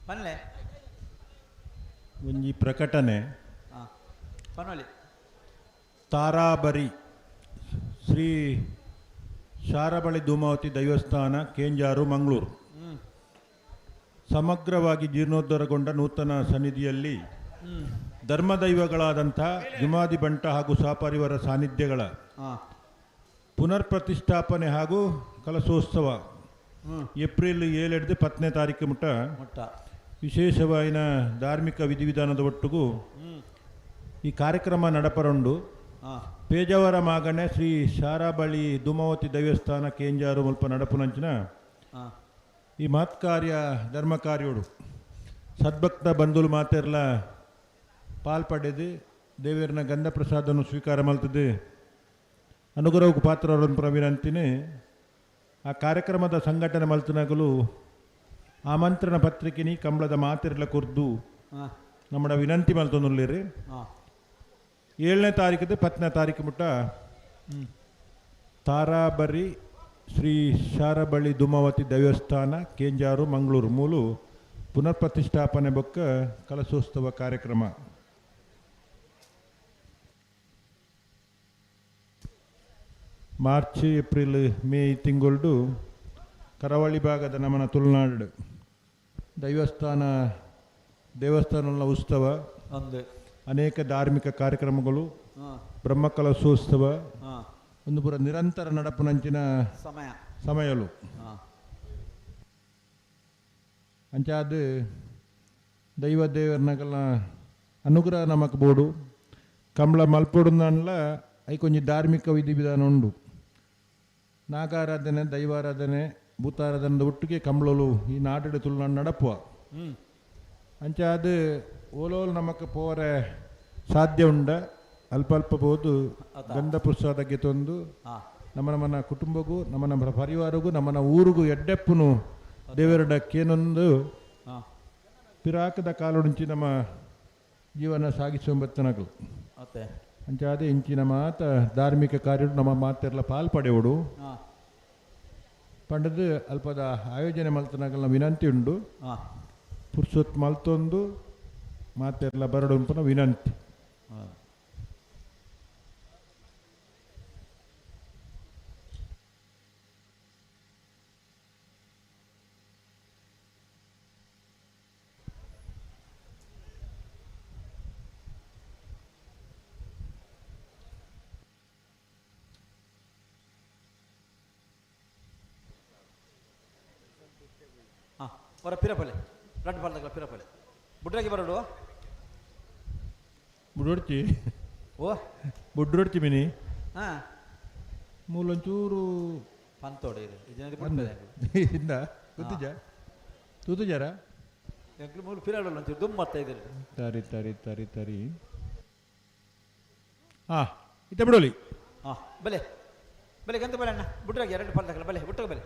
ಪನ್ಲೆ ಒಂಜಿ ಪ್ರಕಟಣೆ ಪನ್ವಲಿ ತಾರಾಬರಿ ಶ್ರೀ ಶಾರಬಳಿ ಧೂಮಾವತಿ ದೈವಸ್ಥಾನ ಕೇಂಜಾರು ಮಂಗಳೂರು ಸಮಗ್ರವಾಗಿ ಜೀರ್ಣೋದ್ಧಾರಗೊಂಡ ನೂತನ ಸನ್ನಿಧಿಯಲ್ಲಿ ಧರ್ಮದೈವಗಳಾದಂಥ ಜುಮಾದಿ ಬಂಟ ಹಾಗೂ ಸಹಪರಿವಾರ ಸಾನ್ನಿಧ್ಯಗಳ ಪುನರ್ ಪ್ರತಿಷ್ಠಾಪನೆ ಹಾಗೂ ಕಲಶೋತ್ಸವ ಏಪ್ರಿಲ್ 7 10ನೇ ತಾರೀಕು ಮುಟ್ಟ ವಿಶೇಷವಾಯಿನ ಧಾರ್ಮಿಕ ವಿಧಿವಿಧಾನದ ಒಟ್ಟಿಗೂ ಈ ಕಾರ್ಯಕ್ರಮ ನಡಪರಂಡು ಪೇಜಾವರ ಮಾಗಣೆ ಶ್ರೀ ಶಾರಾಬಳಿ ಧೂಮಾವತಿ ದೈವಸ್ಥಾನ ಕೇಂಜಾರು ಮುಲ್ಪ ನಡಪುನಂಚಿನ ಈ ಮಹತ್ ಕಾರ್ಯ ಧರ್ಮ ಕಾರ್ಯೋಡು ಸದ್ಭಕ್ತ ಬಂಧುಲು ಮಾತೆರ್ಲ ಪಾಲ್ಪಡೆದು ದೇವರನ ಗಂಧ ಪ್ರಸಾದವನ್ನು ಸ್ವೀಕಾರ ಮಾಡ್ತದೆ ಅನುಗ್ರಹಕ್ಕೆ ಪಾತ್ರರನ್ನು ಪ್ರವೀಣಂತಿನೇ ಆ ಕಾರ್ಯಕ್ರಮದ ಸಂಘಟನೆ ಮಲ್ತನಾಗಲು ಆಮಂತ್ರಣ ಪತ್ರಿಕೆನಿ ಕಂಬಳದ ಮಾತೆರ್ಲ ಕುರ್ದು ನಮ್ಮ ವಿನಂತಿ ಮಲ್ತೊಂದುಲ್ಲೇರಿ 7ನೇ ತಾರೀಕು 10ನೇ ತಾರೀಕು ಮುಟ್ಟ ತಾರಾಬರಿ ಶ್ರೀ ಶಾರಬಳಿ ಧೂಮಾವತಿ ದೈವಸ್ಥಾನ ಕೇಂಜಾರು ಮಂಗಳೂರು ಮೂಲು ಪುನರ್ ಪ್ರತಿಷ್ಠಾಪನೆ ಬೊಕ್ಕ ಕಲಶೋತ್ಸವ ಕಾರ್ಯಕ್ರಮ ಮಾರ್ಚ್ ಏಪ್ರಿಲ್ ಮೇ ತಿಂಗಳು ಕರಾವಳಿ ಭಾಗದ ನಮ್ಮನ ತುಳುನಾಡು ದೇವಸ್ಥಾನಗಳ ಉತ್ಸವ ಅನೇಕ ಧಾರ್ಮಿಕ ಕಾರ್ಯಕ್ರಮಗಳು ಬ್ರಹ್ಮಕಲಶೋತ್ಸವ ಒಂದು ಪುರ ನಿರಂತರ ನಡಪುನಂಚಿನ ಸಮಯಲು ಅಂಚಾದ ದೇವರನಗಲ ಅನುಗ್ರಹ ನಮಕ್ ಬೋಡು ಕಂಬಳ ಮಲ್ಪೊಡುಂದನ್ಲ ಐಕೊಂಜಿ ಧಾರ್ಮಿಕ ವಿಧಿವಿಧಾನ ಉಂಡು ನಾಗಾರಾಧನೆ ದೈವಾರಾಧನೆ ಭೂತಾರಾಧನದ ಒಟ್ಟಿಗೆ ಕಂಬಳಲು ಈ ನಾಡಿಡ ತುಳುನಾಡು ನಡಪುವ ಅಂಚಾದ ಓಲೋಲು ನಮಕ್ ಪೋರೆ ಸಾಧ್ಯ ಉಂಡ ಅಲ್ಪ ಅಲ್ಪ ಬೋದು ಗಂಧ ಪ್ರಸಾದಕ್ಕೆ ತಂದು ನಮ್ಮನ ಕುಟುಂಬಗೂ ನಮ್ಮ ಪರಿವಾರಗೂ ನಮ್ಮನ ಊರಿಗೂ ಎಡ್ಡೆಪ್ಪನು ದೇವರಡಕ್ಕೇನೊಂದು ಪಿರಾಕದ ಕಾಲುಂಚಿ ನಮ್ಮ ಜೀವನ ಸಾಗಿಸುವಂಬತ್ತನಗಳು ಅಂಚಾದೆ ಇಂಚಿನ ಮಾತ ಧಾರ್ಮಿಕ ಕಾರ್ಯ ನಮ್ಮ ಮಾತೆಲ್ಲ ಪಾಲ್ಪಡೆವಡು ಪಂಡದು ಅಲ್ಪದ ಆಯೋಜನೆ ಮಲ್ತನಗಳ ವಿನಂತಿ ಉಂಡು ಪುರ್ಸೊತ್ ಮಲ್ತೊಂದು ಮಾತೆಲ್ಲ ಬರಡು ಅಂಪನ ವಿನಂತಿ ಹೊರ ಪಿರಪಲೆ ಬ್ಲಡ್ ಬಾಲ್ದಾಗಲ ಪಿರಪಲೆ ಬುಡ್ರಾಗಿ ಬರಡು ಬುಡ್ರೊಡ್ತಿ ಓ ಬುಡ್ರೊಡ್ತಿ ಮಿನಿ ಹಾಂ ಮೂಲೊಂಚೂರು ಪಂತೋಡೆ ಇಂದ ತೂತುಜಾರ ಮೂರು ಪಿರಾಡಲ್ಲ ಒಂಚೂರು ದುಮ್ಮತ್ತ ಇದೆ ತರಿ ತರಿ ತರಿ ತರಿ ಹಾಂ ಇತ್ತ ಬಿಡೋಲಿ ಹಾಂ ಬಲೆ ಬಲೆ ಗಂತ ಬಲೆ ಅಣ್ಣ ಬುಡ್ರಾಗಿ 2 ಪಾಲ್ದಾಗಲ ಬಲೆ ಬುಟ್ಟಗ ಬಲೆ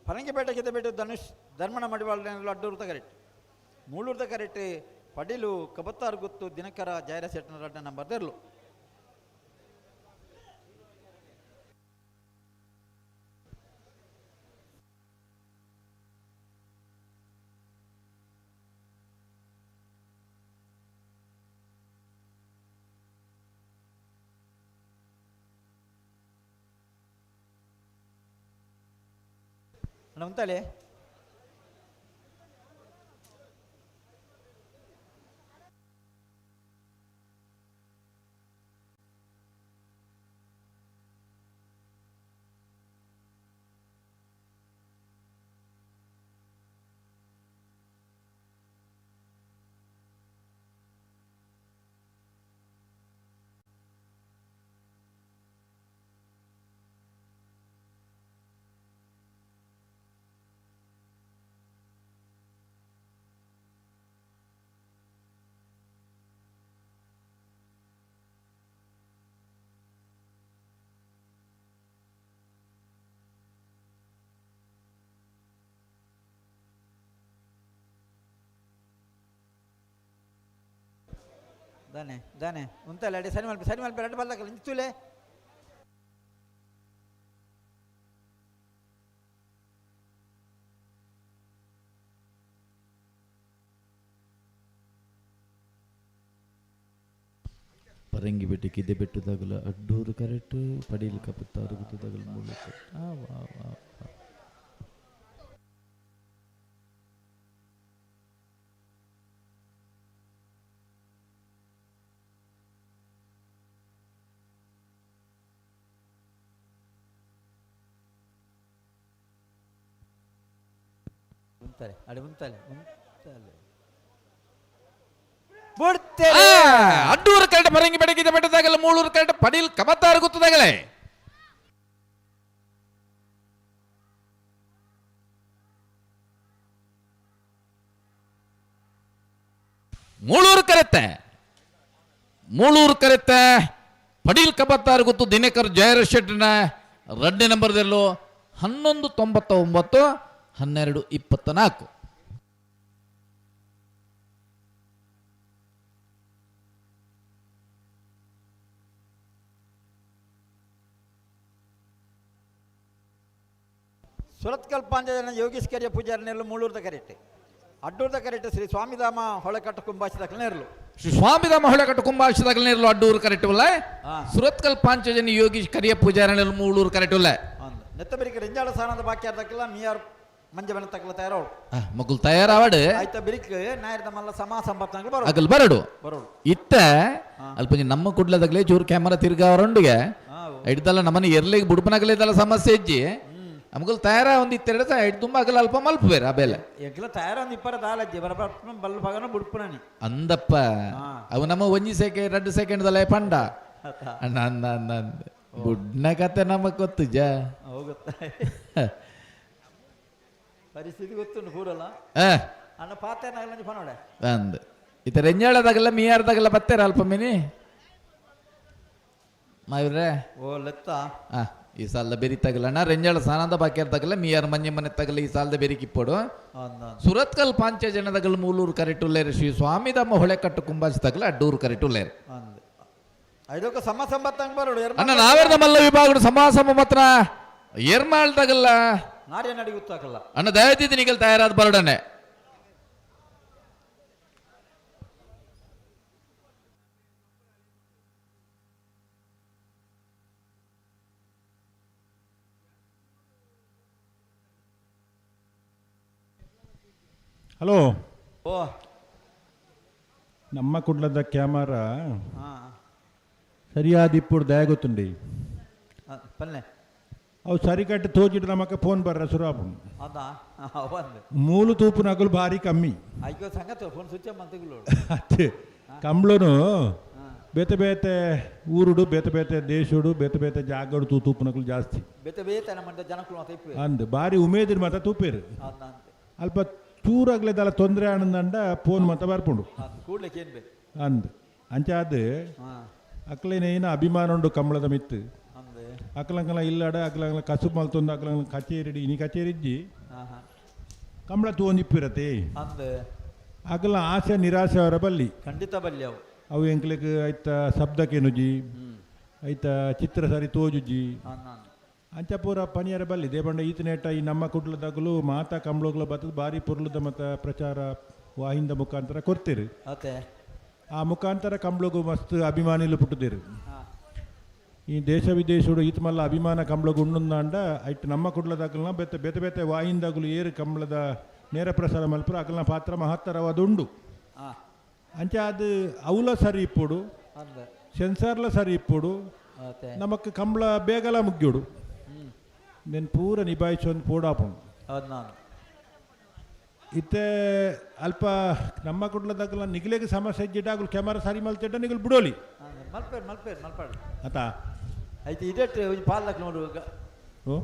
ಪರಂಗಿಪೇಟೆ ಕಿತ್ತಬೇಟು ಧನುಷ್ ಧರ್ಮಣ ಮಡಿವಾಳ ಅಡ್ಡೂರ್ತ ಕರೆಕ್ಟ್ ಮೂಳೂರ್ತ ಕರೆಕ್ಟ್ ಪಡೀಲು ಕಬತ್ತಾರು ಗುತ್ತು ದಿನಕರ ಜಾಯರ ಸೆಟ್ನರ ನಂಬರ್ ತೆರಲು ಅಣ್ಣ ಉಂತಾಳೆ ದಾನೆ ದಾನೆ ಉಂತಲ್ಲ ಅಡಿ ಸರಿ ಮಲ್ಪೆ ಎರಡು ಬಲ್ಲಕಲ್ಲ ನಿಂತುಲೆ ಪರಂಗಿ ಬೆಟ್ಟ ಕಿದೆ ಬೆಟ್ಟದಾಗಲ ಅಡ್ಡೂರು ಕರೆಕ್ಟ್ ಪಡೀಲಿ ಕಪ್ಪತ್ತಾರು ಗುತ್ತದಾಗಲ ಮೂಲಕ ಉಂತಲೆ ಅಡಿ ಉಂತಲೆ ಅಡ್ಡೂರು ಕರೆಕ್ಟ್ ಪರಂಗಿ ಬೆಟ್ಟ ಕಿದೆ ಬೆಟ್ಟದಾಗಲ ಮೂಳೂರು ಕರೆಕ್ಟ್ ಪಡೀಲ್ ಕಬತ್ತಾರು ಗುತ್ತದಾಗಲೇ ಮೂಳೂರು ಕರೆತ್ತೆ ಪಡೀಲ್ ಕಬತ್ತಾರು ಗುತ್ತು ದಿನಕರ್ ಜಯರ ಶೆಟ್ಟಿನ ರಡ್ಡೆ ನಂಬರ್ದಲ್ಲೂ 1199 1224. ಸುರತ್ಕಲ್ ಪಾಂಚಜನ ಯೋಗೀಶ್ ಕರಿಯ ಪೂಜಾರನೆರಲು ಮೂಳೂರ್ದ ಕರೆಟ್ಟೆ ಅಡ್ಡೂರ್ದ ಕರೆಟ್ಟೆ ಶ್ರೀ ಸ್ವಾಮಿಧಾಮ ಹೊಳೆಕಟ್ಟು ಕುಂಭಾಶಿದ ನೆರಲು ಶ್ರೀ ಸ್ವಾಮಿಧಾಮ ಹೊಳೆಕಟ್ಟು ಕುಂಭಾಶಿದಾಗಲೇ ಇರಲು ಅಡ್ಡೂರು ಕರೆಕ್ಟುಲ್ಲ ಸುರತ್ಕಲ್ ಪಾಂಚಜನಿ ಯೋಗೀಶ್ ಕರಿಯ ಪೂಜಾರನೆರಲು ಮೂಳೂರು ಕರೆಕ್ಟುಲ್ಲ ನೆತ್ತ ಬರಿಕ ರೆಂಜಾಳ ಸಾನದ ಬಾಕಿ ಆದಕ್ಕೆಲ್ಲ ಮೀಯಾರ್ ಮಂಜಬನ ತಕ್ಕಲ ತಯಾರೋಳು ಮಗುಲ್ ತಯಾರಾವಡು ಆಯ್ತ ಬಿರಿಕ್ ನಾಯರ್ದ ಮಲ್ಲ ಸಮಾ ಸಂಪತ್ನಾಗ ಬರೋ ಅಗಲ್ ಬರಡು ಬರೋಳು ಇತ್ತ ಅಲ್ಪ ನಮ್ಮ ಕುಡ್ಲದಾಗಲೇ ಚೂರು ಕ್ಯಾಮರಾ ತಿರ್ಗಾವರೊಂಡಿಗೆ ಹಿಡ್ದಲ್ಲ ನಮ್ಮನೆ ಎರ್ಲಿಗೆ ಬುಡ್ಪನಾಗಲೇದಲ್ಲ ಸಮಸ್ಯೆ ಇಜ್ಜಿ ನಮಗಲ್ ತಯಾರ ಒಂದು ಇತ್ತೆರಡು ಹಿಡ್ ತುಂಬ ಅಗಲ ಅಲ್ಪ ಮಲ್ಪ ಬೇರೆ ಆ ಬೇಲೆ ಎಗ್ಲ ತಯಾರ ಒಂದು ಇಪ್ಪರ ದಾಲಜ್ಜಿ ಬರಬರ್ಪನ ಬಲ್ಲ ಭಾಗನ ಬುಡ್ಪುನಾನಿ ಅಂದಪ್ಪ ಅವು ನಮ್ಮ 1 ಸೆಕೆಂಡ್ 2 ಸೆಕೆಂಡ್ದಲ್ಲ ಪಂಡ ಅಣ್ಣ ಅಂದ ಅಂದ ಅಂದ ಬುಡ್ನ ಕತೆ ನಮಗ್ ಗೊತ್ತು ಜಾ ಹೋಗುತ್ತಾ ಪರಿಸ್ಥಿತಿ ಗೊತ್ತುಂಟು ಪೂರಲ್ಲ ಅಣ್ಣ ಪಾತೇನಾಗಲ್ಲ ಪನೋಡೆ ಅಂದ ಇತ ರೆಂಜಾಳದಾಗಲ್ಲ ಮೀಯಾರ್ದಾಗಲ್ಲ ಬತ್ತೇರ ಅಲ್ಪ ಮಿನಿ ಮಾವ್ರೆ ಓ ಲೆತ್ತ ಈ ಸಾಲದ ಬೆರಿ ತಗಲಣ್ಣ ರೆಂಜಾಳ ಸಾನಂದ ಬಾಕ್ಯಾರ ತಗಲ ಮೀಯಾರ್ ಮಂಜೆ ಮನೆ ತಗಲ ಈ ಸಾಲದ ಬೆರಿ ಕಿಪ್ಪೋಡು ಸುರತ್ಕಲ್ ಪಾಂಚಜನದಗಲ್ ಮೂಲೂರು ಕರೆಟುಲ್ಲೇರು ಶ್ರೀ ಸ್ವಾಮಿಧಾಮ ಹೊಳೆಕಟ್ಟು ಕುಂಬಾಸಿ ತಗಲ ಅಡ್ಡೂರು ಕರೆಟುಲ್ಲೇರು ಐದಕ್ಕ ಸಮ ಸಂಬತ್ತಂಗ್ ಬರೋಡು ಅಣ್ಣ ನಾವೇರ್ದ ಮಲ್ಲ ವಿಭಾಗ ಸಮಾಸಮ ಮಾತ್ರ ಏರ್ಮಾಳ್ದಾಗಲ್ಲ ನಾರ್ಯ ನಡಿ ಗೊತ್ತಾಗಲ್ಲ ಅಣ್ಣ ದಯದಿದ್ದು ನಿಗಲ್ ತಯಾರಾದ ಬರಡನೆ ಹಲೋ ಓ ನಮ್ಮ ಕುಡ್ಲದ ಕ್ಯಾಮರಾ ಸರಿಯಾದ ఇప్పుడు ದಯ ಗೊತ್ತುಂಡಿ ಪಲ್ಲೆ ಅವು ಸರಿ ಕಟ್ಟಿ ತೋಜಿಟ್ಟು ನಮಕ್ಕೆ ಫೋನ್ ಬರ್ರ ಸುರಾಪು ಅದಾ ಮೂಲು ತೂಪು ನಗಲು ಭಾರಿ ಕಮ್ಮಿ ಅಯ್ಯೋ ಸಂಗತಿ ಫೋನ್ ಸ್ವಿಚ್ ಮಂತಗಳು ಅತ್ತೆ ಕಂಬ್ಳನು ಬೇತೆ ಬೇತೆ ಊರುಡು ಬೇತೆ ಬೇತೆ ದೇಶುಡು ಬೇತೆ ಬೇತೆ ಜಾಗಡು ತೂಪು ನಗಲು ಜಾಸ್ತಿ ಬೇತೆ ಬೇತೆ ನಮ್ಮ ಜನಕ್ಕಳು ಅಂದ್ ಭಾರಿ ಉಮೇದಿನ ಮತ ತೂಪೇರು ಅಲ್ಪ ಚೂರಾಗ್ಲೇದಲ್ಲ ತೊಂದರೆ ಆನಂದಂಡ ಫೋನ್ ಮತ ಬರ್ಪುಂಡು ಕೂಡ್ಲಿಕ್ಕೆ ಏನ್ ಬೇಕು ಅಂದ್ ಅಂಚಾದ ಅಕ್ಲೇನೇನ ಅಭಿಮಾನ ಉಂಡು ಕಂಬಳದ ಮಿತ್ತು ಅಕ್ಲಂಕಲ ಇಲ್ಲಡ ಅಕ್ಲಂಕಲ ಕಸುಬು ಮಲ್ತೊಂದು ಅಕ್ಲಂಕಲ ಕಚೇರಿ ಇನಿ ಕಚೇರಿ ಇಜ್ಜಿ ಕಂಬಳ ತೂಂದಿಪ್ಪಿರತ್ತೆ ಅಕ್ಲ ಆಸೆ ನಿರಾಸೆ ಅವರ ಬಲ್ಲಿ ಖಂಡಿತ ಬಲ್ಲಿ ಅವು ಎಂಕ್ಲಿಗೆ ಆಯ್ತ ಶಬ್ದಕ್ಕೆ ನುಜಿ ಆಯ್ತ ಚಿತ್ರ ಸರಿ ತೋಜುಜಿ ಅಂಚ ಪೂರ ಪನಿಯರ ಬಲ್ಲಿ ದೇಬಂಡ ಈತನೇಟ ಈ ನಮ್ಮ ಕುಡ್ಲದಾಗಲು ಮಾತಾ ಕಂಬಳಗಳ ಬತ್ತದ ಬಾರಿ ಪುರ್ಲದ ಮತ ಪ್ರಚಾರ ವಾಹಿಂದ ಮುಖಾಂತರ ಕೊಡ್ತೀರಿ ಆ ಮುಖಾಂತರ ಕಂಬಳಗು ಮಸ್ತ್ ಅಭಿಮಾನಿಲು ಪುಟ್ಟದಿರು ಈ ದೇಶ ವಿದೇಶಡು ಈತ ಮಲ್ಲ ಅಭಿಮಾನ ಕಂಬಳಗು ಉಣ್ಣುಂದಾಂಡ ಐಟ್ ನಮ್ಮ ಕುಡ್ಲದಾಗಲ್ನ ಬೇತೆ ಬೇತೆ ಬೇತೆ ವಾಹಿಂದಾಗಲು ಏರು ಕಂಬಳದ ನೇರ ಪ್ರಸಾರ ಮಲ್ಪುರ ಅಗಲ್ನ ಪಾತ್ರ ಮಹತ್ತರವಾದ ಉಂಡು ಅಂಚ ಅದು ಅವಲ ಸರಿ ಇಪ್ಪುಡು ಸೆನ್ಸಾರ್ಲ ಸರಿ ಇಪ್ಪುಡು ನಮಕ್ ಕಂಬಳ ಬೇಗಲ ಮುಗ್ಯೋಡು నేను ಪೂರ ನಿಭಾಯಿಸೊಂದು ಪೋಡಾಪುಂಡು ಇತ್ತೆ ಅಲ್ಪ ನಮ್ಮ ಕುಡ್ಲದಾಗಲ್ಲ ನಿಗಲೆಗೆ ಸಮಸ್ಯೆ ಇಜ್ಜಿಟ್ಟಾಗಲು ಕ್ಯಾಮರಾ ಸರಿ ಮಲ್ತಿಟ್ಟ ನಿಗಲ್ ಬಿಡೋಲಿ ಮಲ್ಪೇರು ಆತಾ ಆಯ್ತು ಇದೇಟ್ ಪಾಲ್ದಾಕ ನೋಡು ಓ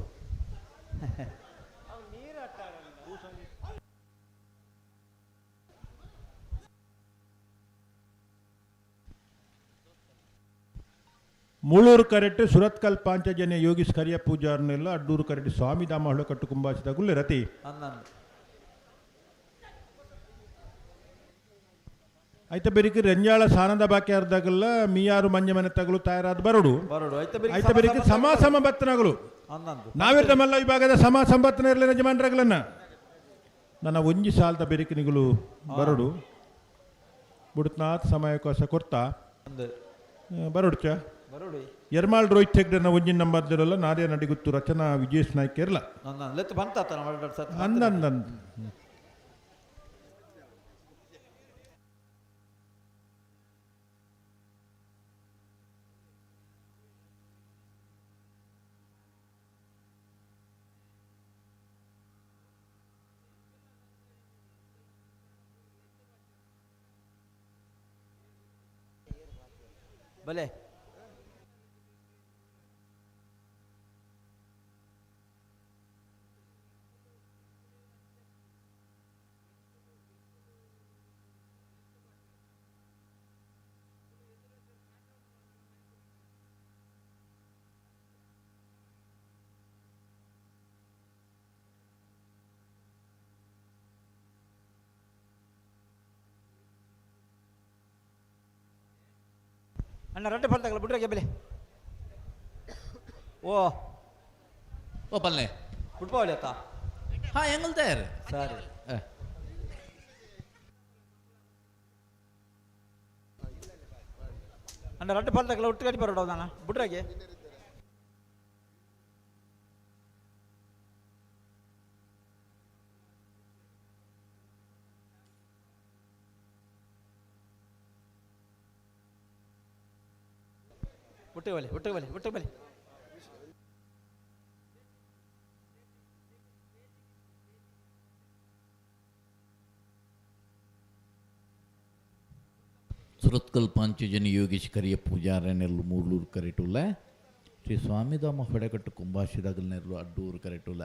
ಮೂಳೂರು ಕರೆಟ್ಟು ಸುರತ್ಕಲ್ ಪಾಂಚಜನ್ಯ ಯೋಗೀಶ್ ಕರಿಯ ಪೂಜಾರನೆಲ್ಲ ಅಡ್ಡೂರು ಕರೆಟ್ಟು ಸ್ವಾಮಿಧಾಮ ಹೊಳೆಕಟ್ಟು ಕುಂಬಾಸಿದಾಗುಲ್ಲೆ ರತಿ ಐತ ಬೆರಿಕೆ ರೆಂಜಾಳ ಸಾನದ ಬಾಕಿ ಅರ್ಧಗಲ್ಲ ಮೀಯಾರು ಮಂಜ ಮನೆ ತಗಲು ತಯಾರಾದ ಬರಡು ಬರೋಡು ಐತ ಬೆರಿಕೆ ಸಮ ಬತ್ತನಗಳು ಅನ್ನಂದು ನಾವಿರ್ತ ಮಲ್ಲ ವಿಭಾಗದ ಸಂಬತ್ತನ ಇರಲಿನ ಯಜಮಾನ್ರಗಳನ್ನ ನನ್ನ ಒಂಜಿ ಸಾಲದ ಬೆರಿಕಿನಿಗಳು ಬರಡು ಬುಡ್ತನಾಥ್ ಸಮಯಾವಕಾಶ ಕೊಡ್ತಾ ಅಂದೆ ಬರಡು ಚ ಬರೋಡು ಎರ್ಮಾಳ್ ರೋಹಿತ್ ಹೆಗ್ಡೆನ ಒಂಜಿನ ನಂಬರ್ ಇರಲ್ಲ ನಾರ್ಯ ನಡಿಗುತ್ತು ರಚನಾ ವಿಜೇಶ್ ನಾಯ್ಕ ಇರಲ್ಲ ನನ್ನ ಲೆತ್ ಬಂತಾತ ಅಂದಂದ್ ಬಲೆ ಅಣ್ಣ ರೊಟ್ಟೆ ಫಲ ಬಿಡ್ರಾಗೆ ಬೆಲೆ ಓ ಪಲ್ಲೆ ಬಿಟ್ಪಾವಳಿ ಅತ್ತ ಹಾ ಹೆಂಗಲ್ ತಯಾರು ಸರಿ ಅಣ್ಣ ರೊಟ್ಟೆ ಫಲ ಒಟ್ಟು ಕಟ್ಟಿ ಬರೋಡು ಅಣ್ಣ ಬಿಡ್ರಾಗೆ ಒಟ್ಟು ಬಲೆ ಸುರತ್ಕಲ್ ಪಾಂಚಜನಿ ಯೋಗೇಶ್ ಕರಿಯ ಪೂಜಾರನೆಲ್ಲು ಮೂರ್ಲೂರು ಕರೆಟುಲ್ಲ ಶ್ರೀ ಸ್ವಾಮಿದಾಮ ಹೊಡೆಕಟ್ಟು ಕುಂಭಾಶಿದಾಗಲ್ನೆಲ್ಲು ಅಡ್ಡೂರು ಕರೆಟುಲ್ಲ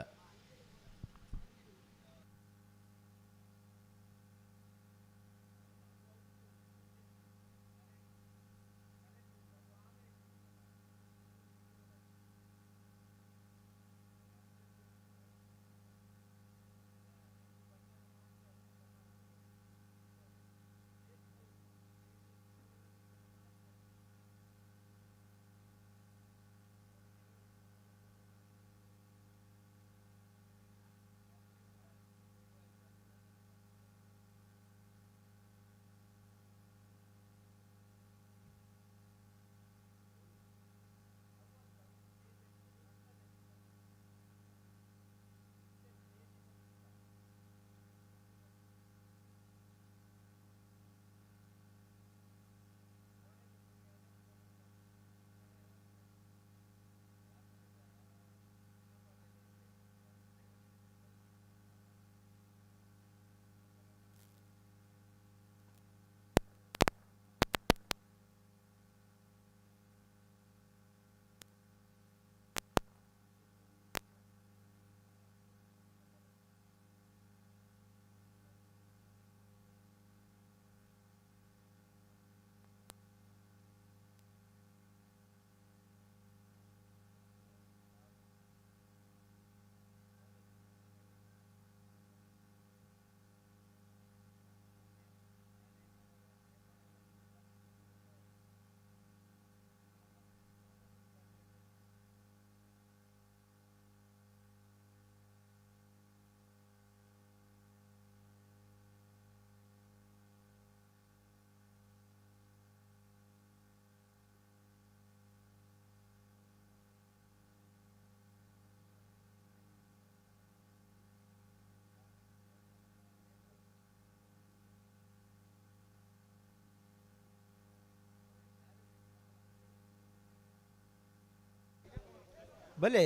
ಬಲೆ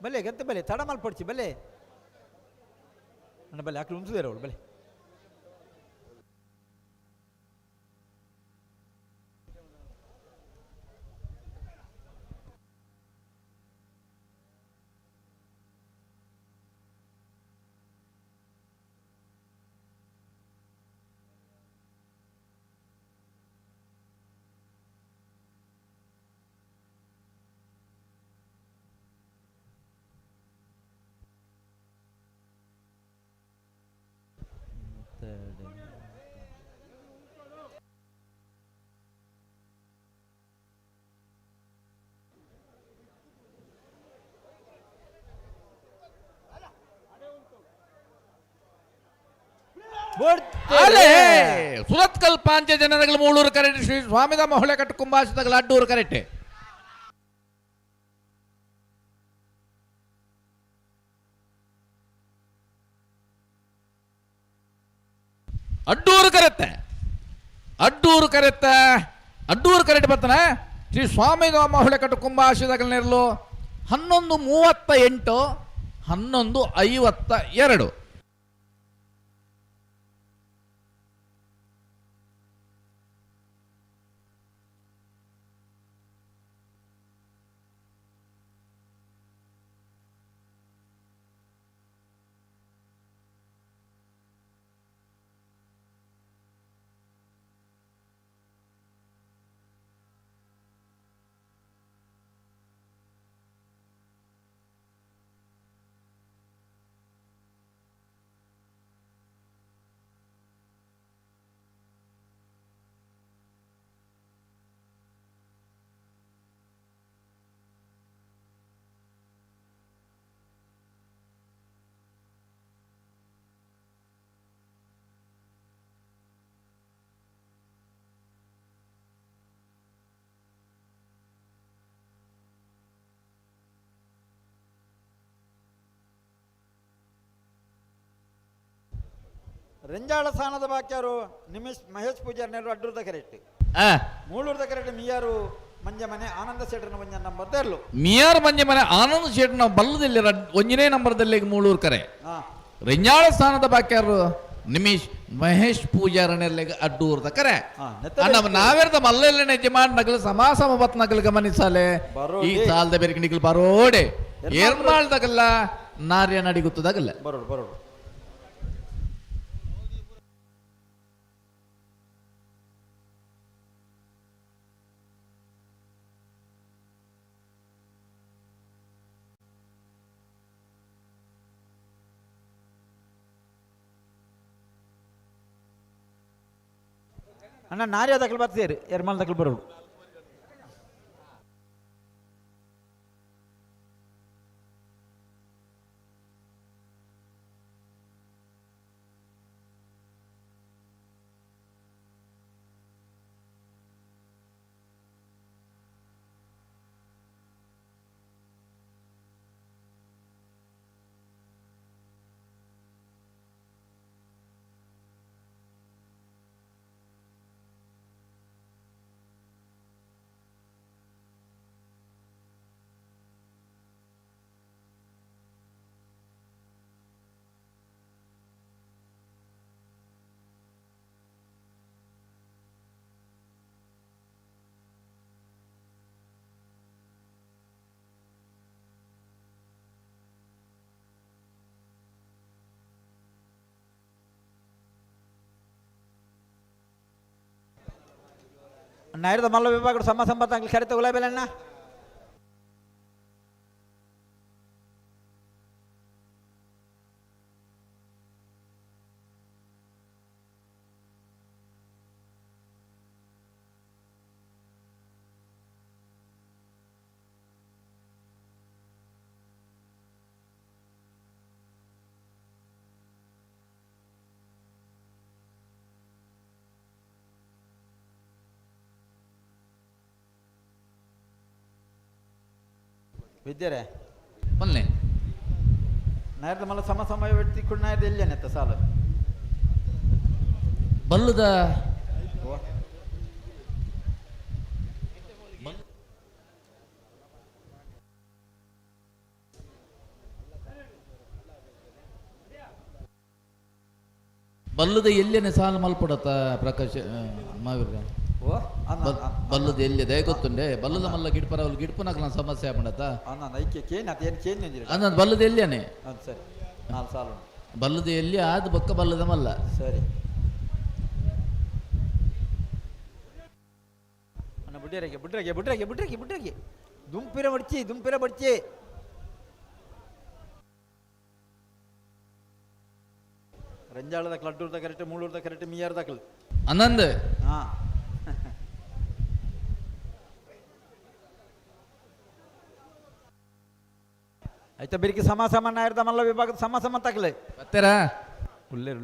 ಬಲೆ ಗಂತೆ ಬಲೆ ತಡ ಮಲ್ಪಡ್ಚಿ ಬಲೆ ಅಣ್ಣ ಬಲೆ ಆಕಳು ಉಂಚುದೇರ ಅವಳು ಬಲೆ ಅಲೆ ಸುರತ್ಕಲ್ ಪಾಂಚ ಜನರಗಳು ಮೂಳೂರು ಕರೆಕ್ಟ್ ಶ್ರೀ ಸ್ವಾಮಿದಮ್ಮ ಹೊಳೆಕಟ್ಟು ಕುಂಬಾಶಿತಗಳ ಅಡ್ಡೂರು ಕರೆಕ್ಟ್ ಅಡ್ಡೂರು ಕರೆತ್ತೆ ಅಡ್ಡೂರು ಕರೆಕ್ಟ್ ಬರ್ತಾನೆ ಶ್ರೀ ಸ್ವಾಮಿದಮ್ಮ ಹೊಳೆಕಟ್ಟು ಕುಂಬಾಶಿತಗಳ ನೆರಳು 11:38 11:52 ರೆಂಜಾಳ ಸ್ಥಾನದ ಬಾಕ್ಯಾರು ನಿಮಿಷ್ ಮಹೇಶ್ ಪೂಜಾರ್ ನೆರಳು ಅಡ್ಡೂರ್ದ ಕರೆಕ್ಟ್ ಮೂಳೂರ್ದ ಕರೆಕ್ಟ್ ಮಿಯಾರು ಮಂಜಮನೆ ಆನಂದ ಶೆಟ್ಟರ್ನ ಒಂಜ ನಂಬರ್ ತೆರ್ಲು ಮಿಯಾರ್ ಮಂಜಮನೆ ಆನಂದ ಶೆಟ್ಟರ್ನ ಬಲ್ಲದಲ್ಲಿ ಒಂಜನೇ ನಂಬರ್ದಲ್ಲಿ ಮೂಳೂರು ಕರೆ ರೆಂಜಾಳ ಸ್ಥಾನದ ಬಾಕ್ಯಾರು ನಿಮಿಷ್ ಮಹೇಶ್ ಪೂಜಾರನೆಲ್ಲ ಅಡ್ಡೂರ್ದ ಕರೆ ನಾವೆರ್ದ ಮಲ್ಲೆಲ್ಲ ನೆಜಮಾನ್ ನಗಲು ಸಮಾಸಮ ಬತ್ ನಗಲು ಗಮನಿಸಾಲೆ ಈ ಸಾಲದ ಬೇರೆ ನಿಗಲು ಬರೋಡೆ ಏರ್ಮಾಳ್ದಾಗಲ್ಲ ನಾರ್ಯ ನಡಿಗುತ್ತದಾಗಲ್ಲ ಬರೋಡು ಬರೋಡು ಅಣ್ಣ ನಾರ್ಯ ದಕ್ಕಲು ಬರ್ತೀರಿ ಎರ್ಮಾಲ್ ದಕ್ಕಲು ಬರೋಡು ನಾಯರದ ಮಲ್ಲ ವಿಭಾಗದ ಸಮ ಸಂಬಂಧ ಕರೆತ ಗುಲಾಬಿಲಣ್ಣ ವಿದ್ಯಾರೆ ಬನ್ನಿ ನಾಯರದ ಮಲ್ಲ ಸಮ ಸಮಯ ವ್ಯಕ್ತಿ ಕೂಡ ನಾಯದ ಎಲ್ಲೇನೆತ್ತ ಸಾಲ ಬಲ್ಲುದ ಬಲ್ಲುದ ಎಲ್ಲೇನೆ ಸಾಲ ಮಲ್ಪಡತ್ತ ಪ್ರಕಾಶ್ ಮಾವೀರ ಬಲ್ಲದ ಎಲ್ಲಿದೆ ಗೊತ್ತುಂಡೆ ಬಲ್ಲದ ಮಲ್ಲ ಗಿಡ್ಪರವಲ್ ಗಿಡ್ಪುನಕ್ಲ ಸಮಸ್ಯೆ ಆಗ್ಬಿಡತ್ತ ಅಂದ ಬಲ್ಲದ ಎಲ್ಲಿಯಾನೆ ಸರಿ ನಾಲ್ಕು ಸಾಲ ಬಲ್ಲದ ಎಲ್ಲಿ ಆದ ಬೊಕ್ಕ ಬಲ್ಲದ ಮಲ್ಲ ಸರಿ ಅಣ್ಣ ಬುಡ್ಡಿಯರಿಗೆ ಬುಡ್ರಗೆ ಬುಡ್ರಗೆ ಬುಡ್ರಗೆ ಬುಡ್ರಗೆ ದುಂಪಿರ ಬಡ್ಚಿ ರಂಜಾಳದ ಅಡ್ಡೂರ್ದ ಕರೆಕ್ಟ್ ಮೂಳೂರ್ದ ಕರೆಕ್ಟ್ ಮಿಯಾರ್ದ ಕಲ್ ಅನ್ನಂದ್ ಹಾ ಆಯ್ತಾ ಬಿರಿಕಿ ಸಮ ನಾಯರ್ದ ಮಲ್ಲ ವಿಭಾಗದ ಸಮ ತಗಲೆ ಬತ್ತೆರ ಉಳ್ಳೇರು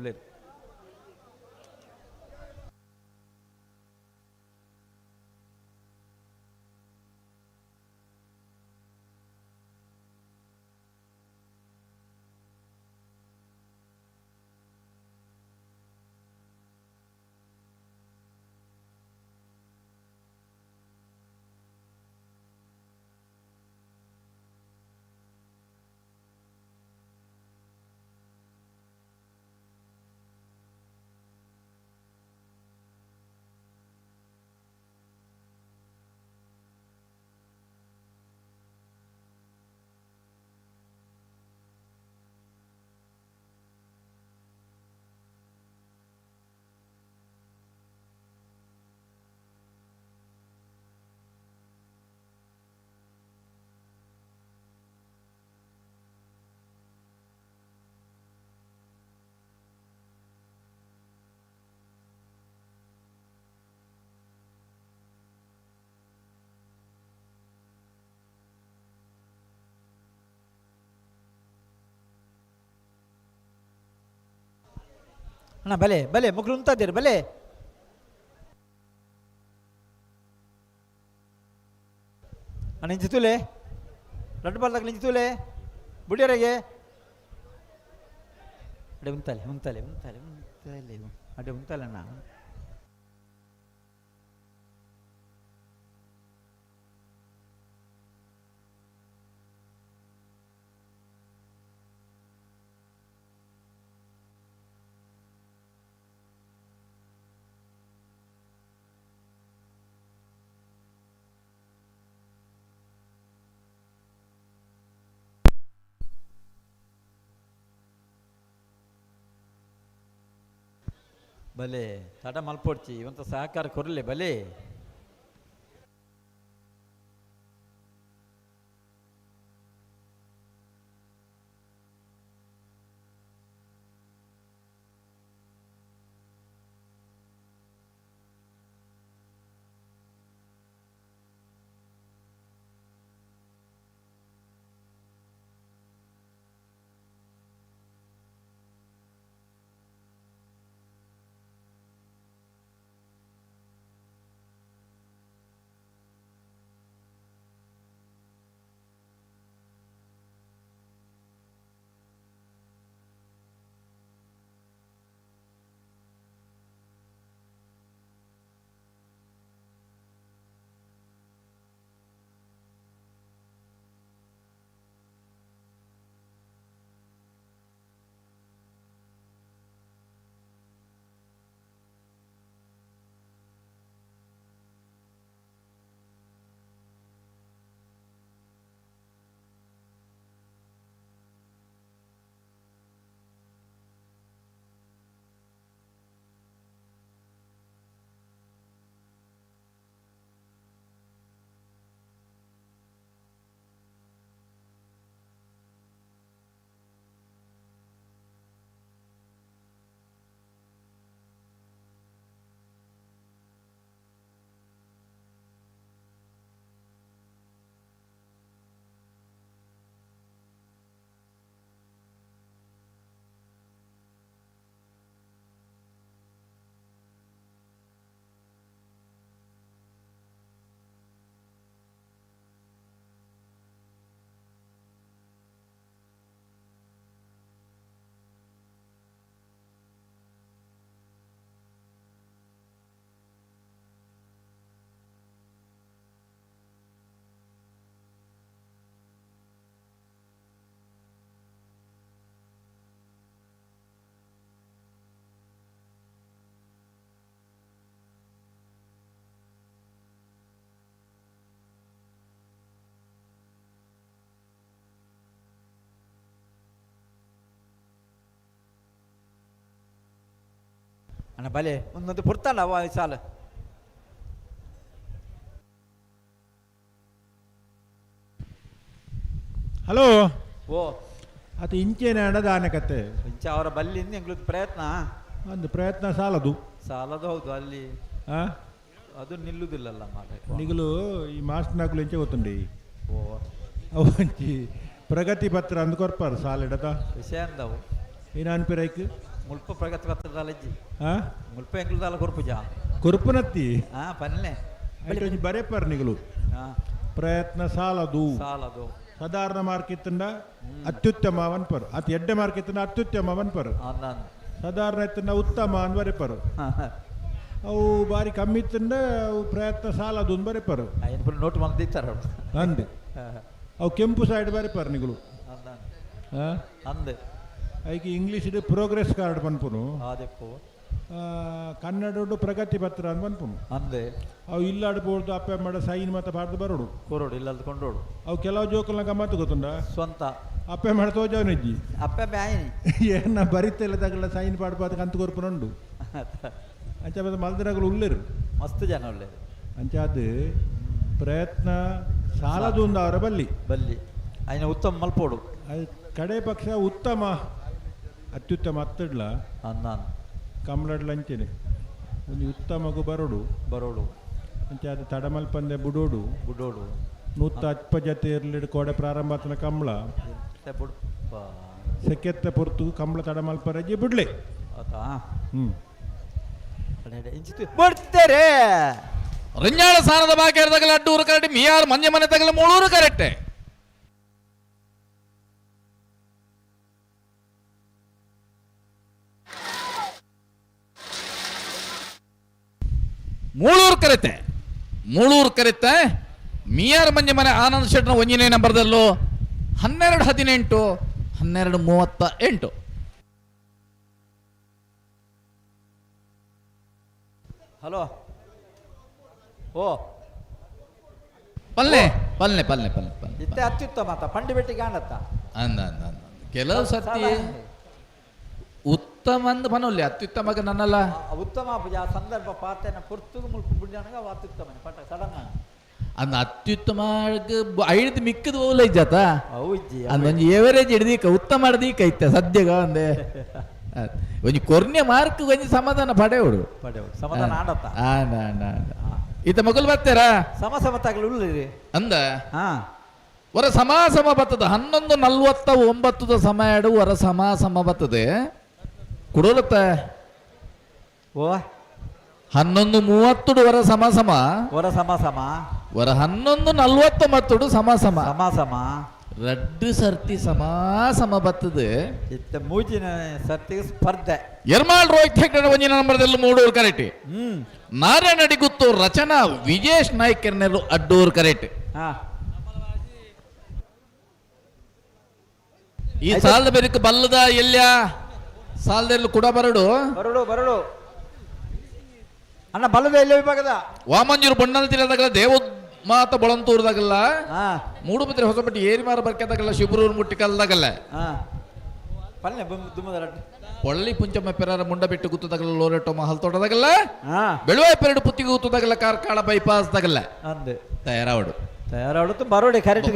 ಅಣ್ಣ ಬಲೆ ಬಲೆ ಮುಗ್ರು ಉಂತದ್ದೀರಿ ಬಲೆ ಅಣ್ಣ ಇಂಚಿತೂಲೆ ರಡ್ ಬಾಲ್ದಾಗ ಇಂಚಿತೂಲೆ ಬುಡಿಯರಿಗೆ ಅಡೆ ಉಂತಲೆ ಉಂತಲೆ ಉಂತಲೆ ಉಂತಲೆ ಅಡೆ ಉಂತಲೆ ಅಣ್ಣ ಬಲೆ ತಡ ಮಲ್ಪೊಡ್ಚಿ ಇವಂತ ಸಹಕಾರ ಕೊರಲೆ ಬಲೆ ಅಣ್ಣ ಬಲೆ ಒಂದೊಂದು ಪುರ್ತಲ್ಲ ಅವ ಸಾಲ ಹಲೋ ಓ ಅದು ಇಂಚೇನ ದಾನಕತೆ ಇಂಚ ಅವರ ಬಲ್ಲಿಂದ ಎಂಗ್ಳದ್ದು ಪ್ರಯತ್ನ ಒಂದು ಪ್ರಯತ್ನ ಸಾಲದು ಸಾಲದು ಹೌದು ಅಲ್ಲಿ ಆ ಅದು ನಿಲ್ಲುದಿಲ್ಲಲ್ಲ ಮಾರೆ ನಿಗಲು ಈ ಮಾಸ್ಟರ್ನಾಗ್ಲು ಇಂಚೆ ಗೊತ್ತುಂಡಿ ಓ ಅವು ಒಂಚಿ ಪ್ರಗತಿ ಪತ್ರ ಅಂದ್ ಕೊರ್ಪಾರು ಸಾಲಿಡದ ವಿಷಯ ಅಂದವು ಏನು ಅನ್ಪಿರೈಕ್ ಮುಲ್ಪ ಪ್ರಗತಿ ಪತ್ರದಲ್ಲಜ್ಜಿ ಆ ಮುಲ್ಪ ಎಂಗ್ಳದಲ್ಲ ಕೊರ್ಪುಜ ಕೊರ್ಪುನತ್ತಿ ಪನ್ನೆ ಒಂಚಿ ಬರೆಪಾರು ನಿಗಲು ಪ್ರಯತ್ನ ಸಾಲದು ಸಾಲದು ಸಾಧಾರಣ ಮಾರ್ಕ್ ಇತ್ತಂಡ ಅತ್ಯುತ್ತಮ ಅನ್ಪರು ಅತಿ ಎಡ್ಡೆ ಮಾರ್ಕ್ ಇತ್ತಂಡ ಅತ್ಯುತ್ತಮ ಅನ್ಪರು ಅಂದಾನು ಸಾಧಾರಣ ಇತ್ತಂಡ ಉತ್ತಮ ಅನ್ ಬರೆಪರು ಅವು ಬಾರಿ ಕಮ್ಮಿ ಇತ್ತಂಡ ಅವು ಪ್ರಯತ್ನ ಸಾಲದು ಅಂದ್ ಬರೆಪರು ಏನು ಫುಲ್ ನೋಟ್ ಮಂದಿತ್ತಾರ ಅಂದೆ ಅವು ಕೆಂಪು ಸೈಡ್ ಬರೆಪಾರು ನಿಗಲು ಅಂದಾನು ಅಂದೆ ಐಕೆ ಇಂಗ್ಲೀಷ್ ಪ್ರೋಗ್ರೆಸ್ ಕಾರ್ಡ್ ಪನ್ಪುನು ಆದೆಪ್ಪು ಕನ್ನಡ ಪ್ರಗತಿ ಪತ್ರ ಅಂತ ಪನ್ಪುನು ಅಂದೆ ಅವು ಇಲ್ಲಾಡ್ಬೋದು ಅಪ್ಪ ಮಾಡ ಸೈನ್ ಮತ್ತೆ ಬಾರ್ದು ಬರೋಡು ಕೊರೋಡು ಇಲ್ಲದ ಕೊಂಡೋಡು ಅವು ಕೆಲವು ಜೋಕಲ್ನ ಗಮ್ಮತ್ತು ಗೊತ್ತುಂಡ ಸ್ವಂತ ಅಪ್ಪೆ ಮಾಡ ತೋಜವನಿಜ್ಜಿ ಅಪ್ಪ ಬ್ಯಾಯಿನಿ ಏನ ಬರಿತೆಲ್ಲ ತಗಲ ಸೈನ್ ಪಾಡ್ಪಾದ ಕಂತು ಕೊರ್ಪುನುಂಡು ಅಂಚ ಮತ್ತೆ ಮಲ್ದರಾಗಲು ಉಳ್ಳೇರು ಮಸ್ತ್ ಜನ ಒಳ್ಳೆಯದು ಅಂಚ ಅದು ಪ್ರಯತ್ನ ಸಾಲದು ಒಂದು ಅವರ ಬಲ್ಲಿ ಬಲ್ಲಿ ಅಯ್ಯ ಉತ್ತಮ ಮಲ್ಪೋಡು ಅದು ಕಡೆ ಪಕ್ಷ ಉತ್ತಮ ಅತ್ಯುತ್ತಮ ಹತ್ತಿಡ್ಲ ಅಂದಾನು ಕಮಲಡ್ಲ ಅಂಚೆನೆ ಒಂದು ಉತ್ತಮಗು ಬರೋಡು ಬರೋಡು ಅಂಚೆ ಅದು ತಡಮಲ್ಪಂದೆ ಬುಡೋಡು ಬುಡೋಡು ನೂತ ಅಚ್ಚ ಜತೆ ಇರ್ಲಿಡ್ ಕೋಡೆ ಪ್ರಾರಂಭತನ ಕಮಲ ಎಂತ ಬುಡ್ಪ ಸೆಕೆತ್ತ ಪೊರ್ತು ಕಮಲ ತಡಮಲ್ಪ ರಜೆ ಬಿಡ್ಲೆ ಆತಾ ಹ್ಞೂ ಬಿಡ್ತೇರೆ ರೆಂಜಾಳ ಸ್ಥಾನದ ಬಾಕಿ ತಗಲ ಅಡ್ಡೂರು ಕರೆಕ್ಟ್ ಮಿಯಾರ್ ಮಂಜೆ ಮನೆ ತಗಲ ಮೂಳೂರು ಕರೆಕ್ಟ್ ಮೂಳೂರು ಕರೆತೆ ಮಿಯಾರ್ ಮಂಜೆ ಮನೆ ಆನಂದ್ ಶೆಟ್ನ ಒಂಜನೇ ನಂಬರ್ದಲ್ಲೂ 12-18 12-38. ಹಲೋ ಓ ಪಲ್ಲೆ ಪಲ್ಲೆ ಪಲ್ಲೆ ಪಲ್ಲೆ ಪಲ್ಲೆ ಇತ್ತೆ ಅತ್ಯುತ್ತಮ ಪಂಡಿ ಬೆಟ್ಟಿ ಕಾಣತ್ತ ಅಂದ ಅಂದ ಅಂದ ಕೆಲವು ಸರ್ತಿ ಉತ್ತಮ ಅಂದ ಪನೊಲ್ಲಿ ಅತ್ಯುತ್ತಮ ನನ್ನಲ್ಲ ಉತ್ತಮ ಆ ಸಂದರ್ಭ ಪಾತೇನ ಪುರ್ತುಗು ಮುಲ್ಕು ಬುಡ್ಯಾನಗ ಅತ್ಯುತ್ತಮ ಪಟ್ಟ ಸಡನ್ ಅಂದ ಅತ್ಯುತ್ತಮ ಐದು ಮಿಕ್ಕದ ಓಲ ಇಜ್ಜಾತ ಅವು ಇಜ್ಜಿ ಅಂದೊಂದು ಎವರೇಜ್ ಹಿಡ್ದೀಕ ಉತ್ತಮ ಹಿಡ್ದೀಕ ಐತೆ ಸದ್ಯಗ ಒಂದೇ ಒಂಜಿ ಕೊರ್ನೆ ಮಾರ್ಕ್ ಒಂಜಿ ಸಮಾಧಾನ ಪಡೆಯೋಡು ಸಮಾಧಾನ ಆಡತ್ತ ಈತ ಮಗಲ್ ಬರ್ತಾರಾ ಸಮ ತಗಲು ಉಳ್ಳಿರಿ ಅಂದ ಹಾ ವರ ಸಮ ಬರ್ತದ 11:49 ಸಮಯ ವರ ಸಮ ಬರ್ತದೆ ಕುಡೋಲತ್ತ ಓ 11:30 ವರ ಸಮ ವರ ಸಮ ವರ 11:49 ಸಮ ರಡ್ಡು ಸರ್ತಿ ಸಮ ಬರ್ತದೆ ಇತ್ತ ಮೂಜಿನ ಸರ್ತಿಗೆ ಸ್ಪರ್ಧೆ ಎರ್ಮಾಳ್ ರೋಹಿತ್ ಹೆಗ್ಡೆ ಒಂಜಿನ ನಂಬರ್ದಲ್ಲಿ ಮೂಡೂರು ಕರೆಕ್ಟ್ ನಾರಾಯಣ ಅಡಿಗುತ್ತು ರಚನಾ ವಿಜೇಶ್ ನಾಯ್ಕ್ ಎರ್ನೆರು ಅಡ್ಡೂರು ಕರೆಕ್ಟ್ ಈ ಸಾಲದ ಬೆರಕು ಬಲ್ಲದ ಎಲ್ಯ ಸಾಲದಲ್ಲಿ ಕೂಡ ಬರಡು ಅಣ್ಣ ಬಲ್ಲದ ಎಲ್ಲ ವಿಭಾಗದ ವಾಮಂಜೂರು ಬಣ್ಣಲ್ ತಿರದಾಗಲ್ಲ ದೇವ ಮಾತ ಬಳಂತೂರ್ದಾಗಲ್ಲ ಮೂಡುಬಿದ್ರೆ ಹೊಸಪಟ್ಟಿ ಏರಿಮಾರ ಬರ್ಕೆದಾಗಲ್ಲ ಶಿಬರೂರು ಮುಟ್ಟಿ ಕಲ್ದಾಗಲ್ಲ ಪೊಳ್ಳಿ ಪುಂಚಮ್ಮ ಪೆರಾರ ಮುಂಡ ಬಿಟ್ಟು ಗುತ್ತದಾಗಲ್ಲ ಲೋರೆಟೋ ಮಹಲ್ ತೋಟದಾಗಲ್ಲ ಬೆಳುವಾಯ ಪೆರಡು ಪುತ್ತಿಗೆ ಗುತ್ತದಾಗಲ್ಲ ಕಾರ್ಕಾಳ ಬೈಪಾಸ್ ದಾಗಲ್ಲ ತಯಾರಾವಡು ಬರೋಡಿ ಕರೆಕ್ಟ್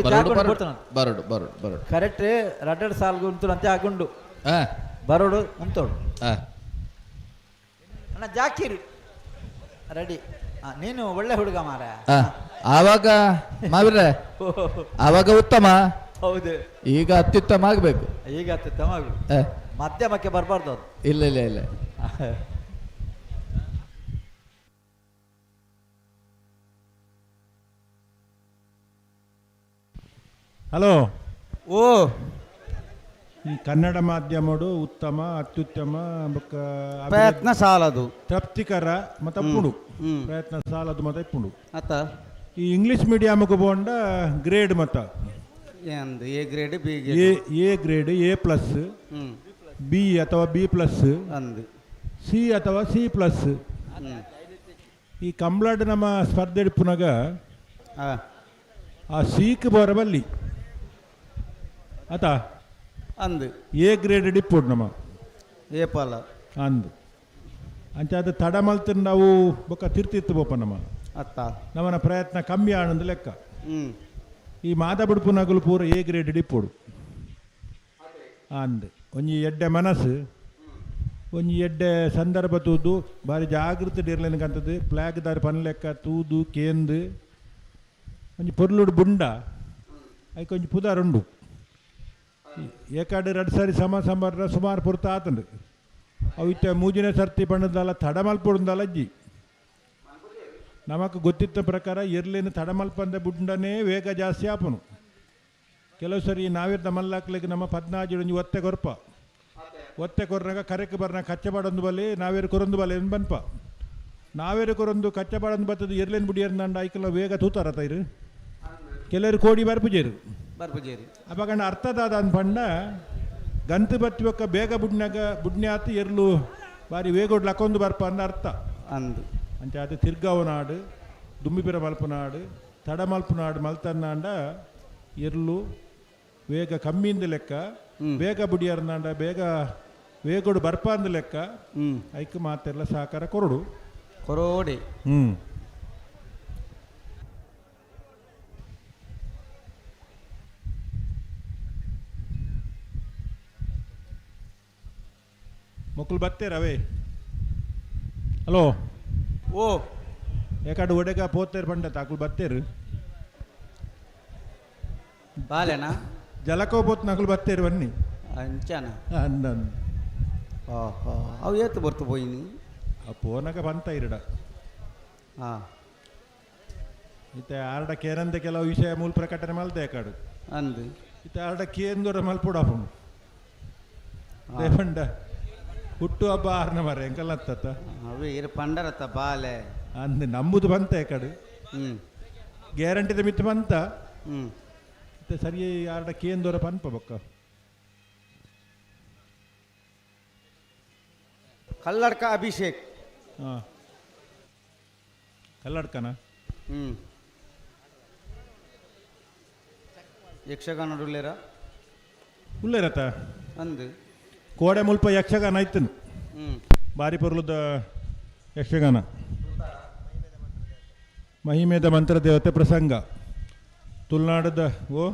ಬರೋಡು ಕರೆಕ್ಟ್ ರಡ್ಡಡ್ ಸಾಲ್ಗು ಉಂಟು ಅಂತ ಆಗುಂಡು ಬರೋಡು ಉಂಟೋಡು ಅಣ್ಣ ಜಾಕೀರ್ ರೆಡಿ ನೀನು ಒಳ್ಳೆ ಹುಡುಗ ಮಾರ ಆವಾಗ ಮಾವಿರ ಆವಾಗ ಉತ್ತಮ ಹೌದು ಈಗ ಅತ್ಯುತ್ತಮ ಆಗ್ಬೇಕು ಈಗ ಅತ್ಯುತ್ತಮ ಆಗ್ಬೇಕು ಮಧ್ಯಮಕ್ಕೆ ಬರಬಾರ್ದು ಅದು ಇಲ್ಲ ಹಲೋ ಓ ಈ ಕನ್ನಡ ಮಾಧ್ಯಮಡು ಉತ್ತಮ ಅತ್ಯುತ್ತಮ ಬೊಕ್ಕ ಪ್ರಯತ್ನ ಸಾಲದು ತೃಪ್ತಿಕರ ಮತ್ತ ಪುಡು ಪ್ರಯತ್ನ ಸಾಲದು ಮತ ಪುಡು ಅತ್ತ ಈ ಇಂಗ್ಲಿಷ್ ಮೀಡಿಯಮ್ಗೆ ಬೋಂಡ ಗ್ರೇಡ್ ಮತ ಎಂದು A grade B A grade A+, B ಅಥವಾ B+, ಅಂದು ಸಿ ಅಥವಾ C+. ಈ ಕಂಬ್ಲಾಡ್ ನಮ್ಮ ಸ್ಪರ್ಧೆ ಪುನಗ ಆ ಸಿಕ್ ಬರಬಲ್ಲಿ ಆತ ಅಂದು ಎ ಗ್ರೇಡ್ ಡಿಪ್ಪುಡು ನಮ್ಮ ಏಪಲ ಅಂದು ಅಂಚ ಅದು ತಡ ಮಲ್ತಿನ ನಾವು ಬೊಕ್ಕ ತಿರ್ತಿತ್ತು ಬೋಪ ನಮ್ಮ ಅತ್ತ ನಮ್ಮನ ಪ್ರಯತ್ನ ಕಮ್ಮಿ ಆನಂದ ಲೆಕ್ಕ ಈ ಮಾತಾಬಿಡು ನಗಲು ಪೂರ ಎ ಗ್ರೇಡ್ ಡಿಪ್ಪುಡು ಅಂದು ಒಂಜಿ ಎಡ್ಡೆ ಮನಸ್ಸು ಒಂಜಿ ಎಡ್ಡೆ ಸಂದರ್ಭ ತೂದು ಬಾರಿ ಜಾಗೃತಿ ಇರ್ಲೇನಕಂತದ್ದು ಫ್ಲಾಗ್ ದಾರಿ ಪನ್ ಲೆಕ್ಕ ತೂದು ಕೇಂದು ಒಂಜಿ ಪೊರ್ಲುಡು ಬುಂಡ ಐಕ್ ಒಂಜಿ ಪುದಾರುಂಡು ಏಕಾಡು 2 ಸಾರಿ ಸಂಬರ್ರ ಸುಮಾರು ಪುರ್ತ ಆತಂಡು ಅವು ಇತ್ತ ಮೂಜಿನ ಸರ್ತಿ ಪಣ್ಣದಲ್ಲ ತಡ ಮಲ್ಪೊಡುಂದಲ್ಲ ಅಜ್ಜಿ ನಮಕ್ ಗೊತ್ತಿದ್ದ ಪ್ರಕಾರ ಎರ್ಲೇನು ತಡ ಮಲ್ಪಂದ ಬುಂಡನೇ ವೇಗ ಜಾಸ್ತಿ ಆಪನು ಕೆಲವು ಸರಿ ನಾವಿರ್ದ ಮಲ್ಲಾಕ್ಲಿಕ್ಕೆ ನಮ್ಮ 14 ಒಂಜಿ ಒತ್ತೆ ಕೊರ್ನಾಗ ಕರೆಕ್ ಬರ್ನ ಕಚ್ಚಬಾಡೊಂದು ಬಲೆ ನಾವೇರು ಕೊರೊಂದು ಬಲೆ ಏನು ಬನ್ಪ ನಾವೇರು ಕೊರೊಂದು ಕಚ್ಚಬಾಡೊಂದು ಬರ್ತದೆ ಎರ್ಲೇನು ಬುಡಿಯರ್ನಂಡ ಐಕಲ್ಲ ವೇಗ ತೂತಾರ ತೈರು ಕೆಲವರು ಕೋಡಿ ಬರ್ಪುಜೇರು ಅಪಗಂಡ ಅರ್ಥದಾದ ಅಂದ್ ಪಂಡ ಗಂತು ಬತ್ತಿವಕ್ಕ ಬೇಗ ಬುಡ್ನೆ ಆತು ಎರ್ಲು ಬಾರಿ ವೇಗೋಡ್ಲು ಅಕ್ಕೊಂದು ಬರ್ಪ ಅಂದ ಅರ್ಥ ಅಂದು ಅಂಚ ಅದು ತಿರ್ಗಾವನಾಡು ದುಮ್ಮಿಪಿರ ಮಲ್ಪನಾಡು ತಡ ಮಲ್ಪನಾಡು ಮಲ್ತನ್ನಾಂಡ ಎರ್ಲು ವೇಗ ಕಮ್ಮಿಯಿಂದ ಲೆಕ್ಕ ಬೇಗ ಬುಡಿಯರ್ನಾಂಡ ಬೇಗ ವೇಗೋಡು ಬರ್ಪ ಅಂದ ಲೆಕ್ಕ ಐಕ್ ಮಾತೆಲ್ಲ ಸಹಕಾರ ಕೊರೋಡಿ ಮಕ್ಕಳು ಬತ್ತೇರವೇ ಹಲೋ ಓ ಏಕಾಡು ಒಡೆಗ ಪೋತೇರು ಪಂಡ ತಾಕುಲು ಬತ್ತೇರು ಬಾಲೆನಾ ಜಲಕೋ ಪೋತ್ ನಕಲು ಬತ್ತೇರು ಬನ್ನಿ ಅಂಚನ ಅಂದ ಓಹೋ ಅವು ಏತು ಬರ್ತು ಪೋಯಿನಿ ಆ ಪೋನಗ ಬಂತ ಇರಡ ಹಾಂ ಇತ್ತೆ ಆರ್ಡ ಕೇರಂದ ಕೆಲವು ವಿಷಯ ಮೂಲ ಪ್ರಕಟಣೆ ಮಲ್ದೆ ಕಾಡು ಅಂದು ಇತ್ತೆ ಆರ್ಡ ಕೇಂದೂರ ಮಲ್ಪುಡಾಪುಂಡು ದೇವಂಡ ಹುಟ್ಟು ಹಬ್ಬ ಆರ್ನ ಮರ ಎಂಕಲ್ಲತ್ತ ಅವೇ ಇರು ಪಂಡರತ್ತ ಬಾಲೆ ಅಂದ್ ನಂಬುದು ಬಂತ ಕಡು ಹ್ಞೂ ಗ್ಯಾರಂಟಿದ ಮಿತ್ತು ಬಂತ ಹ್ಞೂ ಇತ್ತೆ ಸರಿ ಆರ್ಡ ಕೇಂದೂರ ಪನ್ಪ ಬೊಕ್ಕ ಕಲ್ಲಡ್ಕ ಅಭಿಷೇಕ್ ಹಾಂ ಕಲ್ಲಡ್ಕನ ಹ್ಞೂ ಯಕ್ಷಗಾನ ಉಳ್ಳೇರ ಉಳ್ಳೇರತ ಅಂದು ಕೋಡೆ ಮುಲ್ಪ ಯಕ್ಷಗಾನ ಆಯ್ತನು ಹ್ಞೂ ಬಾರಿ ಪೊರ್ಲುದ ಯಕ್ಷಗಾನ ಮಹಿಮೇದ ಮಂತ್ರ ದೇವತೆ ಪ್ರಸಂಗ ತುಳುನಾಡದ ಓ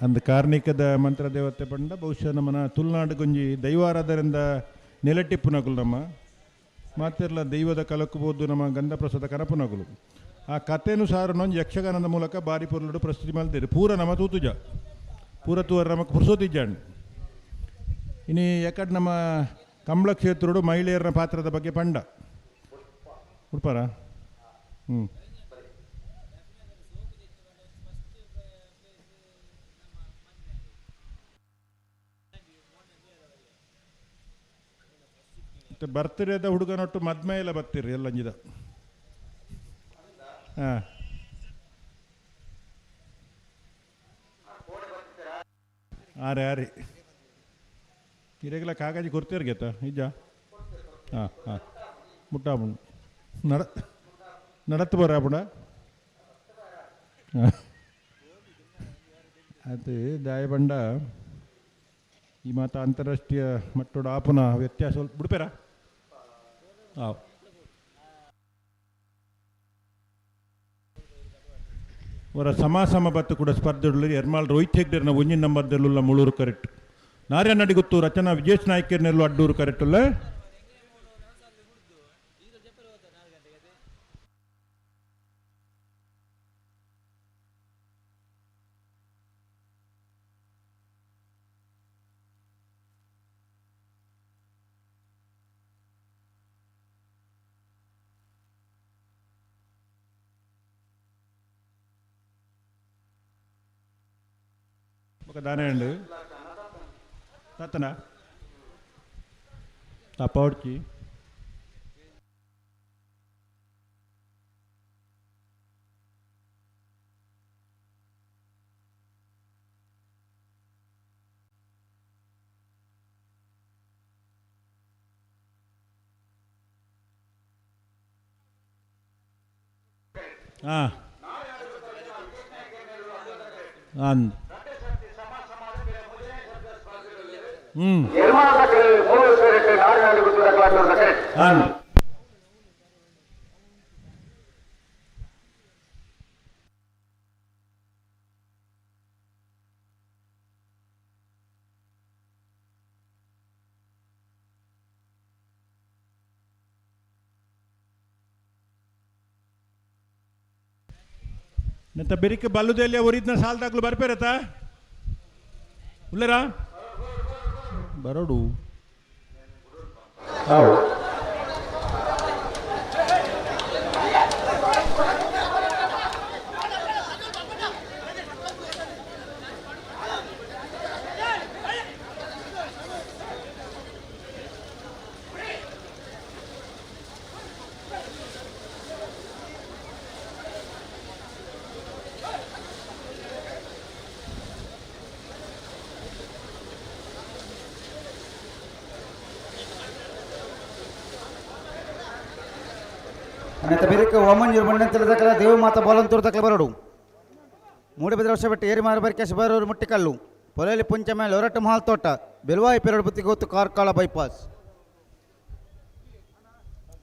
ಅಂದ ಕಾರ್ಣಿಕದ ಮಂತ್ರ ದೇವತೆ ಪಂಡ ಬಹುಶಃ ನಮ್ಮನ ತುಳುನಾಡು ಗೊಂಜಿ ದೈವಾರಾಧರಿಂದ ನೆಲಟಿಪ್ಪುನಗುಲು ನಮ್ಮ ಮಾತಿರ್ಲ ದೈವದ ಕಲಕಬಹುದು ನಮ್ಮ ಗಂಧಪ್ರಸಾದ ಕನಪುನಗುಲು ಆ ಕಥೆನು ಸಾರನೊಂದು ಯಕ್ಷಗಾನದ ಮೂಲಕ ಬಾರಿ ಪೊರ್ಲುಡು ಪ್ರಸ್ತುತಿ ಮಲ್ದೇರಿ ಪೂರ ನಮ್ಮ ತೂತುಜ ಪೂರ ತೂವರ ನಮಕ್ ಪುರ್ಸೋತಿಜ್ಜಾಂಡ್ ಇನ್ನು ಯಾಕಡೆ ನಮ್ಮ ಕಂಬಳ ಕ್ಷೇತ್ರೋಡು ಮಹಿಳೆಯರ ಪಾತ್ರದ ಬಗ್ಗೆ ಪಂಡ ಉಡ್ಪಾರ ಹ್ಞೂ ಮತ್ತು ಬರ್ತ್ಡೇದ ಹುಡುಗನೊಟ್ಟು ಮದ್ಮೆ ಎಲ್ಲ ಬರ್ತೀರಿ ಎಲ್ಲಂಜಿದ ಹಾಂ ಆರೆ ಆರಿ ಇರೆಗ್ಲ ಕಾಗಜಿ ಕೊಡ್ತೀರ್ಗೆತ ನಿಜ ಹಾಂ ಹಾಂ ಮುಟ್ಟಾಬುಂಡು ನಡತ್ತು ಬರಾಬುಡ ಅದು ದಾಯಬಂಡ ಈ ಮಾತ ಅಂತಾರಾಷ್ಟ್ರೀಯ ಮಟ್ಟದ ಆಪುನ ವ್ಯತ್ಯಾಸ ಸ್ವಲ್ಪ ಬಿಡ್ಪೇರಾ ಹಾಂ ಅವರ ಸಮ ಬತ್ತು ಕೂಡ ಸ್ಪರ್ಧೆಗಳು ಎರ್ಮಾಲ್ ರೋಹಿತ್ ಹೆಗ್ಡೇರ್ನ ಒಂಜಿನ ನಂಬರ್ದೆಲ್ಲ ಮುಳೂರು ಕರೆಕ್ಟ್ ನಾರ್ಯ ನಡಿಗುತ್ತು ರಚನಾ ವಿಜೇಶ್ ನಾಯ್ಕರ್ನೆಲ್ಲೂ ಅಡ್ಡೂರು ಕರೆಕ್ಟ್ ಅಲ್ಲ ఒక దానేయండి తాతనా తప్పవడికి అండ్ ನಂತ ಬೆರಿಕೆ ಬಲ್ಲುದಲ್ಲಿ ಒರಿದ್ನ ಸಾಲದಾಗ್ಲು ಬರ್ಪೇರತ್ತ ಉಳ್ಳರಾ ಬರೋಡು ನೆತ್ತ ಬೆರಿಕೆ ಒಮ್ಮಂಜೂರು ಮಣ್ಣಂತಿಲ್ಲ ತಕ್ಕಲ ದೇವ ಮಾತ ಬೋಲಂತೂರು ತಕ್ಕಲ ಬರಡು ಮೂಡಿಬಿದ್ರೆ ವರ್ಷ ಬಿಟ್ಟು ಏರಿ ಮಾರು ಬರಿಕೆ ಬರೋರು ಮುಟ್ಟಿಕಲ್ಲು ಪೊಲೆಯಲ್ಲಿ ಪುಂಚ ಮೇಲೆ ಹೊರಟು ಮಹಾಲ್ ತೋಟ ಬೆಲ್ವಾಯಿ ಪೆರಡು ಬುತ್ತಿಗೆ ಹೊತ್ತು ಕಾರ್ಕಳ ಬೈಪಾಸ್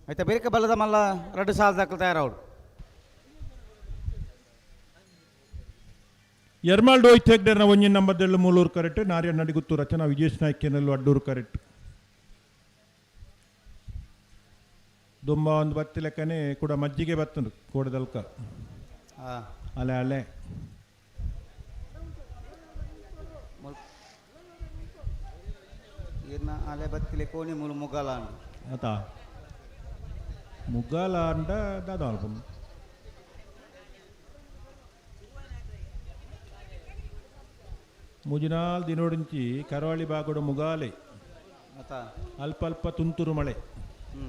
ಆಯ್ತಾ ಬೆರಿಕೆ ಬಲ್ಲದ ಮಲ್ಲ 2 ಸಾಲ ತಕ್ಕಲ ತಯಾರವಡು ಎರ್ಮಾಲ್ ರೋಹಿತ್ ಹೆಗ್ಡೇರ್ನ ಒಂಜಿನ ನಂಬರ್ದೆళ్ళు ಮೂಲೂರು ಕರೆಕ್ಟ್ ನಾರ್ಯ ನಡಿಗುತ್ತು ರಚನಾ ವಿಜೇಶ್ ನಾಯ್ಕೇನಲ್ಲೂ ಅಡ್ಡೂರು ಕರೆಕ್ಟ್ ದುಂಬ ಒಂದು ಬತ್ತಿ ಲೆಕ್ಕನೆ ಕೂಡ ಮಜ್ಜಿಗೆ ಬತ್ತಂಡು ಕೋಡದಲ್ಕ ಅಲೆ ಅಲೆ ಈರ್ನ ಅಲೆ ಬತ್ತಿಲೆ ಕೋಣಿ ಮೂಲು ಮುಗಲ ಆತ ಮುಗ್ಗಾಲ ಅಂಡ ದಾದಾಲ್ಪು ಮುಜಿನಾಲ್ ದಿನೋಡಿಂಚಿ ಕರಾವಳಿ ಬಾಗುಡು ಮುಗಾಲೆ ಆತ ಅಲ್ಪ ಅಲ್ಪ ತುಂತುರು ಮಳೆ. ಹ್ಞೂ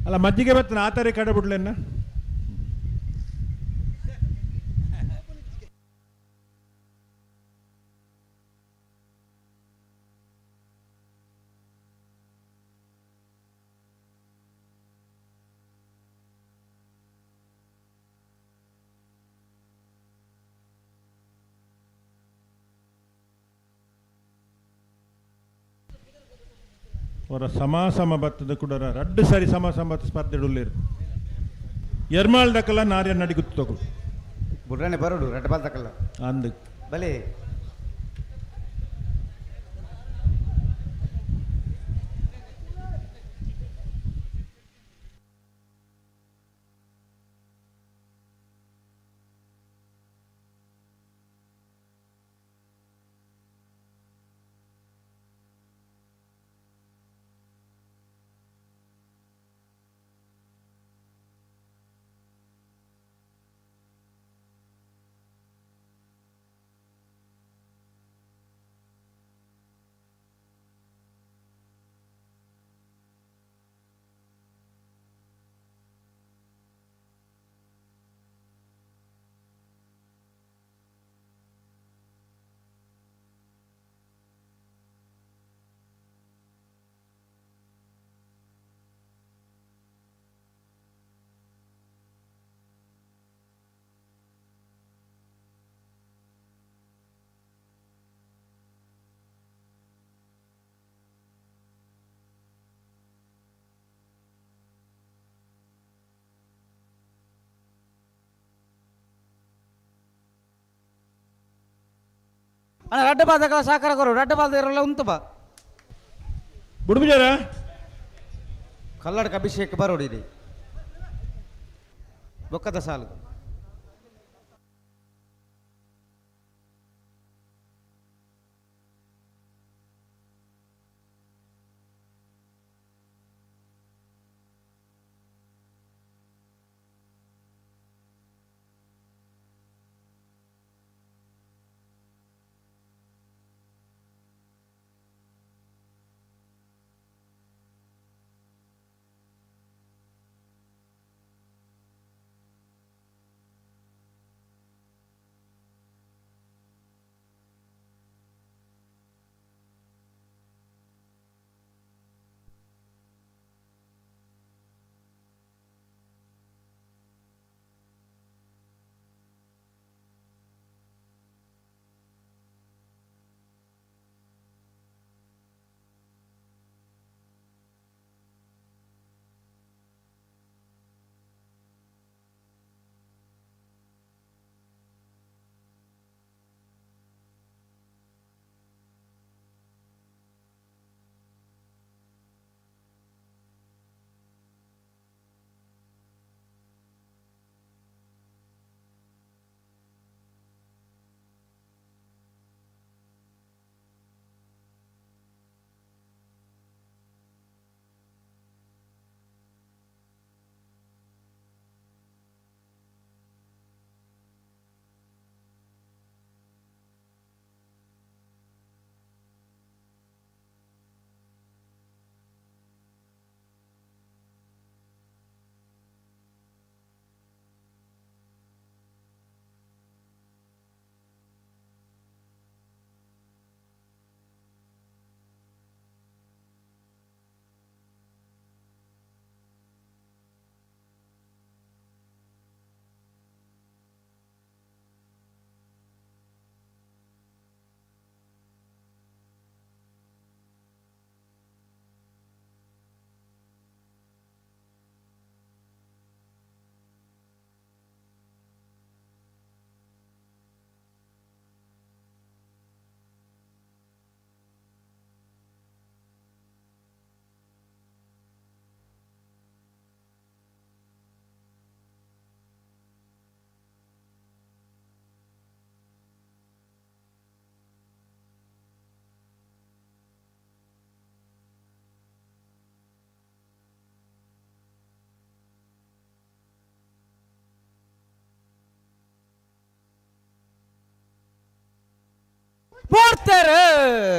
ಅಲ್ಲ ಮಜ್ಜಿಗೆ ಬತ್ತನ ಆ ಥರ ಕಡೆ ಬಿಡ್ಲೆನ್ನ ಅವರ ಸಮಾಸಮ ಬತ್ತದ ಕೂಡ ರಡ್ಡು ಸರಿ ಸಮಾಸಮ ಸ್ಪರ್ಧೆ ಉಳ್ಳೇರು ಎರ್ಮಾಳ್ ದಕ್ಕಲ ನಾರ್ಯ ನಡಿಗುತ್ತು ತಗು ಬುಡ್ರಾನೆ ಬರೋಡು ರೆಡ್ ಬಾಲ್ ತಕಲ್ಲ ಅಂದ್ ಬಲೆ ಅಣ್ಣ ರೆಡ್ ಬಾಲ್ ತಕಲ್ಲ ಸಾಕಾರ ಕೊರು ರೆಡ್ ಬಾಲ್ ಇರಲ್ಲ ಉಂಟು ಬಾ ಬುಡ್ಬಿಜಾರ ಕಲ್ಲಡ್ಕ ಅಭಿಷೇಕ್ ಬರೋಡಿದೆ ಬೊಕ್ಕದ ಸಾಲು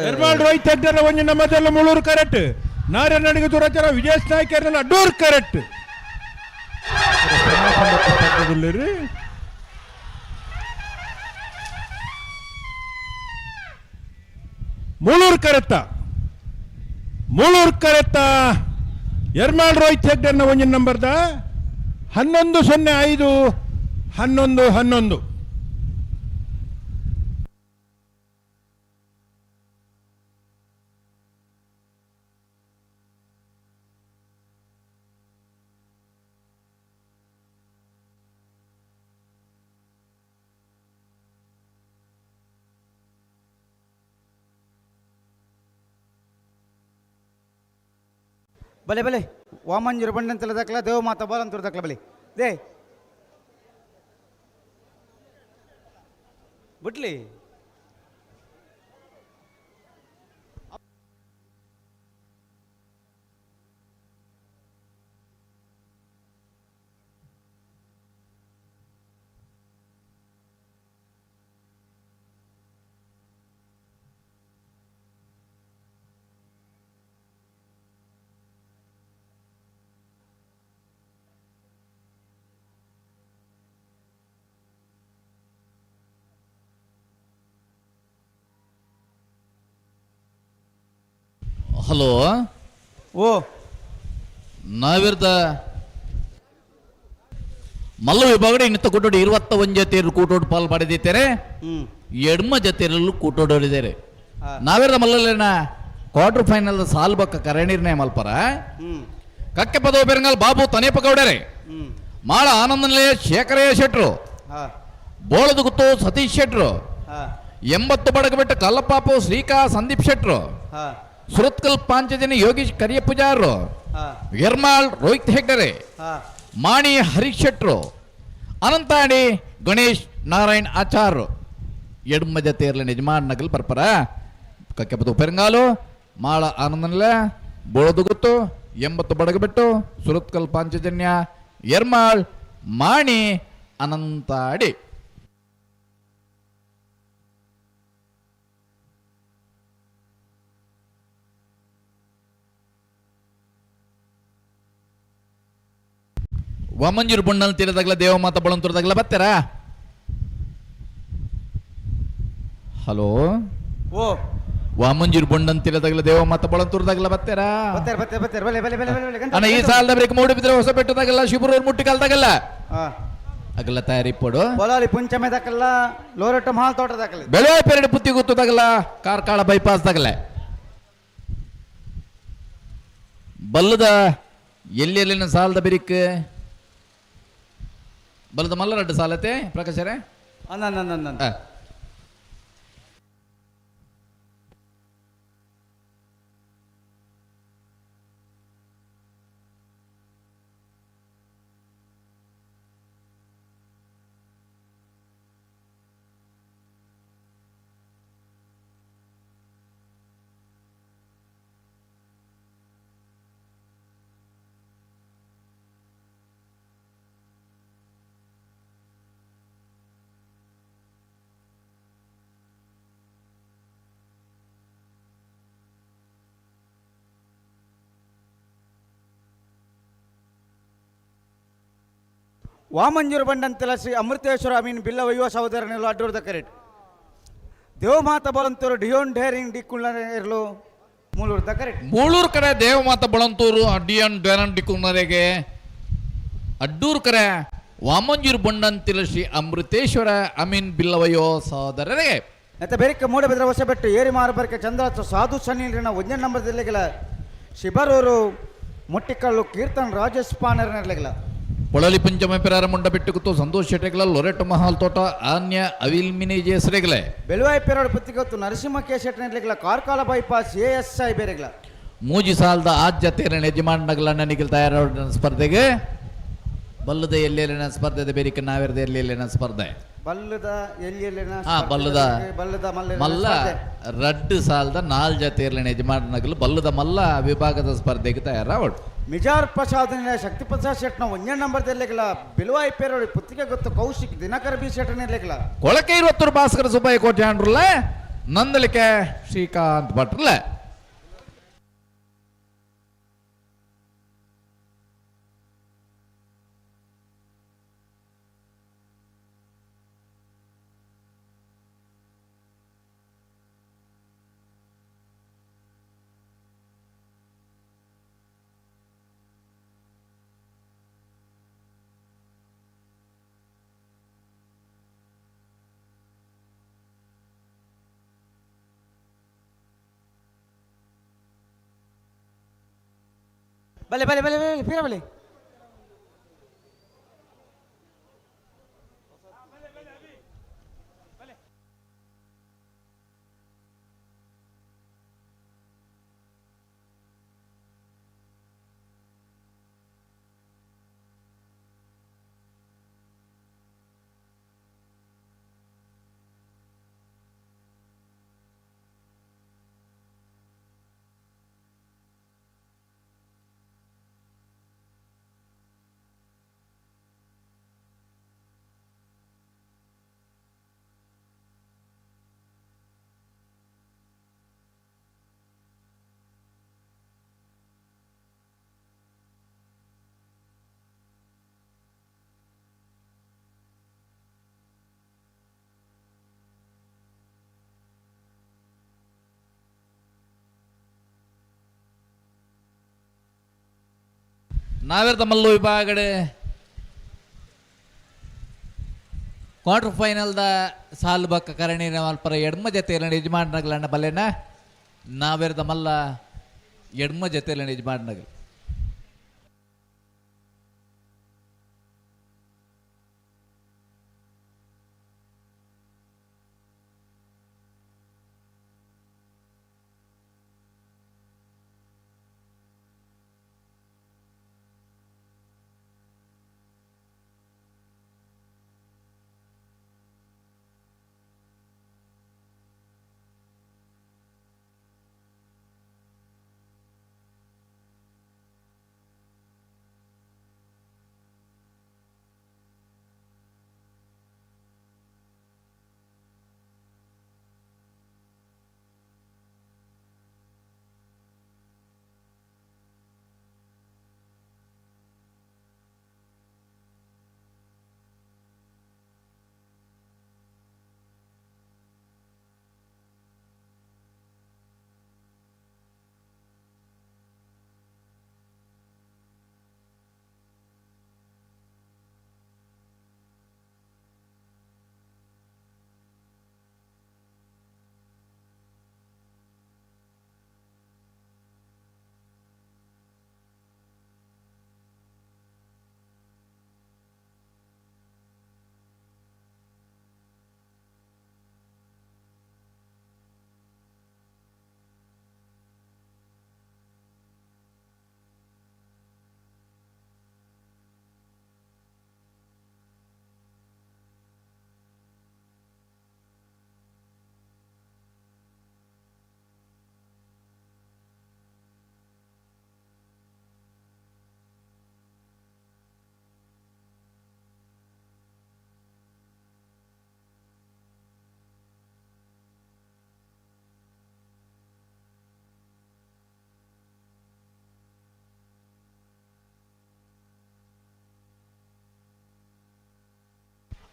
ನಿರ್ಮಲ್ ರೋಹಿತ್ ಹೆಗ್ಡೆರ್ ಒಂಜಿ ನಮ್ಮದೆಲ್ಲ ಮುಳೂರು ಕರೆಕ್ಟ್ ನಾರಾಯಣನಿಗೆ ದುರಚರ ವಿಜಯ್ ನಾಯ್ಕರ್ನೆಲ್ಲ ಅಡ್ಡೂರು ಕರೆಕ್ಟ್ ಮುಳೂರು ಕರೆತ್ತ ಎರ್ಮಾಳ್ ರೋಹಿತ್ ಹೆಗ್ಡೆರ್ನ ಒಂಜಿ ನಂಬರ್ದ 11-05-11-11. ಬಲೆ ಬಲೆ ವಾಮಂಜೂರು ಬಂಡಂತೆಲ್ಲ ದಕ್ಕಲ ದೇವ ಮಾತಾ ಬಾಲಂತೂರು ದಕ್ಕಲ ಬಲೆ ದೇ ಬಿಟ್ಲಿ ಹಲೋ ಓ ನಾವಿರ್ದ ಮಲ್ಲ ವಿಭಾಗಡೆ ಇನ್ನಿತ ಕೂಟೋಡು 21 ಜೊತೆಯರು ಕೂಟೋಡು ಪಾಲ್ ಮಾಡಿದ್ದೇರೆ ಎಡ್ಮ ಜೊತೆಯರಲ್ಲೂ ಕೂಟೋಡಿದ್ದಾರೆ ನಾವಿರ್ದ ಮಲ್ಲಲೇನ ಕ್ವಾರ್ಟರ್ ಫೈನಲ್ ಸಾಲ್ ಬಕ್ಕ ಕರಣೀರ್ನೇ ಮಲ್ಪರ ಕಕ್ಕೆ ಪದವ ಬೆರಂಗಲ್ ಬಾಬು ತನೇಪ ಗೌಡರೆ ಮಾಳ ಆನಂದನಲೆ ಶೇಖರಯ್ಯ ಶೆಟ್ರು ಬೋಳದ ಗುತ್ತು ಸತೀಶ್ ಶೆಟ್ರು 80 ಬಡಗಬಿಟ್ಟು ಕಲ್ಲಪ್ಪಾಪು ಶ್ರೀಕಾ ಸಂದೀಪ್ ಶೆಟ್ರು ಸುರತ್ಕಲ್ ಪಾಂಚಜನಿ ಯೋಗೀಶ್ ಕರಿಯ ಪೂಜಾರರು ಎರ್ಮಾಳ್ ರೋಹಿತ್ ಹೆಗ್ಡರೆ ಮಾಣಿ ಹರೀಶ್ ಶೆಟ್ರು ಅನಂತಾಡಿ ಗಣೇಶ್ ನಾರಾಯಣ್ ಆಚಾರ್ ಎಡ್ಮ ಜತೆಯರ್ಲ ನಿಜಮಾನ್ ನಗಲ್ ಪರ್ಪರ ಕಕ್ಕೆಪದು ಪೆರಂಗಾಲು ಮಾಳ ಆನಂದನಲ ಬೋಳದುಗುತ್ತು 80 ಬಡಗಬಿಟ್ಟು ಸುರತ್ಕಲ್ ಪಾಂಚಜನ್ಯ ಎರ್ಮಾಳ್ ಮಾಣಿ ಅನಂತಾಡಿ ವಾಮಂಜೂರು ಬಣ್ಣಲ್ ತೀರದಾಗಲ ದೇವ ಮಾತಾ ಬಳಂತೂರದಾಗಲ ಬರ್ತಾರ ಹಲೋ ಓ ವಾಮಂಜೂರು ಬಣ್ಣನ್ ತೀರದಾಗಲ ದೇವ ಮಾತಾ ಬಳಂತೂರದಾಗಲ ಬರ್ತಾರ ಅಣ್ಣ ಈ ಸಾಲದ ಬ್ರೇಕ್ ಮೂಡಿ ಬಿದ್ರೆ ಹೊಸ ಬೆಟ್ಟದಾಗಲ್ಲ ಶಿಬರೂರ್ ಮುಟ್ಟಿ ಕಾಲ್ದಾಗಲ್ಲ ಅಗಲ ತಯಾರಿ ಪಡು ಬೊಲಾಲಿ ಪುಂಚಮೆ ದಕ್ಕಲ್ಲ ಲೋರಟ್ಟ ಮಹಾಲ್ ತೋಟ ದಕ್ಕಲ್ಲ ಬೆಳೆ ಪೆರಡು ಪುತ್ತಿ ಗೊತ್ತದಾಗಲ್ಲ ಕಾರ್ಕಾಳ ಬೈಪಾಸ್ ದಾಗಲ್ಲ ಬಲ್ಲದ ಎಲ್ಲಿನ ಸಾಲದ ಬಿರಿಕ್ ಬಲದ ಮಲ್ಲ ರಡ್ಡು ಸಾಲತೆ ಪ್ರಕಾಶರೇ ವಾಮಂಜೂರು ಬಂಡಂತೆಲ್ಲ ಶ್ರೀ ಅಮೃತೇಶ್ವರ ಅಮೀನ್ ಬಿಲ್ಲ ವಯ್ಯುವ ಸಹೋದರನೆಲ್ಲ ಅಡ್ಡೂರ್ದ ಕರೆಕ್ಟ್ ದೇವಮಾತ ಬಲಂತೂರು ಡಿಯೋನ್ ಡೇರಿಂಗ್ ಡಿಕ್ಕುಳ್ಳ ಇರಲು ಮೂಳೂರ್ದ ಕರೆಕ್ಟ್ ಮೂಳೂರು ಕಡೆ ದೇವಮಾತ ಬಳಂತೂರು ಡಿಯೋನ್ ಡೇರನ್ ಡಿಕ್ಕುಣ್ಣರೆಗೆ ಅಡ್ಡೂರು ಕರೆ ವಾಮಂಜೂರು ಬಂಡಂತಿಲ ಶ್ರೀ ಅಮೃತೇಶ್ವರ ಅಮೀನ್ ಬಿಲ್ಲವಯ್ಯೋ ಸಹೋದರರಿಗೆ ಮತ್ತೆ ಬೇರೆ ಮೂಡಬಿದ್ರೆ ಹೊಸ ಬೆಟ್ಟು ಏರಿ ಮಾರಬರ್ಕೆ ಚಂದ್ರ ಸಾಧು ಸನ್ನಿಲಿನ 1 ನಂಬರ್ ದಿಲ್ಲೆಗಿಲ್ಲ ಶಿಬರೂರು ಮುಟ್ಟಿಕಲ್ಲು ಕೀರ್ತನ್ ರಾಜೇಶ್ ಪಾನರ್ನೆರ್ಲೆಗಿಲ್ಲ ಪೊಳಲಿ ಪಂಚಮ ಪೆರಾರ ಮುಂಡ ಬಿಟ್ಟುಗುತ್ತು ಸಂತೋಷ್ ಶೆಟ್ಟಿಗಳ ಲೊರೆಟ್ ಮಹಾಲ್ ತೋಟ ಆನ್ಯ ಅವಿಲ್ಮಿನಿ ಜೇಸರೆಗಲೆ ಬೆಳುವಾಯಿ ಪೆರಾಡು ಪುತ್ತಿಗೊತ್ತು ನರಸಿಂಹ ಕೆ ಶೆಟ್ಟಿನೆರ್ಲೆಗಿಲ್ಲ ಕಾರ್ಕಾಲ ಬೈಪಾಸ್ ASI ಬೇರೆಗಿಲ್ಲ ಮೂಜಿ ಸಾಲದ ಆದ್ಯ ತೇರಣ ಯಜಮಾನಗಳ ನಿಖಿಲ್ ತಯಾರ ಸ್ಪರ್ಧೆಗೆ ಬಲ್ಲದ ಎಲ್ಲೆಲ್ಲಿನ ಸ್ಪರ್ಧೆ ಬೇರಿಕೆ ನಾವಿರದ ಎಲ್ಲೆಲ್ಲಿನ ಸ್ಪರ್ಧೆ ಬಲ್ಲದ ಎಲ್ಲಿಯಲ್ಲಿನ ಬಲ್ಲದ ಮಲ್ಲ ರಡ್ಡು ಸಾಲದ 4 ಜತೆಯರ್ಲಿನ ಯಜಮಾನಗಳು ಬಲ್ಲದ ಮಲ್ಲ ವಿಭಾಗದ ಸ್ಪರ್ಧೆಗೆ ತಯಾರಾವಡು ಮಿಜಾರ್ ಪ್ರಸಾದ್ ಶಕ್ತಿ ಪ್ರಸಾದ್ ಶೆಟ್ನ 1 ನಂಬರ್ ದಿಲ್ಲೆಗಿಲ್ಲ ಬೆಳುವಾಯಿ ಪೆರಾಡು ಪುತ್ತಿಗೆ ಗೊತ್ತು ಕೌಶಿಕ್ ದಿನಕರ ಬಿ ಶೆಟ್ಟನಿರ್ಲೆಗಿಲ್ಲ ಕೊಳಕೆ 20 ಭಾಸ್ಕರ ಸುಬ್ಬಯ್ಯ ಕೋಟೆ ಅಂಡ್ರಲ್ಲ ನಂದಲಿಕೆ ಶ್ರೀಕಾಂತ್ ಭಟ್ರಲ್ಲ. ಬಲೆ ಬಲೆ ಬಲೆ ಬಲೆ ಫಿರ ಬಲೆ. ನಾವೇರ್ದ ಮಲ್ಲು ವಿಭಾಗಡೆ ಕ್ವಾರ್ಟರ್ ಫೈನಲ್ದ ಸಾಲು ಬಕ್ಕ ಕರಣೀರ ಮಲ್ಪರ ಎಡ್ಮ ಜೊತೆಯಲ್ಲಿ ಯಜಮಾನಗಳನ್ನ ಬಲ್ಲೆನ ನಾವೇರ್ದ ಮಲ್ಲ ಎಡ್ಮ ಜೊತೆಯಲ್ಲಿ ಯಜಮಾನಗಳು.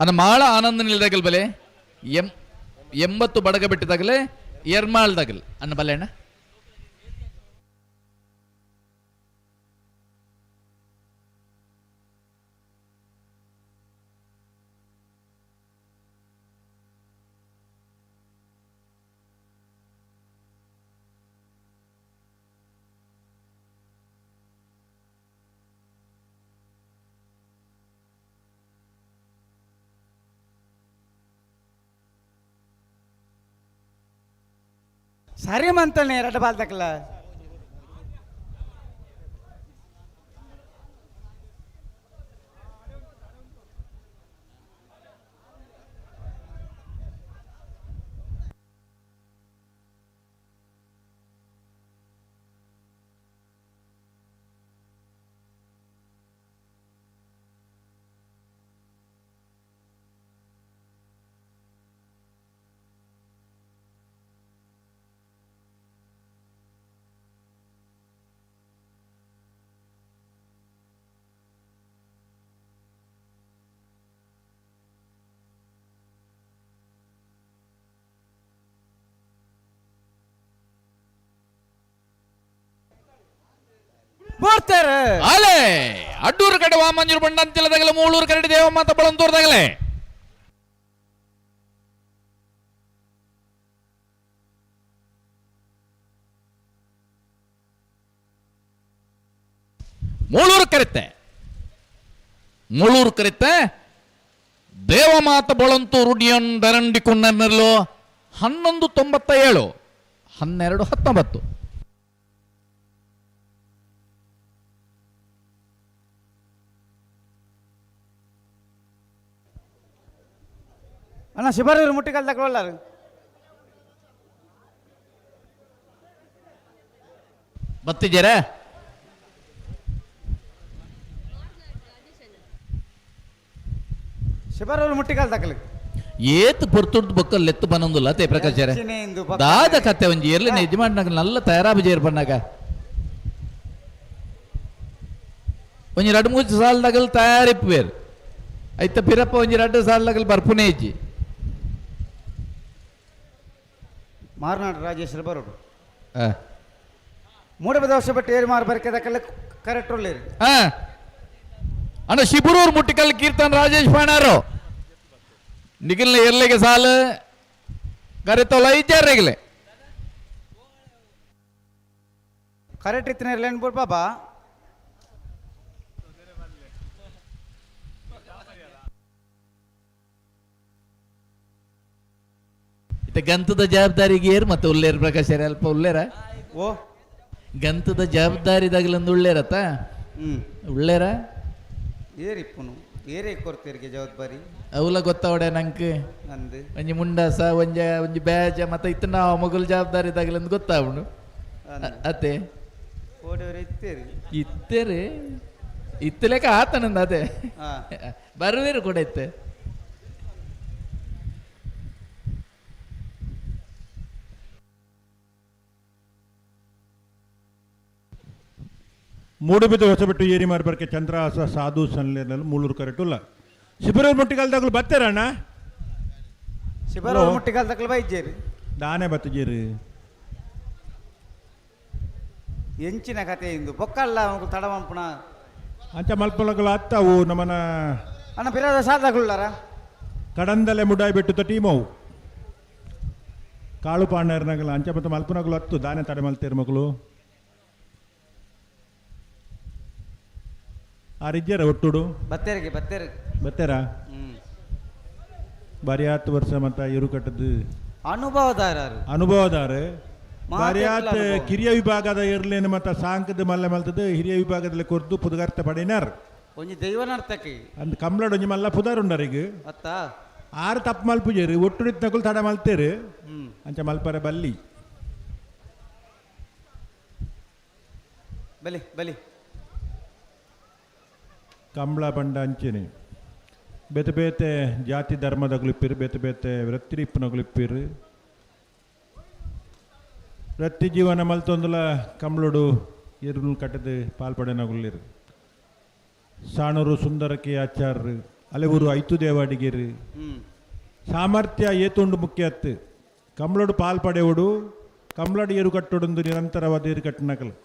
ಅನ್ನ ಮಾಳ ಆನಂದ ನಿಲ್ದಾಗಲ್ ಬಲೆ 80 ಬಡಗ ಬಿಟ್ಟಿದಾಗಲೇ ಎರ್ಮಾಳ್ದಾಗಲ್ ಅನ್ನ ಬಲೆ ಅಣ್ಣ. ಸರಿ ಮಂತಲ್ನೇ ಎರಡು ಬಾಲ್ ತಕ್ಕಲ ಬತ್ತೇರ ಅಲೆ ಅಡ್ಡೂರು ಕಡೆ ವಾಮಂಜೂರು ಬಂಡಂತಿಲ್ಲದಾಗಲೇ ಮೂಳೂರು ಕರಡಿ ದೇವಮಾತ ಬಳಂತೂರ್ದಾಗಲೇ ಮೂಳೂರು ಕರೆತ್ತೆ ದೇವಮಾತ ಬಳಂತೂರು ಡಿಯನ್ ಡರಂಡಿಕೊಂಡನಲ್ಲೋ 1197 1219 ಅಣ್ಣ ಶಿಬರೂರು ಮುಟ್ಟಿಕಲ್ ತಗೊಳ್ಳಾರು ಬತ್ತಿದ್ದೀರಾ ಶಿಬರೂರು ಮುಟ್ಟಿಕಲ್ ತಕಲಿ ಏತ್ ಪೊರ್ತುರ್ದು ಬೊಕ್ಕಲ್ಲಿ ಎತ್ತು ಬನ್ನೊಂದುಲ್ಲ ತೇ ಪ್ರಕಾಶ್ ದಾದ ಕತೆ ಒಂಜಿ ಎರ್ಲಿ ಯಜಮಾನ್ನಾಗ ನಲ್ಲ ತಯಾರಾಬು ಜೇರ್ ಬನ್ನಾಗ ಒಂಜಿ 2-3 ಸಾಲದಾಗಲ್ ತಯಾರಿಪ್ಪೇರು ಐತ ಪಿರಪ್ಪ ಒಂಜಿ 2 ಸಾಲದಾಗಲ್ ಬರ್ಪುನೇ ಇಜ್ಜಿ ಮಾರ್ನಾಡು ರಾಜೇಶ್ ಬರೋಡು 3 ವರ್ಷ ಬಿಟ್ಟು ಏರು ಮಾರು ಬರ್ಕೆ ತಕಲ್ಲ ಕರೆಕ್ಟ್ ಒಳ್ಳೇರಿ ಅಣ್ಣ ಶಿಬುರೂರು ಮುಟ್ಟಿಕಲ್ ಕೀರ್ತನ್ ರಾಜೇಶ್ ಪಾಣಾರು ನಿಖಿಲ್ನ ಎರ್ಲೆಗೆ ಸಾಲು ಕರೆತೋಲ ಇದ್ದಾರೆಗಲೆ ಕರೆಕ್ಟ್ ಇತ್ತಿನ ಇರ್ಲೇನ್ ಬೋಲ್ ಪಾಪ ಇತ್ತ ಗಂತದ ಜವಾಬ್ದಾರಿಗೆ ಏರ್ ಮತ್ತೆ ಉಳ್ಳೇರ್ ಪ್ರಕಾಶ್ ಅಲ್ಪ ಉಳ್ಳೇರ ಓ ಗಂತದ ಜವಾಬ್ದಾರಿದಾಗಲೊಂದು ಉಳ್ಳೇರತ್ತ ಉಳ್ಳೇರ ಏರಿಪ್ಪುನು ಏರೇ ಕೊಡ್ತೀರಿಗೆ ಜವಾಬ್ದಾರಿ ಅವಲ ಗೊತ್ತವಡೆ ನಂಗೆ ನಂದು ಒಂಜಿ ಮುಂಡಾಸ ಒಂಜಿ ಬ್ಯಾಜ ಮತ್ತೆ ಇತ್ತ ನಾವು ಮಗುಲ್ ಜವಾಬ್ದಾರಿದಾಗಲೊಂದು ಗೊತ್ತಾವಣು ಅತ್ತೆ ಓಡೋರು ಇತ್ತೇರಿ ಇತ್ತೇರಿ ಇತ್ತಲೇಕ ಆತನಂದ ಅದೇ ಬರುವೇರು ಕೂಡ ಇತ್ತೆ ಮೂಡುಬಿದ್ದು ಹೊಸಬಿಟ್ಟು ಏರಿ ಮಾರ್ಬರ್ಕೆ ಚಂದ್ರಹಾಸ ಸಾಧು ಸನ್ಲೇನಲ್ಲಿ ಮೂಳೂರು ಕರೆಟುಲ್ಲ ಶಿಬಿರ ಮುಟ್ಟಿಗಾಲದಾಗಲು ಬತ್ತೇರಣ್ಣ ಶಿಬರೂರು ಮುಟ್ಟಿಕಲ್ ತಕಲ್ ಬೈಜೇರಿ ದಾನೆ ಬತ್ತಜೀರಿ ಎಂಚಿನ ಕತೆ ಇಂದು ಬೊಕ್ಕಲ್ಲ ತಡವಂಪುಣ ಅಂಚ ಮಲ್ಪಲಗಳು ಅತ್ತವು ನಮ್ಮನ ಅಣ್ಣ ಪಿರಾದ ಸಾಧಾಗುಳ್ಳಾರ ಕಡಂದಲೆ ಮುಡಾಯಿ ಬಿಟ್ಟು ಟೀಮವು ಕಾಳು ಪಾಂಡರ್ನಗಲ ಅಂಚ ಮತ್ತು ಮಲ್ಪನಗಳು ಹತ್ತು ದಾನೆ ತಡೆ ಮಲ್ತೇರು ಮಗಳು ಆರಿಜ್ಜಾರ ಒಟ್ಟುಡು ಬತ್ತೇರಿಗೆ ಬತ್ತೇರಿಗೆ ಬತ್ತೇರಾ ಬಾರಿ 10 ವರ್ಷ ಮತ್ತ ಇರು ಕಟ್ಟದ್ದು ಅನುಭವದಾರರು ಅನುಭವದಾರ ಬಾರಿ ಮಾತೆಲ್ಲ ಅನುಭವ. ಕಿರಿಯ ವಿಭಾಗದ ಇರ್ಲೇನು ಮತ್ತ ಸಾಂಕದ ಮಲ್ಲ ಮಲ್ತದ್ದು ಹಿರಿಯ ವಿಭಾಗದಲ್ಲಿ ಕೊರ್ದು ಪುದಗಾರ್ತ ಪಡಿನಾರ್ ಒಂಜಿ ದೈವನರ್ತಕ್ಕೆ ಅಂದ್ ಕಂಬ್ಲಾಡ್ ಒಂಜಿ ಮಲ್ಲ ಪುದಾರುಂಡಾರೀಗ ಅತ್ತ 6 ತಪ್ಪು ಮಲ್ಪುಜೇರಿ ಒಟ್ಟುಡಿತ್ ನಕುಲ್ ತಡ ಮಲ್ತೇರು ಅಂಚ ಮಲ್ಪರೆ ಬಲ್ಲಿ ಬಲಿ ಬಲಿ ಕಂಬಳ ಬಂಡ ಅಂಚೆನೆ ಬೇತೆ ಬೇತೆ ಜಾತಿ ಧರ್ಮದಗಳಿಪ್ಪಿರು ಬೇತೆ ಬೇತೆ ವೃತ್ತಿರಿಪ್ಪನಗಳಿಪ್ಪಿರು ವೃತ್ತಿ ಜೀವನ ಮಲ್ತೊಂದುಲ ಕಂಬಳೋಡು ಇರುಳು ಕಟ್ಟದು ಪಾಲ್ಪಡೆನಗುಲ್ಲಿರು ಸಾಣೂರು ಸುಂದರಕ್ಕೆ ಆಚಾರ್ರು ಅಲೆವರು ಐತು ದೇವಾಡಿಗೆರು ಸಾಮರ್ಥ್ಯ ಏತುಂಡು ಮುಖ್ಯ ಅತ್ತು ಕಂಬಳೋಡು ಪಾಲ್ಪಡೆಯೋಡು ಕಂಬಳಡು ಏರು ಕಟ್ಟೋಡೊಂದು ನಿರಂತರವಾದ ಏರು ಕಟ್ಟನಕಲು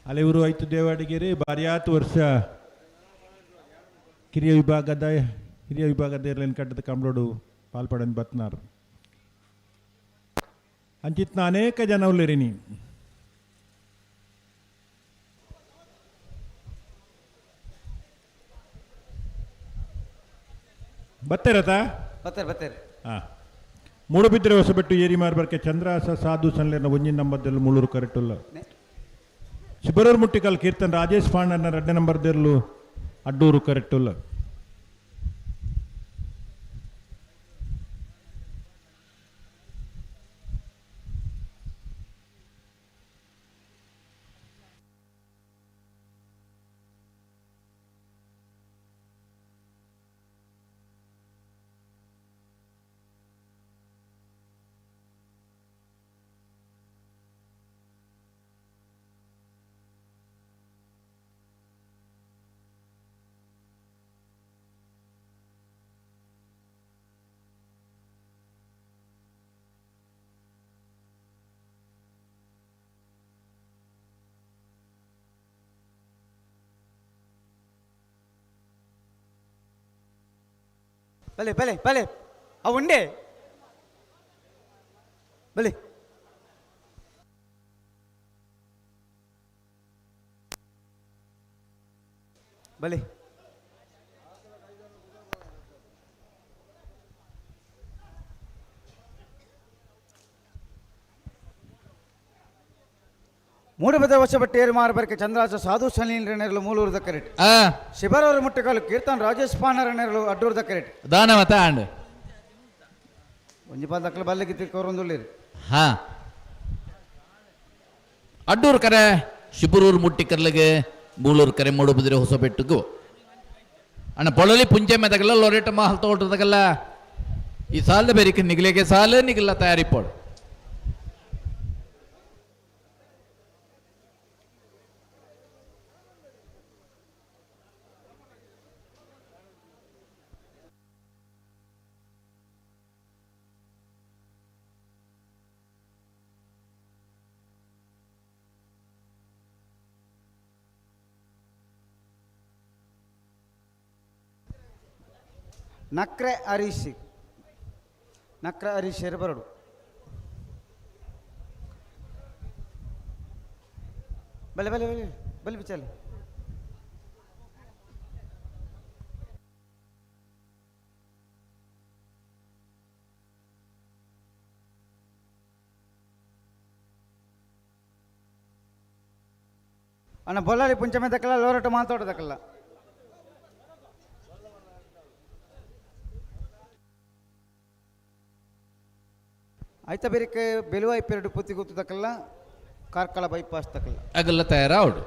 ಅಲೆವರು ಐತು ದೇವಾಡಿಗೆರೆ ಬಾರಿ 10 ವರ್ಷ ಹಿರಿಯ ವಿಭಾಗದ ಏರ್ಲೈನ್ ಕಟ್ಟದ ಕಂಬಳೋಡು ಪಾಲ್ಪಡನ್ ಬತ್ನಾರು ಅಂಚಿತ್ನ ಅನೇಕ ಜನ ಉಳ್ಳೇರಿ ನೀ ಬತ್ತೇರತ ಬತ್ತೇರಿ ಬತ್ತೇರಿ ಹಾಂ ಮೂಡುಬಿದ್ರೆ ಹೊಸಬೆಟ್ಟು ಏರಿ ಮಾರ್ಬರ್ಕೆ ಚಂದ್ರಹಾಸ ಸಾಧು ಸನ್ಲೇನ ಒಂಜಿನ ನಂಬರ್ದೆಲ್ಲ ಮೂಳೂರು ಕರೆಕ್ಟುಲ್ಲ ಶಿಬರೂರು ಮುಟ್ಟಿಕಲ್ ಕೀರ್ತನ್ ರಾಜೇಶ್ ಪಾಂಡನ 2 ನಂಬರ್ದೆರ್ಲು ಅಡ್ಡೂರು ಕರೆಕ್ಟುಲ್ಲ ಬಲೆ ಬಲೆ ಬಲೆ ಅವು ಉಂಡೆ ಬಲೆ ಬಲೆ ಮೂಡಬಿದ್ರೆ ವರ್ಷಪಟ್ಟು ಏರು ಮಾರಬರ್ಕೆ ಚಂದ್ರಾಜ ಸಾಧು ಸಲೀಲ್ ಮೂಲೂರು ದಕ್ಕರೆಟ್ ಆ ಶಿಬರವರು ಮುಟ್ಟಕಾಲು ಕೀರ್ತನ್ ರಾಜೇಶ್ ಪಾನರನೇರಲು ಅಡ್ಡೂರು ದಕ್ಕರೆಟ್ ದಾನ ಮತ ಆಂಡ್ ಒಂಜಿ ಪಾದ ದಕ್ಕಲು ಬಲ್ಲಿಗೆ ತಿಕ್ಕೋರೊಂದುಳ್ಳಿರಿ ಹಾ ಅಡ್ಡೂರು ಕರೆ ಶಿಬರೂರು ಮುಟ್ಟಿ ಕರ್ಲಿಗೆ ಮೂಳೂರು ಕರೆ ಮೂಡುಬಿದ್ರೆ ಹೊಸಬೆಟ್ಟುಗು ಅಣ್ಣ ಪೊಳಲಿ ಪುಂಚೆ ಮೆದಗಲ್ಲ ಲೊರೇಟ ಮಹಲ್ ತೋಟದಗಲ್ಲ ಈ ಸಾಲದ ಬೇರಿಕೆ ನಿಗಲಿಗೆ ಸಾಲ ನಿಗಲ್ಲ ತಯಾರಿ ಪೋಡು ನಕ್ರೆ ಹರೀಶ್ ನಕ್ರೆ ಹರೀಶ್ ಬರಡು ಬಲೆ ಬಲೆ ಬಲೆ ಬಲಿ ಬಿಚ್ಚಲಿ ಅಣ್ಣ ಬೊಲ್ಲಾಳಿ ಪುಂಚಮೆ ದಕ್ಕಲ್ಲ ಲೋರಟ ಮಾತಾಡ ದಕ್ಕಲ್ಲ ಆಯ್ತಾ ಬೇರೆ ಬೆಲುವಾಯಿ ಪೆರಡು ಪುತ್ತಿ ಗೊತ್ತು ದಕ್ಕಲ್ಲ ಕಾರ್ಕಳ ಬೈಪಾಸ್ ದಕ್ಕಲ್ಲ ಆಗಲ್ಲ ತಯಾರಾವಡು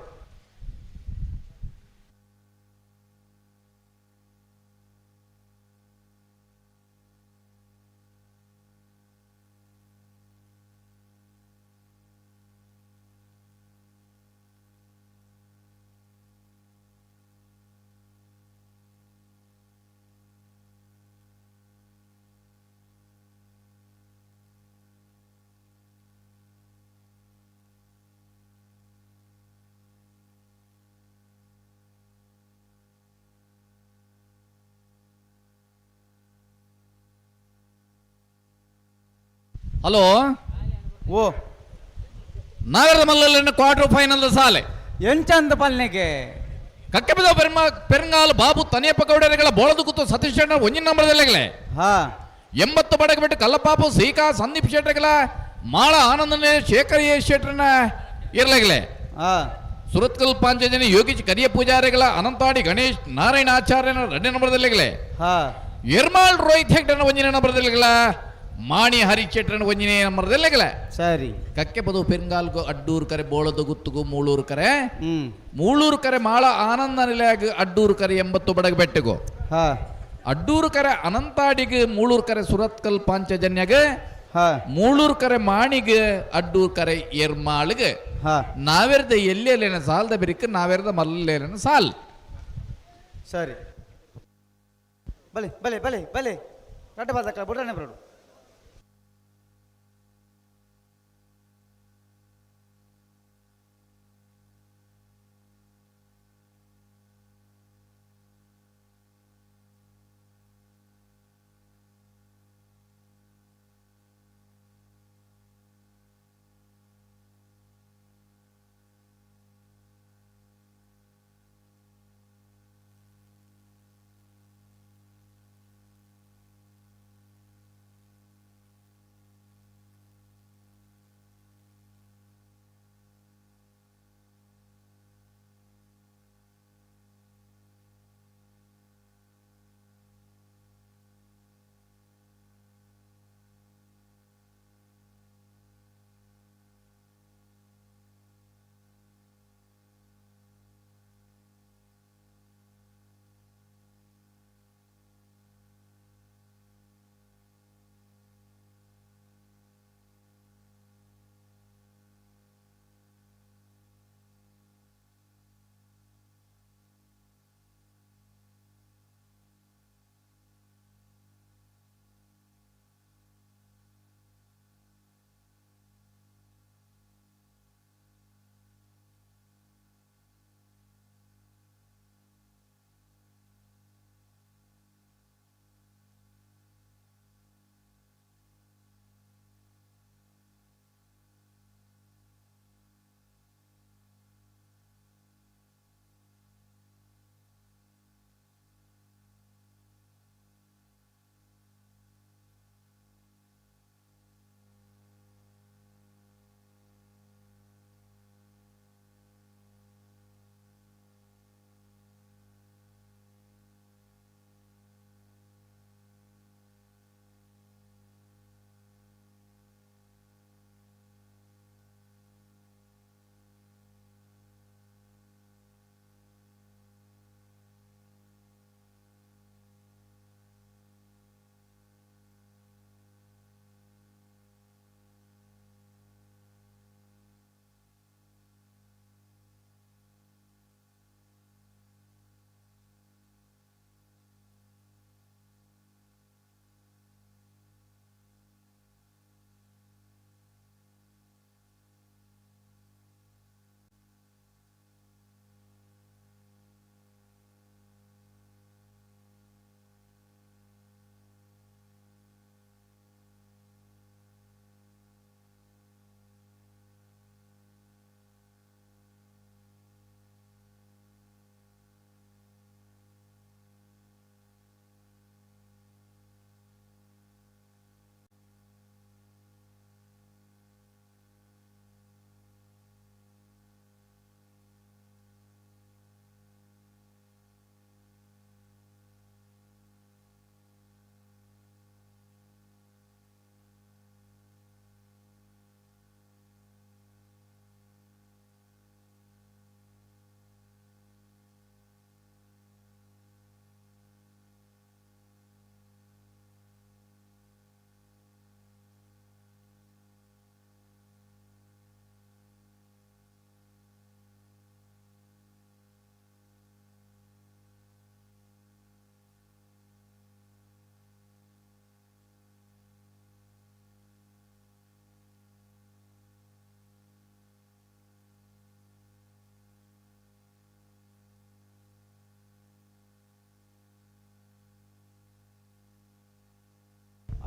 ಹಲೋ ಓ ನಗರದ ಮಲ್ಲಲ್ಲಿನ ಕ್ವಾರ್ಟರ್ ಫೈನಲ್ ಸಾಲೆ ಎಂಚಂದ ಪಲ್ನೆಗೆ ಕಕ್ಕೆಬದ ಪೆರಂಗಾಲ್ ಬಾಬು ತನಿಯಪ್ಪ ಗೌಡರಿಗಳ ಬೋಳದು ಕೂತು ಸತೀಶ್ ಶೆಟ್ಟರ್ ಒಂಜಿನ ನಂಬರದಲ್ಲಿಗಳೇ ಹಾ 80 ಬಡಗ ಬಿಟ್ಟು ಕಲ್ಲಪಾಪು ಸೀಕಾ ಸಂದೀಪ್ ಶೆಟ್ಟರ್ಗಳ ಮಾಳ ಆನಂದನೇ ಶೇಖರ್ ಶೆಟ್ಟರ್ನ ಇರ್ಲಾಗಲೇ ಹಾ ಸುರತ್ಕಲ್ ಪಾಂಚಜನಿ ಯೋಗೀಶ್ ಕರಿಯ ಪೂಜಾರಿಗಳ ಅನಂತಾಡಿ ಗಣೇಶ್ ನಾರಾಯಣ ಆಚಾರ್ಯನ 2ನೇ ನಂಬರದಲ್ಲಿಗಳೇ ಹಾ ಎರ್ಮಾಳ್ ರೋಹಿತ್ ಹೆಗ್ಡರ್ನ 1ನೇ ನಂಬರದಲ್ಲಿಗಳ ಮಾಣಿ ಹರಿಚೆಟ್ರನ 1ನೇ ನಂಬರದಲ್ಲಿಗಳೇ ಸರಿ ಕಕ್ಕೆ ಬದು ಪೆರಂಗಾಲ್ಗು ಅಡ್ಡೂರು ಕರೆ ಬೋಳದು ಗುತ್ತುಗು ಮೂಳೂರು ಕರೆ ಹ್ಮ್ ಮೂಳೂರು ಕರೆ ಮಾಳ ಆನಂದ ನಿಲಯಗ ಅಡ್ಡೂರು ಕರೆ 80 ಬಡಗ ಬೆಟ್ಟಗು ಹಾ ಅಡ್ಡೂರು ಕರೆ ಅನಂತಾಡಿಗೆ ಮೂಳೂರು ಕರೆ ಸುರತ್ಕಲ್ ಪಾಂಚಜನ್ಯಗ ಹಾ ಮೂಳೂರು ಕರೆ ಮಾಣಿಗೆ ಅಡ್ಡೂರು ಕರೆ ಎರ್ಮಾಳ್ಗೆ ಹಾ ನಾವೆರ್ದ ಎಲ್ಲೆಲೇನ ಸಾಲ್ದ ಬಿರಿಕ ನಾವೆರ್ದ ಮಲ್ಲೇನ ಸಾಲ್ ಸರಿ ಬಲೆ ಬಲೆ ಬಲೆ ಬಲೆ ರಡ್ಡ ಬಾದಕ್ಕ ಬುಡನೆ ಬರಡು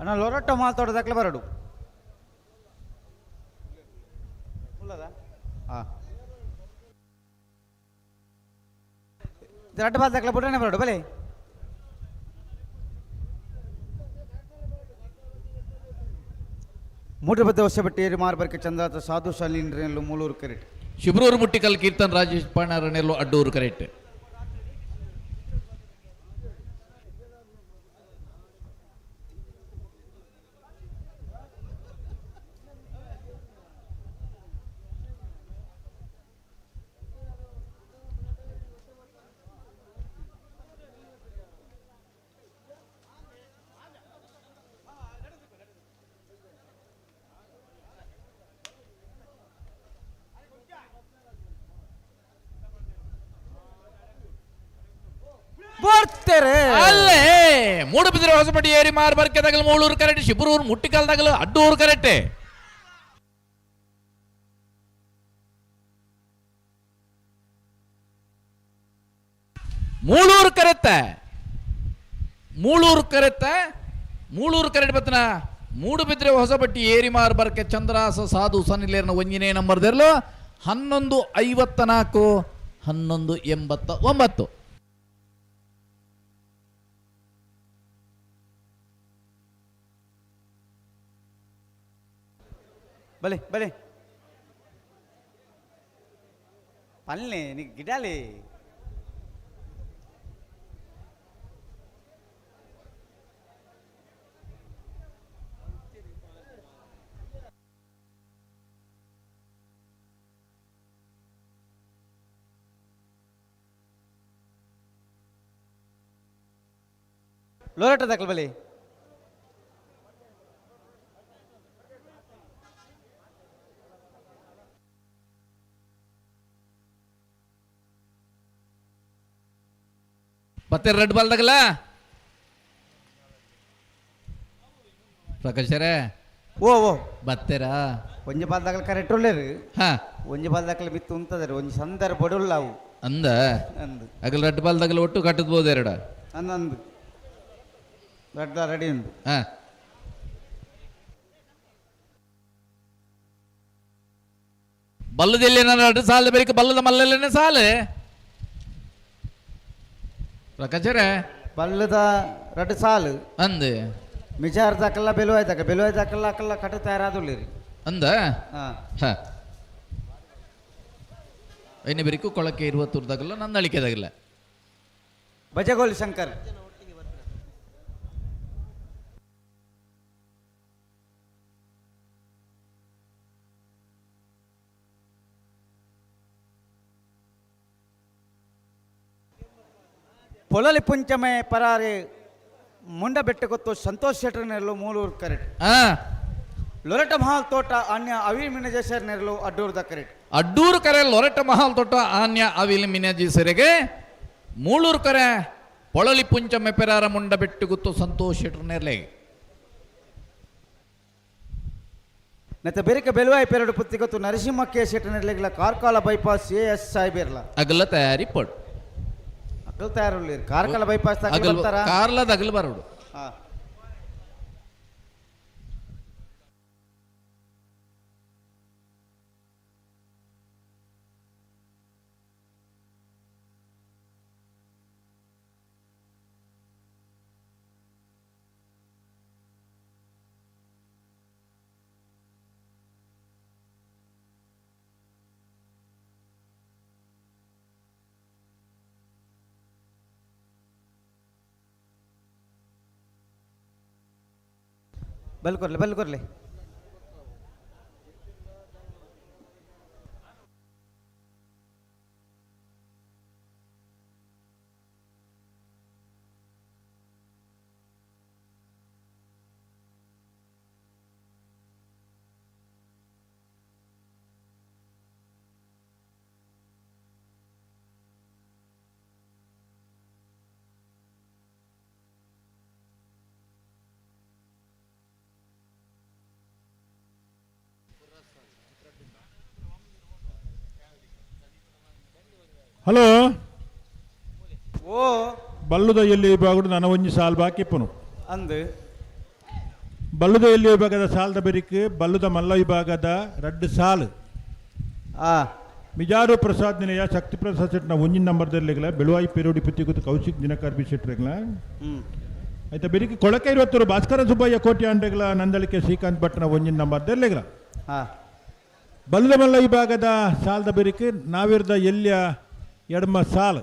ಅಣ್ಣ ಲೊರಟ್ಟು ಮಾಲ್ ತೋಟ ದಾಖಲೆ ಬರಡು ಹಾಂ ರಟ್ಟು ಬಾಲ್ ದಾಖಲೆ ಬಿಟ್ರೆ ಬರಡು ಬಲೆ ಮೂಟೆ ಬದ್ದ ವರ್ಷ ಬಟ್ಟಿ ಏರಿ ಮಾರ್ಬರ್ಕೆ ಚಂದಾತ ಸಾಧು ಶಾಲೀನ್ರೆಲ್ಲೂ ಮೂಲೂರು ಕೆರೆಟ್ ಶಿಬ್ರೂರು ಮುಟ್ಟಿಕಲ್ ಕೀರ್ತನ್ ರಾಜೇಶ್ ಪಾಣಾರನೆಲ್ಲೋ ಅಡ್ಡೂರು ಕರೆಕ್ಟ್. ಬರ್ತಾರೆ ಅಲ್ಲೇ ಮೂಡುಬಿದಿರೆ ಹೊಸಪೇಟೆ ಏರಿ ಮಾರ್ಬರ್ಕೆ ತಗಲು ಮೂಳೂರು ಕರೆಕ್ಟ್. ಶಿಬ್ರೂರು ಮುಟ್ಟಿಕಲ್ ತಗಲು ಅಡ್ಡೂರು ಕರೆಕ್ಟ್. ಮೂಳೂರು ಕರೆತ್ತ ಮೂಳೂರು ಕರೆಕ್ಟ್ ಬತ್ತನ ಮೂಡುಬಿದ್ರೆ ಹೊಸಬಟ್ಟಿ ಏರಿ ಮಾರ್ಬರ್ಕೆ ಚಂದ್ರಾಸ ಸಾಧು ಸನಿಲೇರ್ನ ಒಂಜಿನೇ ನಂಬರ್ದೆರ್ಲು 1154 1189. ಬಲೆ ಬಲೆ ಪಲ್ಲೆ ನೀ ಗಿಡಾಲೆ ಲೋರಟ ದಾಖಲೆ ಬಲೆ ಮತ್ತೆ ರೆಡ್ ಬಾಲ್ ತಗಲ ಪ್ರಕಾಶರೇ ಓ ಓ ಬತ್ತೇರಾ ಒಂಜಿ ಬಾಲ್ ದಾಖಲೆ ಕರೆಕ್ಟ್ ಒಳ್ಳೇರು ಹಾ ಒಂಜಿ ಬಾಲ್ ದಾಖಲೆ ಬಿತ್ತು ಉಂತದಾರೆ ಒಂಜಿ ಸಂದರ್ ಬಡುಲ್ಲ ಅವು ಅಂದ ಅಂದು ಅಗಲ್ ರೆಡ್ ಬಾಲ್ ತಗಲ ಒಟ್ಟು ಕಟ್ಟದ್ಬೋದು ಎರಡ ಅಂದು ರೆಡ್ ರೆಡಿ ಉಂಟು ಹಾ ಬಲ್ಲದಲ್ಲಿ ನಾನು ಎರಡು ಸಾಲ ಬೇರೆ ಬಲ್ಲದ ಮಲ್ಲಲ್ಲೇ ಸಾಲೆ ಪ್ರಕಾಶರೇ ಬಲ್ಲದ ರೆಡ್ ಸಾಲು ಅಂದೆ ಮಿಜಾರ್ ದಾಕಲ್ಲ ಬೆಲುವಾಯ್ ದಾಕಲ್ಲ ಅಕ್ಕಲ್ಲ ಕಟ್ಟ ತಯಾರಾದುಳ್ಳಿರಿ ಅಂದ ಹಾಂ ಹ ಐನೇ ಬೇರಿಕು ಕೊಳಕ್ಕೆ 20 ತಗಲ್ಲ ನನ್ನ ಅಳಿಕೆದಾಗಿಲ್ಲ ಬಜಗೋಲ್ ಶಂಕರ್ ಪೊಲಲಿ ಪುಂಚಮೆ ಪರಾರೆ ಮುಂಡ ಬೆಟ್ಟಗೊತ್ತು ಸಂತೋಷ್ ಶೆಟ್ಟರ್ ನೆರಲು ಮೂಲೂರು ಕರೆಕ್ಟ್ ಹಾ ಲೊರಟ ಮಹಾಲ್ ತೋಟ ಅನ್ಯ ಅವಿ ಮಿನಜೇಶ್ವರ್ ನೆರಲು ಅಡ್ಡೂರ್ದ ಕರೆಕ್ಟ್ ಅಡ್ಡೂರು ಕರೆ ಲೊರಟ ಮಹಾಲ್ ತೊಟ್ಟ ಆನ್ಯ ಅವಿಲ್ ಮಿನಜಿ ಸೆರೆಗೆ ಮೂಳೂರು ಕರೆ ಪೊಳಲಿ ಪುಂಚ ಮೆಪೆರಾರ ಮುಂಡ ಬೆಟ್ಟು ಗೊತ್ತು ಸಂತೋಷ್ ಶೆಟ್ರ್ ನೆರ್ಲೆ ನತ್ತ ಬೆರಿಕ ಬೆಲುವಾಯಿ ಪೆರಡು ಪುತ್ತಿ ಗೊತ್ತು ನರಸಿಂಹ ಕೆ ಶೆಟ್ಟರ್ ನೆರಲಿಗಿಲ್ಲ ಕಾರ್ಕಾಲ ಬೈಪಾಸ್ ಎಸ್ ಸಾಯ್ಬೇರ್ಲ ಅಗಲ ತಯಾರಿ ಪಡ್ ಅಗಲ್ ತಯಾರುಳ್ಳಿರಿ ಕಾರ್ಕಾಲ ಬೈಪಾಸ್ ಅಗಲ್ ಕಾರ್ಲದ ಅಗಲ್ ಬರೋಡು ಹಾಂ ಬಲ್ ಕೊರ್ಲೆ ಹಲೋ ಓ ಬಲ್ಲುದ ಎಲ್ಲಿ ಬಾಗುಡು ನನ್ನ ಒಂಜಿ ಸಾಲ್ ಬಾಕಿಪ್ಪನು ಅಂದು ಬಲ್ಲುದ ಎಲ್ಲಿ ವಿಭಾಗದ ಸಾಲದ ಬೆರಿಕ್ ಬಲ್ಲುದ ಮಲ್ಲ ವಿಭಾಗದ ರಡ್ಡು ಸಾಲು ಆ ಮಿಜಾರು ಪ್ರಸಾದ್ ನಿಲಯ ಶಕ್ತಿ ಪ್ರಸಾದ್ ಸೆಟ್ನ ಒಂಜಿನ ನಂಬರ್ದಲ್ಲಿಗಲ ಬೆಳುವಾಯಿ ಪೇರೋಡಿ ಪುತ್ತಿಗುತ್ತು ಕೌಶಿಕ್ ದಿನಕರ್ ಬಿ ಶೆಟ್ರೆಗ್ಲ ಆಯ್ತಾ ಬೆರಿಕೆ ಕೊಳಕೆ 20 ಭಾಸ್ಕರ ಸುಬ್ಬಯ್ಯ ಕೋಟಿ ಅಂಡೆಗಳ ನಂದಳಿಕೆ ಶ್ರೀಕಾಂತ್ ಭಟ್ನ ಒಂಜಿನ ನಂಬರ್ದಲ್ಲಿಗಲ ಬಲ್ಲುದ ಮಲ್ಲ ವಿಭಾಗದ ಸಾಲದ ಬೆರಿಕೆ ನಾವಿರ್ದ ಎಲ್ಯ ಎಡಮ ಸಾಲು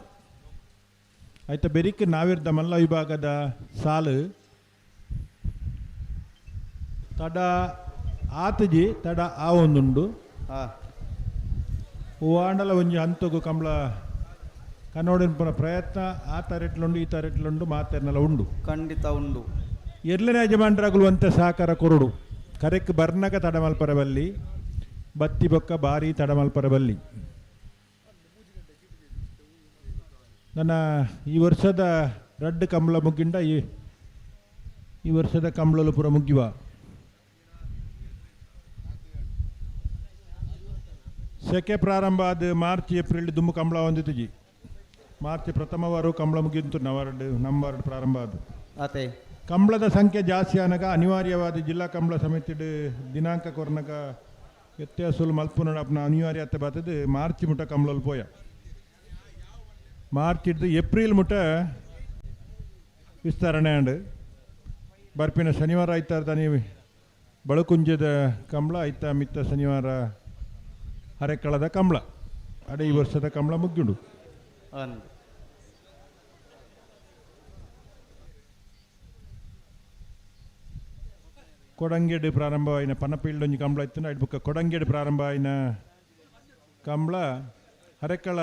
ಆಯ್ತಾ ಬೆರಿಕೆ ನಾವಿರ್ದ ಮಲ್ಲ ವಿಭಾಗದ ಸಾಲು ತಡ ಆತಜಿ ತಡ ಆ ಒಂದುಂಡು ವಾಂಡಲ ಒಂಜಿ ಹಂತಗು ಕಂಬಳ ಕನ್ನೋಡಿನ ಪುನಃ ಪ್ರಯತ್ನ ಆ ತರೆಟ್ಲುಂಡು ಈ ತರೆಟ್ಲುಂಡು ಮಾತೆರ್ನೆಲ್ಲ ಉಂಡು ಖಂಡಿತ ಉಂಡು ಎರ್ಲಿನ ಯಜಮಾನರಾಗಲು ಅಂತ ಸಹಕಾರ ಕೊರಡು ಕರೆಕ್ ಬರ್ನಕ ತಡಮಲ್ಪರ ಬಲ್ಲಿ ಬತ್ತಿ ಬೊಕ್ಕ ಬಾರಿ ತಡಮಲ್ಪರ ಬಲ್ಲಿ ನನ್ನ ಈ ವರ್ಷದ ರಡ್ಡು ಕಂಬಳ ಮುಗ್ಗಿಂಡ ಈ ವರ್ಷದ ಕಂಬಳಲು ಪುರ ಮುಗ್ಗಿವ ಸೆಕೆ ಪ್ರಾರಂಭ ಆದ ಮಾರ್ಚ್ ಏಪ್ರಿಲ್ ದುಮ್ಮು ಕಂಬಳ ಹೊಂದಿತ್ತು ಮಾರ್ಚ್ ಪ್ರಥಮ ವಾರ ಕಂಬಳ ಮುಗಿಂತು ನಂಬರ್ ಪ್ರಾರಂಭ ಆದ ಅತೆ ಕಂಬಳದ ಸಂಖ್ಯೆ ಜಾಸ್ತಿ ಆನಾಗ ಅನಿವಾರ್ಯವಾದ ಜಿಲ್ಲಾ ಕಂಬಳ ಸಮಿತಿಡ್ ದಿನಾಂಕ ಕೊರ್ನಗ ವ್ಯತ್ಯಾಸಲು ಮಲ್ಪುನ ಅನಿವಾರ್ಯತೆ ಬರ್ತದೆ ಮಾರ್ಚ್ ಮುಟ ಕಂಬಳಲು ಪೋಯ ಮಾರ್ಚ್ ಹಿಡಿದು ಏಪ್ರಿಲ್ ಮುಟ ವಿಸ್ತರಣೆ ಅಂಡ್ ಬರ್ಪಿನ ಶನಿವಾರ ಆಯ್ತಾರ್ದ ನೀವು ಬಳಕುಂಜದ ಕಂಬಳ ಆಯ್ತಾ ಮಿತ್ತ ಶನಿವಾರ ಹರೆಕಳದ ಕಂಬಳ ಅಡೆ ಈ ವರ್ಷದ ಕಂಬಳ ಮುಗ್ಗಿಡು ಕೊಡಂಗೇಡು ಪ್ರಾರಂಭ ಆಯ್ನ ಪನಪೀಲ್ಡೊಂಜಿ ಕಂಬಳ ಇತ್ತು ಅಡ್ ಬುಕ್ಕ ಕೊಡಂಗೇಡು ಪ್ರಾರಂಭ ಆಯ್ನ ಕಂಬಳ ಹರೆಕಳ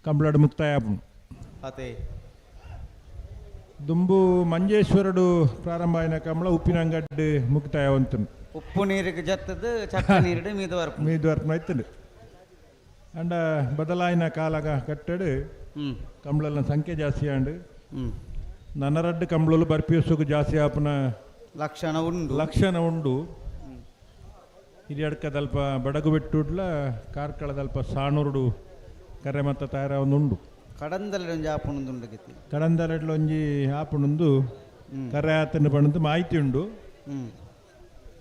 ಕಂಬಳಡು ಮುಕ್ತಾಯ ಆಪುಂಡು ಅತೆ ದುಂಬು ಮಂಜೇಶ್ವರಡು ಪ್ರಾರಂಭ ಆಯ್ನ ಕಂಬಳ ಉಪ್ಪಿನ ಅಂಗಡ್ಡು ಮುಕ್ತಾಯ ಅಂತು ಉಪ್ಪು ನೀರಿಗೆ ಜತ್ತದು ಚಕ್ಕ ನೀರಿಡು ಮೀದುವರ್ಪಣ ಆಯ್ತಂಡು ಅಂಡ ಬದಲಾಯಿನ ಕಾಲಗ ಕಟ್ಟಡು ಕಂಬಳನ ಸಂಖ್ಯೆ ಜಾಸ್ತಿ ಆಂಡು ನನ್ನರಡ್ಡು ಕಂಬಳಲು ಬರ್ಪಿಯಸುಗು ಜಾಸ್ತಿ ಆಪನ ಲಕ್ಷಣ ಉಂಡು ಹಿರಿಯಡ್ಕದಲ್ಪ ಬಡಗು ಬಿಟ್ಟುಡ್ಲ ಕಾರ್ಕಳದಲ್ಪ ಸಾಣೂರುಡು ಕರೆ ಮತ್ತ ತಯಾರ ಒಂದುಂಡು ಕಡಂದಲೆಡ್ಲೊಂಜಿ ಆಪುಣಂದು ಕರೆ ಆತನ ಪಣಂದು ಮಾಹಿತಿ ಉಂಡು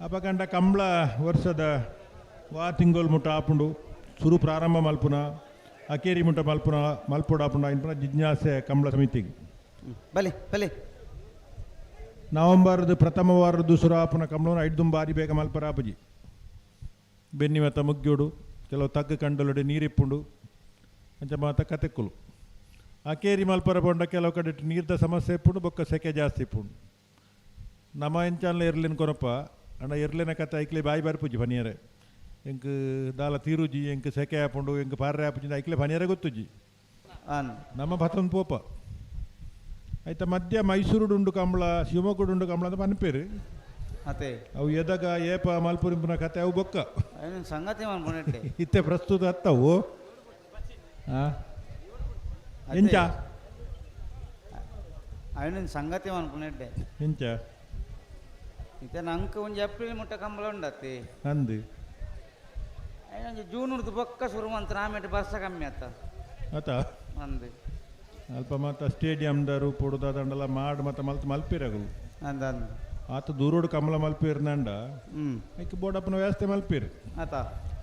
ಅಪಕಂಡ ಕಂಬಳ ವರ್ಷದ ತಿಂಗೋಲ್ ಮುಟ್ಟ ಆಪುಂಡು ಸುರು ಪ್ರಾರಂಭ ಮಲ್ಪುನ ಅಕೇರಿ ಮುಟ್ಟ ಮಲ್ಪುಡ ಆಪುಂಡ ಇಂಪುನ ಜಿಜ್ಞಾಸೆ ಕಂಬಳ ಸಮಿತಿಗೆ ಬಲಿ ಬಲಿ ನವಂಬರ್ದು ಪ್ರಥಮ ವಾರದ್ದು ಸುರು ಆಪುನ ಕಂಬಳವನ್ನು ಐದು ಬಾರಿ ಬೇಗ ಮಲ್ಪರ ಆಪುಜಿ ಬೆನ್ನಿ ಮತ್ತ ಮುಗ್ಗೋಡು ಕೆಲವು ತಗ್ಗು ಕಂಡಲೊಡೆ ನೀರಿಪ್ಪುಂಡು ಅಂಚ ಮಾತ ಕತೆಕ್ಕುಲು ಅಕೇರಿ ಮಲ್ಪರ ಪೊಂಡ ಕೆಲವು ಕಡೆ ನೀರ್ದ ಸಮಸ್ಯೆ ಇಪ್ಪುಂಡು ಬೊಕ್ಕ ಸೆಕೆ ಜಾಸ್ತಿ ಇಪ್ಪುಂಡು ನಮ್ಮ ಎಂಚಾನ್ಲ ಇರ್ಲಿನ ಕೊನಪ್ಪ ಅಣ್ಣ ಇರ್ಲಿನ ಕತೆ ಐಕ್ಲೆ ಬಾಯಿ ಬರ್ಪುಜಿ ಪನಿಯರೆ ಎಂಕ್ ದಾಲ ತೀರುಜಿ ಎಂಕ್ ಸೆಕೆ ಆಪುಂಡು ಎಂಕ್ ಪಾರ್ರೆ ಆಪುಜಿ ಐಕ್ಲೆ ಪನಿಯರೆ ಗೊತ್ತುಜಿ ನಮ್ಮ ಭತ್ತೊಂದು ಪೋಪ ಆಯ್ತಾ ಮಧ್ಯ ಮೈಸೂರುಡುಂಡು ಕಂಬಳ ಶಿವಮೊಗ್ಗಡುಂಡು ಕಂಬಳ ಅಂತ ಪನ್ಪೇರು ಅತೆ ಅವು ಎದಾಗ ಏಪ ಮಲ್ಪುರಿಂಪುನ ಕತೆ ಅವು ಬೊಕ್ಕ ಸಂಗತಿ ಇತ್ತೆ ಪ್ರಸ್ತುತ ಹತ್ತವು ಎಂಚ ಅವನ ಸಂಗತಿ ಅನ್ಕೊಂಡೆ ಎಂಚ ಇತ್ತೆ ನಂಕ ಒಂಜಿ ಏಪ್ರಿಲ್ ಮುಟ್ಟ ಕಂಬಳ ಉಂಡತ್ತಿ ಅಂದು ಒಂಜಿ ಜೂನ್ ಉಡ್ದು ಬೊಕ್ಕ ಶುರು ಮಂತ್ರ ಆಮೇಲೆ ಬರ್ಸ ಕಮ್ಮಿ ಆತ ಅಂದು ಅಲ್ಪ ಮತ್ತು ಸ್ಟೇಡಿಯಂದ ರೂಪುಡುದ ದಂಡಲ ಮಾಡು ಮತ್ತು ಮಲ್ಪಿರಗಲು ಆತ ದೂರೋಡು ಕಮಲ ಮಲ್ಪಿರ್ನಂಡ ಐಕ್ ಬೋಡಪ್ಪನ ವ್ಯವಸ್ಥೆ ಮಲ್ಪಿರು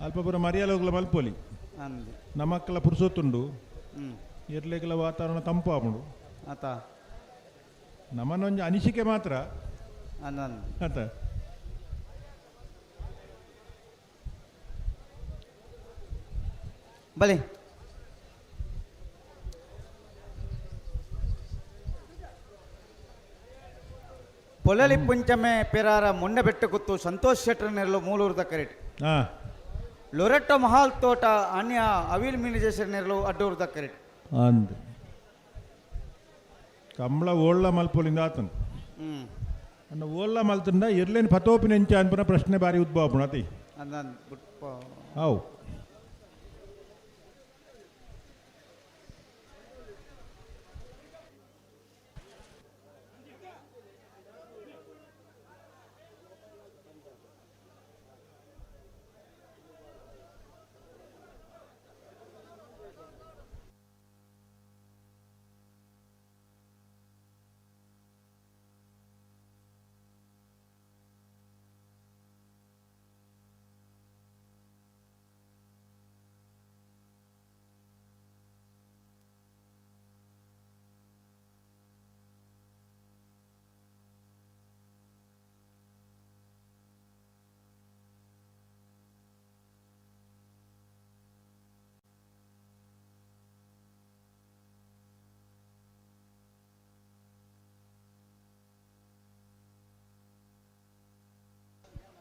ಅಲ್ಪ ಪುರ ಮರಿಯಲೋಗ್ಲ ಮಲ್ಪೊಲಿ ನಮ್ಮಕ್ಕಲ ಪುರುಸೊತ್ತುಂಡು ಇರ್ಲಿಕ್ಕೆಲ್ಲ ವಾತಾವರಣ ತಂಪು ಆಪುಂಡು ನಮ್ಮನ್ನೊಂದು ಅನಿಸಿಕೆ ಮಾತ್ರ ಆತ ಬಲಿ ಪೊಲಲಿ ಪುಂಚಮೆ ಪೆರಾರ ಮೊನ್ನೆ ಕುತ್ತು ಸಂತೋಷ್ ಶೆಟ್ಟರ್ ನೆರಲು ಮೂಲೂರು ದಕ್ಕರೆಟ್ ಲೊರೆಟ್ಟೋ ಮಹಾಲ್ ತೋಟ ಅನ್ಯ ಅವಿಲ್ ಮಿನಿಜೇಶ್ವರ ನೆರಲು ಅಡ್ಡೂರು ದಕ್ಕರೆಟ್ ಅಂದ್ ಕಂಬಳ ಓಳ್ಳ ಮಲ್ಪೊಲಿಂದ ಆತನು ಅನ್ನ ಓಳ್ಳ ಮಲ್ತಂಡ ಇರ್ಲೇನು ಪತೋಪಿನ ಎಂಚ ಅನ್ಪನ ಪ್ರಶ್ನೆ ಬಾರಿ ಉದ್ಭವ ಪುಣತಿ ಅವು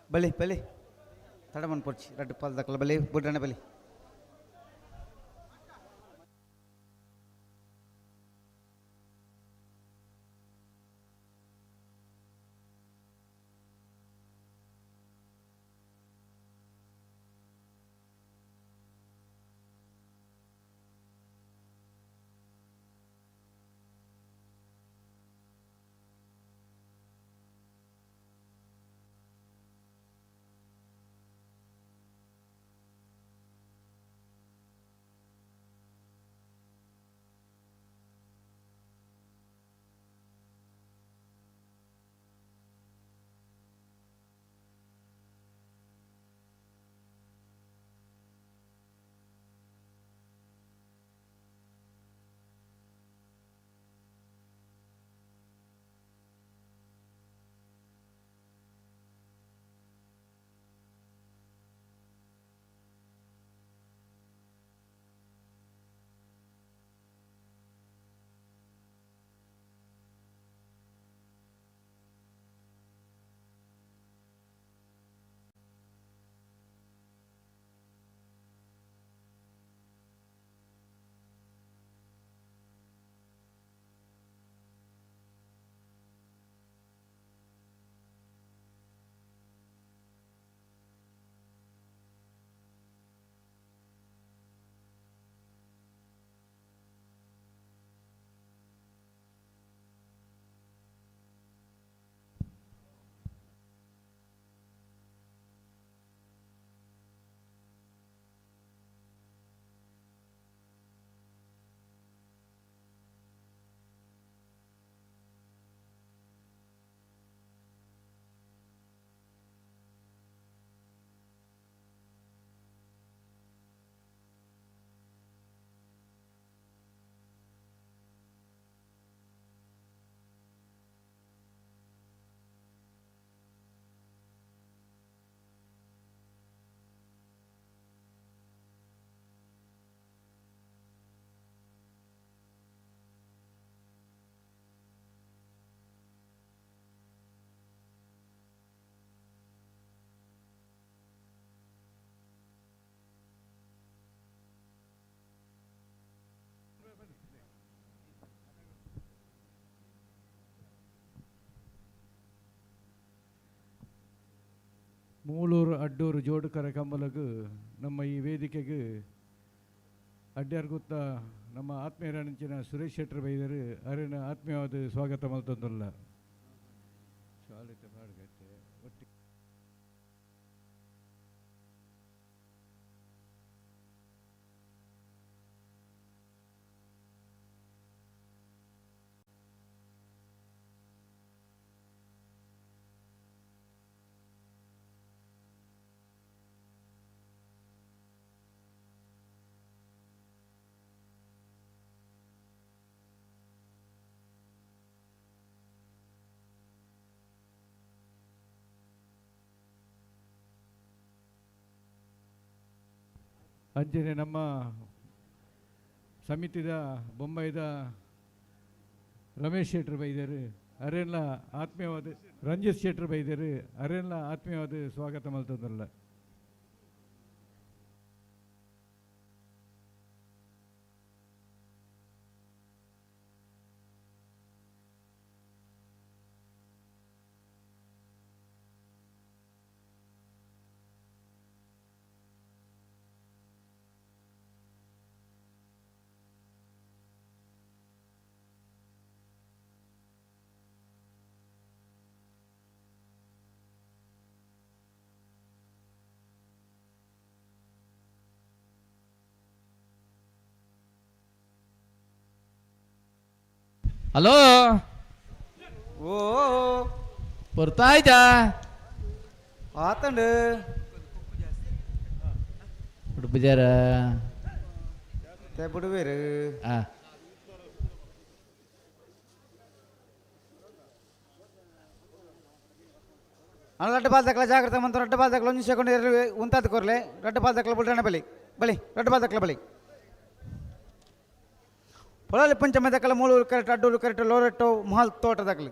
ಬಲಿ ಬಲಿ ತಡಮನ್ ಪೊರ್ಚಿ ರಡ್ಡು ಪಾಲ್ ದಕ್ಕಲ ಬಲಿ ಬುಡ್ರನೆ ಬಲಿ ಮೂಳೂರು ಅಡ್ಡೂರು ಜೋಡುಕರ ಕಮ್ಮಲಗೂ ನಮ್ಮ ಈ ವೇದಿಕೆಗೆ ಅಡ್ಡಾರ್ಗುತ್ತ ನಮ್ಮ ಆತ್ಮೀಯರಾಣಿಂಚಿನ ಸುರೇಶ್ ಶೆಟ್ಟರ್ ಬೈದರು ಅರಿನ ಆತ್ಮೀಯವಾದ ಸ್ವಾಗತ ಮಲ್ತೊಂದುಲ್ಲ ಒಟ್ಟಿ ಅಂಚನೆ ನಮ್ಮ ಸಮಿತಿದ ಬೊಂಬೈದ ರಮೇಶ್ ಶೆಟ್ಟರ್ ಬೈದರು ಅರೆಲ್ಲ ಆತ್ಮೀಯವಾದ ರಂಜಿತ್ ಶೆಟ್ಟರ್ ಬೈದರು ಅರೆಲ್ಲ ಆತ್ಮೀಯವಾದ ಸ್ವಾಗತ ಮಲ್ತದಲ್ಲ ಹಲೋ ಓ ಬರ್ತಾಯ್ತಾ ಆತಂಡು ಉಡುಪುಜಾರ ಬಿಡುವೇರು ಆ ರಡ್ಡು ಪಾಲ್ ದಕ್ಕಲ ಜಾಗ್ರತೆ ಮಂತು ರಡ್ಡು ಪಾಲ್ ದಕ್ಕಲ ಒಂದು ಸೆಕೆಂಡ್ ಇರಲಿ ಉಂತಾದ ಕೊರ್ಲೆ ರಡ್ಡು ಪಾಲ್ ದಕ್ಕಲ ಬಿಡ್ರಣ ಬಲಿ ಬಲಿ ರಡ್ಡು ಪಾಲ್ ದಕ್ಕಲ ಬಲಿ పొలాలి పంచమ దక్కల మూలూరు కరెక్ట్ అడ్డూరు కరెక్ట్ లోరెట్టో మహల్ తోట దక్కలు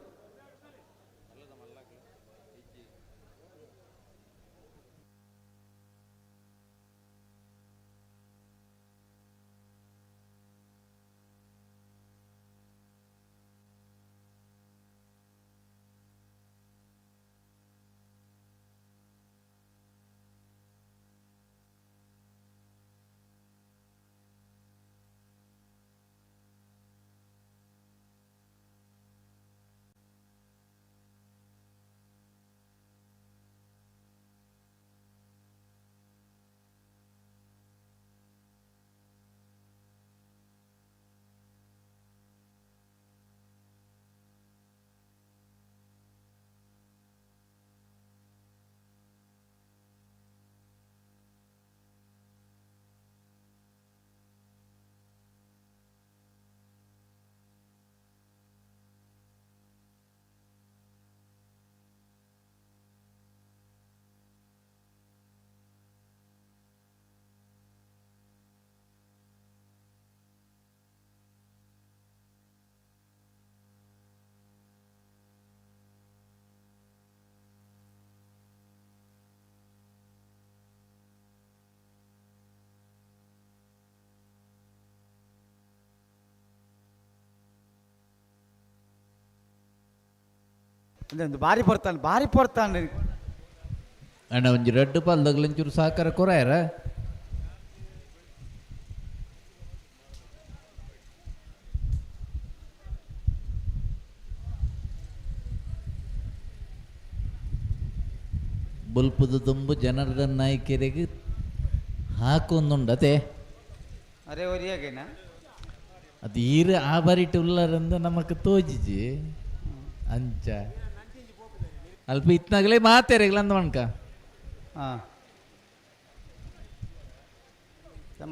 ಒಂದು ಬಾರಿ ಬರ್ತಾನೆ ಅಣ್ಣ ಒಂಜಿ ರೆಡ್ ಪಾಲ್ದಾಗಲ ಒಂಚೂರು ಸಹಕಾರ ಕೊರಾಯರ ಬುಲ್ಪುದು ತುಂಬು ಜನಾರ್ದನ್ ನಾಯ್ಕೆರೆಗೆ ಹಾಕೊಂದುಂಡತೆ ಅರೆ ಒರಿಯಾಗೇನಾ ಅದು ಈರ ಆ ಬಾರಿಟ್ಟು ಉಳ್ಳಾರಂದು ನಮಕ್ ತೋಜಿಜಿ ಅಂಚ ಅಲ್ಪ ಇತ್ನಾಗಲೇ ಮಾತೇರೆಗ್ಲ ಅಂದ ಮಣ್ಕ ಹಾಂ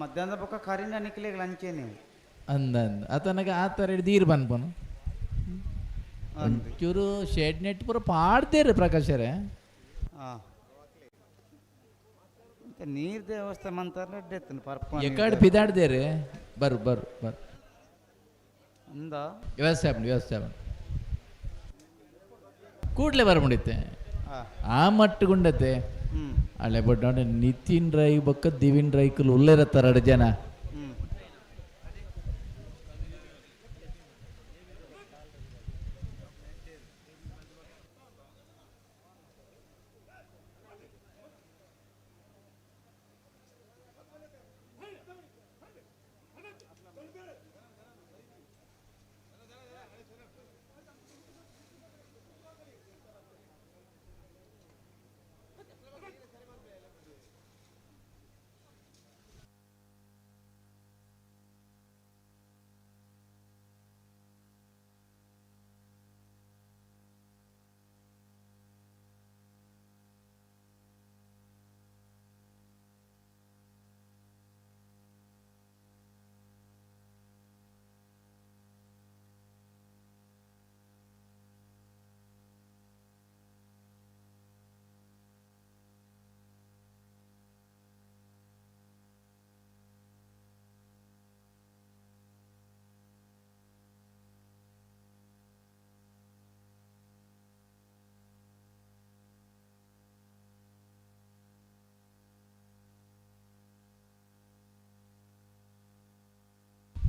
ಮಧ್ಯಾಹ್ನದ ಪಕ್ಕ ಕರಿನ ನಿಕ್ಲಿಗೆ ಲಂಚೇನೆ ಅಂದ ಆತನಗೆ ಆ ಥರ ಹಿಡ್ದು ಈರು ಬಂದ್ಪನು ಒಂಚೂರು ಶೆಡ್ ನೆಟ್ ಪೂರ ಪಾಡ್ದೇರಿ ಪ್ರಕಾಶರೇ ಹಾಂ ನೀರ್ ವ್ಯವಸ್ಥೆ ಮಂತಾರ ಪರ್ಪ ಎಕಡೆ ಪಿದಾಡ್ದೇರಿ ಬರು ಅಂದ ವ್ಯವಸ್ಥೆ ಕೂಡ್ಲೆ ಬರ ಮುಡಿತೆ ಆ ಮಟ್ಟಗುಂಡತೆ ಹ್ಞೂ ಹಳೆ ಬಟ್ ನೋಡಿ ನಿತಿನ್ ರೈ ಬೊಕ್ಕ ದಿವಿನ್ ರೈಕಲ್ ಉಲ್ಲೇರತ್ತಾರ ಜನ ಹ್ಞೂ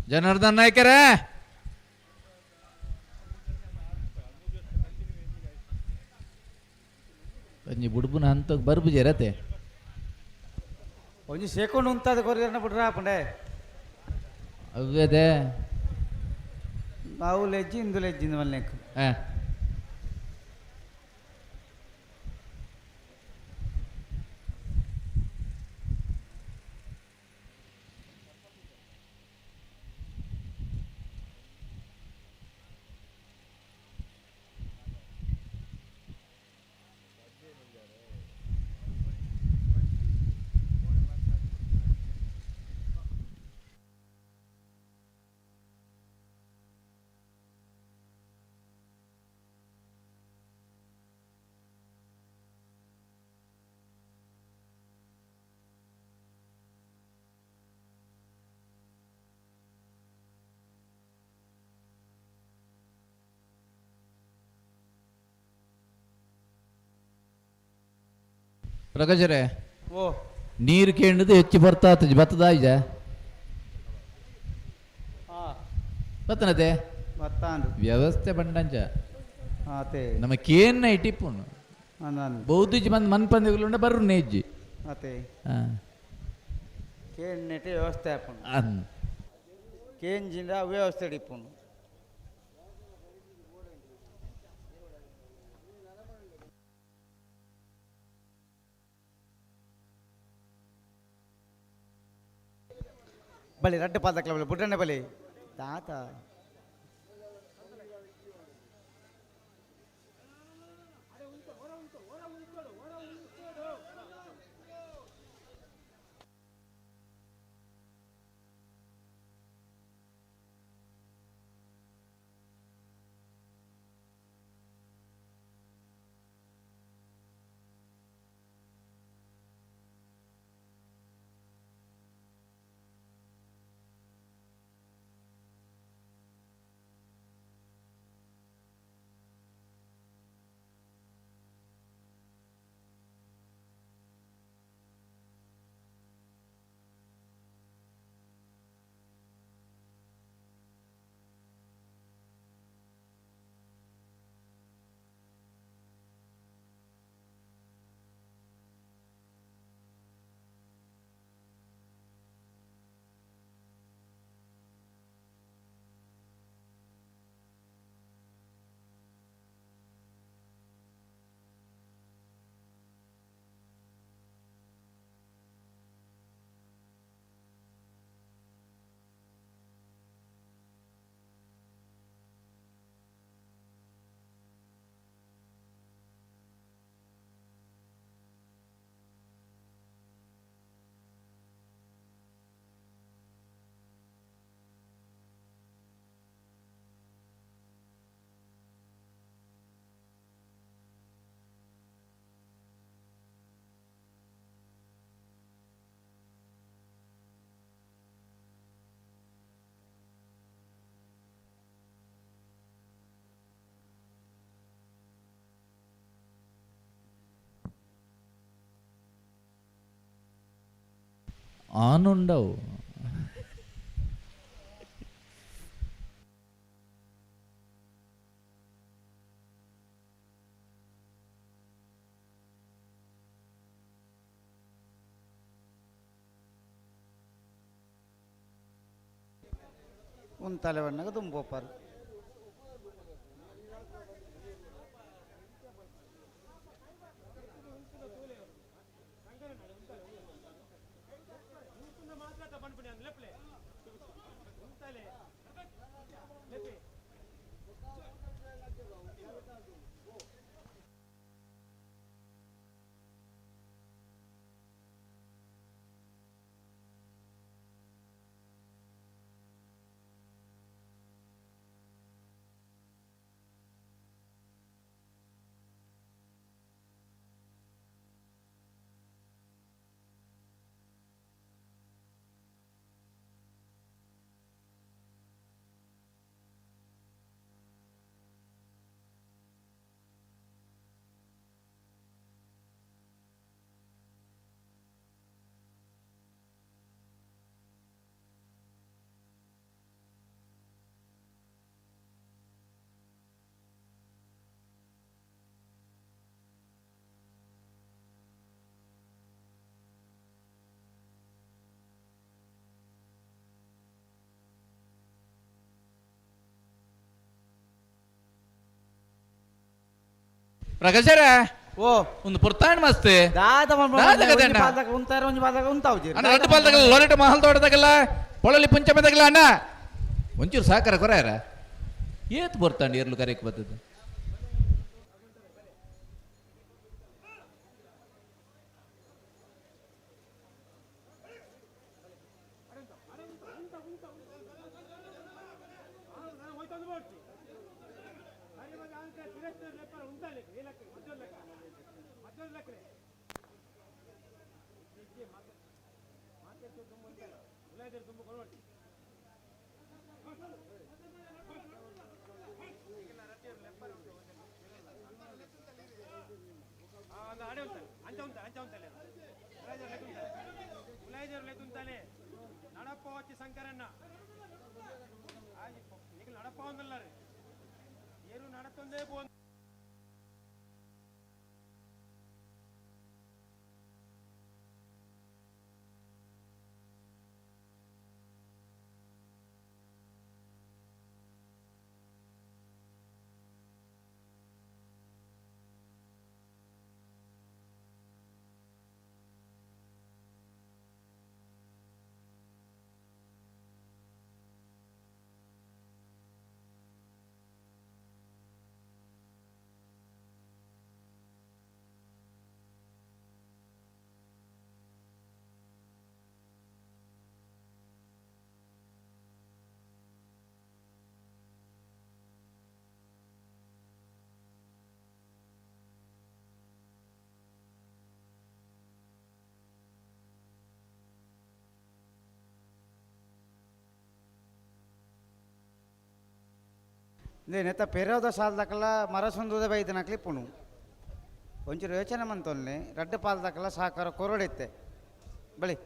ಜನಾರ್ದನ್ ನಾಯ್ಕರೇ ಒಂಜಿ ಬುಡ್ಬುನ ಹಂತಕ್ಕೆ ಬರ್ಬುಜೇರತೆ ಒಂಜಿ ಸೇಕೊಂಡು ಉಂತಾದ ಕೊರಿಯರ್ನ ಬಿಡ್ರ ಪಂಡೆ ಅವ್ಯದೆ ನಾವು ಲೆಜ್ಜಿ ಇಂದು ಲೆಜ್ಜಿಂದ ಮಲ್ನೆಕ್ ಪ್ರಕಾಶರೇ ಓ ನೀರು ಕೇಳಿದ್ದು ಹೆಚ್ಚು ಬರ್ತಾತ ಬತ್ತದಾಯ್ಜ ಹಾಂ ಬತ್ತನತೆ ಬತ್ತಾಂದು ವ್ಯವಸ್ಥೆ ಬಂಡಂಚ ಆತೆ ನಮಕೇನ ಇಟ್ಟಿಪ್ಪುನು ನಾನು ಬೌದ್ಧಿಜಿ ಬಂದು ಮನ್ಪಂದಿಗುಂಡ ಬರ್ರು ನೇಜ್ಜಿ ಆತೆ ಹಾಂ ಕೇನ್ ನೆಟ್ಟೆ ವ್ಯವಸ್ಥೆ ಹಾಪುನು ಅನ್ ಕೇನ್ ಜಿಂದ ವ್ಯವಸ್ಥೆ ಹಿಡಿಪುನು ಬಳಿ ರಡ್ಡು ಪಾದಕ್ಲ ಬಳಿ ಬುಡ್ಡಣ್ಣೆ ಬಳಿ ತಾತ ఆనుండవు. ಉಂತಲೆವಣ್ಣಗ ತುಂಬೋಪಾರು ಪ್ರಕಾಶರ ಓ ಒಂದು ಪುರ್ತಾಣ್ ಮಸ್ತ್ ದಾದ ದಾದ ಕದಣ್ಣ. ಉಂತಾರ ಒಂಜಿ ಪಾಲ್ದಾಗ ಉಂತಾವು ಜೀರು. ಅಣ್ಣ ರಡ್ಡು ಪಾಲ್ ತಗಲ್ಲ ಲೋರೆಟ ಮಹಲ್ ತೋಟದಾಗಲ್ಲ ಪೊಳಲಿ ಪುಂಚಮ ತಗಲ್ಲ ಅಣ್ಣ ಒಂಚೂರು ಸಾಕಾರ ಕೊರಾಯರ ಏತ್ ಬರ್ತಾಂಡಿ ಎರ್ಲು ಕರೆಕ್ ಬರ್ತದೆ. నడప వచ్చి శంకరన్న నీకు నడప ఉందన్నారు ఏరు నడుతుందే పో నేనైతే పెరవద సాల్ దక్కల మరసొందుద బైత నక్లి పును ಒಂಚೂರು ಯೋಚನೆ ಮಂತೊಲ್ಲೆ ರಡ್ಡು ಪಾಲ್ ದಕ್ಕಲ ಸಾಕಾರ ಕೊರಡೆತ್ತೆ ಬಳಿ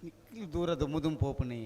ನಿಕ್ಲಿ ದೂರದ ಮುದುಂ ಪೋಪುನಿ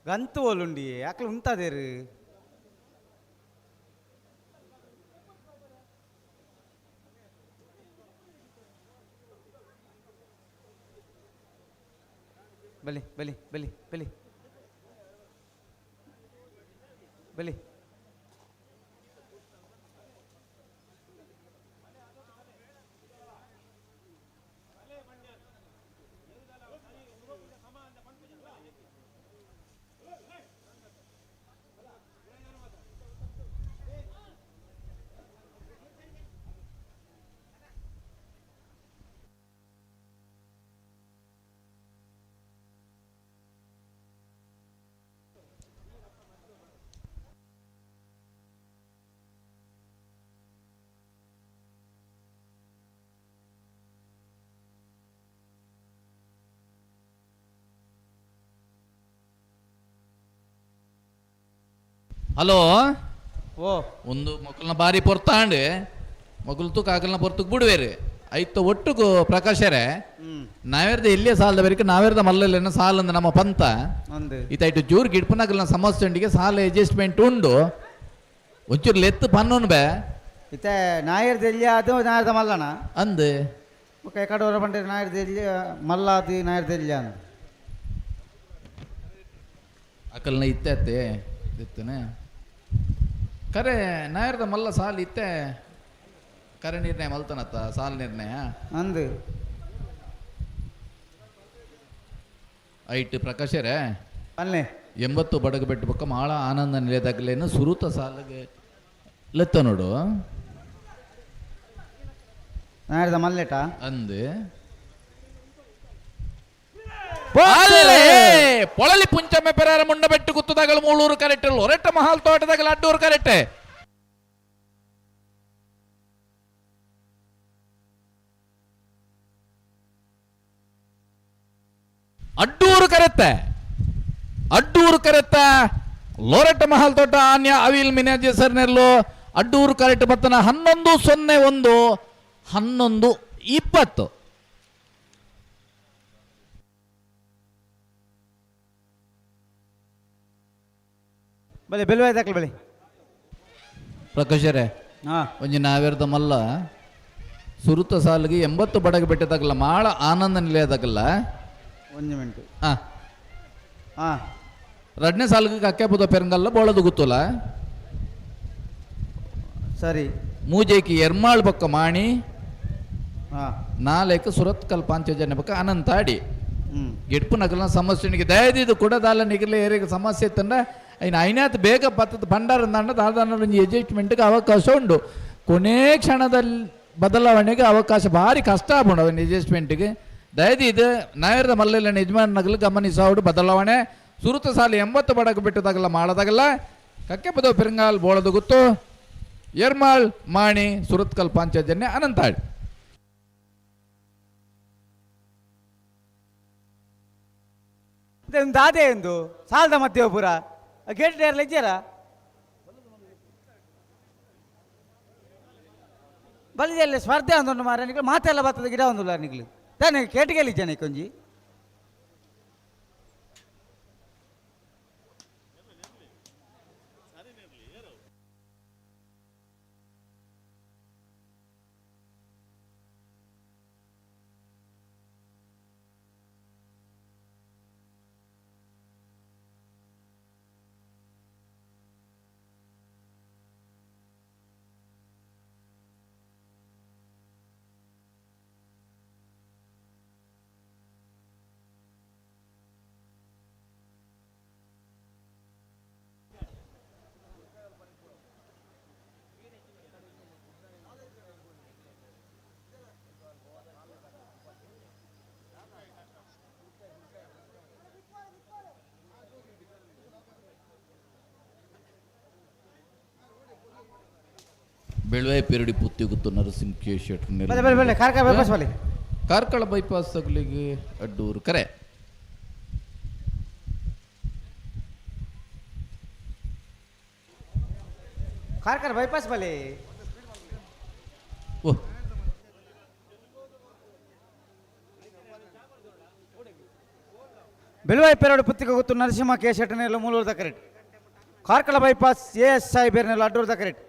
ಗಂತು ಓಲುಂಡಿ ಯಾಕಲು ಉಂಟದೇರು ಬಲಿ ಬಲಿ ಬಲಿ ಬಲಿ ಬಲಿ ಹಲೋ ಓ ಒಂದು ಮೊಕಲ್ನ ಬಾರಿ ಪೊರ್ತಾಂಡ್ ಮೊಗಲ್ತು ಕಾಕಲ್ನ ಪೊರ್ತಕ್ ಬಿಡುವೇರಿ ಐತ ಒಟ್ಟುಗು ಪ್ರಕಾಶರೇ ನಾವೇರ್ದ ಇಲ್ಲೇ ಸಾಲದ ಬರೀಕ ನಾವೇರ್ದ ಮಲ್ಲಲ್ಲೇನ ಸಾಲಂದ ನಮ್ಮ ಪಂತ ಒಂದು ಇತ್ತಾಯ್ತು ಜೂರ್ ಗಿಡ್ಪನಗಲ್ನ ಸಮಸ್ಯೆಂಡಿಗೆ ಸಾಲ ಅಡ್ಜಸ್ಟ್ಮೆಂಟ್ ಉಂಡು ಒಂಚೂರು ಲೆತ್ತು ಪನ್ನೋನ್ ಬೇ ಇತ್ತೆ ನಾಯರ್ದೆಲ್ಲಿ ಅದು ನಾಯರ್ದ ಮಲ್ಲನ ಅಂದ್ ಈ ಕಡೆ ಹೊರ ಬಂದ್ರೆ ನಾಯರ್ದೆಲ್ಲಿ ಮಲ್ಲ ಅದು ನಾಯರ್ದೆಲ್ಲಿ ಅಂದ ಅಕಲ್ನ ಇತ್ತೆ ಇತ್ತನೆ ಕರೆ ನಾಯರ್ದ ಮಲ್ಲ ಸಾಲ ಇತ್ತೆ ಕರೆ ನಿರ್ಣಯ ಮಲ್ತನತ್ತ ಸಾಲ ನಿರ್ಣಯ ಅಂದು ಐಟ್ ಪ್ರಕಾಶರೇ ಅಲ್ಲೇ 80 ಬಡಗು ಬೆಟ್ಟು ಬೊಕ್ಕ ಮಾಳ ಆನಂದ ನಿಲಯದಾಗಲೇನು ಸುರುತ ಸಾಲಿಗೆ ಲೆತ್ತ ನೋಡು ನಾಯರ್ದ ಮಲ್ಲೆಟ ಅಂದ್ ಪೊಳಲಿ ಪುಂಚಮ್ಮೆ ಪೆರಾರ ಮುಂಡ ಬೆಟ್ಟು ಕುತ್ತದಾಗಲು ಮೂಳೂರು ಕರೆಕ್ಟ್ ಹೊರಟ ಮಹಾಲ್ ತೋಟದಾಗಲ ಅಡ್ಡೂರು ಕರೆಕ್ಟ್ ಅಡ್ಡೂರು ಕರೆತ್ತ ಲೋರೆಟ್ಟ ಮಹಾಲ್ ತೋಟ ಆನ್ಯ ಅವಿಲ್ ಮಿನಾಜ್ ಸರ್ನೆರ್ಲು ಅಡ್ಡೂರು ಕರೆಕ್ಟ್ ಬತ್ತನ 11-01 11-20 ಬಲೆ ಬೆಲ್ವಾಯ್ದಾಕ್ಲಿ ಬಲೆ ಪ್ರಕಾಶರೇ ಹಾ ಒಂಜಿ ನಾವೇರ್ದ ಮಲ್ಲ ಸುರುತ ಸಾಲಿಗೆ 80 ಬಡಗ ಬೆಟ್ಟದಾಗಲ್ಲ ಮಾಳ ಆನಂದ ನಿಲಯದಾಗಲ್ಲ ಒಂದು ಮಿನಿಟ್ ಆ ಹಾ ರಡ್ನೇ ಸಾಲಿಗೆ ಕಕ್ಕೆ ಪುದ ಪೆರಂಗಲ್ಲ ಬೋಳದು ಗುತ್ತುಲ ಸರಿ ಮೂಜೇಕಿ ಎರ್ಮಾಳ್ ಬಕ್ಕ ಮಾಣಿ ಹಾ ನಾಲೇಕ ಸುರತ್ಕಲ್ ಪಾಂಚಜನ್ಯ ಬಕ್ಕ ಅನಂತಾಡಿ ಹ್ಞೂ ಗೆಡ್ಪು ನಗಲ ಸಮಸ್ಯೆನಿಗೆ ದಯದಿದು ಕೂಡ ದಾಲ ನಿಗಲೆ ಏರಿಗೆ ಸಮಸ್ಯೆ ಇತ್ತಂದ್ರೆ ಐನು ಐನಾತ್ ಬೇಗ ಬತ್ತದ ಭಂಡಾರ ದಾದಾನ ಅಡ್ಜಸ್ಟ್ಮೆಂಟ್ಗೆ ಅವಕಾಶ ಉಂಡು ಕೊನೆ ಕ್ಷಣದಲ್ಲಿ ಬದಲಾವಣೆಗೆ ಅವಕಾಶ ಭಾರಿ ಕಷ್ಟ ಆಗ್ಬಿಡು ಅವನ ಅಡ್ಜಸ್ಟ್ಮೆಂಟ್ಗೆ ದಯದಿದು ನಾಯರದ ಮಲ್ಲೆಲ್ಲ ಯಜಮಾನ ನಗಲು ಗಮನಿಸೋಡು ಬದಲಾವಣೆ ಸುರುತ ಸಾಲ 80 ಬಡಗ ಬಿಟ್ಟದಾಗಲ್ಲ ಮಾಡದಾಗಲ್ಲ ಕಕ್ಕೆ ಪದವ ಪೆರಂಗಾಲ್ ಬೋಳದು ಗುತ್ತು ಎರ್ಮಾಳ್ ಮಾಣಿ ಸುರತ್ಕಲ್ ಪಾಂಚಜನ್ಯ ಅನಂತಾಡಿ ದಾದೆ ಎಂದು ಸಾಲದ ಮಧ್ಯೆ ಪೂರ ಗೇಟ್ ಯಾರು ಇದ್ದಾರ ಬಲಿದಲ್ಲಿ ಸ್ಪರ್ಧೆ ಅಂದೊಂದು ಮಾರ ನಿಗಳು ಮಾತೆಲ್ಲ ಬರ್ತದೆ ಗಿಡ ಒಂದಿಲ್ಲ ನಿಗಳು ತಾನೆ ಕೇಟಿಗೆಲ್ಲಿದ್ದಾನೆ ಕೊಂಜಿ ಬೆಳವಾಯಿ ಪೆರಡಿ ಪುತ್ತಿ ಗುತ್ತು ನರಸಿಂಹ ಶೆಟ್ಟಿ ಬಲೆ ಬಲೆ ಬಲೆ ಕಾರ್ಕ ಬೈಪಾಸ್ ಬಲೆ ಕಾರ್ಕಳ ಬೈಪಾಸ್ ತಗಲಿಗೆ ಅಡ್ಡೂರು ಕರೆ ಕಾರ್ಕಳ ಬೈಪಾಸ್ ಬಲೆ ಓ ಬೆಳುವಾಯಿ ಪೆರಡು ಪುತ್ತಿಗೆ ಗೊತ್ತು ನರಸಿಂಹ ಕೆ ಶೆಟ್ಟನೆಲ್ಲ ಮೂಲೂರು ದಕ್ಕರೆಟ್ ಕಾರ್ಕಳ ಬೈಪಾಸ್ ASI ಬೇರ್ನೆಲ್ಲ ಅಡ್ಡೂರು ದಕ್ಕರೆಟ್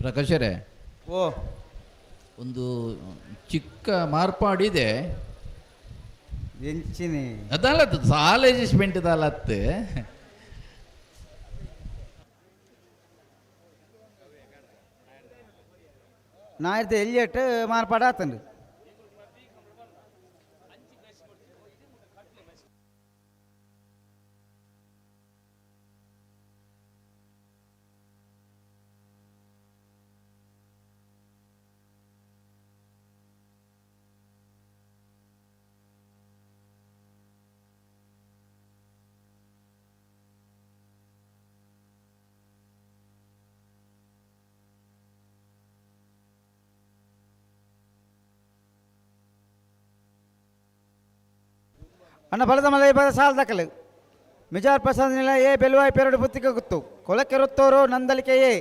ಪ್ರಕಾಶರೇ, ಓ ಒಂದು ಚಿಕ್ಕ ಮಾರ್ಪಾಡಿದೆ. ಎಂಚಿನಿ ಅದಲ್ಲತ್ತು ಸಾಲ ಅಡ್ಜಸ್ಟ್ಮೆಂಟ್ ಅದಲ್ಲತ್ತೆ. ನಾಯಿರ್ದು ಎಲ್ಲಿಯಟ್ಟು ಮಾರ್ಪಾಡು ಆತಂಡು ಅಣ್ಣ ಬಲದ ಮಲೆ ಬದ ಸಾಲ ದಕ್ಕಲು ಮಿಜಾರ್ ಪ್ರಸಾದ್ ನಿಲ ಏ ಬೆಲುವಾಯಿ ಪೆರಡು ಪುತ್ತಿಗೆ ಗೊತ್ತು ಕೊಳಕ್ಕೆ ರೊತ್ತೋರು ನಂದಲಿಕೆಯೇ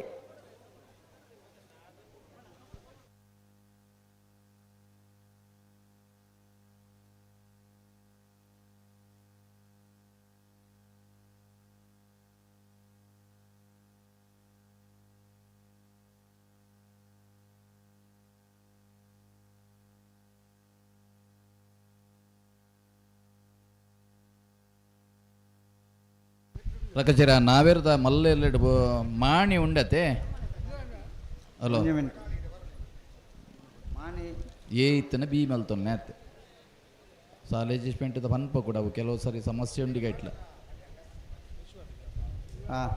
ಪ್ರಕಾಶರ ನಾವೇರ್ದ ಮಲ್ಲೆಲ್ಲ ಮಾಣಿ ಉಂಡತೆ ಅಲೋ ಮಾನಿ ಏ ಇತ್ತನ ಬಿ ಮಲ್ತೊನ್ನೆ ಅತ್ತೆ ಸಾಲ ಅಡ್ಜಸ್ಟ್ಮೆಂಟ್ ಪನ್ಪ ಕೂಡ ಅವು ಕೆಲವು ಸರಿ ಸಮಸ್ಯೆ ಉಂಡಿಗ ಇಟ್ಲ. ಹಾಂ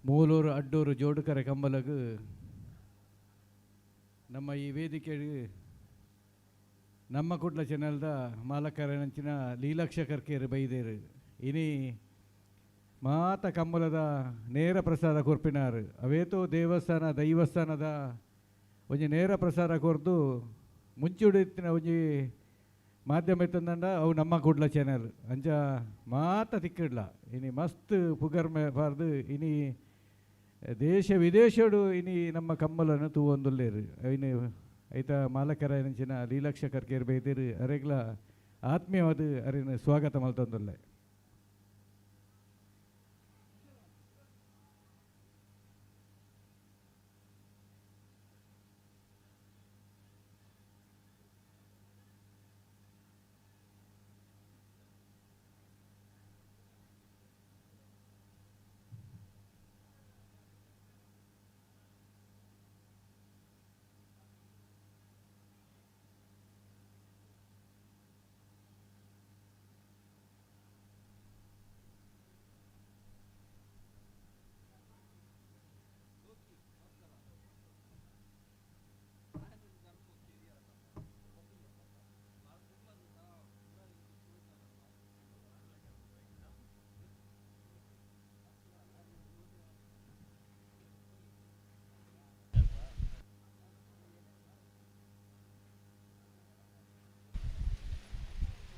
ಮೂಲೂರು ಅಡ್ಡೂರು ಜೋಡುಕರೆ ಕಂಬಲಗು ನಮ್ಮ ಈ ವೇದಿಕೆಗೆ ನಮ್ಮ ಕುಡ್ಲ ಚಾನೆಲ್ದ ಮಾಲಕರನಂಚಿನ ಲೀಲಾಕ್ಷಕರ್ಕೇರು ಬೈದೇರು ಇನಿ ಮಾತ ಕಂಬಲದ ನೇರ ಪ್ರಸಾದ ಕೊರ್ಪಿನಾರು ಅವೇತೋ ದೇವಸ್ಥಾನ ದೈವಸ್ಥಾನದ ಒಂಜಿ ನೇರ ಪ್ರಸಾದ ಕೊರ್ದು ಮುಂಚೂಡಿತ್ತಿನ ಒಂಜಿ ಮಾಧ್ಯಮ ಇತ್ತಂದಂಡ ಅವು ನಮ್ಮ ಕುಡ್ಲ ಚಾನೆಲ್ ಅಂಚ ಮಾತ ತಿಕ್ಕಿಡ್ಲ ಇನಿ ಮಸ್ತ್ ಪುಗರ್ಮೆ ಬಾರ್ದು ಇನಿ ದೇಶ ವಿದೇಶಡು ಇನಿ ನಮ್ಮ ಕಮ್ಮಲನ್ನು ತೂವೊಂದುಲ್ಲೇರು ಇನ್ನು ಐತ ಮಾಲಕರ ನೆಂಚಿನ ಲೀಲಾಕ್ಷಕರ್ಕೇರು ಬೈದೇರು ಅರೆಗ್ಲ ಆತ್ಮೀಯವಾದ ಅರಿನ ಸ್ವಾಗತ ಮಲ್ತೊಂದುಲ್ಲೆ.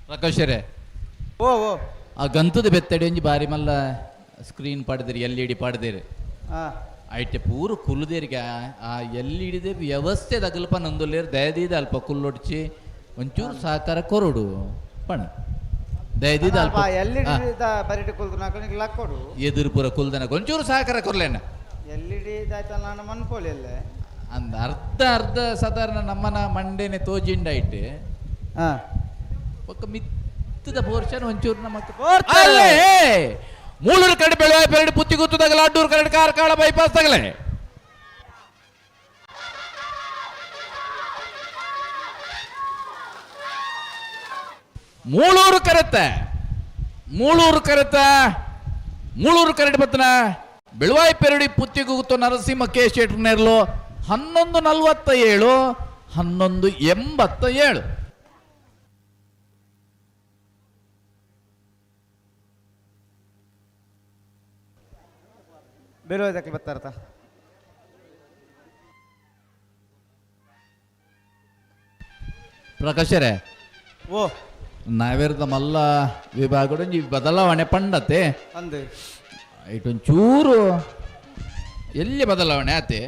ಪ್ರಕಾಶರೇ, ಓ ಓ ಆ ಗಂತದ ಬೆತ್ತಡಿ ಒಂಜಿ ಬಾರಿ ಮಲ್ಲ ಸ್ಕ್ರೀನ್ ಪಡೆದಿರಿ LED ಪಡೆದಿರಿ ಹಾಂ ಐಟೆ ಪೂರ ಕುಲುದೇರಿಗೆ ಆ LED ವ್ಯವಸ್ಥೆ ತಗಲ್ಪ ನಂದೊಲ್ಲೇರು ದಯದೀದ ಅಲ್ಪ ಕುಲ್ಲೊಡ್ಚಿ ಒಂಚೂರು ಸಹಕಾರ ಕೊರಡು ಪಣ ದಯದಿದ ಅಲ್ಪ ಎಲ್.ಇ.ಡಿ ಬರಿಟಿ ಕುಲ್ದು ನಾಲ್ಕು ಲಕ್ಕೊಡು ಎದುರು ಪೂರ ಕುಲ್ದನ ಒಂಚೂರು ಸಹಕಾರ ಕೊರ್ಲೇನ ಎಲ್.ಇ.ಡಿ ಇದಾಯ್ತಲ್ಲ ನಾನು ಮನ್ಪೋಲಿಲ್ಲ ಅಂದ ಅರ್ಧ ಸಾಧಾರಣ ನಮ್ಮನ ಮಂಡೆನೆ ತೋಜಿಂಡಾಯ್ತು ಹಾಂ ಒಕ್ಕ ಮಿತ್ತದ ಪೋರ್ಷನ್ ಒಂಚೂರು ನಮ್ಮ ಪೋರ್ಚ- ಅಲ್ಲೇ ಮೂಳೂರು ಕಡೆ ಬೆಳವಾಯಿ ಪೆರಡು ಪುತ್ತಿ ಗುತ್ತದಾಗಲ ಅಡ್ಡೂರು ಕಡೆ ಕಾರ್ಕಳ ಬೈಪಾಸ್ ತಗಲೆ ಮೂಳೂರು ಕರೆಕ್ಟ್ ಬತ್ತನ ಬೆಳವಾಯಿ ಪೆರಡಿ ಪುತ್ತಿಗೆ ಗುತ್ತು ನರಸಿಂಹ ಕೆ ಶೆಟ್ರ್ ನೆರ್ಲು 11:47 11:87 ಬೇರೆ ಬರ್ತಾರತ ಪ್ರಕಾಶರೇ ಓ ನಾವೇರ್ದ ಮಲ್ಲ ವಿಭಾಗದ ಬದಲಾವಣೆ ಪಂಡತೆ ಅಂದು ಇಟೊಂಚೂರು ಎಲ್ಲಿ ಬದಲಾವಣೆ ಆತೆ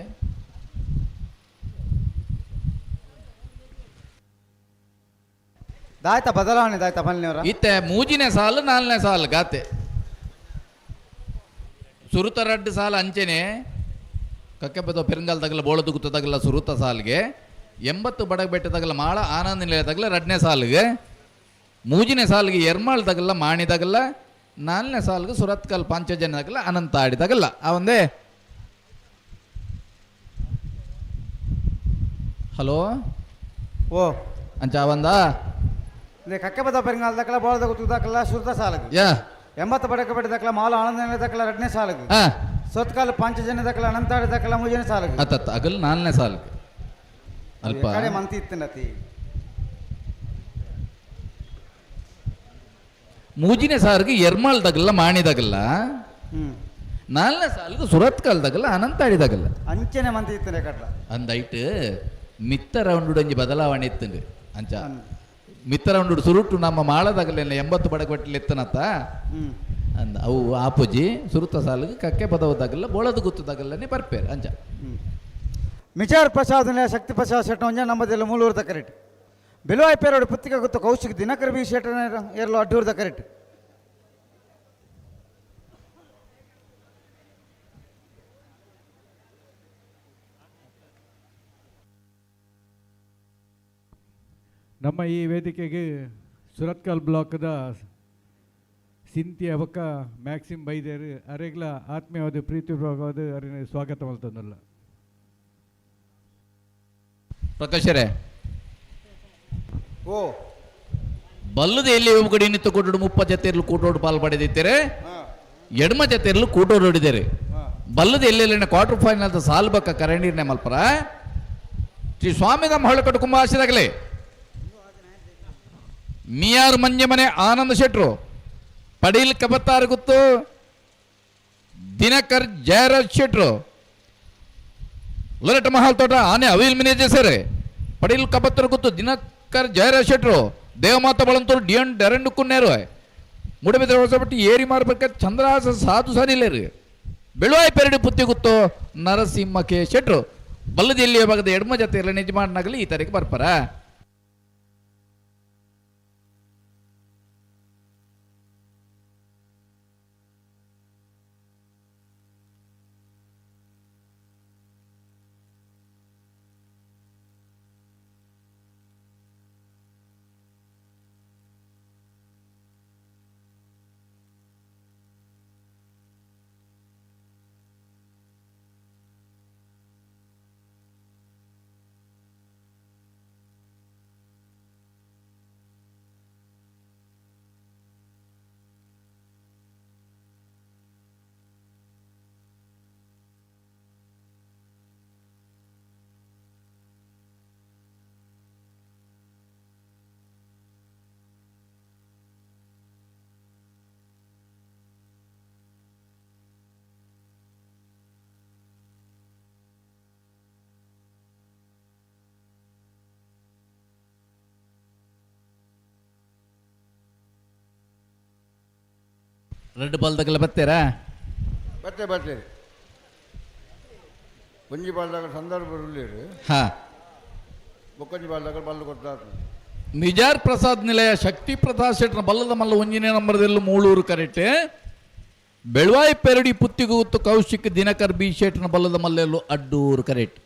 ದಾಯ್ತಾ ಬದಲಾವಣೆ ದಾಯ್ತಾ ಮಲ್ಲಿನವರ ಇತ್ತೆ ಮೂಜಿನೇ ಸಾಲು 4ನೇ ಸಾಲು ಗಾತೆ ಸುರುತ ರಡ್ಡು ಸಾಲ ಅಂಚೆನೆ ಕಕ್ಕೆ ಬದ ಪೆರಂಗಾಲ್ ತಗಲ ಬೋಳದು ಗುತ್ತ ತಗಲ ಸುರುತ ಸಾಲಿಗೆ 80 ಬಡಗಬೆಟ್ಟ ತಗಲ ಮಾಳ ಆನಂದ ನಿಲಯ ತಗಲ 2ನೇ ಸಾಲಿಗೆ ಮೂಜಿನೇ ಸಾಲಿಗೆ ಎರ್ಮಾಳ್ ತಗಲ್ಲ ಮಾಣಿ ತಗಲ್ಲ 4ನೇ ಸಾಲಿಗೆ ಸುರತ್ಕಲ್ ಪಂಚಜನ ತಗಲ್ಲ ಅನಂತ ಆಡಿ ತಗಲ್ಲ ಅವಂದೇ ಹಲೋ ಓ ಅಂಚ ಅವಂದ ಇದೇ ಕಕ್ಕೆ ಬದ ಪೆರಿಂಗಾಲ್ ದಕ್ಕಲ ಬೋಳದ ಗುತ್ತು ದಕ್ಕಲ ಸುರ್ತ ಸಾಲಗೆ ಯಾ 80 ಬಡಕ ಬೆಟ್ಟ ದಕ್ಕಲ ಮಾಲ ಆನಂದ ದಕ್ಕಲ 2ನೇ ಸಾಲಗೆ ಹಾ ಸೊತ್ಕಾಲ ಪಂಚಜನ ದಕ್ಕಲ ಅನಂತಾಡಿ ದಕ್ಕಲ 3ನೇ ಸಾಲಗೆ ಅತ್ತ ಅಗಲ್ 4ನೇ ಸಾಲಿಗೆ ಅಲ್ಪ ಕಡೆ ಮಂತಿ ಇತ್ತಿನತಿ ಮೂಜಿನೇ ಸಾರಿಗೆ ಎರ್ಮಾಳ್ ತಗಲ್ಲ ಮಾಣಿ ತಗಲ್ಲ ಹ್ಮ್ 4ನೇ ಸಾಲಿಗೆ ಸುರತ್ಕಲ್ ತಗಲ್ಲ ಅನಂತ ಆಡಿ ತಗಲ್ಲ ಅಂಚೆನೆ ಮಂತಿ ಇತ್ತಿನ ಕಟ್ಲ ಅಂದೈಟ್ ಮಿತ್ತ ರೌಂಡ್ ಒಂಜಿ ಬದಲಾವಣೆ ಇತ್ತಂಗೆ ಅಂಚ ಮಿತ್ತ ರೌಂಡ್ ಸುರುಟು ನಮ್ಮ ಮಾಳದಾಗಲೆಲ್ಲ 80 ಬಡಗಬಟ್ಟಲೆ ಎತ್ತನತ್ತ ಹ್ಮ್ ಅಂದ ಅವು ಆಪುಜಿ ಸುರುತ ಸಾಲಿಗೆ ಕಕ್ಕೆ ಪದವದಾಗಲ್ಲ ಬೋಳದು ಗುತ್ತದಾಗಲ್ಲನೆ ಬರ್ಪೇರು ಅಂಚ ಮಿಚಾರ್ ಪ್ರಸಾದ್ ಶಕ್ತಿ ಪ್ರಸಾದ್ ಶೆಟ್ಟ ಒಂಜ ನಮ್ಮದೆಲ್ಲ ಮೂಲೂರ್ದ ಕರೆಕ್ಟ್ ಬೆಲುವಾಯಿ ಪೇರೋಡು ಪುತ್ತಿಗೆ ಗೊತ್ತು ಕೌಶಿಕ್ ದಿನಕರ್ ಬಿ ಶೆಟ್ಟ ಏರ್ಲು ಅಡ್ಡೂರ್ದ ಕರೆಕ್ಟ್ ನಮ್ಮ ಈ ವೇದಿಕೆಗೆ ಸುರತ್ಕಲ್ ಬ್ಲಾಕ್ದ ಸಿಂತಿ ಅವಕ್ಕ ಮ್ಯಾಕ್ಸಿಮ್ ಬೈದೇರು ಅರೆಗ್ಲ ಆತ್ಮೀಯವಾದ ಪ್ರೀತಿಪೂರ್ವಕವಾದ ಅರಿನ ಸ್ವಾಗತ ಮಲ್ತಂದಲ್ಲ ಪ್ರಕಾಶರೇ ಓ ಬಲ್ಲದ ಎಲ್ಲಿ ಒಬ್ಬಗಡಿ ನಿಂತು ಕೂಟೋಡು 30 ಜತೆರ್ಲು ಕೂಟೋಡು ಪಾಲ್ ಪಡೆದಿದ್ದೀರೆ ಎಡಮ ಜತೆರ್ಲು ಕೂಟೋಡು ಹೊಡಿದೇರೆ ಬಲ್ಲದ ಎಲ್ಲೆಲ್ಲಿನ ಕ್ವಾರ್ಟರ್ ಫೈನಲ್ ಸಾಲ್ಬಕ್ಕ ಕರಂಡೀರ್ನೆ ಮಲ್ಪರ ಶ್ರೀ ಸ್ವಾಮಿದಮ್ಮ ಹೊಳಕಟ್ಟು ಕುಂಭಾಸಿದಾಗಲೇ ಮಿಯಾರ್ ಮಂಜಮನೆ ಆನಂದ ಶೆಟ್ರು ಪಡೀಲ್ ಕಬತ್ತಾರು ಗುತ್ತು ದಿನಕರ್ ಜಯರಾಜ್ ಶೆಟ್ರು ಲೊರಟ ಮಹಾಲ್ ತೋಟ ಆನೆ ಅವಿಲ್ ಮಿನೇಜೆ ಸೇರೆ ಪಡೀಲ್ ಕಬತ್ತಾರು ಗುತ್ತು ದಿನಕರ್ ಜಯರಾಜ್ ಶೆಟ್ರು ದೇವಮಾತ ಬಳಂತೂರು ಡಿಯನ್ ಡರಂಡು ಕುನ್ನೇರು ಮುಡಬಿದ್ರ ಹೊಸಬಟ್ಟಿ ಏರಿ ಮಾರ್ಬೇಕ ಚಂದ್ರಹಾಸ ಸಾಧು ಸಾರಿಲ್ಲೇರಿ ಬೆಳುವಾಯಿ ಪೆರಡು ಪುತ್ತಿ ಗುತ್ತು ನರಸಿಂಹ ಕೆ ಶೆಟ್ರು ಬಲ್ಲದಿಯಲ್ಲಿ ಭಾಗದ ಎಡಮ ಜತೆ ಎಲ್ಲ ನಿಜಮಾಡ್ನಾಗಲಿ ಈ ತಾರೀಕು ಬರ್ಪಾರ ರೆಡ್ ಬಾಲ್ ತಗಲ ಬರ್ತೀರಾ ಬರ್ತೇವೆ ಒಂಜಿ ಬಾಲ್ದಾಗ ಸಂದರ್ಭ ಉಳ್ಳೇರು ಹಾ ಬೊಕ್ಕೊಂಜಿ ಬಾಲ್ದಾಗ ಬಲ್ಲು ಕೊಡ್ತಾ ನಿಜಾರ್ ಪ್ರಸಾದ್ ನಿಲಯ ಶಕ್ತಿ ಪ್ರಸಾದ್ ಶೆಟ್ರ ಬಲ್ಲದ ಮಲ್ಲ ಒಂಜಿನೇ ನಂಬರ್ದಲ್ಲೂ ಮೂಳೂರು ಕರೆಕ್ಟ್. ಬೆಳವಾಯಿ ಪೆರಡಿ ಪುತ್ತಿಗೂತ್ತು ಕೌಶಿಕ್ ದಿನಕರ್ ಬಿ ಶೆಟ್ನ ಬಲ್ಲದ ಮಲ್ಲೆಲ್ಲೂ ಅಡ್ಡೂರು ಕರೆಕ್ಟ್.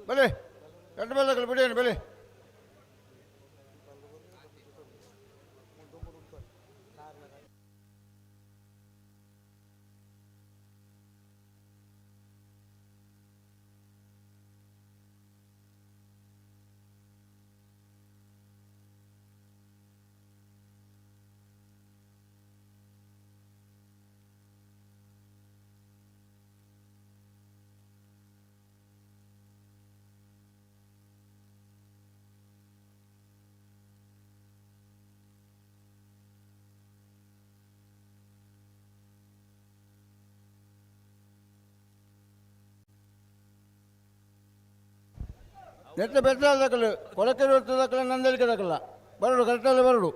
ಬಲೆ ಎರಡು ಬೆಲ್ಲಗಳು ಬಿಡಿ ಬೆಲೆ. నెట్ల పెట్టాలి దక్కలు కొలకెరు దక్కల నందలికి దక్కల బరుడు కరెక్టాలి బరుడు.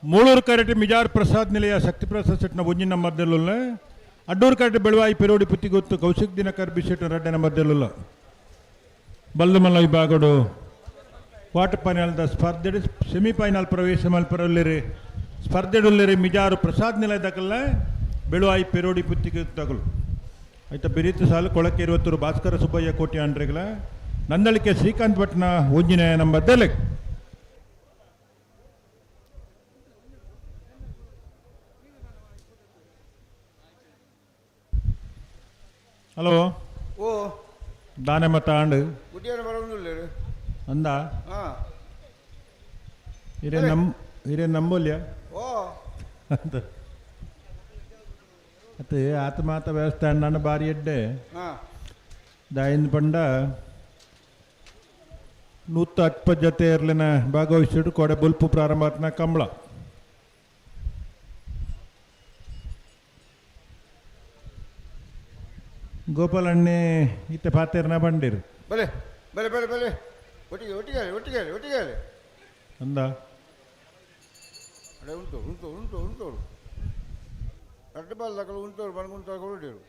ಮೂಳೂರು ಕರೆಕ್ಟ್ ಮಿಜಾರ್ ಪ್ರಸಾದ್ ನಿಲಯ ಶಕ್ತಿ ಪ್ರಸಾದ್ ಶೆಟ್ನ ಒಂಜಿನ ನಂಬರ್ದಲ್ಲ. ಅಡ್ಡೂರು ಕರೆಕ್ಟ್ ಬೆಳವಾಯಿ ಪೆರೋಡಿ ಪುತ್ತಿಗೊತ್ತು ಕೌಶಿಕ್ ದಿನಕರ್ ಬಿ ಶೆಟ್ನ ರೆಡ್ಡ ನಂಬರ್ದಲ್ಲ. ಬಲ್ದಮಲ್ಲ ವಿಭಾಗಡು ಕ್ವಾರ್ಟರ್ ಫೈನಲ್ದ ಸ್ಪರ್ಧೆ ಸೆಮಿಫೈನಲ್ ಪ್ರವೇಶ ಮಲ್ಪರಲ್ಲಿರಿ ಸ್ಪರ್ಧೆಡುಲ್ಲಿರಿ ಮಿಜಾರು ಪ್ರಸಾದ್ ನಿಲಯ ದಕ್ಕಲ್ಲ ಬೆಳವಾಯಿ ಪೆರೋಡಿ ಪುತ್ತಿಗೆ ತಗಲು ಆಯ್ತಾ. ಬೆರೀತು ಸಾಲು ಕೊಳಕ್ಕೆ 20 ಭಾಸ್ಕರ ಸುಬ್ಬಯ್ಯ ಕೋಟಿ ಅಂಡ್ರೆಗಳ ನಂದಳಿಕೆ ಶ್ರೀಕಾಂತ್ ಭಟ್ನ ಒಂಜಿನ ನಂಬರ್ದಲ್ಲ. ಹಲೋ ಓ ದಾನೆ ಮತ್ತ ಆಂಡ್ ಗುಡ್ಡಿಯನ್ನು ಬರೋದಿಲ್ಲ ಅಂದ ಹಾಂ ಹಿರಿಯ ನಂಬೋಲ್ಯ ಓ ಅಂತ ಅದು ಆತ ಮಾತ ವ್ಯವಸ್ಥೆ ಅಣ್ಣ ಬಾರಿ ಎಡ್ಡೆ ಹಾಂ ದಾಯಿಂದ ಪಂಡ 120 ಜೊತೆ ಇರ್ಲಿನ ಭಾಗವಹಿಸಿಟ್ಟು ಕೊಡೆ ಬುಲ್ಪು ಪ್ರಾರಂಭ ಕಂಬಳ ಗೋಪಾಲ್ ಅಣ್ಣೆ ಇತ್ತೆ ಪಾತೇರ್ನ ಬಂದಿರು ಬಲೆ ಬಲೆ ಬಲೆ ಬಲೆ ಒಟ್ಟಿಗೆ ಒಟ್ಟಿಗೆ ಒಟ್ಟಿಗೆ ಒಟ್ಟಿಗೆ ಅಂದ ಅಡೆ ಉಂಟು ಉಂಟು ಉಂಟು ಉಂಟು ಕಟ್ಟ ಬಾಲ್ ತಗೊಳ್ಳಿ ಉಂಟವ್ರು ಬಂದು ತಗೊಳ್ಳಿರು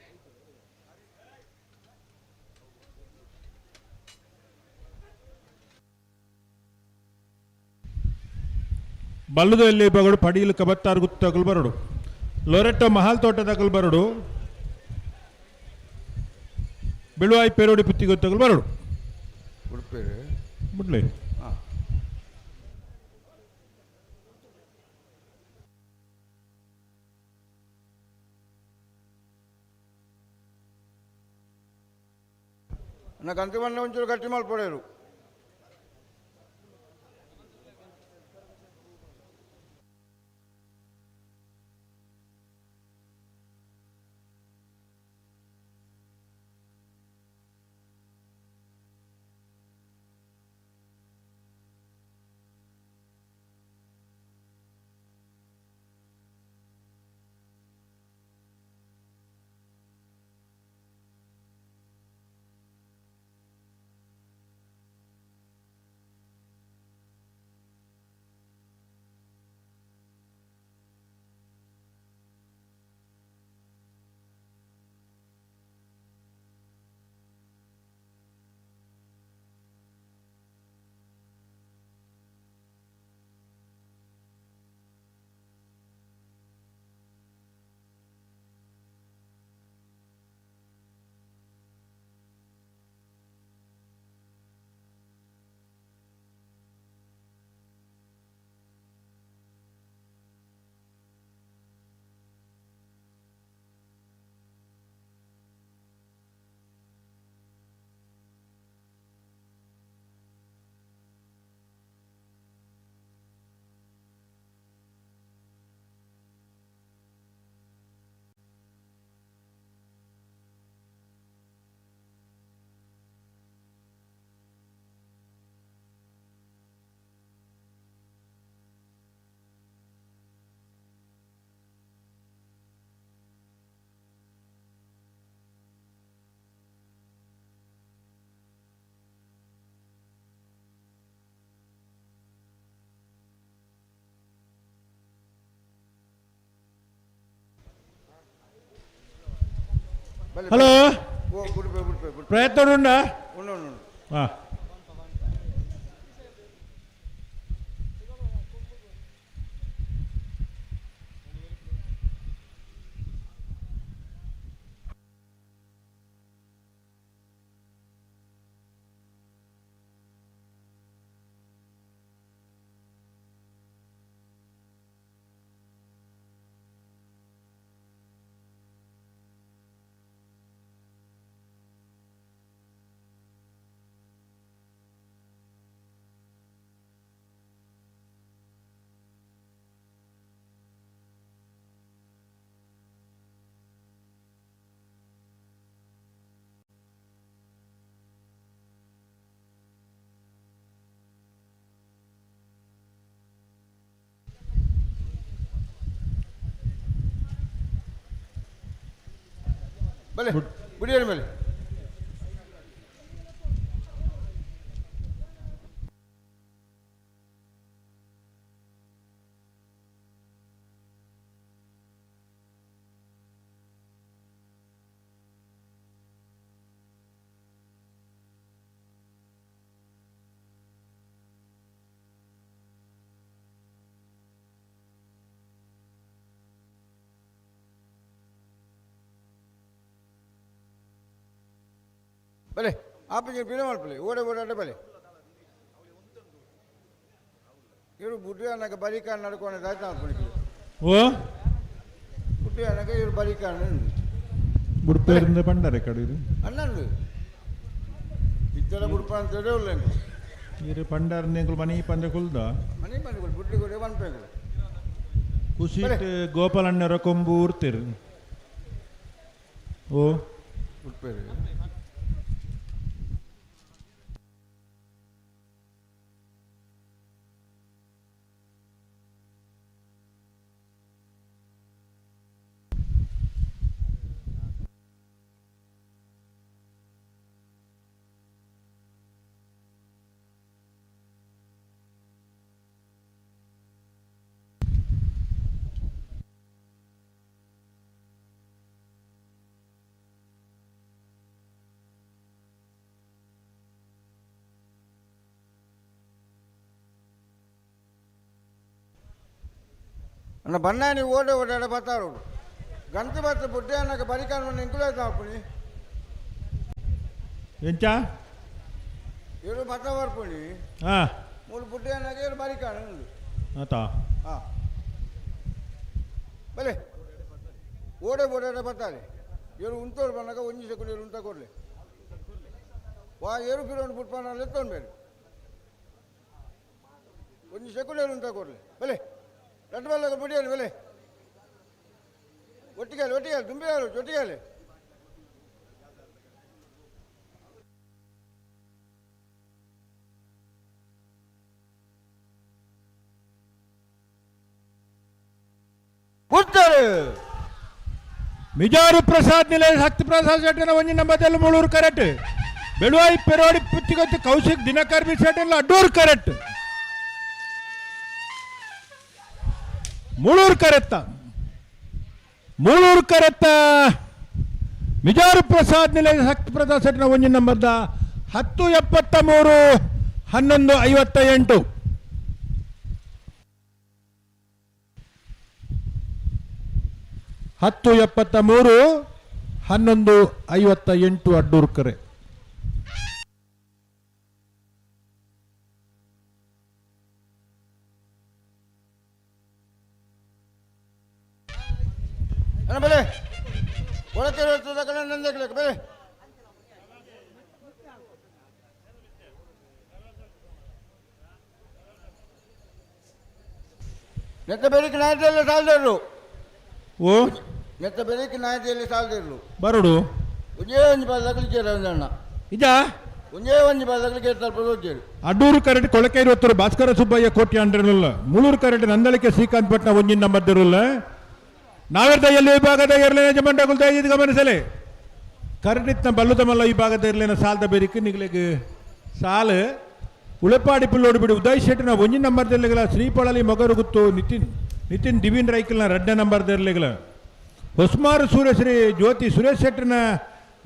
ಬಲ್ಲದಲ್ಲಿ ಬಗಡು ಪಡೀಲು ಕಬತ್ತಾರು ಗುತ್ತು ತಗಲು ಬರಡು ಲೊರೆಟ್ಟೋ ಮಹಾಲ್ ತೋಟ ತಗಲು ಬರಡು ಬೆಳುವಾಯಿ ಪೇರೋಡಿ ಪುತ್ತಿ ಗೊತ್ತಗಲು ಬರಡು ಉಡುಪೇರು ಬಿಡ್ಲಿ ಹಾಂ నాకు అంతమంది ఉంచారు గట్టి మళ్ళీ పడారు హలో ఓ గుడిపోయి ప్రయత్నం ఉండా ఉండు భలే గుడియారు మళ్ళీ భలే ఆపించి పిల్ల మల్పలే ఓడే భలే ಇವರು ಬುಡ್ಡಿ ಅನ್ನಕ್ಕೆ ಬರಿಕ ನಡ್ಕೊಂಡು ಆಯ್ತು ಅನ್ಕೊಂಡಿದ್ವಿ ఓ ಬುಡ್ಡಿ ಅನ್ನಕ್ಕೆ ಇವರು ಬರಿಕ బుడిపేరుందే పండారు ఇక్కడ ఇది అన్నాడు ఇద్దరు బుడిప అంతేడే ఉల్లేంకు ఇది పండారు నీకు మనీ పండే కుల్దా ಮನೆ ಬಂದು ಬುಡ್ಡಿ ಕೂಡ ಬಂದ್ಬೇಕು ಕುಸಿಟ್ ಗೋಪಾಲಣ್ಣರ ಕೊಂಬು ಊರ್ತಿರು ಓ ಬಿಟ್ಬೇಡಿ ಅಣ್ಣ ಬನ್ನಾನಿ ಓಡಾಡ ಬರ್ತಾರು ಗಂಟೆ ಬರ್ತ ಬುಡ್ಡೆ ಅನ್ನಕ್ಕೆ ಬರಿಕಾನು ಇಂಕ್ಲೂಡ್ ಹಾಪುಣಿ ಎಂಚ ಏಳು ಬರ್ತಾ ಬರ್ಪುಣಿ ಹಾಂ ಮೂರು ಬುಡ್ಡೆ ಅನ್ನಕ್ಕೆ ಏಳು ಬರಿಕಾನು ಆತಾ ಹಾಂ ಬಲೆ ಓಡಾಡ ಬರ್ತಾರೆ ಏಳು ಉಂಟೋರು ಬಂದಾಗ ಒಂಜಿ ಸೆಕೆಂಡ್ ಏಳು ಉಂಟ ಕೊಡಲಿ ವಾ ಏರು ಕಿಲೋಮೀಟರ್ ಬಿಟ್ಪಾನ ಎತ್ತೊಂಡು ಬೇರೆ ಒಂಜಿ ಸೆಕೆಂಡ್ ಏಳು ಉಂಟ ಕೊಡಲಿ ಬಲೆ ரெண்டு பேர்ல முடியாது வேலை ஒட்டிக்கால் தும்பியால் ஒட்டிக்கால் ಕೂತಾರೆ ಮಿಜಾರು ಪ್ರಸಾದ್ ನಿಲಯ ಶಕ್ತಿ ಪ್ರಸಾದ್ ಶೆಟ್ಟನ ಒಂಜಿ ನಂಬದಲ್ಲಿ ಮೂಳೂರು ಕರೆಕ್ಟ್ ಬೆಳುವಾಯಿ ಪೆರೋಡಿ ಪುಚ್ಚಿಗೊತ್ತು ಕೌಶಿಕ್ ದಿನಕರ್ಮಿ ಶೆಟ್ಟನ ಅಡ್ಡೂರು ಕರೆಕ್ಟ್ ಮೂಳೂರು ಕರೆತ್ತ ಮಿಜಾರು ಪ್ರಸಾದ್ ನಿಲಯ ಶಕ್ತಿ ಪ್ರಸಾದ್ ಶೆಟ್ಟನ ಒಂಜಿ ನಂಬರ್ದ 1073 1158 1073 1158 ಅಡ್ಡೂರು ಕರೆ ಬೆಲೆ ಒಳಕ್ಕೆ ನಂದಕ್ಕೆ ಬೆಲೆ ನೆತ್ತ ಬೆಳಿಗ್ಗೆ ನಾಯಕಲ್ಲಿ ಸಾಲದಿರಲು ಓ ನೆತ್ತ ಬೆಳಿಗ್ಗೆ ನಾಯಕಲ್ಲಿ ಸಾಲದಿರಲು ಬರಡು ಒಂದೇ ಒಂದು ಬಾಲಕ್ಕೆ ಅಣ್ಣ ಇದ ಒಂದೇ ಒಂದು ಬಾಲಕ್ಕೆ ಸ್ವಲ್ಪ ಹೋಗ್ತೇವೆ ಅಡ್ಡೂರು ಕರೆಕ್ಟ್ ಕೊಳಕೈರು ಹೊತ್ತರು ಭಾಸ್ಕರ ಸುಬ್ಬಯ್ಯ ಕೋಟಿ ಅಂಡ್ರಲ್ಲ ಮೂಳೂರು ಕರೆಕ್ಟ್ ನಂದಳಿಕೆ ಶ್ರೀಕಾಂತ್ ಪಟ್ನ ಒಂಜಿನ ನಂಬರ್ದಿರಲ್ಲ ನಾವೆರ್ದ ಎಲ್ಲಿ ವಿಭಾಗದ ಇರಲಿನ ಜಮಂಡಗುಲ್ ದಯದು ಗಮನಿಸಲಿ ಕರೆಕ್ಟಿತ್ನ ಬಲ್ಲುತಮಲ್ಲ ಈ ಭಾಗದ ಇರಲಿನ ಸಾಲದ ಬೇರಿಕೆ ನಿಗ್ಲಿಗೆ ಸಾಲು ಉಳಪಾಡಿ ಪುಲ್ಲೋಡು ಬಿಡು ಉದಯ್ ಶೆಟ್ಟಿನ ಒಂಜಿ ನಂಬರ್ದಿರ್ಲಿಗಳ ಶ್ರೀಪಳಲಿ ಮೊಗರು ಗುತ್ತು ನಿತಿನ್ ದಿವಿನ್ ರೈಕಲ್ನ 2ನೇ ನಂಬರ್ದಿರ್ಲಿಗಳ ಹೊಸ್ಮಾರು ಸೂರ್ಯಶ್ರೀ ಜ್ಯೋತಿ ಸುರೇಶ್ ಶೆಟ್ಟಿನ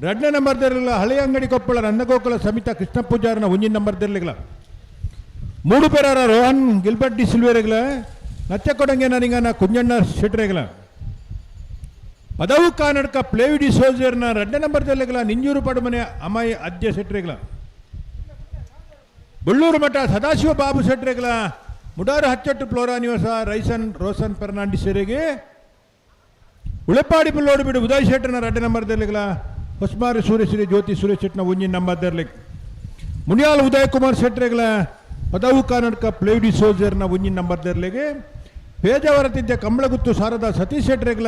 2ನೇ ನಂಬರ್ದಿರಲಿಲ್ಲ ಹಳೆಯ ಅಂಗಡಿ ಕೊಪ್ಪಳ ನಂದಗೋಕುಲ ಸಮಿತ ಕೃಷ್ಣ ಪೂಜಾರನ ಒಂಜಿ ನಂಬರ್ದಿರ್ಲಿಗಳ 3 ಪೇರಾರ ರೋಹನ್ ಗಿಲ್ಬರ್ಟ್ ಡಿ ಸಿಲ್ವೇರೆಗಳ ನಚ್ಚ ಕೊಡಂಗೆ ನನಗನ ಕುಂಜಣ್ಣ ಶೆಟ್ರೆಗಳ ಪದವು ಕಾನಡ್ಕ ಪ್ಲೇವಿಡಿ ಸೋಲ್ಜರ್ನ 2ನೇ ನಂಬರ್ದಿರ್ಲಿಗಳ ನಿಂಜೂರು ಪಡುಮನೆ ಅಮಾಯಿ ಅದ್ಯ ಶೆಟ್ರೆಗಳ ಬಳ್ಳೂರು ಮಠ ಸದಾಶಿವ ಬಾಬು ಶೆಟ್ರೆಗಳ ಮುಡಾರು ಹಚ್ಚಟ್ಟು ಫ್ಲೋರಾ ನಿವಾಸ ರೋಸನ್ ಫರ್ನಾಂಡಿಸರಿಗೆ ಉಳೆಪಾಡಿ ಪುಲ್ಲೋಡು ಬಿಡು ಉದಯ್ ಶೆಟ್ಟನ 2ನೇ ನಂಬರ್ದಿರ್ಲಿಗಳ ಹೊಸ್ಮಾರಿ ಸೂರ್ಯಶ್ರೀ ಜ್ಯೋತಿ ಸುರೇಶ್ ಶೆಟ್ನ ಒಂಜಿ ನಂಬರ್ದಿರ್ಲಿಕ್ಕೆ ಮುನಿಯಾಲ್ ಉದಯ್ ಕುಮಾರ್ ಶೆಟ್ರೆಗಳ ಪದವು ಕಾನಡ್ಕ ಪ್ಲೇವಿಡಿ ಸೋಲ್ಜರ್ನ ಒಂಜಿ ನಂಬರ್ದಿರ್ಲಿಗೆ ಪೇಜಾವರತಿದ್ದ ಕಂಬಳಗುತ್ತು ಶಾರದಾ ಸತೀಶ್ ಶೆಟ್ರೆಗಳ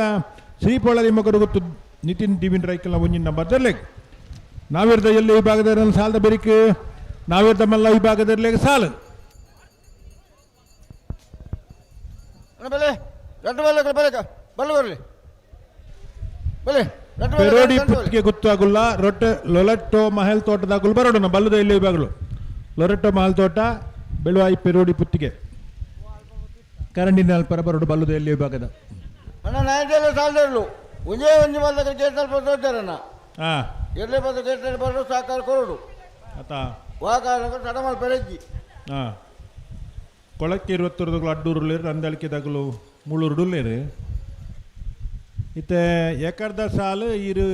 ಶ್ರೀಪೊಳಲಿ ಮಗರುಗುತ್ತು ನಿತಿನ್ ದಿವಿನ್ ರೈಕಲ್ನ ಒಂಜಿ ನಂಬರ್ದಿರ್ಲಿಕ್ಕೆ ನಾವಿರ್ದ ಎಲ್ಲಿ ಈ ಭಾಗದ ಸಾಲದ ಬೆರಿಕೆ ನಾವಿರ್ದ ಮಲ್ಲ ಈ ಭಾಗದಿರ್ಲಿಕ್ಕೆ ಸಾಲು ಬೆಲೆ ಎರಡು ಬಾಲಕ್ಕೆ ಬೆಲೆ ಬಲ್ಲ ಬರಲಿ ಬೆಲೆ ಪೆರೋಡಿ ಪುತ್ತಿಗೆ ಗೊತ್ತಾಗುಲ್ಲ ಲೊಲೆಟ್ಟೋ ಮಹಲ್ ತೋಟದಾಗುಲ್ ಬರೋಣ ಬಲ್ಲದ ಇಲ್ಲಿ ವಿಭಾಗಗಳು ಲೊರೆಟ್ಟೋ ಮಹಲ್ ತೋಟ ಬೆಳುವಾಯಿ ಪೆರೋಡಿ ಪುತ್ತಿಗೆ ಕರಂಡಿನ ಅಲ್ಪರ ಬರೋಡು ಬಲ್ಲದ ಇಲ್ಲಿ ವಿಭಾಗದ ಅಣ್ಣ ನಾಯಕಲ್ಲ ಸಾಲದಿರಲು ಒಂದೇ ಒಂದು ಬಾಲಕ್ಕೆ ಕೇಳ್ತಾರೆ ಬರ್ತಾರಣ್ಣ ಹಾಂ ಎಲ್ಲೇ ಬಂದು ಕೇಳ್ತಾರೆ ಬರೋದು ಸಾಕಾರ ಕೊರೋಡು ಆತ ವಾಕಾರ ತಡಮಾಲ್ ಬೆಳಗ್ಗಿ ಹಾಂ ಕೊಳಕ್ಕೆ 20 ಅಡ್ಡೂರುಲೇರು ನಂದಳಿಕೆದಾಗಲು ಮುಳ್ಳೂರುಡುಲ್ಲೇರು ಇತ್ತೆ ಎಕರ್ದ ಸಾಲು ಇರು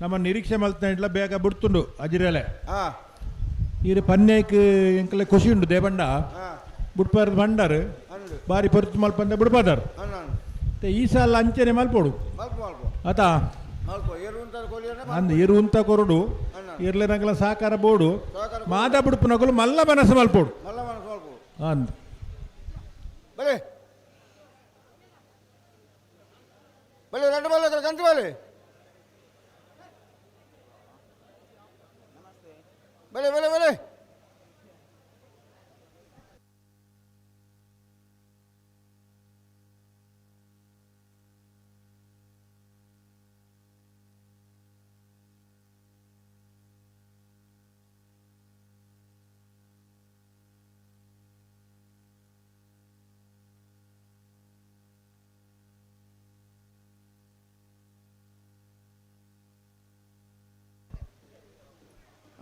ನಮ್ಮ ನಿರೀಕ್ಷೆ ಮಲ್ತಂಡ್ಲ ಬೇಗ ಬಿಡ್ತುಂಡು ಅಜಿರೇಲೆ ಹಾಂ ಇರು ಪನ್ನೇಕ್ ಎಂಕಲೆ ಖುಷಿ ಉಂಡು ದೇಬಂಡ ಹಾಂ ಬಿಡ್ಪಾರ್ದು ಬಂಡಾರು ಅಂಡು ಬಾರಿ ಪೊರ್ತು ಮಲ್ಪಂದ ಬಿಡ್ಬಾರ್ದಾರು ಅಣ್ಣ ಈ ಸಾಲ ಅಂಚನೆ ಮಲ್ಪೋಡು ಮಲ್ಪ ಮಲ್ಪ ಆತ ಮಲ್ಪ ಏರು ಅಂತ ಕೊಲಿಯಣ್ಣ ಅಂದ್ ಎರು ಉಂತ ಕೊರಡು ಇರ್ಲಿನಗಲ ಸಾಕಾರ ಬೋಡು ಮಾದ ಬಿಡುಪುನಗಲು ಮಲ್ಲ ಮನಸ್ಸು ಮಲ್ಪೋಡು ಮಲ್ಲ ಮನಸ್ಸು ಮಲ್ಪ ಅಂದ್ ಬೆಲೆ ಬೆಲೆ ಎರಡು ಬಾಲಕ್ಕೆ ಗಂಟು ಬೆಲೆ ಬೆಲೆ ಬೆಲೆ ಬೆಲೆ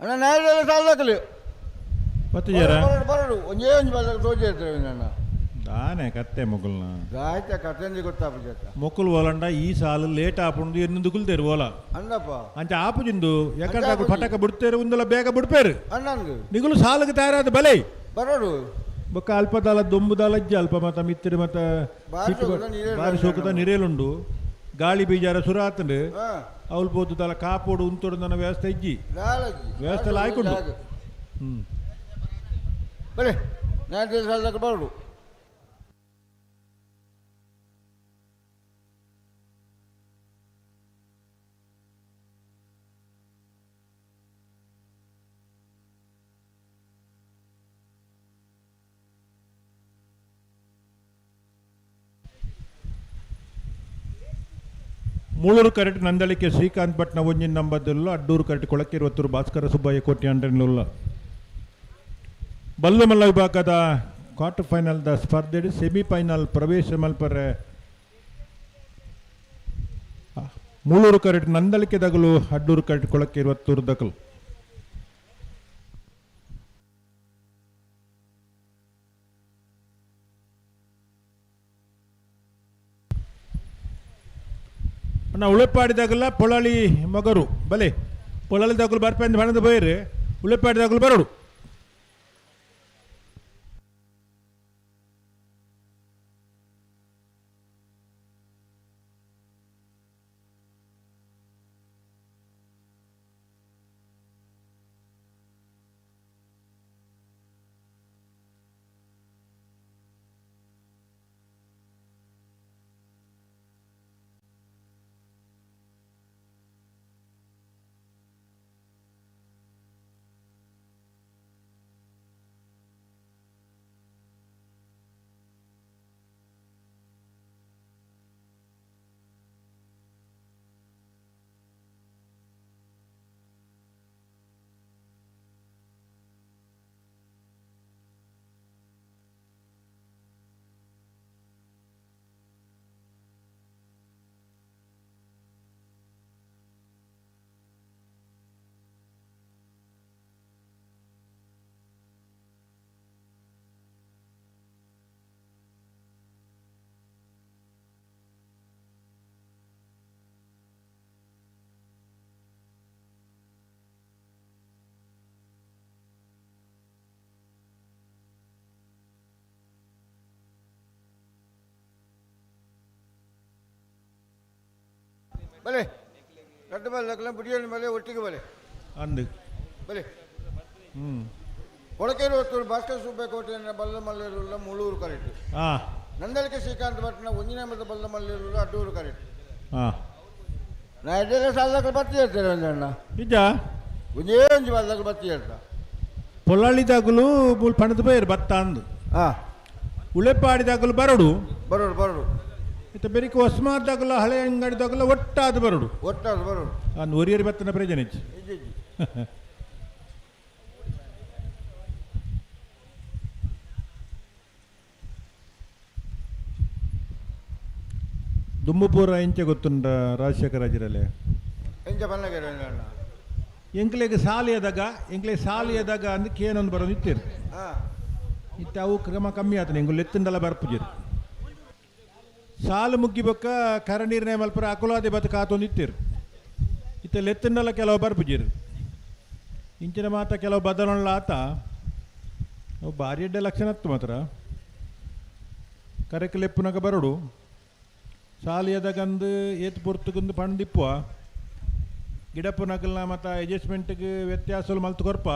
ಅಣ್ಣ ನ್ಯಾಯದಲ್ಲಿ ಸಾಲದಾಕಲಿ ಮತ್ತೆ ಜರ ಬರೋಡು ಒಂದೇ ಒಂದು ಬಾಲಕ್ಕೆ ತೋಜಿ ಇರ್ತೇವೆ ಅಣ್ಣ ತಾನೇ ಕತ್ತೆ ಮೊಕಲ್ನ ರಾಯ್ತ ಕಥೆಂದು ಗೊತ್ತಾಗ್ಬಿಡ್ತ ಮೊಕ್ಕಲು ಓಲಂಡ ಈ ಸಾಲು ಲೇಟ್ ಆಪುಂಡು ಎನ್ನೊಂದು ಕುಲ್ತೇರು ಓಲ ಅಣ್ಣಪ್ಪ ಅಂಚ ಆಪುಜಿಂದು ಯಾಕಂದ್ರೆ ಪಟಕ ಬಿಡ್ತೇರು ಒಂದಲ್ಲ ಬೇಗ ಬಿಡ್ಪೇರು ಅಣ್ಣಂದು ನಿಗುಲು ಸಾಲಿಗೆ ತಯಾರಾದ ಬಲೆ ಬರೋಡು ಬೊಕ್ಕ ಅಲ್ಪದಾಲ ದೊಂಬುದಾಲಜ್ಜಿ ಅಲ್ಪ ಮತ ಮಿತ್ತಿರಿ ಮತ ಬಾರಿ ಸೋಕುದ ನೀರೇಲು ಬಾರಿ ಸೋಕುದ ನೀರೇಲುಂಡು ಗಾಳಿ ಬೀಜಾರ ಸುರಾತಂಡು ಹಾಂ ಅವಳು ಪೋತು ತಲ ಕಾಪೋಡು ಉಂತೋಡು ನನ್ನ ವ್ಯವಸ್ಥೆ ಇಜ್ಜಿ ನಾಲಜ್ಜಿ ವ್ಯವಸ್ಥೆ ಆಯ್ಕೊಂಡು ಬರೇ ನಾನು ಸಾಲದಾಗ ಬರೋಡು ಮೂಳೂರು ಕರೆಕ್ಟ್ ನಂದಳಿಕೆ ಶ್ರೀಕಾಂತ್ ಭಟ್ನ ಒಂಜಿನ ನಂಬದಲ್ಲ ಅಡ್ಡೂರು ಕರೆಕ್ಟ್ ಕೊಳಕ್ಕೆ 20 ಭಾಸ್ಕರ ಸುಬ್ಬಯ್ಯ ಕೋಟಿ ಅಂಟೆನ್ನುಲ್ಲ ಬಲ್ಲಮಲ್ಲ ವಿಭಾಗದ ಕ್ವಾರ್ಟರ್ ಫೈನಲ್ದ ಸ್ಪರ್ಧೆ ಸೆಮಿಫೈನಲ್ ಪ್ರವೇಶ ಮಲ್ಪರೆ ಮೂಳೂರು ಕರೆಕ್ಟ್ ನಂದಳಿಕೆ ದಗಲು ಅಡ್ಡೂರು ಕರೆಕ್ಟ್ ಕೊಳಕ್ಕೆ 20 ದಕಲು ನಾ ಉಳೆಪಾಡಿದಾಗಲ್ಲ ಪೊಳಲಿ ಮಗರು ಬಲೆ ಪೊಳಲಿದಾಗಲು ಬರ್ಪಂದು ಬಣದ ಬೈರೆ ಉಳೆಪಾಡಿದಾಗಲು ಬರೋಡು ಬಲೆ ದೊಡ್ಡ ಬಲ್ಲ ಬಿಡಿಯಲ್ಲಿ ಮೇಲೆ ಒಟ್ಟಿಗೆ ಬಲೆ ಅಂದು ಬಲೆ ಹ್ಞೂ ಕೊಳಕೆ 20 ಭಾಸ್ಕರ ಸುಬ್ಬಯ್ಯ ಕೋಟೆಯ ಬಲ್ಲ ಮಲ್ಲೇರುಲ್ಲ ಮೂಳೂರು ಕರೆಕ್ಟ್ ಹಾಂ ನಂದಳಿಕೆ ಶ್ರೀಕಾಂತ್ ಭಟ್ನ ಒಂಜಿನ ಮತ ಬಲ್ಲ ಮಲ್ಲೇರುಲ್ಲ ಅಡ್ಡೂರು ಕರೆಕ್ಟ್ ಹಾಂ ನಾ ಎಡ್ಡೆಲ್ಲ ಸಾಲದಾಗ ಬತ್ತಿ ಹೇಳ್ತೇನೆ ಒಂದಣ್ಣ ನಿಜ ಒಂದೇ ಒಂದು ಬಾಲ್ದಾಗ ಬತ್ತಿ ಹೇಳ್ತಾ ಪೊಳಲಿದಾಗಲು ಮೂಲ ಪಣದ ಬೈರು ಭತ್ತ ಅಂದು ಹಾಂ ಉಳೆಪಾಡಿದಾಗಲು ಬರೋಡು ಬರೋಡು ಬರೋಡು ಇತ್ತ ಬೆರಿಕೆ ಹೊಸ್ಮಾದಾಗಲ ಹಳೆ ಅಂಗಡಿದಾಗಲ ಒಟ್ಟಾದ ಬರೋಡು ಒಟ್ಟಾದ್ರು ಬರೋಡು ಅಂದು ಒರಿಯರಿ ಬತ್ತನ ಪ್ರಯೋಜನ ಇಚ್ಚಿ ಇಜ್ಜಿ ಇಜ್ಜಿ ದುಮ್ಮಪೂರ ಇಂಚೆ ಗೊತ್ತುಂಡ ರಾಜಶೇಖರ ರಾಜರಲ್ಲೇ ಎಂಚ ಬನ್ನಗೆರೆ ಅಣ್ಣ ಎಂಕ್ಲೆಗೆ ಸಾಲಿಯದಾಗ ಎಂಕ್ಲೆಗೆ ಸಾಲಿಯದಾಗ ಅಂದಕ್ಕೆ ಏನೊಂದು ಬರೋದು ಇತ್ತೇರು ಹಾಂ ಇತ್ತ ಅವು ಕ್ರಮ ಕಮ್ಮಿ ಆತನ ಎಂಗು ಎತ್ತಂದಲ್ಲ ಬರ್ಪುಜಿರು ಸಾಲು ಮುಗ್ಗಿಬೇಕ ಕರ ನೀರಿನ ಮಲ್ಪರ ಅಕುಲಾದಿ ಬದುಕ ಆತೊಂದು ಇತ್ತೇರು ಇತ್ತ ಲೆತ್ತಂಡಲ್ಲ ಕೆಲವು ಬರ್ಪುಜಿರು ಇಂಚಿನ ಮಾತ ಕೆಲವು ಬದಲೊಳ್ಳ ಆತ ಅವು ಭಾರಿ ಎಡ್ಡೆ ಲಕ್ಷಣ ಇತ್ತು ಮಾತ್ರ ಕರೆಕ್ ಲೆಪ್ಪುನಾಗ ಬರೋಡು ಸಾಲಿಯದಾಗಂದು ಏತು ಪೊರ್ತುಗುಂದು ಪಂಡಿಪ್ಪುವ ಗಿಡಪ್ಪುನಗಲ್ನ ಮತ್ತು ಅಡ್ಜಸ್ಟ್ಮೆಂಟ್ಗೆ ವ್ಯತ್ಯಾಸಲು ಮಲ್ತು ಕೊರ್ಪ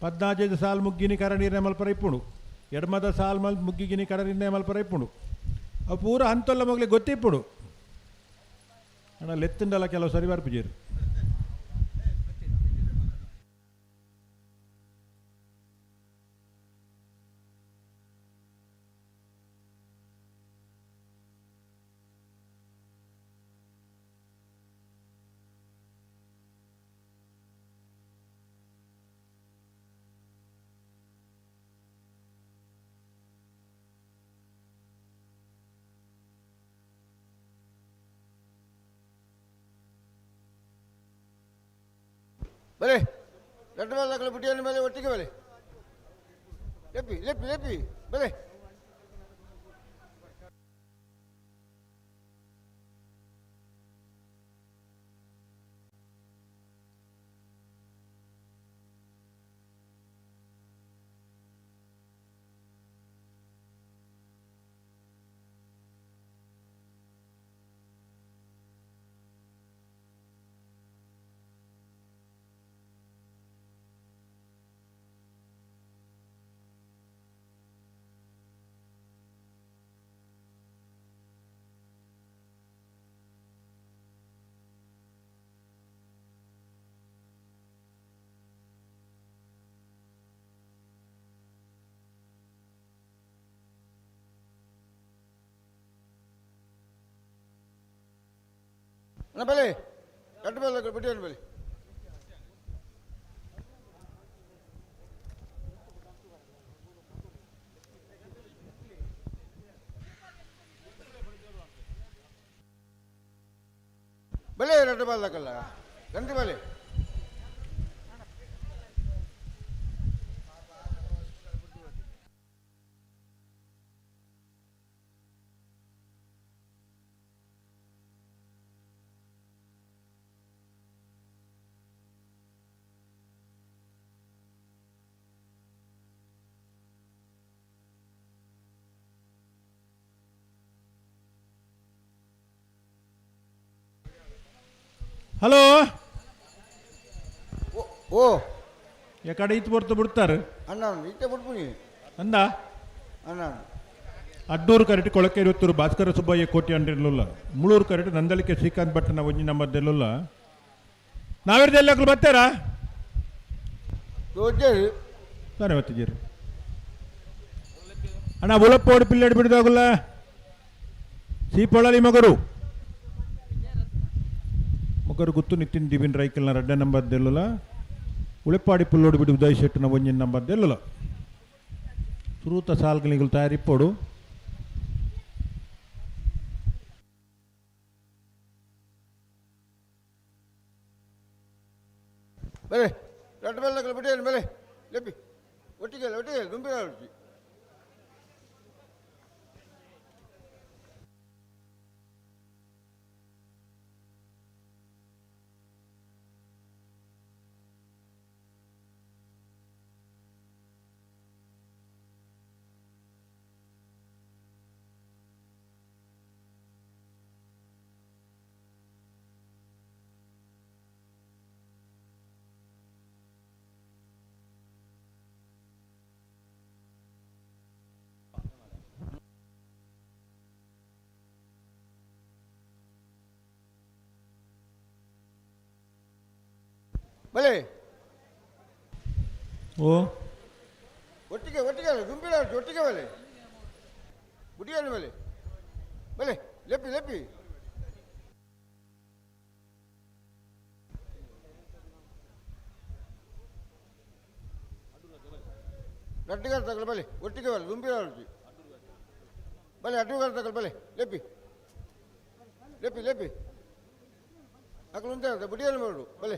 14 ಸಾಲು ಮುಗ್ಗಿನಿ ಕರ ನೀರಿನ ಮಲ್ಪರ ಇಪ್ಪುಡು ಎಡಮದ ಸಾಲು ಮುಗ್ಗಿಗಿನಿ ಕರ ನೀರಿನ ಮಲ್ಪರ ಇಪ್ಪುಡು ಅವು ಪೂರ ಹಂತಲ್ಲ ಮಗ್ಲಿ ಗೊತ್ತಿಪ್ಪುಡು ಅಣ್ಣ ಲೆತ್ತಂಡಲ್ಲ ಕೆಲವು ಸರಿ ಬರ್ಪುಜೀರು ಬಲೆ ದೊಡ್ಡ ಬಲ್ಲಗಳ ಬಿಟ್ಟಿಯನ್ನು ಮೇಲೆ ಒಟ್ಟಿಗೆ ಬಲೆ ಲೆಪ್ಪಿ ಲೆಪ್ಪಿ ಲೆಪ್ಪಿ ಬಲೆ ಅಣ್ಣ ಬಲೆ ಕಟ್ಟು ಬಲ್ಲ ಬಿಟ್ಟು ಬಲೆ ಬಲೆ ರಟ್ಟು ಬಲ್ಲಕಲ್ಲ ಗಂಟೆ ಬಲೆ ಹಲೋ ಓ ಎಕಡೆ ಇತ್ತು ಬರ್ತು ಬಿಡ್ತಾರೆ ಅಣ್ಣ ಇತ್ತೆ ಬಿಟ್ಬಿಡಿ ಅಂದ ಅಣ್ಣ ಅಡ್ಡೂರು ಕರೆಕ್ಟ್ ಕೊಳಕೆ ಇರುತ್ತರು ಭಾಸ್ಕರ ಸುಬ್ಬಯ್ಯ ಕೋಟಿ ಅಂಡಿರಲಿಲ್ಲ ಮುಳೂರು ಕರೆಕ್ಟ್ ನಂದಳಿಕೆ ಶ್ರೀಕಾಂತ್ ಭಟ್ಟನ ಒಂಜಿ ನಂಬರ್ದೆಲ್ಲ ನಾವಿರ್ದೆಲ್ಲ ಬರ್ತಾರಾ ತೋಜೇರಿ ತಾನೇ ಬತ್ತಿದ್ದೀರಿ ಅಣ್ಣ ಉಳಪ್ಪ ಓಡಿ ಪಿಲ್ಲಾಡಿ ಬಿಡಿದಾಗಲ್ಲ ಸೀಪೊಳಲಿ ಮಗರು ಮಗರು ಗುತ್ತು ನಿತಿನ್ ದಿವಿನ್ ರೈಕಲ್ನ ರಡ್ಡ ನಂಬರ್ದೆಲ್ಲ ಉಳೆಪ್ಪಾಡಿ ಪುಲ್ಲೋಡಿ ಬಿಡಿ ಉದಯ್ ಶೆಟ್ಟಿನ ಒಂಜಿನ ನಂಬರ್ದೆಲ್ಲ ಸುರೂತ ಸಾಲ್ಗಳಿಗಳು ತಯಾರಿಪ್ಪೋಡು ಬಲೆ ರಟ್ಟು ಬಲ್ಲಕಲ್ಲ ಬಿಟ್ಟು ಬಲೆ ಲೆಪ್ಪಿ ಒಟ್ಟಿಗೆ ದುಂಬಿರ ಒಟ್ಟಿ ಬಲೆ ಓ ಒಟ್ಟಿಗೆ ಅಲ್ಲ ದುಂಬಿರ ಒಟ್ಟಿಗೆ ಬಲೆ ಬುಟಿಯನ್ನು ಬಲೆ ಬಲೆ ಲೆಪ್ಪಿ ಲೆಪ್ಪಿ ರಟ್ಟಿಗಾರ ತಗಲು ಬಲೆ ಒಟ್ಟಿಗೆ ಬಲೆ ದುಂಬಿರ ಬಲೆ ಅಡ್ಡುಗಾರ ತಗಲು ಬಲೆ ಲೆಪ್ಪಿ ಲೆಪ್ಪಿ ಲೆಪ್ಪಿ ಅಕ್ಕಲು ಉಂಟ ಬುಟಿಯನ್ನು ಮಾಡು ಬಲೆ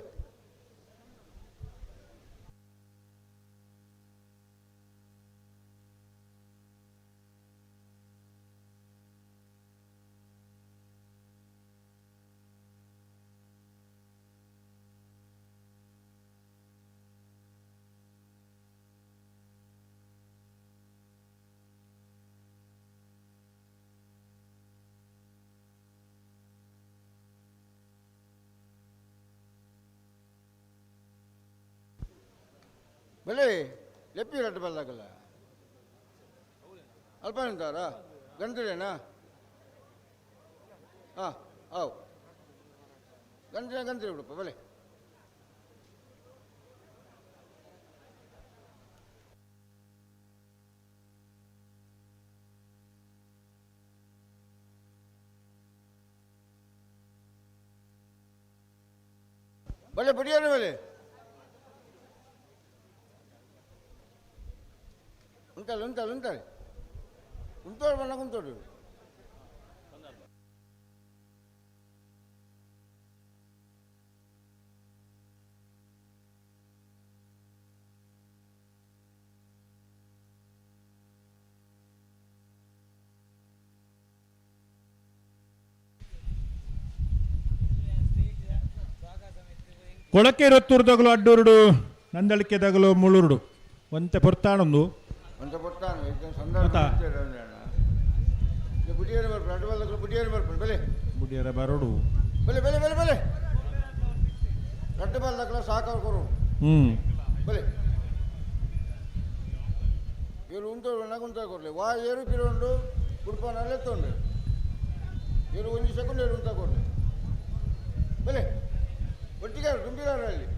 ಬಲೆ ಲೆಪ್ಪಿ ರಟ್ಟು ಬಲ್ಲಾಗಲ್ಲ ಅಲ್ಪ ನಿಂತಾರಾ ಗಂಟಲೇನಾ ಹಾಂ ಹೌದು ಗಂಟಲೆ ಬಿಡಪ್ಪ ಬಲೆ ಬಲೆ ಬಡಿಯಾರ ಬಲೆ ಉಂಟಲ್ಲ ಕುಂತೋಡು ಬಣ್ಣ ಕುಂತೋಡು ಕೊಳಕೆ ರೊತ್ತೂರು ತಗಲು ಅಡ್ಡೂರುಡು ನಂದಳಿಕೆ ತಗಲು ಮುಳುರುಡು ಒಂತೆ ಪೊರ್ತಾಣೊಂದು ಅಂತ ಬರ್ತಾನೆ ಸಂದರ್ಭ ಬುಡಿಯರು ಬರ್ತಾರೆ ಅಡ್ಡು ಬಲ್ಲ ಬುಡಿಯರು ಬರ್ತಾರೆ ಬೆಲೆ ಬುಡಿಯರ ಬರೋಡು ಬೆಲೆ ಬೆಲೆ ಬೆಲೆ ಬೆಲೆ ಅಡ್ಡು ಬಲ್ಲ ಸಾಕಾರ ಕೊರು ಬೆಲೆ ಇವರು ಉಂಟು ನಗುಂತ ಕೊರಲಿ ವಾ ಏರು ಕಿರೋಂಡು ಕುಡ್ಪಾನಲ್ಲೇ ತೊಂಡು ಇವರು ಒಂದು ಸೆಕೆಂಡ್ ಏರು ಉಂಟ ಕೊರಲಿ ಬೆಲೆ ಒಟ್ಟಿಗೆ ತುಂಬಿದಾರ ಅಲ್ಲಿ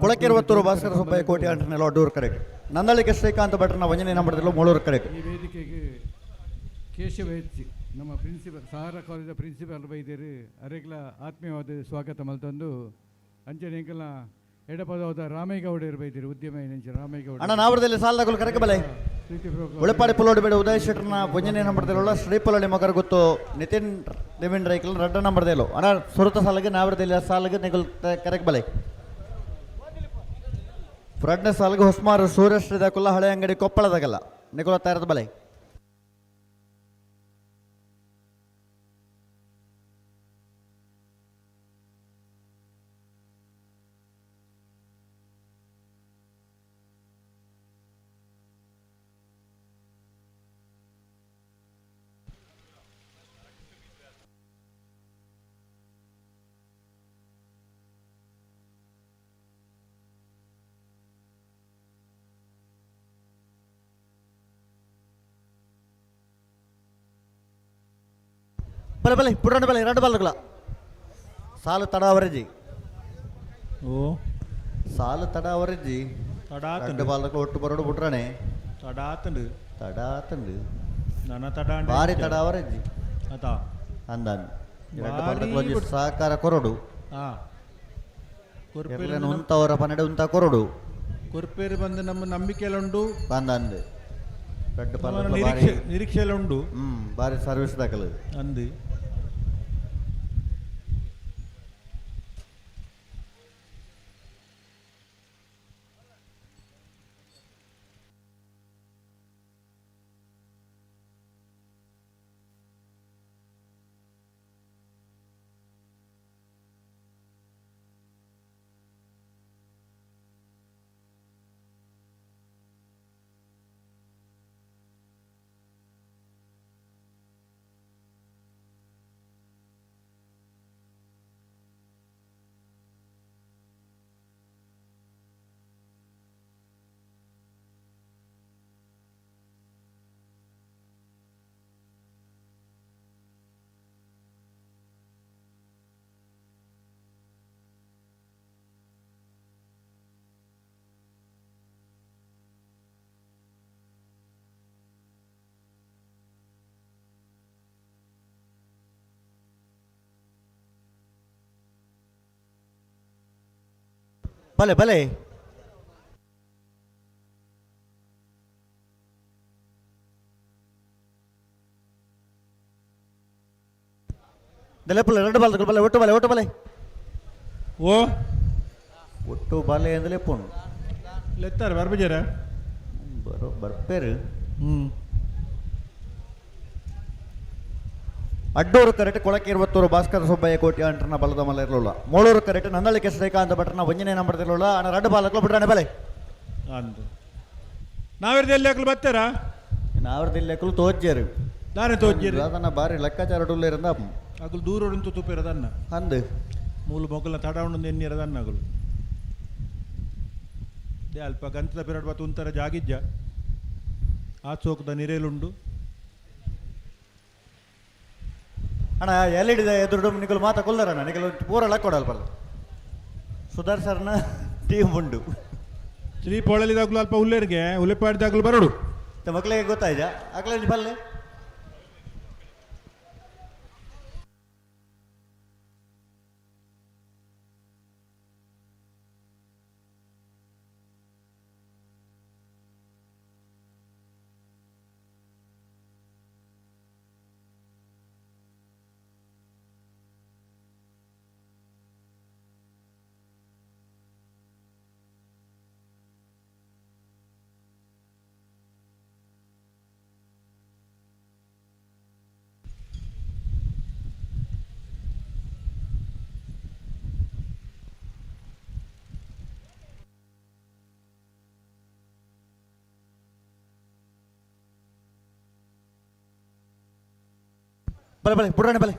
ಕೊಳಕೆ 20 ಭಾಸ್ಕರ ಸುಬ್ಬಯ್ಯ ಕೋಟೆ ಅಂಟರ್ನೆಲ್ಲ ಅಡ್ಡೂರು ಕರೆಕ್ಟ್ ನಂದಳಿಕೆ ಶ್ರೀಕಾಂತ್ ಭಟ್ರನ ವಂಜನೆ ನಂಬರ್ದಲ್ಲೂ ಮೂಳೂರು ಕರೆಕ್ಟ್ ಈ ವೇದಿಕೆಗೆ ಕೇಶವ ಹೆಚ್ಚಿ ನಮ್ಮ ಪ್ರಿನ್ಸಿಪಲ್ ಸಹಾರ ಕಾಲೇಜ್ ಪ್ರಿನ್ಸಿಪಲ್ ಬೈದೇರು ಅರೆಗ್ಲ ಆತ್ಮೀಯವಾದ ಸ್ವಾಗತ ಮಲ್ತಂದು ಅಂಚನೆ ಎಂಕಲ ಎಡಪದವಾದ ರಾಮೇಗೌಡರು ಬೈದಿರು ಉದ್ಯಮ ಏನಂಚ ರಾಮೇಗೌಡ ಅಣ್ಣ ನಾವರದಲ್ಲಿ ಸಾಲದಗಳು ಕರೆಕ್ಟ್ ಬಲೆ ಉಳಪಾಡಿ ಪುಲೋಡು ಬೇಡ ಉದಯ್ ಶೆಟ್ಟರ್ನ ವಂಜನೆ ನಂಬರ್ದಲ್ಲ ಶ್ರೀಪಲ್ಲಡಿ ಮಗರ ಗೊತ್ತು ನಿತಿನ್ ದೇವೇಂದ್ರ ರೈಕಲ್ ರಡ್ಡ ನಂಬರ್ದೇಲು ಅಣ್ಣ ಸುರತ ಸಾಲಿಗೆ ನಾವರದಲ್ಲಿ ಸಾಲಿಗೆ ನಿಗಲ್ ಕರೆಕ್ಟ್ ಬಲೆ ಫ್ರಡ್ನೆ ಸಾಲಿಗೆ ಹೊಸ್ಮಾರು ಸೂರ್ಯಶ್ರೀ ದಾಕುಲ್ಲ ಹಳೆ ಅಂಗಡಿ ಕೊಪ್ಪಳದಾಗಲ್ಲ ನಿಗುಲ ತಯಾರದ ಬಲೆ ಬಲೆ ಬಲೆ ಪುಟ್ಟ ಬಲೆ ಎರಡು ಬಾಲ್ಗಳ ಸಾಲು ತಡ ಅವರಜ್ಜಿ ಓ ಸಾಲು ತಡ ಅವರಜ್ಜಿ ತಡಾತಂಡು ಎರಡು ಬಾಲ್ಗಳ ಒಟ್ಟು ಬರೋಡು ಬಿಟ್ರಾಣೆ ತಡಾತಂಡು ತಡಾತಂಡು ನನ್ನ ತಡ ಭಾರಿ ತಡ ಅವರಜ್ಜಿ ಆತಾ ಅಂದಾನು ಎರಡು ಭಾರಿ ಬಾಲ್ಗಳ ಸಹಕಾರ ಕೊರಡು ಹಾಂ ಎರ್ಲೇನು ಉಂತವರ ಪನ್ನಡೆ ಉಂತ ಕೊರಡು ಕೊರ್ಪೇರು ಬಂದು ನಮ್ಮ ನಂಬಿಕೆಯಲ್ಲುಂಡು ಅಂದಂದು ரெண்டு பால் ನಿರೀಕ್ಷೆಯಲ್ಲಿ ಉಂಡು ಭಾರಿ ಸರ್ವಿಸ್ ದಾಖಲು ಅಂದು ಭಲೆ ಭಲೆ ಲೆಪ್ಪಲ್ಲ ಎರಡು ಬಾಲ್ ಬಲೆ ಒಟ್ಟು ಬಲೆ ಒಟ್ಟು ಬಲೆ ಓ ಒಟ್ಟು ಬಾಲೆ ಅಂದ್ರೆ ಪುಣ್ ಲೆತ್ತಾರೆ ಬರ್ಬಜಾರ ಬರೋ ಬರ್ಪೇರು ಅಡ್ಡೂರು ಕರೆಕ್ಟ್ ಕೊಳಕೆ 20 ಭಾಸ್ಕರ ಸುಬ್ಬಯ್ಯ ಕೋಟಿ ಅಂಟರ್ನ ಬಲದ ಮಲ್ಲ ಇರಲಿಲ್ಲ ಮೂಳೂರು ಕರೆಕ್ಟ್ ನಂದಳಿಕೆ ಶ್ರೀಕಾಂತ್ ಭಟ್ರನ ವಂಜನೆ ನಂಬರ್ ಇರಲಿಲ್ಲ ಅಣ್ಣ ಎರಡು ಬಾಲಕ್ಲು ಬಿಟ್ರಾನೆ ಬಲೆ ಅಂದು ನಾವಿರ್ದು ಎಲ್ಲಿ ಹಾಕಲು ಬರ್ತಾರಾ ನಾವ್ರದ್ದು ಇಲ್ಲೆಕ್ಕಲು ತೋಜ್ಜೇರು ನಾನೇ ತೋಜ್ಜೇರಿ ಅದನ್ನ ಬಾರಿ ಲೆಕ್ಕಾಚಾರ ಡೂಲ್ಲ ಇರಂದ ಅಗಲು ದೂರ ಉಂಟು ತುಪ್ಪಿರದನ್ನ ಅಂದು ಮೂಲ ಮೊಗಲ ತಡ ಉಂಡು ಎನ್ನಿರದನ್ನ ಅಗಲು ದೇ ಅಲ್ಪ ಗಂತದ ಪೆರಡು ಬತ್ತು ಉಂತರ ಜಾಗಿಜ್ಜ ಆ ಚೋಕದ ನಿರೇಲುಂಡು ಅಣ್ಣ ಎಲ್ಲಿಡಿದ ಎದುರು ನಿಗಲು ಮಾತಾ ಕೊಲ್ಲರಣ್ಣ ನಿಗಲು ಪೂರ ಲಕ್ಕೊಡಲ್ಪಲ್ಲ ಸುದರ್ಶನ ಟೀಮ್ ಉಂಡು ಶ್ರೀ ಪೊಳಲಿದಾಗಲು ಅಲ್ಪ ಉಲ್ಲೇರಿಗೆ ಉಲೆಪಾಡಿದಾಗಲು ಬರೋಡು ಮಕ್ಕಳಿಗೆ ಗೊತ್ತಾಯ್ತಾ ಅಕ್ಲ ಬಲ್ಲೆ ಬಲೆ ಬಲೆ ಬುಡ್ರಾಣೆ ಬಲೆ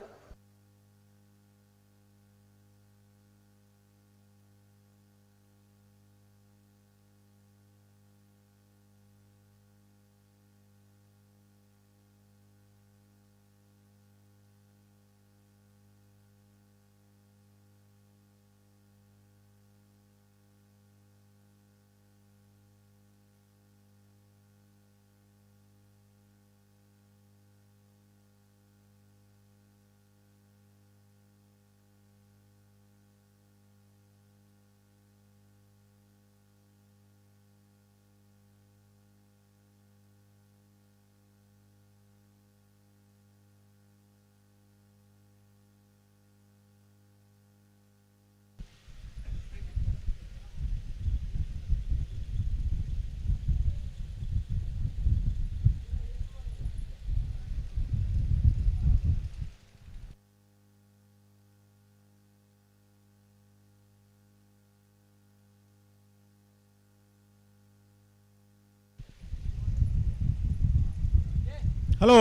ಹಲೋ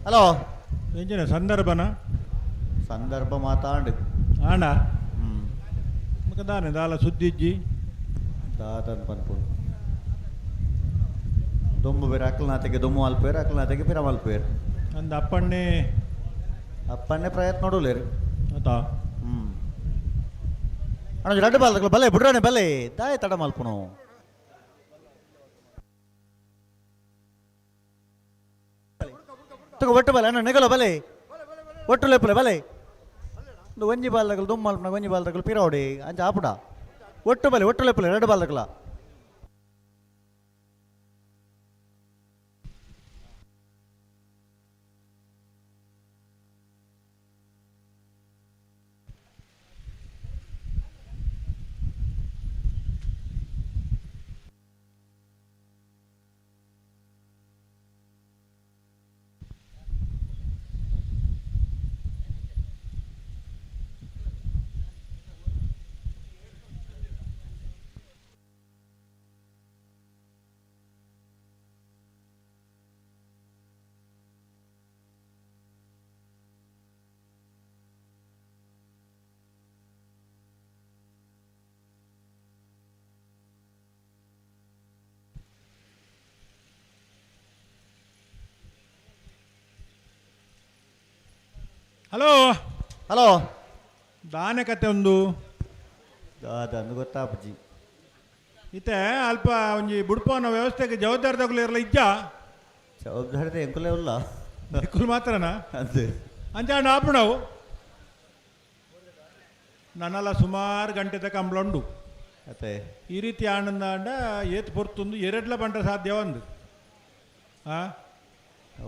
ಹಲೋ ಎಂಜಿನ ಸಂದರ್ಭನ ಸಂದರ್ಭ ಮಾತಾಂಡು ಆಂಡ ಮಗ ದಾನೆ ದಾಲ ಸುದ್ದಿ ಇಜ್ಜಿ ದಾದನ್ ಪನ್ಪುಡು ದೊಂಬು ಬೇರೆ ಅಕ್ಲನಾತೆಗೆ ದೊಮ್ಮು ಅಲ್ಪೇರು ಅಕ್ಲನಾತೆಗೆ ಪಿರ ಮಲ್ಪೇರು ಅಂದ ಅಪ್ಪಣ್ಣೆ ಅಪ್ಪನ್ನೇ ಪ್ರಯತ್ನ ನೋಡಲೇರು ಆತಾ ಅಣ್ಣ ಎರಡು ಬಾಲ್ದಗಳು ಬಲೆ ಬುಡ್ರಾಣೆ ಬಲೆ ದಾಯ ತಡ ಮಲ್ಪುನು ತಗೋ ಒಟ್ಟು ಬಲೆ ಅಣ್ಣ ನೆಗಲ ಬಲೆ ಒಟ್ಟು ಲೆಪ್ಪಲೆ ಬಲೆ ಒಂಜಿ ಬಾಲ್ದಗಳು ದೊಮ್ಮ ಮಲ್ಪನ ಒಂಜಿ ಬಾಲ್ದಗಳು ಪಿರೋಡಿ ಅಂಚ ಆಪುಡ ಒಟ್ಟು ಬಲೆ ಒಟ್ಟು ಲೆಪ್ಪಲೆ ಎರಡು ಬಾಲ್ದಗಳ ಹಲೋ ಹಲೋ ದಾನೆ ಕತೆ ಒಂದು ಅದನ್ನು ಗೊತ್ತಾಪಜ್ಜಿ ಇತ್ತೆ ಅಲ್ಪ ಒಂಜಿ ಬುಡ್ಪವನ ವ್ಯವಸ್ಥೆಗೆ ಜವಾಬ್ದಾರಿ ತಗೊಳ್ಳಿ ಇರಲ್ಲ ಇಜ್ಜ ಜವಾಬ್ದಾರಿ ಎಂಕುಲೇ ಇಲ್ಲ ಕುಲ್ ಮಾತ್ರನಾ ಅಂದೆ ಅಂಚಾಂಡ ಆಪುಣವು ನನ್ನಲ್ಲ ಸುಮಾರು ಗಂಟೆ ತಕ ಅಂಬಳ ಉಂಡು ಅತ್ತೆ ಈ ರೀತಿ ಆನಂದ ಅಂಡ ಏತ್ ಪೊರ್ತುಂದು ಎರಡ್ಲ ಬಂಡ ಸಾಧ್ಯ ಒಂದು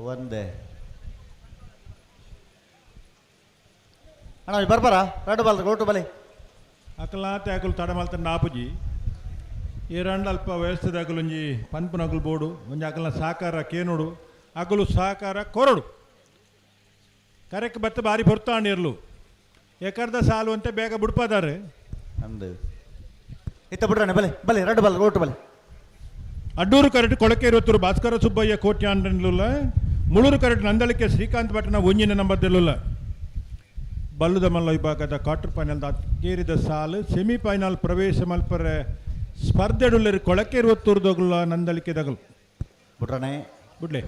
ಒಂದೇ ಅಣ್ಣ ಬರ್ಬಾರ ಎರಡು ಬಾಲ್ದ ಒಟ್ಟು ಬಲೆ ಅಕಲ್ನಾತೆ ಅಕಲು ತಡ ಮಲ್ತಂಡ ಆಪುಜಿ ಏರಂಡ ಅಲ್ಪ ವ್ಯವಸ್ಥೆದ ಅಕಲು ಒಂಜಿ ಪನ್ಪುನ ಅಕಲು ಬೋಡು ಒಂಜಿ ಅಕಲ್ನ ಸಹಕಾರ ಕೇನೋಡು ಅಕಲು ಸಹಕಾರ ಕೊರಡು ಕರೆಕ್ ಬತ್ತ ಬಾರಿ ಪೊರ್ತಾಂಡಿರ್ಲು ಎಕರ್ದ ಸಾಲು ಅಂತ ಬೇಗ ಬಿಡ್ಪದಾರೆ ಅಂದು ಇತ್ತ ಬಿಡ್ರಾನೆ ಬಲೆ ಬಲೆ ಎರಡು ಬಾಲ್ದ ಒಟ್ಟು ಬಲೆ ಅಡ್ಡೂರು ಕರೆಕ್ಟ್ ಕೊಳಕೆ ಇರುತ್ತರು ಭಾಸ್ಕರ ಸುಬ್ಬಯ್ಯ ಕೋಟ್ಯಾಂಡ್ರಲ್ಲ ಮುಳೂರು ಕರೆಕ್ಟ್ ನಂದಳಿಕೆ ಶ್ರೀಕಾಂತ್ ಭಟ್ನ ಒಂಜಿನ ನಂಬರ್ದಲ್ಲ ಬಲ್ಲುದ ಮಲ್ಲ ವಿಭಾಗದ ಕ್ವಾರ್ಟರ್ ಫೈನಲ್ ಕೇರಿದ ಸಾಲು ಸೆಮಿಫೈನಲ್ ಪ್ರವೇಶ ಮಲ್ಪರ ಸ್ಪರ್ಧೆಡುಲ್ಲರಿ ಕೊಳಕೆ ಇರುವತ್ತೂರ್ದೋಗಲ್ಲ ನಂದಳಿಕೆ ದಗಲು ಬಿಡ್ರಾನೆ ಬಿಡ್ಲೆ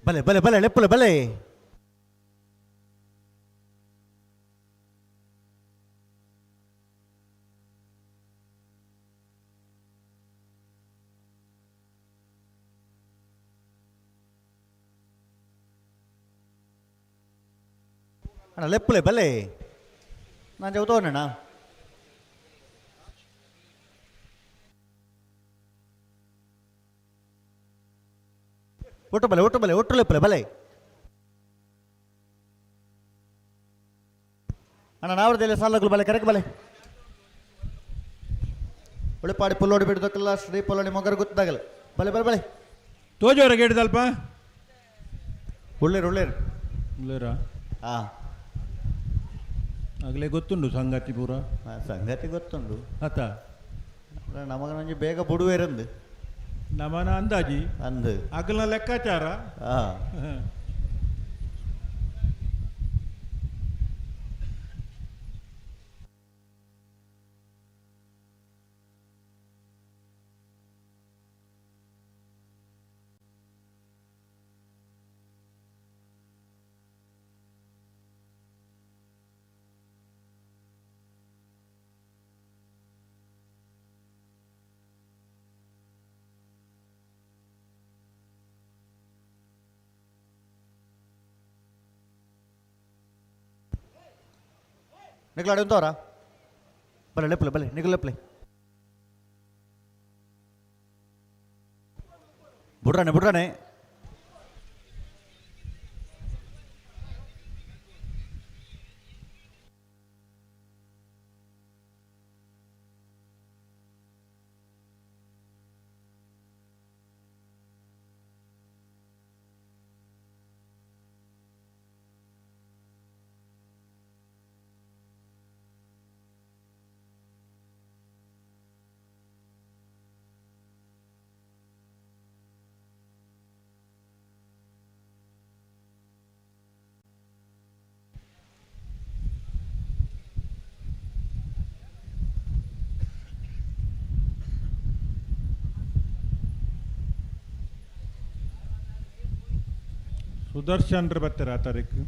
ಬಲೆ ಬಲೆ ಬಲೆ ಲೆಪ್ಪಲೆ ಬಲೆ అన్న లెప్పులే భలే నేను చెబుతా ఉన్నానా ఒట్టు భలే ఒట్టు లెప్పులే భలే అన్న నావడదేలే సార్లకు భలే కరెక్ట్ భలే ಉಳಿಪಾಡಿ ಪುಲ್ಲೋಡಿ ಬಿಡ್ದಕ್ಕೆಲ್ಲ ಶ್ರೀ ಪೊಲ್ಲೋಡಿ ಮೊಗರು ಗೊತ್ತಾಗಲ್ಲ ಬಲೆ ಬಲೆ ಬಲೆ ತೋಜೋರ ಗೇಡಿದಲ್ಪ ಉಳ್ಳೇರು ಇಲ್ಲೇರಾ ಹಾಂ ಆಗಲೇ ಗೊತ್ತುಂಡು ಸಂಗತಿ ಪೂರ ಸಂಗತಿ ಗೊತ್ತುಂಡು ಆತ ನಮಗನೊಂಜಿ ಬೇಗ ಬುಡುವೇರಂದು ನಮನ ಅಂದಾಜಿ ಅಂದು ಅಗಲ ಲೆಕ್ಕಾಚಾರ ಹಾಂ నిగలాడి ఉంతావరా భలే లెప్పులే భలే నిగలు లెప్పులే బుడ్రానే ಸುದರ್ಶನ್ ಬರ್ತಾರೆ ಆ ತಾರೀಕು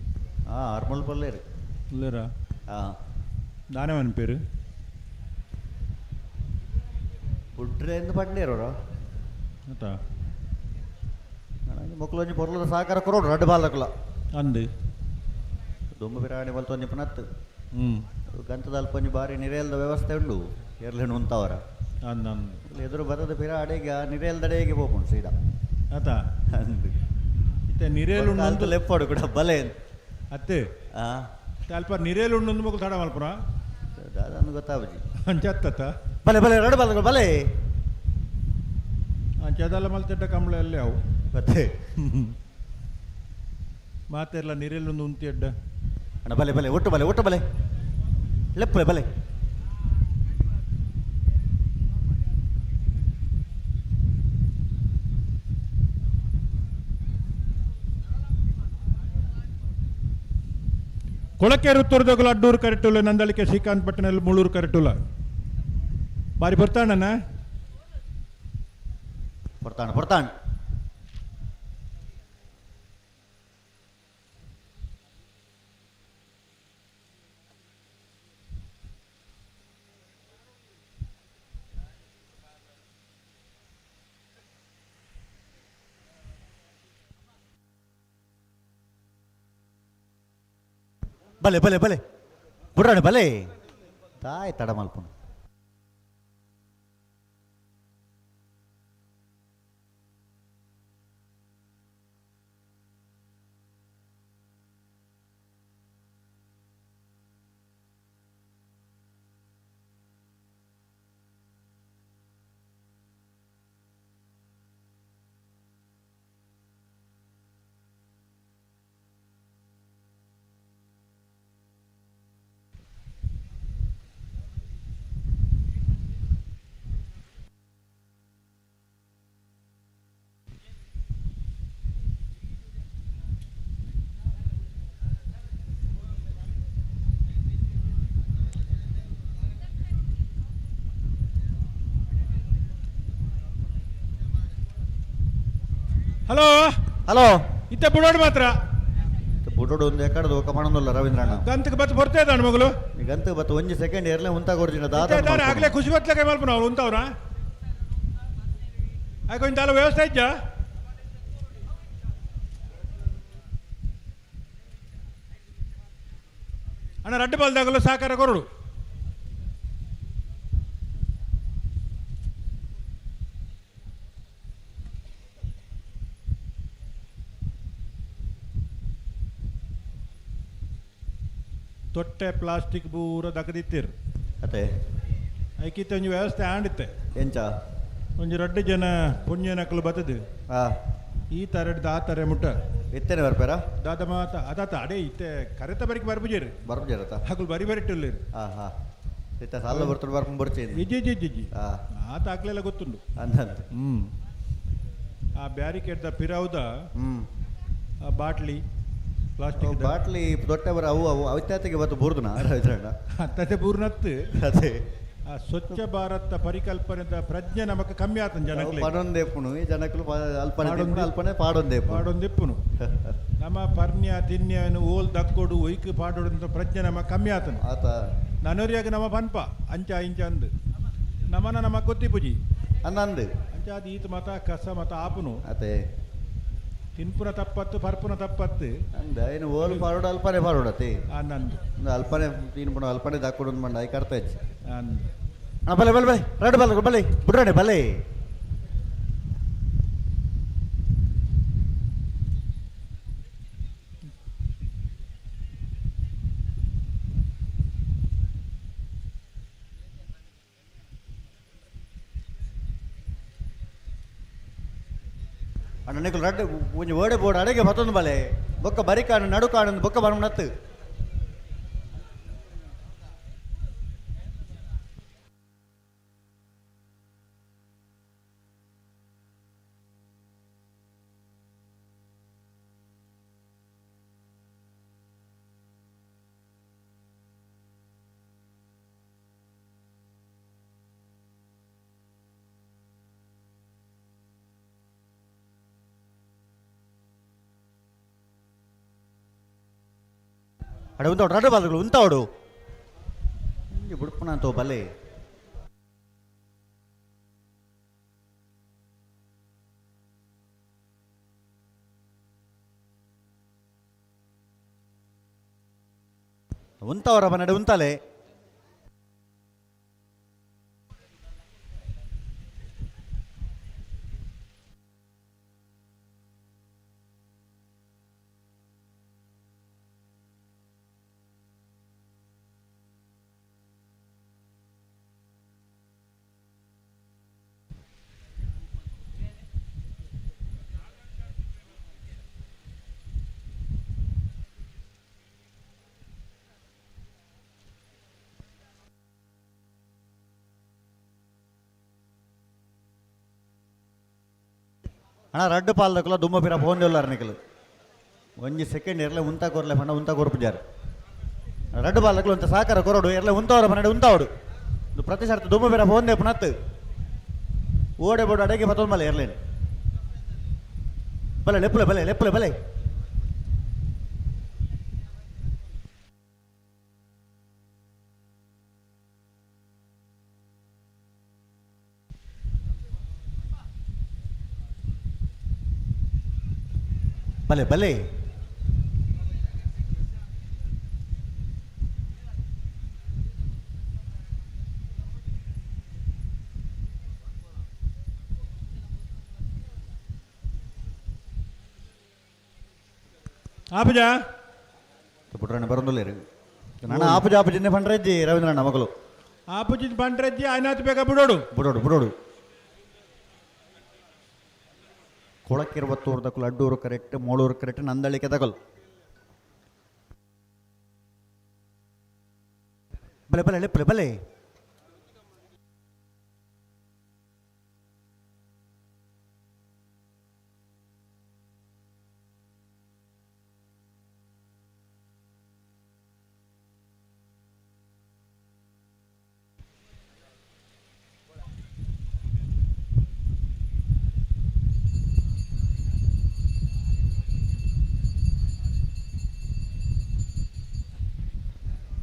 ఆర్మల్ పల్లేరు ఇల్లేరా దానేమని పేరు బుడ్రే ఎందు పడినారు అత మొక్కలోంచి పొరల సహకార కొరడు రెడ్డు బాలకుల అంది దుమ్మ బిరాణి వాళ్ళతో చెప్పినట్టు ಗಂತ ದಲ್ಪೊಂಜಿ ಬಾರಿ ನಿರೇಲ್ದ ವ್ಯವಸ್ಥೆ ಉಂಡು ಎರ್ಲೇನು ಉಂತವರ ಅಂದ ಎದುರು ಬರದ ಪಿರ ಅಡೆಗೆ ನಿರೇಲ್ದಡೆಗೆ ಹೋಗ್ಕೊಂಡು ಸೀದಾ ಆತ ಅಂದು ಇತ್ತೆ ನಿರೇಲು ಅಂತ ಲೆಪ್ಪಡು ಕೂಡ ಬಲೆ ಅತ್ತೆ ಅಲ್ಪ ನಿರೇಲು ಉಂಡು ಮಗು ತಡ ಮಲ್ಪುರ ಅದನ್ನು ಗೊತ್ತಾಬಜಿ ಅಂಚತ್ತ ಬಲೆ ಬಲೆ ಎರಡು ಬಲೆ ಬಲೆ ಅಂಚದಲ್ಲ ಮಲ್ತಿಟ್ಟ ಕಂಬಳ ಅಲ್ಲೇ ಅವು ಮತ್ತೆ ಮಾತೆಲ್ಲ ನಿರೇಲು ಉಂತಿ ಅಡ್ಡ ಅಣ್ಣ ಬಲೆ ಬಲೆ ಒಟ್ಟು ಬಲೆ ಲೆಪ್ಪಲೆ ಬಲೆ ಕೊಳಕೆರೆ ಉತ್ತರದೊಗಲು ಅಡ್ಡೂರು ಕರೆಟುಲ ನಂದಳಿಕೆ ಶ್ರೀಕಾಂತ್ ಪಟ್ಟಣದಲ್ಲಿ ಮುಳ್ಳೂರು ಕರೆಟುಲ ಬಾರಿ ಬರ್ತಾಣನ ಬರ್ತಾಣ ಬಲೆ ಬಲೆ ಬಲೆ ಬುಡ್ರಾಣೆ ಬಲೆ ತಾಯ್ ತಡ ಮಲ್ಪುಣ ಹಲೋ ಹಲೋ ಇತ್ತ ಬುಡೋಡು ಮಾತ್ರ ಬುಡೋಡು ಒಂದು ಎಕಡದು ಒಕ್ಕ ಮಾಡೊಂದಲ್ಲ ರವೀಂದ್ರಣ್ಣ ಗಂತಕ್ಕೆ ಬತ್ತು ಬರ್ತಾ ಇದ್ದಾನೆ ಮಗಳು ಈಗ ಅಂತ ಬತ್ತು ಒಂಜಿ ಸೆಕೆಂಡ್ ಇರ್ಲೆ ಉಂತ ಕೊಡ್ತೀನಿ ಆಗ್ಲೇ ಖುಷಿ ಬತ್ತಲೆ ಮಲ್ಪನ ಅವ್ರು ಉಂತವ್ರ ಆಯ್ಕೆ ಇಂತಲ್ಲ ವ್ಯವಸ್ಥೆ ಇದ್ದ ಅಣ್ಣ ರಡ್ಡು ಬಾಲ್ದಾಗಲು ಸಹಕಾರ ಕೊರಡು ತೊಟ್ಟೆ ಪ್ಲಾಸ್ಟಿಕ್ ಪೂರ ದಕ್ಕದಿತ್ತಿರು ಅತ್ತೆ ಐಕಿತ್ತ ಒಂಜಿ ವ್ಯವಸ್ಥೆ ಆಂಡಿತ್ತೆ ಎಂಚ ಒಂಜಿ ರಡ್ಡು ಜನ ಪುಣ್ಯ ನಕಲು ಬತ್ತದು ಹಾ ಈ ತರಡ್ದು ಆ ತರ ಮುಟ್ಟ ಇತ್ತೇನೆ ಬರ್ಪೇರ ದಾದ ಮಾತ ಅದಾತ ಅಡೇ ಇತ್ತೆ ಕರೆತ ಬರಿಕೆ ಬರ್ಬುಜೇರಿ ಬರ್ಬಜರತ ಹಾಕಲು ಬರಿ ಬರಿಟ್ಟಿಲ್ಲೇರು ಹಾ ಹಾ ಇತ್ತ ಸಾಲ ಬರ್ತಾರೆ ಬರ್ಕೊಂಡು ಬರ್ತೀನಿ ಇಜ್ಜಿ ಹಾ ಆತ ಆಗ್ಲೆಲ್ಲ ಗೊತ್ತುಂಡು ಅಂದಂತೆ ಆ ಬ್ಯಾರಿಕೇಡ್ದ ಪಿರಾವುದ ಆ ಬಾಟ್ಲಿ ಪ್ಲಾಸ್ಟಿಕ್ ಬಾಟ್ಲಿ ದೊಡ್ಡ ಬರ ಅವು ಅವು ಅವಿತ್ಯಾತಿಗೆ ಇವತ್ತು ಬುರ್ದುನ ರವಿದ್ರಣ್ಣ ಅತ್ತತೆ ಪೂರ್ಣತ್ತು ಅದೇ ಆ ಸ್ವಚ್ಛ ಭಾರತ ಪರಿಕಲ್ಪನೆದ ಪ್ರಜ್ಞೆ ನಮಕ್ ಕಮ್ಮಿ ಆತನ ಜನಕ್ಕೆ ಪಡೊಂದೇಪುನು ಈ ಜನಕ್ಕಲು ಅಲ್ಪನೆ ಅಲ್ಪನೆ ಪಾಡೊಂದೇಪು ಪಾಡೊಂದಿಪ್ಪುನು ನಮ್ಮ ಪರ್ಣ್ಯ ತಿನ್ಯನು ಓಲ್ ದಕ್ಕೋಡು ಒಯ್ಕು ಪಾಡೋಡು ಪ್ರಜ್ಞೆ ನಮಕ್ ಕಮ್ಮಿ ಆತನು ಆತ ನನೋರಿಯಾಗ ನಮ್ಮ ಪನ್ಪ ಅಂಚ ಇಂಚ ಅಂದು ನಮನ ನಮಕ್ ಗೊತ್ತಿ ಪುಜಿ ಅನ್ನಂದು ಅಂಚ ಅದು ಈತ ಮತ ಕಸ ಮತ ಆಪುನು ಅದೇ ತಿನ್ಪುನ ತಪ್ಪತ್ತು ಪರ್ಪುನ ತಪ್ಪತ್ತು ಅಂದ ಏನು ಓಲ್ ಪಾಡೋಡು ಅಲ್ಪನೆ ಪಾಡೋಡತಿ ನಂದು ಅಲ್ಪನೆ ತೀನ್ ಪುಣ ಅಲ್ಪನೆ ದಾಕೊಡು ಮಂಡ ಐ ಕರ್ತ ಹೆಚ್ಚು ಅಂದು ಬಲೆ ಬಲೆ ಬಲೆ ರಡ್ ಬಲ್ ಬಲೆ ಬಿಡ್ರಣೆ ಬಲೆ ಅಣ್ಣ ನಿಕಲ್ ರಡ್ ಒಂಜಿ ಓಡೆ ಬೋರ್ಡ್ ಅಡೆಗೆ ಮತ್ತೊಂದು ಬಲೆ ಬೊಕ್ಕ ಬರಿ ಕಾಣು ನಡು ಕಾಣು ಬೊಕ್ಕ ಬರಮಣತ್ತು ಅಡೆ ಉಂತಾಡು ರಡ್ಡು ಬಾಲ್ಗಳು ಉಂತಾಡು ಬಿಡ್ಪುಣ ಅಂತೋ ಬಲೆ ಉಂತವರ ಬನ್ನಡೆ ಉಂತಲೆ ಅಣ್ಣ ರಡ್ಡು ಪಾಲ್ದಕ್ಕಲ್ಲ ದುಮ್ಮ ಪಿರ ಫೋನ್ ಇಲ್ಲ ನಿಕಲು ಒಂಜಿ ಸೆಕೆಂಡ್ ಎರಲೆ ಉಂತ ಕೊರ್ಲೆ ಪಂಡ ಉಂತ ಕೊರ್ಪುಜಾರು ರಡ್ಡು ಪಾಲ್ದಕ್ಕಲು ಅಂತ ಸಾಕಾರ ಕೊರಡು ಎರಲೆ ಉಂತವರ ಪನ್ನಡೆ ಉಂತಾವಡು ಇದು ಪ್ರತಿ ಸರ್ತಿ ದುಮ್ಮ ಪಿರ ಫೋನ್ ದೇ ಪುನತ್ತು ಓಡೆ ಬೋಡು ಅಡೆಗೆ ಮತ್ತೊಂದು ಬಲೆ ಎರಲೇನು ಬಲೆ ಲೆಪ್ಪಲೆ ಬಲೆ ಲೆಪ್ಪಲೆ ಬಲೆ ಬಲೆ ಬಲೆ ಆಪಜ ಪುಟ್ರಣ್ಣ ಬರೋದಿಲ್ಲ ನಾನು ಆಪಜ ಆಪಜಿನ್ನೆ ಪಂಡ್ರಜ್ಜಿ ರವೀಂದ್ರಣ್ಣ ಮಗಳು ಆಪುಜಿ ಬಂಡ್ರಜ್ಜಿ ಆಯ್ನಾತ್ ಬೇಗ ಬಿಡೋಡು ಬಿಡೋಡು ಬಿಡೋಡು ಕೊಳಕ್ಕಿರುವತ್ತೂರು ತಗೊಳ್ಳು ಅಡ್ಡೂರು ಕರೆಕ್ಟ್ ಮೂಳೂರು ಕರೆಕ್ಟ್ ನಂದಳಿಕೆ ತಗೊಳ್ಳು ಬಲೆ ಬಲೆ ಲೆಪ್ಪಲೆ ಬಲೆ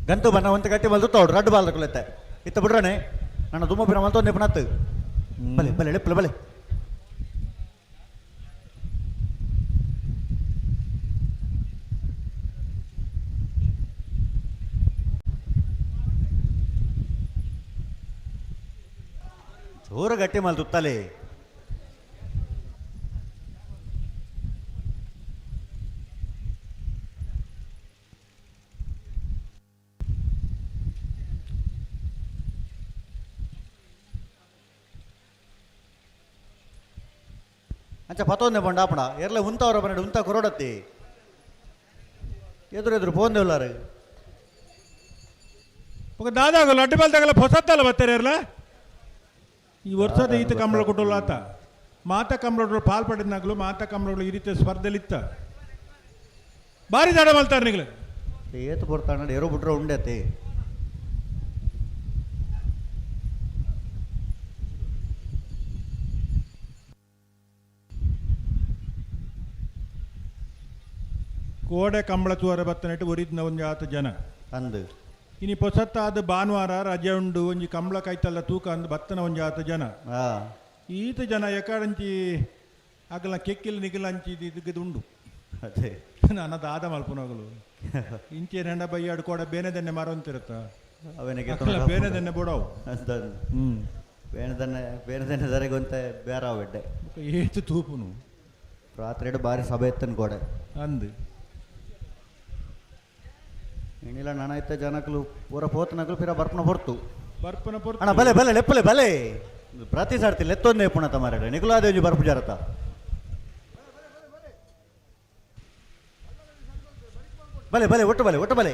ಗಂತು ಬಣ್ಣ ಒಂದು ಗಟ್ಟಿ ಮಲ್ತು ತೋಡು ರಡ್ಡು ಬಾಲ್ ತಗೊಳ್ಳುತ್ತೆ ಇತ್ತ ಬಿಡ್ರಾನೆ ನನ್ನ ದುಮ್ಮ ಬಿರ ಮಲ್ತೊಂದೆ ಪುನತ್ತು ಬಲೆ ಬಲೆ ಲೆಪ್ಪಲೆ ಬಲೆ ಜೋರ ಗಟ್ಟಿ ಮಲ್ ತುತ್ತಲೆ ಅಂಚ ಪತೊಂದೆ ಬಂಡ ಆಪಣ ಎರ್ಲೆ ಉಂತವರ ಬನ್ನಡು ಉಂತ ಕೊರಡತ್ತಿ ಎದುರು ಪೋಂದೆ ಉಲ್ಲಾರು ఒక దాదాపు లడ్డు బాల్ తగల పొసత్తాల బత్తరేర్ల ಈ ವರ್ಷದ ಈತ ಕಂಬಳ ಕೊಟ್ಟಲ್ಲ ಆತ ಮಾತಾ ಕಂಬಳಗಳು ಪಾಲ್ಪಡಿದ ನಗಲು ಮಾತಾ ಕಂಬಳಗಳು ಈ ರೀತಿ ಸ್ಪರ್ಧೆಲಿತ್ತ ಭಾರಿ ದಾಡ ಮಲ್ತಾರೆ ನಿಗ್ಲು ಏತು ಬರ್ತಾಣ ಎರೋ ಬಿಟ್ರೆ ಉಂಡತಿ ಕೋಡೆ ಕಂಬಳ ಚೂರ ಬತ್ತನೆಟ್ಟು ಒರಿದ್ನ ಒಂದು ಆತ ಜನ ಅಂದು ಇನಿ ಪೊಸತ್ತಾದ ಭಾನುವಾರ ರಜೆ ಉಂಡು ಒಂಜಿ ಕಂಬಳ ಕೈತಲ್ಲ ತೂಕ ಅಂದು ಬತ್ತನ ಒಂಜಿ ಆತ ಜನ ಈತ ಜನ ಎಕಾಡಂಚಿ ಆಗಲ ಕೆಕ್ಕಿಲ್ ನಿಗಿಲ್ ಅಂಚಿ ಇದು ಉಂಡು ಅದೇ ನನ್ನದು ಆದ ಮಲ್ಪನೋಗಲು ಇಂಚೆ ಹೆಂಡ ಬೈಯಾಡು ಕೂಡ ಬೇನೆದನ್ನೆ ಮಾರಂತಿರುತ್ತ ಅವನಿಗೆ ಬೇನೆದನ್ನೆ ಬಿಡವು ಬೇನೆದನ್ನೆ ದರೆಗೊಂತೆ ಬೇರಾವೆಡ್ಡೆ ಏತು ತೂಪುನು ರಾತ್ರಿ ಬಾರಿ ಸಭೆ ಎತ್ತನ್ ಕೋಡೆ ಅಂದು ಏನಿಲ್ಲ ನಾನಾಯ್ತ ಜನಕ್ಕಲು ಪೂರ ಪೋತನಕಲು ಪಿರ ಬರ್ಪಣ ಬರ್ತು ಬರ್ಪನ ಪೊರ್ತು ಅಣ್ಣ ಬಲೆ ಬಲೆ ಲೆಪ್ಪಲೆ ಬಲೆ ಪ್ರತಿ ಸಾರ್ತಿ ಲೆತ್ತೊಂದೇ ಪುಣತ ಮಾರಾಟ ನಿಗುಲಾದೇವಿ ಬರ್ಪು ಜಾರತ ಬಲೆ ಬಲೆ ಒಟ್ಟು ಬಲೆ ಒಟ್ಟು ಬಲೆ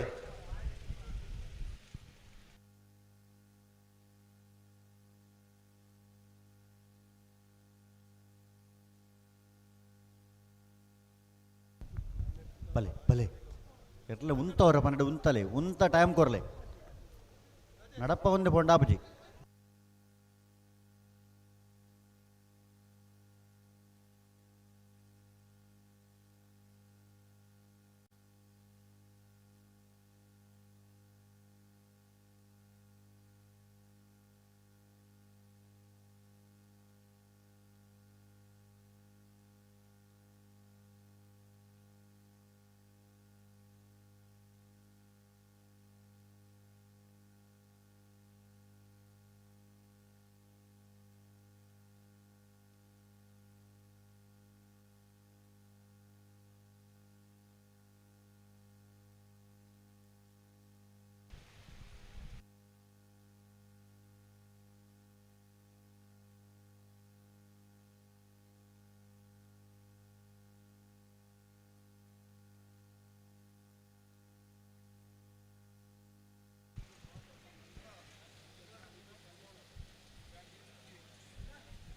ಬಲೆ ಬಲೆ ಎಟ್ಲೆ ಉಂತವರ ಪನ್ನಡೆ ಉಂತಲೆ ಉಂತ ಟೈಮ್ ಕೊರ್ಲೆ ನಡಪ್ಪ ಒಂದೇ ಪೊಂಡಾಪಜಿ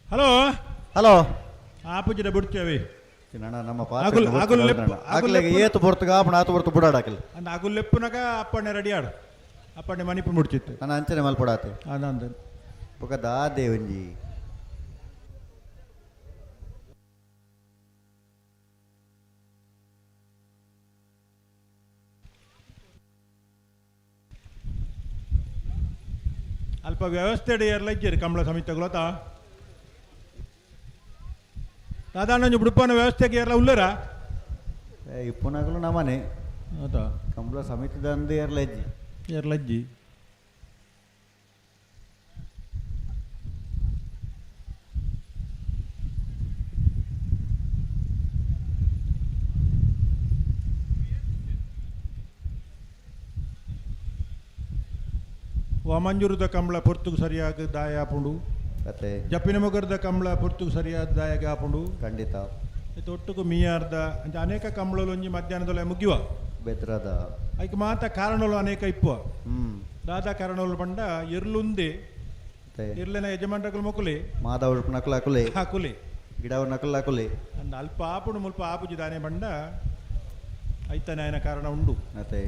ಹಲೋ ಹಲೋ ಆಪುಜಿನ ಬಿಡ್ತೇವೆ ಚಿನ್ನಣ್ಣ ನಮ್ಮ ಆಗುಲ್ ಏತು ಬರ್ತಗ ಆಪಣ ಆತು ಬರ್ತು ಬುಡಾಡಾಕಲ್ ಅಂದ ಅಗುಲ್ಲೆಪ್ಪುನಗ ಅಪ್ಪಣ್ಣೆ ರೆಡಿ ಆಡು ಅಪ್ಪಣ್ಣೆ ಮಣಿಪು ಮುಡ್ತಿತ್ತು ನನ್ನ ಅಂಚನೆ ಮಲ್ಪಡಾತೆ ಅದಂದ ಪುಕ ದಾದೆ ಒಂಜಿ ಅಲ್ಪ ವ್ಯವಸ್ಥೆ ಎಲ್ಲ ಇದ್ದೀರಿ ಕಂಬಳ ಸಮಿತಿಗಳತ್ತ ಸಾಧಾರಣ ಬಿಡುಪನ ವ್ಯವಸ್ಥೆಗೆ ಎಲ್ಲ ಉಳ್ಳರ ಇಪ್ಪುನಾಗಲು ನಮ್ಮನೆ ಹೌದಾ ಕಂಬಳ ಸಮಿತಿದಂದು ಎರ್ಲಜ್ಜಿ ಎರ್ಲಜ್ಜಿ ವಾಮಂಜೂರದ ಕಂಬಳ ಪೊರ್ತುಗು ಸರಿಯಾಗಿ ದಾಯ ಹಾಪುಂಡು ಮತ್ತೆ ಜಪ್ಪಿನ ಮೊಗರದ ಕಂಬಳ ಪೊರ್ತುಗು ಸರಿಯಾದ ದಾಯಗೆ ಹಾಪುಂಡು ಖಂಡಿತ ಇದು ಒಟ್ಟುಗು ಮೀಯಾರ್ದ ಅಂತ ಅನೇಕ ಕಂಬಳಲು ಒಂಜಿ ಮಧ್ಯಾಹ್ನದೊಲೆ ಮುಗಿಯುವ ಬೆದ್ರದ ಅದಕ್ಕೆ ಮಾತ ಕಾರಣಗಳು ಅನೇಕ ಇಪ್ಪುವ ದಾದಾ ಕಾರಣಗಳು ಬಂಡ ಎರ್ಲುಂದೆ ಇರ್ಲೆನ ಯಜಮಾನಗಳು ಮೊಕುಲೆ ಮಾದವ ನಕಲ ಹಾಕುಲೆ ಹಾಕುಲೆ ಗಿಡವ ನಕಲ್ ಹಾಕುಲೆ ಅಂದ ಅಲ್ಪ ಆಪುಡು ಮುಲ್ಪ ಆಪುಜಿ ದಾನೆ ಬಂಡ ಐತನ ಆಯನ ಕಾರಣ ಉಂಡು ಮತ್ತೆ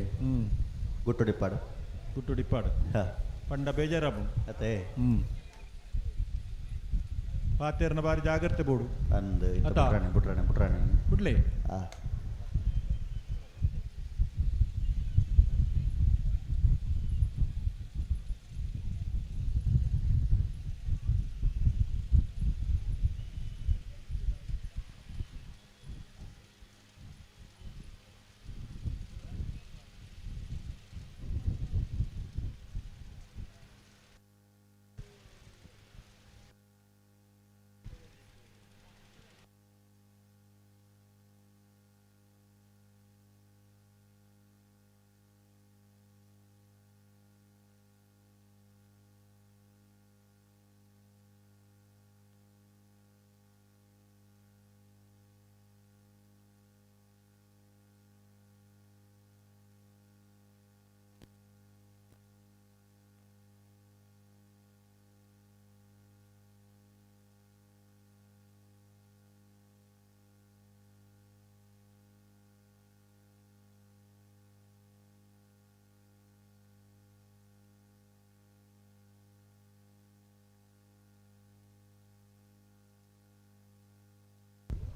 ಗುಟ್ಟು ಡಿಪ್ಪಾಡು ಗುಟ್ಟು ಡಿಪ್ಪಾಡು ಪಂಡ ಬೇಜಾರಬು ಮತ್ತೆ ಪಾತೇರ್ನ ಬಾರಿ ಜಾಗ್ರತೆ ಬೋಡು ಅಂದು ಬುಟ್ರಾಣೆ ಬುಟ್ರಾಣೆ ಬುಟ್ರಾಣೆ ಬಿಡ್ಲೆ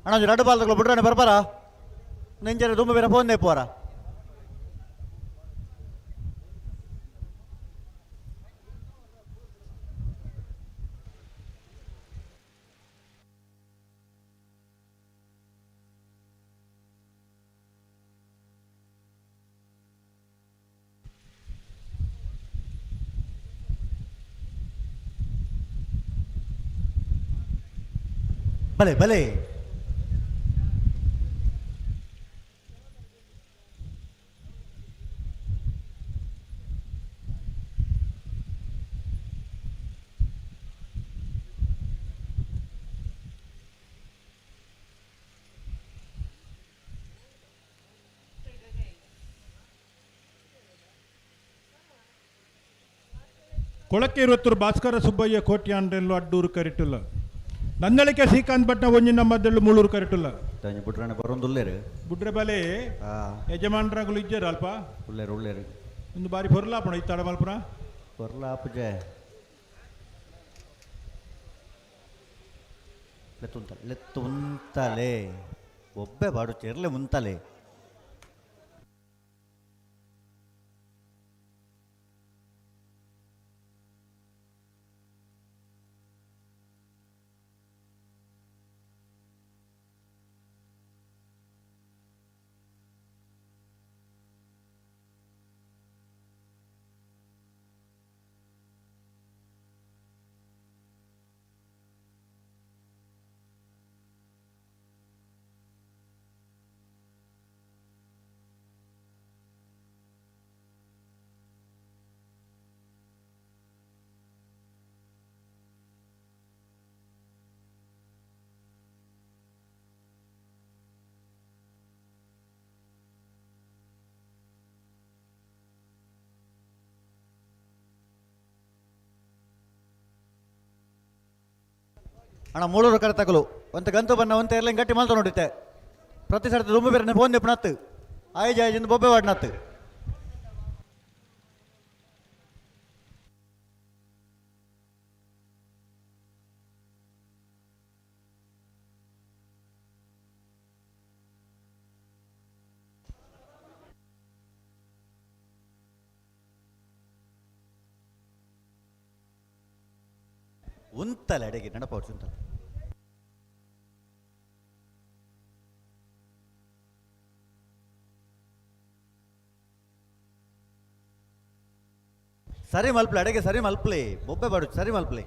ಅಣ್ಣ ಒಂದು 2 ಬಾಲ್ ತಗೊಳ್ಳಿ ಬಿಡ್ರಣ್ಣ ಬರ್ಬಾರ ನೆಂಜರ ತುಂಬ ಬೇರೆ ಫೋನ್ ಪೋರ ಭಲೆ ಭಲೆ ಕೊಳಕ್ಕೆ ಇರುವತ್ತರು ಭಾಸ್ಕರ ಸುಬ್ಬಯ್ಯ ಕೋಟ್ಯಾಂಡ್ರೆಲ್ಲು ಅಡ್ಡೂರು ಕರಿಟುಲ್ಲ ನಂದಳಿಕೆ ಶ್ರೀಕಾಂತ್ ಭಟ್ನ ಒಂಜಿ ನಮ್ಮದೆಳ್ಳು ಮುಳ್ಳೂರು ಕರಿಟುಲ್ಲ ತಂಜಿ ಬಿಟ್ರಣ್ಣ ಬರೋಂದುಲ್ಲೇರು ಬುಡ್ರೆ ಬಲೆ ಯಜಮಾನ್ರಾಗಲು ಇಜ್ಜಾರ ಅಲ್ಪ ಉಳ್ಳೇರು ಉಳ್ಳೇರು ಒಂದು ಬಾರಿ ಹೊರ್ಲಾಪಣ ಇತ್ತಾಡ ಮಲ್ಪುರ ಬರ್ಲಾಪಜೆ ಲೆತ್ತುಂತಲೆ ಒಬ್ಬೆ ಬಾಡು ಚೆರ್ಲೆ ಮುಂತಲೆ ಅಣ್ಣ ಮೂಳೂರು ಕರೆ ತಗಲು ಒಂದು ಗಂತು ಬಣ್ಣ ಒಂದು ಎಲ್ಲ ಗಟ್ಟಿ ಮಾಲ್ತ ನೋಡಿತ್ತೆ ಪ್ರತಿ ಸರ್ತಿ ತುಂಬ ಬೇರೆ ಫೋನ್ ನೆಪ್ಪನತ್ತು ಆಯ್ಜಿಂದ ಬೊಬ್ಬೆ ವಾಡ್ನತ್ತು ಉಂತಲೆ ಅಡೆಗೆ ನೆನಪು ಉಂತಲೆ ಸರಿ ಮಲ್ಪ್ಲೆ ಅಡೆಗೆ ಸರಿ ಮಲ್ಪ್ಲೆ ಬೊಬ್ಬೆ ಬಾಡು ಸರಿ ಮಲ್ಪ್ಲೆ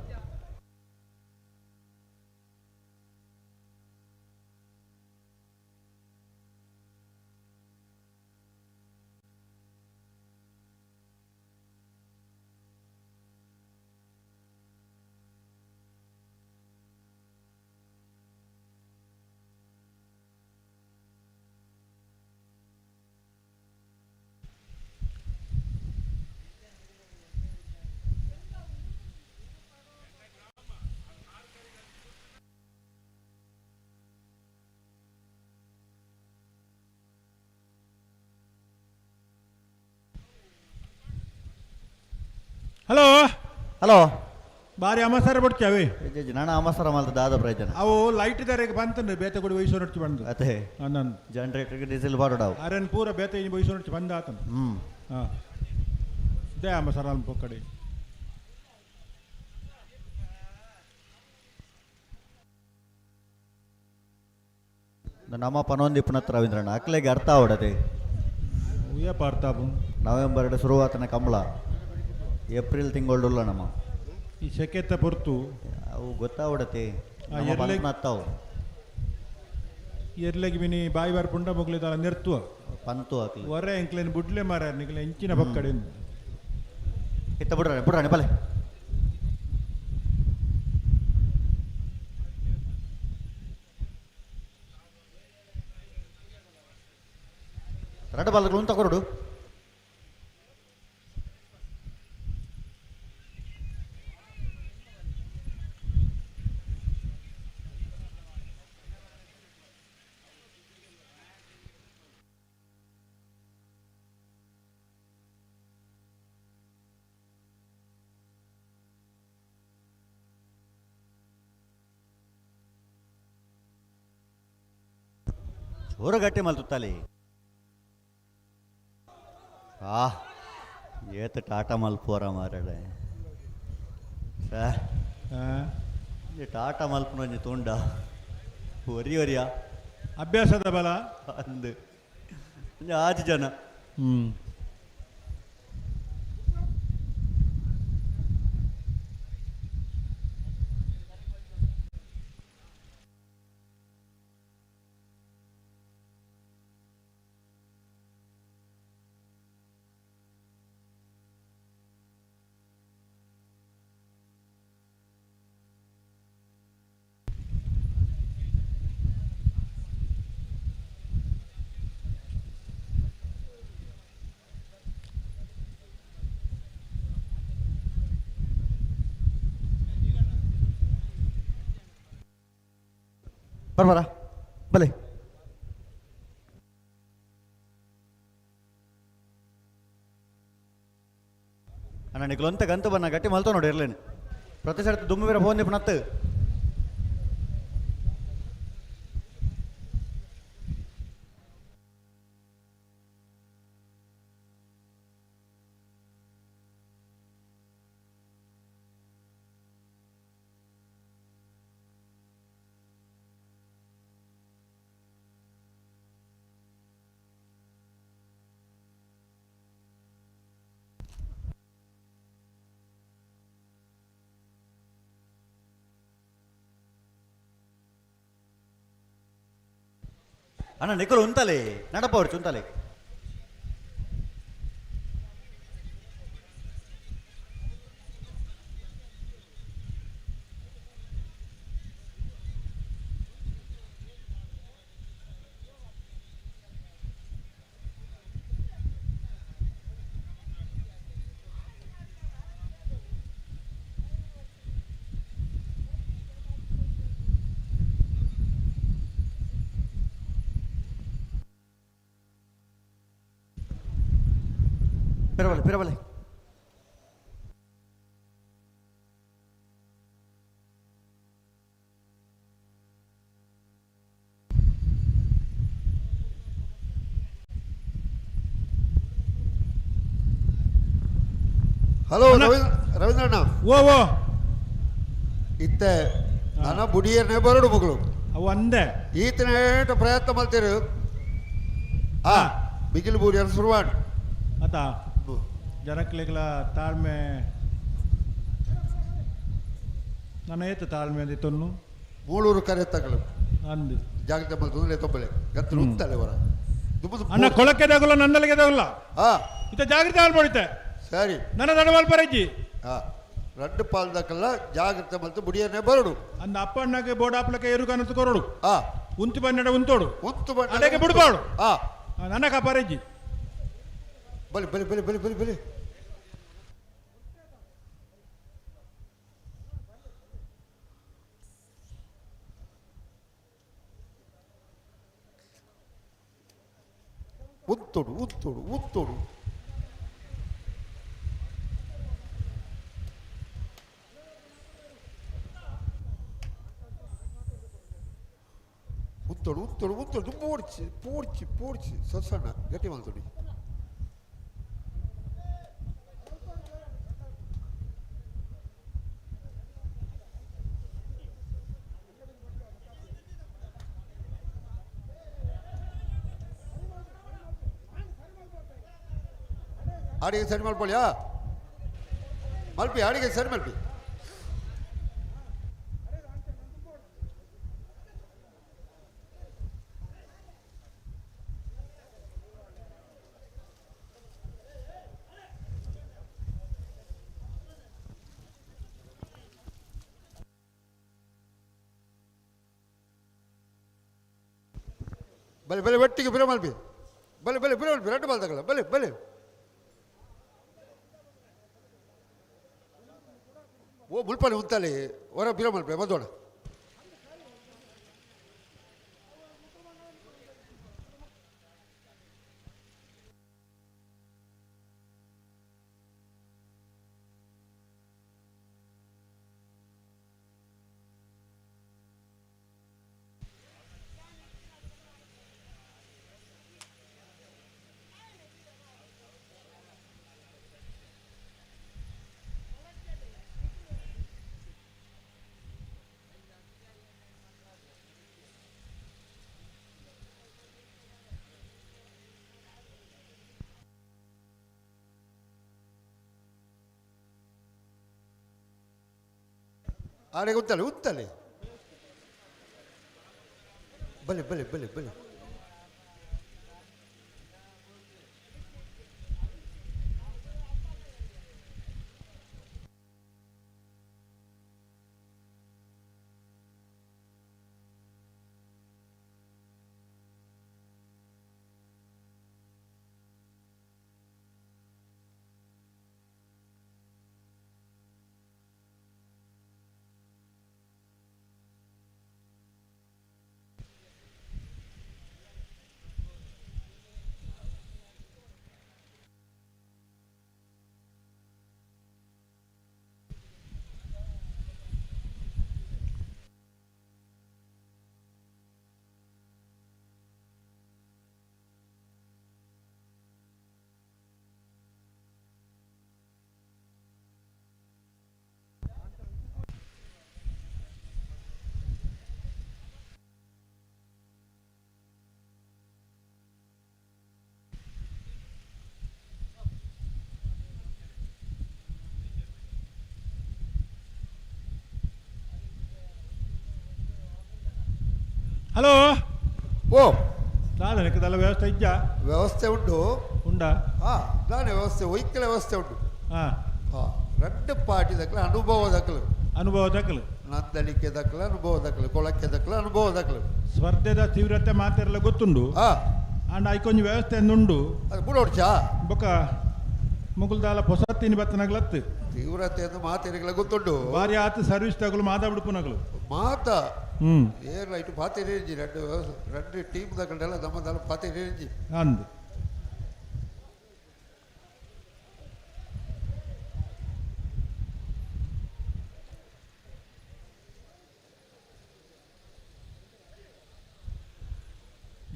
ಹಲೋ ಹಲೋ ಬಾರಿ ಅಮಸಾರ ಬಿಡ್ತೇವೆ ನಾನು ಅಮಸರ ಮಾಲ್ತ ದಾದ ಪ್ರಯೋಜನ ಅವು ಲೈಟ್ ದಾರಿಗೆ ಬಂತಂದ್ರೆ ಬೇತೆ ಕೊಡಿ ವಯಸ್ಸು ನಡ್ಚಿ ಬಂದು ಅದೇ ನಾನು ಜನರೇಟರ್ಗೆ ಡೀಸೆಲ್ ಬಾಡೋಡವು ಅರನ್ ಪೂರ ಬೇತೆ ವಯಸ್ಸು ನಡ್ಚಿ ಬಂದ ಆತನ ಹಾಂ ದೇ ಅಮಸಾರ ಅಲ್ಪ ಕಡೆ ನಮ್ಮ ಪನೊಂದಿಪ್ಪನತ್ತು ರವೀಂದ್ರಣ್ಣ ಅಕ್ಲೆಗೆ ಅರ್ಥ ಅವಡದೆ ಉಯ್ಯ ಪಾರ್ತಾಪು ನವೆಂಬರ್ ಶುರುವಾತನ ಕಂಬಳ ಏಪ್ರಿಲ್ ತಿಂಗಳು ನಮ್ಮ ಈ ಸೆಕೆತ್ತ ಪೊರ್ತು ಅವು ಗೊತ್ತಾವಡತೆ ಅತ್ತಾವು ಎರ್ಲೆಗೆ ಬಿನಿ ಬಾಯಿ ಬಾರ್ಪುಂಡ ಮುಗ್ಲಿದಾಳ ನೆರ್ತುವ ಪಂತು ಹಾಕ್ಲಿ ಹೊರೆ ಎಂಕ್ಲೇನ್ ಬುಡ್ಲೆ ಮಾರ ನಿಕ್ಲೆ ಇಂಚಿನ ಪಕ್ಕಡೆ ಇತ್ತ ಬಿಡ್ರಾಣೆ ಬಲೆ ರಡ್ಡ ಬಾಲ್ಗಳು ಅಂತ ಕೊರಡು ಊರ ಗಟ್ಟಿ ಮಲ್ತುತ್ತಲಿ ಆ ಏತ ಟಾಟಾ ಮಲ್ಪೋರ ಮಾರಡೆ ಟಾಟಾ ಮಲ್ಪನ ಒಂಜಿ ತುಂಡ ಒರಿ ಒರಿಯಾ ಅಭ್ಯಾಸದ ಬಲ ಅಂದು ಒಂಜಿ 6 ಜನ. ಬರ್ಬಾರ ಬಲೆ ಅಣ್ಣ ನಿಕ್ಲು ಅಂತ ಗಂತು ಬನ್ನ ಗಟ್ಟಿ ಮಲ್ತೋ ನೋಡಿ ಇರ್ಲೇನು ಪ್ರತಿ ಸರ್ತಿ ದುಮ್ಮಿ ಬೇರೆ ಫೋನ್ ದಿಪ್ಪನತ್ತು అన్న నిక్కులు ఉంతలే నడపవచ్చు ఉంతలే పిరవలే పిరవలే ಹಲೋ ರವೀಂದ್ರಣ್ಣ ಓ ಓ ಇತ್ತೆ ನನ್ನ ಬುಡಿಯನ್ನೇ ಬರಡು ಮಗಳು ಅವು ಅಂದೆ ಈತನೇಟ ಪ್ರಯತ್ನ ಮಾಡ್ತೀರಿ ಆ ಬಿಗಿಲು ಬೂರಿಯರ್ ಶುರುವಾಡ್ ಆತ ಜನಕ್ಲೆಗಳ ತಾಳ್ಮೆ ನನ್ನ ಏತ ತಾಳ್ಮೆ ಅಂದಿತ್ತನ್ನು ಮೂಳೂರು ಕರೆ ತಗಲು ಅಂದು ಜಾಗ್ರತೆ ಮಾಡ್ತಂದ್ರೆ ತೊಂಬಳೆ ಗತ್ತು ಉಂಟಲೆ ಹೊರ ಅಣ್ಣ ಕೊಳಕ್ಕೆ ತಗೊಲ್ಲ ನನ್ನಲ್ಲಿಗೆ ತಗೊಲ್ಲ ಆ ಇತ ಜಾಗ್ರತೆ ಆಲ್ಪಡಿತೆ ಸರಿ ನನ್ನ ದಡವಾಲ್ ಪರಜ್ಜಿ ಆ ರಡ್ಡು ಪಾಲ್ದಕ್ಕಲ್ಲ ಜಾಗ್ರತೆ ಮಲ್ತು ಬುಡಿಯನ್ನೇ ಬರಡು ಅಂದ ಅಪ್ಪಣ್ಣಗೆ ಬೋಡಾಪ್ಲಕ್ಕೆ ಎರು ಕನಸು ಕೊರಡು ಆ ಉಂತು ಬನ್ನಡ ಉಂತೋಡು ಉಂತು ಅಡೆಗೆ ಬಿಡ್ಬಾಡು ಆ ನನ್ನ ಕಪರಜ್ಜಿ ಬಲಿ ಬಲಿ ಬಲಿ ಬಲಿ ಬಲಿ ಬಲಿ ಉತ್ತೋಡು ಉತ್ತೋಡು ಉತ್ತೋಡು ಉತ್ತೋಡು ಉತ್ತೋಡು ಉತ್ತೋಡು ಪೋಡ್ಚಿ ಪೋಡ್ಚಿ ಪೋಡ್ಚಿ ಸಣ್ಣ ಗಟ್ಟಿ ಮಾಡ್ತೋಡಿ ಆಡಿಗೆ ಸರಿ ಮಾಡ್ಕೊಳ್ಳಿಯಾ ಮಲ್ಪಿ ಆಡಿಗೆ ಸರಿ ಮಲ್ಪಿ ಬಲೆ ಬಲೆ ಒಟ್ಟಿಗೆ ಬಿರ ಮಲ್ಪಿ ಬಲೆ ಬಲೆ ಬಿರ ಮಲ್ಪಿ ರಡ್ಡು ಬಾಲ್ ತಗೊಳ್ಳ ಬಲೆ ಬಲೆ ಓ ಮುಲ್ಪನೆ ಉಂತಲೆ ಹೊರ ಬಿರ ಮಲ್ಪೆ ಬಂದೋಣ ಆರೆಗೆ ಉಂತಲೆ ಉಂತಲೆ ಬಲೆ ಬಲೆ ಬಲೆ ಬಲೆ ಹಲೋ ಓ ಸಾಧನಕ್ಕೆ ತಲ ವ್ಯವಸ್ಥೆ ಇಜ್ಜ ವ್ಯವಸ್ಥೆ ಉಂಟು ಉಂಡಾ ದಾನೆ ವ್ಯವಸ್ಥೆ ಒಯ್ಕಲ ವ್ಯವಸ್ಥೆ ಉಂಟು ಹಾಂ ரெண்டு பாட்டி தக்கல அனுபவ தக்கல ಅನುಭವ ದಕ್ಕಲು ನಂದಲಿಕೆ ದಕ್ಕಲ ಅನುಭವ ದಕ್ಕಲ ಕೊಳಕ್ಕೆ ದಕ್ಕಲ ಅನುಭವ ದಕ್ಕಲ ಸ್ಪರ್ಧೆದ ತೀವ್ರತೆ ಮಾತೆಲ್ಲ ಗೊತ್ತುಂಡು ಅಂಡ್ ಐಕೊಂಜಿ ವ್ಯವಸ್ಥೆ ಉಂಡು ಅದು ಕೂಡ ಹೊಡ್ಚಾ ಬೊಕ್ಕ ಮುಗುಲ್ದಾಲ ಪೊಸತ್ತಿನ ಬತ್ತನಗ್ಲತ್ತು ತೀವ್ರತೆ ಎಂದು ಮಾತಿರಿಗಳ ಗೊತ್ತುಂಡು ಭಾರಿ ಆತು ಸರ್ವಿಸ್ ತಗಲು ಮಾತಾಡ್ಬಿಡ್ಪುನಗಳು ಮಾತ ಹ್ಮ್ ಏರ್ ಲೈಟ್ ಪಾತಿರೇಂಜಿ ரெண்டு ಟೀಮ್ ದಕ್ಕಲೆಲ್ಲ ನಮ್ಮದಲ್ಲ ಪಾತಿರೇಂಜಿ ಅಂದು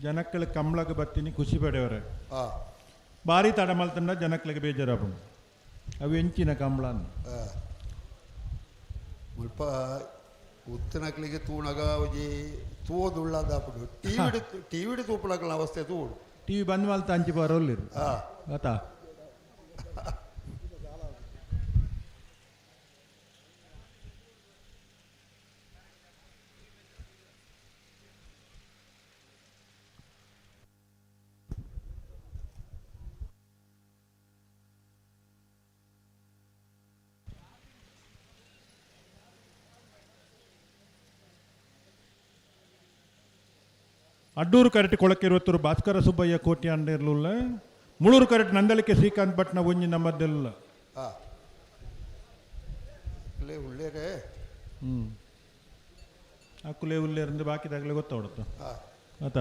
ಜನಕ್ಕಳ ಕಂಬಳಕ್ಕೆ ಬತ್ತೀನಿ ಖುಷಿ ಪಡೆಯವರೆ ಭಾರಿ ತಡ ಮಲ್ತಂಡ ಜನಕ್ಕಳಿಗೆ ಬೇಜಾರಾಪು ಅವು ಎಂಚಿನ ಕಂಬಳ ಮುಲ್ಪ ಉತ್ತನಕ್ಲಿಗೆ ತೂಣಗ ಒಜಿ ತೂದುಳ್ಳದಾಪುಡು ಟಿವಿಡಿ ತೂಪಳಕಲ ಅವಸ್ಥೆ ತೂಡು ಟಿವಿ ಬಂದ್ ಮಲ್ತ ಅಂಚಿ ಬರೋಲ್ಲಿರು ಆತಾ ಅಡ್ಡೂರು ಕರೆಕ್ಟ್ ಕೊಳಕ್ಕೆ ಇರುವತ್ತರು ಭಾಸ್ಕರ ಸುಬ್ಬಯ್ಯ ಕೋಟಿ ಅಂಡಿರ್ಲಿಲ್ಲ ಮುಳೂರು ಕರೆಕ್ಟ್ ನಂದಲಿಕೆ ಶ್ರೀಕಾಂತ್ ಭಟ್ನ ಒಂಜಿ ನಮ್ಮದೆಲ್ಲ ಉಳ್ಳೇರೆ ಅಕ್ಕುಲೆ ಉಲ್ಲೇರಿಂದ ಬಾಕಿದಾಗಲೇ ಗೊತ್ತಾವಡುತ್ತ ಆತ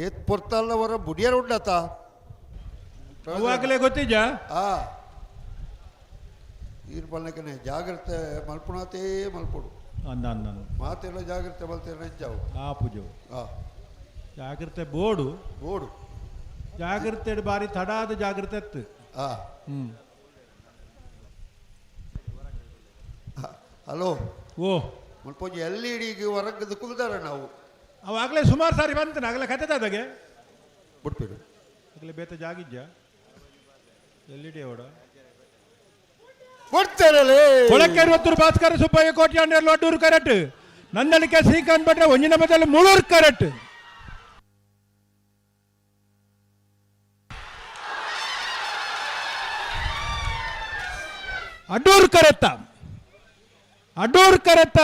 ಏತ್ ಪೊರ್ತಲ್ಲವರ ಬುಡಿಯರು ಉಂಡತ ಅವಾಗಲೇ ಗೊತ್ತಿಜ ಈರ್ ಬಲ್ಲಕನೆ ಜಾಗ್ರತೆ ಮಲ್ಪುಣತೇ ಮಲ್ಪುಡು ಅಂದ ಅಂದ ಮಾತೆಲ್ಲ ಜಾಗ್ರತೆ ಮಲ್ತೇನೆ ನೆಂಜಾವು ಆ ಪೂಜವು ಜಾಗ್ರತೆ ಬೋಡು ಬೋಡು ಜಾಗ್ರತೆ ಬಾರಿ ತಡಾದ ಜಾಗ್ರತೆ ಎತ್ತು ಹಲೋ ಓ ಮುಲ್ಪೊಂಜಿ ಎಲ್ಇಡಿಗೆ ಹೊರಗದು ಕುಲ್ದಾರ ನಾವು ಅವಾಗಲೇ ಸುಮಾರು ಸಾರಿ ಬಂತನ ಆಗಲೇ ಕತೆದಾಗೆ ಬಿಟ್ಬಿಡು ಆಗಲೇ ಬೇತ ಜಾಗಿಜ್ಜ ಎಲ್ಲಿಡಿ ಅವಡ ಕೊಡ್ತಾರಲ್ಲೇ ಕೊಳಕ್ಕೆ 60 ಭಾಸ್ಕರ ಸುಬ್ಬಯ್ಯ ಕೋಟಿ ಅಂಡರ್ಲು ಅಡ್ಡೂರು ಕರೆಕ್ಟ್ ನಂದಲಿಕೆ ಶ್ರೀಕಾಂತ್ ಭಟ್ರ ಒಂಜಿನ ಬದಲು ಮುಳೂರು ಕರೆಕ್ಟ್ ಅಡ್ಡೂರು ಕರೆತ್ತ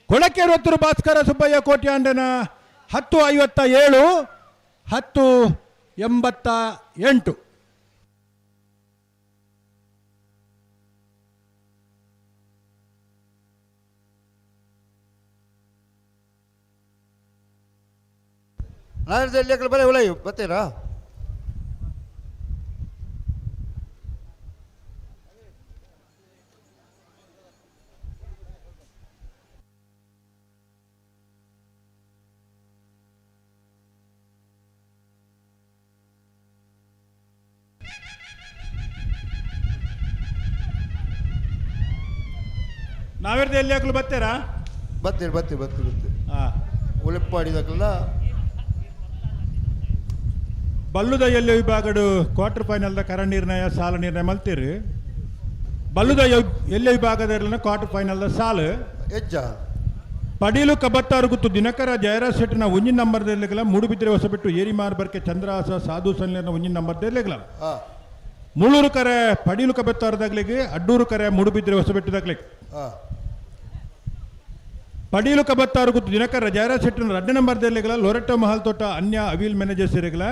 ಕೊಳಕ್ಕೆ 60 ಭಾಸ್ಕರ ಸುಬ್ಬಯ್ಯ ಕೋಟಿ ಅಂಡನ 10:57 10:88 ನಾಳೆ ಎಲ್ಲಿ ಬಲೆ ಒಳ್ಳೆ ಬರ್ತೀರಾ? ನಾವೆರ್ದು ಎಲ್ಲಿ ಹಾಕಲು ಬರ್ತೀರಾ? ಬರ್ತೀರಿ. ಹಾಂ. ಉಳಿಪಾಡಿದಾಗಲ್ಲ ಬಲ್ಲುದ ಎಲ್ಲಿ ವಿಭಾಗಡು ಕ್ವಾರ್ಟರ್ ಫೈನಲ್ದ ಕರ ನಿರ್ಣಯ ಸಾಲ ನಿರ್ಣಯ ಮಲ್ತೀರಿ. ಬಲ್ಲುದ ಎಲ್ಲಿ ವಿಭಾಗದ ಕ್ವಾರ್ಟರ್ ಫೈನಲ್ದ ಸಾಲು ಹೆಜ್ಜ ಪಡೀಲು ಕಬತ್ತಾರು ಗುತ್ತು ದಿನಕರ ಜಯರಾಜ್ ಶೆಟ್ಟಿನ ಒಂಜಿನ ನಂಬರ್ದಲ್ಲಿಗಲ ಮೂಡುಬಿದ್ರೆ ಹೊಸಬಿಟ್ಟು ಏರಿಮಾರ್ ಬರ್ಕೆ ಚಂದ್ರಹಾಸ ಸಾಧು ಸನ್ಲಿನ ಒಂಜಿನ ನಂಬರ್ದಲ್ಲಿಗಲ ಹಾಂ ಮುಳ್ಳೂರು ಕರೆ ಪಡೀಲು ಕಬತ್ತಾರದಾಗ್ಲಿಗೆ ಅಡ್ಡೂರು ಕರೆ ಮೂಡುಬಿದ್ರೆ ಹೊಸಬಿಟ್ಟದಾಗ್ಲಿಕ್ಕೆ ಹಾಂ ಪಡೀಲು ಕಬತ್ತಾರು ಗುತ್ತು ದಿನಕರ ಜಯರಾಜ್ ಶೆಟ್ಟಿನ 2 ನಂಬರ್ದಲ್ಲಿಗಲ ಲೊರೆಟೋ ಮಹಲ್ ತೋಟ ಅನ್ಯ ಅವಿಲ್ ಮ್ಯಾನೇಜರ್ಸ್ ಇರಗಲ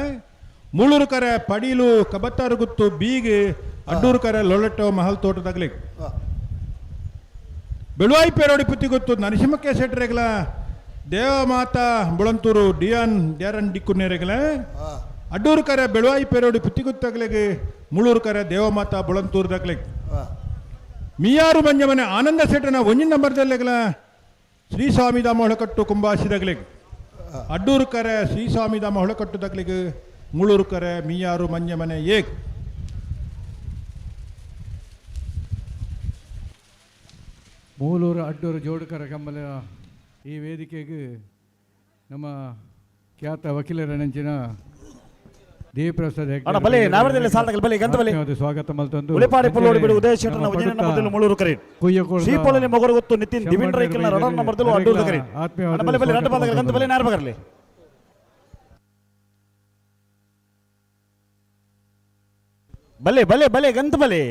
ಮುಳ್ಳೂರು ಕರೆ ಪಡೀಲು ಕಬತ್ತಾರು ಗುತ್ತು ಬೀಗೆ ಅಡ್ಡೂರು ಕರೆ ಲೊರೆಟೋ ಮಹಲ್ ತೋಟದಾಗ್ಲಿಕ್ಕೆ ಬೆಳುವಾಯಿ ಪೇರೋಡಿ ಪುತ್ತಿ ಗೊತ್ತು ನರಸಿಂಹಕ್ಕೆ ಸೆಟ್ರೆಗಲ ದೇವಮಾತಾ ಬುಳಂತೂರು ಡಿಯಾನ್ ಡ್ಯಾರನ್ ಡಿಕ್ಕುನೇರೆಗಲ ಅಡ್ಡೂರು ಕರೆ ಬೆಳುವಾಯಿ ಪೇರೋಡಿ ಪುತ್ತಿ ಗೊತ್ತಾಗ್ಲಿಗೆ ಮುಳ್ಳೂರು ಕರೆ ದೇವಮಾತಾ ಬುಳಂತೂರ್ದಾಗ್ಲಿಕ್ಕೆ ಮಿಯಾರು ಮಂಜಮನೆ ಆನಂದ ಸೆಟ್ರನ ಒಂಜಿನ ನಂಬರ್ದಲ್ಲಿಗಲ ಶ್ರೀ ಸ್ವಾಮಿಧಾಮ ಹೊಳಕಟ್ಟು ಕುಂಬಾಸಿದಾಗ್ಲಿಗೆ ಅಡ್ಡೂರು ಕರೆ ಶ್ರೀ ಸ್ವಾಮಿಧಾಮ ಹೊಳಕಟ್ಟುದಾಗ್ಲಿಗೆ ಮುಳ್ಳೂರು ಕರೆ ಮಿಯಾರು ಮಂಜಮನೆ ಏಕ್ ಮೂಲೂರು ಅಡ್ಡೂರು ಜೋಡುಕರ ಕಂಬಲ ಈ ವೇದಿಕೆಗೆ ನಮ್ಮ ಖ್ಯಾತ ವಕೀಲರ ನೆಂಚಿನ ದೇವಪ್ರಸಾದ್ ಅಣ್ಣ ಬಲೆ ನಾವರದಲ್ಲಿ ಸಾಲದಲ್ಲಿ ಬಲೆ ಗಂತ ಬಲೆ ಸ್ವಾಗತ ಮಲ್ತಂದು ಉಳಿಪಾಡಿ ಪುಲ್ಲೋಡಿ ಬಿಡು ಉದಯ ಶೆಟ್ಟರ್ನ ಉಜಿನ ನಂಬರ್ದಲ್ಲಿ ಮುಳ್ಳೂರು ಕರೆ ಕುಯ್ಯಕೋಳ ಶ್ರೀಪೊಳಲಿ ಮೊಗರು ಗೊತ್ತು ನಿತಿನ್ ದಿವಿನ್ ರೈಕಲ್ನ ರಡರ್ ನಂಬರ್ದಲ್ಲಿ ಅಡ್ಡೂರು ಕರೆ ಅಣ್ಣ ಬಲೆ ಬಲೆ ಎರಡು ಪಾದಗಳು ಗಂತ ಬಲೆ ನಾರ ಬಗರ್ಲಿ ಬಲೆ ಬಲೆ ಬಲೆ ಗಂತ ಬಲೆ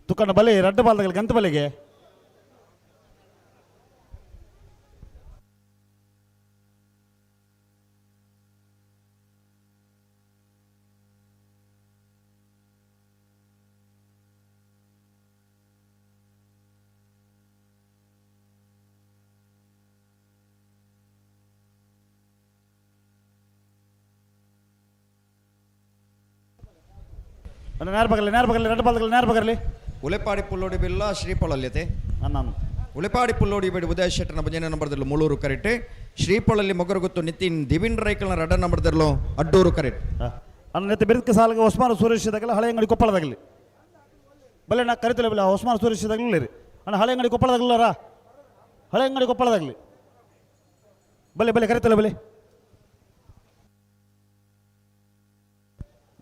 ತುಕಣ್ಣ ಬಲೆ ರಡ್ಡ ಬಾಲ್ದಗಳು ಗಂತ ಬಲೆಗೆ ನೇರ ಬಗರ್ಲಿ ರಡ್ಡ ಬಾಲ್ದಗಳು ನೇರ ಬಗರ್ಲಿ ಉಳೆಪಾಡಿ ಪುಲ್ಲೋಡಿ ಬಿಲ್ಲ ಶ್ರೀಪೊಳಲ್ಯತೆ ನಾನು ಉಳೆಪಾಡಿ ಪುಲ್ಲೋಡಿ ಬೇಡಿ ಉದಯ ಶೆಟ್ಟರ್ನ ಭಜನೆ ನಂಬರ್ದಲ್ಲೂ ಮುಳ್ಳೂರು ಕರೆಕ್ಟ್ ಶ್ರೀಪೊಳಲ್ಲಿ ಮೊಗರುಗುತ್ತು ನಿತಿನ್ ದಿವಿನ್ ರೈಕಲ್ನ 2 ನಂಬರ್ದಲ್ಲೂ ಅಡ್ಡೂರು ಕರೆಕ್ಟ್ ಅಣ್ಣ ನೆತ್ತ ಬೆರಕ ಸಾಲಿಗೆ ಹೊಸ್ಮಾನ ಸುರೇಶ್ ಇದಾಗಲ್ಲ ಹಳೆ ಅಂಗಡಿ ಕೊಪ್ಪಳದಾಗಲಿ ಬಲೆ ನಾ ಕರಿತಿಲ್ಲ ಬಿಲ್ಲ ಹೊಸ್ಮಾನ ಸುರೇಶ್ ಇದಾಗಲಿ ರೀ ಅಣ್ಣ ಹಳೆ ಅಂಗಡಿ ಕೊಪ್ಪಳದಾಗಲ್ಲ ಹಳೆ ಅಂಗಡಿ ಕೊಪ್ಪಳದಾಗಲಿ ಬಲೆ ಬಲೆ ಕರಿತಿಲ್ಲ ಬಲೆ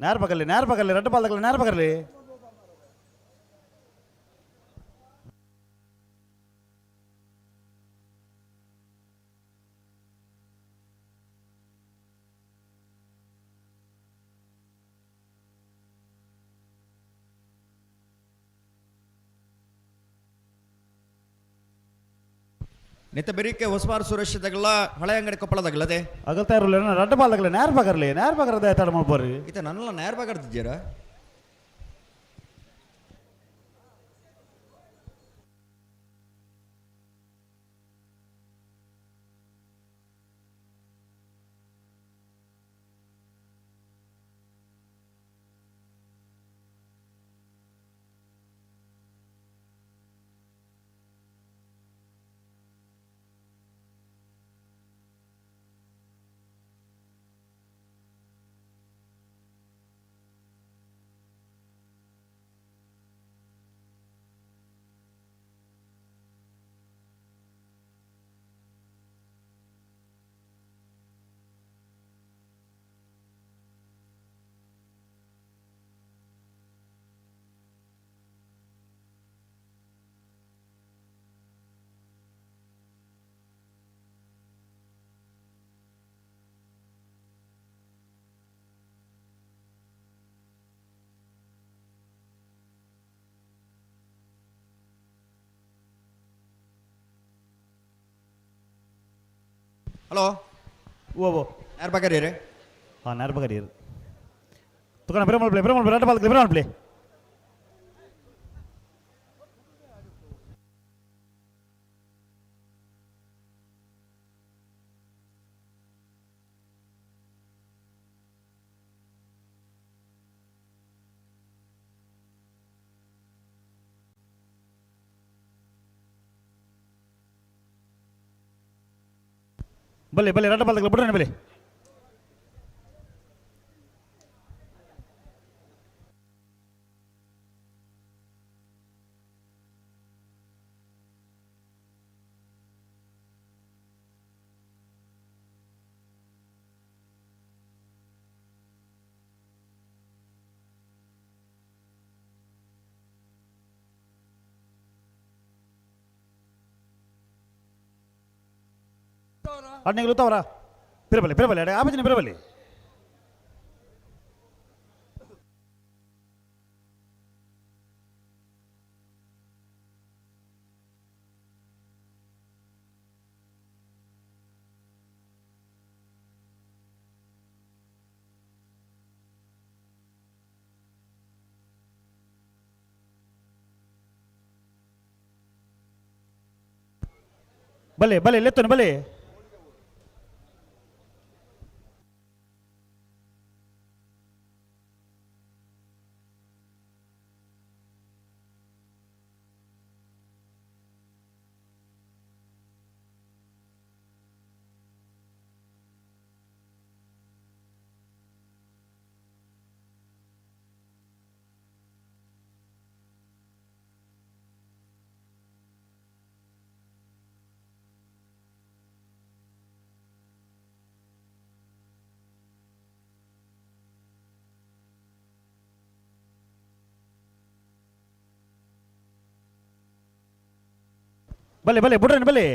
ನೇರ ಬಗರ್ಲಿ ರಡ್ಡ ಬಾಲ್ದಾಗಲಿ ನೇರ ಬಗರ್ಲಿ ನಿತ್ತ ಬೆರಿಕೆ ಹೊಸಮಾರು ಸುರಕ್ಷಿತಗಲ್ಲ ಹಳೆ ಅಂಗಡಿ ಕೊಪ್ಪಳದಾಗಲ್ಲದೆ ಅಗಲ್ತಾ ಇರಲಿಲ್ಲ ರಡ್ಡ ಬಾಲ್ದಾಗಲಿ ನೇರ ಬಗರ್ದ ಎತ್ತಾಡ ಮಾಡ್ಬೋರಿ ಈತ ನನ್ನೆಲ್ಲ ನೇರ ಬಾಗಡ್ತಿದ್ದೀರ ಹಲೋ ಓ ಯಾರು ಬಗರೀರಿ ಹಾಂ ನಾರು ಬಗರೀರು ತುಕಣ ಬಿರಮಲ್ ಪ್ಲೇ ರಡ್ಡ ಬಾಲ್ ಬಿರಮಲ್ ಪ್ಲೇ ಬಲ್ಲೆ ಬಲ್ಲೆ ರಡ್ಡ ಬಾಲ್ ಬಿಡ್ರಣ ಬಲ್ಲೆ ಅಡ್ನೆಗಳು ಉತ್ತವರ ಪಿರಬಲ್ಲೆ ಅಡೆ ಆಪಜಿನ ಪಿರಬಲ್ಲೆ ಬಲ್ಲೆ ಬಲ್ಲೆ ಲೆತ್ತನು ಬಲ್ಲೆ ಬಲ್ಲೆ ಬಲ್ಲೆ ಬಿಡ್ರಣ ಬಲ್ಲೆ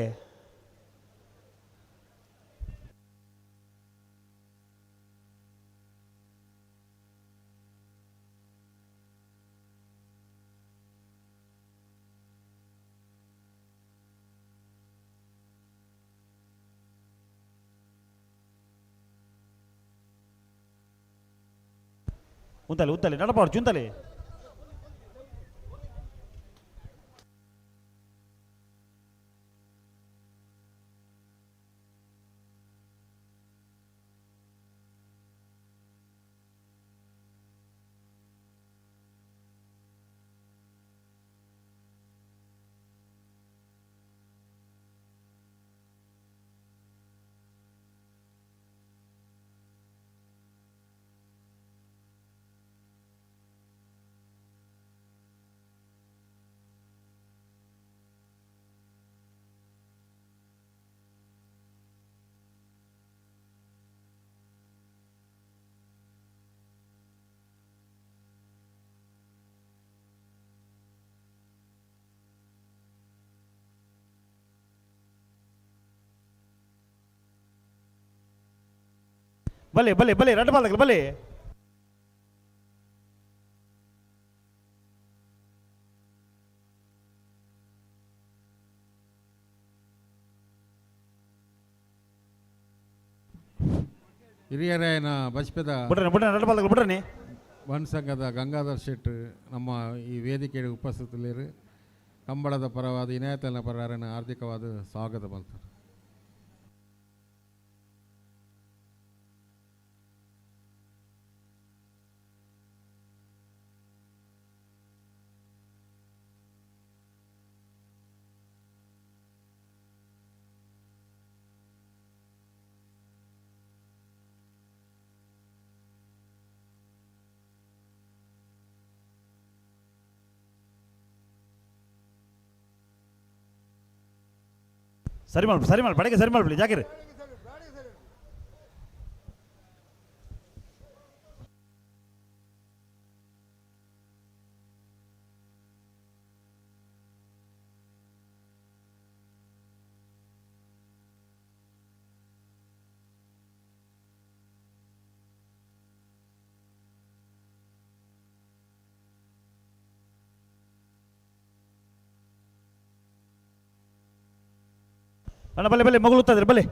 ಉಂತಲೆ ನಡಪಾಡು ಚುಂತಲೆ ಬಲ್ಲೆ ಬಲ್ಲೆ ಬಲ್ಲೆ ರಡ್ಡ ಬಾಲ್ ಬಲ್ಲೆ ಹಿರಿಯರಾಯನ ಬಜ್ಪೆದ ಬಿಡ್ರನೆ ರಡ್ಡ ಬಾಲ್ ಬಿಡ್ರನೆ ವನ್ ಸಂಘದ ಗಂಗಾಧರ್ ಶೆಟ್ ನಮ್ಮ ಈ ವೇದಿಕೆಗೆ ಉಪಸ್ಥಿತರಿರು ಕಂಬಳದ ಪರವಾದ ಇನಾಯತನ ಪರನ ಹಾರ್ದಿಕವಾದ ಸ್ವಾಗತ ಮಾಡ್ತಾರೆ. ಸರಿ ಮಾಡಿ ಬಡಗೆ ಸರಿ ಮಾಡ್ಬಿಡಿ ಜಾಕಿರಿ ಅಣ್ಣ ಬಲ್ಲೆ ಬಲ್ಲೆ ಮಗಳು ಬಲ್ಲೆ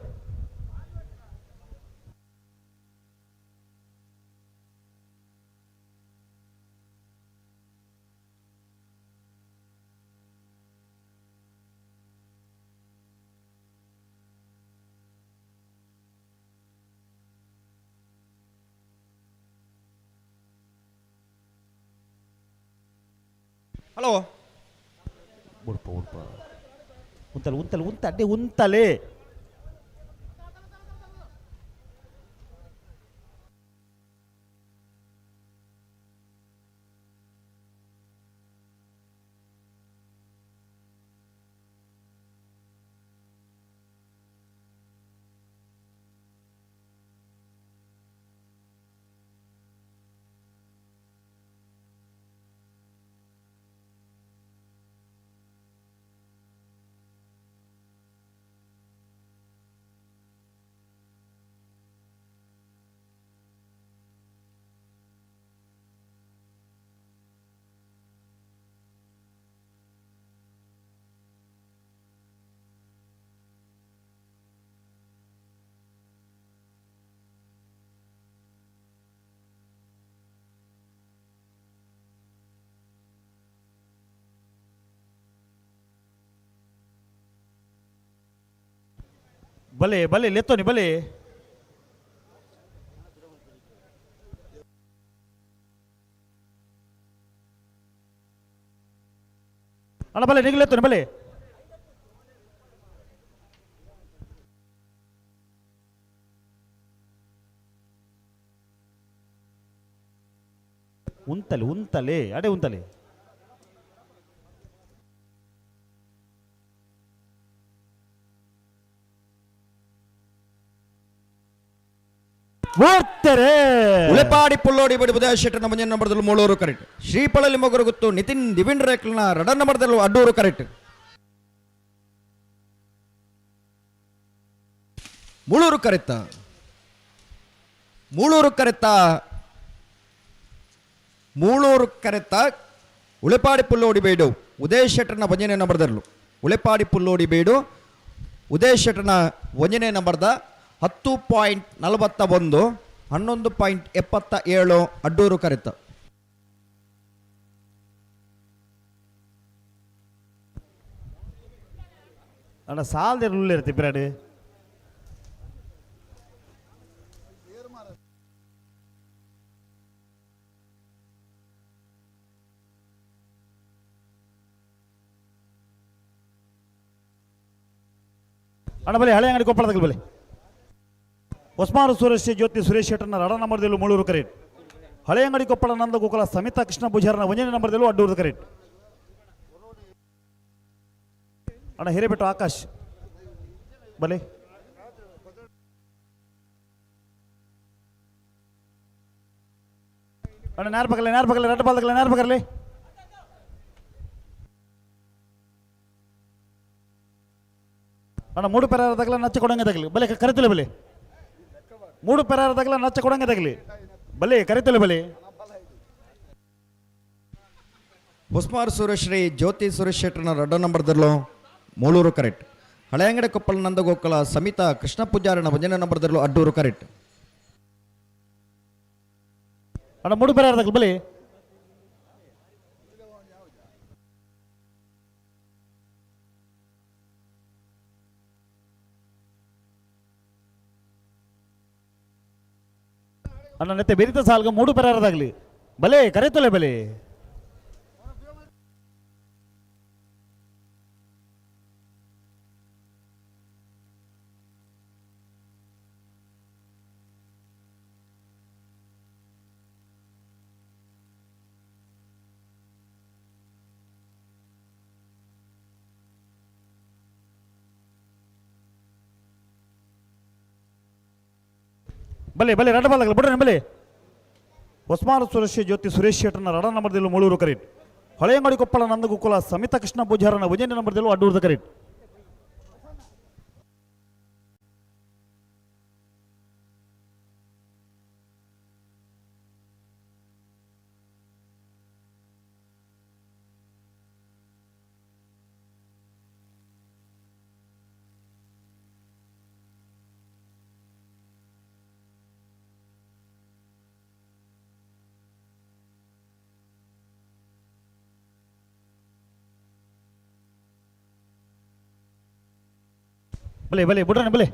ಹಲೋ ಉಡ್ಪ ಅಡ್ಡೆ ಉಂತಲೇ भले भले लेतो नहीं भले अಣ್ಣ भले निकले तो नहीं भले उंतले उंतले अडे उंतले ಉಳೆಪಾಡಿ ಪುಲ್ಲೋಡಿ ಬಡಿ ಬುಧ ಶೆಟ್ಟನ ಮುಂಜಾನೆ ನಂಬರ್ದಲ್ಲಿ ಮೂಳೂರು ಕರೆಕ್ಟ್ ಶ್ರೀಪಳಲಿ ಮೊಗರು ಗೊತ್ತು ನಿತಿನ್ ದಿವಿನ್ ರೇಕ್ಲನ ರಡನ್ ನಂಬರ್ದಲ್ಲಿ ಅಡ್ಡೂರು ಕರೆಕ್ಟ್ ಮೂಳೂರು ಕರೆತ್ತ ಉಳೆಪಾಡಿ ಪುಲ್ಲೋಡಿ ಬೇಡು ಉದಯ್ ಶೆಟ್ಟರ್ನ ವಂಜನೆ ನಂಬರ್ದಲ್ಲೂ ಉಳೆಪಾಡಿ ಪುಲ್ಲೋಡಿ ಬೇಡು ಉದಯ್ ಶೆಟ್ಟರ್ನ ವಂಜನೆ ನಂಬರ್ದ 10.41 11.77 ಅಡ್ಡೂರು ಕರೆತ ಅಣ್ಣ ಸಾಲದೆ ರೂಲ್ ಇರುತ್ತೆ ಬಿರಾಡು ಅಣ್ಣ ಬಲೆ ಹಳೆ ಅಂಗಡಿ ಕೊಪ್ಪಳದಾಗ ಬಲೆ ಒಸ್ಮಾರು ಸುರೇಶ್ ಜ್ಯೋತಿ ಸುರೇಶ್ ಶೆಟ್ಟರ್ನ ರಡ ನಂಬರ್ದಲ್ಲೂ ಮೂಳೂರು ಕರೆಕ್ಟ್ ಹಳೆ ಅಂಗಡಿ ಕೊಪ್ಪಳ ನಂದ ಗೋಕುಲ ಸಮಿತಾ ಕೃಷ್ಣ ಪೂಜಾರನ ವಂಜನೆ ನಂಬರ್ದಲ್ಲೂ ಅಡ್ಡೂರು ಕರೆಕ್ಟ್ ಅಣ್ಣ ಹಿರೇಬೆಟ್ಟು ಆಕಾಶ್ ಬಲೆ ಅಣ್ಣ ನೇರ ಪಕ್ಕಲೆ ರೆಡ್ ಬಾಲ್ ನೇರ ಪಕ್ಕಲೆ ಅಣ್ಣ 3 ಪೆರಾರ ತಗಲ ನಚ್ಚ ಕೊಡಂಗೆ ತಗಲಿ ಬಲೆ ಕರಿತಿಲ್ಲ ಬಲೆ 3 ಪೆರಾರ ತಗಲ ನಚ್ಚ ಕೊಡಂಗೆ ತಗಲಿ ಬಲೆ ಕರಿತಿಲ್ಲ ಬಲೆ ಹೊಸ್ಮಾರ್ ಸುರೇಶ್ ಶ್ರೀ ಜ್ಯೋತಿ ಸುರೇಶ್ ಶೆಟ್ಟರ್ನ ರಡ್ಡ ನಂಬರ್ದಲ್ಲೂ ಮೂಳೂರು ಕರೆಕ್ಟ್ ಹಳೆ ಅಂಗಡಿ ಕೊಪ್ಪಳ ನಂದ ಗೋಕುಲ ಸಮಿತಾ ಕೃಷ್ಣ ಪೂಜಾರನ ವಂಜನೆ ನಂಬರ್ದಲ್ಲೂ ಅಡ್ಡೂರು ಕರೆಕ್ಟ್ ಅಣ್ಣ 3 ಪೆರಾರ ತಗಲಿ ಬಲೆ ಅಣ್ಣ ನೆತ್ತೆ ಬೆರಿತ ಸಾಲ್ಗ 3 ಪೆರಾರದಾಗಲಿ ಬಲೆ ಕರೆತೊಲೆ ಬಲೆ ಬಲೆ ಬಲೆ ರಡ ಬಾಲ್ ಬಿಡ್ರಿ ಬಲೆ ಒಸ್ಮಾನ್ ಸುರೇಶ್ ಜ್ಯೋತಿ ಸುರೇಶ್ ಶೆಟ್ಟರ್ನ ರಡ ನಂಬರ್ದಲ್ಲೂ ಮೂಳೂರು ಕರೆಕ್ಟ್ ಹಳೆ ಅಂಗಡಿ ಕೊಪ್ಪಳ ನಂದ ಗೋಕುಲ ಸಮಿತಾ ಕೃಷ್ಣ ಪೂಜಾರನ ವಂಜನೆ ನಂಬರ್ದಲ್ಲೂ ಅಡ್ಡೂರು ಕರೆಕ್ಟ್ ಬಲೆ ಬಲೆ ಬಿಡ್ರಣ ಬಲೆ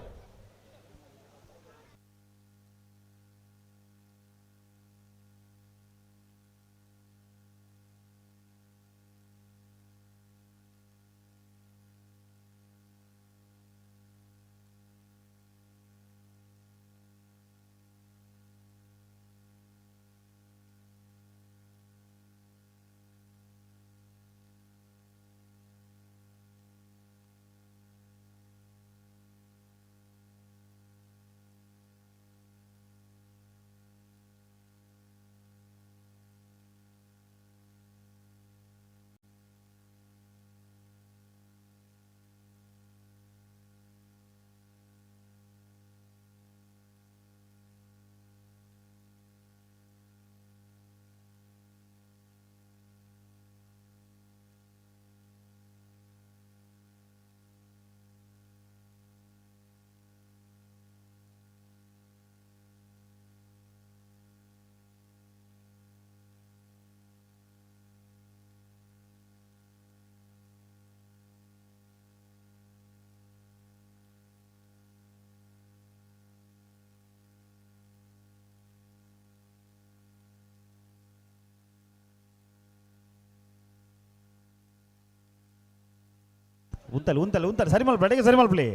ಉಂತಲ್ಲ ಸರಿ ಮಲ್ಪ ಅಡಿಗೆ ಸರಿ ಮಲ್ಪಲಿ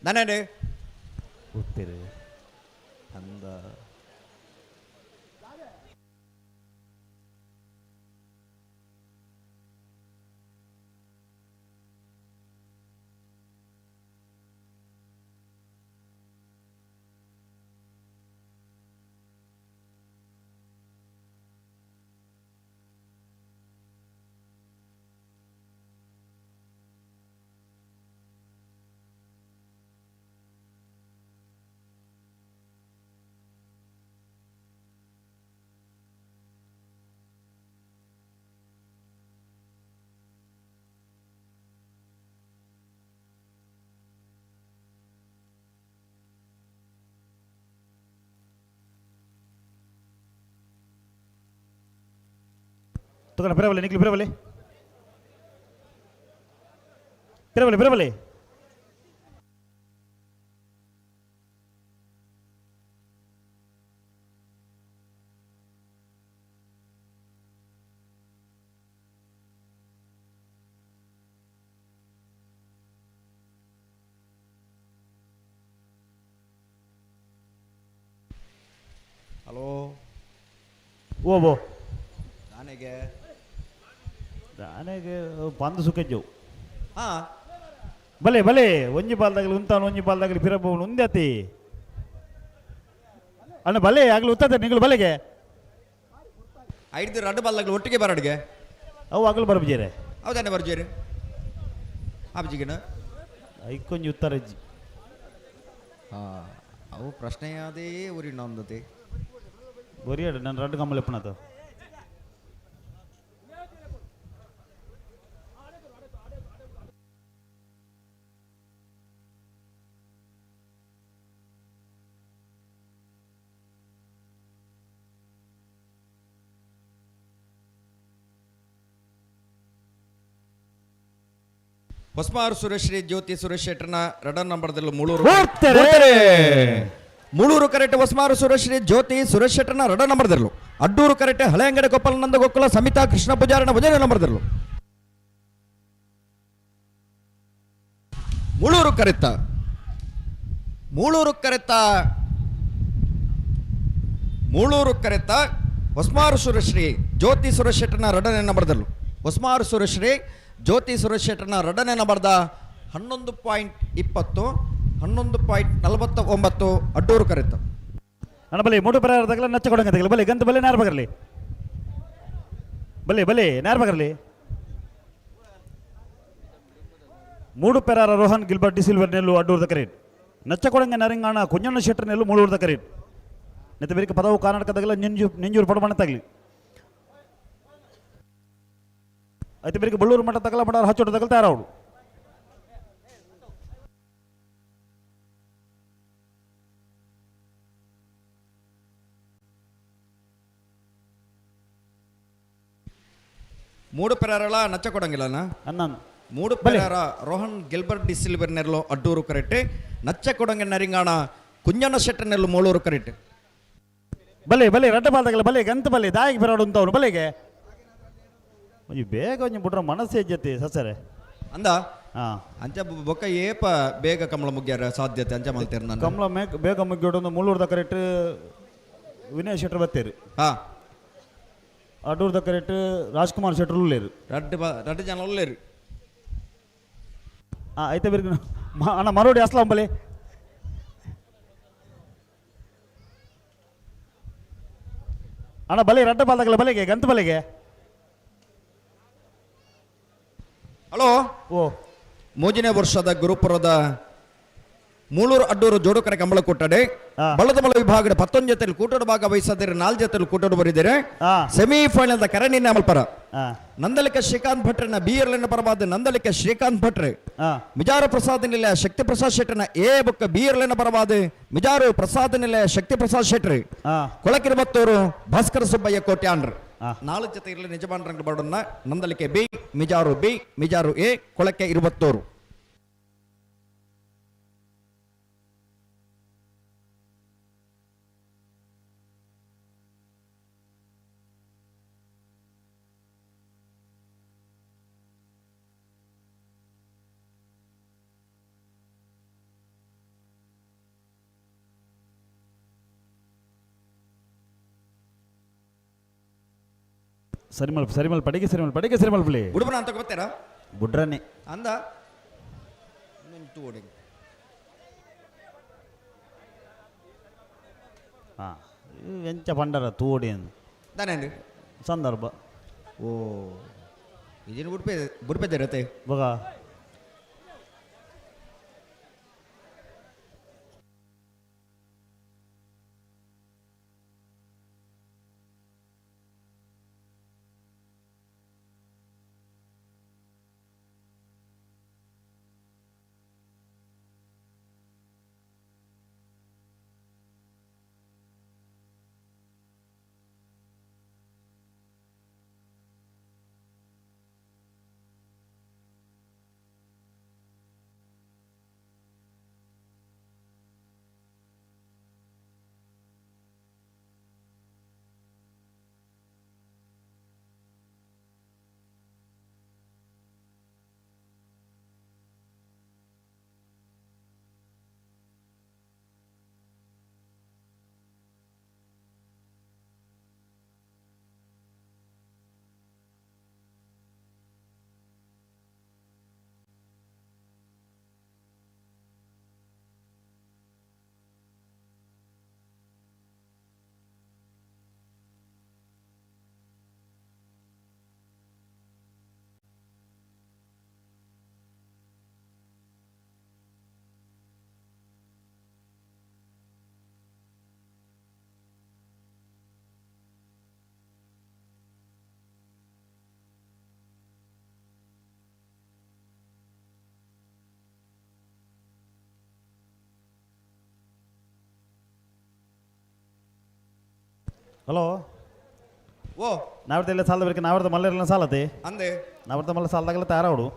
ನಾನೇ ಗೊತ್ತಿರಿ ಅಂದ ತಗೊಂಡ ಬಿರವಲೆ ನಿಕ್ಲಿ ಬಿರವಲೆ ಬಿರವಲೆ ಬಿರವಲೆ ಹಲೋ ಓ ನಾನೆಗೆ ನನಗೆ ಬಂದು ಸುಖಜ್ಜವು ಹಾಂ ಬಲೆ ಬಲೆ ಒಂಜಿ ಬಾಲ್ದಾಗಲಿ ಉಂತಾನು ಒಂಜಿ ಬಾಲ್ದಾಗಲಿ ಪಿರಬೋನು ಉಂದ್ಯಾತಿ ಅಣ್ಣ ಬಲೆ ಆಗ್ಲಿ ಉತ್ತಾದ ನಿಗಳು ಬಲೆಗೆ ಐದು ರಡ್ಡು ಬಲ್ಲಾಗ್ಲು ಒಟ್ಟಿಗೆ ಬರಡ್ಗೆ ಅವು ಆಗಲು ಬರಬಜೇರೆ ಹೌದಾನೆ ಬರ್ಜೇರಿ ಆಬ್ಜಿಗೆನ ಐಕೊಂಜಿ ಉತ್ತಾರಜ್ಜಿ ಹಾಂ ಅವು ಪ್ರಶ್ನೆ ಅದೇ ಊರಿ ನಮ್ದತಿ ಬರಿಯಾಡು ನಾನು ರಡ್ಡು ಕಮ್ಮಲ್ ಎಪ್ಪಣತ ಹೊಸ್ಮಾರು ಸುರೇಶ್ರೀ ಜ್ಯೋತಿ ಸುರೇಶ್ ಶೆಟ್ಟರ್ನ ರಡನ್ ನಂಬರ್ದಲ್ಲಿ ಮುಳೂರು ಬರ್ತಾರೆ. ಮುಳೂರು ಕರೆಕ್ಟ್ ಹೊಸ್ಮಾರು ಸುರೇಶ್ರೀ ಜ್ಯೋತಿ ಸುರೇಶ್ ಶೆಟ್ಟರ್ನ ರಡನ್ ನಂಬರ್ದಲ್ಲೂ ಅಡ್ಡೂರು ಕರೆಕ್ಟ್ ಹಳೆ ಅಂಗಡಿ ಗೋಪಾಲ ನಂದ ಗೋಕುಲ ಸಮಿತಾ ಕೃಷ್ಣ ಪೂಜಾರನ ಭಜನೆ ನಂಬರ್ದಲ್ಲೂ ಮುಳೂರು ಕರೆತ್ತ ಮೂಳೂರು ಕರೆತ್ತ ಮೂಳೂರು ಕರೆತ್ತ ಹೊಸ್ಮಾರು ಸುರೇಶ್ರೀ ಜ್ಯೋತಿ ಸುರೇಶ್ ಶೆಟ್ಟರ್ನ ರಡನೆ ನಂಬರ್ದಲ್ಲೂ ಹೊಸ್ಮಾರು ಸುರೇಶ್ರೀ ಜ್ಯೋತಿ ಸುರೇಶ್ ಶೆಟ್ಟರ್ನ ರಡನೆ ನಂಬರ್ದ 11.20 11.49 ಅಡ್ಡೂರು ಕರೆತ್ತ ಅಣ್ಣ ಬಲೆ ಮೂಟು ಪರಾರದಾಗಲ ನಚ್ಚ ಕೊಡಂಗ ತೆಗಲಿ ಬಲೆ ಗಂತ ಬಲೆ ನಾರ್ ಬಗರ್ಲಿ ಬಲೆ ಬಲೆ ನಾರ್ ಬಗರ್ಲಿ ಮೂಡು ಪೆರಾರ ರೋಹನ್ ಗಿಲ್ಬರ್ಟ್ ಡಿಸಿಲ್ವರ್ ನೆಲ್ಲು ಅಡ್ಡೂರ್ದ ಕರೀಟ್ ನಚ್ಚ ಕೊಡಂಗ ನರಿಂಗಾಣ ಕುಂಜಣ್ಣ ಶೆಟ್ಟರ್ ನೆಲ್ಲು ಮೂಳೂರ್ದ ಕರೀಟ್ ನೆತ್ತ ಬೇರೆ ಪದವು ಕರ್ನಾಟಕದಾಗಲ ನಿಂಜೂರು ಪಡಮಣ ತಗಲಿ అయితే మీరు బళ్ళూరు మట్ట తగలబడారు హచ్చోట తగలుతారావుడు ಮೂಡು ಪೆರಾರಳ ನಚ್ಚ ಕೊಡಂಗಿಲ್ಲನ అన్నాను ಮೂಡು ಪೆರಾರ ರೋಹನ್ ಗಿಲ್ಬರ್ಟ್ ಡಿಸಿಲ್ವರ್ ನೆರ್ಲು ಅಡ್ಡೂರು ಕರೆಕ್ಟ್ ನಚ್ಚ ಕೊಡಂಗ ನರಿಂಗಾಣ ಕುಂಜಣ್ಣ ಶೆಟ್ಟರ್ ನೆಲ್ಲು ಮೂಳೂರು ಕರೆಕ್ಟ್ ಬಲೆ ಬಲೆ ರಡ್ಡ ಬಾಲ್ ತಗಲ ಬಲೆ ಗಂತ ಬಲೆ ದಾಯಿಗೆ ಬರಾಡು ಅಂತವನು ಬಲೆಗೆ ಒಂಜಿ ಬೇಗ ಒಂಜಿ ಬಿಟ್ರ ಮನಸ್ಸು ಹೆಜ್ಜತಿ ಸಸರೆ ಅಂದ ಹಾಂ ಅಂಚ ಬೊಕ್ಕ ಏಪ ಬೇಗ ಕಮಲ ಮುಗ್ಯಾರ ಸಾಧ್ಯತೆ ಅಂಚ ಮಲ್ತೇರು ನಾನು ಕಮಲ ಬೇಗ ಮುಗ್ಗಿಡೊಂದು ಮುಳ್ಳೂರ್ದ ಕರೆಕ್ಟ್ ವಿನಯ್ ಶೆಟ್ಟರ್ ಬತ್ತೇರು ಹಾಂ ಅಡ್ಡೂರ್ದ ಕರೆಕ್ಟ್ ರಾಜ್ಕುಮಾರ್ ಶೆಟ್ಟರ್ ಉಳ್ಳೇರು ರಡ್ಡು ಜನ ಒಳ್ಳೆರು ಹಾಂ అయితే మీరు అన్న మరోడి అస్లాం బలే అన్న బలే రెడ్డ బాల్ తగల బలేಗೆ గంత బలేಗೆ ಹಲೋ ಓ ಮೂಜನೇ ವರ್ಷದ ಗುರುಪುರದ ಮೂಳೂರು ಅಡ್ಡೂರು ಜೋಡು ಕರೆ ಕಂಬಳ ಕೊಟ್ಟಡೆ ಬಳ್ಳದಮಲ ವಿಭಾಗದ 11 ಜೊತೆಲಿ ಕೂಟದ ಭಾಗ ವಹಿಸಿದರೆ 4 ಜೊತೆಲಿ ಕೂಟದ ಬರಿದರೆ ಸೆಮಿಫೈನಲ್ ದ ಕರೆ ನಿನ್ನೆ ಅಮಲ್ಪರ ನಂದಲಿಕ ಶ್ರೀಕಾಂತ್ ಭಟ್ರನ ಬಿಯರ್ಲೆನ ಪರವಾದ ನಂದಲಿಕ ಶ್ರೀಕಾಂತ್ ಭಟ್ರೆ ಮಿಜಾರು ಪ್ರಸಾದ್ ನಿಲಯ ಶಕ್ತಿ ಪ್ರಸಾದ್ ಶೆಟ್ಟರ್ನ ಎ ಬುಕ್ಕ ಬಿಯರ್ಲೆನ ಪರವಾದ ಮಿಜಾರು ಪ್ರಸಾದ್ ನಿಲಯ ಶಕ್ತಿ ಪ್ರಸಾದ್ ಶೆಟ್ರಿ ಕೊಳಕಿರುವತ್ತೂರು ಭಾಸ್ಕರ ಸುಬ್ಬಯ್ಯ ಕೋಟ್ಯಾಂಡ್ರ 4 ಜೊತೆ ಇರಲಿ ನಿಜಮಾನ್ ಬರೋಣ Nandalike B Mijar A ಕೊಳಕ್ಕೆ 20. ಸರಿಮಲ್ ಪಡಿಗೆ ಸರಿಮಲ್ play ಬುಡಬನ ಅಂತ ಗೊತ್ತೇರಾ ಬುಡ್ರನ್ನೇ ಅಂದ ತೂಡಿ ಎಂಚ ಪಂಡರ ತೂಡಿ ದಾನೇನ್ರಿ ಸಂದರ್ಭ ಓ ಇದೇನು ಬುಡ್ಪೆ ಇರತ್ತೆ ಬಗ ಹಲೋ ಓ ನಾವ್ರದೆಲ್ಲ ಸಾಲ ಬೇಕು ನಾವ್ರದ ಮಲ್ಲೆಲ್ಲ ಸಾಲತೆ ಅಂದೆ ನಾವ್ರದ ಮಲ್ಲ ಸಾಲದಾಗಲ್ಲ ತಯಾರಾವಡು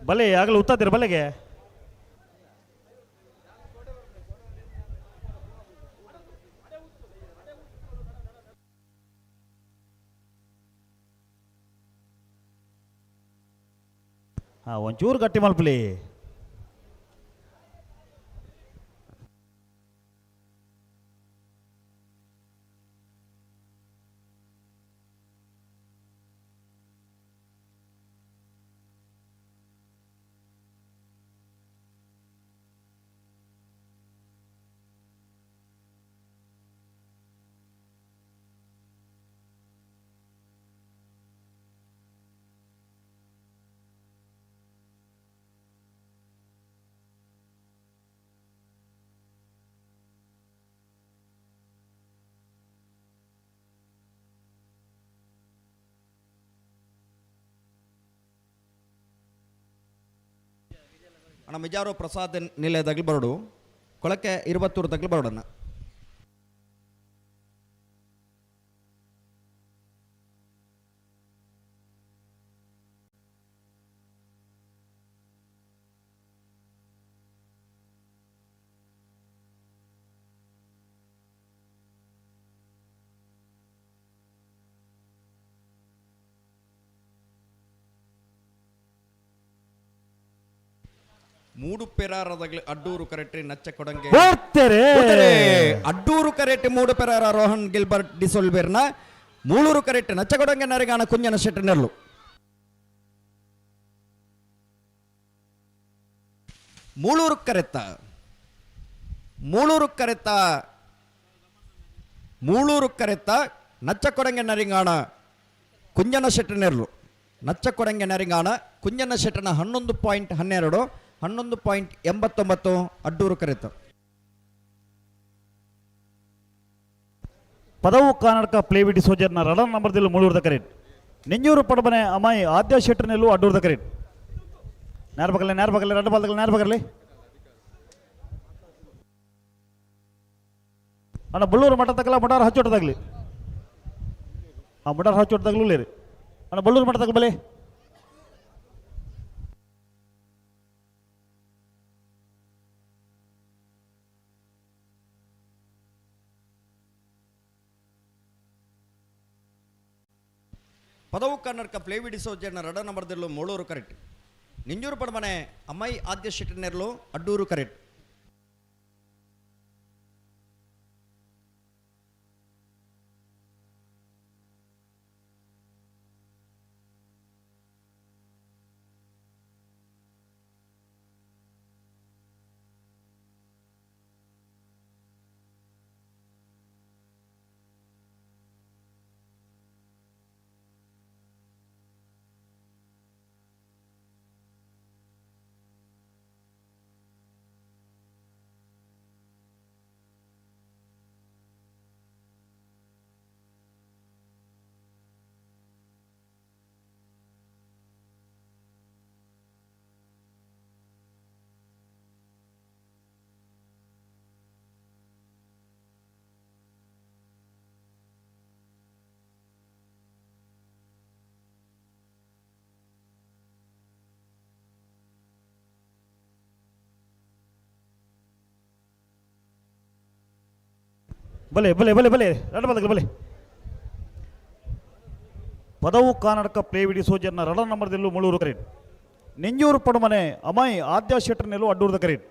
ಬಲೆ ಆಗಲೇ ಉತ್ತಾತಿರ ಬಲೆಗೆ ಒಂಚೂರು ಗಟ್ಟಿ ಮಲ್ಪಲಿ ಅಣ್ಣ ಮಿಜಾರು ಪ್ರಸಾದ್ ನಿಲಯದಾಗಲಿ ಬರೋಡು ಕೊಳಕ್ಕೆ 20 ತಗ್ಲಿ ಬರೋಡಣ್ಣ ಮೂಡು ಪೆರಾರದಾಗಲಿ ಅಡ್ಡೂರು ಕರೆಟ್ರಿ ನಚ್ಚ ಕೊಡಂಗೆ ಅಡ್ಡೂರು ಕರೆಟ್ಟಿ ಮೂಡು ಪೆರಾರ ರೋಹನ್ ಗಿಲ್ಬರ್ಟ್ ಡಿಸೋಲ್ಬೇರ್ನ ಮೂಳೂರು ಕರೆಟ್ಟಿ ನಚ್ಚ ಕೊಡಂಗೆ ನರಿಗಾಣ ಕುಂಜನ ಶೆಟ್ಟನೆಲ್ಲು ಮೂಳೂರು ಕರೆತ್ತ ನಚ್ಚಕೊಡಂಗೆ ನರಿಂಗಾಣ ಕುಂಜನ ಶೆಟ್ಟನೆರ್ಲು ನಚ್ಚಕೊಡಂಗೆ ನರಿಂಗಾಣ ಕುಂಜನ ಶೆಟ್ಟನ 11.12 11.89 ಅಡ್ಡೂರು ಕರೆತ್ತ. ಪದವು ಕರ್ನಾಟಕ ಪ್ಲೇವಿಡಿ ಸೋಜರ್ನ ರಡನ್ ನಂಬರ್ದಿಲ್ಲ ಮೂಳೂರ್ದ ಕರೆಟ್ ನೆಂಜೂರು ಪಡಬನೆ ಅಮ್ಮಾಯಿ ಆದ್ಯ ಶೆಟ್ಟನೆಲ್ಲು ಅಡ್ಡೂರ್ದ ಕರೆಟ್ ನೇರ ಬಗಲೆ ರಡ್ಡ ಬಾಲ್ದಗಲೆ ನೇರ ಬಗರ್ಲಿ ಅಣ್ಣ ಬಳ್ಳೂರು ಮಠ ತಗಲ ಮಠಾರ ಹಚ್ಚೋಟದಾಗ್ಲಿ ಆ ಮಠಾರ ಹಚ್ಚೋಟದಾಗ್ಲೂ ರೀ ಅಣ್ಣ ಬಳ್ಳೂರು ಮಠ ತಗ ಬಲೆ ಪದವು ಕರ್ನಾಟಕ ಪ್ಲೇವಿಡಿ ಸೋಜರ್ನ ರಡ ನಂಬರ್ದಿರ್ಲು ಮೂಳೂರು ಕರೆಕ್ಟ್ ನಿಂಜೂರು ಪಡಮನೆ ಅಮ್ಮಾಯಿ ಆದ್ಯ ಶೆಟ್ಟನೆರ್ಲು ಅಡ್ಡೂರು ಕರೆಕ್ಟ್. ಬಲೆ ಬಲೆ ಬಲೆ ಬಲೆ ರಡ ಬಾಲ್ದಗಲೆ ಬಲೆ ಪದವು ಕರ್ನಾಟಕ ಪ್ಲೇವಿಡಿ ಸೋಜರ್ನ ರಡ ನಂಬರ್ದಿಲ್ಲು ಮೂಳೂರು ಕರೆಟ್ ನೆಂಜೂರು ಪಡಮನೆ ಅಮ್ಮಾಯಿ ಆದ್ಯ ಶೆಟ್ಟನೆಲ್ಲು ಅಡ್ಡೂರ್ದ ಕರೆಟ್.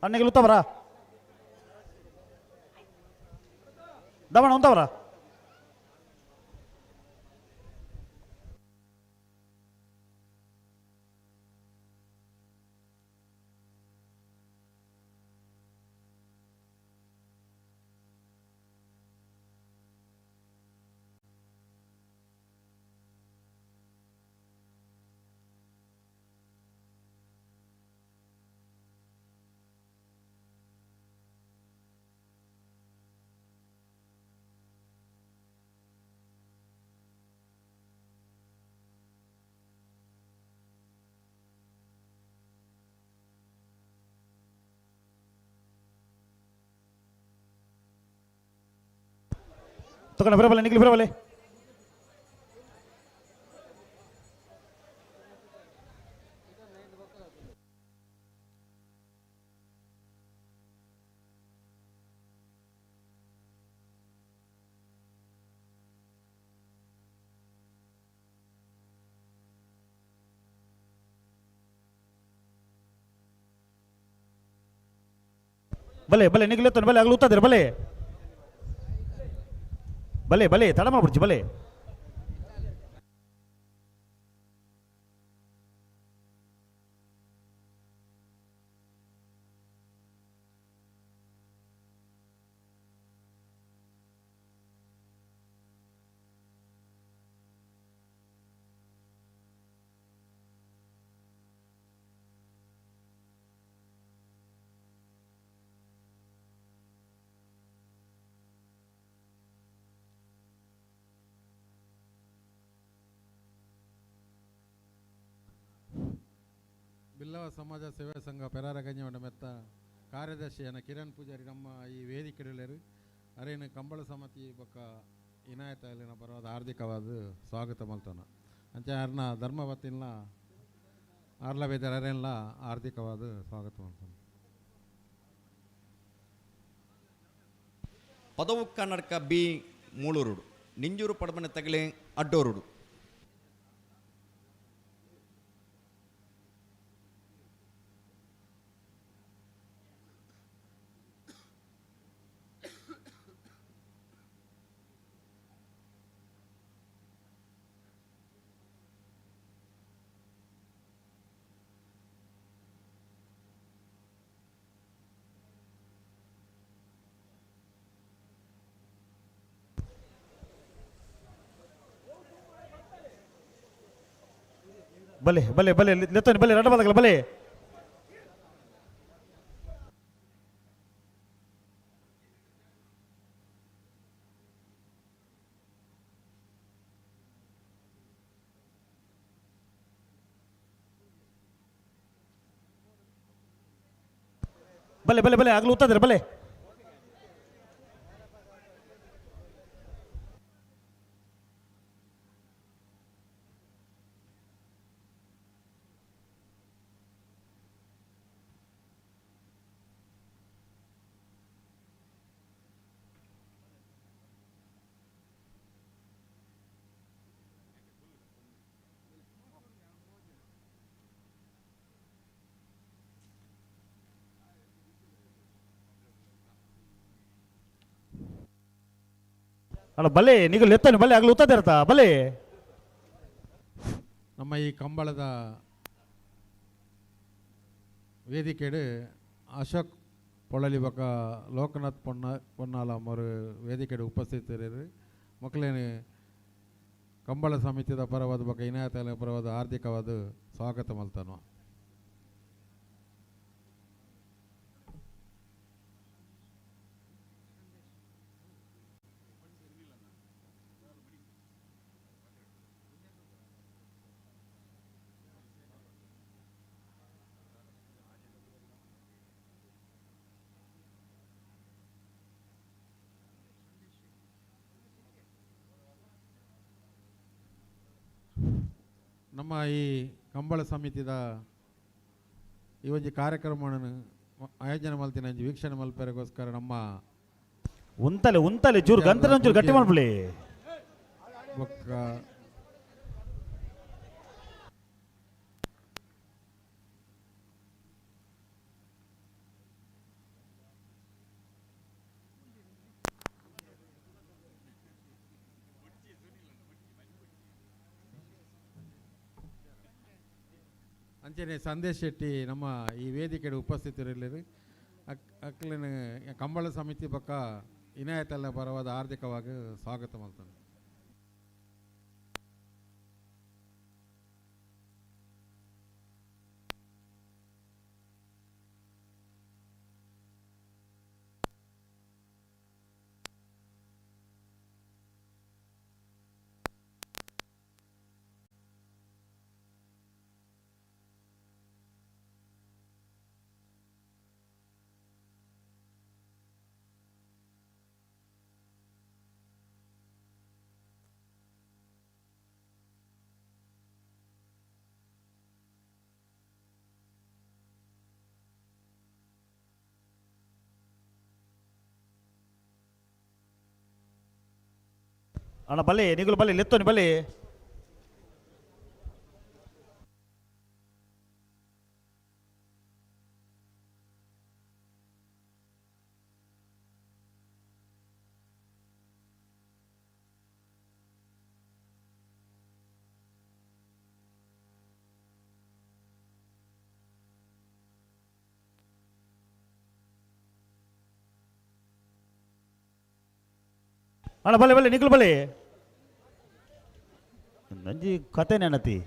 ಅಣ್ಣಗೆ ಉತ್ತವರ ದಮಣ ಉಂತವರ ತಗೊಂಡ ಬರಬಲ್ಲ ನಿಗ್ಲಿ ಬರಬಲ್ಲೆ ಬಲೆ ಬಲೆ ನಿಗ್ಲತ್ತ ಬಲೆ ಆಗ್ಲುತ್ತದೆ ಬಲೆ ಬಲೆ ಬಲೆ ತಡ ಮಾಡ್ಬಿಡ್ಚಿ ಬಲೆ ಬಿಲ್ಲವ ಸಮಾಜ ಸೇವಾ ಸಂಘ ಪೆರಾರ ಗಂಜವಡ ಮೆತ್ತ ಕಾರ್ಯದರ್ಶಿಯನ ಕಿರಣ್ ಪೂಜಾರಿ ನಮ್ಮ ಈ ವೇದಿಕೆಡಲೇರು ಅರೇನು ಕಂಬಳ ಸಮಿತಿ ಬೊಕ್ಕ ಇನಾಯತ ಅಲ್ಲಿನ ಪರವಾದ ಹಾರ್ದಿಕವಾದ ಸ್ವಾಗತ ಮಲ್ತನ ಅಂಚೆ ಅರ್ನ ಧರ್ಮವತ್ತಿನ ಆರ್ಲ ಬೇದರ ಅರೆಲ್ಲ ಹಾರ್ದಿಕವಾದ ಸ್ವಾಗತ ಮಲ್ತನ. ಪದವು ಕರ್ನಾಟಕ ಬಿ ಮೂಳೂರುಡು ನಿಂಜೂರು ಪಡಮನೆ ತಗಲೆ ಅಡ್ಡೋರುಡು. ಬಲೆ ಬಲೆ ಬಲೆ ಲೆತ್ತೋನಿ ಬಲೆ ರಡ್ಡ ಬಾಲ್ದಕಲ ಬಲೆ ಬಲೆ ಬಲೆ ಬಲೆ ಆಗ್ಲು ಉತ್ತದ್ರೆ ಬಲೆ ಅಲ್ಲ ಬಲೆ ನೀವು ಲೆತ್ತೋನಿ ಬಲೆ ಆಗ್ಲು ಉತ್ತದೆ ಇರ್ತಾ ಬಲೆ ನಮ್ಮ ಈ ಕಂಬಳದ ವೇದಿಕೆಡು ಅಶೋಕ್ ಪೊಳಲಿ ಬೊಕ ಲೋಕನಾಥ್ ಪೊನ್ನಾಲ ಅವರು ವೇದಿಕೆಡು ಉಪಸ್ಥಿತರಿರು ಮಕ್ಕಳೇನು ಕಂಬಳ ಸಮಿತಿದ ಪರವಾದ ಬೊಕ ಇನಾಯತ ಪರವಾದ ಹಾರ್ದಿಕವಾದ ಸ್ವಾಗತ ಮಲ್ತಾನು. ನಮ್ಮ ಈ ಕಂಬಳ ಸಮಿತಿದ ಈ ಒಂದು ಕಾರ್ಯಕ್ರಮವನ್ನು ಆಯೋಜನೆ ಮಲ್ತಿನ ವೀಕ್ಷಣೆ ಮಲ್ಪರಿಗೋಸ್ಕರ ನಮ್ಮ ಉಂತಲೆ ಉಂತಲೆ ಚೂರು ಗಂತರ ಒಂಚೂರು ಗಟ್ಟಿ ಮಾಡ್ಬಿಡಿ ಬೊಕ್ಕ ಅಂಚನೆ ಸಂದೇಶ್ ಶೆಟ್ಟಿ ನಮ್ಮ ಈ ವೇದಿಕೆಗೆ ಉಪಸ್ಥಿತರಿರಲಿರಿ ಅಕ್ಲಿನ ಕಂಬಳ ಸಮಿತಿ ಪಕ್ಕ ಇನಾಯತಲ್ಲ ಪರವಾದ ಹಾರ್ದಿಕವಾಗಿ ಸ್ವಾಗತ ಮಾಡ್ತಾನೆ. ಅಣ್ಣ ಬಲೆ ನಿಗುಲು ಬಲೆ ಲೆತ್ತೋನಿ ಬಲೆ ಅಣ್ಣ ಬಲೆ ಬಲೆ ನಿಗುಲು ಬಲೆ ನಂಜಿ ಕತೆ ನೆನತಿ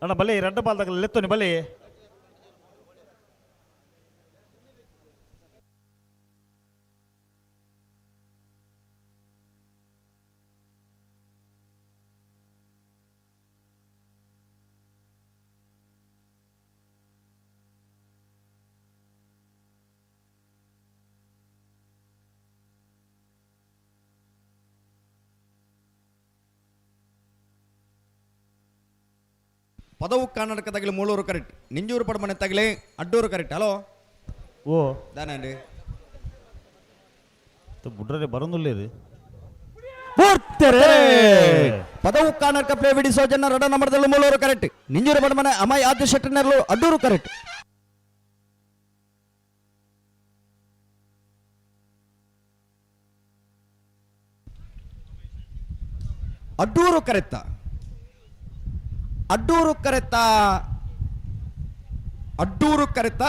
ಅಣ್ಣ ಬಲೆ ರೆಡ್ಡ ಬಾಲ್ದಾಗ ಲೆತ್ತೋನಿ ಬಲೆ ಪದವು ಕರ್ನಾಟಕ ತಗಲಿ ಮೂಲೂರು ಕರೆಕ್ಟ್ ನಿಂಜೂರು ಪಡಮನೆ ತಗಲಿ ಅಡ್ಡೂರು ಕರೆಕ್ಟ್ ಹಲೋ ಓ ದಾನಂಡಿ ಬುಡ್ರೆ ಬರೋದಿಲ್ಲ ಇದು ಪದವು ಕರ್ನಾಟಕ ಪ್ಲೇ ಬಿಡಿಸೋ ಜನ ರಡ ನಂಬರ್ದಲ್ಲಿ ಮೂಲೂರು ಕರೆಕ್ಟ್ ನಿಂಜೂರು ಪಡಮನೆ ಅಮೈ ಆದ್ಯ ಶೆಟ್ಟನೆರಲು ಅಡ್ಡೂರು ಕರೆಕ್ಟ್ ಅಡ್ಡೂರು ಕರೆತ್ತ ಅಡ್ಡೂರು ಕರೆತ್ತ ಅಡ್ಡೂರು ಕರೆತ್ತ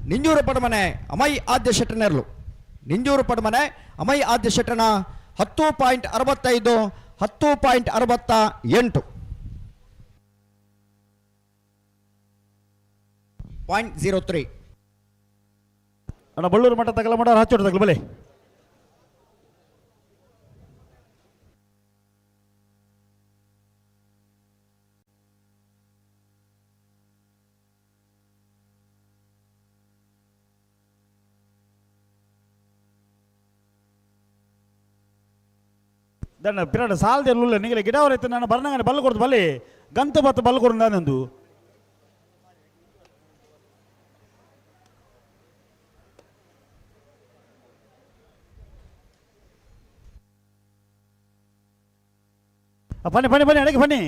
ನಿಂಜೂರು ಪಡಮನೆ ಅಮೈ ಆದ್ಯ ಶೆಟ್ಟನೆರಲು ನಿಂಜೂರು ಪಡಮನೆ ಅಮೈ ಆದ್ಯ ಶೆಟ್ಟನ 10.65 10.68 0.03 ಅಣ್ಣ ಬಳ್ಳೂರು ಮಠ ತಗಲ ಮಠ ಹಚ್ಚೋಡು ತಗಲು ಬಲೆ ದಣ್ಣ ಪಿರಾಡ ಸಾಲದೆ ಇಲ್ಲ ನಿಂಗೆ ಗಿಡ ಅವರೈತೆ ನಾನು ಬರ್ನಂಗಾನೆ ಬಲ್ಲು ಕೊಡ್ದು ಬಲ್ಲಿ ಗಂತು ಬತ್ತು ಬಲ್ಲು ಕೊಡು ನಾನೊಂದು ಬನ್ನಿ ಬನ್ನಿ ಬನ್ನಿ ಅಡಗೆ ಬನ್ನಿ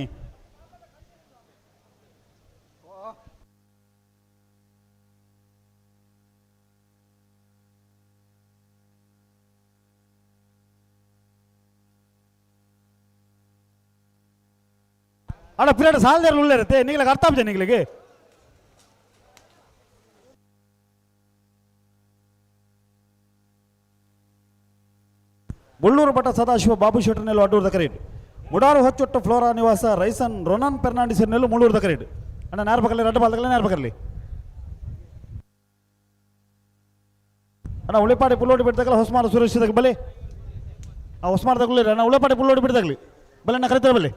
ಅಣ್ಣ ಪಿರಾಡ ಸಾಲದೇ ಉಳ್ಳ ಇರುತ್ತೆ ನಿಂಗೆ ಅರ್ಥ ಆಗ್ತದೆ ನಿಂಗೆ ಬಳ್ಳೂರು ಮಠ ಸದಾಶಿವ ಬಾಬು ಶೆಟ್ಟರ್ನೆಲ್ಲು ಅಡ್ಡೂರು ಕರೆಕ್ಟ್ ಮುಡಾರು ಹೊಚ್ಚೊಟ್ಟು ಫ್ಲೋರಾ ನಿವಾಸ ರೈಸನ್ ರೊನಾನ್ ಫೆರ್ನಾಂಡಿಸರ್ನೆಲ್ಲು ಮುಳ್ಳೂರು ಕರೆಕ್ಟ್ ಅಣ್ಣ ನೇರ್ಪಕಲ್ಲಿ ರಡ್ಡು ಬಾಲ್ದಗಲ್ಲ ನೇರ್ಪಕಲ್ಲಿ ಅಣ್ಣ ಉಳಿಪಾಡಿ ಪುಲ್ಲೋಡಿ ಬಿಡ್ದಾಗಲ್ಲ ಹೊಸ್ಮಾನ ಸುರೇಶದಾಗ ಬಲೆ ಆ ಹೊಸ್ಮಾನದಾಗಲೇ ಅಣ್ಣ ಉಳಿಪಾಡಿ ಪುಲ್ಲೋಡಿ ಬಿಡ್ದಾಗಲಿ ಬಲೆ ನಾ ಕರಿತಾರೆ ಬಲೆ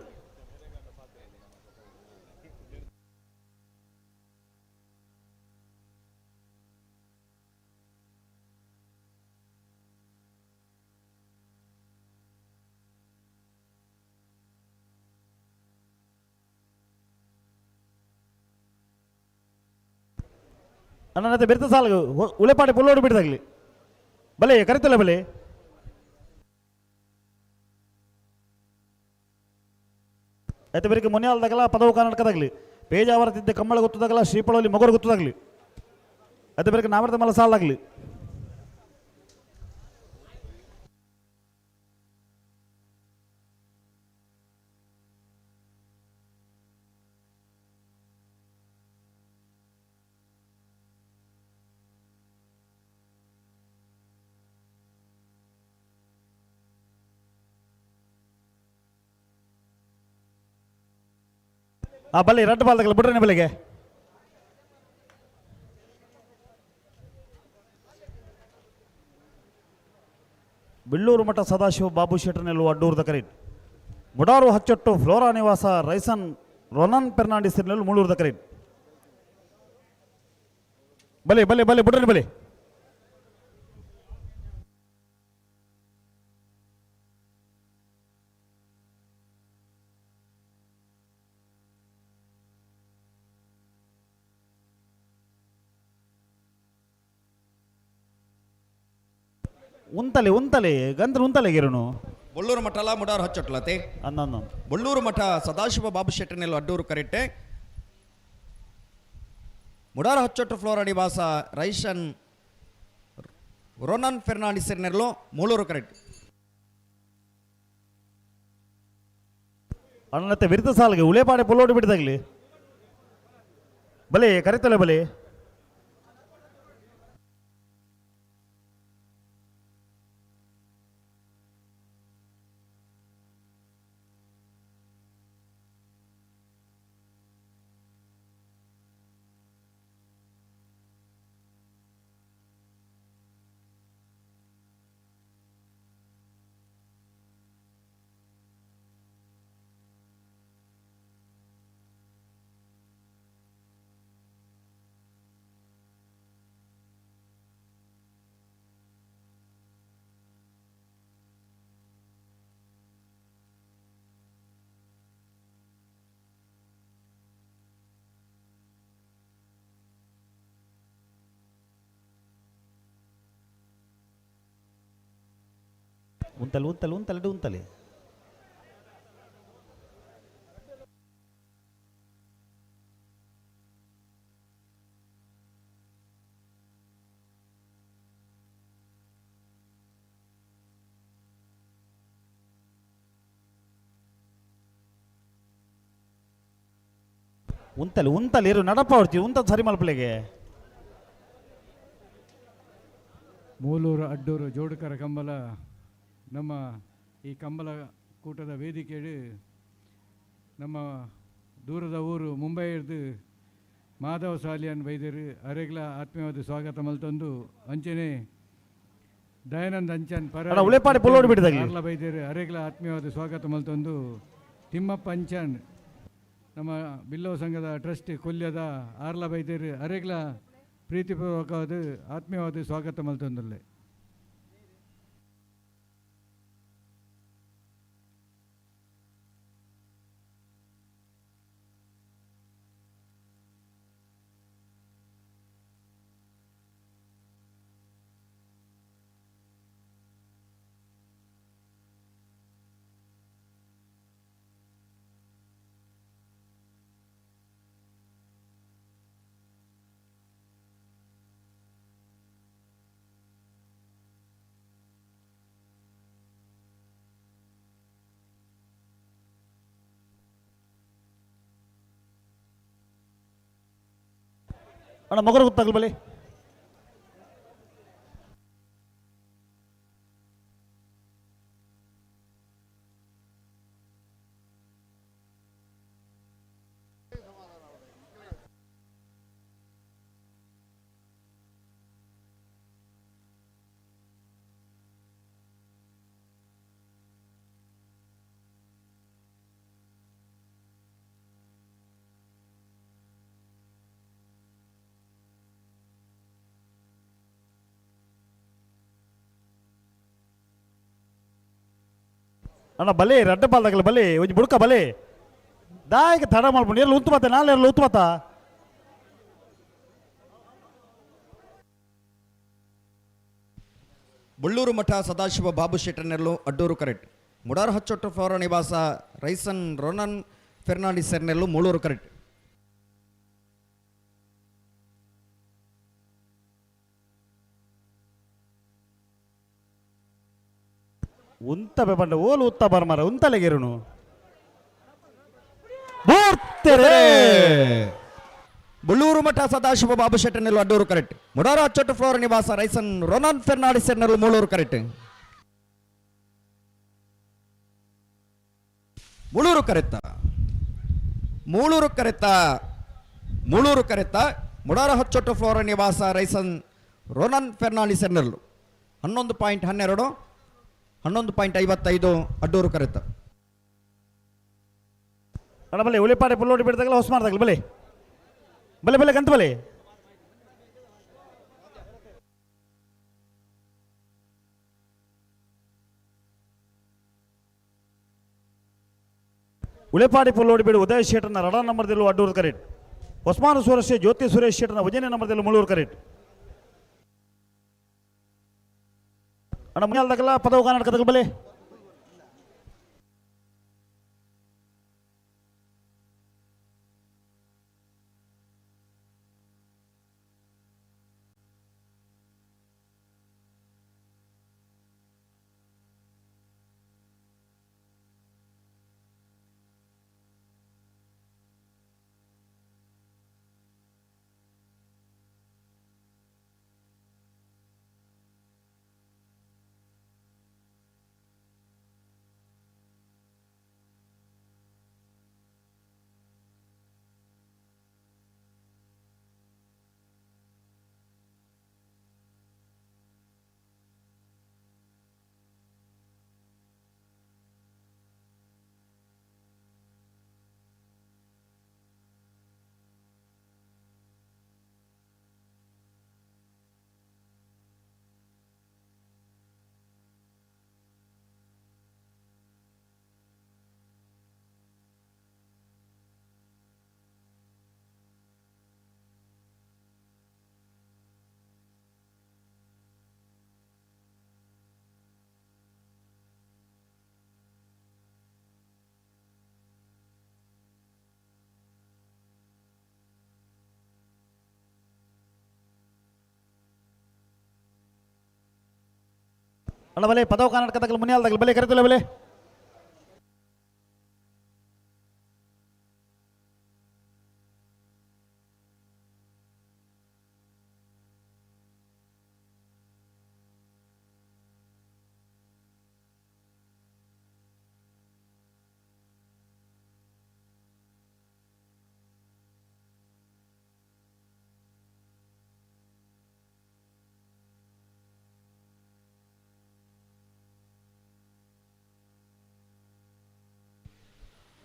ಅಣ್ಣ ಬೆರ್ತ ಸಾಲ ಉಳೆಪಾಡಿ ಪುಲ್ಲೋಡಿ ಬಿಡ್ದಾಗಲಿ ಬಲೆ ಕರಿತಲ್ಲ ಬಲೆ ಆಯ್ತು ಬೇರೆ ಮೊನ್ನೆಲ್ದಾಗಲ್ಲ ಪದವು ಕರ್ನಾಟಕದಾಗಲಿ ಪೇಜಾವರತಿದ್ದ ಕಮ್ಮಳ ಗೊತ್ತದಾಗಲ್ಲ ಶ್ರೀಪಳಲ್ಲಿ ಮಗರು ಗೊತ್ತದಾಗಲಿ ಅದೇ ಬೇರೆ ನಾಮರ್ದ ಮಲ ಸಾಲಾಗಲಿ ಆ ಬಲ್ಲಿ ರಡ್ಡು ಬಾಲ್ದಾಗಲ್ಲ ಬಿಡ್ರಿ ಬಲ್ಲಿಗೆ ಬೆಳ್ಳೂರು ಮಠ ಸದಾಶಿವ ಬಾಬು ಶೆಟ್ಟರ್ನೆಲ್ಲು ಅಡ್ಡೂರು ಕರೆಕ್ಟ್ ಮುಡಾರು ಹಚ್ಚೊಟ್ಟು ಫ್ಲೋರಾ ನಿವಾಸ ರೈಸನ್ ರೊನಾನ್ ಫೆರ್ನಾಂಡಿಸರ್ನೆಲ್ಲು ಮುಳ್ಳೂರು ಕರೆಕ್ಟ್ ಬಲೆ ಬಲೆ ಬಲೆ ಬಿಡ್ರಿ ಬಲೆ ಉಂತಲೆ ಗಂದ್ರ ಉಂತಲೆ ಗಿರುನು ಬಳ್ಳೂರು ಮಠ ಅಲ್ಲ ಮುಡಾರು ಹಚ್ಚೊಟ್ಲತೆ ಅನ್ನೊಂದು ಬಳ್ಳೂರು ಮಠ ಸದಾಶಿವ ಬಾಬು ಶೆಟ್ಟರ್ನೆಲ್ಲು ಅಡ್ಡೂರು ಕರೆಕ್ಟೆ ಮುಡಾರು ಹಚ್ಚೊಟ್ಟು ಫ್ಲೋರಾ ನಿವಾಸ ರೈಸನ್ ರೊನಾನ್ ಫೆರ್ನಾಂಡಿಸರ್ನೆಲ್ಲು ಮೂಲೂರು ಕರೆಕ್ಟ್ ಅಣ್ಣತ್ತೆ ವಿರುದ್ಧ ಸಾಲಿಗೆ ಉಳೆಪಾಡೆ ಪುಲ್ಲೋಡಿ ಬಿಡ್ದಾಗಲಿ ಬಲೆ ಕರಿತಲೆ ಬಲೆ ಉಂತಲೆ ಉಂತಲೆ ಉಂತಲೆ ಉಂತಲೆ ಉಂತಲೆ ಉಂತಲೆ ಇರು ನಡಪ ಹೊಡ್ತೀವಿ ಉಂತ ಸರಿ ಮಲ್ಪಲೆಗೆ ಮೂಲೂರು ಅಡ್ಡೂರು ಜೋಡುಕರ ಕಂಬಲ ನಮ್ಮ ಈ ಕಂಬಲ ಕೂಟದ ವೇದಿಕೆಯಲ್ಲಿ ನಮ್ಮ ದೂರದ ಊರು ಮುಂಬೈ ಹಿಡಿದು ಮಾಧವ ಸಾಲಿಯನ್ ವೈದ್ಯರು ಅರೆಗ್ಲ ಆತ್ಮೀಯವಾದ ಸ್ವಾಗತ ಮಲ್ತೊಂದು ಅಂಚನೆ ದಯಾನಂದ್ ಅಂಚನ್ ಪರ ಉಳೆಪಾಡಿ ಪುಲ್ಲೋಡಿ ಬಿಟ್ಟಿದಾಗಲಿ ಆರ್ಲ ವೈದ್ಯರು ಅರೆಗ್ಲ ಆತ್ಮೀಯವಾದ ಸ್ವಾಗತ ಮಲ್ತೊಂದು ತಿಮ್ಮಪ್ಪ ಅಂಚನ್ ನಮ್ಮ ಬಿಲ್ಲವ ಸಂಘದ ಟ್ರಸ್ಟ್ ಕೊಲ್ಯದ ಆರ್ಲ ವೈದ್ಯರು ಅರೆಗ್ಲ ಪ್ರೀತಿಪೂರ್ವಕವಾದ ಆತ್ಮೀಯವಾದ ಸ್ವಾಗತ ಮಲ್ತೊಂದಲ್ಲೇ ಅಣ್ಣ ಮಗರು ಗೊತ್ತಾಗಲಿ ಬಲಿ ಅಣ್ಣ ಬಲೆ ರಡ್ಡ ಬಾಲ್ದಾಗಲ್ಲ ಬಲೆ ಒಂಜಿ ಬುಡ್ಕ ಬಲೆ ದಾಯಿಗೆ ತಡ ಮಾಡ್ಕೊಂಡು ಎಲ್ಲ ಉಂತು ಮತ್ತೆ ನಾಳೆ ಎಲ್ಲ ಉಂತು ಮತ್ತ ಬಳ್ಳೂರು ಮಠ ಸದಾಶಿವ ಬಾಬು ಶೆಟ್ಟರ್ನೆಲ್ಲು ಅಡ್ಡೂರು ಕರೆಕ್ಟ್ ಮುಡಾರ ಹಚ್ಚೊಟ್ಟು ಫೋರ ನಿವಾಸ ರೈಸನ್ ರೋನನ್ ಫೆರ್ನಾಂಡಿಸರ್ನೆಲ್ಲು ಮೂಳೂರು ಕರೆಕ್ಟ್ ಉಂತ ಬೆಪಂಡ ಓಲು ಉತ್ತ ಬರ್ಮಾರ ಉಂತಲೆಗೆರುನು ಬಳ್ಳೂರು ಮಠ ಸದಾಶಿವ ಬಾಬು ಶೆಟ್ಟರ್ನೆಲ್ಲು ಅಡ್ಡೂರು ಕರೆಕ್ಟ್ ಮುಡಾರ ಹಚ್ಚೊಟ್ಟು ಫ್ಲೋರ್ ನಿವಾಸ ರೈಸನ್ ರೋನನ್ ಫೆರ್ನಾಂಡಿಸರ್ನೆಲ್ಲು ಮೂಳೂರು ಕರೆಕ್ಟ್ ಮೂಳೂರು ಕರೆತ್ತ ಮೂಳೂರು ಕರೆತ್ತ ಮೂಳೂರು ಕರೆತ್ತ ಮುಡಾರ ಹಚ್ಚೊಟ್ಟು ಫ್ಲೋರ್ ನಿವಾಸ ರೈಸನ್ ರೋನನ್ ಫೆರ್ನಾಂಡಿಸರ್ನೆಲ್ಲು 11.12 11.55 ಅಡ್ಡೂರು ಕರೆತ್ತ ಅಣ್ಣ ಬಲೆ ಉಳಿಪಾಡೆ ಪುಲ್ಲೋಡಿ ಬಿಡ್ದಾಗಲ್ಲ ಹೊಸ ಮಾಡ್ದಾಗಲಿ ಬಲೆ ಬಲೆ ಬಲೆ ಗಂತ ಬಲೆ ಉಳೆಪಾಡಿ ಪುಲ್ಲೋಡಿ ಬಿಡು ಉದಯ ಶೇಟರ್ನ ರಡಾ ನಂಬರ್ದಲ್ಲೂ ಅಡ್ಡೂರು ಕರೆಕ್ಟ್ ಒಸ್ಮಾನು ಸುರೇಶ್ ಜ್ಯೋತಿ ಸುರೇಶ್ ಶೇಟರ್ನ ಉಜನೆ ನಂಬರ್ದಲ್ಲೂ ಮುಳ್ಳೂರು ಕರೆಕ್ಟ್ ಅಣ್ಣ ಮುಂಗಾಲ್ದಾಗಲ್ಲ ಪದವು ಕರ್ನಾಟಕದಾಗ ಬಲೆ ಅಲ್ಲ ಬಲೆ ಪದವ ಕರ್ನಾಟಕದಾಗ ಮುನಿಯಾಲ್ದಾಗ ಬಲೆ ಕರೆತಿಲ್ಲ ಬಲೆ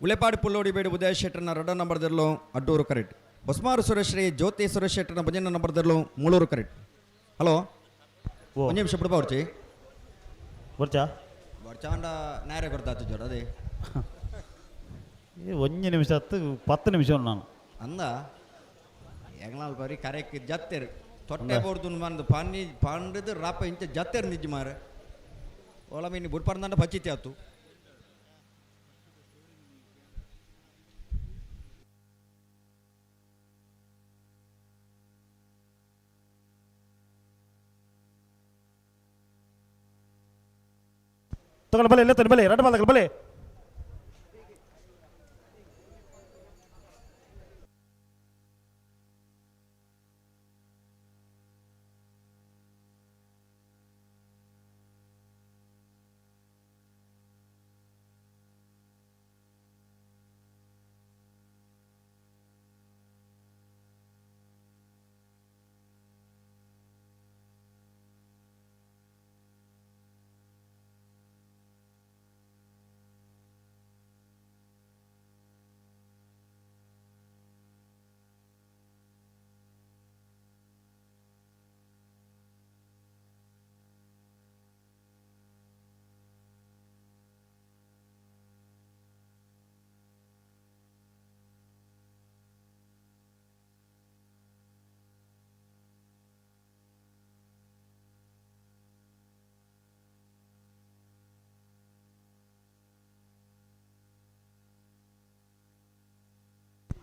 ಉಳೆಪಾಡಿ ಪುಲ್ಲೋಡಿ ಬೇಡು ಉದಯ ಶೆಟ್ಟರ್ನ 2 ನಂಬರ್ದಲ್ಲೂ ಅಡ್ಡೂರು ಕರೆಕ್ಟ್. ಹೊಸ್ಮಾರು ಸುರೇಶ್ ರೀ ಜ್ಯೋತಿ ಸುರೇಶ್ ಶೆಟ್ಟರ್ನ 5 ನಂಬರ್ದಲ್ಲೂ ಮೂಳೂರು ಕರೆಕ್ಟ್. ಹಲೋ ಒಂದು ನಿಮಿಷ ಬಿಡ್ಬಾ ಹೊರ್ಚಿ ಬರ್ಚಾ ಬರ್ಚಾಂಡ ನೇರೆ ಕೊಡ್ತಾತು ಜೋಡ ಅದೇ 1 ನಿಮಿಷ 10 ನಿಮಿಷ ನಾನು ಅಂದ ಎಂಗ್ಲಾಲ್ ಬರೀ ಕರೆಕ್ ಜತ್ತೇರು ತೊಟ್ಟೆ ಬೋರ್ದು ಮಂದು ಪಾನಿ ಪಾಂಡದು ರಾಪ ಇಂಚ ಜತ್ತೇರು ನಿಜ ಮಾರ ಒಳ ಮೀನು ಬುಡ್ಪಾರ್ದಂಡ ಬಚ್ಚಿತೆ ಆತು ತಗೊಂಡು ಬಲೆ ಎಲ್ಲ ತನ್ನ ಬಲೆ 2 ಬಾಲ್ದಾಗ ಬಲೆ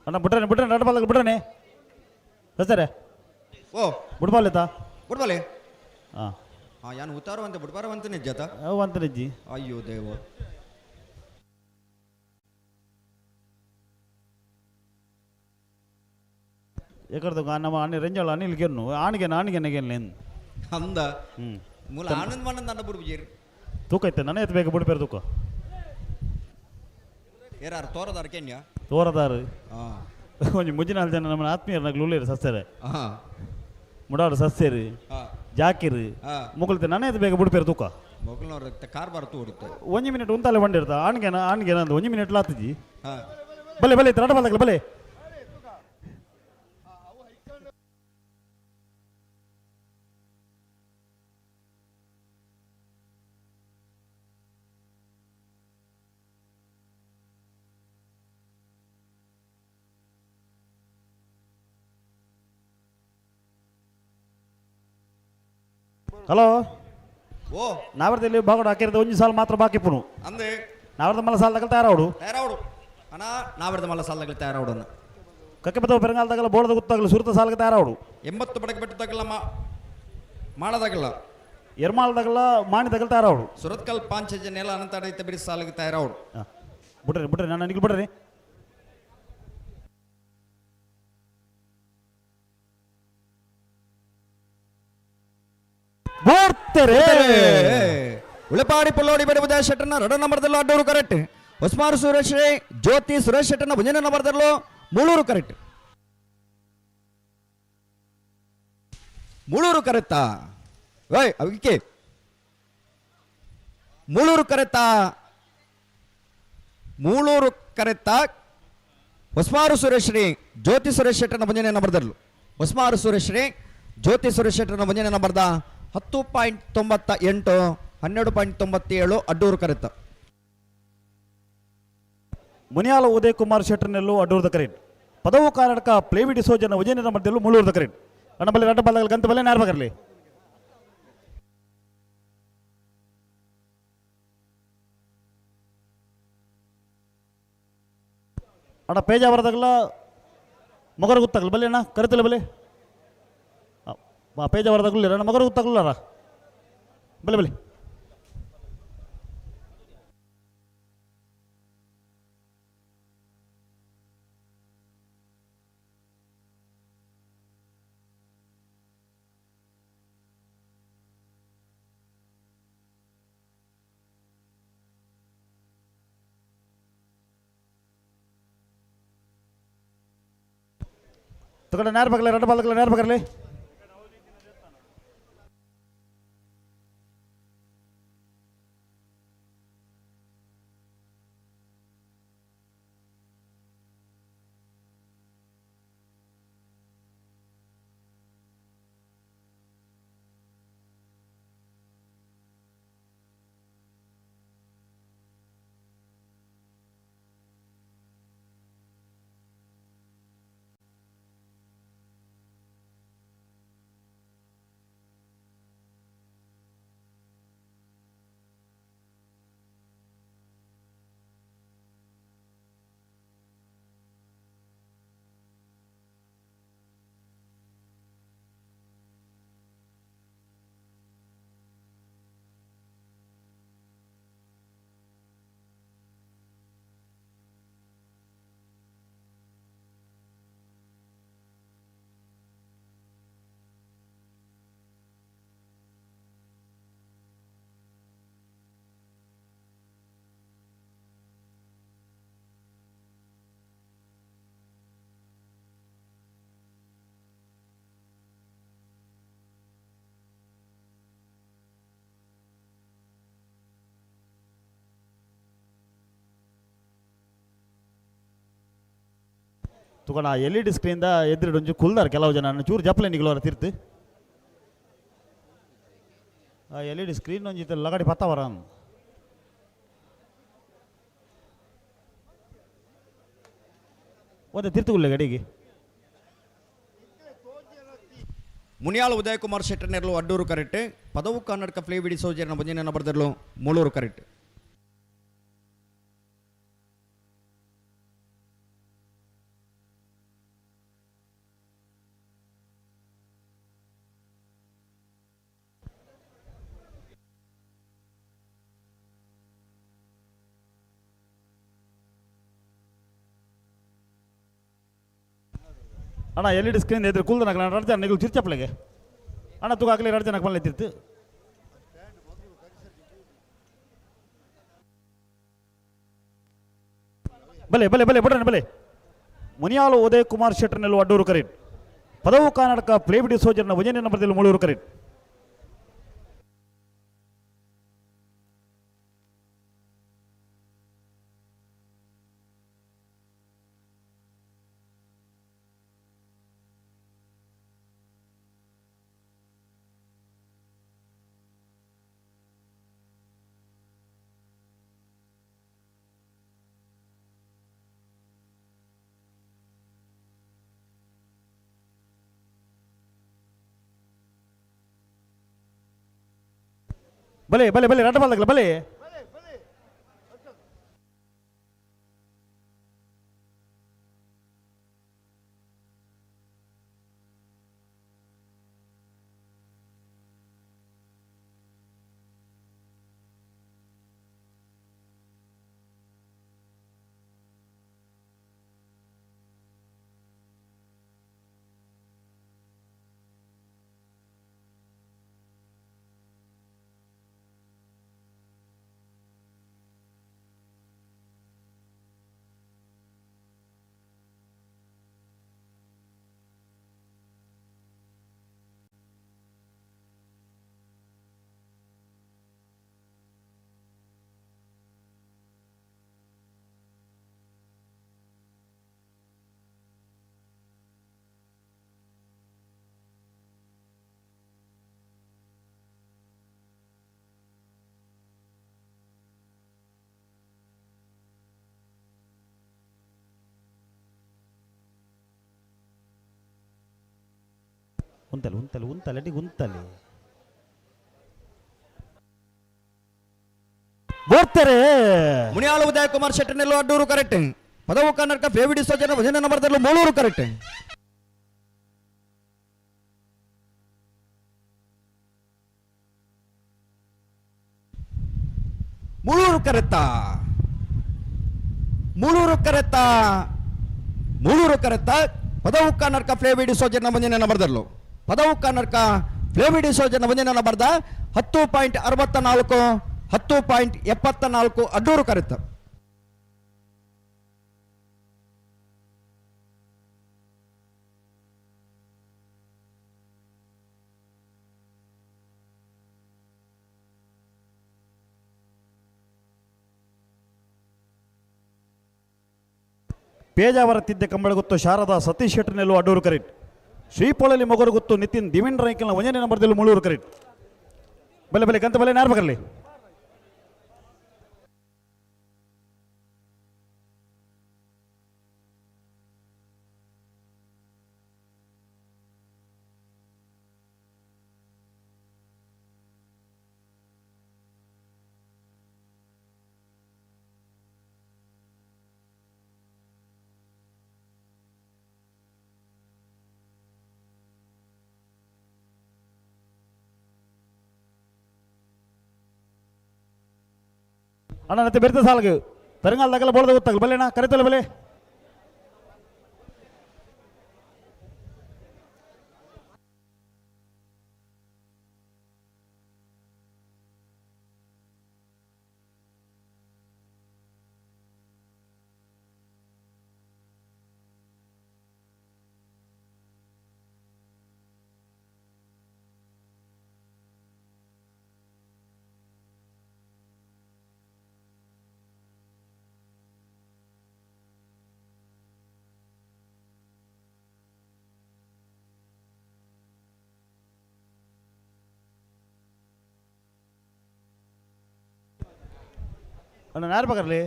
ಅಣ್ಣ ಬಿಟ್ರೆ 2 ಬಾಲ್ದಾಗ ಬಿಡ್ರನೆ ಸರಿ ಓ ಬುಡ್ಬಾಲ್ ಇತ್ತಾ ಬುಡ್ಬಾಲೆ ಹಾಂ ಹಾಂ ಯಾನು ಉತ್ತಾರು ಅಂತ ಬುಡ್ಬಾರ ಅಂತ ನಿಜ್ಜಾತ ಅವು ಅಂತ ನಿಜ್ಜಿ ಅಯ್ಯೋ ದೇವ ಎಕಡ್ದು ನಮ್ಮ ಅಣ್ಣ ರೆಂಜಾಳ ಅನಿಲ್ ಗೆನ್ನು ಆಣಿಗೆ ನೆಗೆನ್ ಅಂದ ಮೂಲ ಆನಂದ್ ಮಾನಂದ್ ಅಂಡ ಬುಡ್ಬುಜೀರ್ ತೂಕ ಐತೆ ನನ್ನ ಎತ್ತು ಬೇಕು ಬಿಡ್ಬೇರು ತೂಕ ಏರಾರು ತೋರದಾರ ಕೆನ್ಯ ತೋರದಾರು ಹಾಂ ಒಂಜಿ ಮುಂಜಿನ ಜನ ನಮ್ಮ ಆತ್ಮೀಯರ್ನಾಗ ಉಳ್ಳೇರು ಸಸ್ಯರೆ ಹಾಂ ಮುಡಾರು ಸಸ್ಯರು ಜಾಕಿರು ಮುಗುಳ್ತೆ ನನ್ನ ಎತ್ತು ಬೇಕು ಬಿಡ್ಬೇರು ತೂಕ ಮೊಗಲ್ನವ್ರ ಕಾರ್ ಬರ್ತು ಹೊಡಿತೆ 1 ಮಿನಿಟ್ ಉಂತಾಲೆ ಬಂದಿರ್ತಾ ಆಣಿಗೆ ನಂದು 1 ಮಿನಿಟ್ ಲಾತಜಿ ಹಾಂ ಬಲೆ 2 ಬಾಲ್ದಾಗ ಬಲೆ ಹಲೋ ಓ ನಾವರ್ದಲ್ಲಿ ಬಾಗೋಡು ಹಾಕಿರೋದು 1 ಸಾಲ ಮಾತ್ರ ಬಾಕಿ ಪುನು ಅಂದೆ ನಾವರ್ದ ಮಲ್ಲ ಸಾಲದಾಗ ತಯಾರಾವಡು ಅಣ್ಣ ನಾವರ್ದ ಮಲ್ಲ ಸಾಲದಾಗ ತಯಾರಾವಡನ್ನು ಕಕ್ಕೆ ಬತ್ತವ ಪೆರಂಗಾಲದಾಗಲ್ಲ ಬೋಳದ ಗೊತ್ತಾಗಲ್ಲ ಸುರತ ಸಾಲಕ್ಕೆ ತಯಾರಾವಡು 80 ಬಡಕ್ಕೆ ಬೆಟ್ಟದಾಗಲ್ಲ ಮಾಡದಾಗಲ್ಲ ಎರ್ಮಾಳದಾಗಲ್ಲ ಮಾಣಿದಾಗಲ್ಲ ತಯಾರಾವಡು ಸುರತ್ಕಲ್ ಪಾಂಚಜನ ಎಲ್ಲ ಅನಂತ ರೈತ ಬಿಡಿ ಸಾಲಕ್ಕೆ ತಯಾರಾವಡು ಬಿಡ್ರಿ ನಾನು ನಿಗ್ಲು ಬಿಡ್ರಿ ಉಳೆಪಾಡಿ ಪುಲ್ಲೋಡಿ ಬೇಡ ಉದಯ ಶೆಟ್ಟರ್ನ 2 ನಂಬರ್ದಲ್ಲೂ ಅಡ್ಡೂರು ಕರೆಕ್ಟ್. ಹೊಸ್ಮಾರು ಸುರೇಶ್ ಜ್ಯೋತಿ ಸುರೇಶ್ ಶೆಟ್ಟರ್ನ 1 ನಂಬರ್ದಲ್ಲೂ ಮೂಳೂರು ಕರೆಕ್ಟ್. ಮೂಳೂರು ಕರೆಕ್ಟಾ ಓಯ್ ಅವಿಕೆ ಮೂಳೂರು ಕರೆಕ್ಟಾ ಹೊಸ್ಮಾರು ಸುರೇಶ್ ಜ್ಯೋತಿ ಸುರೇಶ್ ಶೆಟ್ಟರ್ನ 1 ನಂಬರ್ದಲ್ಲೂ ಹೊಸ್ಮಾರು ಸುರೇಶ್ ಜ್ಯೋತಿ ಸುರೇಶ್ ಶೆಟ್ಟರ್ನ 1 ನಂಬರ್ದ 10.98 12.97 ಅಡ್ಡೂರು ಕರೆತ. ಮುನಿಯಾಲ ಉದಯ್ ಕುಮಾರ್ ಶೆಟ್ಟರ್ನೆಲ್ಲೂ ಅಡ್ಡೂರದ ಕರೆಕ್ಟ್. ಪದವು ಕರ್ನಾಟಕ ಪ್ಲೇವಿ ಡಿಸೋಜನ 1 ನಂಬರ್ದಲ್ಲೂ ಮೂಳೂರದ ಕರೆಕ್ಟ್. ಅಣ್ಣ ಬಲ್ಲಿ 2 ಬಾಲ್ದಾಗ ಗಂತ ಬಲ್ಲೆ ನೇರ ಬಗರ್ಲಿ ಅಣ್ಣ ಪೇಜಾವರದಾಗಲ್ಲ ಮಗರ ಗೊತ್ತಾಗಲ್ಲ ಬಲ್ಲಿ ಅಣ್ಣ ಕರಿತಿಲ್ಲ ಬಲ್ಲಿ ಪೇಜಾವರದಾಗಲ್ಲ ಅಣ್ಣ ಮಗರ ಗೊತ್ತಾಗಲ್ಲ ಬಲೆ ತುಕಡ ನೇರ ಬಗಲೆ ಎರಡು ಬಾಲ್ಗಳ ನೇರ ಬಗರ್ಲಿ ತುಕಣ LED ಸ್ಕ್ರೀನ್ದ ಎದುರು ಒಂಚೂರು ಕುಲ್ದಾರ ಕೆಲವು ಜನ ಚೂರು ಜಪ್ಪಲೆ ನಿಗ್ಲೋರ ತಿರ್ತು ಆ LED ಸ್ಕ್ರೀನ್ ಒಂಜಿತ್ತು ಲಗಡಿ ಪತ್ತವರ ಒಂದೇ ತಿರ್ತುಗುಲ್ಲ ಗಡಿಗೆ ಮುನಿಯಾಳ ಉದಯಕುಮಾರ್ ಶೆಟ್ಟರ್ ನೆರಳು ಅಡ್ಡೂರು ಕರೆಕ್ಟ್ ಪದವು ಕನ್ನಡಕ ಫ್ಲೇ ಬಿಡಿ ಸೌಜನ್ಯ ಭಂಜನ ಬರ್ದರ್ಲು ಮೂಳೂರು ಕರೆಕ್ಟ್ ಅಣ್ಣ LED ಸ್ಕ್ರೀನ್ ಎದುರು ಕುಲ್ದ ನಾನು ಎರಡು ಜನ ನಿಗಲು ತಿರ್ಚಪ್ಲೆಗೆ ಅಣ್ಣ ತೂಕ ಆಗಲಿ ಎರಡು ಜನಕ್ಕೆ ಬಂದು ತಿರ್ತು ಬಲೆ ಬಲೆ ಬಲೆ ಬಿಡ್ರಣ್ಣ ಬಲೆ ಮುನಿಯಾಳು ಉದಯ್ ಕುಮಾರ್ ಶೆಟ್ಟರ್ ನೆಲ್ಲು ಅಡ್ಡೂರು ಕರೀಟ್ ಪದವು ಕರ್ನಾಟಕ ಪ್ಲೇ ಬಿಡಿ ಸೋಜರ್ನ ಭಂಜನ ನಂಬರ್ದಲ್ಲಿ ಮೂಳೂರು ಕರೀಟ್ ಬಲೆ ಬಲೆ ಬಲೆ ರಡ್ಡ ಬಾಲ್ದಲ್ಲ ಬಲೆ ಉಂತಲೆ ಉಂತಲೆ ಉಂತಲೆ ಅಡಿಗೆ ಉಂತಲೆ ಬರ್ತಾರೆ ಮುನಿಯಾಳ ಉದಯ ಕುಮಾರ್ ಶೆಟ್ಟರ್ ನೆಲ್ಲು ಅಡ್ಡೂರು ಕರೆಕ್ಟ್ ಪದವು ಕನ್ನಡಕ ಫ್ಲೇ ಬಿಡಿ ಸೋಜನ್ಯ ಭಂಜನ ನಂಬರ್ದಲ್ಲಿ ಮೂಳೂರು ಕರೆಕ್ಟ್ ಮೂಳೂರು ಕರೆತ್ತಾ ಮೂಳೂರು ಕರೆತ್ತಾ ಮೂಳೂರು ಕರೆತ್ತಾ ಪದವು ಕನ್ನಡಕ ಫ್ಲೇ ಬಿಡಿ ಸೋಜನ್ಯ ಭಂಜನ ನಂಬರ್ದಲ್ಲು ಪದವು ಕನ್ನಡಕ ಫ್ಲೇ ಬಿಡಿ ಸೋಜನ್ಯ ಭಂಜನ ನಂಬರ್ದ 10.64 10.74 ಅಡ್ಡೂರು ಕರೆತ್ತ ಪೇಜಾವರ ತಿದ್ದೆ ಕಂಬಳ ಗೊತ್ತು ಶಾರದಾ ಸತೀಶ್ ಶೆಟ್ಟರ್ನೆಲ್ಲೂ ಅಡ್ಡೂರು ಕರೆಕ್ಟ್. ಶ್ರೀಪೊಳಲಿ ಮೊಗರು ಗೊತ್ತು ನಿತಿನ್ ದಿವಿನ್ ರೈಕಲ್ನ 1ನೇ ನಂಬರ್ದಲ್ಲೂ ಮುಳ್ಳೂರು ಕರೆಕ್ಟ್. ಬಲೆ ಬಲೆ ಗಂತ ಬಲೆ ನಾರ್ಬೇಕಲ್ಲಿ. ಅಣ್ಣ ನತ್ತೆ ಬೆರ್ತ ಸಾಲ್ಗೆ ತರಂಗಾಲ್ದಾಗೆಲ್ಲ ಬೋಳ್ದ ಗೊತ್ತಾಗಲ್ಲ ಬಲ್ಲೆಣ್ಣ ಕರೆತಲ್ಲ ಬಲೆ. ಅಣ್ಣ ಯಾರು ಬೇಕಾರ್ಲಿ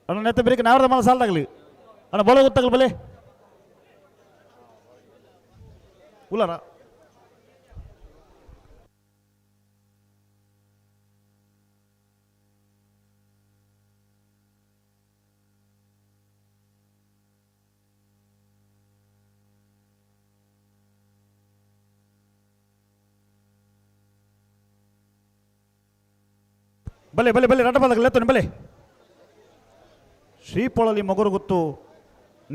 ಅಣ್ಣ ನೆತ್ತ ಬೇರೆ ನಾವ್ರದ ಮಲ ಸಾಲ್ದಾಗಲಿ ಅಣ್ಣ ಬೋಳ ಗೊತ್ತಾಗಲಿ ಬಲೆ ಉಲ್ಲಾರ ಬಲೆ ಬಲೆ ಬಲೆ ರಟ ಬಾದಾಗ ಲೆತ್ತನೆ ಬಲೆ. ಶ್ರೀಪೊಳಲಿ ಮೊಗರು ಗೊತ್ತು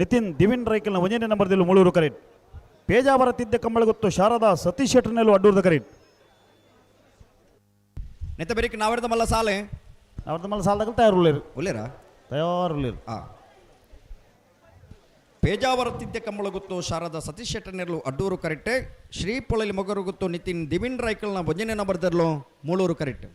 ನಿತಿನ್ ದಿವಿನ್ ರೈಕಲ್ನ 1ನೇ ನಂಬರ್ದಲ್ಲೂ ಮುಳ್ಳೂರು ಕರೆಕ್ಟ್. ಪೇಜಾವರ ತಿದ್ದೆ ಕಂಬಳ ಗೊತ್ತು ಶಾರದಾ ಸತೀಶ್ ಶೆಟ್ಟರ್ನೆಲ್ಲೂ ಅಡ್ಡೂರ್ದ ಕರೆಕ್ಟ್. ನೆತ್ತ ಬೇರೆ ನಾವರ್ದ ಮಲ್ಲ ಸಾಲೆ ನಾವರ್ದ ಮಲ್ಲ ಸಾಲ್ದಾಗ ತಯಾರುಳ್ಳೇರು ಒಲ್ಲೇರಾ ತಯಾರುಳ್ಳೇರು. ಪೇಜಾವರ ತಿದ್ದೆ ಕಂಬಳ ಗೊತ್ತು ಶಾರದಾ ಸತೀಶ್ ಶೆಟ್ಟರ್ನೆಲ್ಲೂ ಅಡ್ಡೂರು ಕರೆಕ್ಟ್. ಶ್ರೀಪೊಳಲಿ ಮೊಗರು ಗೊತ್ತು ನಿತಿನ್ ದಿವಿನ್ ರೈಕಲ್ನ 1ನೇ ನಂಬರ್ದಲ್ಲೂ ಮುಳ್ಳೂರು ಕರೆಕ್ಟ್.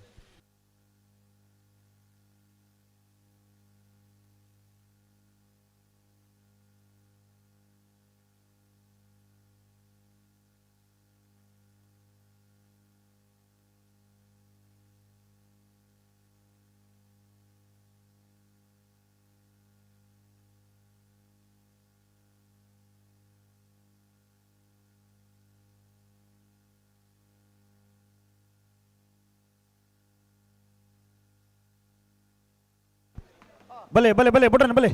ಬಲೆ ಬಲೆ ಬಲೆ ಬುಡನ ಬಲೆ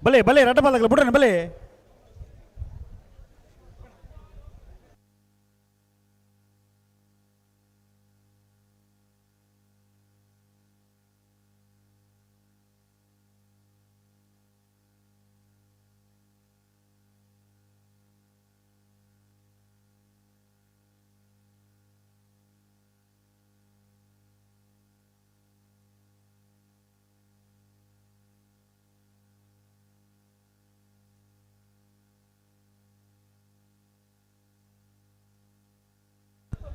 ಬಲೆ ಬಲೆ ರಟ ಬಾದಾಗ ಬುಡನ ಬಲೆ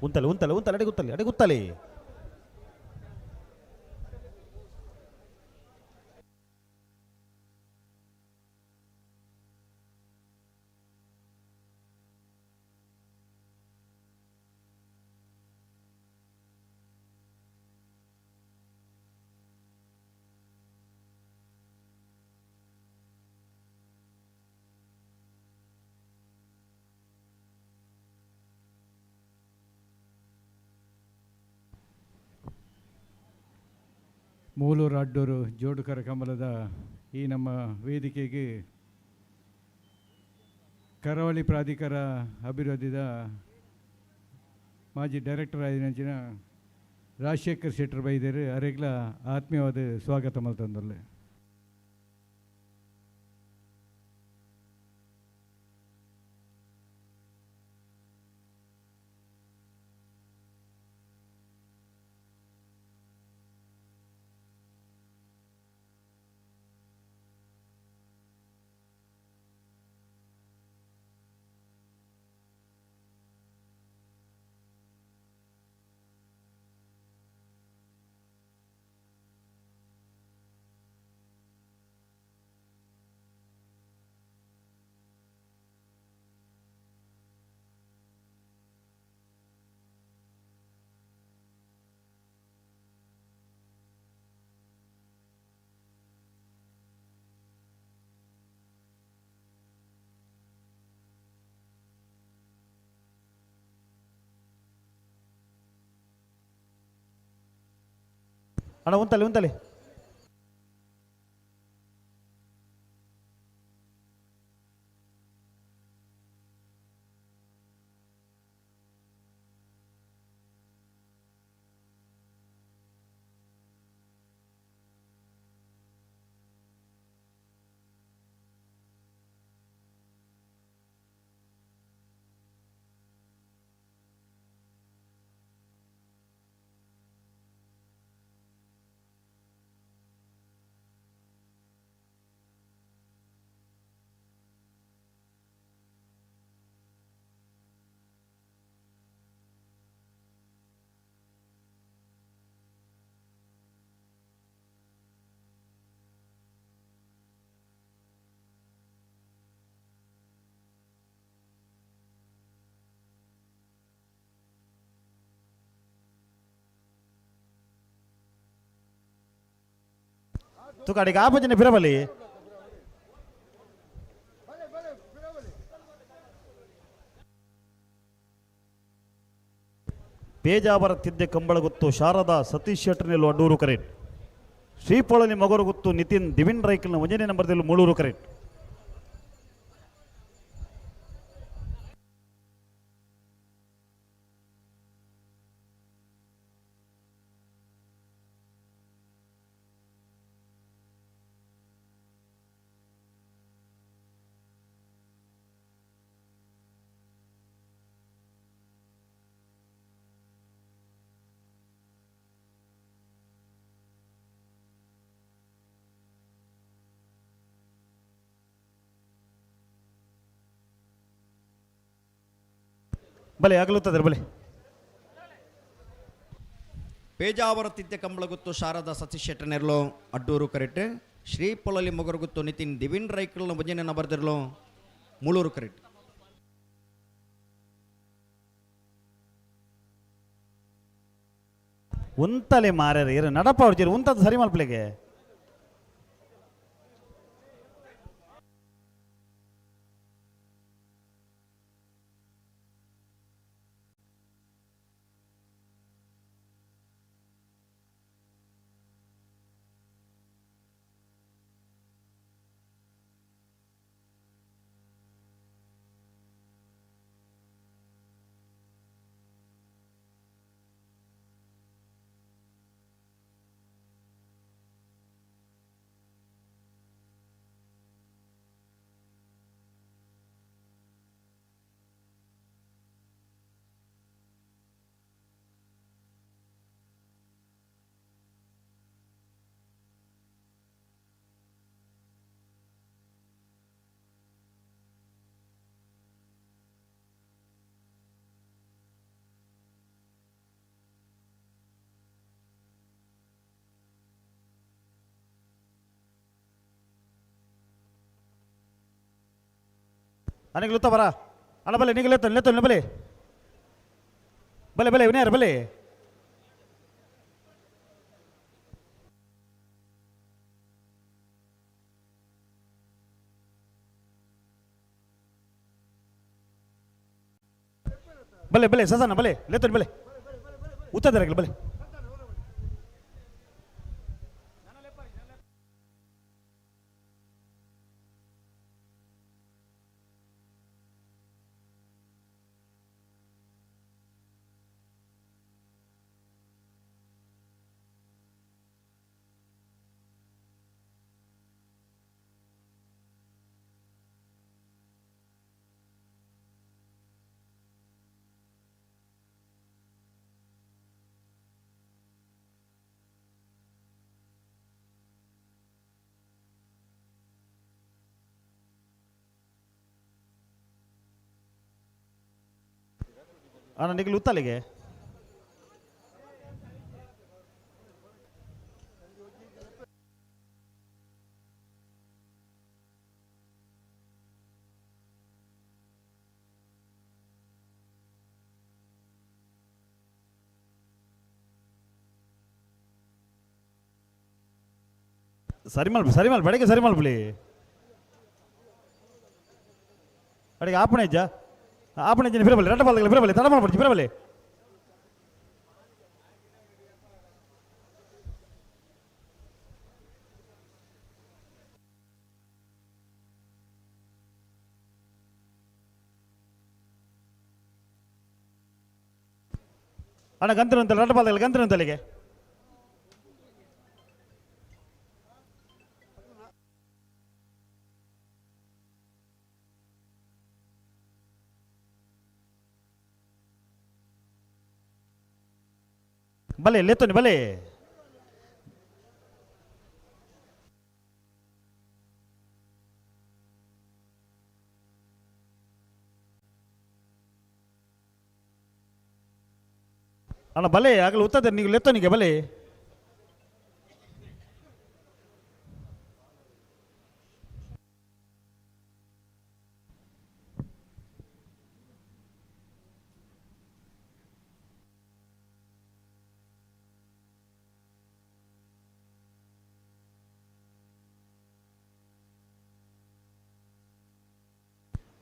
ಉಂತಲೆ ಉಂತಲೆ ಉಂತಲೆ ಅಡೆ ಗುತ್ತಲೆ ಅಡೆ ಗುತ್ತಲೆ ಮೂಲೂರು ಅಡ್ಡೂರು ಜೋಡುಕರ ಕಮಲದ ಈ ನಮ್ಮ ವೇದಿಕೆಗೆ ಕರಾವಳಿ ಪ್ರಾಧಿಕಾರ ಅಭಿವೃದ್ಧಿದ ಮಾಜಿ ಡೈರೆಕ್ಟರ್ ಆದಿನಂಚಿನ ರಾಜಶೇಖರ್ ಶೆಟ್ಟರ್ ಬೈದೇರು ಅರೆಗ್ಲ ಆತ್ಮೀಯವಾದ ಸ್ವಾಗತ ಮಲ್ತಂದಲ್ಲೇ. ಅಣ್ಣ ಉಂತಲೆ ತು ಕಡೆಗೆ ಆಪಜನೆ ಬಿರಬಲಿ ಪೇಜಾವರ ತಿದ್ದೆ ಕಂಬಳಗುತ್ತು ಶಾರದಾ ಸತೀಶ್ ಶೆಟ್ಟರ್ನೆಲ್ಲು ಅಡ್ಡೂರು ಕರೆಕ್ಟ್. ಶ್ರೀಪೊಳಲಿ ಮಗರುಗುತ್ತು ನಿತಿನ್ ದಿವಿನ್ ರೈಕಲ್ನ 1ನೇ ನಂಬರ್ದಲ್ಲೂ ಮೂಳೂರು ಕರೆಕ್ಟ್. ಬಲೆ ಆಗಲುತ್ತದೆ ಬಲೆ. ಪೇಜಾವರ ತಿದ್ದೆ ಕಂಬಳಗುತ್ತು ಶಾರದಾ ಸತೀಶ್ ಶೆಟ್ಟರ್ನೆಲ್ಲು ಅಡ್ಡೂರು ಕರೆಕ್ಟ್. ಶ್ರೀಪೊಳಲಿ ಮೊಗರುಗುತ್ತು ನಿತಿನ್ ದಿವಿನ್ ರೈಕಲ್ನ 1ನೇ ನಂಬರ್ದಲ್ಲೂ ಮೂಳೂರು ಕರೆಕ್ಟ್. ಉಂತಲೆ ಮಾರ್ಯಾರ ಏರು ನಡಪ ಹೊಡ್ತೀರಿ ಉಂತದ್ದು ಸರಿ ಮಲ್ಪಲೆಗೆ. ಅನಿಗ್ಲುತ್ತ ಬರ ಅಣ್ಣ ಬಲೆ ನಿಗಲೆತ್ತ ಬಲೆ ಬಲೆ ಬಲೆ ವಿನಯರ್ ಬಲೆ ಬಲೆ ಬಲೆ ಸಸನ ಬಲೆ ಲೆತ್ತ ಬಲೆ ಉತ್ತದರಗಲ ಬಲೆ ಅಣ್ಣ ನಿಖಿಲ್ ಉತ್ತಲಿಗೆ ಸರಿ ಮಲ್ಪಿ ಬೆಳಗ್ಗೆ ಸರಿ ಮಲ್ಪಲಿ ಅಡಿಗೆ ಆಪಣೆ ಇಜ್ಜ ಫಿರಬಲ್ಲಿ ರೆಡ್ಡ ಬಾಲ್ಗಳು ಫಿರಬಲ್ಲಿ ತಡ ಮಾಡ್ಬಿಡ್ತಿ ಫಿರಬಲ್ಲಿ ಅಣ್ಣ ಗಂತಿನ ಅಂತಲ್ಲ ರೆಡ್ಡ ಬಾಲ್ಗಳು ಗಂತಿನ ಅಂತಲ್ಲಿಗೆ ಬಲೆ ಲೆತ್ತೋನಿ ಬಲೆ ಅಣ್ಣ ಬಲೆ ಆಗಲು ಉತ್ತದೆ ನೀವು ಲೆತ್ತೋನಿಗೆ ಬಲೆ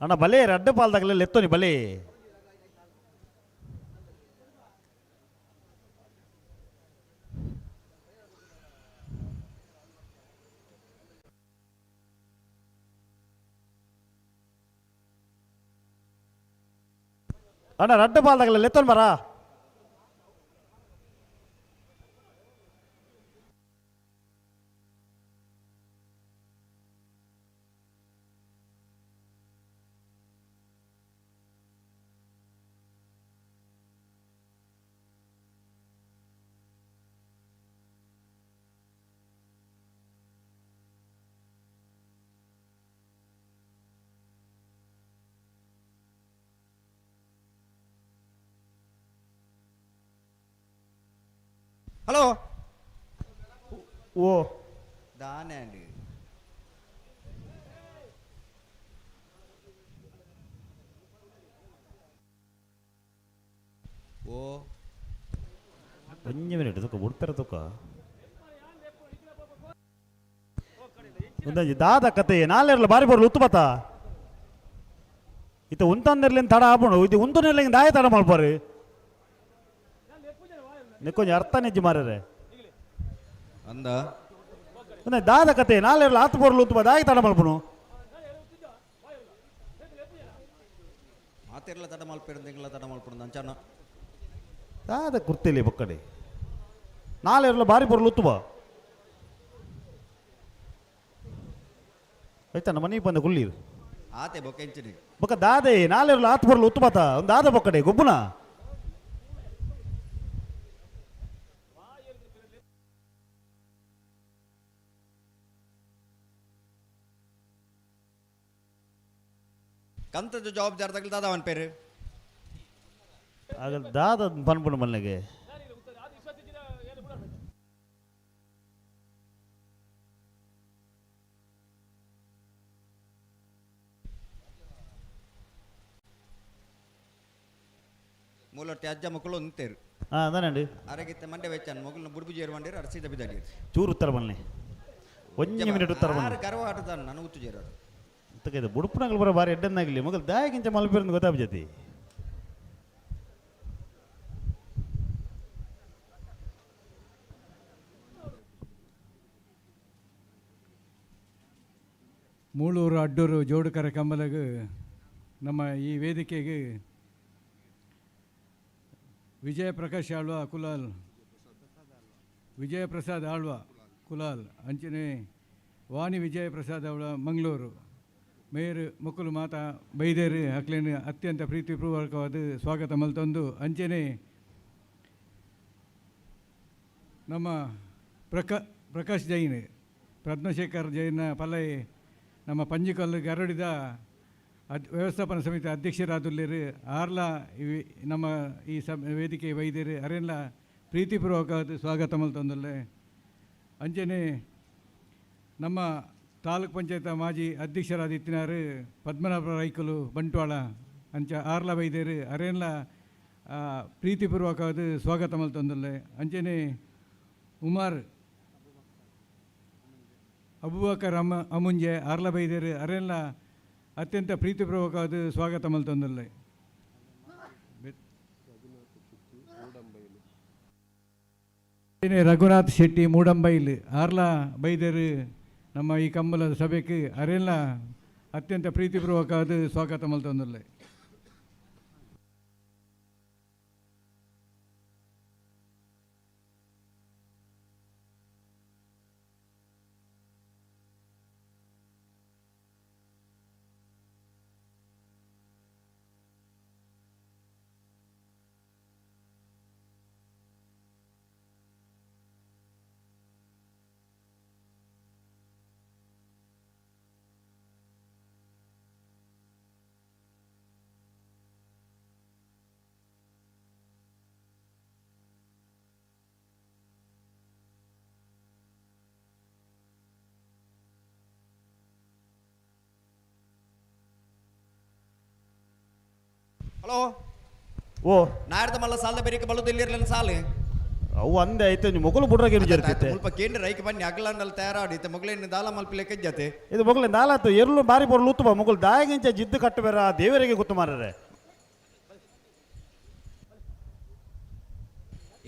ಅಣ್ಣ ಬಲೆ ರೆಡ್ಡ ಪಾಲ್ದಾಗಲೇ ಲೆತ್ತೋನಿ ಬಲೆ ಅಣ್ಣ ರೆಡ್ಡ ಪಾಲ್ದಾಗಲೇ ಲೆತ್ತೋನ್ ಬರ హలో ఓ దానే అండి ಓ ಒಂಜಿ ಮಿನಿಟ್ ತುಕ ಬಿಡ್ತಾರೆ ತುಕ ಒಂದಂಜಿ ದಾದ ಕತೆ ನಾಳೆರ್ಲ ಬಾರಿ ಬರ್ಲು ಉತ್ತು ಬತ್ತ ಇತ್ತ ಉಂತಂದಿರ್ಲಿಂದ ತಡ ಆಪುಂಡು ಇದು ಉಂತುನಿರ್ಲಿಂಗ ದಾಯ ತಡ ಮಲ್ಪಾರಿ ನಿಕ್ಕೊಂಜಿ ಅರ್ಥ ನಿಜ್ಜಿ ಮಾರ್ರೆ ಅಂದ ಒಂದ ದಾದ ಕತೆ ನಾಳೆರ್ಲ ಆತು ಬರ್ಲು ಉತ್ತು ಬಾ ದಾಯ ತಡ ಮಲ್ಪುನು ಮಾತೆರ್ಲ ತಡ ಮಲ್ಪೇರು ತಿಂಗಳ ತಡ ಮಲ್ಪುಡು ಅಂಚನ ದಾದ ಕುರ್ತಿಲಿ ಬಕ್ಕಡಿ ನಾಳೆರ್ಲ ಬಾರಿ ಬರ್ಲು ಉತ್ತು ಬಾ ಆಯ್ತಾನ ಮನೆ ಬಂದ ಕುಳ್ಳೀರು ಆತೆ ಬೊಕೆಂಚಿನಿ ಬೊಕ್ಕ ದಾದೆ ನಾಳೆರ್ಲ ಆತು ಬರ್ಲು ಉತ್ತು ಬಾತ ಒಂದು ದಾದ ಬಕ್ಕಡೆ ಗೊಬ್ಬುನ ಕಂತದ ಜವಾಬ್ದಾರಿ ತಗಲ್ದಾದ ಅವನ ಪೇರು ಆಗ ದಾದ ಪನ್ಪುಡು ಮಲ್ಲಿಗೆ ಮೂಲೊಟ್ಟಿ ಅಜ್ಜ ಮಕ್ಕಳು ಅಂತೇರು ಅದಾನಂడి ಅರಗಿತ್ತ ಮಂಡೆ ವೆಚ್ಚನ್ ಮಗುಲ್ನ ಬುಡ್ಬುಜೇರು ಮಂಡೇರು ಅರಸಿದ ಬಿದ್ದಾಡಿ ಚೂರು ಉತ್ತರ ಬನ್ನಿ ಒಂಜಿ ಮಿನಿಟ್ ಉತ್ತರ ಬನ್ನಿ ಗರ್ವ ಆಟದ ನಾನು ಉತ್ತು ಜೇರು ಇದು ಬುಡುಪುನಗಳು ಬರೋ ಬಾರಿ ಎಡ್ಡನ್ನಾಗಲಿ ಮಗಲ್ ದಾಯಗಿಂಚ ಮಲ್ಪಿರಂದು ಗೊತ್ತಾಗ್ಜತಿ ಮೂಳೂರು ಅಡ್ಡೂರು ಜೋಡುಕರ ಕಂಬಲಗ ನಮ್ಮ ಈ ವೇದಿಕೆಗೆ ವಿಜಯ ಪ್ರಕಾಶ್ ಆಳ್ವ ಕುಲಾಲ್ ವಿಜಯ ಪ್ರಸಾದ್ ಆಳ್ವ ಕುಲಾಲ್ ಅಂಚನೆ ವಾಣಿ ವಿಜಯ ಪ್ರಸಾದ್ ಆಳ್ವ ಮಂಗಳೂರು ಮೇಯರ್ ಮಕ್ಕಳು ಮಾತಾ ಬೈದೇರು ಅಕ್ಲೇನು ಅತ್ಯಂತ ಪ್ರೀತಿಪೂರ್ವಕವಾದ ಸ್ವಾಗತ ಮಲ್ತೊಂದು ಅಂಚನೆ ನಮ್ಮ ಪ್ರಕಾಶ್ ಜೈನ್ ಪದ್ಮಶೇಖರ್ ಜೈನ ಪಲೈ ನಮ್ಮ ಪಂಜಿಕಲ್ಲು ಗರಡಿದ ವ್ಯವಸ್ಥಾಪನಾ ಸಮಿತಿ ಅಧ್ಯಕ್ಷರಾದುಲ್ಲೇರು ಆರ್ಲ ನಮ್ಮ ಈ ವೇದಿಕೆ ವೈದ್ಯರು ಅರೆಲ್ಲ ಪ್ರೀತಿಪೂರ್ವಕವಾದ ಸ್ವಾಗತ ಮಲ್ತೊಂದುಲ್ಲೆ. ಅಂಚನೆ ನಮ್ಮ ತಾಲೂಕ್ ಪಂಚಾಯತ್ ಮಾಜಿ ಅಧ್ಯಕ್ಷರಾದ ಇತ್ತಿನಾರು ಪದ್ಮನಾಭ ರೈಕಲು ಬಂಟ್ವಾಳ ಅಂಚ ಆರ್ಲ ವೈದ್ಯರು ಅರೆಲ್ಲ ಪ್ರೀತಿಪೂರ್ವಕವಾದ ಸ್ವಾಗತ ಮಲ್ತೊಂದುಲ್ಲೆ. ಅಂಚನೆ ಉಮರ್ ಅಬೂಬಕರ್ ಅಮುಂಜೆ ಆರ್ಲ ಬೈದೇರು ಅರೆಲ್ಲ ಅತ್ಯಂತ ಪ್ರೀತಿಪೂರ್ವಕವಾದ ಸ್ವಾಗತ ಮಲ್ತೊಂದುಲ್ಲೆ. ರಘುನಾಥ್ ಶೆಟ್ಟಿ ಮೂಡಂಬೈಲ್ ಆರ್ಲ ಬೈದೇರು ನಮ್ಮ ಈ ಕಂಬಲದ ಸಭೆಗೆ ಅರೆಲ್ಲ ಅತ್ಯಂತ ಪ್ರೀತಿಪೂರ್ವಕವಾದ ಸ್ವಾಗತ ಮಲ್ತೊಂದುಲ್ಲೆ. ಹಲೋ ಓ ನಾಡ್ದ ಮಲ್ಲ ಸಾಲ ಬೇರೆ ಬಲ್ಲದು ಇಲ್ಲಿರ್ಲಿಲ್ಲ ಸಾಲ ಅವು ಅಂದೆ ಐತೆ ನೀವು ಮೊಗಲು ಬುಡ್ರಾಗ ಜರ್ತಿತ್ತೆ ಸ್ವಲ್ಪ ಕೇಂದ್ರ ರೈಕ ಬನ್ನಿ ಅಗ್ಲಂಡಲ್ಲಿ ತಯಾರಾಡಿತ್ತೆ ಮೊಗಲಿನ ದಾಲ ಮಲ್ಪಲೆ ಕಜ್ಜತೆ ಇದು ಮೊಗಲಿನ ದಾಲಾತು ಎರ್ಲು ಬಾರಿ ಬರಲು ಉತ್ತಮ ಮೊಗಲು ದಾಯಗಿಂಚ ಜಿದ್ದು ಕಟ್ಟಬೇರ ದೇವರಿಗೆ ಗೊತ್ತು ಮಾರರೆ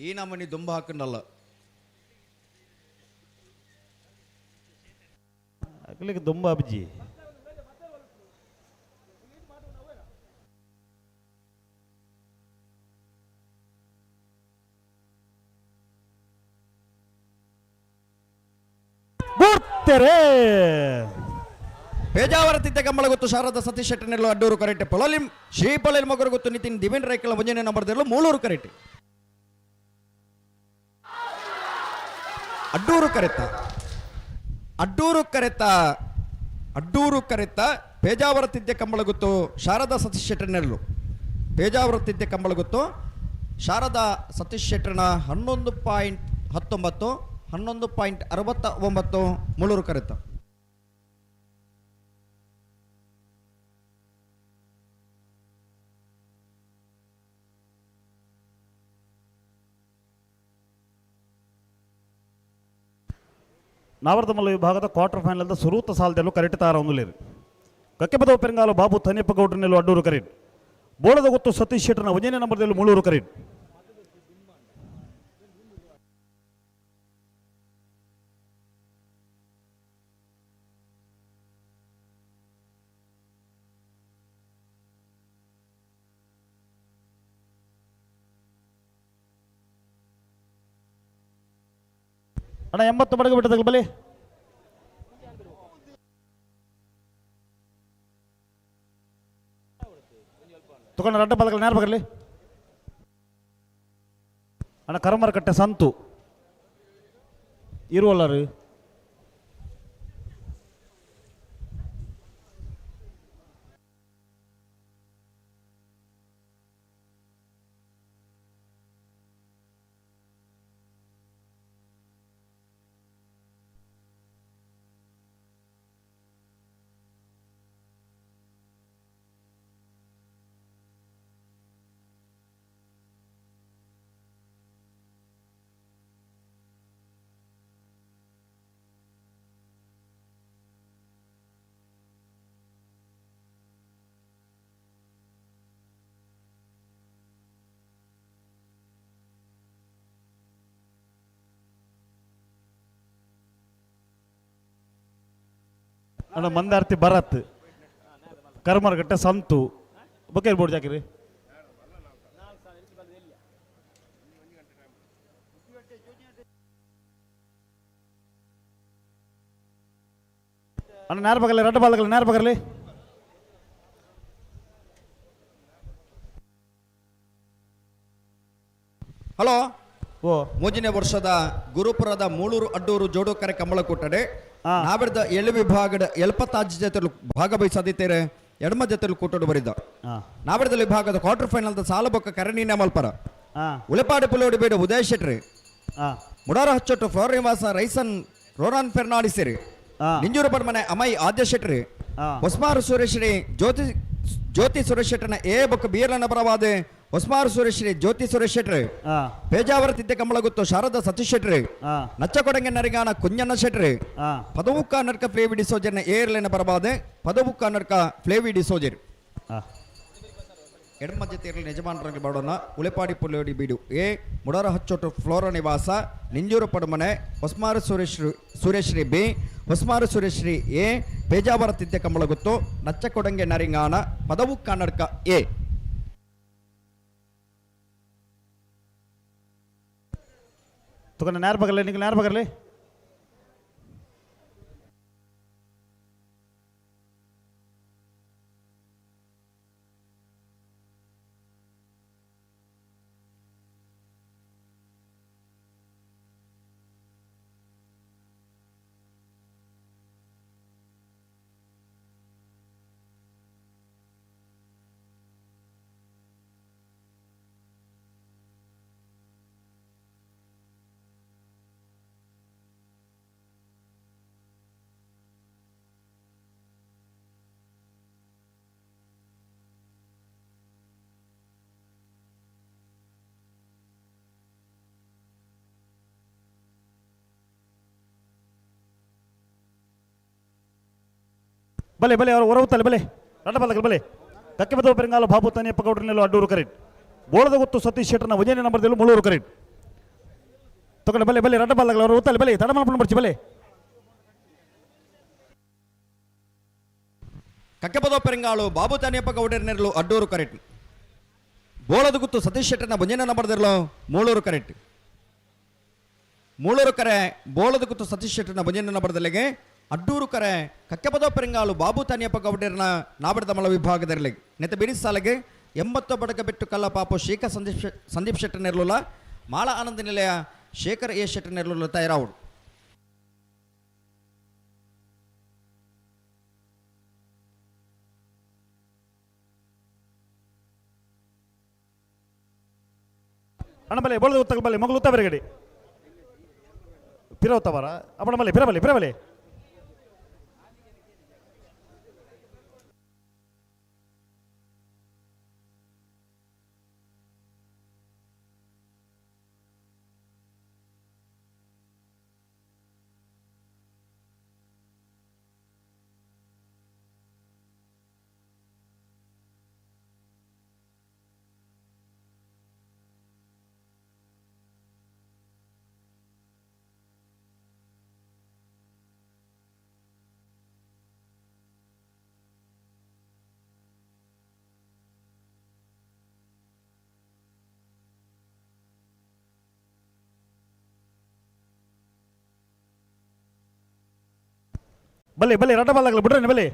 ಈ ನಮ್ಮನಿ ದುಂಬ ಹಾಕೊಂಡಲ್ಲ ಅಗ್ಲಿಕ್ಕೆ ದುಂಬ ಅಬ್ಜಿ ಪೇಜಾವರತಿದ್ದ ಕಂಬಳ ಗೊತ್ತು ಶಾರದಾ ಸತೀಶ್ ಶೆಟ್ಟನೆಲ್ಲ ಅಡ್ಡೂರು ಕರೆಕ್ಟ್ ಪೊಲಲಿಂ ಶ್ರೀ ಪೊಲಲ್ ಮಗರು ಗೊತ್ತು ನಿತಿನ್ ದಿವೇನ್ ರೈಕಲ ಮುಂಜಾನೆ ನಂಬರ್ದೆಲ್ಲ ಮೂಳೂರು ಕರೆಕ್ಟ್ ಅಡ್ಡೂರು ಕರೆತ ಪೇಜಾವರತಿದ್ದೆ ಕಂಬಳ ಗೊತ್ತು ಶಾರದಾ ಸತೀಶ್ ಶೆಟ್ಟನೆಲ್ಲು ಪೇಜಾವರತಿದ್ದೆ ಕಂಬಳ ಗೊತ್ತು ಶಾರದಾ ಸತೀಶ್ ಶೆಟ್ಟರ್ನ 11.19 11.69 ಮುಳೂರು ಕರೆತ ನಾವರ್ದಮಲ್ಲ ವಿಭಾಗದ ಕ್ವಾರ್ಟರ್ ಫೈನಲ್ದ ಸುರೂತ ಸಾಲದಲ್ಲೂ ಕರೆಕ್ಟ್ ತಾರ ಒಂದುಲೇರು ಕಕ್ಕೆಪದವ ಪೆರಂಗಾಲು ಬಾಬು ತನಿಯಪ್ಪ ಗೌಡ್ರನೆಲ್ಲೂ ಅಡ್ಡೂರು ಕರೆಕ್ಟ್ ಬೋಳದ ಗೊತ್ತು ಸತೀಶ್ ಶೆಟ್ಟರ್ನ ಒಂಜನೇ ನಂಬರ್ದಲ್ಲೂ ಮುಳೂರು ಕರೆಕ್ಟ್ ಅಣ್ಣ 80 ಬಡಗ ಬಿಟ್ಟದಾಗ ಬಲಿ ತಗೊಂಡ ರಡ್ಡ ಬಾಲ್ಗಳು ನೇರ ಬಗಲಿ ಅಣ್ಣ ಕರಮರ ಕಟ್ಟೆ ಸಂತು ಇರುವಲ್ಲರು ಅಣ್ಣ ಮಂದಾರ್ತಿ ಭರತ್ ಕರ್ಮರಗಟ್ಟೆ ಸಂತು ಬೊಕ್ಕೆ ಬೋರ್ಡ್ ಜಾಕಿರಿ ಅಣ್ಣ ನೇರ ಬಗಲಿ ರಡ್ಡ ಬಾಲ್ಗಳು ನೇರ ಬಗಲಿ ಹಲೋ ಓ ಮುಂಜಿನ ವರ್ಷದ ಗುರುಪುರದ ಮೂಳೂರು ಅಡ್ಡೂರು ಜೋಡೋಕರೆ ಕಂಬಳ ಕೊಟ್ಟಡೆ ನಾವಿಡ್ದ 7 ವಿಭಾಗದ 70 ಜೊತೆ ಭಾಗವಹಿಸದಿದ್ದೇವೆ ಎಡಮ ಜೊತೆಲಿ ಕೂಟೋಡು ಬರಿದ ನಾವಡದಲ್ಲಿ ವಿಭಾಗದ ಕ್ವಾರ್ಟರ್ ಫೈನಲ್ ಸಾಲ ಬೊಕ್ಕ ಕರಣೀನ ಮಲ್ಪರ ಉಳೆಪಾಡಿ ಪುಲೋಡಿ ಬೇಡ ಉದಯ ಶೆಟ್ರಿ ಮುಡಾರ ಹಚ್ಚೊಟ್ಟು ಫ್ಲೋರ್ ನಿವಾಸ ರೈಸನ್ ರೋರಾನ್ ಫೆರ್ನಾಡಿಸಿರಿ ನಿಂಜೂರು ಪಡ್ಮನೆ ಅಮೈ ಆದ್ಯ ಶೆಟ್ರಿ ಹೊಸ್ಮಾರು ಸುರೇಶ್ರೀ ಜ್ಯೋತಿ ಸುರೇಶ್ ಶೆಟ್ಟನ ಎ ಬೊಕ್ಕ ಬೀರ್ಲನ ಪರವಾದ ಹೊಸ್ಮಾರು ಸುರೇಶ್ರೀ ಜ್ಯೋತಿ ಸುರೇಶ್ ಶೆಟ್ರಿ ಪೇಜಾವರ ತಿದ್ದೆ ಕಂಬಳ ಗುತ್ತು ಶಾರದಾ ಸತೀಶ್ ಶೆಟ್ರಿ ನಚ್ಚಕೊಡಂಗೆ ನರಿಗಾನ ಕುಂಜಣ್ಣ ಶೆಟ್ರಿ ಪದವುಕ್ಕ ನರ್ಕ ಫ್ಲೇವಿಡಿ ಸೋಜರ್ನ ಏರ್ಲೆನ ಪರವಾದ ಪದವುಕ್ಕ ನರ್ಕ ಫ್ಲೇವಿಡಿ ಸೋಜರ್ ಎಡಮ ಜೊತೆಯಲ್ಲಿ ಯಜಮಾನರಲ್ಲಿ ಮಾಡೋಣ ಉಳೆಪಾಡಿ ಪುಲಿಯೋಡಿ ಬೀಡು ಎ ಮುಡಾರ ಹಚ್ಚೋಟು ಫ್ಲೋರ ನಿವಾಸ ನಿಂಜೂರು ಪಡುಮನೆ ಹೊಸ್ಮಾರು ಸುರೇಶ್ರೀ ಬಿ ಹೊಸ್ಮಾರು ಸುರೇಶ್ರೀ ಎ ಪೇಜಾವರ ತಿದ್ದೆ ಕಂಬಳ ಗುತ್ತು ನಚ್ಚಕೊಡಂಗೆ ನರಿಂಗಾನ ಪದವು ಕನ್ನಡಕ ಎ ತುಕನ ನೇರ ಬಗರ್ಲೆ ನಿಂಗೆ ನೇರ ಬಗರ್ಲೆ ಬಲೆ ಬಲೆ ಅವರು ಹೊರಗುತ್ತಲೆ ಬಲೆ ರಡ್ಡಬಲ್ಲಕ್ಕೆ ಬಲೆ ಕಕ್ಕೆ ಬದವ ಪೆರಂಗಾಲ ಬಾಬು ತನಿಯಪ್ಪ ಗೌಡ್ರನೆಲ್ಲ ಅಡ್ಡೂರು ಕರೆಕ್ಟ್ ಬೋಳದ ಗೊತ್ತು ಸತೀಶ್ ಶೆಟ್ಟರ್ನ ವಜನೆ ನಂಬರ್ದಲ್ಲೂ ಮುಳ್ಳೂರು ಕರೆಕ್ಟ್ ತಗೊಂಡು ಬಲೆ ಬಲೆ ರಡ್ಡಬಲ್ಲಗಳು ಅವರು ಉತ್ತಲೆ ಬಲೆ ತಡಮಲ್ಪಣ ಬರ್ಚಿ ಬಲೆ ಕಕ್ಕೆ ಬದವ ಪೆರಂಗಾಳು ಬಾಬು ತನಿಯಪ್ಪ ಗೌಡರ್ನೆರಲು ಅಡ್ಡೂರು ಕರೆಕ್ಟ್ ಬೋಳದ ಗುತ್ತು ಸತೀಶ್ ಶೆಟ್ಟರ್ನ ವಜನೆ ನಂಬರ್ದಲ್ಲೂ ಮೂಳೂರು ಕರೆಕ್ಟ್ ಮೂಳೂರು ಕರೆ ಬೋಳದ ಗುತ್ತು ಸತೀಶ್ ಶೆಟ್ಟರ್ನ ವಜನೆ ನಂಬರ್ದಲ್ಲಿಗೆ ಅಡ್ಡೂರು ಕರೆ ಕಕ್ಕೆಪದ ಪೆರಿಂಗಾಳು ಬಾಬು ತಾನಿಯಪ್ಪ ಗೌಡರ್ನ ನಾಬಡದ ಮಳ ವಿಭಾಗದಲ್ಲಿ ನೆತ್ತ ಬಿರಿ ಸಾಲಿಗೆ 80 ಬಡಕ ಬಿಟ್ಟು ಕಲ್ಲ ಪಾಪು ಶೇಖರ್ ಸಂದೀಪ್ ಶೆಟ್ಟರ್ ನೆರಲುಲ ಮಾಳ ಆನಂದ ನಿಲಯ ಶೇಖರ್ ಎ ಶೆಟ್ಟರ್ ನೆರಲುಲ ತಯಾರಾವುಡು ಅಣ್ಣ ಬಲೆ ಬೋಳದ ಉತ್ತಗ ಬಲೆ ಮಗಳು ಉತ್ತ ಬೆರಗಡಿ ಪಿರವತ್ತವರ ಅಪ್ಪಣ ಬಲೆ ಪಿರಬಲೆ ಪಿರಬಲೆ ಬಲೆ ಬಲೆ ರಡ್ಡಬಲ್ಲಗಳು ಬಿಡ್ರೇನೆ ಬಲೆ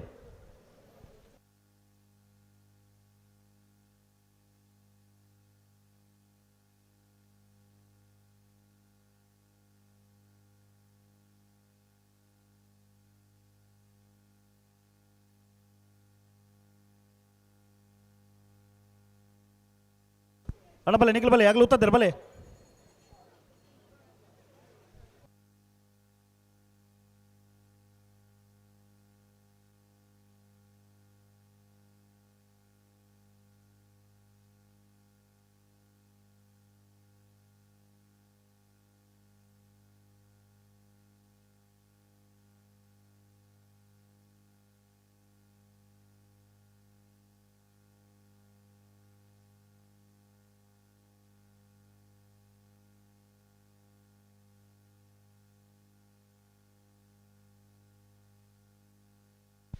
ಅಣ್ಣ ಬಲೆ ನಿಖಲ್ ಬಲೆ ಆಗ್ಲೂ ಉತ್ತದ್ದಿರ ಬಲೆ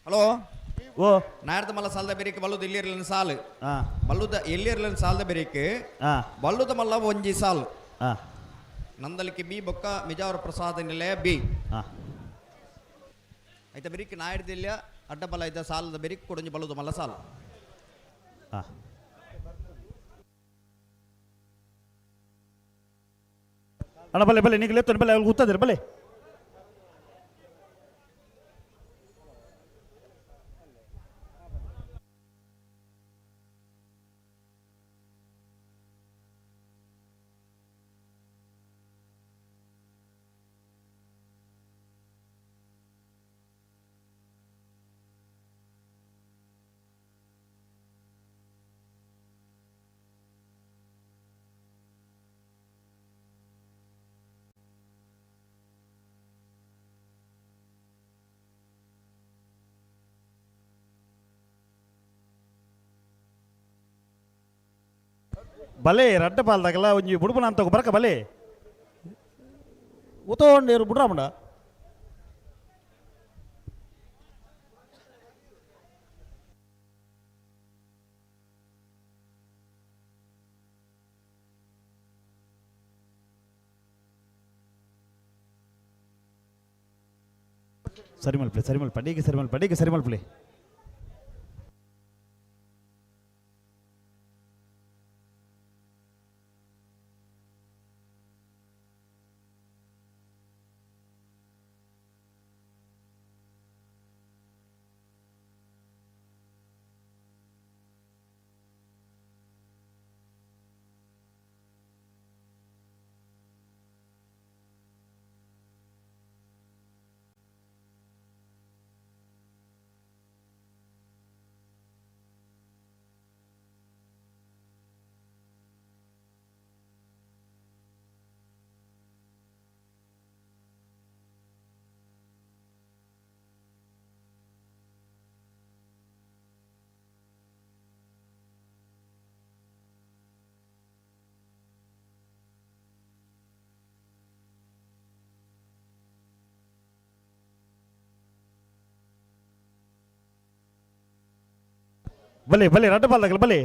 ಹಲೋ ಓ ನಾಡ್ದ ಮಲ್ಲ ಸಾಲದ ಬೆರಿಕೆ ಬಲ್ಲುದು ಎಲ್ಲಿರ್ಲಿನ ಸಾಲು ಬಲ್ಲುದ ಎಲ್ಲಿರ್ಲಿನ ಸಾಲದ ಬೆರಿಕೆ ಬಲ್ಲುದ ಮಲ್ಲ ಒಂಜಿ ಸಾಲು ನಂದಲಿಕೆ ಬಿ ಬೊಕ್ಕ ಮಿಜಾವರ ಪ್ರಸಾದ ನಿಲಯ ಬಿ ಐತ ಬೆರಿಕೆ ನಾಡ್ದಿಲ್ಲ ಅಡ್ಡ ಬಲ ಇದ್ದ ಸಾಲದ ಬೆರಿಕೆ ಕೊಡಂಜಿ ಬಲ್ಲುದ ಮಲ್ಲ ಸಾಲು ಅಣ್ಣ ಬಲೆ ಬಲೆ ನಿಖಲ್ ಎತ್ತ ಬಲೆ ಉತ್ತದ್ದಿರ ಬಲೆ ಬಲೆ ರಡ್ಡ ಪಾಲ್ದಾಗಲ್ಲ ಒಂಜಿ ಬುಡುಪುನ ಅಂತ ಬರಕ ಬಲೆ ಉತೋಂಡೇರು ಬುಡ್ರಾಮುಂಡ ಸರಿ ಮಲ್ಪ್ಲೆ ಸರಿ ಮಲ್ಪ ಅಡಿಗೆ ಸರಿ ಮಲ್ಪ ಅಡಿಗೆ ಸರಿ ಮಲ್ಪ್ಲೆ ಬಲೆ ಬಲೆ ರಡ್ಡ ಪಾಲ್ದಾಗಲ್ಲ ಬಲೆ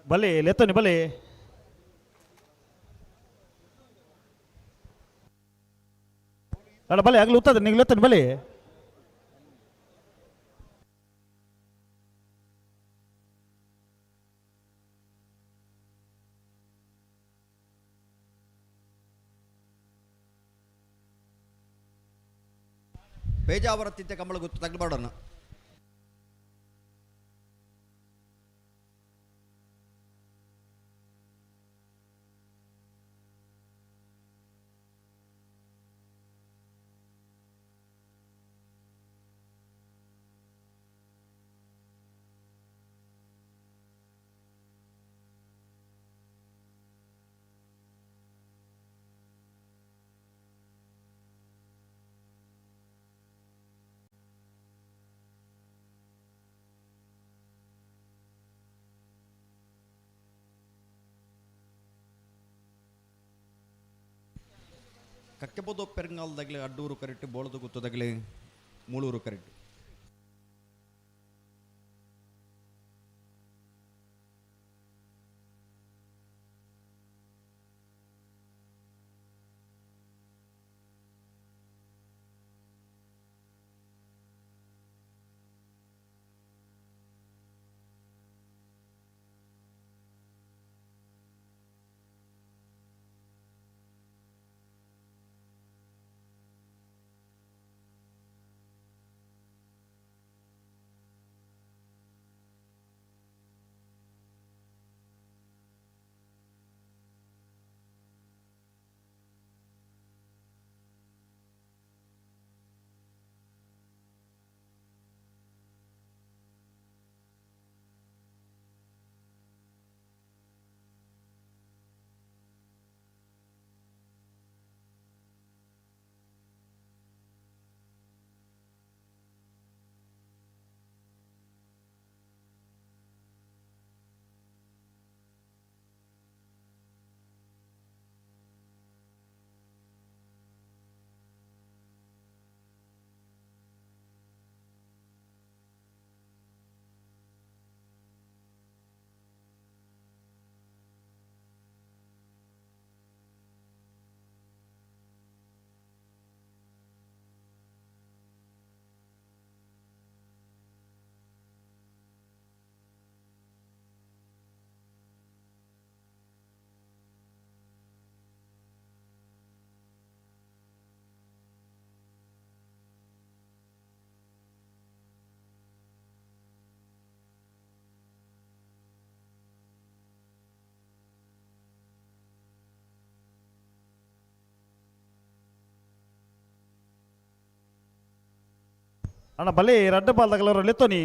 ಬಲೆ ಲೆತ್ತನಿ ಬಲೆ ಅಡ ಬಲೆ ಆಗ್ಲಿ ಉತ್ತದ ನೀವು ಲೆತ್ತನಿ ಬಲೆ ಪೇಜಾವರ ತಿತ್ತೆ ಕಂಬಳ ಗೊತ್ತು ತಗ್ಲಬಾಡೋಣ ಕಕ್ಕೆಬೋದು ಪೆರಂಗಾಲದಾಗಲೇ ಅಡ್ಡೂರು ಕರೆಕ್ಟ್ ಬೋಳದು ಗುತ್ತದಾಗಲೇ ಮೂಳೂರು ಕರೆಕ್ಟ್ ಅಣ್ಣ ಬಲೆ ರಡ್ಡ ಬಾಲ್ ತಗಲವ್ರು ಲೆತ್ತೋನಿ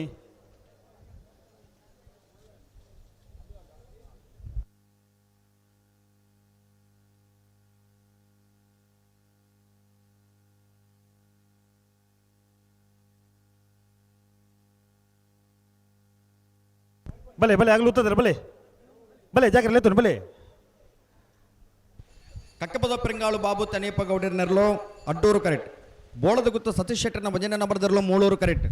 ಬಲೆ ಬಲೆ ಆಗ್ಲೂತದ್ರೆ ಬಲೆ ಬಲೆ ಜಾಗ್ರ ಲೆತ್ತೋನಿ ಬಲೆ ಕಕ್ಕಪದ ಪೆರಿಂಗಾಳು ಬಾಬು ತನಿಯಪ್ಪ ಗೌಡರ್ ನೆರಲು ಅಡ್ಡೂರು ಕರೆಕ್ಟ್ ಬೋಳದ ಗುತ್ತು ಸತೀಶ್ ಶೆಟ್ಟರ್ನ ಭಜನೆ ನಂಬರ್ದರ್ಲು ಮೂಳೂರು ಕರೆಕ್ಟ್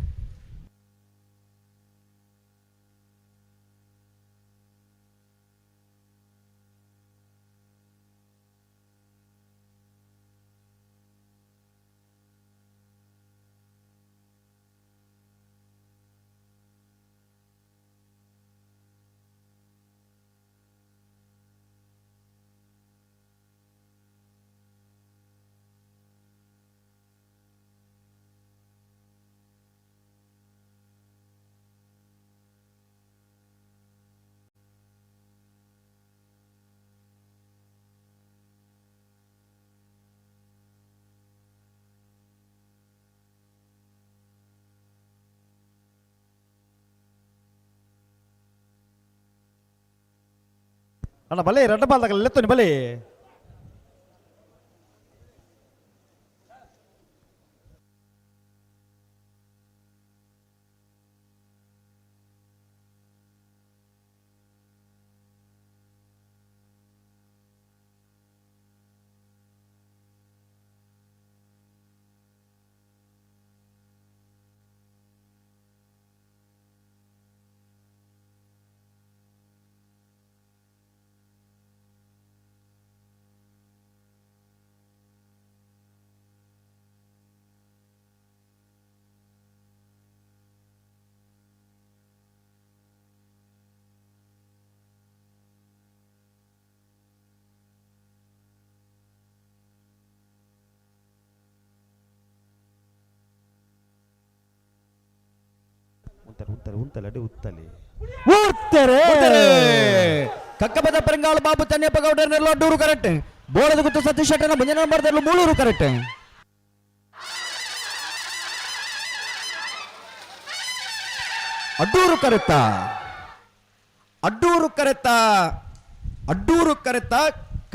ಅಣ್ಣ ಬಲೆ ರಡ್ಡ ಬಾಲ್ ತಗಲ ಲೆತ್ತೋನಿ ಬಲೆ ಉಂತಲೆ ಅಡಿ ಉತ್ತಲೆ ಕಕ್ಕಪದ ಪೆರಿಂಗಾಳು ಬಾಬು ತನಿಯಪ್ಪ ಗೌಡರ್ ನೆರಲು ಅಡ್ಡೂರು ಕರೆಕ್ಟ್ ಬೋಳದ ಗುತ್ತು ಸತೀಶ್ ಶೆಟ್ಟರ್ನ ಭಜನೆ ನಂಬರ್ದರ್ಲು ಮೂಳೂರು ಕರೆಕ್ಟ್ ಅಡ್ಡೂರು ಕರೆತ್ತ ಅಡ್ಡೂರು ಕರೆತ್ತ ಅಡ್ಡೂರು ಕರೆತ್ತ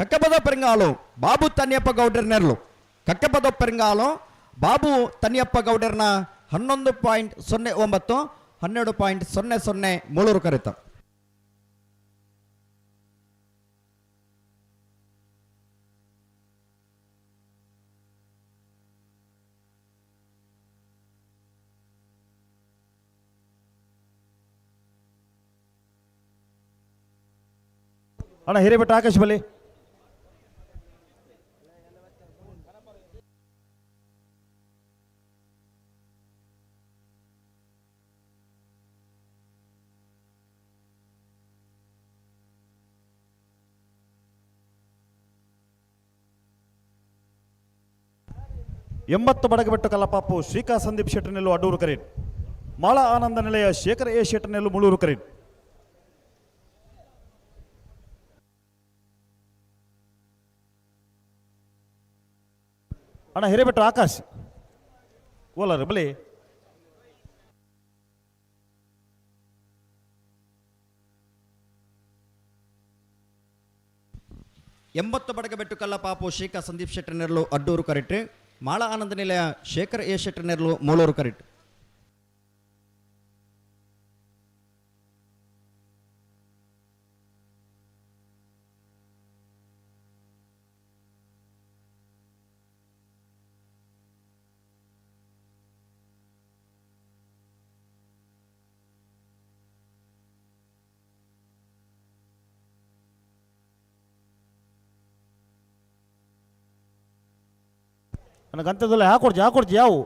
ಕಕ್ಕಪದ ಪೆರಿಂಗಾಳು ಬಾಬು ತನಿಯಪ್ಪ ಗೌಡರ್ ನೆರಲು ಕಕ್ಕಪದ ಪೆರಿಂಗಾಳು ಬಾಬು ತನಿಯಪ್ಪ ಗೌಡರ್ನ 11.09 12.00 ಮೂಳೂರು ಕರೆತ ಅಣ್ಣ ಹಿರೇಬೆಟ್ಟ ಆಕಾಶ್ ಬಲೆ ಎಂಬತ್ತು ಬಡಗಬೆಟ್ಟು ಕಲ್ಲಪಾಪು ಶ್ರೀಕಾ ಸಂದೀಪ್ ಶೆಟ್ಟರ್ನೆಲ್ಲು ಅಡ್ಡೂರು ಕರೆಟ್ ಮಾಳ ಆನಂದ ನಿಲಯ ಶೇಖರ್ ಎ ಶೆಟ್ಟರ್ನೆಲ್ಲು ಮುಳೂರು ಕರೆಟ್ ಅಣ್ಣ ಹಿರೇಬೆಟ್ಟು ಆಕಾಶ್ ಓಲರ್ ಬಲೆ ಎಂಬತ್ತು ಬಡಗಬೆಟ್ಟು ಕಲ್ಲಪಾಪು ಶ್ರೀಕಾ ಸಂದೀಪ್ ಶೆಟ್ಟರ್ ನೆರಲು ಅಡ್ಡೂರು ಕರೆಕ್ಟ್ ಮಾಳ ಆನಂದ ನಿಲಯ ಶೇಖರ್ ಎ ಶೆಟ್ಟರ್ ನೆರಲು ಮೂಳೂರು ಕರೆಕ್ಟ್ ನನಗೆ ಅಂಥದ್ದೆಲ್ಲ ಹಾಕೊಡ್ಜಿ ಯಾವು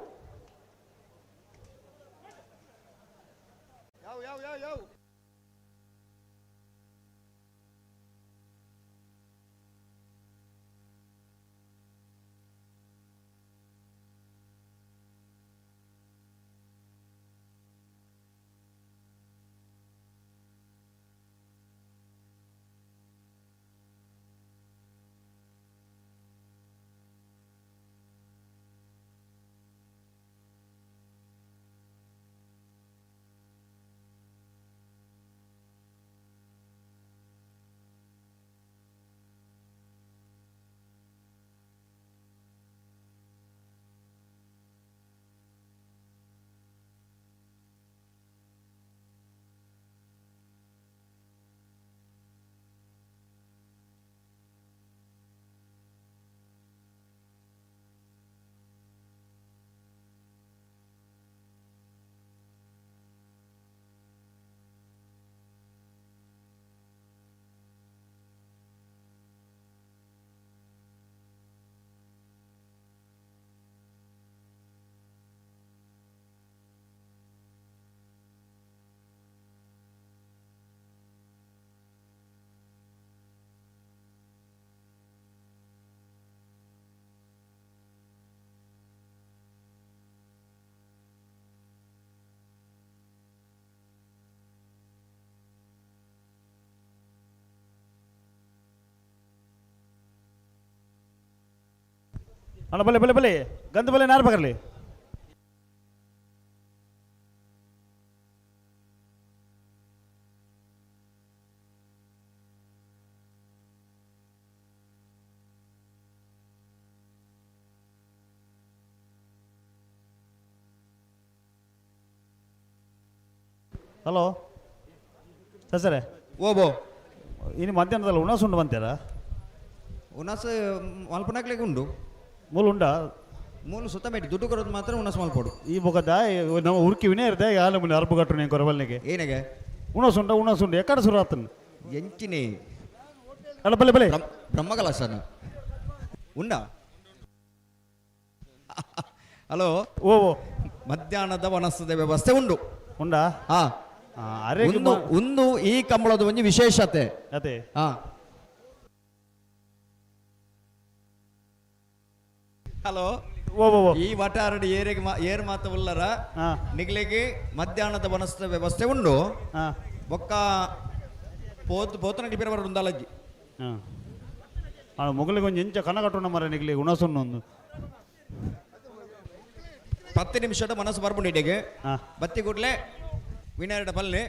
ಅಣ್ಣ ಬಲೆ ಬಲೆ ಬಲೆ ಗಂಧ ಬಲೆ ನಾರು ಬಗರ್ಲಿ ಹಲೋ ಸರ್ ಓ ಬೋ ಇನ್ನು ಮಧ್ಯಾಹ್ನದಲ್ಲಿ ಉಣಾಸ ಉಂಡು ಬಂತೀರಾ ಉನಾಸ ಮಲ್ಪನಾಕ್ಲಿಗೆ ಉಂಡು ಮೂಲು ಉಂಡಾ ಮೂಲು ಸುತ್ತಮೇಟಿ ದುಡ್ಡು ಕೊಡೋದು ಮಾತ್ರ ಉನಾಸ ಮಲ್ಪೋಡು ಈ ಬೊಗದ ನಮ್ಮ ಉರ್ಕಿ ವಿನೇ ಇರುತ್ತೆ ಯಾಲ ಮುನ್ನ ಅರ್ಬು ಕಟ್ಟು ನೀನು ಕೊರವಲ್ನಿಗೆ ಏನಾಗೆ ಉಣಾಸ ಉಂಡು ಎಕ್ಕಡ ಸುರು ಆತನು ಎಂಚಿನಿ ಅಲ್ಲ ಬಲೆ ಬಲೆ ಬ್ರಹ್ಮಕಲಾಸನ ಉಂಡಾ ಹಲೋ ಓ ಮಧ್ಯಾಹ್ನದ ವನಸದ ವ್ಯವಸ್ಥೆ ಉಂಡು ಉಂಡಾ ಹಾ ಅರೆ ಒಂದು ಈ ಕಂಬಳದ ಒಂದು ವಿಶೇಷತೆ ಅದೇ ಹಾ ಹಲೋ ಈ ವಟಾರಡಿ ಏರ್ ಮಾತ ಉಲ್ಲರ ನಿಗ್ಲಿಗೆ ಮಧ್ಯಾಹ್ನದ ವನಸ್ದ ವ್ಯವಸ್ಥೆ ಉಂಡು ಬೊಕ್ಕ ಪೋತನಡಿ ಬೇರೆ ಉಂದಾಲಜ್ಜಿ ಮೊಗಲಿಗೆ ಒಂದು ಎಂಚ ಕನ ಕಟ್ಟೋಣ ಮರ ನಿಗ್ಲಿ ಉಣಸೊನ್ನು ಒಂದು 10 ನಿಮಿಷದ ಮನಸ್ಸು ಬರ್ಬುಂಡಿಗೆ ಬತ್ತಿ ಕೂಡ್ಲೆ ವಿನಯರ ಬಲ್ಲೆ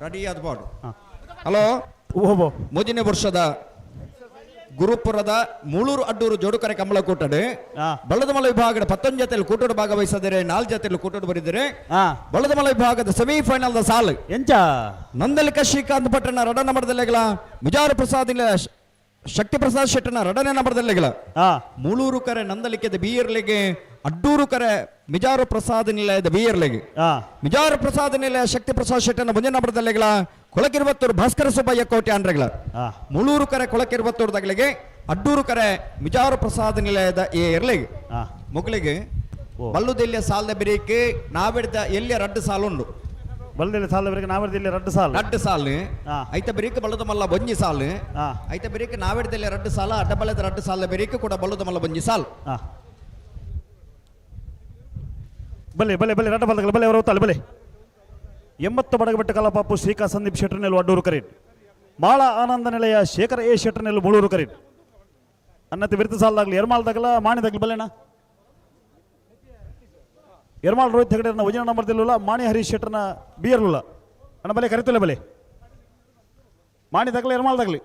ರೆಡಿ ಆದ ಬಾಡು ಹಲೋ ಮುಂದಿನ ವರ್ಷದ ಗುರುಪುರದ ಮೂಳೂರು ಅಡ್ಡೂರು ಜೋಡುಕರೆ ಕಂಬಳ ಕೂಟಡೆ ಬಳ್ಳದಮಲ ವಿಭಾಗದ 11 ಜೊತೆಯಲ್ಲಿ ಕೂಟೋಡು ಭಾಗವಹಿಸಿದರೆ 4 ಜೊತೆಯಲ್ಲಿ ಕೂಟೋಡು ಬರಿದರೆ ಬಳ್ಳದಮಲ ವಿಭಾಗದ ಸೆಮಿಫೈನಲ್ ಸಾಲ್ ಎಂಚ ನಂದಲಿಕ ಶ್ರೀಕಾಂತ್ ಭಟ್ರನ ರಡ ನಂಬರ್ದಲ್ಲೆಗಳ ಮುಜಾರ ಪ್ರಸಾದ್ ಶಕ್ತಿ ಪ್ರಸಾದ್ ಶೆಟ್ಟನ ರಡನೆ ನಂಬರ್ದಲ್ಲೆಗಳ ಮೂಳೂರು ಕರೆ ನಂದಲಿಕೆದ ಬೀರ್ಲೆಗೆ ಅಡ್ಡೂರು ಕರೆ ಮಿಜಾರು ಪ್ರಸಾದ್ ನಿಲಯದ ಬೀರ್ಲೆಗೆ ಮಿಜಾರು ಪ್ರಸಾದ್ ನಿಲಯ ಶಕ್ತಿ ಪ್ರಸಾದ್ ಶೆಟ್ಟನ ಮುಂಜೆ ನಂಬರ್ದಲ್ಲೆಗಳ ಕೊಳಕಿರುವತ್ತೂರು ಭಾಸ್ಕರ ಸುಬ್ಬಯ್ಯ ಕೋಟೆ ಅಂಡ್ರೆಗಳ ಮೂಳೂರು ಕರೆ ಕೊಳಕಿರುವತ್ತೂರ್ದಾಗಲಿಗೆ ಅಡ್ಡೂರು ಕರೆ ಮಿಜಾರು ಪ್ರಸಾದ್ ನಿಲಯದ ಏರ್ಲೆಗೆ ಮುಗ್ಲಿಗೆ ಬಲ್ಲುದೆಲ್ಲಿಯ ಸಾಲದ ಬೆರೀಕೆ ನಾವಿಡ್ದ ಎಲ್ಲಿಯ ರಡ್ಡು ಸಾಲುಂಡು ಬಲ್ಲದಲ್ಲಿ ಸಾಲ ಬರೀಕ ನಾವಿಡ್ದಲ್ಲಿ ರಡ್ಡು ಸಾಲ ರಡ್ಡು ಸಾಲು ಐತ ಬೆರೀಕೆ ಬಲ್ಲದ ಮಲ್ಲ ಬೊಂಜಿ ಸಾಲು ಐತ ಬೆರೀಕೆ ನಾವಿಡ್ದಲ್ಲಿ ರಡ್ಡು ಸಾಲ ಅಡ್ಡಬಲ್ಲದ ರಡ್ಡು ಸಾಲ ಬೆರೀಕೆ ಕೂಡ ಬಲ್ಲದ ಮಲ್ಲ ಬೊಂಜಿ ಸಾಲು ಬಲೆ ಬಲೆ ಬಲೆ ರಡ್ಡ ಬಲ್ಲದ ಬಲೆ ಅವರು ಬಲೆ 80 ಬಡಗಬೆಟ್ಟ ಕಲಾಪಾಪು ಶ್ರೀಕಾ ಸಂದೀಪ್ ಶೆಟ್ಟರ್ನೆಲ್ಲು ಅಡ್ಡೂರು ಕರೀಟ್ ಮಾಳ ಆನಂದ ನಿಲಯ ಶೇಖರ ಎ ಶೆಟ್ಟರ್ನೆಲ್ಲು ಮೂಳೂರು ಕರೀಟ್ ಅನ್ನತ್ತೆ ವಿರುದ್ಧ ಸಾಲದಾಗಲಿ ಎರ್ಮಾಲ್ದಾಗಲ ಮಾಣಿದಾಗಲಿ ಬಲೆನಾ ಎರ್ಮಾಳ್ ರೋಹಿತ್ ಹೆಗಡೆರನ್ನ ವಜನ ನಂಬರ್ದಿಲ್ಲ ಮಾಣಿ ಹರೀಶ್ ಶೆಟ್ಟರ್ನ ಬಿಯರ್ಲುಲ್ಲ ಅಣ್ಣ ಬಲೆ ಕರಿತಿಲ್ಲ ಬಲೆ ಮಾಣಿದಾಗಲಿ ಎರ್ಮಾಲ್ದಾಗಲಿ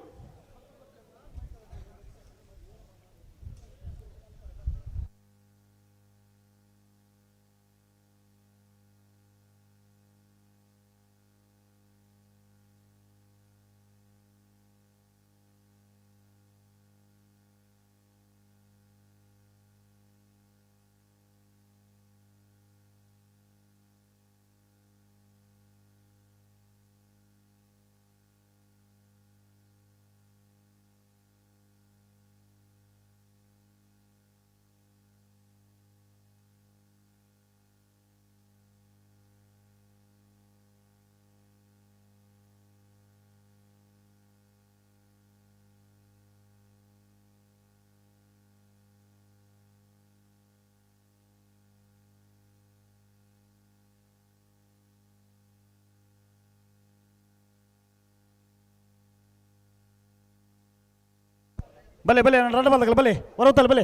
ಬಲೆ ಬಲೆ ರಡ್ಡ ಬಲ್ದಾಗಲಿ ಬಲೆ ಹೊರವತ್ತಲ್ಲ ಬಲೆ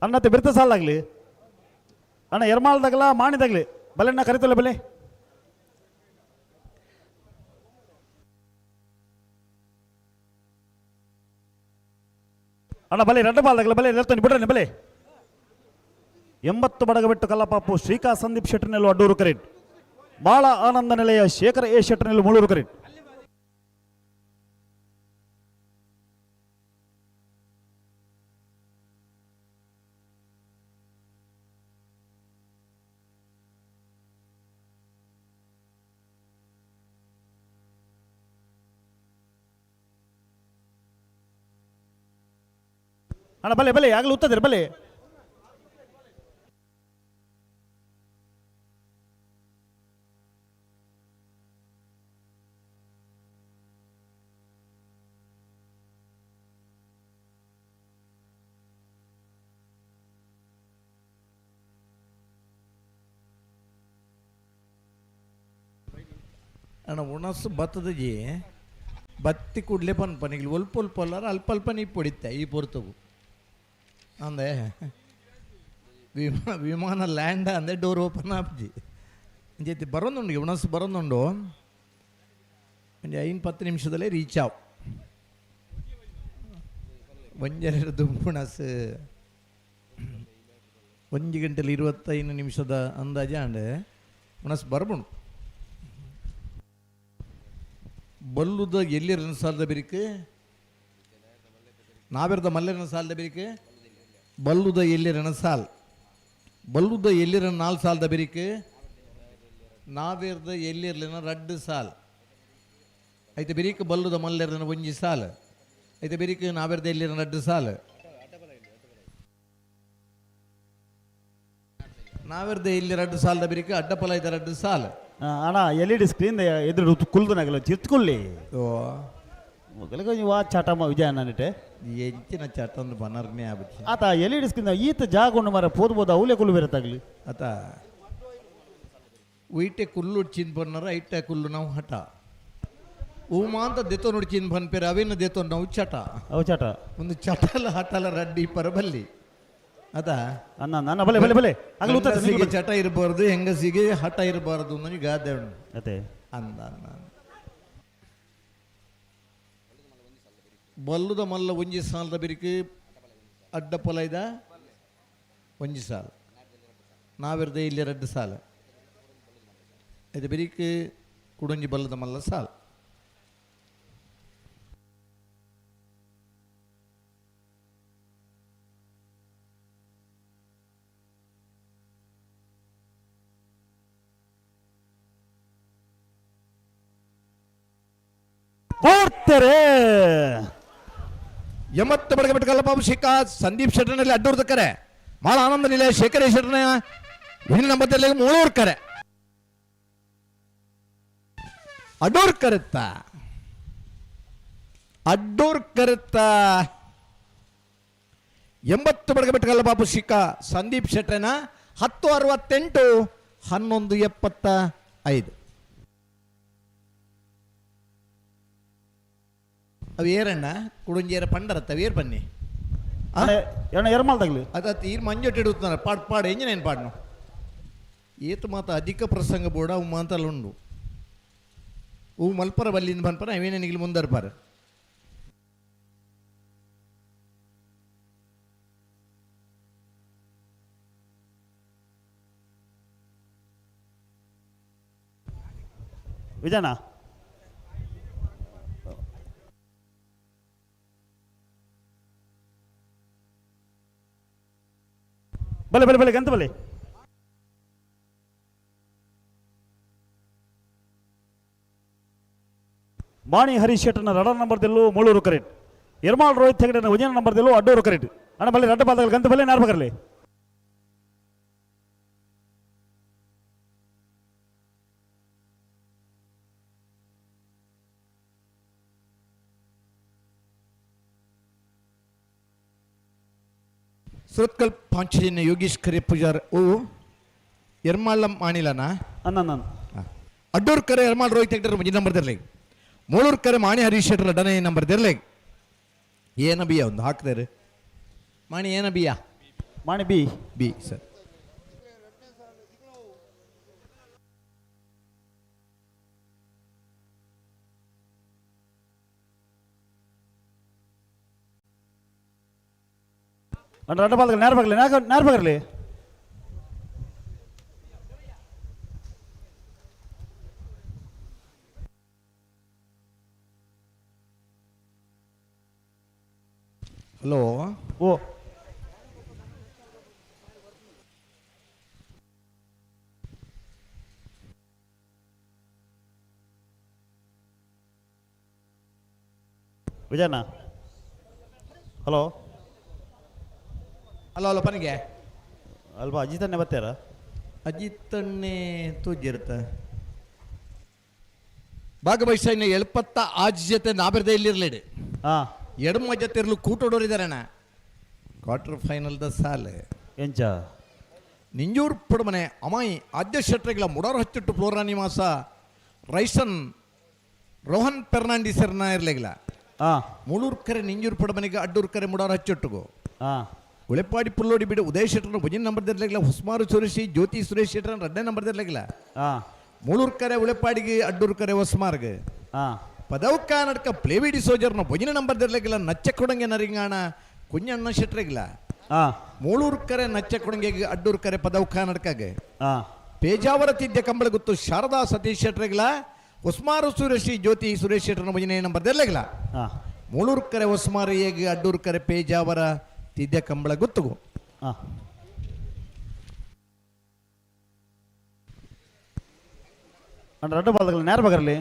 ಅನ್ನತ್ತೆ ಬಿರ್ತ ಸಾಲಾಗಲಿ ಅಣ್ಣ ಎರ್ಮಾಳ್ದಾಗಲ ಮಾಣಿದಾಗಲಿ ಬಲೆಣ್ಣ ಕರಿತಲ್ಲ ಬಲೆ ಅಣ್ಣ ಬಲೆ ರಡ್ಡ ಬಾಲ್ದಾಗಲ ಬಲೆ ಇರ್ತಾನೆ ಬಿಡ್ರನೆ ಬಲೆ 80 ಬಡಗಬೆಟ್ಟು ಕಲ್ಲಪಾಪು ಶ್ರೀಕಾ ಸಂದೀಪ್ ಶೆಟ್ಟರ್ನೆಲ್ಲು ಅಡ್ಡೂರು ಕರೀಟ್ ಬಾಳ ಆನಂದ ನಿಲಯ ಶೇಖರ ಎ ಶೆಟ್ಟರ್ನೆಲ್ಲು ಮೂಳೂರು ಕರೀಟ್ ಅಣ್ಣ ಬಲೆ ಬಲೆ ಆಗಲೂ ಉತ್ತದಿರಿ ಬಲೆ ಅಣ್ಣ ಉಣಸು ಬತ್ತದ ಜಿ ಬತ್ತಿ ಕೂಡಲೇ ಪನ್ಪನಿಗೆ ಒಲ್ಪ ಒಲ್ಪ ಅಲ್ಲಾರ ಅಲ್ಪ ಅಲ್ಪ ನೀ ಪೊಡಿತ್ತೆ ಈ ಪೊರ್ತವು ಅಂದೆ ವಿಮಾನ ಲ್ಯಾಂಡ್ ಅಂದೆ ಡೋರ್ ಓಪನ್ ಆಪ್ಜಿ ಜೊತೆ ಬರೋದುಂಡು ಇವನಸ್ ಬರೋದುಂಡು ಒಂದು 5-10 ನಿಮಿಷದಲ್ಲೇ ರೀಚ್ ಆವ್ ಒಂಜೆರಡು ದುಂಬುಣಸ್ 1 ಗಂಟೆಲಿ 25 ನಿಮಿಷದ ಅಂದಾಜ ಅಂಡೆ ಮನಸ್ ಬರ್ಬುಣು ಬಲ್ಲುದ ಎಲ್ಲಿರನ ಸಾಲದ ಬಿರಿಕೆ ನಾವೆರ್ದ ಮಲ್ಲೆರನ ಸಾಲದ ಬಿರಿಕೆ ಬಲ್ಲುದ ಎಲ್ಲಿರನ ಸಾಲ್ ಬಲ್ಲುದ ಎಲ್ಲಿರನ 4 ಸಾಲದ ಬಿರಿಕೆ ನಾವೆರ್ದ ಎಲ್ಲಿರ್ಲಿನ 2 ಸಾಲ್ ಐತೆ ಬಿರಿಕೆ ಬಲ್ಲುದ ಮಲ್ಲೆರನ 1 ಸಾಲ್ ಐತೆ ಬಿರಿಕೆ ನಾವೆರ್ದ ಎಲ್ಲಿರನ 2 ಸಾಲ್ ನಾವೆರ್ದ ಇಲ್ಲಿ 2 ಸಾಲದ ಬಿರಿಕೆ ಅಡ್ಡಪಲ ಐತೆ 2 ಸಾಲ್ ಅಣ್ಣ LED ಸ್ಕ್ರೀನ್ ಎದುರು ಕುಲ್ದು ನಗಲು ಚಿತ್ಕೊಳ್ಳಿ ಓ ಕೊಂచెం వా చటమ విజయన్న అంటే ಎಂಚಿನ ಚಟಂದು ಬನರ್ನೇ ಆಗ್ಬಿಟ್ಟು ಆತ LED ಸ್ಕ್ರೀನ್ ಈತ ಜಾಗೊಂಡು ಮರ ಪೋದ್ಬೋದು ಅವಲೆ ಕುಲ್ಲು ಬೇರೆ ತಗಲಿ ಆತ ಉಯಿಟೆ ಕುಲ್ಲು ಚಿನ್ ಬನ್ನರ ಐಟೆ ಕುಲ್ಲು ನಾವು ಹಠ ಊಮಾಂತ ದೆತೋ ನೋಡಿ ಚಿನ್ ಬನ್ ಪೇರ ಅವೇನ ದೆತೋ ನಾವು ಚಟ ಅವು ಚಟ ಒಂದು ಚಟಲ ಹಟಲ ರಡ್ಡಿ ಪರಬಲ್ಲಿ ಅದ ಅಣ್ಣ ನನ್ನ ಬಲೆ ಬಲೆ ಬಲೆ ಆಗಲು ಗಂಡಸಿಗೆ ಚಟ ಇರಬಾರ್ದು ಹೆಂಗಸಿಗೆ ಹಠ ಇರಬಾರ್ದು ನನಗೆ ಗಾದೆ ಅದೇ ಅಂದ ಬಲ್ಲುದ ಮಲ್ಲ 1 ಸಾಲದ ಬಿರಿಕೆ ಅಡ್ಡಪಲ ಇದ 1 ಸಾಲ ನಾವೆರ್ದ ಇಲ್ಲಿ 2 ಸಾಲ ಇದು ಬಿರಿಕೆ ಕುಡಂಜಿ ಬಲ್ಲದ ಮಲ್ಲ ಸಾಲ ಕೊಡ್ತಾರೆ ಎಮ್ಮತ್ತ ಬಡಗ ಬಿಟ್ಕಲ್ಲ ಬಾಬು ಶಿಕ್ಕ ಸಂದೀಪ್ ಶೆಟ್ಟರ್ನಲ್ಲಿ ಅಡ್ಡೂರ್ದ ಕರೆ ಭಾಳ ಆನಂದ ನಿಲಯ ಶೇಖರ ಶೆಟ್ಟರ್ನ ವಿನ್ ನಂಬರ್ದಲ್ಲಿ 3 ಕರೆ ಅಡ್ಡೂರ್ ಕರೆತ್ತ ಅಡ್ಡೂರ್ ಕರೆತ್ತ 80 ಬಡಗ ಬಿಟ್ಕಲ್ಲ ಬಾಬು ಶಿಕ್ಕ ಸಂದೀಪ್ ಶೆಟ್ಟರ್ನ 1068 1175 ಅವು ಏರಣ್ಣ ಕುಡುಂಜೇರ ಪಂಡರತ್ತ ವೇರ್ ಬನ್ನಿ ಎಣ್ಣ ಎರಮಾಲ್ ತಗಲಿ ಅದ ತೀರ್ ಮಂಜೊಟ್ಟು ಇಡುತ್ತಾರ ಪಾಡು ಎಂಜಿನೇನು ಪಾಡ್ನು ಏತು ಮಾತ ಅಧಿಕ ಪ್ರಸಂಗ ಬೋಡ ಅವು ಮಾತಲ್ಲ ಉಂಡು ಹೂ ಮಲ್ಪರ ಬಲ್ಲಿಂದ ಬನ್ಪರ ಅವೇನಿಗೆ ಮುಂದರ್ಪಾರ ವಿಜಯಣ್ಣ ಬಲೆ ಬಲೆ ಬಲೆ ಗಂತ ಬಲೆ ಮಾಣಿ ಹರೀಶ್ ಶೆಟ್ಟರ್ನ ರಡರ್ ನಂಬರ್ದಲ್ಲೂ 3 ಕರೆಕ್ಟ್ ಎರ್ಮಾಳ್ ರೋಹಿತ್ ಹೆಗಡೆನ ಉಜನ ನಂಬರ್ದಲ್ಲೂ ಅಡ್ಡೂರು ಕರೆಕ್ಟ್ ಅಣ್ಣ ಬಲೆ ರಡ್ಡ ಬಾಲ್ದಾಗ ಗಂತ ಬಲೆ ನಾರ್ ಬಗರ್ಲಿ ಸುರತ್ಕಲ್ ಪಾಂಚಜನ್ಯ ಯೋಗೀಶ್ ಕರೆ ಪೂಜಾರ್ ಓ ಎರ್ಮಾಳ ಮಾಣಿಲನ ಅನ್ನ ಅಡ್ಡೂರ್ ಕರೆ ಎರ್ಮಾಳ್ ರೋಹಿತ್ ಹೆಗ್ಡರ್ 1 ನಂಬರ್ದಲ್ಲಿ 3 ಕರೆ ಮಾಣಿ ಹರೀಶ್ ಶೆಟ್ಟರ್ ಅಡ್ಡನೇ ನಂಬರ್ದಲ್ಲಿ ಏನ ಬಿಯ ಒಂದು ಹಾಕ್ತಾರೆ ಮಾಣಿ ಏನ ಬಿಯ ಮಾಣಿ ಬಿ ಬಿ ಸರ್ ಅಣ್ಣ ರಡ್ಡ ಬಾಲ್ದಾಗ ನಾರ್ ಬಗರ್ಲಿ ಹಲೋ ಓ ವಿಜಯಣ್ಣ ಹಲೋ ಹಲೋ ಹಲೋ ಪನಿಗೆ ಅಲ್ವಾ ಅಜಿತನ್ನೇ ಬರ್ತಾರ ಅಜಿತನ್ನೇ ತೂಜಿರುತ್ತ ಭಾಗವಹಿಸ ಎಳ್ಪತ್ತ ಆಜ್ ಜೊತೆ ನಾಬೆರ್ದೆ ಇಲ್ಲಿರ್ಲೇಡಿ ಎಡಮ ಜೊತೆ ಇರಲು ಕೂಟೋಡೋರಿದಾರಣ್ಣ ಕ್ವಾರ್ಟರ್ ಫೈನಲ್ದ ಸಾಲೆ ಎಂಚ ನಿಂಜೂರ್ ಪುಡಮನೆ ಅಮಾಯಿ ಆದ್ಯ ಶೆಟ್ರಿಗಳ ಮುಡಾರು ಹಚ್ಚಿಟ್ಟು ಫ್ಲೋರಾ ನಿವಾಸ ರೈಸನ್ ರೋಹನ್ ಫೆರ್ನಾಂಡಿಸರ್ನ ಇರ್ಲಿಲ್ಲ 3 ಕರೆ ನಿಂಜೂರ್ ಪುಡಮನೆಗೆ ಅಡ್ಡೂರ್ ಕರೆ ಮುಡಾರು ಹಚ್ಚಿಟ್ಟುಗೋ ಉಳೆಪಾಡಿ ಪುಲ್ಲೋಡಿ ಬಿಡು ಉದಯ್ ಶೆಟ್ಟರ್ನ ಭುಜನ್ ನಂಬರ್ ಇರಲಿಲ್ಲ, ಹುಸ್ಮಾರು ಸುರೇಶಿ ಜ್ಯೋತಿ ಸುರೇಶ್ ಶೆಟ್ಟರ್ನ 2ನೇ ನಂಬರ್ ಇರಲಿಲ್ಲ. ಮೂಳೂರು ಕರೆ ಉಳೆಪಾಡಿಗೆ ಅಡ್ಡೂರು ಕರೆ ಹೊಸ್ಮಾರ್ಗೆ ಪದೌಕ ನಡ್ಕ ಪ್ಲೇವಿಡಿ ಸೋಜರ್ನ ಭುಜನ ನಂಬರ್ ಇರಲಿಲ್ಲ, ನಚ್ಚ ಕೊಡಂಗೆ ನರಿಂಗಾಣ ಕುഞ്ഞಣ್ಣ ಶೆಟ್ರಿಗಿಲ್ಲ. ಮೂಳೂರು ಕರೆ ನಚ್ಚ ಕೊಡಂಗೆ ಅಡ್ಡೂರು ಕರೆ ಪದೌಕ ನಡ್ಕಾಗೆ ಪೇಜಾವರ ತಿದ್ದೆ ಕಂಬಳ ಗೊತ್ತು ಶಾರದಾ ಸತೀಶ್ ಶೆಟ್ರಿಗಿಲ್ಲ, ಹೊಸ್ಮಾರು ಸುರೇಶಿ ಜ್ಯೋತಿ ಸುರೇಶ್ ಶೆಟ್ಟರ್ನ ಭುಜನ ನಂಬರ್ ಇರಲಿಲ್ಲ. ಮೂಳೂರು ಕರೆ ಹೊಸ್ಮಾರು ಹೇಗೆ ಅಡ್ಡೂರು ಕರೆ ಪೇಜಾವರ ತಿದ್ದೆ ಕಂಬಳ ಗೊತ್ತುಗು. ரெண்டு பாலத்தில் நேர பகரಲಿ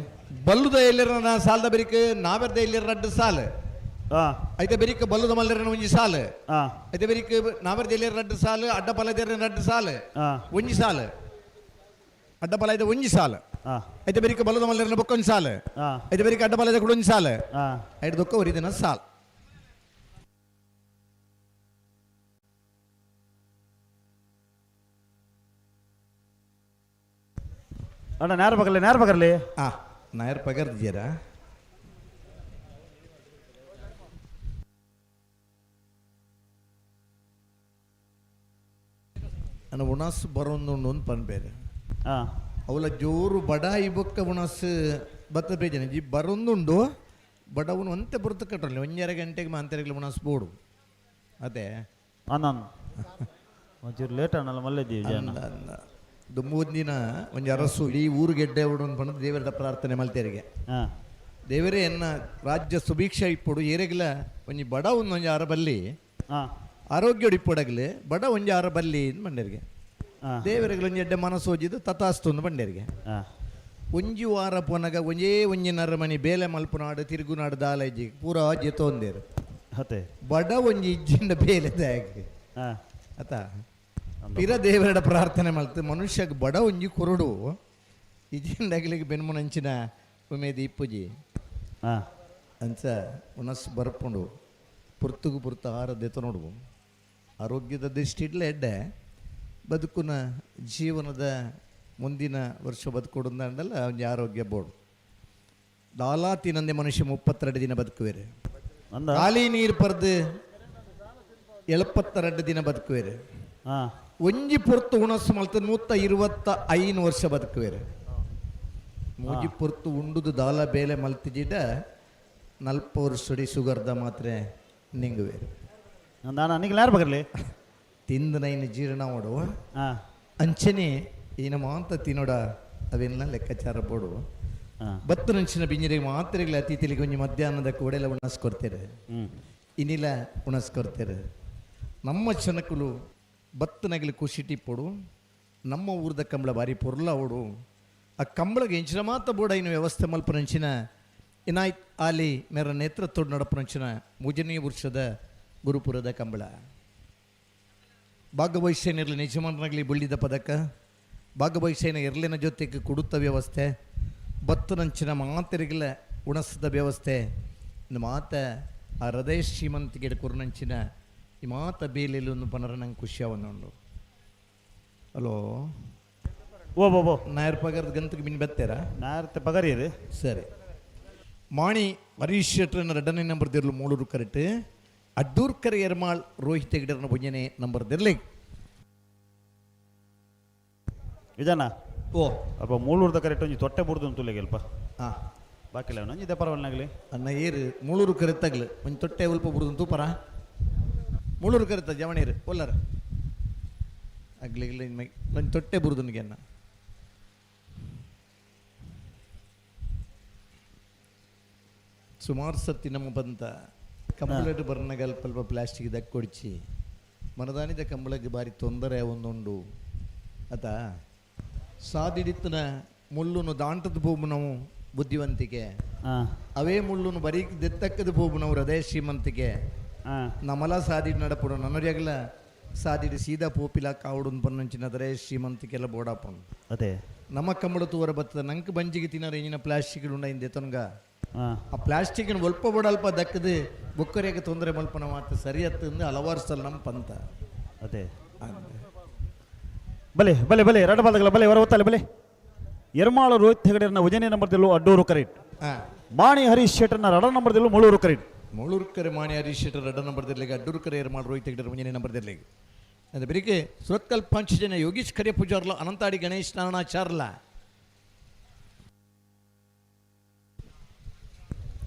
ಬಲ್ಲುದ ಎಲ್ಲಿರ ಸಾಲದ ಬೆರಿಕ ನಾವೆರ್ದ ಎಲ್ಲಿರ ರಡ್ಡು ಸಾಲು ಐತೆ ಬೆರಿಕ ಬಲ್ಲುದ ಮಲ್ಲಿರ ಒಂಜಿ ಸಾಲು ಐತೆ ಬೆರಿಕ ನಾವೆರ್ದ ಎಲ್ಲಿರ ರಡ್ಡು ಸಾಲು ಅಡ್ಡ ಪಲದ ರಡ್ಡು ಸಾಲು ಒಂಜಿ ಸಾಲು ಅಡ್ಡ ಪಲ ಇದೆ ಒಂಜಿ ಸಾಲು ಐತೆ ಬೆರಿಕ ಬಲ್ಲುದ ಮಲ್ಲಿರ ಬೊಕ್ಕೊಂಜಿ ಸಾಲು ಐತೆ ಬೆರಿಕ ಅಡ್ಡ ಪಲದ ಕೂಡ ಒಂಜಿ ಸಾಲು ಐದು ದೊಕ್ಕ ಒರಿದಿನ ಸಾಲು. ಅಣ್ಣ ನೇರ ಬಗರ್ಲಿ ನಾಯರ್ ಪಗರ್ದಿದ್ದೀರ ಅಣ್ಣ ಉಣಸ್ ಬರೋದು ಪನ್ಬೇರೆ ಅವಳ ಜೋರು ಬಡ ಇಬೊಕ್ಕ ಉಣಸ್ ಬತ್ತ ಬೇಜನೆ ಜಿ ಬರೊಂದುಂಡು ಬಡವನು ಅಂತೆ ಬರುತ್ತ ಕಟ್ಟಲಿ 1-2 ಗಂಟೆಗೆ ಮಾಂತರಿಗಳು ಉಣಸ್ ಬೋಡು ಅದೇ ಒಂಚೂರು ಲೇಟ್ ಅನ್ನಲ್ಲ ಮಲ್ಲೆದ್ದೀವಿ ಇದು 3 ದಿನ ಒಂಜಿ ಅರಸು ಇಡೀ ಊರಿಗೆ ಎಡ್ಡೆ ಹೊಡು ಪಂಡ ದೇವರದ ಪ್ರಾರ್ಥನೆ ಮಲ್ತೇರಿಗೆ ದೇವರೇ ಎನ್ನ ರಾಜ್ಯ ಸುಭೀಕ್ಷ ಇಪ್ಪಡು ಏರೆಗಿಲ ಒಂಜಿ ಬಡ ಒಂದೊಂಜಿ ಆರ ಬಲ್ಲಿ ಆರೋಗ್ಯ ಇಪ್ಪಡಗಲಿ ಬಡ ಒಂಜಿ ಆರ ಬಲ್ಲಿ ಬಂಡೇರಿಗೆ ದೇವರಿಗೆ ಒಂಜಿ ಎಡ್ಡೆ ಮನಸ್ಸು ಹೋಜಿದ್ದು ತಥಾಸ್ತು ಬಂಡೇರಿಗೆ ಒಂಜಿ ವಾರ ಪೊನಗ ಒಂಜಿ ನರಮಣಿ ಬೇಲೆ ಮಲ್ಪುನಾಡು ತಿರುಗುನಾಡು ದಾಲಜಿ ಪೂರ ಜೆತೊಂದೇರು ಬಡ ಒಂಜಿ ಇಜ್ಜಿಂಡ ಬೇಲೆ ದಾಗಿ ಅತ ಪಿರ ದೇವರಡ ಪ್ರಾರ್ಥನೆ ಮಲ್ತು ಮನುಷ್ಯಗೆ ಬಡ ಒಂಜಿ ಕೊರಡು ಇಜಿಂಡಗಲಿಗೆ ಬೆನ್ಮುನಂಚಿನ ಉಮೇದಿ ಇಪ್ಪುಜಿ ಅಂಚ ಉನಸ್ ಬರ್ಪುಂಡು ಪುರ್ತುಗು ಪುರ್ತು ಆರದ್ದೆತ ನೋಡುವು ಆರೋಗ್ಯದ ದೃಷ್ಟಿಡ್ಲ ಎಡ್ಡೆ ಬದುಕುನ ಜೀವನದ ಮುಂದಿನ ವರ್ಷ ಬದುಕೊಡುಂದಲ್ಲ ಒಂಜಿ ಆರೋಗ್ಯ ಬೋಡು ದಾಲಾತಿನಂದೆ ಮನುಷ್ಯ 32 ದಿನ ಬದುಕುವೇರೆ ಖಾಲಿ ನೀರು ಪರ್ದು 72 ದಿನ ಬದುಕುವೇರೆ ಒಂಜಿ ಪೊರ್ತು ಉಣಸು ಮಲ್ತ 125 ವರ್ಷ ಬದುಕುವೇರೆ ಮೂಜಿ ಪೊರ್ತು ಉಂಡುದು ದಾಲ ಬೇಲೆ ಮಲ್ತಿಜಿಡ 40 ವರ್ಷಡಿ ಸುಗರ್ದ ಮಾತ್ರ ನಿಂಗುವೇರು ನೇರ ಬಗರ್ಲಿ ತಿಂದು ನೈನು ಜೀರ್ಣ ಮಾಡುವ ಅಂಚನೆ ಈನ ಮಾಂತ ತಿನ್ನೋಡ ಅವೆಲ್ಲ ಲೆಕ್ಕಾಚಾರ ಬೋಡು ಬತ್ತು ನಂಚಿನ ಬಿಂಜರಿಗೆ ಮಾತ್ರೆಗಳ ಅತಿಥಿಲಿಗೆ ಒಂಜಿ ಮಧ್ಯಾಹ್ನದ ಕೂಡೆಲ್ಲ ಉಣಸ್ಕೊಡ್ತೇರೆ ಇನ್ನಿಲ್ಲ ಉಣಸ್ಕೊಡ್ತೇರೆ ನಮ್ಮ ಜನಕುಲು ಬತ್ತು ನಗಲಿ ಖುಷಿ ಟಿಪ್ಪೋಡು ನಮ್ಮ ಊರದ ಕಂಬಳ ಬಾರಿ ಪೊರ್ಲ ಓಡು ಆ ಕಂಬಳಗೆ ಎಂಚಿನ ಮಾತ ಬೋಡ ಇನ್ನು ವ್ಯವಸ್ಥೆ ಮಲ್ಪನಂಚಿನ ಇನಾಯ್ತ್ ಆಲಿ ಮೇರ ನೇತೃತ್ವ ನಡಪನಂಚಿನ 3ನೇ ವರ್ಷದ ಗುರುಪುರದ ಕಂಬಳ ಭಾಗವಹಿಸೇನಿರಲಿ ನಿಜಮನಾಗಲಿ ಬುಳ್ಳಿದ ಪದಕ ಭಾಗವಹಿಸೇನ ಇರಲಿನ ಜೊತೆಗೆ ಕೊಡುತ್ತ ವ್ಯವಸ್ಥೆ ಬತ್ತುನಂಚಿನ ಮಾತರಿಗಲ ಉಣಸದ ವ್ಯವಸ್ಥೆ ಮಾತ ಆ ಹೃದಯ ಶ್ರೀಮಂತಿಗೆ ಕುರ್ನಂಚಿನ ಈ ಮಾತ ಬೇಲೆಲ್ಲೊಂದು ಪನರ ನಂಗೆ ಖುಷಿ ಅವನುಂಡು ಹಲೋ ನಾಯರ್ ಪಗರದ ಗಂತಕ್ಕೆ ಬಿನ್ ಬತ್ತೇರಾ ನಾಯರ್ ಪಗರಿ ಸರಿ ಮಾಣಿ ಹರೀಶ್ ಶೆಟ್ರನ 2ನೇ ನಂಬರ್ ದಿರ್ಲು ಮೂಳೂರು ಕರೆಕ್ಟ್ ಅಡ್ಡೂರ್ಕರ್ ಎರ್ಮಾಳ್ ರೋಹಿತ್ ಹೆಗ್ಡರ್ನ 1ನೇ ನಂಬರ್ ದಿರ್ಲಿ ಇದನ್ನ ಅಪ್ಪ ಮೂಳೂರ್ದ ಕರೆಕ್ಟ್ ಒಂಜಿ ತೊಟ್ಟೆ ಬುಡ್ದು ಅಂತುಲೆಗೆಲ್ಪ ಬಾಕಿಲ್ಲ ಅವನು ಇದೆ ಪರವಲ್ನಾಗಲಿ ಅನ್ನ ಏರು ಮೂಳೂರು ಕರೆತ್ತಾಗ್ಲು ಒಂಜಿ ತೊಟ್ಟೆ ಉಲ್ಪ ಬುಡ್ದು ತೂಪರ ಮೂಳೂರು ಕರೆತ ಜವಣೀರು ಒಲ್ಲರ ಆಗ್ಲಿಲ್ಲ ಒಂದು ತೊಟ್ಟೆ ಬುರ್ದನ್ಗೆ ಅನ್ನ ಸುಮಾರು ಸತಿ ನಮ್ಮ ಬಂತ ಕಂಬಳಟ್ಟು ಬರ್ನಗಲ್ ಸ್ವಲ್ಪ ಪ್ಲಾಸ್ಟಿಕ್ ದಕ್ಕೊಡಿಸಿ ಮನದಾನಿದ ಕಂಬಳಕ್ಕೆ ಬಾರಿ ತೊಂದರೆ ಒಂದುಂಡು ಆತ ಸಾದಿಡಿತ್ತನ ಮುಳ್ಳುನು ದಾಂಟದ ಪೋಬು ನಾವು ಬುದ್ಧಿವಂತಿಕೆ ಅವೇ ಮುಳ್ಳುನು ಬರೀ ದೆತ್ತಕ್ಕದ ಪೋಬು ನಾವು ಹೃದಯ ಶ್ರೀಮಂತಿಕೆ ನಮಲ ಸಾದಿಡ್ ನಡಪುಡು ನನ್ನರಿಯಾಗಲ ಸಾದಿಡಿ ಸೀದಾ ಪೋಪಿಲ ಕಾವುಡು ಪನ್ನಂಚಿನ ಹೃದಯ ಶ್ರೀಮಂತಿಕೆಲ್ಲ ಬೋಡಾಪನ್ ಅದೇ ನಮ್ಮ ಕಂಬಳ ತೂವರ ಬರ್ತದ ನಂಗೆ ಬಂಜಿಗೆ ತಿನ್ನೋರು ಇಂಜಿನ ಪ್ಲಾಸ್ಟಿಕ್ ಉಂಡ ತೊನ್ಗ ಆ ಪ್ಲಾಸ್ಟಿಕ್ ಒಲ್ಪ ಬಡಲ್ಪ ದಕ್ಕದು ಬೊಕ್ಕರಿಯಾಗ ತೊಂದರೆ ಮಲ್ಪನ ಮಾತು ಸರಿಯತ್ತಂದು ಹಲವಾರು ಸಲ ನಮ್ಮ ಪಂತ ಅದೇ ಬಲೆ ಬಲೆ ಬಲೆ ಎರಡು ಬಾಲ್ಗಳ ಬಲೆ ಹೊರ ಹೊತ್ತಲ್ಲ ಬಲೆ ಎರ್ಮಾಳ ರೋಹಿತ್ ಹೆಗಡೆಯರ್ನ 1ನೇ ನಂಬರ್ದಲ್ಲೂ ಅಡ್ಡೂರು ಕರೆಕ್ಟ್ ಮಾಣಿ ಹರೀಶ್ ಶೆಟ್ಟರ್ನ 2ನೇ ನಂಬರ್ದಲ್ಲೂ ಮೂಳೂರು ಕರೆಕ್ಟ್ ಮೂಳೂರ್ಕರೆ ಮಾಣಿ ಹರೀಶ್ ಶೆಟ್ಟರ್ 2 ನಂಬರ್ ದಿರ್ಲಿಗೆ ಅಡ್ಡೂರ್ಕರೆ ಏರ್ಮಾಳ್ ರೋಹಿತ್ ಹೆಗ್ಡೆ 1 ನಂಬರ್ ದಿರ್ಲಿಗೆ ಅದು ಬೆರಿಕೆ ಸುರತ್ಕಲ್ ಪಂಚ ಜನ ಯೋಗೀಶ್ ಖರೆ ಪೂಜಾರ್ಲ ಅನಂತಾಡಿ ಗಣೇಶ್ ನಾರಾಯಣಾಚಾರ್ಲ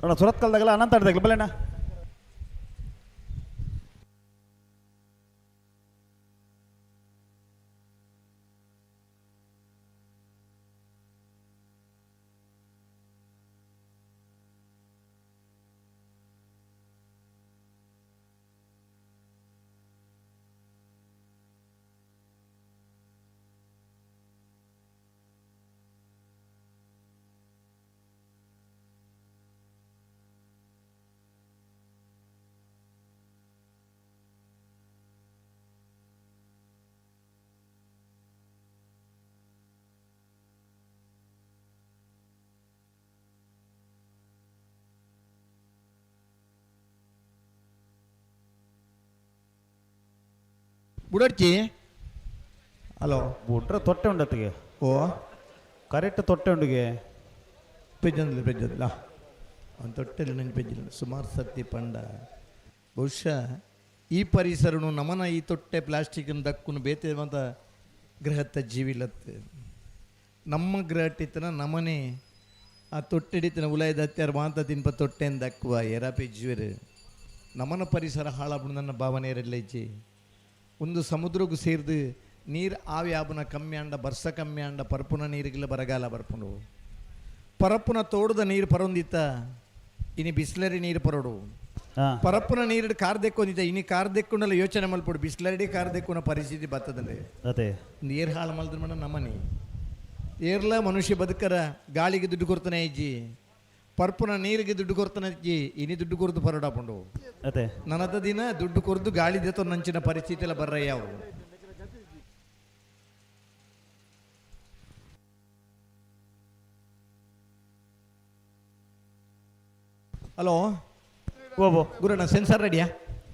ಅಣ್ಣ ಸುರತ್ಕಲ್ದಾಗಲ್ಲ ಅನಂತ ಆಡ್ದಾಗಲ್ಲ ಬಲ್ಲೆಣ್ಣ ಬುಡಡ್ಚಿ ಹಲೋ ಬುಟ್ರೆ ತೊಟ್ಟೆ ಉಂಡತ್ತಿಗೆ ಓ ಕರೆಕ್ಟ್ ತೊಟ್ಟೆ ಉಂಡಿಗೆ ಪೆಜ್ಜಂದಿಲ್ಲ ಒಂದು ತೊಟ್ಟೆಲ್ಲಿ ನಂಗೆ ಪೆಜ್ಜಿಲ್ಲ ಸುಮಾರು ಸರ್ತಿ ಪಂಡ ಬಹುಶಃ ಈ ಪರಿಸರನು ನಮನ ಈ ತೊಟ್ಟೆ ಪ್ಲಾಸ್ಟಿಕ್ನ ದಕ್ಕುನು ಬೇತೆ ಅಂತ ಗ್ರಹತ್ತ ಜೀವಿಲತ್ತೆ ನಮ್ಮ ಗ್ರಹಟ್ಟಿತನ ನಮನೆ ಆ ತೊಟ್ಟೆಡಿತನ ಉಲಾಯ್ದ ಹತ್ಯಾರ ಮಾಂತ ತಿನ್ಪ ತೊಟ್ಟೆನ್ ದಕ್ಕುವ ಎರ ಪೆಜ್ಜುವರು ನಮನ ಪರಿಸರ ಹಾಳಾಬಿಡು ನನ್ನ ಭಾವನೆ ಇರಲಿಜ್ಜಿ ಒಂದು ಸಮುದ್ರಗೂ ಸೇರಿದು ನೀರು ಆವಿ ಆಬುನ ಕಮ್ಮಿ ಅಂಡ ಬರ್ಸ ಕಮ್ಮಿ ಅಂಡ ಪರಪುನ ನೀರಿಗಿಲ್ಲ ಬರಗಾಲ ಬರ್ಪುಂಡು ಪರಪ್ಪುನ ತೋಡದ ನೀರು ಪರೊಂದಿತ್ತ ಇನಿ ಬಿಸ್ಲರಿ ನೀರು ಪರೋಡು ಪರಪ್ಪುನ ನೀರು ಕಾರ್ ದೆಕ್ಕೊಂದಿತ್ತ ಇನಿ ಕಾರ್ ದೆಕ್ಕೊಂಡಲ್ಲ ಯೋಚನೆ ಮಲ್ಪಡು ಬಿಸ್ಲರಿ ಕಾರ್ ದೆಕ್ಕುನ ಪರಿಸ್ಥಿತಿ ಬರ್ತದಲ್ಲೇ ಅದೇ ಒಂದು ಏರ್ ಹಾಳು ಮಲ್ದ್ರ ಮನ ನಮನಿ ಏರ್ಲ ಮನುಷ್ಯ ಬದುಕರ ಗಾಳಿಗೆ ದುಡ್ಡು ಕೊಡ್ತಾನೆ ಇಜ್ಜಿ ಪರ್ಪುನ ನೀರಿಗೆ ದುಡ್ಡು ಕೊಡ್ತಾನೆ ಇಜ್ಜಿ ಇನಿ ದುಡ್ಡು ಕೊರ್ದು ಪರೋಡಾಪುಂಡು ಅದೇ ನನ್ನದ ದಿನ ದುಡ್ಡು ಕೊರ್ದು ಗಾಳಿ ದೇತೋ ನಂಚಿನ ಪರಿಸ್ಥಿತಿ ಎಲ್ಲ ಬರ್ರಯ್ಯ ಅವು ಹಲೋ ಓಬೋ ಗುರುಣ್ಣ ಸೆನ್ಸರ್ ರೆಡಿಯಾ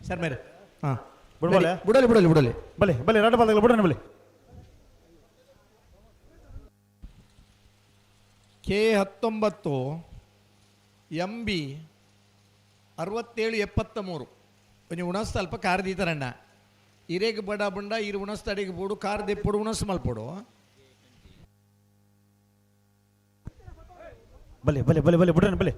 ಸರ್ ಮೇರೆ ಹಾಂ ಬಿಡ್ಬೋಲೆ ಬಿಡಲಿ ಬಿಡಲಿ ಬಿಡಲಿ ಬಲೆ ಬಲೆ ಎರಡು ಬಾಲ್ದಾಗಲ್ಲ ಬಿಡೋಣ ಬಲೆ K19 MB 6773 కొంచెం ఉణస్త అల్ప కారు తీతారన్న ఇరేకి బడా బుండ ఇరు ఉణస్త అడిగి పోడు కారు తెప్పుడు ఉణస్త మల్పోడు ಬಲೆ ಬಲೆ ಬಲೆ ಬಲೆ ಬಿಡೋಣ ಬಲೆ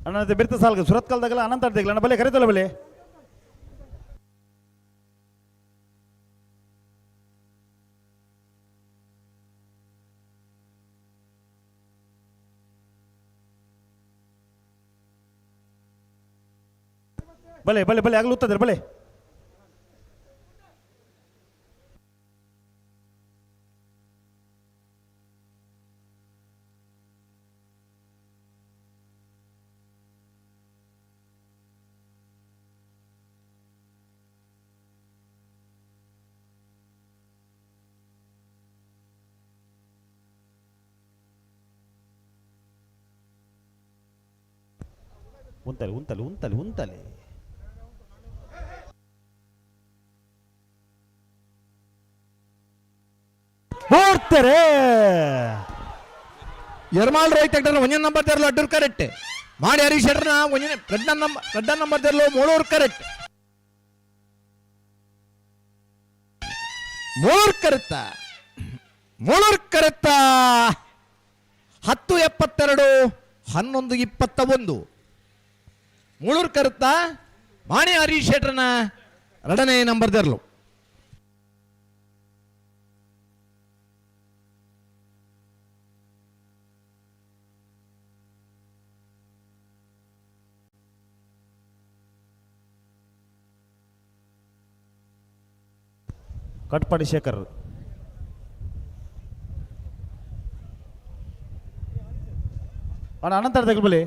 ಅಣ್ಣ ಬಿರ್ತ ಸಾಲ್ಗ ಸುರತ್ಕಲ್ದಾಗಲ್ಲ ಅನಂತ ಆಡ್ದಾಗಲ್ಲ ಅಣ್ಣ ಬಲೆ ಕರೀತಲ್ಲ ಬಲೆ ಬಲೆ ಬಲೆ ಬಲೆ ಆಗ್ಲೂ ಉತ್ತದ್ರೆ ಬಲೆ ಉಂತಲೆ ಬೋಡ್ತಾರೆ ಎರ್ಮಾಲ್ ರೈತ ಒಂಜನ ನಂಬರ್ ತೆರಲು ಅಡ್ಡೂರು ಕರೆಕ್ಟ್ ಮಾಡಿ Harish ಶೆಟ್ರನ ಒಂಜನೆ red number ತೆರಲು Mulur correct Moolur ಕರೆತ್ತ 10:72 11:21 Mulur ಕರೆತ್ತ ಮಾಣಿ ಹರೀಶ್ ಶೆಟ್ರನ 2ನೇ ನಂಬರ್ ತೆರಲು. ಕಟ್ಪಾಡಿ ಶೇಖರ್ ಅಣ್ಣ ಅನಂತರ ತೆಗೆದುಬಲಿ.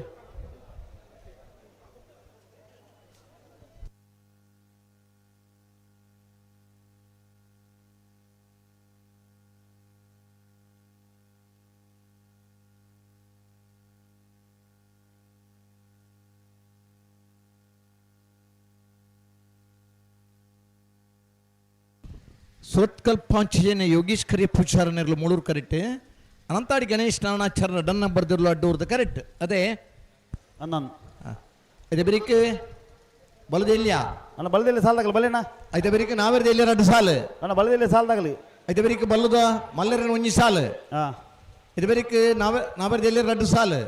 ಸುರತ್ಕಲ್ ಪಾಂಚಜನ್ಯ ಯೋಗೀಶ್ ಖರೆ ಪೂಜಾರನಿರಲು ಮೂಳೂರು ಕರೆಕ್ಟ್ ಅನಂತಾಡಿ ಗಣೇಶ್ ನಾರಾಯಣಾಚಾರ್ಯ ಡನ್ ಬರ್ದಿರಲು ಅಡ್ಡೂರ್ದು ಕರೆಕ್ಟ್ ಅದೇ ಅನ್ನ ಅದೇ ಬರೀಕ್ ಬಲದಿಲ್ಲ ಅಣ್ಣ ಬಲದಲ್ಲಿ ಸಾಲದಾಗಲಿ ಬಲ್ಲೇಣ್ಣ ಐತೆ ಬರೀಕ್ ನಾವೇರ್ದು ಇಲ್ಲಿ 2 ಸಾಲು ಅಣ್ಣ ಬಲದಲ್ಲಿ ಸಾಲದಾಗಲಿ ಐತೆ ಬರೀಕ್ ಬಲ್ಲದ ಮಲ್ಲರನ 1 ಸಾಲು ಹಾಂ ಇದು ಬರೀಕ್ ನಾವೇರ್ದು ಇಲ್ಲಿ 2 ಸಾಲು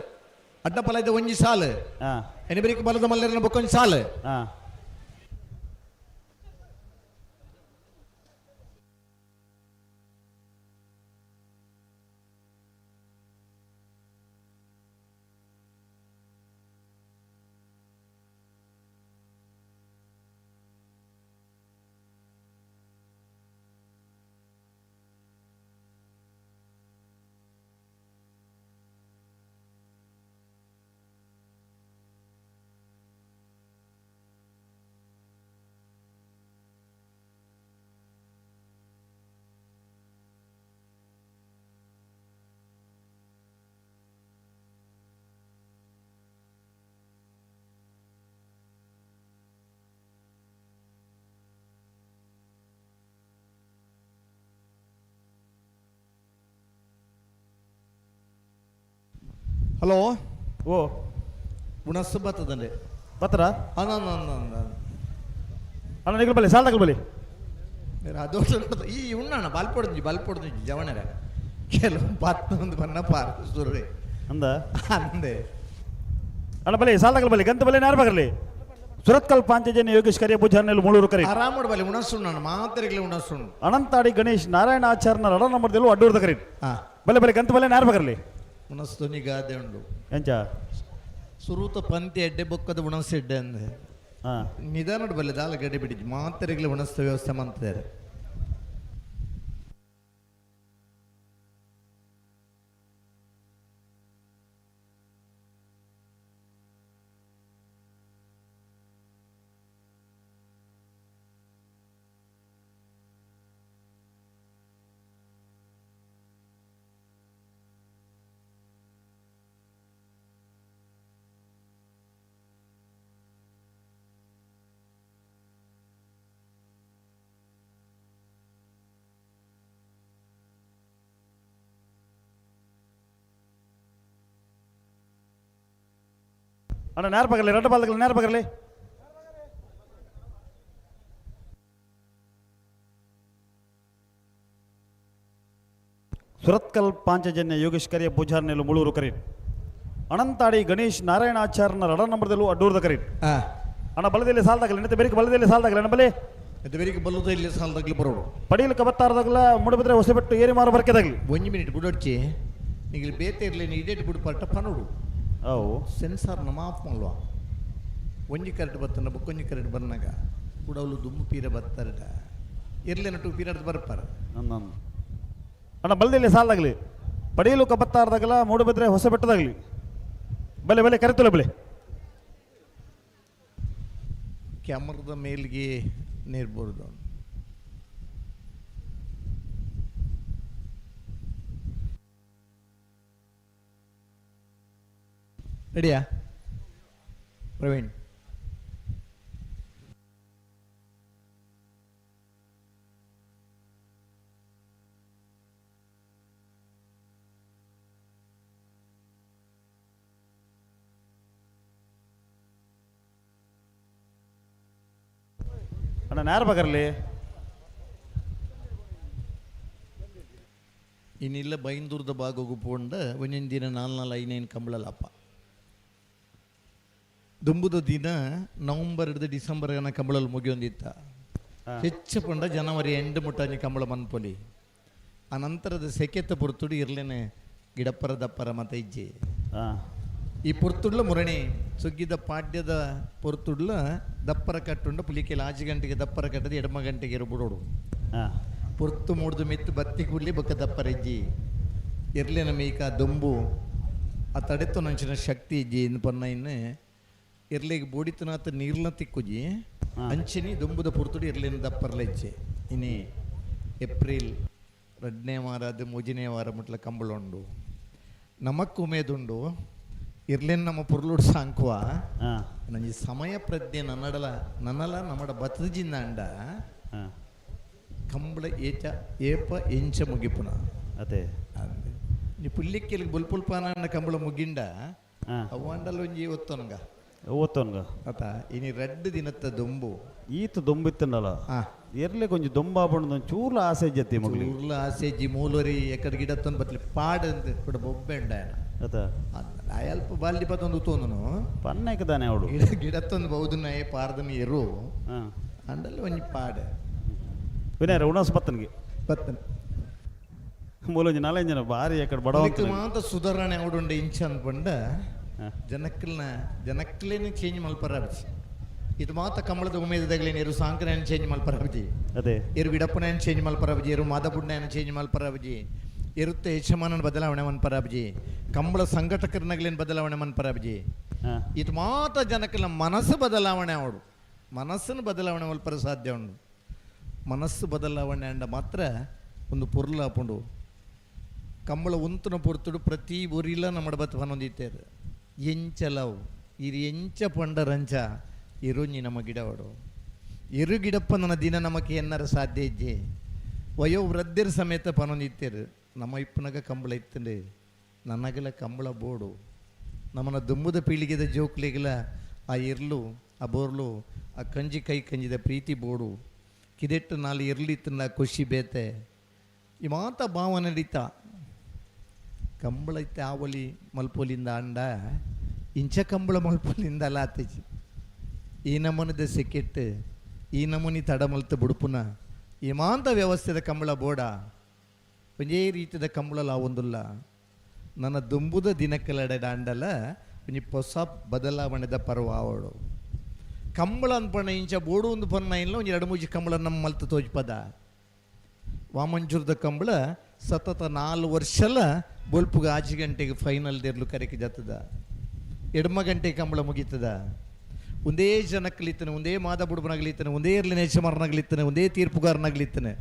ಅಡ್ಡ ಫಲ ಇದೆ 1 ಸಾಲು ಹಾಂ ಎನಿ ಬರೀಕ್ ಬಲ್ಲದ ಮಲ್ಲರನ ಬೊಕ್ಕೊಂದು ಸಾಲು ಹಾಂ ಹಲೋ ಓ ಉಣಸ್ಸು ಬರ್ತದಂಡೆ ಬತ್ತರ ಅಣ್ಣ ಅಣ್ಣ ನಿಗಲ್ ಬಲ್ಲಿ ಸಾಲದಾಗಲಿ ಬಲ್ಲಿ ಅದು ಈ ಉಣ್ಣಣ್ಣ ಬಲ್ಪೊಡ್ದು ಜವಣರ ಕೆಲವು ಒಂದು ಬಣ್ಣ ಪಾರ್ ಸುರ್ರಿ ಅಂದ ಅಂದೆ ಅಣ್ಣ ಬಲ್ಲಿ ಸಾಲದಾಗಲಿ ಬಲ್ಲಿ ಗಂತ ಬಲ್ಲಿ ಯಾರು ಬಗರ್ಲಿ ಸುರತ್ಕಲ್ ಪಾಂಚಜನ್ಯ ಯೋಗೇಶ್ ಕರಿಯ ಪೂಜಾರನಲ್ಲಿ ಮೂಳೂರು ಕರಿ ಆರಾಮಡ್ ಬಲ್ಲಿ ಉಣಸ್ಸುಣ್ಣ ಮಾತ್ರೆಗಳು ಉಣಸ್ಸುಣ್ಣು ಅನಂತಾಡಿ ಗಣೇಶ್ ನಾರಾಯಣಾಚಾರ್ಯನ 2 ನಂಬರ್ ತೆರಲು ಅಡ್ಡೂರ್ದ ಕರಿ ಬಲ್ಲಿ ಬಲ್ಲಿ ಗಂತ ಬಲ್ಲಿ ಯಾರು ಬಗರ್ಲಿ ಉಣಸ್ತು ನಿಗಾದೆ ಉಂಡು ಎಂಚ ಸುರೂತ ಪಂತಿ ಎಡ್ಡೆ ಬೊಕ್ಕದ ಉಣಸ್ಸೆಡ್ಡೆ ಅಂದೆ ನಿಧಾನ ಬಲ್ಲಿ ದಾಲ ಗಡಿ ಬಿಡಿಜ್ ಮಾತ್ರೆಗಳು ಉಣಸ್ತ ವ್ಯವಸ್ಥೆ ಮಾಡ್ತಿದ್ದಾರೆ. ಅಣ್ಣ ನೇರ ಬಗರ್ಲಿ 2 ಬಾಲ್ದಾಗಲಿ ನೇರ ಬಗರ್ಲಿ ಸುರತ್ಕಲ್ ಪಾಂಚಜನ್ಯ ಯೋಗೇಶ್ ಕರಿಯ ಪೂಜಾರನೆಲು ಮೂಳೂರು ಕರಿ ಅನಂತಾಡಿ ಗಣೇಶ್ ನಾರಾಯಣಾಚಾರ್ಯನ 2 ನಂಬರ್ ತೆರಲು ಅಡ್ಡೂರ್ದ ಕರಿ ಅಣ್ಣ ಬಲದಲ್ಲಿ ಸಾಲದಾಗಲಿ ನೆತ್ತ ಬೇರೆ ಬಲದಲ್ಲಿ ಸಾಲದಾಗಲಿ ಅಣ್ಣ ಬಲೆ ಬೇರೆ ಬಲ್ಲದ ಇಲ್ಲಿ ಸಾಲದಾಗಲಿ ಬರೋಡು ಪಡೀಲು ಕಬತ್ತಾರದಾಗಲ ಮುಡಬಿದ್ರೆ ಹೊಸಬೆಟ್ಟು ಏರಿ ಮಾರು ಬರ್ಕೆದಾಗಲಿ 1 ಮಿನಿಟ್ ಬುಡೊಡ್ಚಿ ನಿಗಲಿ ಬೇತೆ ಇರಲಿ ಇಡೇಟ್ ಬಿಡು ಪಟ್ಟ ಪನೋಡು ಅವು ಸೆನ್ಸಾರ್ನ ಮಾಫ್ ಮಲ್ವಾ ಒಂಜಿ ಕರೆಕ್ಟ್ ಬರ್ತನ ಬೊಕ್ಕೊಂಜಿ ಕರೆಕ್ಟ್ ಬಂದಾಗ ಕೂಡ ಅವಳು ದುಮ್ಮು ಪೀರ ಬರ್ತಾರಟ ಇರ್ಲೇನ 2 ಪೀರಿಯಡ್ ಬರ್ಪಾರ ಅಣ್ಣ ಬಲದಲ್ಲಿ ಸಾಲದಾಗಲಿ ಪಡೀಲು ಕಬತ್ತಾರದಾಗಲ ಮೂಡಬಿದ್ರೆ ಹೊಸಬೆಟ್ಟದಾಗಲಿ ಬಲೆ ಬಲೆ ಕರೆತುಲ ಬಲೆ ಕ್ಯಾಮರದ ಮೇಲ್ಗೆ ನೇರ್ಬೋದು ರೆಡಿಯಾ ಪ್ರವೀಣ್ ಅಣ್ಣ ನೇರ ಬಗರ್ಲಿ ಇನ್ನಿಲ್ಲ ಬೈಂದೂರದ ಭಾಗಗೂ ಪೋಂಡ ಒಂದೊಂದು ದಿನ 4-5 ಕಂಬಳಲ್ಲಪ್ಪ ದುಂಬುದ ದಿನ ನವಂಬರ್ ಹಿಡಿದು ಡಿಸೆಂಬರ್ ಕಂಬಳಲ್ಲಿ ಮುಗಿಯೊಂದಿತ್ತ ಹೆಚ್ಚು ಪಂಡ ಜನವರಿ ಎಂಡ್ ಮುಟ್ಟಾನಿ ಕಂಬಳ ಮನ್ಪೊಲಿ ಆ ನಂತರದ ಸೆಕೆತ್ತ ಪುರ್ತುಡು ಇರ್ಲೇನೆ ಗಿಡಪ್ಪರ ದಪ್ಪರ ಮತ್ತು ಇಜ್ಜಿ ಈ ಪುರ್ತುಡ್ಲ ಮುರಣಿ ಸುಗ್ಗಿದ ಪಾಡ್ಯದ ಪುರ್ತುಡ್ಲ ದಪ್ಪರ ಕಟ್ಟುಂಡ ಪುಲಿಕೆಲ್ಲ 5 ಗಂಟೆಗೆ ದಪ್ಪರ ಕಟ್ಟದ ಎಡಮ ಗಂಟೆಗೆ ಇರ್ಬಿಡೋಡು ಪುರ್ತು ಮೂಡ್ದು ಮಿತ್ತು ಬತ್ತಿ ಕೂಡ್ಲಿ ಬೊಕ್ಕ ದಪ್ಪರ ಇಜ್ಜಿ ಇರ್ಲೇನ ಮೀಕ ದೊಂಬು ಆ ತಡೆತು ನಂಚಿನ ಶಕ್ತಿ ಇಜ್ಜಿ ಇನ್ನು ಪನ್ನ ಇನ್ನು ಇರ್ಲಿಗೆ ಬೋಡಿತನಾಥ ನೀರ್ನ ತಿಕ್ಕುಜಿ ಅಂಚಿನಿ ದೊಂಬುದ ಪುರ್ತುಡು ಇರ್ಲೇನ ದಪ್ಪರ್ಲ ಇಜ್ಜೆ ಇನ್ನಿ ಏಪ್ರಿಲ್ 2ನೇ ವಾರ 3ನೇ ವಾರ ಮುಟ್ಲ ಕಂಬಳ ಉಂಡು ನಮಕ್ ಉಮೇದುಂಡು ಇರ್ಲೇನು ನಮ್ಮ ಪುರ್ಲುಡ್ ಸಾಂಕ್ವ ನಂಜಿ ಸಮಯ ಪ್ರಜ್ಞೆ ನನ್ನಲ ನಮ್ಮಡ ಬತ್ತಜಿಂದ ಅಂಡ ಕಂಬಳ ಏಪ ಎಂಚ ಮುಗಿಪುನ ಅದೇ ನೀ ಪುಲ್ಲಿಕ್ಕೆಲಿಗೆ ಬುಲ್ಪುಲ್ಪಾನ ಕಂಬಳ ಮುಗಿಂಡ ಅವಂಡಲ್ಲ ಒಂಜಿ ಒತ್ತೊನ್ಗ ಅತ ಇನಿ 2 ದಿನತ್ತ ದೊಂಬು ಈತ ದೊಂಬಿತ್ತಂಡಲ್ಲ ಎರ್ಲೆ ಕೊಂಚ ದೊಂಬಾಪುಂಡು ಚೂರ್ಲ ಆಸೆ ಜತ್ತಿ ಮಗ್ಲಿ ಚೂರ್ಲ ಆಸೆ ಜಿ ಮೂಲರಿ ಎಕಡೆ ಗಿಡತ್ತೊಂದು ಬತ್ಲಿ ಪಾಡಂತ ಕೂಡ ಬೊಬ್ಬೆ ಉಂಡ ಅಲ್ಪ ಬಾಲ್ದಿ ಪತ್ತೊಂದು ತೋಂದನು ಪನ್ನೈಕದಾನೆ ಅವಳು ಗಿಡತ್ತೊಂದು ಬೌದನ ಪಾರ್ದನ ಎರು ಅಂಡಲ್ಲಿ ಒಂಜಿ ಪಾಡ ವಿನಯರ ಉಣಸ್ ಬತ್ತನಿಗೆ ಮೂಲೊಂಜಿ 4 ಜನ ಬಾರಿ ಎಕಡೆ ಬಡವ ಮಾತ ಸುಧಾರಣೆ ಅವಡುಂಡೆ ಇಂಚ ಅನ್ಪಂಡ ಜನಕ್ಕಲೇನೆ ಚೇಂಜ್ ಮಲ್ಪರಾಬ್ಜಿ ಇದು ಮಾತ ಕಮಲದ ಉಮೇದದಾಗಲೇನು ಇರು ಸಾಂಕ್ರನ ಚೇಂಜ್ ಮಲ್ಪರಾಬ್ಜಿ ಅದೇ ಇರು ಗಿಡಪ್ಪನ ಚೇಂಜ್ ಮಲ್ಪರಾಬ್ಜಿ ಇರು ಮಾದಪುಣ್ಣ ಚೇಂಜ್ ಮಲ್ಪರಾಬ್ಜಿ ಇರುತ್ತೆ ಯಜಮಾನನ ಬದಲಾವಣೆ ಮನ್ಪರಾಬ್ಜಿ ಕಂಬಳ ಸಂಘಟಕರನಾಗ್ಲೇನು ಬದಲಾವಣೆ ಮನ್ಪರಾಬ್ಜಿ ಇದು ಮಾತ ಜನಕ್ಕೆಲ್ಲ ಮನಸ್ಸು ಬದಲಾವಣೆ ಅವಡು ಮನಸ್ಸನ್ನು ಬದಲಾವಣೆ ಮಲ್ಪರ ಸಾಧ್ಯ ಉಂಡು ಮನಸ್ಸು ಬದಲಾವಣೆ ಅಂಡ ಮಾತ್ರ ಒಂದು ಪುರ್ಲ ಹಾಪುಂಡು ಕಂಬಳ ಉಂತನ ಪುರ್ತುಡು ಪ್ರತಿ ಊರಿಲ್ಲ ನಮ್ಮ ಬತ್ ಹೊಂದಿತ್ತೇರು ಎಂಚಲವು ಇರು ಎಂಚ ಪಂಡರಂಚ ಇರುಂಜಿ ನಮ್ಮ ಗಿಡವಡು ಇರು ಗಿಡಪ್ಪ ನನ್ನ ದಿನ ನಮಗೆ ಎನ್ನರ ಸಾಧ್ಯ ಇಜ್ಜೆ ವಯೋ ವೃದ್ಧರ ಸಮೇತ ಪನೊಂದಿತ್ತೇರು ನಮ್ಮ ಇಪ್ಪನಾಗ ಕಂಬಳ ಇತ್ತಂಡೆ ನನಗೆಲ್ಲ ಕಂಬಳ ಬೋಡು ನಮ್ಮನ್ನ ದುಂಬುದ ಪೀಳಿಗೆದ ಜೋಕ್ಲಿಗೆಲ್ಲ ಆ ಇರ್ಲು ಆ ಬೋರ್ಲು ಆ ಕಂಜಿ ಕೈ ಕಂಜಿದ ಪ್ರೀತಿ ಬೋಡು ಕಿದೆಟ್ಟು ನಾಲ್ ಇರ್ಲಿತ್ತನ್ನ ಖುಷಿ ಬೇತೆ ಈ ಮಾತ ಭಾವ ನಡೀತಾ ಕಂಬಳ ಇತ್ತೆ ಆವಲಿ ಮಲ್ಪೋಲಿಂದ ಅಂಡ ಇಂಚ ಕಂಬಳ ಮಲ್ಪೋಲಿಂದ ಅಲ್ಲ ಆತಜಿ ಈ ನಮೂನದ ಸೆಕೆಟ್ ಈ ನಮೂನಿ ತಡ ಮಲ್ತ ಬುಡುಪುನ ಈ ಮಾಂತ ವ್ಯವಸ್ಥೆದ ಕಂಬಳ ಬೋಡ ಒಂದೇ ರೀತಿಯ ಕಂಬಳಲ್ಲ ಒಂದಿಲ್ಲ ನನ್ನ ದುಂಬುದ ದಿನಕ್ಕಲಡ ಅಂಡಲ್ಲ ಒಂಜಿ ಹೊಸ ಬದಲಾವಣೆದ ಪರ್ವ ಆವಡು ಕಂಬಳ ಅನ್ಪಣ್ಣ ಇಂಚ ಬೋಡು ಒಂದು ಪನ್ನ ಇಲ್ಲ ಒಂದು 2-3 ಕಂಬಳ ನಮ್ಮ ಮಲ್ತ ತೋಜ್ಪದ ವಾಮಂಜೂರದ ಕಂಬಳ ಸತತ 4 ವರ್ಷಲ ಬೊಲ್ಪುಗ 5 ಗಂಟೆಗೆ ಫೈನಲ್ ದೇರ್ಲು ಕರೆಕೆ ಜತ್ತದ ಎಡಮ ಗಂಟೆ ಕಂಬಳ ಮುಗೀತದ ಒಂದೇ ಜನಕ್ಕಲಿತ್ತಾನೆ ಒಂದೇ ಮಾದ ಬುಡುಬನಾಗ್ಲಿತ್ತಾನೆ ಒಂದೇ ಇರ್ಲಿ ನೇಚಮರನಾಗ್ಲಿತ್ತಾನೆ ಒಂದೇ ತೀರ್ಪುಗಾರನಾಗ್ಲಿತ್ತಾನೆ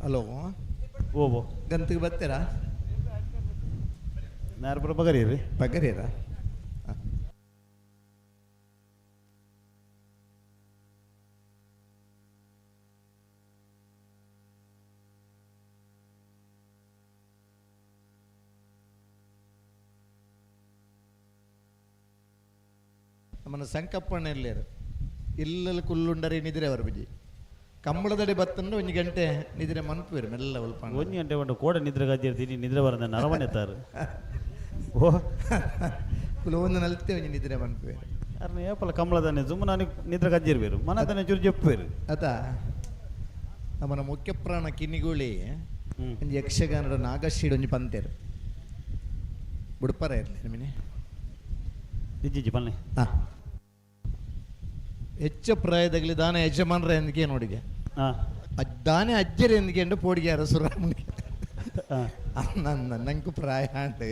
ಹಲೋ ಓ ಗಂತಿಗೆ ಬರ್ತೀರಾ ನಾರ್ಪುರ ಬಗರೀರಿ ಬಗರೀರಾ ನಮ್ಮನ್ನ ಸಂಕಪ್ಪಣ್ಣ ಇರ್ಲೇರು ಇಲ್ಲೆಲ್ಲ ಕುಲ್ಲುಂಡರೆ ನಿದ್ರೆ ಅವರು ಬಿಜಿ ಕಂಬಳದಡಿ ಬತ್ತಂದ್ರೆ 1 ಗಂಟೆ ನಿದ್ರೆ ಮನ್ಪುವೇರು ಮೆಲ್ಲ ಒಲ್ಪ 1 ಗಂಟೆ ಬಂದು ಕೋಡ ನಿದ್ರೆ ಗಜ್ಜಿರ್ತೀನಿ ನಿದ್ರೆ ಬರಂದ ನರವನೆ ತಾರು ಓ ಕುಲವೊಂದು ನಲ್ತೆ ಒಂಜಿ ನಿದ್ರೆ ಮನ್ಪುವೇರು ಅರ್ನ ಏಪಲ ಕಂಬಳದಾನೆ ಸುಮ್ಮನೆ ನಿದ್ರೆ ಗಜ್ಜಿರ್ಬೇರು ಮನದಾನೆ ಚೂರು ಜಪ್ಪೇರು ಅದ ನಮ್ಮನ ಮುಖ್ಯ ಪ್ರಾಣ ಕಿನ್ನಿಗೋಳಿ ಒಂಜಿ ಯಕ್ಷಗಾನದ ನಾಗಶೀಡ್ ಒಂಜಿ ಪಂತೇರು ಬುಡ್ಪರ ಇರಲಿ ನಿಮಿನಿ ಇಜ್ಜಿ ಬನ್ನಿ ಹೆಚ್ಚು ಪ್ರಾಯದಾಗಲಿ ದಾನ ಯಜಮಾನ್ರ ಎಂದಿಗೆ ನೋಡಿಗೆ ದಾನೆ ಅಜ್ಜರ ಎಂದಿಗೆ ಪೋಡಿಗೆ ಅರಸುರಾಮನಿಗೆ ನಂಗೆ ಪ್ರಾಯ ಅಂಡ್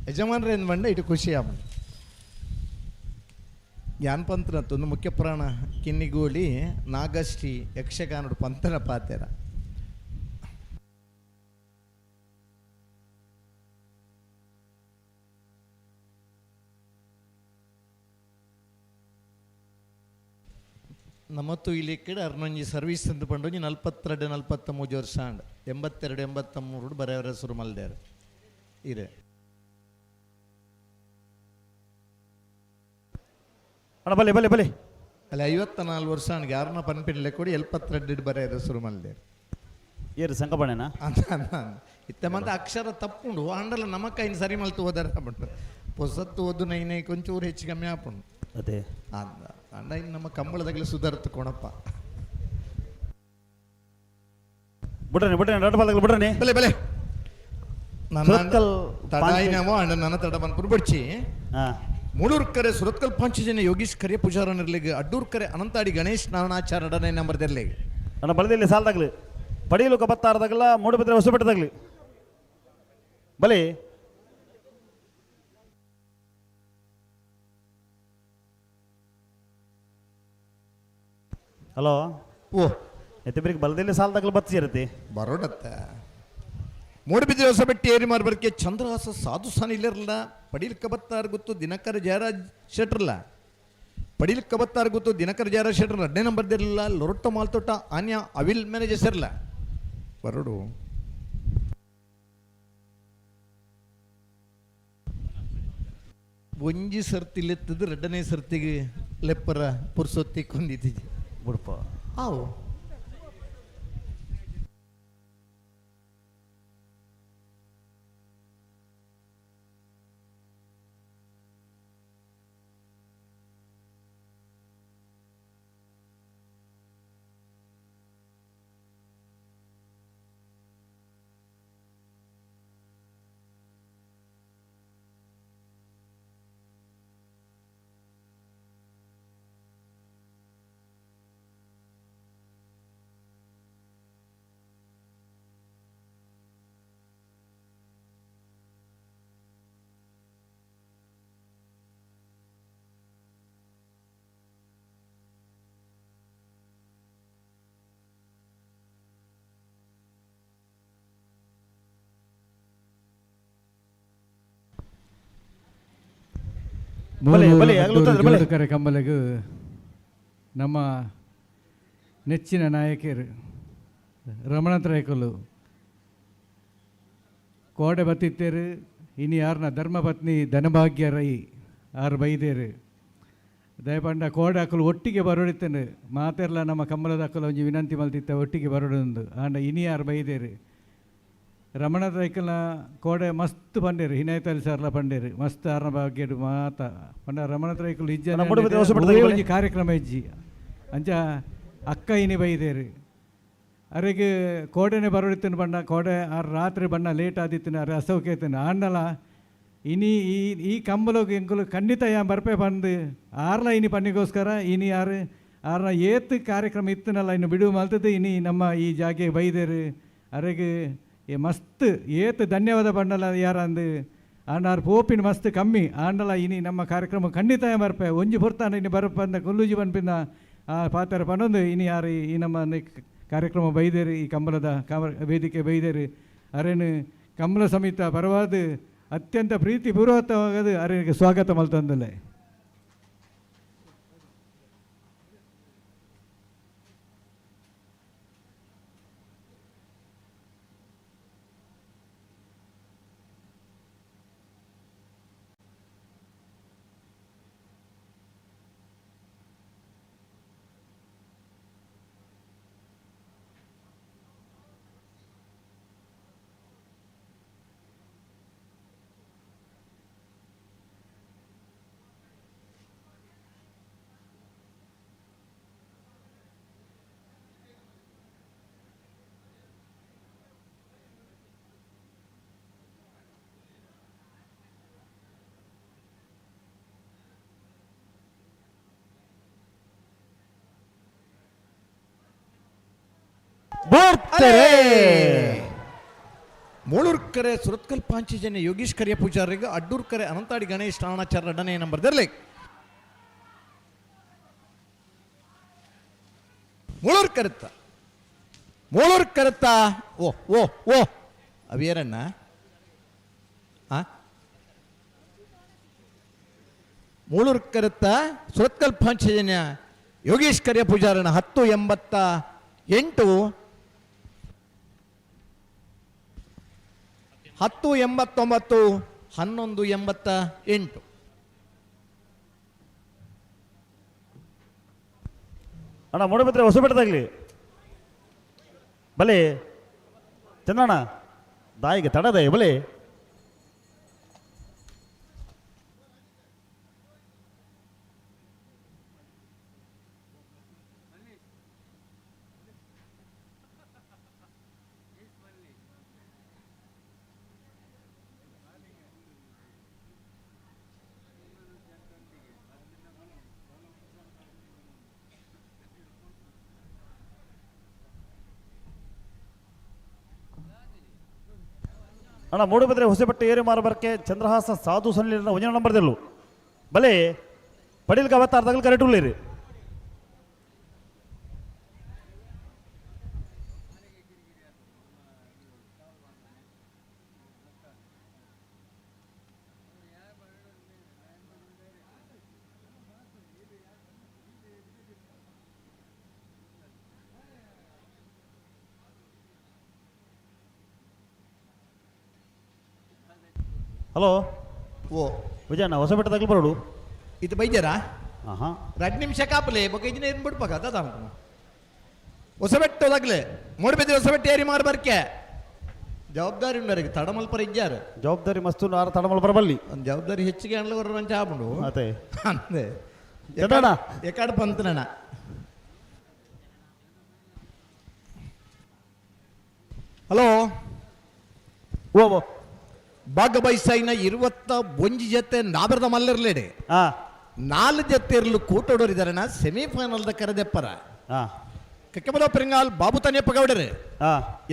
ಯಜಮಾನ್ರ ಎಂದ್ ಬಂಡ ಇಟ್ಟು ಖುಷಿ ಅಮ್ಮ ಯಾನ್ಪಂತ್ರತ್ತೊಂದು ಮುಖ್ಯ ಪುರಾಣ ಕಿನ್ನಿಗೋಳಿ ನಾಗಶ್ರೀ ಯಕ್ಷಗಾನಡು ಪಂತನ ಪಾತೆರ ನಮ್ಮತ್ತು ಇಲ್ಲಿ ಕಡೆ ಅರ್ನೊಂಜಿ ಸರ್ವೀಸ್ ಅಂತ ಪಂಡೊಂಜಿ 42-43 ವರ್ಷ ಅಂಡ್ 82-83 ಬರೆಯವರ ಹೆಸರು ಮಲ್ದೇರು ಇದೆ ಅಣ್ಣ ಬಲೆ ಬಲೆ ಬಲೆ ಅಲ್ಲಿ 54 ವರ್ಷ ಅವನಿಗೆ ಯಾರನ್ನ ಪನ್ಪಿಡ್ಲೆ ಕೊಡಿ 72 ಬರೆಯವರ ಹೆಸರು ಮಲ್ದೇರು ಏರು ಸಂಕಪಣೆನಾ ಅಂತ ಇತ್ತ ಮತ್ತೆ ಅಕ್ಷರ ತಪ್ಪುಂಡು ಅಂಡಲ್ಲ ನಮ್ಮ ಕೈನ ಸರಿ ಮಲ್ತು ಹೋದಾರ ಬಿಟ್ಟು ಪೊಸತ್ತು ಓದು ನೈನೈ ಕೊಂಚೂರು ಹೆಚ್ಚು ಕಮ್ಮಿ ಆಪುಂಡು ಅದೇ ಅಂದ ಅಂಡ ಇನ್ನು ನಮ್ಮ ಕಂಬಳದಾಗಲೇ ಸುಧಾರತ್ತು ಕೊಣಪ್ಪ ಬಿಡ್ರಿ ಬಿಡ್ರಿ ರಡ್ಡು ಬಾಲ್ದಾಗಲು ಬಿಡ್ರಿ ಬಲೆ ಬಲೆ ಸುರತ್ಕಲ್ ತಡಾಯಿನವೋ ಅಂಡ ನನ್ನ ತಡ ಬಂದ್ಬಿಟ್ಟು ಬಿಡ್ಚಿ ಮೂಳೂರು ಕರೆ ಸುರತ್ಕಲ್ ಪಂಚಜನ ಯೋಗೀಶ್ ಕರೆ ಪೂಜಾರನಿರ್ಲಿಗೆ ಅಡ್ಡೂರು ಕರೆ ಅನಂತಾಡಿ ಗಣೇಶ್ ನಾರಾಯಣಾಚಾರ್ಯ ಅಡನೆ ನಂಬರ್ದಿರ್ಲಿ ನನ್ನ ಬಲದಲ್ಲಿ ಸಾಲದಾಗ್ಲಿ ಪಡೀಲು ಕಬತ್ತಾರದಾಗಲ್ಲ ಮೂಡುಬಿದ್ರೆ ಹೊಸಬೆಟ್ಟದಾಗ್ಲಿ ಬಲಿ ಹಲೋ ಓ ಎತ್ತಿಬ್ರಿಗೆ ಬಲದಲ್ಲಿ ಸಾಲದಾಗಲು ಬತ್ತಿರುತ್ತೆ ಬರೋಡತ್ತ ಮೂಡುಬಿದ್ರೆ ಹೊಸಬೆಟ್ಟಿ ಏರಿ ಮಾರ್ಬರ್ಕೆ ಚಂದ್ರಹಾಸ ಸಾಧು ಸಾನ ಇಲ್ಲಿರಲ್ಲ ಪಡೀಲಿಕ್ಕೆ ಬತ್ತಾರ ಗೊತ್ತು ದಿನಕರ ಜಯರಾಜ್ ಶೆಟ್ರಲ್ಲ ಪಡೀಲಿಕ್ಕೆ ಬತ್ತಾರ ಗೊತ್ತು ದಿನಕರ ಜಯರಾಜ್ ಶೆಟ್ರಲ್ಲ 2 ನಂಬರ್ದಿರಲಿಲ್ಲ ಲೊರೊಟ್ಟ ಮಾಲ್ತೋಟ ಆನ್ಯ ಅವಿಲ್ ಮ್ಯಾನೇಜರ್ಸ್ ಇರಲ್ಲ ಬರೋಡು ಒಂಜಿ ಸರ್ತಿಲೆತ್ತದು 2ನೇ ಸರ್ತಿಗೆ ಲೆಪ್ಪರ ಪುರ್ಸೊತ್ತಿ ಕೊಂದಿದ್ದೀವಿ ಬಿಡಪ್ಪ ಆವು ಕರೆ ಕಂಬಲೆಗೂ ನಮ್ಮ ನೆಚ್ಚಿನ ನಾಯಕರು ರಮಣತ್ರಯಕಲು ಕೋಡೆ ಬತ್ತಿತ್ತೇರು ಇನ್ನು ಯಾರನ್ನ ಧರ್ಮಪತ್ನಿ ಧನಭಾಗ್ಯ ರೈ ಆರು ಬೈದೇರು ದಯಪಂಡ ಕೋಡೆ ಹಾಕಲು ಒಟ್ಟಿಗೆ ಬರೋಡಿತ್ತೇನೆ ಮಾತೆರ್ಲ ನಮ್ಮ ಕಂಬಳದ ಹಾಕಲು ಒಂಜಿ ವಿನಂತಿ ಮಲ್ತಿತ್ತ ಒಟ್ಟಿಗೆ ಬರೋಡೊಂದು ಆಂಡ ಇನಿ ಯಾರು ಬೈದೇರು ರಮಣ ರೈಕಲ್ನ ಕೋಡೆ ಮಸ್ತ್ ಪಂಡೇರು ಹಿನಾಯ್ತಲ್ಲಿ ಸರ್ಲ ಪಂಡೇರು ಮಸ್ತ್ ಆರ್ನ ಭಾಗ್ಯಡು ಮಾತ ಪಂಡ ರಮಣ ರೈಕಲ್ ಇಜ್ಜಿ ಕಾರ್ಯಕ್ರಮ ಇಜ್ಜಿ ಅಂಚ ಅಕ್ಕ ಇನಿ ಬೈದೇರು ಅರೆಗೆ ಕೋಡೆನೆ ಬರೋಡಿತ್ತೇನೆ ಬಣ್ಣ ಕೋಡೆ ಆರು ರಾತ್ರಿ ಬಣ್ಣ ಲೇಟ್ ಆದಿತ್ತೇನೆ ಅರೆ ಅಸೌಖ್ಯತೇನೆ ಆಂಡಲ ಇನಿ ಈ ಕಂಬಲೋಗಿ ಎಂಕುಲು ಖಂಡಿತ ಯಾ ಬರ್ಪೆ ಬಂದು ಆರ್ಲ ಇನಿ ಪನ್ನಿಗೋಸ್ಕರ ಇನಿ ಯಾರು ಆರ್ನ ಏತ್ ಕಾರ್ಯಕ್ರಮ ಇತ್ತನಲ್ಲ ಇನ್ನು ಬಿಡುವು ಮಲ್ತದ್ದು ಇನಿ ನಮ್ಮ ಈ ಜಾಗೆ ಬೈದೇರು ಅರೆಗೆ ಮಸ್ತ್ ಏತ್ ಧನ್ಯವಾದ ಬಂಡಲ ಯಾರಂದು ಆಂಡಾರು ಪೋಪಿನ ಮಸ್ತ್ ಕಮ್ಮಿ ಆಂಡಲ ಇನಿ ನಮ್ಮ ಕಾರ್ಯಕ್ರಮ ಖಂಡಿತ ಬರ್ಪೆ ಒಂಜಿ ಪುರ್ತಾನ ಇನ್ನು ಬರಪ್ಪಂದ ಕೊಲ್ಲುಜಿ ಬನ್ಪಿನ ಆ ಪಾತ್ರ ಪನ್ನೊಂದು ಇನಿ ಯಾರು ಈ ನಮ್ಮ ಕಾರ್ಯಕ್ರಮ ಬೈದೇರು ಈ ಕಂಬಳದ ವೇದಿಕೆ ಬೈದೇರು ಅರೇನು ಕಂಬಳ ಸಮೇತ ಪರವಾದ ಅತ್ಯಂತ ಪ್ರೀತಿ ಪೂರ್ವಕವಾಗದು ಅರೇನಿಗೆ ಸ್ವಾಗತ ಮಲ್ತಂದಲೆ ಮೂಳೂರು ಕರೆ ಸುರತ್ಕಲ್ ಪಾಂಚಜನ್ಯ ಯೋಗೀಶ್ ಕರಿಯ ಪೂಜಾರಿಗೆ ಅಡ್ಡೂರು ಕರೆ ಅನಂತಾಡಿ ಗಣೇಶ್ ನಾರಾಯಣಾಚಾರ್ಯ ಅಡನೆ ನಂಬರ್ದಿರಲಿ ಮೂಳೂರು ಕರುತ್ತ ಓ ಓ ಓ ಅವೇರಣ್ಣ ಮೂಳೂರು ಕರುತ್ತ ಸುರತ್ಕಲ್ ಪಾಂಚಜನ್ಯ ಯೋಗೀಶ್ ಕರಿಯ ಪೂಜಾರಣ 1088 1089 1188. ಅಣ್ಣ ಮೂಡಬಿದ್ರೆ ಹೊಸಪೇಟೆದಾಗಲಿ ಬಲೆ ಚಂದ್ರಣ್ಣ ದಾಯಿಗೆ ತಡದೆ ಬಲೆ ಅಣ್ಣ ಮೂಡುಬಿದ್ರೆ ಹೊಸಬಟ್ಟೆ ಏರಿ ಮಾರಬರಕ್ಕೆ ಚಂದ್ರಹಾಸ ಸಾಧು ಸನ್ನಿಲಿನ 1 ನಂಬರ್ದಲ್ಲೂ ಬಲೆ ಪಡೀಲ್ಗೆ 66 ಕರೆಕ್ಟ್ ಉಳ್ಳೇರಿ. ಹಲೋ ಓ ವಿಜಯಣ್ಣ ಹೊಸಬೆಟ್ಟದಾಗಲಿ ಬರೋಡು ಇದು ಬೈದ್ಯರಾ ಹಾಂ 2 ನಿಮಿಷ ಕಾಪಲೆ ಬೊಕ್ಕ ಇದನ್ನ ಏನು ಬಿಡ್ಬೇಕ ಅದ ಹೊಸಬೆಟ್ಟದಾಗಲೇ ಮೂಡಬಿದ್ರೆ ಹೊಸಬೆಟ್ಟೆ ಏರಿ ಮಾರಬರ್ಕೆ ಜವಾಬ್ದಾರಿ ಉಂಡರಿಗೆ ತಡಮಲ್ಪರ ಇದ್ದಾರೆ ಜವಾಬ್ದಾರಿ ಮಸ್ತು ನಾರ ತಡಮಲ್ ಬರಬಲ್ಲಿ ಒಂದು ಜವಾಬ್ದಾರಿ ಹೆಚ್ಚಿಗೆ ಅಣ್ಣ ಮಂಚ ಆಗ್ಬಿಡು ಅದೇ ಅಂದೆ ಚಂದ್ರಣ್ಣ ಎಕಾಡು ಪಂತನಣ್ಣ ಹಲೋ ಓ ಓ ಭಾಗಬೈಸೈನ 21 ಜೊತೆ ನಾಬರದ ಮಲ್ಲಿರ್ಲೇಡೆ 4 ಜೊತೆ ಇರಲು ಕೂಟೋಡೋರಿದಾರಣ ಸೆಮಿಫೈನಲ್ದ ಕರೆದೆಪ್ಪರ ಕಕ್ಕೆಮಲ ಪೆರಿಂಗಾಲ್ ಬಾಬು ತನ್ಯಪ್ಪ ಗೌಡರು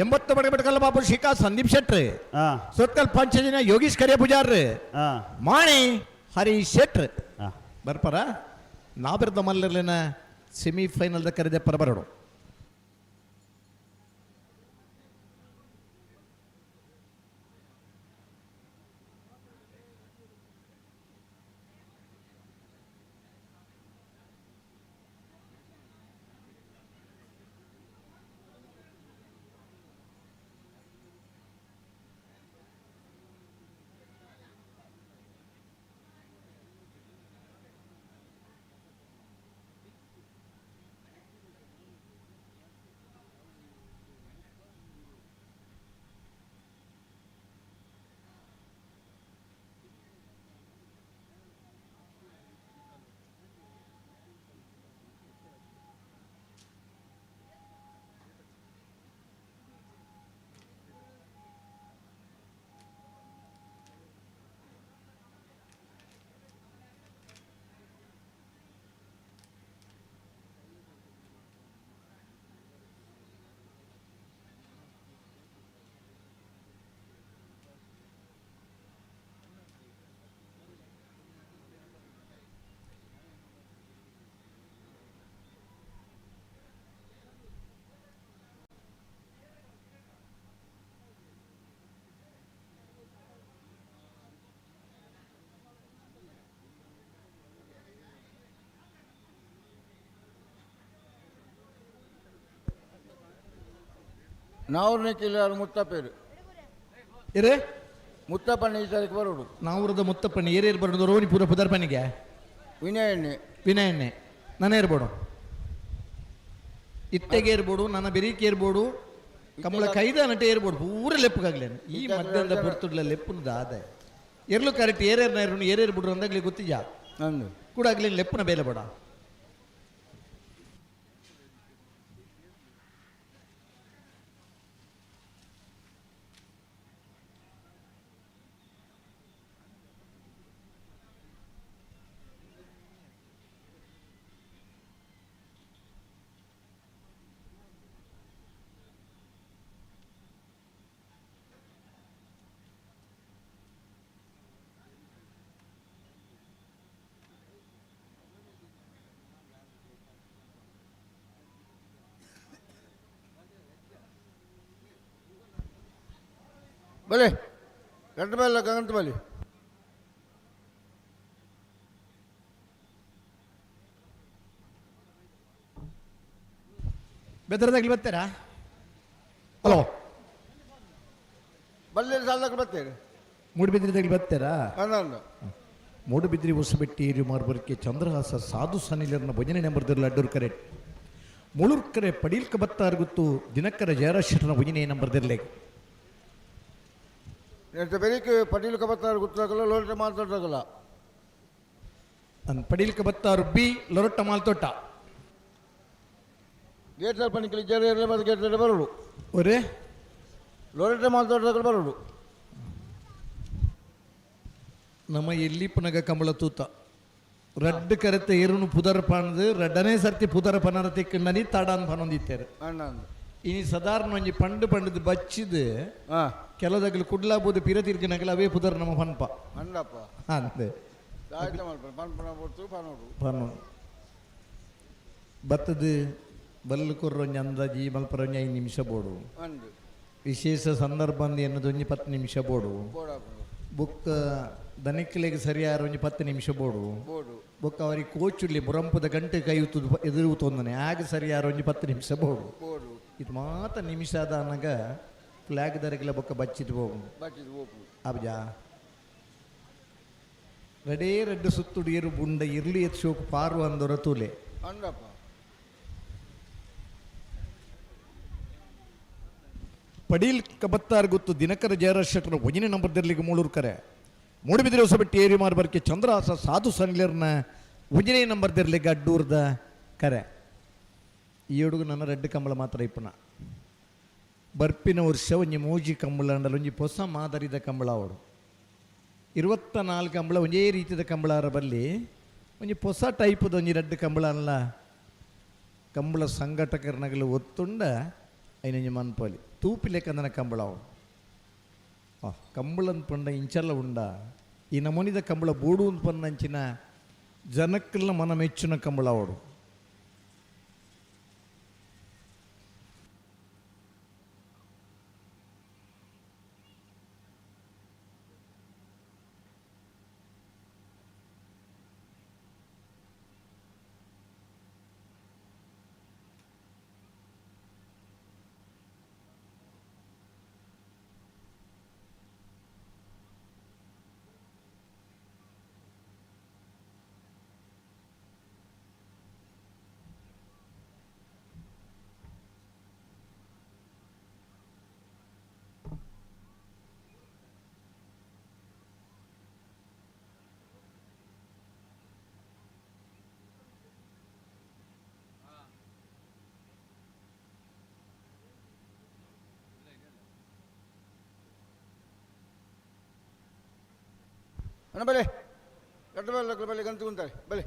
80 ಬಡಗಲ ಬಾಬು ಶಿಖಾ ಸಂದೀಪ್ ಶೆಟ್ರು ಸುರತ್ಕಲ್ ಪಾಂಚಜನ್ಯ ಯೋಗೀಶ್ ಕರಿಯ ಪೂಜಾರ್ರು ಮಾಣಿ ಹರೀಶ್ ಶೆಟ್ರು ಬರ್ಪರ ನಾಬರದ ಮಲ್ಲಿರ್ಲಿನ ಸೆಮಿಫೈನಲ್ದ ಕರೆದೆಪ್ಪರ ಬರೋಡು ನಾವ್ರನ್ನೇ ಕೇಳಿಯಾರು ಮುತ್ತಪ್ಪೇರು ಇರೇ ಮುತ್ತಪ್ಪಣ್ಣ ಈ ತಾರೀಕು ಬರೋಡು ನಾವೂರದ ಮುತ್ತಪ್ಪಣ್ಣ ಏರೇರು ಬರೋದು ರೋಣಿ ಪೂರ ಪುದರ್ಪನಿಗೆ ವಿನಯಣ್ಣೆ ನಾನೇ ಇರ್ಬೋಡು ಇಟ್ಟೆಗೆ ಇರ್ಬೋಡು ನನ್ನ ಬೆರೀಕೆ ಇರ್ಬೋಡು ಕಮಲ ಕೈದ ನಟೆ ಇರ್ಬೋಡು ಪೂರ ಲೆಪ್ಪಗಾಗ್ಲೇನು ಈ ಮಧ್ಯದ ಬರ್ತುಡ್ಲ ಲೆಪ್ಪುನದ ಆದ ಎರ್ಲು ಕರೆಕ್ಟ್ ಏರೇರ್ನ ಇರೋನು ಏರೇರು ಬಿಡ್ರು ಅಂದಾಗ್ಲಿ ಗೊತ್ತಿಜ ಕೂಡ ಆಗ್ಲೇನು ಲೆಪ್ಪನ ಬೇಲೆ ಬೇಡ ಬಲೆ ಗಂಟು ಬಲ್ಲ ಗಂಟು ಬಲಿ ಬೆದರದಾಗ್ಲಿ ಬರ್ತೀರಾ? ಹಲೋ, ಬಲ್ಲೇರು ಸಾಲದಾಗ ಬರ್ತೇನೆ ಮೂಡುಬಿದ್ರಿದಾಗ್ಲಿ ಬರ್ತೀರಾ? ಅಂದ ಮೂಡುಬಿದ್ರಿ ಹೊಸಬೆಟ್ಟಿ ಮಾರ್ಬರ್ಕೆ ಚಂದ್ರಹಾಸ ಸಾಧು ಸನಿಲರ್ನ ಭಜನೆ ನಂಬರ್ದಿರಲ್ಲ ಅಡ್ಡೂರು ಕರೆ ಮುಳುರ್ ಕರೆ ಪಡೀಲ್ಕ ಬತ್ತಾರು ಗೊತ್ತು ದಿನಕರ ಜಯರಾಶನ ಭಜನೆ ನಂಬರ್ದಿರಲೇ ಎಂತ ಬೆಳಿಗ್ಗೆ ಪಟೀಲ್ ಕಬತ್ತಾರು ಗೊತ್ತಾಗಲ್ಲ ಲೋಟ ಮಾತಾಡೋದಾಗಲ್ಲ ಅನ್ ಪಡೀಲ್ಕ ಬತ್ತಾರು ಬಿ ಲೊರಟ್ಟ ಮಾಲ್ತೋಟ ಗೇಟ್ ಪಣಿಕಲಿ ಜರ ಮತ್ತು ಗೇಟ್ ಬರೋಡು ಒರೇ ಲೋಟ ಮಾತಾಡೋದಾಗಲ್ಲ ಬರೋಡು ನಮ್ಮ ಎಲ್ಲಿ ಪುನಗ ಕಂಬಳ ತೂತ ರಡ್ಡು ಕರೆತೆ ಏರುನು ಪುದರ ಪಾನದು ರಡ್ಡನೇ ಸರ್ತಿ ಪುದರ ಪನರ ತಿಕ್ಕಂಡನಿ ತಾಡಾನ್ ಪನೊಂದಿತ್ತೇರು ಅಣ್ಣ ಅಂದ ಇನಿ ಸಾಧಾರಣ ಒಂಜಿ ಪಂಡು ಬಚ್ಚಿದು ಕೆಲದಗ್ಲು ಕುಡ್ಲಾಬೋದು ಪಿರ ತಿರ್ಗಿನಗಲ ಅವೇ ಪುದರ್ ನಮ್ಮ ಪನ್ಪ ಅಂದಪ್ಪ ಅಂದೆ ಸಾಹಿತ್ಯ ಮಾಡ್ತಾರೆ ಪನ್ಪನ ಕೊಡ್ತು ಪನೋಡು ಪನು ಬತ್ತದು ಬಲ್ಲು ಕೊರ್ರೊಂಜಿ ಅಂದಾಜಿ ಮಲ್ಪರೊಂಜಿ 5 ನಿಮಿಷ ಬೋಡು ಅಂದು ವಿಶೇಷ ಸಂದರ್ಭ ಅಂದು ಎನ್ನದೊಂಜಿ 10 ನಿಮಿಷ ಬೋಡು ಬೋಡಾಪುಡು ಬುಕ್ ದನಿಕ್ಲೆಗೆ ಸರಿಯಾರ ಒಂಜಿ 10 ನಿಮಿಷ ಬೋಡು ಬೋಡು ಬೊಕ್ಕ ಅವರಿಗೆ ಕೋಚುಳ್ಳಿ ಬುರಂಪದ ಗಂಟೆ ಕೈ ಎದುರು ತೊಂದನೆ ಆಗ ಸರಿಯಾರ ಒಂಜಿ 10 ನಿಮಿಷ ಬೋಡು ಬೋಡು ಇದು ಮಾತ ನಿಮಿಷ ಆದ ಅನ್ನಗ ಫ್ಲಾಗ್ ದರಗಿಲ್ಲ ಬೊಕ್ಕ ಬಚ್ಚಿಟ್ಟು ಹೋಗು ಬಚ್ಚಿದು ಓಪು ಅಬ್ಜಾ ರೆಡೇ ರೆಡ್ಡು ಸುತ್ತುಡು ಏರು ಬುಂಡ ಇರ್ಲಿ ಎತ್ಸೋಕು ಪಾರು ಅಂದೊರ ತೂಲೆ ಅಂದಪ್ಪ ಪಡೀಲ್ ಕಬತ್ತಾರ್ ಗೊತ್ತು ದಿನಕರ ಜಯರಾಶನ ಭಜನೆ ನಂಬರ್ದಿರ್ಲಿಕ್ಕೆ ಮೂಳೂರು ಕರೆ ಮೂಡುಬಿದಿರೆ ಹೊಸಬೆಟ್ಟಿ ಏರಿ ಮಾರ್ಬರ್ಕೆ ಚಂದ್ರಹಾಸ ಸಾಧು ಸನ್ಲರ್ನ ಭಜನೆ ನಂಬರ್ದಿರ್ಲಿಕ್ಕೆ ಅಡ್ಡೂರ್ದ ಕರೆ ಈ ಹುಡುಗ ನನ್ನ ರೆಡ್ ಕಂಬಳ ಮಾತ್ರ ಇಪ್ಪನ ಬರ್ಪಿನ ವರ್ಷ ಒಂಜಿ ಮೂಜಿ ಕಂಬಳ ಅಂಡಲ್ಲ ಒಂಜಿ ಹೊಸ ಮಾದರಿದ ಕಂಬಳ ಅವಡು 24 ಕಂಬಳ ಒಂದೇ ರೀತಿಯ ಕಂಬಳಾರ ಬಲ್ಲಿ ಒಂಜಿ ಹೊಸ ಟೈಪದ ಒಂಜಿ ರೆಡ್ ಕಂಬಳ ಅಲ್ಲ ಕಂಬಳ ಸಂಘಟಕರನಗಲು ಒತ್ತುಂಡ ಐನಂಜಿ ಮನ್ಪಲಿ ತೂಪಿ ಲೆಕ್ಕಂದನ ಕಂಬಳ ಅವಡು ಕಂಬಳ ಪಂಡ ಇಂಚಲ್ಲ ಉಂಡ ಈ ನಮೂನಿದ ಕಂಬಳ ಬೂಡು ಪನ್ನಂಚಿನ ಜನಕ್ಕಲ್ಲ ಮನ ಮೆಚ್ಚಿನ ಕಂಬಳ ಅವಡು ಅಣ್ಣ ಬಲೆ ಗಂಟು ಬಲ್ಲ ಬಲೆ ಗಂಟು ಕುಂತಾರೆ ಬಲೆ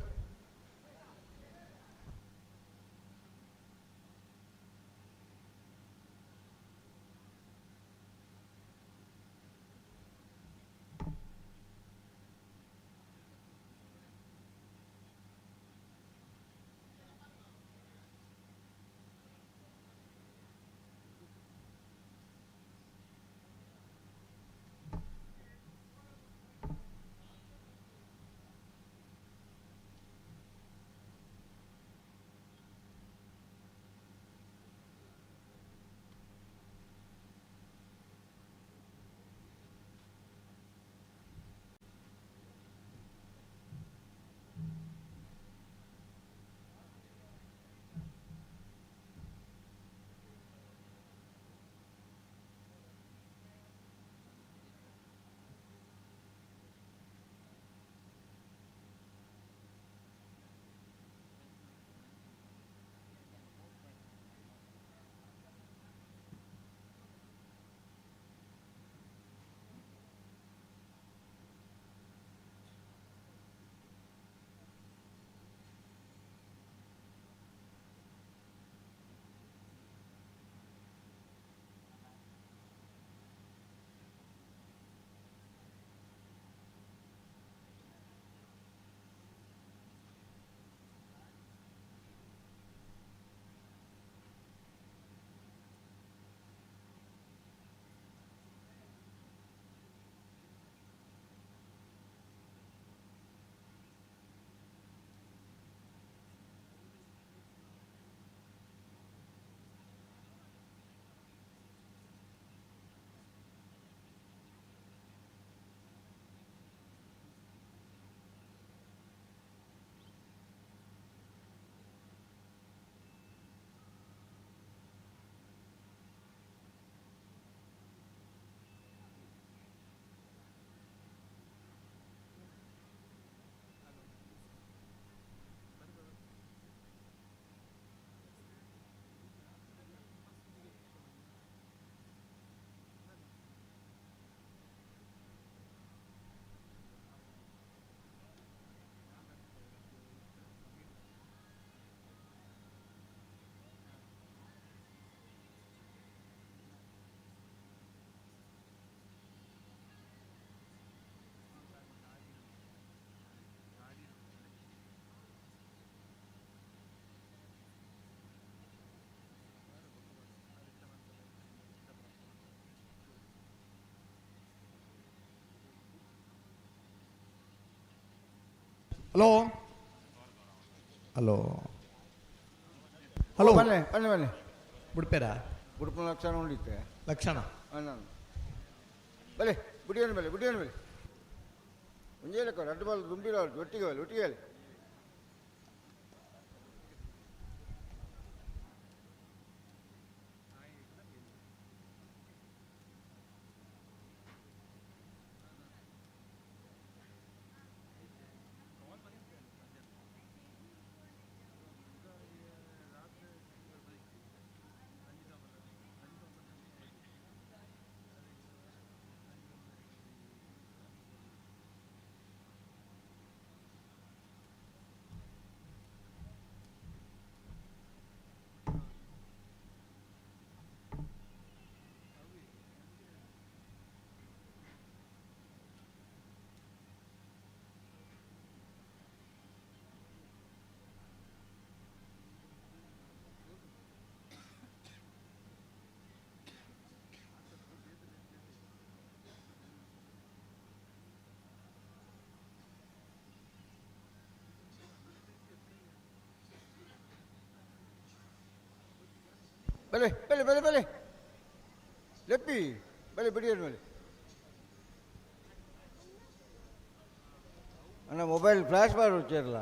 ಹಲೋ ಹಲೋ ಹಲೋ ಬನ್ನಿ ಬನ್ನಿ ಬನ್ನಿ ಬಿಡ್ಪೇರಾ ಉಡುಪಿನ ಲಕ್ಷಣ ಉಂಡಿತ್ತೆ ಲಕ್ಷಣ ನಾನು ಬಲೆ ಬುಡಿಯನ್ನು ಬಲೆ ಒಂದೇ ಲೆಕ್ಕ ಎರಡು ಬಾಲ್ ತುಂಬಿರೋ ಒಟ್ಟಿಗೆ ಒಟ್ಟಿಗೆ ಬಲೆ ಲೆಪ್ಪಿ ಬಲೆ ಬಿಡಿಯನ್ನು ಬಲೆ ಅಣ್ಣ ಮೊಬೈಲ್ ಫ್ಲಾಶ್ ಮಾಡಿ వచ్చారుಲ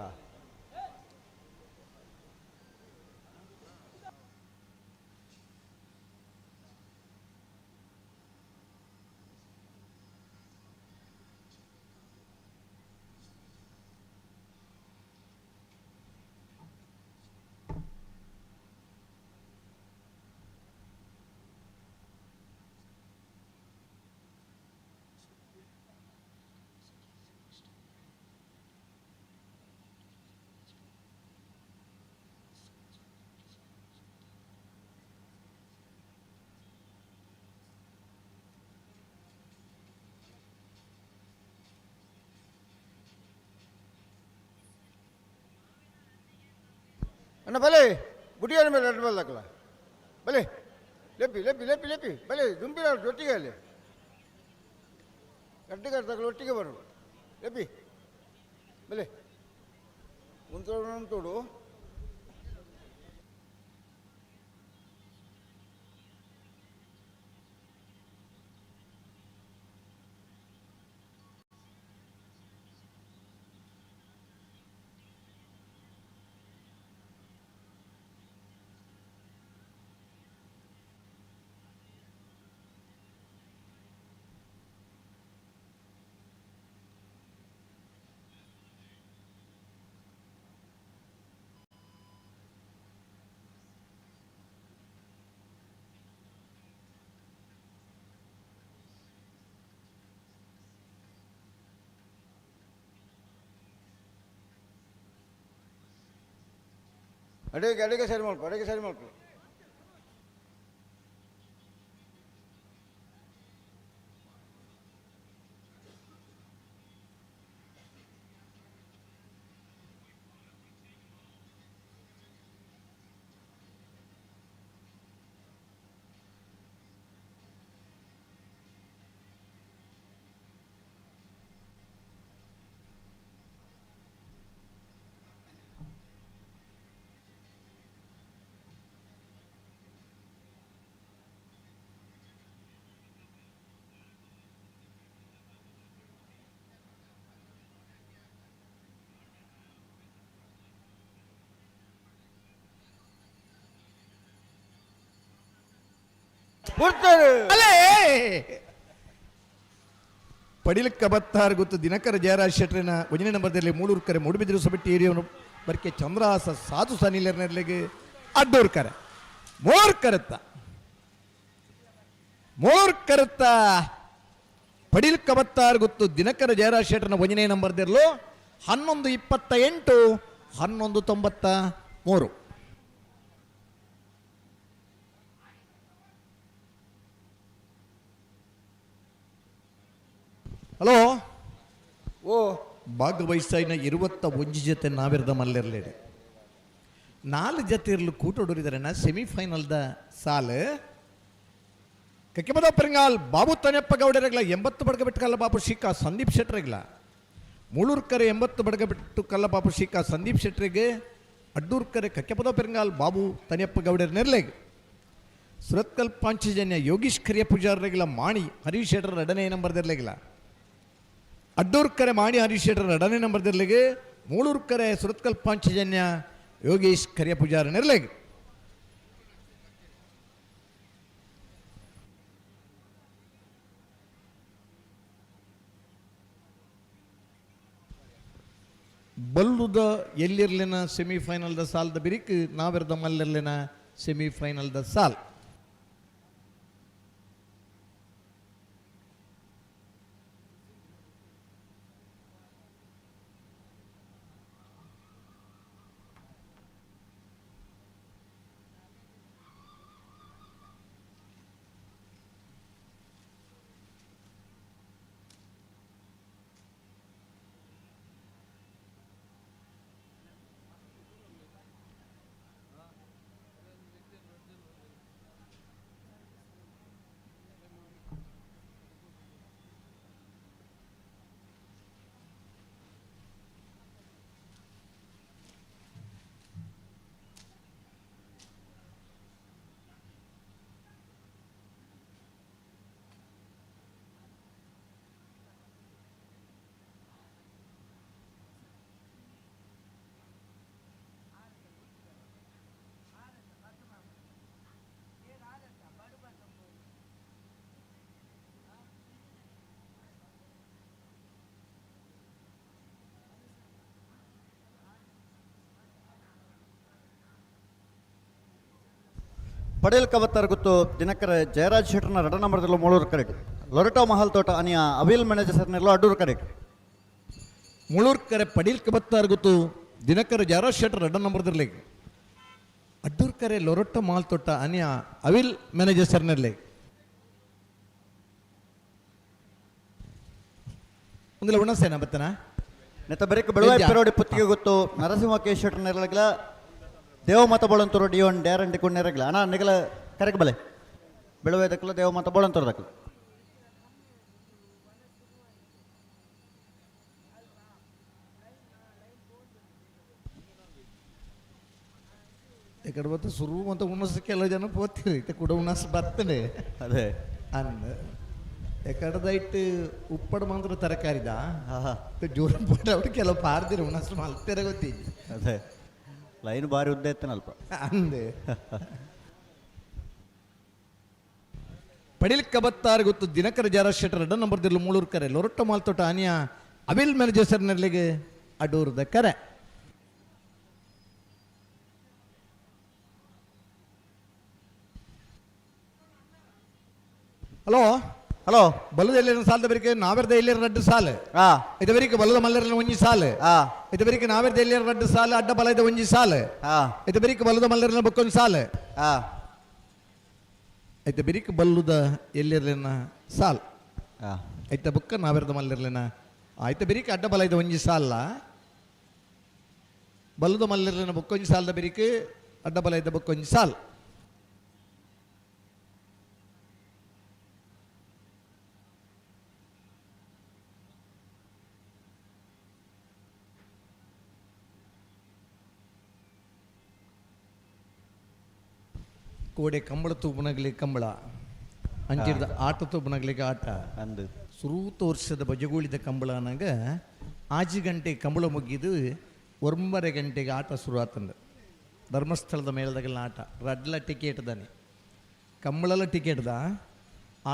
ಅಣ್ಣ ಬಲೆ ಬುಡಿಯನ್ನು ಮೇಲೆ ಎರಡು ಬಾಲ್ ಹಾಕಲ ಬಲೆ ಲೆಪ್ಪಿ ಬಲೆ ದುಂಬಿರ ಒಟ್ಟಿಗೆ ಅಲ್ಲಿ ಗಟ್ಟಿಗೆ ತಗೊಳ್ಳಿ ಒಟ್ಟಿಗೆ ಬರೋದು ಲೆಪ್ಪಿ ಬಲೆ ಉಂಟೋಡು ಅಡಿಗೆ ಸರಿ ಮಾಡ್ಕೊ ಪಡಿಲಿಕ್ಕ ಬತ್ತಾರು ಗೊತ್ತು ದಿನಕರ ಜಯರಾಜ್ ಶೆಟ್ರಿನ 1ನೇ ನಂಬರ್ದಲ್ಲಿ ಮೂಡೂರ್ಕರೆ ಮೂಡುಬಿದಿರು ಸೊಬೆಟ್ಟಿ ಏರಿಯವನು ಬರ್ಕೆ ಚಂದ್ರಹಾಸ ಸಾಧು ಸನಿಲರ್ನೆರ್ಲೆಗೆ ಅಡ್ಡೋರ್ಕರೆ ಮೋರ್ಕರತ್ತ ಪಡಿಲಿಕ್ಕ ಬತ್ತಾರು ಗೊತ್ತು ದಿನಕರ ಜಯರಾಜ್ ಶೆಟ್ರನ 1ನೇ ನಂಬರ್ದಲ್ಲೂ 11:28 11:93. ಹಲೋ ಓ ಭಾಗವಹಿಸ್ತಾಯಿನ 21 ಜೊತೆ ನಾವಿರ್ದ ಮಲ್ಲಿರ್ಲೇಡಿ 4 ಜೊತೆ ಇರಲು ಕೂಟೊಡರಿದ್ದಾರೆ ಸೆಮಿಫೈನಲ್ದ ಸಾಲು ಕಕ್ಕಿಮದ ಪೆರಿಂಗಾಲ್ ಬಾಬು ತನೆಪ್ಪ ಗೌಡರೆಗ್ಲ 80 ಬಡ್ಕ ಬಿಟ್ಕಲ್ಲ ಬಾಬು ಶಿಖಾ ಸಂದೀಪ್ ಶೆಟ್ರೆಗ್ಲ ಮುಳೂರ್ಕರೆ 80 ಬಡಗಬಿಟ್ಟು ಕಲ್ಲಪಾಪು ಶಿಖಾ ಸಂದೀಪ್ ಶೆಟ್ರಿಗೆ, ಅಡ್ಡೂರ್ಕರೆ ಕಕ್ಕೆಪದ ಪೆರಂಗಾಲ್ ಬಾಬು ತನಿಯಪ್ಪ ಗೌಡರ್ ನೆರ್ಲೆಗ್, ಸುರತ್ಕಲ್ ಪಾಂಚಜನ್ಯ ಯೋಗೀಶ್ ಕರಿಯ ಪೂಜಾರರೆಗಿಲ್ಲ ಮಾಣಿ ಹರೀಶ್ ಶೆಟ್ಟರ್ 2ನೇ ನಂಬರ್ದಿರ್ಲೆಗಿಲ್ಲ, ಅಡ್ಡೂರ್ಕರೆ ಮಾಣಿ ಹರೀಶ್ ಶೆಟ್ಟರ್ 2ನೇ ನಂಬರ್ದಿರ್ಲೆಗೆ, ಮೂಳೂರ್ಕರೆ ಸುರತ್ಕಲ್ ಪಾಂಚಜನ್ಯ ಯೋಗೀಶ್ ಕರಿಯ ಪೂಜಾರ ನೆರ್ಲೆಗ್. ಬಲ್ಲುದ ಎಲ್ಲಿರ್ಲಿನ ಸೆಮಿಫೈನಲ್ದ ಸಾಲ್ದ ಬಿರಿಕ್ ನಾವೆರ್ದ ಮಲ್ಲಿರ್ಲಿನ ಸೆಮಿಫೈನಲ್ದ ಸಾಲ್. ಪಡೇಲ್ ಕವತ್ತಾರ್ ಗೊತ್ತು ದಿನಕರ ಜಯರಾಜ್ ಶೆಟ್ಟರ್ನ 2 ನಂಬರ್ದಲ್ಲೂ ಮೂಳೂರು ಕರೆಕ್ಟ್, ಲೊರಟೋ ಮಹಲ್ ತೋಟ ಅನಿಯ ಅವಿಲ್ ಮ್ಯಾನೇಜರ್ ಸರ್ನೆಲ್ಲೋ ಅಡ್ಡೂರು ಕರೆಕ್ಟ್. ಮುಳೂರ್ಕರೆ ಪಡೀಲ್ ಕಬತ್ತಾರ್ ಗೊತ್ತು ದಿನಕರ ಜಯರಾಜ್ ಶೆಟ್ಟರ್ 2 ನಂಬರ್ದಿರ್ಲೆಗ್, ಅಡ್ಡೂರ್ಕರೆ ಲೊರಟೋ ಮಹಲ್ ತೋಟ ಅನಿಯ ಅವಿಲ್ ಮ್ಯಾನೇಜರ್ ಸರ್ನೆರ್ಲೆಗ್. ಒಂದಿಲ್ಲ ಉಣಸೇನಾ ಬತ್ತನ ನೆತ್ತ ಬರೀಕ್ ಬೆಳವಾಯಿ ಪೆರೋಡಿ ಪುತ್ತಿಗೆ ಗೊತ್ತು ನರಸಿಂಹ ಕೆ ಶೆಟ್ಟರ್ ನೆರಗಲ ದೇವಮತ ಬೋಳಂತೂರು ಡಿಯೋನ್ ಡ್ಯಾರಂಟಿ ಕೊಂಡು ನೆರಗಲ ಅಣ್ಣ ನಿಗಲ ಕರೆಕ್ಟ್ ಬಲೆ ಬೆಳವಾಯ್ದಕ್ಕಲ್ಲ ದೇವಮತ ಬೋಳಂತೂರ್ದಕ್ಕಲ್ಲ. ఇక్కడ పోతే సురువు అంత ఉన్నసకి ఎలా జన పోతుంది ఇక కూడా ఉన్నస్ బರ್ತದೆ ಅದೇ ಅಂದ ಎಕಡದೈಟ್ ಉಪ್ಪಡ ಮಾತ್ರ ತರಕಾರಿದ ಜೋರ ಪೋಟ ಕೆಲವು ಪಾರ್ದಿರು ಉನ್ನಸ್ ಮಲ್ತೆರ ಗೊತ್ತಿದ್ದೆ ಅದೇ ಲೈನ್ ಭಾರಿ ಉದ್ದ ಎತ್ತನಲ್ಪ ಅಂದೆ. ಪಡಿಲ್ ಕಬತ್ತಾರ್ ಗೊತ್ತು ದಿನಕರ ಜಯರಾಜ್ ಶೆಟ್ಟರ್ 2 ನಂಬರ್ದಿರ್ಲು ಮೂಳೂರ್ಕರೆ ಲೊರಟೋ ಮಾಲ್ ತೋಟ ಅನಿಯ ಅವಿಲ್ ಮ್ಯಾನೇಜರ್ ಸರ್ನೆರ್ಲಿಗೆ ಅಡೂರ್ದ ಕರೆ. ಹಲೋ ಹಲೋ ಬಲ್ಲದ ಎಲ್ಲಿನ ಸಾಲದ ಬರಿಕೆ ನಾವೆರ್ದ ಎಲ್ಲಿರ ರಡ್ಡು ಸಾಲು ಇದು ಬರಿಕೆ ಬಲ್ಲದ ಮಲ್ಲರ ಒಂಜಿ ಸಾಲು ಇದು ಬರಿಕೆ ನಾವೆರ್ದ ಎಲ್ಲಿರ ರಡ್ಡು ಸಾಲು ಅಡ್ಡ ಬಲದ ಒಂಜಿ ಸಾಲು ಇದು ಬರಿಕೆ ಬಲ್ಲದ ಮಲ್ಲರ ಬಕ್ಕೊಂದು ಸಾಲು ಐತೆ ಬಿರಿಕ್ ಬಲ್ಲುದ ಎಲ್ಲಿರ್ಲಿನ ಸಾಲ್ ಐತೆ ಬುಕ್ಕ ನಾವೆರ್ದ ಮಲ್ಲಿರ್ಲಿನ ಆಯ್ತು ಬಿರಿಕ್ ಅಡ್ಡ ಬಲ ಇದೆ ಒಂಜಿ ಸಾಲ ಬಲ್ಲುದ ಮಲ್ಲಿರ್ಲಿನ ಬುಕ್ಕೊಂಜಿ ಸಾಲದ ಬಿರಿಕ್ ಅಡ್ಡ ಬಲ ಇದ್ದ ಬುಕ್ಕೊಂಜಿ ಸಾಲ್. ಕೋಡೆ ಕಂಬಳ ತೂಪನಗ್ಲಿ ಕಂಬಳ ಅಂಚಿಡ್ದ ಆಟ ತೂಪನಗ್ಲಿಗೆ ಆಟ ಅಂದು ಸುರೂತ ವರ್ಷದ ಬಜಗೋಳಿದ ಕಂಬಳ ಅನ್ನಂಗ 6 ಗಂಟೆ ಕಂಬಳ ಮುಗಿದು 9 ಗಂಟೆಗೆ ಆಟ ಶುರು ಆತಂದು ಧರ್ಮಸ್ಥಳದ ಮೇಲದಾಗೆಲ್ಲ ಆಟ ರಡ್ಲ ಟಿಕೆಟ್ ದಾನೆ ಕಂಬಳಲ್ಲ ಟಿಕೆಟ್ದ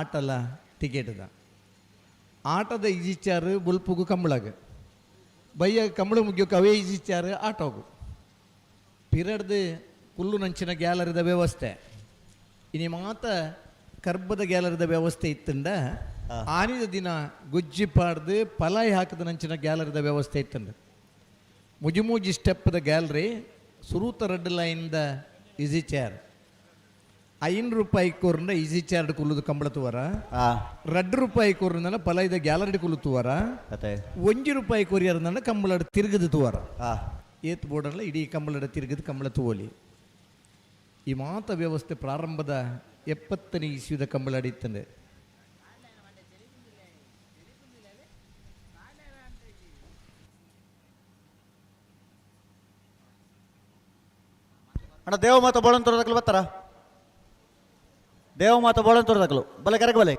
ಆಟಲ್ಲ ಟಿಕೆಟ್ದ ಆಟದ ಈಜಿಚಾರು ಬುಲ್ಪುಗು ಕಂಬಳಗ ಬಯ್ಯ ಕಂಬಳ ಮುಗಿಯೋಕೆ ಅವೇ ಈಜಿಚಾರು ಆಟ ಹೋಗು ಪಿರಡ್ದು ಪುಲ್ಲು ನಂಚಿನ ಗ್ಯಾಲರಿದ ವ್ಯವಸ್ಥೆ ಇನಿ ಮಾತ ಕರ್ಬದ ಗ್ಯಾಲರಿದ ವ್ಯವಸ್ಥೆ ಇತ್ತಂಡ ಆನಿದ ದಿನ ಗುಜ್ಜಿ ಪಾಡ್ದು ಪಲಾಯಿ ಹಾಕಿದ ನಂಚಿನ ಗ್ಯಾಲರಿದ ವ್ಯವಸ್ಥೆ ಇತ್ತಂಡ ಮುಜಿಮೂಜಿ ಸ್ಟೆಪ್ದ ಗ್ಯಾಲರಿ ಸುರೂತ ರೆಡ್ ಲೈನ್ದ ಈಸಿ ಚೇರ್ ₹5 ಕೋರ್ನ ಈಸಿ ಚೇರ್ಡ್ ಕುಲ್ಲುದು ಕಂಬಳ ತುವರ ₹2 ಕೋರ್ನ ಪಲಾಯಿದ ಗ್ಯಾಲರಿ ಕುಲ್ಲು ತುವರ ₹1 ಕೋರಿಯರ್ನ ಕಂಬಳ ತಿರುಗದು ತುವರ ಏತ್ ಬೋರ್ಡರ್ಲ ಇಡೀ ಕಂಬಳ ತಿರುಗದು ಕಂಬಳ ತುವಲಿ ಈ ಮಾತ ವ್ಯವಸ್ಥೆ ಪ್ರಾರಂಭದ 70ನೇ ಇಸ್ವಿದ ಕಂಬಳ ಅಡಿತಂದೆ. ಅಣ್ಣ ದೇವಮಾತ ಬೋಳಂತೂರು ತಕ್ಕಲು ಬರ್ತಾರ ದೇವಮಾತ ಬೋಳಂತೂರು ತಕ್ಕಲು ಬಲೆ ಕರೆಗೆ ಬಲೆ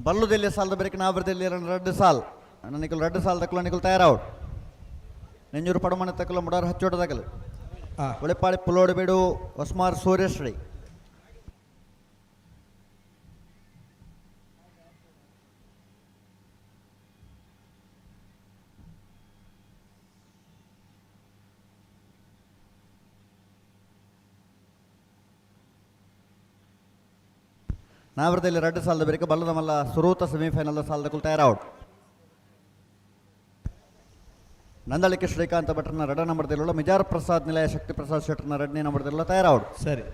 ಬಲ್ಲುದೆಲ್ಲಿ ಸಾಲದ ಬೆರಕಿನ ಆವೃತ್ತಿಯಲ್ಲಿ ರಡ್ಡು ಸಾಲ್ ನಿಕಲು ರಡ್ಡು ಸಾಲ್ ತಕ್ಕಲು ನಿಕಲು ತಯಾರಾವಡು ನೆಂಜೂರು ಪಡಮನೆ ತಕ್ಕಲು ಮುಡಾರು ಹಚ್ಚೋಟ ತಕ್ಕಲು ಒಳೆಪಾಡಿ ಪುಲೋಡು ಬೇಡು ಹೊಸ್ಮಾರ್ ಸೂರ್ಯಶ್ರೀ ನಾವರದಲ್ಲಿ ರಡ್ಡು ಸಾಲದ ಬೆರಕೆ ಬಲ್ಲದ ಮಲ್ಲ ಸುರೂತ ಸೆಮಿಫೈನಲ್ ಸಾಲದ ತಯಾರಾವಡು ನಂದಳಿಕೆ ಶ್ರೀಕಾಂತ ಭಟ್ರನ ರಡ ನಂಬರ್ದಲ್ಲ ಮಿಜಾರ್ ಪ್ರಸಾದ್ ನಿಲಯ ಶಕ್ತಿ ಪ್ರಸಾದ್ ಶೆಟ್ರನ ರಡ್ನೇ ನಂಬರ್ದಲ್ಲ ತಯಾರಾವಡು ಸರಿ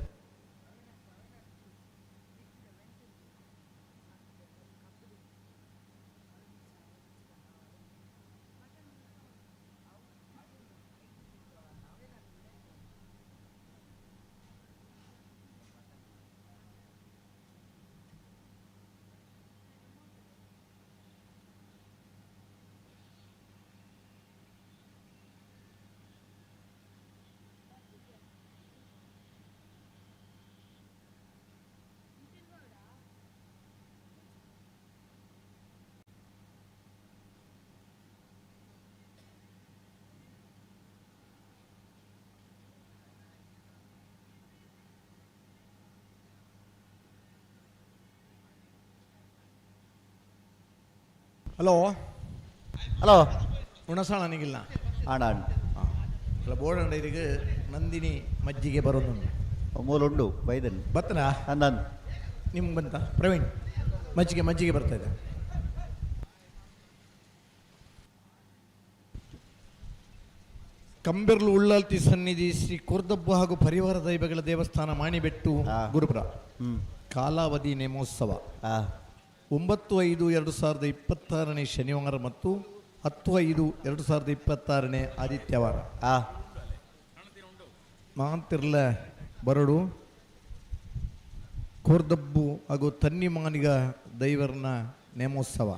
ಹಲೋ ಹಲೋ ಉಣಸಾಳ ನನಗಿಲ್ಲ ಆಡ ಅಲ್ಲ ಬೋರ್ಡಂಡರಿಗೆ ನಂದಿನಿ ಮಜ್ಜಿಗೆ ಬರೋದು ಮೂಲುಂಡು ಬೈದನ್ ಬತ್ತನಾ ಅಂದನ್ ನಿಮ್ಗೆ ಬಂತ ಪ್ರವೀಣ್ ಮಜ್ಜಿಗೆ ಬರ್ತಾ ಇದೆ ಕಂಬೆರ್ಲು ಉಳ್ಳಲ್ತಿ ಸನ್ನಿಧಿ ಶ್ರೀ ಕೋರ್ದಬ್ಬು ಹಾಗೂ ಪರಿವಾರ ದೈವಗಳ ದೇವಸ್ಥಾನ ಮಾಣಿಬೆಟ್ಟು ಗುರುಪುರ ಕಾಲಾವಧಿ ನೇಮೋತ್ಸವ 9/5/2026 ಶನಿವಾರ ಮತ್ತು 10/5/2026 ಆದಿತ್ಯವಾರ ಮಾಂತಿರ್ಲ ಬರಡು ಕೋರ್ದಬ್ಬು ಹಾಗೂ ತನ್ನಿಮಾನಿಗ ದೈವರನ ನೇಮೋತ್ಸವ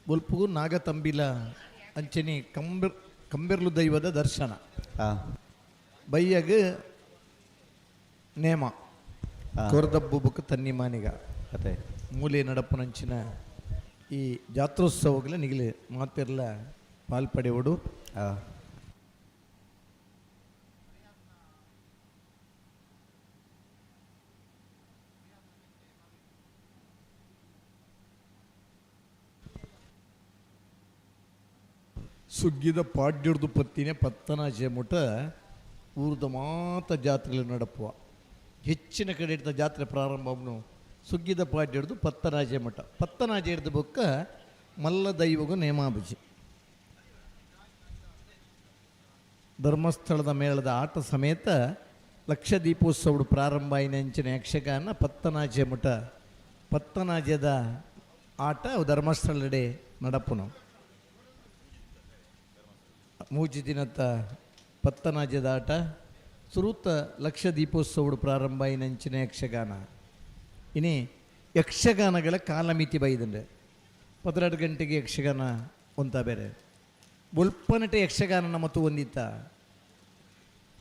ಬುಲ್ಪುಗು ನಾಗತಂಬಿಲ ಅಂಚನಿ ಕಂಬೆರ್ಲು ದೈವದ ದರ್ಶನ ಬೈಯಗ ನೇಮ ಕೋರ್ದಬ್ಬು ಬುಕ್ ತನ್ನಿಮಾನಿಗ ಅದೇ ಮೂಲೆ ನಡಪುನಂಚಿನ ಈ ಜಾತ್ರೋತ್ಸವಗಳ ನಿಗಲಿ ಮಾತಿರ್ಲ ಪಾಲ್ಪಡೆವಡು ಸುಗ್ಗಿದ ಪಾಡ್ಯಡ್ದು ಪತ್ತಿನೇ ಪತ್ತನಾಚೆ ಮುಟ ಊರ್ದ ಮಾತ ಜಾತ್ರೆಗಳು ನಡಪುವ ಹೆಚ್ಚಿನ ಕಡೆ ಇಡ್ದ ಜಾತ್ರೆ ಪ್ರಾರಂಭವನ್ನು ಸುಗ್ಗಿದ ಪಾಡ್ಯ ಹಿಡಿದು ಪತ್ತನಾಜೆ ಮಠ ಪತ್ತನಾಜೆ ಹಿಡಿದ ಬೊಕ್ಕ ಮಲ್ಲ ದೈವಗೂ ನೇಮಾಬುಜಿ ಧರ್ಮಸ್ಥಳದ ಮೇಳದ ಆಟ ಸಮೇತ ಲಕ್ಷ ದೀಪೋತ್ಸವಡು ಪ್ರಾರಂಭ ಆಯ್ನಂಚಿನ ಯಕ್ಷಗಾನ ಪತ್ತನಾಜೆ ಮಠ ಪತ್ತನಾಜೆದ ಆಟ ಧರ್ಮಸ್ಥಳಡೆ ನಡಪುನು ಮೂಜಿ ದಿನದ ಪತ್ತನಾಜೆದ ಆಟ ಸುರೂತ ಲಕ್ಷ ದೀಪೋತ್ಸವಡು ಪ್ರಾರಂಭ ಆಯ್ನಂಚಿನ ಯಕ್ಷಗಾನ ಇನಿ ಯಕ್ಷಗಾನಗಳ ಕಾಲಮಿತಿ ಬೈದಂಡೆ 12 ಗಂಟೆಗೆ ಯಕ್ಷಗಾನ ಒಂತ ಬೇರೆ ಬುಲ್ಪನಟೆ ಯಕ್ಷಗಾನ ಮತ್ತು ಒಂದಿತ್ತ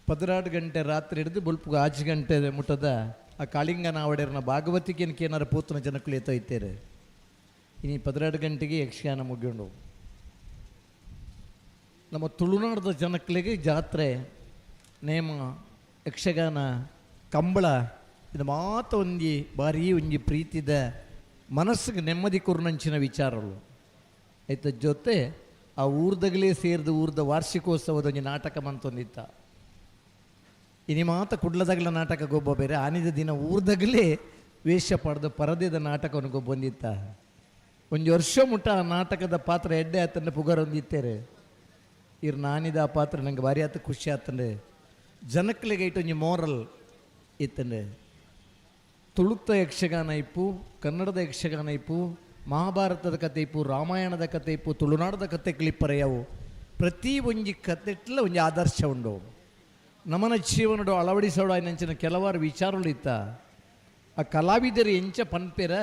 12 ಗಂಟೆ ರಾತ್ರಿ ಹಿಡಿದು ಬುಲ್ಪುಗ 8 ಗಂಟೆ ಮುಟ್ಟದ ಆ ಕಾಳಿಂಗನ ಅವಡೆರನ ಭಾಗವತಿಕೆನಕ್ಕೆ ಏನಾರು ಪೂತನ ಜನಕ್ಕಳು ಎತ್ತೊಯ್ತೇರೆ ಇನಿ 12 ಗಂಟೆಗೆ ಯಕ್ಷಗಾನ ಮುಗಿಯೋಣ ನಮ್ಮ ತುಳುನಾಡದ ಜನಕ್ಕಳಿಗೆ ಜಾತ್ರೆ ನೇಮ ಯಕ್ಷಗಾನ ಕಂಬಳ ಇದು ಮಾತ ಒಂಜಿ ಭಾರಿ ಒಂಜಿ ಪ್ರೀತಿದ ಮನಸ್ಸಿಗೆ ನೆಮ್ಮದಿ ಕೊರ್ನಂಚಿನ ವಿಚಾರಗಳು ಆಯ್ತ ಜೊತೆ ಆ ಊರ್ದಾಗಲೇ ಸೇರಿದ ಊರ್ದ ವಾರ್ಷಿಕೋತ್ಸವದ ಒಂಜಿ ನಾಟಕ ಮಂತೊಂದಿತ್ತ ಇನಿ ಮಾತ ಕುಡ್ಲದಾಗಲ ನಾಟಕ ಗೊಬ್ಬ ಬೇರೆ ಆನಿದ ದಿನ ಊರ್ದಾಗಲೇ ವೇಷ ಪಡೆದ ಪರದೆದ ನಾಟಕವನ್ನು ಗೊಬ್ಬೊಂದಿತ್ತ ಒಂದು ವರ್ಷ ಮುಟ್ಟ ಆ ನಾಟಕದ ಪಾತ್ರ ಎಡ್ಡೆ ಆತಂಡೆ ಪುಗರೊಂದಿತ್ತೇರೆ ಇರ್ ನಾನಿದ ಆ ಪಾತ್ರ ನಂಗೆ ಭಾರಿ ಆತ ಖುಷಿ ಆತಂಡೆ ಜನಕ್ಲಿಗೆ ಇಟ್ಟು ಒಂಜಿ ಮೋರಲ್ ಇತ್ತಂಡೆ ತುಳುತ ಯಕ್ಷಗಾನ ಇಪ್ಪು ಕನ್ನಡದ ಯಕ್ಷಗಾನ ಇಪ್ಪು ಮಹಾಭಾರತದ ಕತೆ ಇಪ್ಪು ರಾಮಾಯಣದ ಕತೆ ಇಪ್ಪು ತುಳುನಾಡದ ಕತೆ ಕ್ಲಿಪ್ಪರೆಯವು ಪ್ರತಿ ಒಂಜಿ ಕತೆಟ್ಲ ಒಂಜಿ ಆದರ್ಶ ಉಂಡು ನಮನ ಜೀವನಡು ಅಳವಡಿಸೋಡು ಆಯ್ನಂಚಿನ ಕೆಲವಾರು ವಿಚಾರಗಳು ಇತ್ತ ಆ ಕಲಾವಿದರು ಎಂಚ ಪನ್ಪೆರ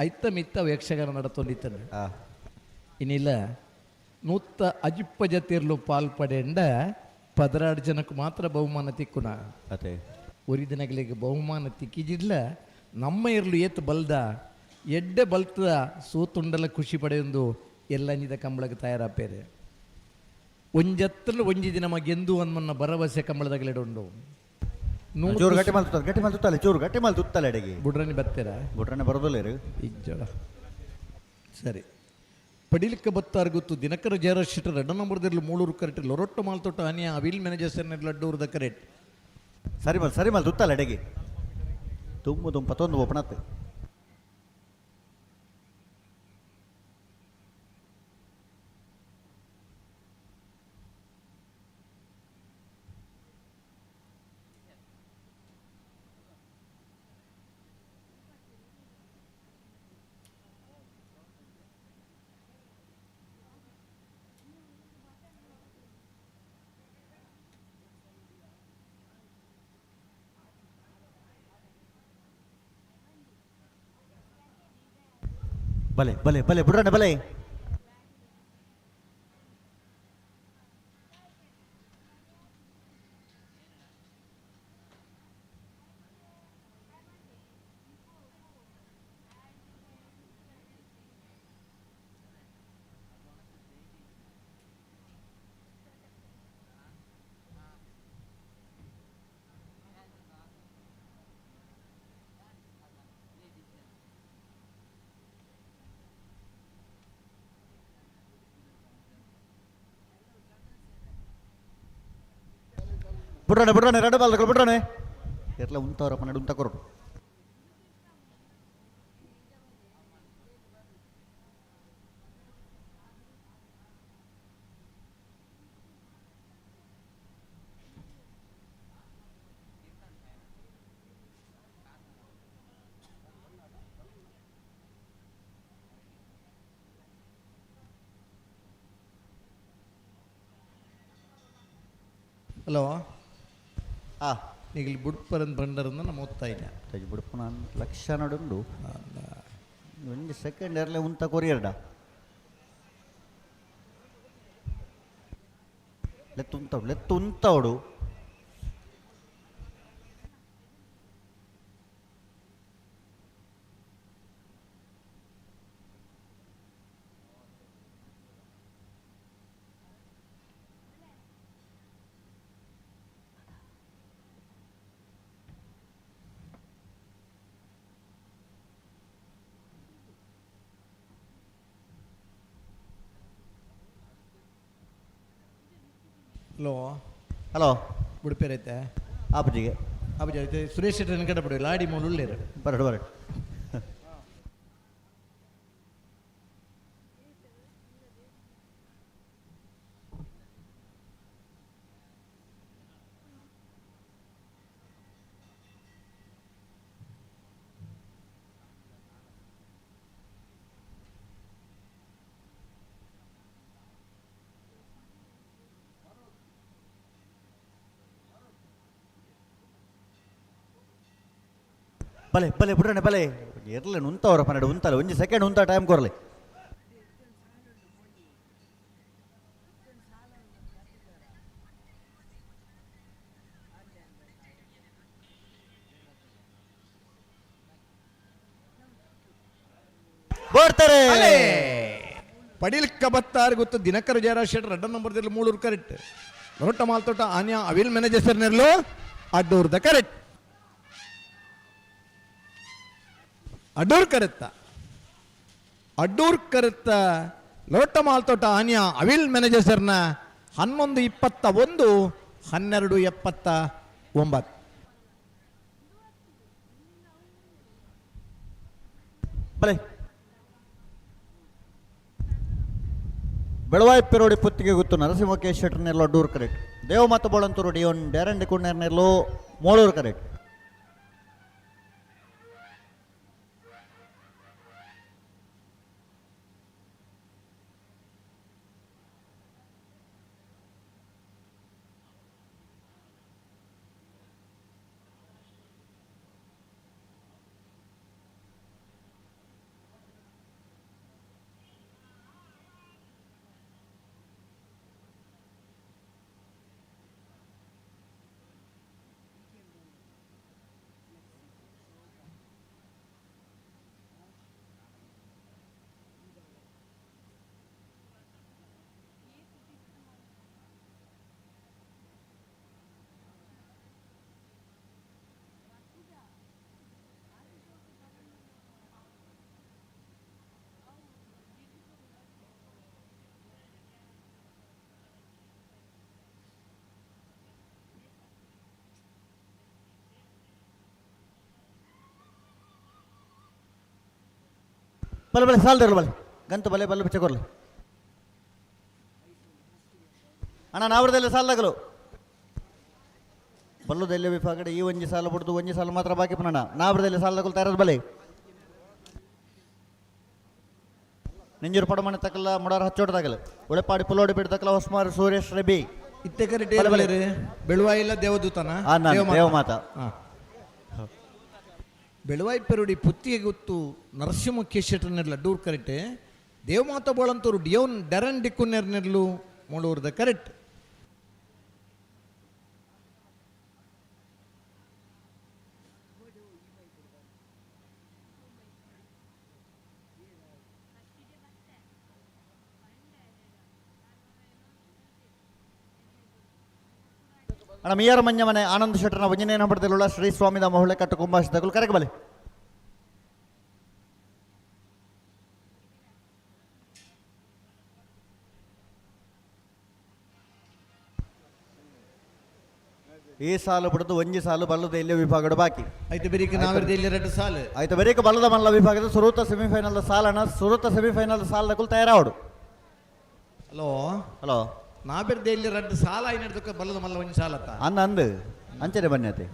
ಐತ್ತ ಮಿತ್ತ ಯಕ್ಷಗಾನ ನಡತೊಂದಿತ್ತಂಡೆ ಇನ್ನಿಲ್ಲ ನೂತ್ತ ಅಜಿಪ್ಪ ಜತೆರ್ಲು ಪಾಲ್ಪಡೆಂಡ 16 ಜನಕ್ಕೆ ಮಾತ್ರ ಬಹುಮಾನ ತಿಕ್ಕುನ ಅದೇ ഒരു ദിനങ്ങളിലേക്ക് ബഹുമാനം തിക്കിച്ചിട്ടില്ല നമ്മ ഇരಲು ಏತ್ ಬಲ್ದ ಎಡ್ಡೆ ಬಲ್ತದ ಸೋತುಂಡಲ ಖುಷಿ ಪಡೆಯೊಂದು ಎಲ್ಲ ಅಂಜಿದ ಕಂಬಳಕ್ಕೆ ತಯಾರಾಪೇರೆ ಒಂಜತ್ತಲು ಒಂಜಿ ದಿನ ಗೆಂದು ಅನ್ಮನ್ನ ಭರವಸೆ ಕಂಬಳದಾಗಲೆಡುಂಡು ಚೂರು ಗಟ್ಟಿ ಮಲ್ತುತ್ತಲೆ ಚೂರು ಗಟ್ಟಿ ಮಲ್ತುತ್ತಲೆ ಎಡೆಗೆ ಬುಡ್ರನಿ ಬತ್ತೀರ ಬುಡ್ರನೆ ಬರೋದಿಲ್ಲ ಇಜ್ಜಡ ಸರಿ ಪಡಿಲಿಕ್ಕೆ ಬತ್ತಾರು ಗೊತ್ತು ದಿನಕರ ಜಯರ ಶೆಟ್ಟರ್ 2 ನಂಬರ್ದಲ್ಲಿ 3 ಕರೆಕ್ಟ್ ಲೊರೊಟ್ಟು ಮಾಲ್ತೊಟ್ಟ ಅನಿಯ ಅವಿಲ್ ಮ್ಯಾನೇಜರ್ ಸೆರ್ನೆರ್ ಲಡ್ಡೂರ್ದ ಕರೆಕ್ಟ್ ಸರಿ ಮಲ್ ತುತ್ತಲ್ಲ ಎಡೆಗೆ ಪತ್ತೊಂದು ಒಪ್ಪಣತ್ತೆ ಬಲೆ ಬಲೆ ಬಲೆ ಬಿಡ್ರಣ್ಣ ಬಲೆ ಬಿಡ್ರಣ್ಣ 2 ಬಾಲ್ಗಳು ಬಿಡ್ರಣ್ಣ ಎರ್ಲ ಉಂತವ್ರಪ್ಪ ನಡು ಉಂತ ಕೊರಡು ಹಲೋ ಈಗ ಬುಡ್ಪರನ್ ಬಂಡರನ್ನ ನಮ್ಮ ಓದ್ತಾ ಇಲ್ಲ ಬುಡ್ಪು ನಾನು ಲಕ್ಷ ನಡುಂಡು ಒಂದು second Earle ಉಂತ ಕೊರಿಯರ್ಡ ಲೆತ್ತುಂತವಡು hello ಬುಡ್ಪೇರೈತೆ ಆಪಜಿಗೆ ಆಪಜಿ Suresh Shettar ಕಡೆ ಬಿಡು ಲಾಡಿ ಮೂಲ ಉಳ್ಳೇರು ಬರಡು ಬಲೆ ಬಲೆ ಬಿಡ್ರಣ್ಣ ಬಲೆ ಎರ್ಲೆ ಉಂತವ್ರಪ್ಪ ನಡು ಉಂತಲ್ಲ ಒಂದು ಸೆಕೆಂಡ್ ಉಂತ ಟೈಮ್ ಕೊರಲಿ ಬರ್ತಾರೆ ಪಡಿಲಿಕ್ಕ ಬತ್ತಾರು ಗೊತ್ತು ದಿನಕರ ಜಯರಾಜ್ ಶೆಟ್ಟರ್ 2 ನಂಬರ್ದಲ್ಲಿ 3 ಕರೆಕ್ಟ್ ಲೊರೊಟ್ಟ ಮಾಲ್ತೋಟ ಆನ್ಯ ಅವಿಲ್ ಮ್ಯಾನೇಜರ್ ಸರ್ನೆರ್ಲು ಅಡ್ಡೂರ್ದ ಕರೆಕ್ಟ್. ಅಡ್ಡೂರ್ ಕರೆತ್ತ ಅಡ್ಡೂರ್ ಕರೆತ್ತ ಲೋಟ ಮಾಲ್ತೋಟ ಆನಿಯ ಅವಿಲ್ ಮ್ಯಾನೇಜರ್ನ 11:21 12:79. ಬೆಳವಾಯಿ ಪೆರೋಡಿ ಪುತ್ತಿಗೆ ಗೊತ್ತು ನರಸಿಂಹಕೇಶ್ ಶೆಟ್ಟರ್ನೆಲ್ಲೋ ಅಡ್ಡೂರ್ ಕರೆಕ್ಟ್. ದೇವ ಮತ್ತು ಬೋಳಂತೂರು ಡಿಯೋನ್ ಡ್ಯಾರನ್ ಡಿಕುಂಡರ್ನೆಲ್ಲೋ ಮೋಳೂರು ಕರೆಕ್ಟ್. ಬಲೆ ಬಲೆ ಸಾಲದಿರಲ್ಲ ಬಲೆ ಗಂತು ಬಲೆ ಬಲ್ಲೆ ಬಿಚ್ಚಕೊರ್ಲಿ ಅಣ್ಣ ನಾವರದಲ್ಲಿ ಸಾಲದಾಗಲು ಬಲ್ಲುದಲ್ಲಿ ವಿಭಾಗಡೆ ಈ ಒಂಜಿ ಸಾಲ ಬಿಡ್ದು ಒಂಜಿ ಸಾಲ ಮಾತ್ರ ಬಾಕಿ ಪುನಃ ನಾವರದಲ್ಲಿ ಸಾಲದಾಗಲು ತಯಾರದ ಬಲೆ ನೆಂಜೂರು ಪಡಮನೆ ತಕ್ಕಲ್ಲ ಮುಡಾರ ಹಚ್ಚೋಟದಾಗಲು ಉಳೆಪಾಡಿ ಪುಲೋಡಿ ಬಿಡ್ತಕ್ಕಲ್ಲ ಹೊಸ್ಮಾರ್ ಸುರೇಶ್ ರೆಬಿ ಇತ್ತೆ ಕರೆಕ್ಟ್ ಬೆಳುವಾಯಿಲ್ಲ ದೇವದೂತನ ದೇವಮಾತ ಬೆಳುವಾಯಿ ಪೆರುಡಿ ಪುತ್ತಿಗೆ ಗೊತ್ತು ನರಸಿಂಹಕೇಶಟರ್ನೆಲ್ಲ Addur correct. Devamata Bolantur Dion Darren ಡಿಕುಂಡರ್ನೆರ್ಲು ಮೂಳೂರ್ದ ಕರೆಕ್ಟ್. ಅಣ್ಣ ಮಿಯಾರ ಮಂಜ ಮನೆ ಆನಂದ್ ಶೆಟ್ಟರ್ನ ವಂಜನೇನ ಪಡೆದಿಲ್ಲ ಶ್ರೀ ಸ್ವಾಮಿದ ಮಹುಳೆ ಕಟ್ಟು ಕುಂಭಾಷಿತಗಳು ಕರೆಗೆ ಬಲೆ ಈ ಸಾಲು ಬಿಡದು ಒಂಜಿ ಸಾಲು ಬಲ್ಲದ ಇಲ್ಲಿ ವಿಭಾಗದ ಬಾಕಿ ಐತೆ ಬೆರೀಕ ನಾವಿರದಲ್ಲಿ 2 ಸಾಲು ಆಯ್ತು ಬೆರೀಕ ಬಲ್ಲದ ಮಲ್ಲ ವಿಭಾಗದ ಸುರತ ಸೆಮಿಫೈನಲ್ ಸಾಲನ ಸುರತ ಸೆಮಿಫೈನಲ್ ಸಾಲದಕ್ಕೂ ತಯಾರಾವಡು. ಹಲೋ ಹಲೋ ನಾಬಿರ್ದಲ್ಲಿ 2 ಸಾಲ ಐನಡ್ದಕ್ಕೆ ಬಲ್ಲದ ಮಲ್ಲ ಒಂಜಿ ಸಾಲ ಅಂದ ಅಂಚನೆ ಬನ್ಯತೆ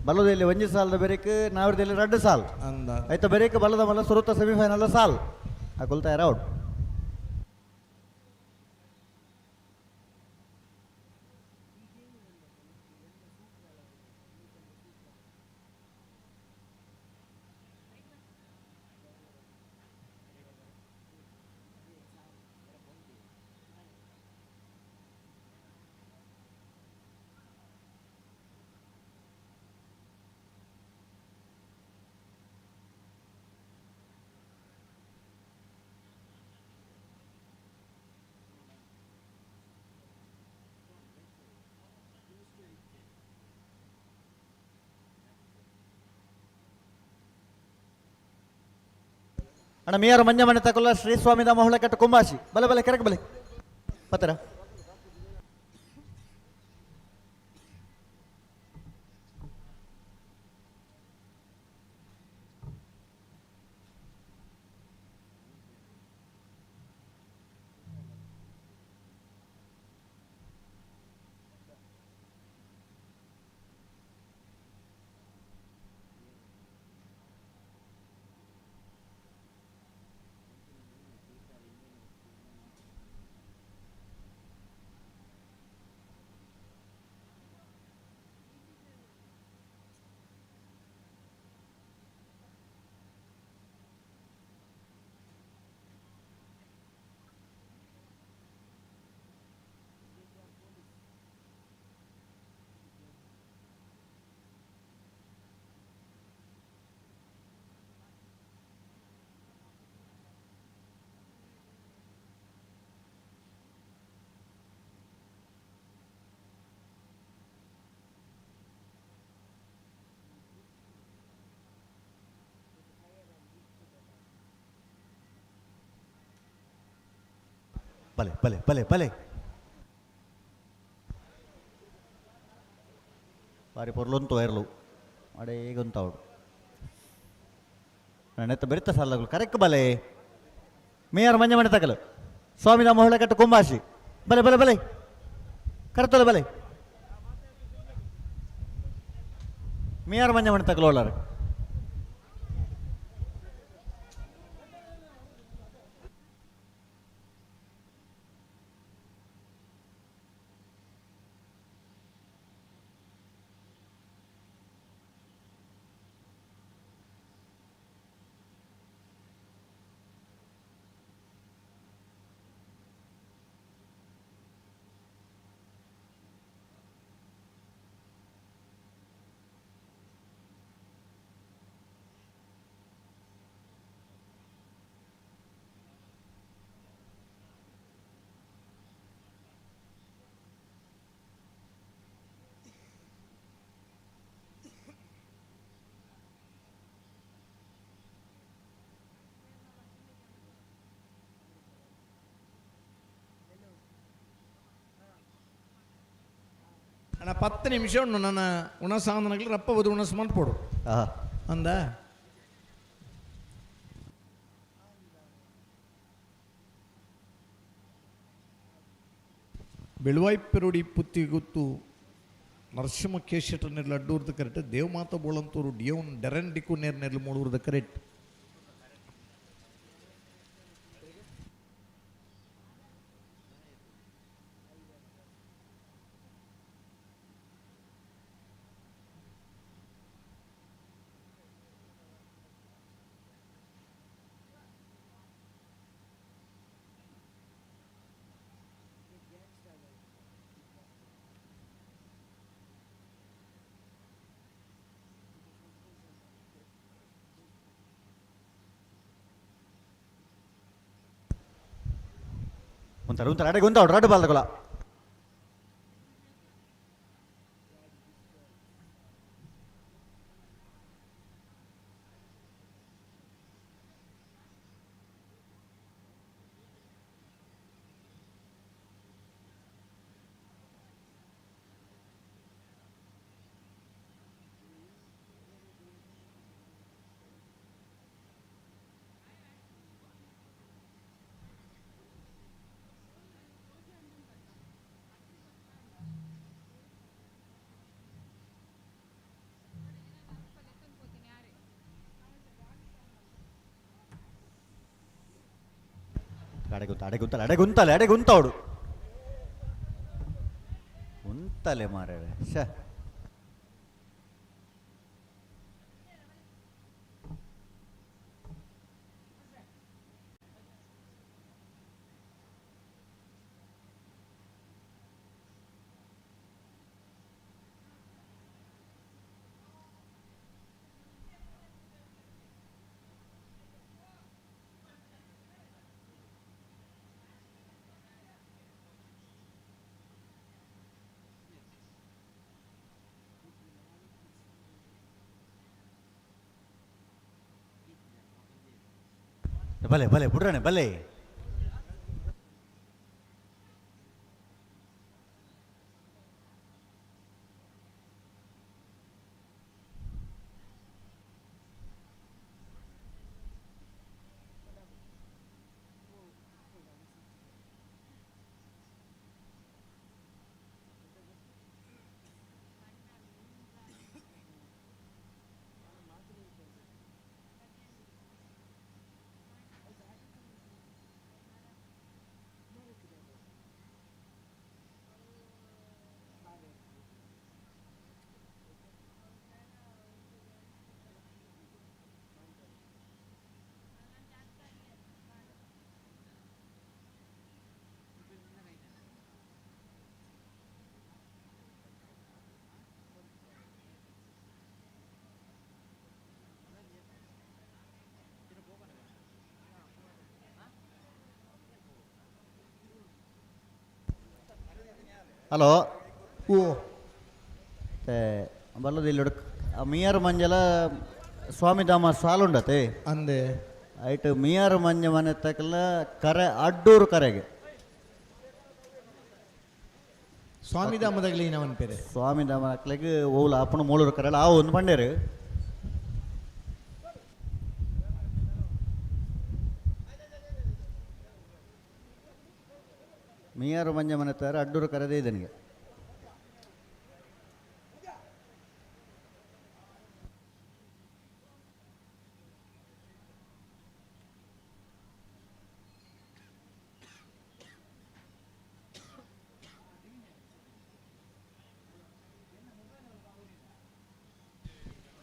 ಬಲ್ಲದಲ್ಲಿ ಒಂಜಿ ಸಾಲದ ಬೆರೀಕ ನಾವಿರದಲ್ಲಿ 2 ಸಾಲ್ ಆಯ್ತು ಬೆರೀಕ ಬಲ್ಲದ ಮಲ್ಲ ಸುರತ ಸೆಮಿಫೈನಲ್ ಸಾಲ್ ಹಾಕೊಲ್ ತಯಾರಾವಡು. ಅಣ್ಣ ಮಿಯಾರ ಮಂಜ ಮನೆ ತಗೊಳ್ಳ ಶ್ರೀ ಸ್ವಾಮಿದ ಮಹುಳೆ ಕಟ್ಟು ಕುಂಬಾಶಿ ಬಲೆ ಬಲೆ ಕರೆಕ್ಟ್ ಬಲೆ ಪತ್ರ ಬಲೆ ಬಲೆ ಬಲೆ ಬಲೆ ಬಾರಿ ಪೊರ್ಲೊಂತು ವೈರ್ಲು ಅಡೇ ಈಗೊಂತವಡು ನೆತ್ತ ಬೆರಿತ ಸಾಲಗಳು ಕರೆಕ್ಟ್ ಬಲೆ ಮೇಯರ್ ಮಂಜ ಮನೆ ತಗಲು ಸ್ವಾಮಿನ ಮೊಹಳೆ ಕಟ್ಟು ಕುಂಬಾಸಿ ಬಲೆ ಬಲೆ ಬಲೆ ಕರೆತೋಲೆ ಬಲೆ ಮೇಯರ್ ಮಂಜ ಮನೆ ತಗಲು ಒಳ್ಳಾರೆ ಅಣ್ಣ 10 ನಿಮಿಷ ಉಂಡು ನನ್ನ ಉಣಸಾಂದನಗಳು ರಪ್ಪ ಬದು ಉಣಸ್ ಮಾಡ್ಪೋಡು ಅಂದ ಬೆಳುವಾಯ್ಪೆರುಡಿ ಪುತ್ತಿ ಗೊತ್ತು ನರಸಿಂಹ ಕೇಶಟ ನೆರಳು ಅಡ್ಡೂರ್ದ ಕರೆಕ್ಟ್ ದೇವಮಾತ ಬೋಳಂತೂರು ಡಿಯೋನ್ ಡೆರನ್ ಡಿಕು ನೇರ್ ನೆರಳು ಮೂಡೂರ್ದ ಕರೆಕ್ಟ್ ಒಂಥರ ಅಡೆಗೆ ಒಂದವಡು ರಡ್ಡು ಬಾಲ್ ತಗೊಳ ಅಡೆಗೆ ಉಂತವಡು ಉಂತಲೆ ಮಾರವೆ ಶ ಭಲೆ ಭಲೆ ಬಿಡ್ರಣ ಭಲೆ ಹಲೋ ಓ ಬಲ್ಲದ ಇಲ್ಲಿ ಮಿಯರ್ ಮಂಜಲ ಸ್ವಾಮಿಧಾಮ ಸಾಲುಂಡತೆ ಅಂದೆ ಐಟ್ ಮಿಯರ್ ಮಂಜ ಮನೆ ತಕಲ ಕರೆ ಅಡ್ಡೂರು ಕರೆಗೆ ಸ್ವಾಮಿಧಾಮದಾಗಲಿ ಅವನ ಪೇರೆ ಸ್ವಾಮಿಧಾಮ ಮಕ್ಕಳಿಗೆ ಓಲ ಅಪ್ಪನ ಮೂಲೂರು ಕರಳ ಆ ಒಂದು ಬಂಡೇರು ಮೀಯಾರು ಮಂಜ ಮನೆತಾರ ಅಡ್ಡೂರು ಕರೆದೇ ಇದನಿಗೆ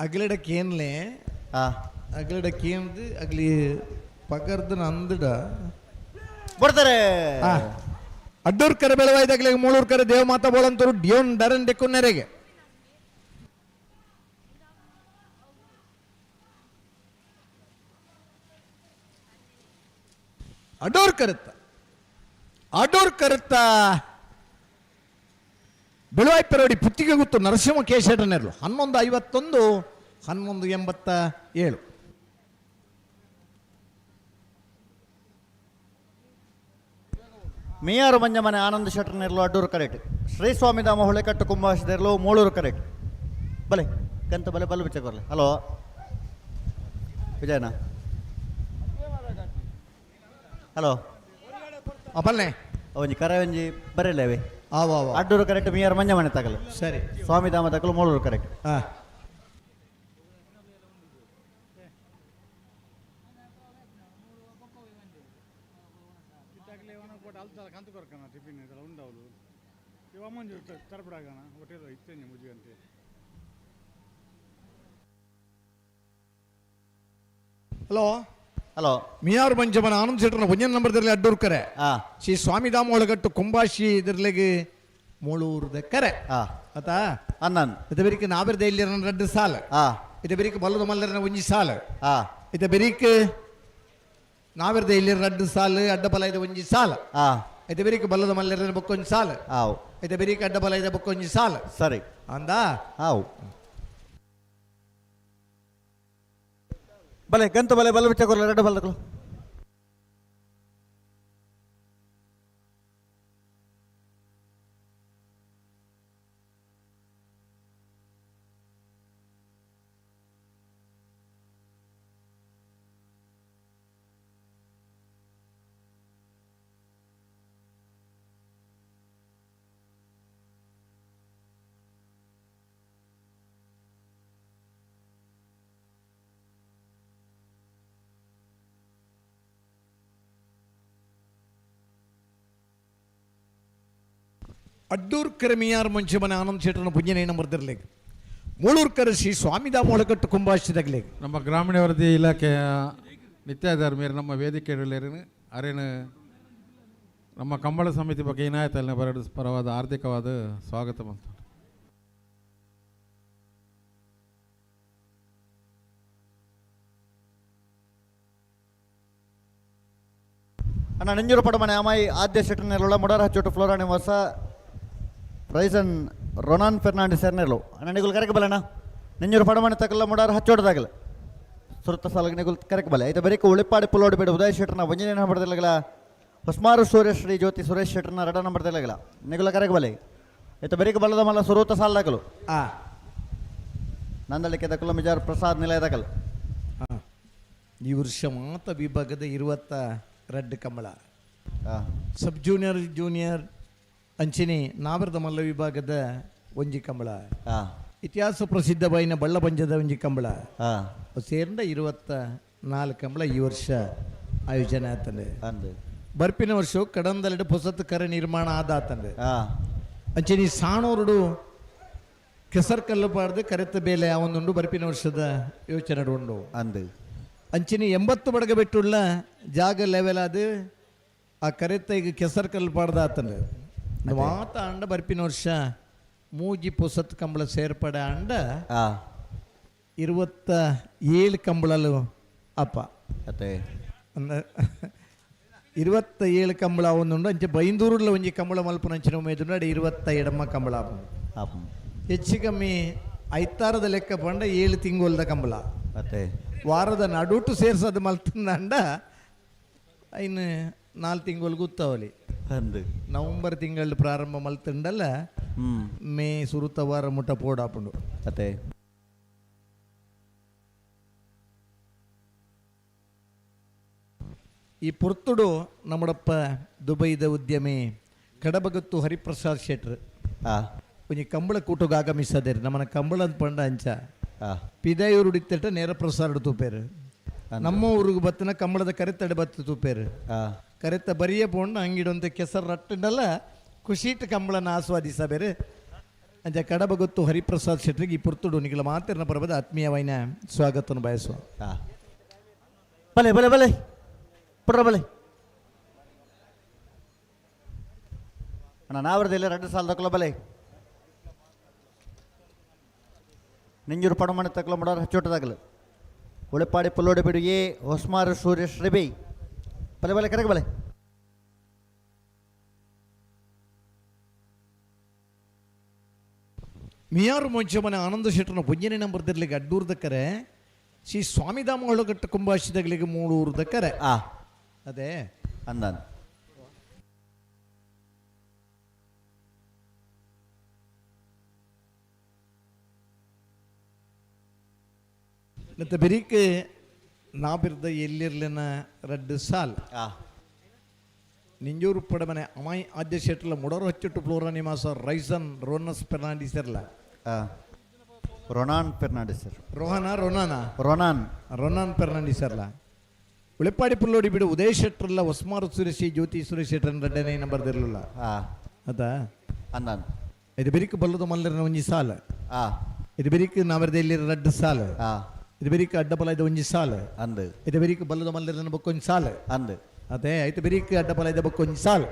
ಅಗಲಡ ಕೇನ್ಲೆ ಅಗಲಡ ಕೇನ್ದು ಅಗ್ಲಿ ಪಕರ್ದು ನಂದಡ ಬರ್ತಾರೆ ಅಡ್ಡೂರ್ ಕರೆ ಬೆಳವಾಯ್ದಾಗ್ಲಿ ಮೂಳೂರ್ ಕರೆ ದೇವ ಮಾತಾ ಬೋಳಂತರು ಡ್ಯೋನ್ ಡರನ್ ಡೆಕ್ಕುನ್ನೆರೆಗೆ ಅಡೋರ್ ಕರುತ್ತ ಬೆಳವಾಯಿ ಪೆರೋಡಿ ಪುತ್ತಿಗೆ ಗೊತ್ತು ನರಸಿಂಹ ಕೇಶಟನೆರ್ಲು 11:51 11:87 ಮೀಯಾರು ಮಂಜ ಮನೆ ಆನಂದ್ ಶೆಟ್ಟರ್ನೆರ್ಲು ಅಡ್ಡೂರು ಕರೆಕ್ಟ್ ಶ್ರೀ ಸ್ವಾಮಿಧಾಮ ಹೊಳೆಕಟ್ಟು ಕುಂಭಾಶಿದೆರ್ಲು ಮೂಳೂರು ಕರೆಕ್ಟ್ ಬಲೆ ಕಂತ ಬಲೆ ಬಲ್ಲು ಬಿಚ್ಚಕೊರ್ಲೆ ಹಲೋ ವಿಜಯನಾ ಹಲೋ ಅಪಲ್ನೆ ಒಂಜಿ ಕರೆ ಒಂಜಿ ಬರಲೇವೆ ಆವ ಅಡ್ಡೂರು ಕರೆಕ್ಟ್ ಮೀಯಾರು ಮಂಜ ಮನೆ ತಗಲು ಸರಿ ಸ್ವಾಮಿಧಾಮ ತಗಲು ಮೂಳೂರು ಕರೆಕ್ಟ್ ಕಂತು ಕೊರಕನ ಟಿಫಿನ್ ಇದೆಲ್ಲ ಉಂಡವಳು ಇವ ತರಪಡಾಗಣ ಹೋಟೆಲ್ ಇತ್ತೇನೆ ಮುಜಿಗಂತೆ ಹಲೋ ಹಲೋ ಮಿಯಾರ್ ಮಂಜಮನ ಆನಂದ್ ಶೆಟ್ಟರ್ನ ಒಂಜನ್ ನಂಬರ್ದಲ್ಲಿ ಅಡ್ಡೂರ್ ಕರೆ ಶ್ರೀ ಸ್ವಾಮಿಧಾಮ ಒಳಗಟ್ಟು ಕುಂಬಾಶಿ ಇದರ್ಲೆಗೆ ಮೂಳೂರ್ದ ಕರೆ ಆತಾ ಅನ್ನನ್ ಇದು ಬೆರಿಕೆ ನಾಬರ್ದ ಇಲ್ಲಿ ರಡ್ಡು ಸಾಲ ಇದು ಬೆರಿಕೆ ಬಲ್ಲದ ಮಲ್ಲರನ ಒಂಜಿ ಸಾಲ ಇದು ಬೆರಿಕೆ ನಾವೆರ್ದ ಇಲ್ಲಿ ರಡ್ಡು ಸಾಲು ಅಡ್ಡಬಲ ಇದೆ ಒಂಜಿ ಸಾಲ ಇದು ಬೆರಿಕೆ ಬಲ್ಲದ ಮಲ್ಲರನ ಬೊಕ್ಕೊಂಜಿ ಸಾಲ ಇದು ಬೆರಿಕೆ ಅಡ್ಡಬಲ ಇದೆ ಬೊಕ್ಕೊಂಜಿ ಸಾಲ ಸರಿ ಅಂದ ಹಾವು ಬಲೆ ಗಂತು ಬಲೆ ಬಲ್ಲ ಬಿಚ್ಚ ಕೊರ್ಲೆ ಎರಡು ಬಲ್ಲಗಳು ಅಡ್ಡೂರ್ ಕರೆ ಮಿಯಾರ್ ಮಂಚಮನೆ ಆನಂದ್ ಶೆಟ್ಟರ್ನ ಪುಂಜನೆ ನಂಬರ್ದಿರ್ಲೇಗೆ ಮೂಳೂರ್ ಕರೆ ಶ್ರೀ ಸ್ವಾಮಿಧಾಮ ಒಳಗಟ್ಟು ಕುಂಭಾಶಿದಾಗಲೇ ನಮ್ಮ ಗ್ರಾಮೀಣಾಭಿವೃದ್ಧಿ ಇಲಾಖೆಯ ನಿತ್ಯಧರ್ಮಿಯರು ನಮ್ಮ ವೇದಿಕೆಯಲ್ಲಿ ಅರೇನು ನಮ್ಮ ಕಂಬಳ ಸಮಿತಿ ಬಗ್ಗೆ ಇನಾಯತಲ್ಲಿನ ಪರವಾದ ಆರ್ಥಿಕವಾದ ಸ್ವಾಗತ ಬಂತು ಅಣ್ಣ ನೆಂಜೂರು ಪಡಮನೆ ಅಮ್ಮಾಯಿ ಆದ್ಯ ಶೆಟ್ಟರ್ನೆಲ್ಲ ಮುಡಾರ ಹಚ್ಚೋಟು ಫ್ಲೋರಾ ನಿವಾಸ ರೈಸನ್ ರೊನಾನ್ ಫೆರ್ನಾಂಡಿಸ್ ಎರ್ನೆರ್ಲು ಅಣ್ಣ ನಿಗುಲ್ ಕರೆಕ್ ಬಲಣ್ಣ ನೆಂಜೂರು ಪಡಮನೆ ತಗಲ್ಲ ಮುಡಾರ ಹಚ್ಚೋಟದಾಗಲ ಸುರತ ಸಾಲಗೆ ನಿಗುಲ್ ಕರೆಕ್ ಬಲೆ ಐತೆ ಬರೀಕ ಉಳಿಪಾಡಿ ಪುಲ್ಲೋಡಿ ಬೇಡ ಉದಯ ಶೆಟ್ಟರ್ನ ಒಂಜನೇ ನಂಬರ್ದಲ್ಲಗಲ ಹೊಸ್ಮಾರು ಸೂರ್ಯ ಶ್ರೀ ಜ್ಯೋತಿ ಸುರೇಶ್ ಶೆಟ್ಟರ್ನ ರಡ ನಂಬರ್ದಲ್ಲಗಲ ನಿಗುಲ ಕರೆಕ್ ಬಲೆ ಐತೆ ಬರೀಕ ಬಲ್ಲದ ಮಲ್ಲ ಸುರತ ಸಾಲದಾಗಲು ನಂದಳಿಕೆ ದಕ್ಕಲು ಮಿಜಾರ್ ಪ್ರಸಾದ್ ನಿಲಯದಾಗಲು ಈ ವರ್ಷ ಮಾತ ವಿಭಾಗದ 22 ಕಂಬಳ ಸಬ್ ಜೂನಿಯರ್ ಜೂನಿಯರ್ ಅಂಚಿನಿ ನಾವರದ ಮಲ್ಲ ವಿಭಾಗದ ಒಂಜಿ ಕಂಬಳ ಇತಿಹಾಸ ಪ್ರಸಿದ್ಧ ಬೈನ ಬಳ್ಳಪಂಜದ ಒಂಜಿ ಕಂಬಳ ಸೇರ್ದ 24 ಕಂಬಳ ಈ ವರ್ಷ ಆಯೋಜನೆ ಆತಂದೆ ಬರ್ಪಿನ ವರ್ಷ ಕಡಂದಲೆಡು ಹೊಸತು ಕರೆ ನಿರ್ಮಾಣ ಆದಾತಂದೆ ಅಂಚಿನಿ ಸಾಣೂರುಡು ಕೆಸರ್ ಕಲ್ಲು ಪಾಡ್ದು ಕರೆತ ಬೇಲೆ ಅವನುಂಡು ಬರ್ಪಿನ ವರ್ಷದ ಯೋಚನೆ ಉಂಡು ಅಂದು ಅಂಚಿನಿ 80 ಬಡಗ ಬಿಟ್ಟುಳ್ಳ ಜಾಗ ಲೆವೆಲ್ ಅದು ಆ ಕರೆತ ಈಗ ಕೆಸರ್ ಕಲ್ಲು ಪಾಡ್ದ ಆತಂದೆ ಮಾತ ಅಂಡ ಬರ್ಪಿನ ವರ್ಷ ಮೂಜಿ ಪುಸತ್ ಕಂಬಳ ಸೇರ್ಪಡೆ ಅಂಡ 27 ಕಂಬಳಲು ಅಪ್ಪ ಅತ್ತೆ 27 ಕಂಬಳ ಒಂದುಂಡು ಅಂಚೆ ಬೈಂದೂರುಲ್ಲ ಒಂಜಿ ಕಂಬಳ ಮಲ್ಪನ ಅಂಚಿನ ಉಮೇದುಂಡು ಅಡಿ 27 ಕಂಬಳ ಹೆಚ್ಚು ಕಮ್ಮಿ ಐತಾರದ ಲೆಕ್ಕ ಪಂಡ 7 ತಿಂಗೊಲ್ದ ಕಂಬಳ ಅತ್ತೆ ವಾರದ ನಡುಟು ಸೇರ್ಸೋದು ಮಲ್ತಂದ ಅಂಡ ಇನ್ನು 4 ತಿಂಗಳು ಗೊತ್ತಾವಲಿ ಅಂದು ನವಂಬರ್ ತಿಂಗಳು ಪ್ರಾರಂಭ ಮಲ್ತಂಡಲ್ಲ ಮೇ ಸುರುತವಾರ ಮುಟ ಪೋಡಾಪುಂಡು ಅದೇ ಈ ಪುರ್ತುಡು ನಮ್ಮಡಪ್ಪ ದುಬೈದ ಉದ್ಯಮಿ ಕಡಬಗತ್ತು ಹರಿಪ್ರಸಾದ್ ಶೆಟ್ರ್ ಒಂಜಿ ಕಂಬಳ ಕೂಟುಗ ಆಗಮಿಸದೇರು ನಮ್ಮನ ಕಂಬಳದ ಪಂಡ ಅಂಚ ಪಿದಾಯೂರು ಉಡಿತಟ ನೇರ ಪ್ರಸಾರ ತೂಪೇರು ನಮ್ಮ ಊರಿಗೆ ಬತ್ತನ ಕಂಬಳದ ಕರೆತಡೆ ಬತ್ತು ತೂಪೇರು ಕರೆತ ಬರಿಯ ಪೋಂಡು ಅಂಗಿಡೊಂತ ಕೆಸರು ರಟ್ಟಂಡಲ್ಲ ಖುಷಿಟ್ ಕಂಬಳನ ಆಸ್ವಾದಿಸಬೇರು ಅಂಚ ಕಡಬಗತ್ತು ಹರಿಪ್ರಸಾದ್ ಶೆಟ್ರಿಗೆ ಈ ಪುರ್ತುಡು ನಿಖಿಲ ಮಾತಿನ ಪರ್ವದ ಆತ್ಮೀಯವಾಯಿನ ಸ್ವಾಗತವನ್ನು ಬಯಸುವ ಬಲೆ ಬಲೆ ಬಲೆ ಪುಟ್ರ ಬಲೆ ಅಣ್ಣ ನಾವರದಲ್ಲಿ 2 ಸಾಲ ತಗೊಳ್ಳ ಬಲೆ ನೆಂಜೂರು ಪಡಮಣ ತಗೊಳ್ಳ ಮಾಡೋರು ಹಚ್ಚೋಟದಾಗಲು ಉಳಿಪಾಡಿ ಪುಲ್ಲೋಡೆ ಬಿಡುಗೆ ಹೊಸ್ಮಾರು ಸೂರ್ಯ ಶ್ರೀಬಿ ಬಲೆ ಬಲೆ ಕರೆಗೆ ಬಲೆ ಮಿಯಾರು ಮುಂಚೆ ಮನೆ ಆನಂದ ಶೆಟ್ಟರ್ನ ಪುಂಜನೆ ನಂಬರ್ದಿರ್ಲಿಕ್ಕೆ ಅಡ್ಡೂರ್ದಕ್ಕರೆ ಶ್ರೀ ಸ್ವಾಮಿಧಾಮ ಒಳಗಟ್ಟ ಕುಂಭಾಶಿದಗಳಿಗೆ ಮೂಳೂರ್ದಕ್ಕರೆ ಅದೇ ಅಂದಾನ ಮತ್ತೆ ಬೆರೀಕೆ ನಾಬಿರ್ದ ಎಲ್ಲಿರ್ಲಿನ 2 ಸಾಲ್ ನಿಂಜೂರು ಪಡಮನೆ ಅಮಾಯಿ ಆದ್ಯ ಶೆಟ್ಲ ಮುಡರು ಹಚ್ಚಿಟ್ಟು ಫ್ಲೋರಾ ನಿವಾಸ ರೈಸನ್ ರೋನಸ್ ಫೆರ್ನಾಂಡಿಸ್ ಇರಲ್ಲ ರೊನಾನ್ ಫೆರ್ನಾಂಡಿಸ್ ರೊನಾನ್ ಫೆರ್ನಾಂಡಿಸ್ ಇರಲ್ಲ ಉಳಿಪಾಡಿ ಪುಲ್ಲೋಡಿ ಬಿಡು ಉದಯ್ ಶೆಟ್ರಲ್ಲ ಹೊಸ್ಮಾರು ಸುರೇಶಿ ಜ್ಯೋತಿ ಸುರೇಶ್ ಶೆಟ್ರನ್ 2ನೇ ನಂಬರ್ದಿರಲಿಲ್ಲ ಅದಾ ಅಂದಾನ ಇದು ಬೆರಿಕೆ ಬಲ್ಲದ ಮಲ್ಲರಿನ ಒಂಜಿ ಸಾಲ ಇದು ಬೆರಿಕೆ ನಾವರ್ದ ಇಲ್ಲಿ 2 ಸಾಲ ಇದು ಬೆರಿಕೆ ಅಡ್ಡಬಲ ಇದು ಒಂಜಿ ಸಾಲ ಅಂದು ಇದು ಬೆರಿಕೆ ಬಲ್ಲದ ಮಲ್ಲರಿನ ಬಕ್ಕೊಂಜಿ ಸಾಲ ಅಂದು ಅದೇ ಆಯ್ತು ಬೆರಿಕೆ ಅಡ್ಡಬಲ ಇದೆ ಬಕ್ಕೊಂಜಿ ಸಾಲ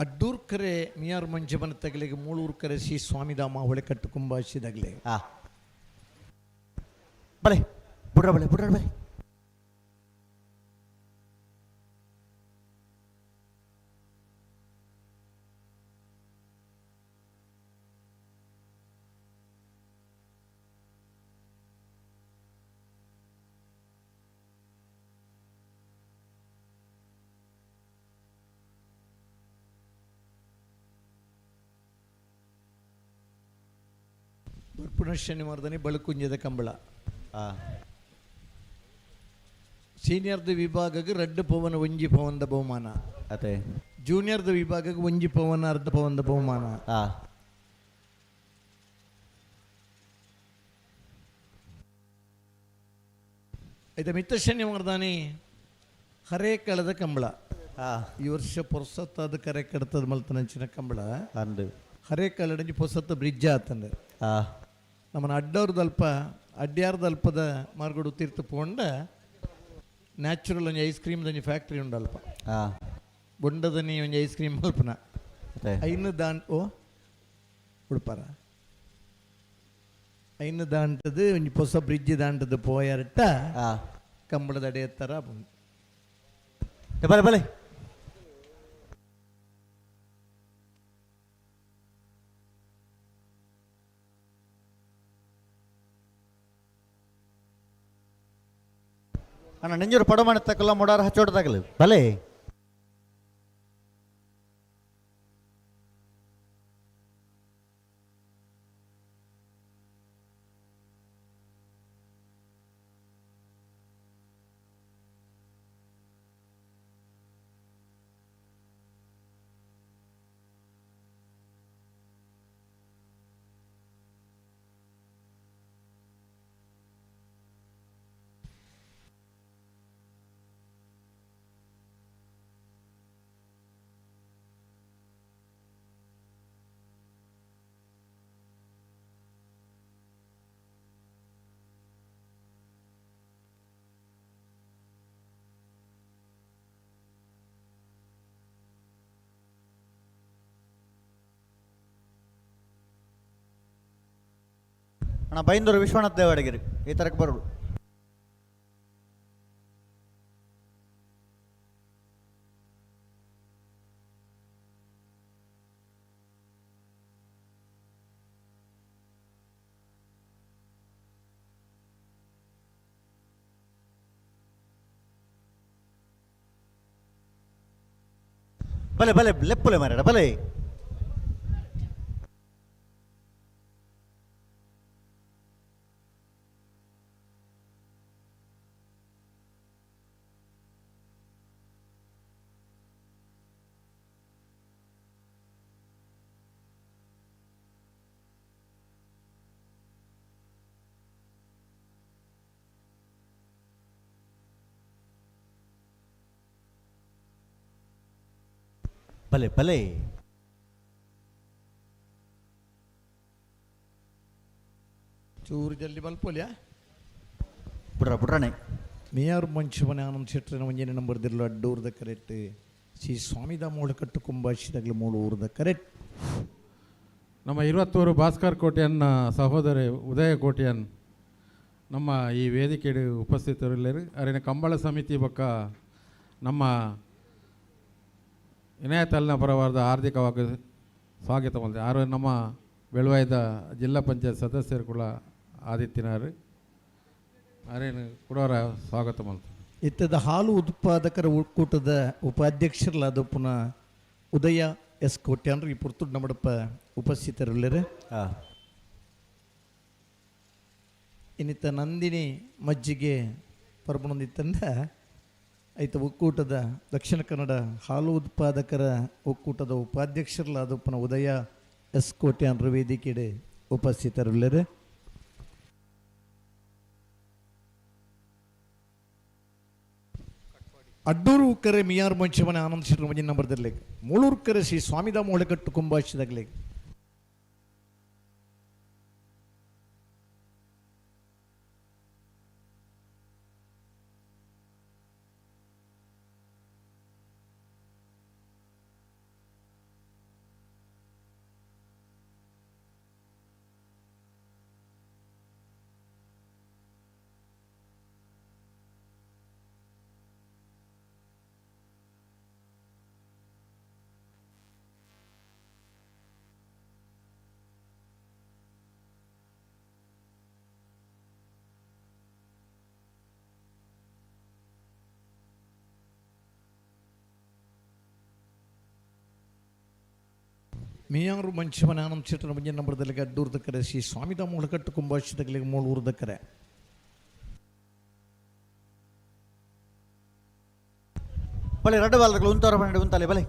ಅಡ್ಡೂರ್ ಕರೆ ಮಿಯಾರ್ ಮಂಜಮನ ತಗಲಿಗೆ ಮೂಳೂರು ಕರೆ ಶ್ರೀ ಸ್ವಾಮಿಧಾಮ ಹೊಳೆಕಟ್ಟು ಕುಂಭಾಶಿದಾಗಲೇ ಬಲೆ ಬುಡ್ರ ಬಲೆ ಬುಡ್ರ ಬಲೆ ಪುನಃ ಶನಿವಾರದನಿ ಬಳುಕುಂಜದ ಕಂಬಳ ಸೀನಿಯರ್ದ ವಿಭಾಗಕ್ಕೆ 2 ಪವನ 1 ಪವನದ ಬಹುಮಾನ ಅದೇ ಜೂನಿಯರ್ದ ವಿಭಾಗಕ್ಕೆ 1 ಪವನ 1/2 ಪವನದ ಬಹುಮಾನ ಆಯ್ತಾ ಮಿತ್ತ ಶನಿವಾರದಾನಿ ಹರೇ ಕಳೆದ ಕಂಬಳ ಈ ವರ್ಷ ಪೊರ್ಸತ್ತಾದ ಕರೆ ಕಡ್ತದ ಮಲ್ತನಂಚಿನ ಕಂಬಳ ಅಂದು ಹರೇ ಕಲ್ಲಡಂಜಿ ಪೊಸತ್ತ ಬ್ರಿಡ್ಜ್ ಆತಂದೆ ನಮ್ಮನ ಅಡ್ಡವ್ರದಲ್ಪ ಅಡ್ಯಾರ್ದಲ್ಪದ ಮಾರ್ಗಡು ತೀರ್ಥ ಪೋಂಡ ನ್ಯಾಚುರಲ್ ಒಂಜಿ ಐಸ್ ಕ್ರೀಮ್ ಒಂಜಿ ಫ್ಯಾಕ್ಟ್ರಿ ಉಂಡಲ್ಪ ಬೊಂಡದನಿ ಒಂಜಿ ಐಸ್ ಕ್ರೀಮ್ ಮಲ್ಪನ ಐನು ಓ ಉಡುಪಾರ ಐನು ದಾಂಟದು ಒಂಜಿ ಹೊಸ ಬ್ರಿಡ್ಜ್ ದಾಂಟದು ಪೋಯರ್ಟ ಕಂಬಳದ ಅಡೆ ಎತ್ತರ ಬಲೆ ಬಲೆ ಅಣ್ಣ ನೆಂಜೂರು ಪಡಮಾಣ ತಕ್ಕಲ್ಲ ಮೊಡಾರ ಹಚ್ಚೋಟದಾಗಲಿ ಬಲೆ ಅಣ್ಣ ಬೈಂದೂರು ವಿಶ್ವನಾಥ್ ದೇವಾಡಗಿರಿ ಈ ಥರಕ್ಕೆ ಬರೋದು. ಬಲೆ ಬಲೆ ಲೆಪ್ಪುಲೆ ಮಾರಾಡ ಬಲೆ. ಬಲೆ ಬಲೆ ಚೂರು ಜಲ್ದಿ ಬಲ್ಪೋಲ್ಯಾ ಬುಡ್ರಾಣೆ ಮೇಯರ್ ಮಂಚಮನೆ ಆನಂದ್ ಶೆಟ್ಟರಿನ ಒಂಜನೆ ನಂಬರ್ ದಿರ್ಲು ಅಡ್ಡೂರ್ದ ಕರೆಕ್ಟ್ ಶ್ರೀ ಸ್ವಾಮಿದಾಮ ಒಳಕಟ್ಟು ಕುಂಭಾಶಿದಾಗಲೇ ಮೂಳೂರ್ದ ಕರೆಕ್ಟ್. ನಮ್ಮ 20 ಭಾಸ್ಕರ್ ಕೋಟ್ಯನ್ನ ಸಹೋದರಿ ಉದಯ ಕೋಟ್ಯನ್ ನಮ್ಮ ಈ ವೇದಿಕೆಗೆ ಉಪಸ್ಥಿತರಿಲ್ಲರು ಅರಿನ ಕಂಬಳ ಸಮಿತಿ ಬೊಕ್ಕ ನಮ್ಮ ಇನಾಯತಲ್ನ ಪರವಾದ ಹಾರ್ದಿಕವಾಗಿ ಸ್ವಾಗತ ಮಾಡಿದೆ. ಆರು ನಮ್ಮ ಬೆಳವಾಯ್ದ ಜಿಲ್ಲಾ ಪಂಚಾಯತ್ ಸದಸ್ಯರು ಕೂಡ ಆದಿತ್ಯನಾರು ಅರೇನು ಕೂಡ ಸ್ವಾಗತ ಮಾಡ್ತಾರೆ. ಇತ್ತದ ಹಾಲು ಉತ್ಪಾದಕರ ಒಕ್ಕೂಟದ ಉಪಾಧ್ಯಕ್ಷರಲಾದ ಪುನಃ ಉದಯ ಎಸ್ ಕೋಟ್ಯಾನ್ರು ಈ ಪುರ್ತುಡ್ ನಮ್ಮಡಪ್ಪ ಉಪಸ್ಥಿತರಿಲ್ಲರೆ. ಇನ್ನಿತ್ತ ನಂದಿನಿ ಮಜ್ಜಿಗೆ ಪರ್ಬಣದಿತ್ತಂದ ಐತ ಒಕ್ಕೂಟದ ದಕ್ಷಿಣ ಕನ್ನಡ ಹಾಲು ಉತ್ಪಾದಕರ ಒಕ್ಕೂಟದ ಉಪಾಧ್ಯಕ್ಷರಲಾದ ಪುನಃ ಉದಯ ಎಸ್ ಕೋಟ್ಯಾನ್ರು ವೇದಿಕೆಡೆ ಉಪಸ್ಥಿತರಿಲ್ಲರೆ. ಅಡ್ಡೂರು ಕರೆ ಮಿಯಾರ್ ಮಂಚಮನೆ ಆನಂದ್ ಶೆಟ್ಟರ್ ಮಂಜಿನ ನಂಬರ್ದಲ್ಲಿ ಮೂಳೂರು ಕರೆ ಶ್ರೀ ಸ್ವಾಮಿದಾಮ ಒಳಕಟ್ಟು ಕುಂಭಾಶಿದಾಗಲೇ ಮೇಯಾರು ಮಂಚಮನೆ ಆನಂದ್ ಶೆಟ್ಟರ್ ಮಂಜಿನ ನಂಬರ್ದಲ್ಲಿ ಅಡ್ಡೂರ್ದ ಕರೆ ಶ್ರೀ ಸ್ವಾಮಿದಾಮ ಒಳಕಟ್ಟು ಕುಂಭಾಶಿದಾಗಲೇ ಮೂಳೂರ್ದ ಕರೆ. ಬಲೆ ರಡ್ಡು ಬಾಲ್ಗಳು ಉಂತವರ ಪನ್ನెండు ಉಂತಲೆ ಬಲೆ.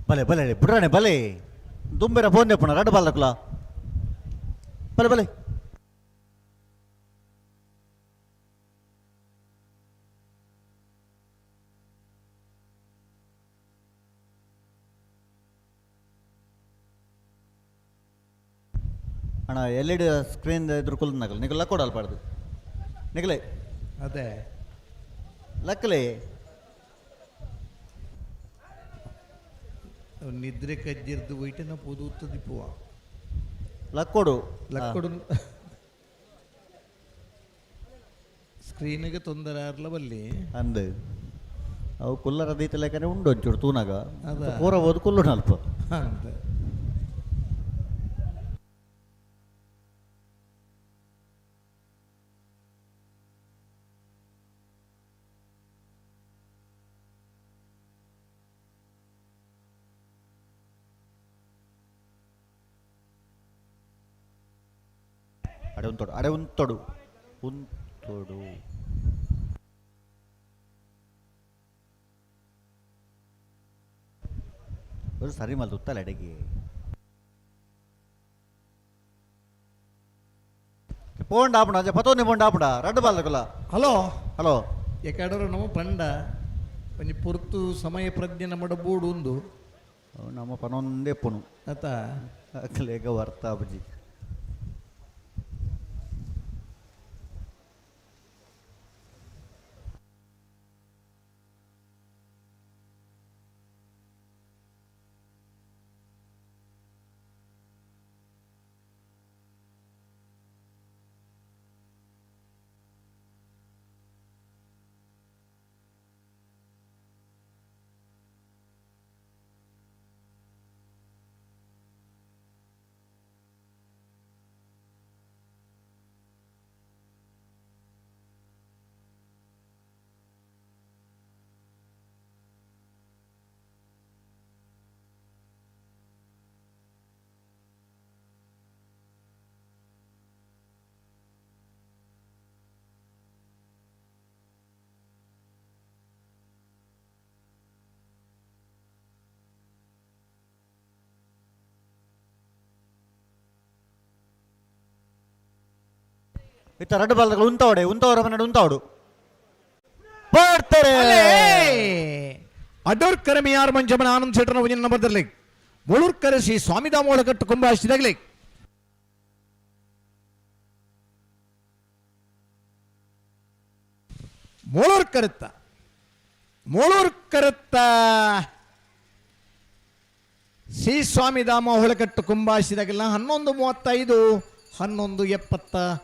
ಬಲೆ ಬಲೆ ಬುಡ್ರಾಣೆ ಬಲೆ ದುಂಬೆರ ಫೋನ್ ಪುಣ ರಡ್ಡು ಬಾಲ್ದಕ್ಲ ಬಲೆ ಬಲೆ. ಅಣ್ಣ LED ಸ್ಕ್ರೀನ್ ಇದ್ರ ಕುಲ್ ನಗಲ್ ನಿಗಲ್ ಲಕ್ಕೋಡಲ್ ಪಾಡ್ದು ನಿಗಲೇ ಅದೇ ಲಕ್ಕಲೆ ನಿದ್ರೆ ಕಜ್ಜಿರ್ದು ವೈಟನ ಪೋದುತ್ತದೆ ಪೂವ ಲಕ್ಕೋಡು ಲಕ್ಕೋಡು ಸ್ಕ್ರೀನಿಗೆ ತೊಂದರೆ ಆರ್ಲ ಬಲ್ಲಿ ಅಂದು ಅವು ಕುಲ್ಲರ ದೀತ ಲೆಕ್ಕನೆ ಉಂಡು ಒಂಚೂರು ತೂನಾಗ ಪೂರ ಓದು ಕುಲ್ಲು ನಲ್ಪ ಅಂತ ಅಡೆ ಉಂತೋಡು ಅಡೆ ಉಂತೋಡು ಉಂತೋಡು ഒരു സരി മൽ തുത്തല ഇടയ്ക്ക് పోండాపుడా పతోని పోండాపుడా రెండు బాలకుల ಹಲೋ ಹಲೋ ಯಾಕಂದ್ರೆ ನಾವು ಪಂಡ ಒಂಜಿ ಪೊರ್ತು ಸಮಯ ಪ್ರಜ್ಞೆ ನಮ್ಮ ಬೋರ್ಡು ಒಂದು ನಮ್ಮ ಪನೊಂದೇ ಪೊನು ಆತ ಅಕ್ಕಲೇಗ ವರ್ತಾ ಬುಜಿ ಇತ್ತ ಎರಡು ಬಾಲ್ಗಳು ಉಂತವರ ಮನೆ ಉಂತಾವಡು ಬರ್ತಾರೆ ಅಡೋರ್ ಕರಮಿ ಯಾರು ಮಂಜಮನ ಆನಂದ್ ಶೆಟ್ಟರ್ನ ಉಜಿನ ನಂಬರ್ದಲ್ಲಿ ಮುಳೂರ್ ಕರೆಸಿ ಸ್ವಾಮಿ ದಾಮೋಳ ಕಟ್ಟು ಕುಂಭ ಹಚ್ಚಿದಾಗಲಿ ಮೋಳೂರ್ ಕರುತ್ತ ಶ್ರೀ ಸ್ವಾಮಿ ದಾಮ ಹೊಳಕಟ್ಟು ಕುಂಭಾಸಿದಾಗಿಲ್ಲ 11:35 11:74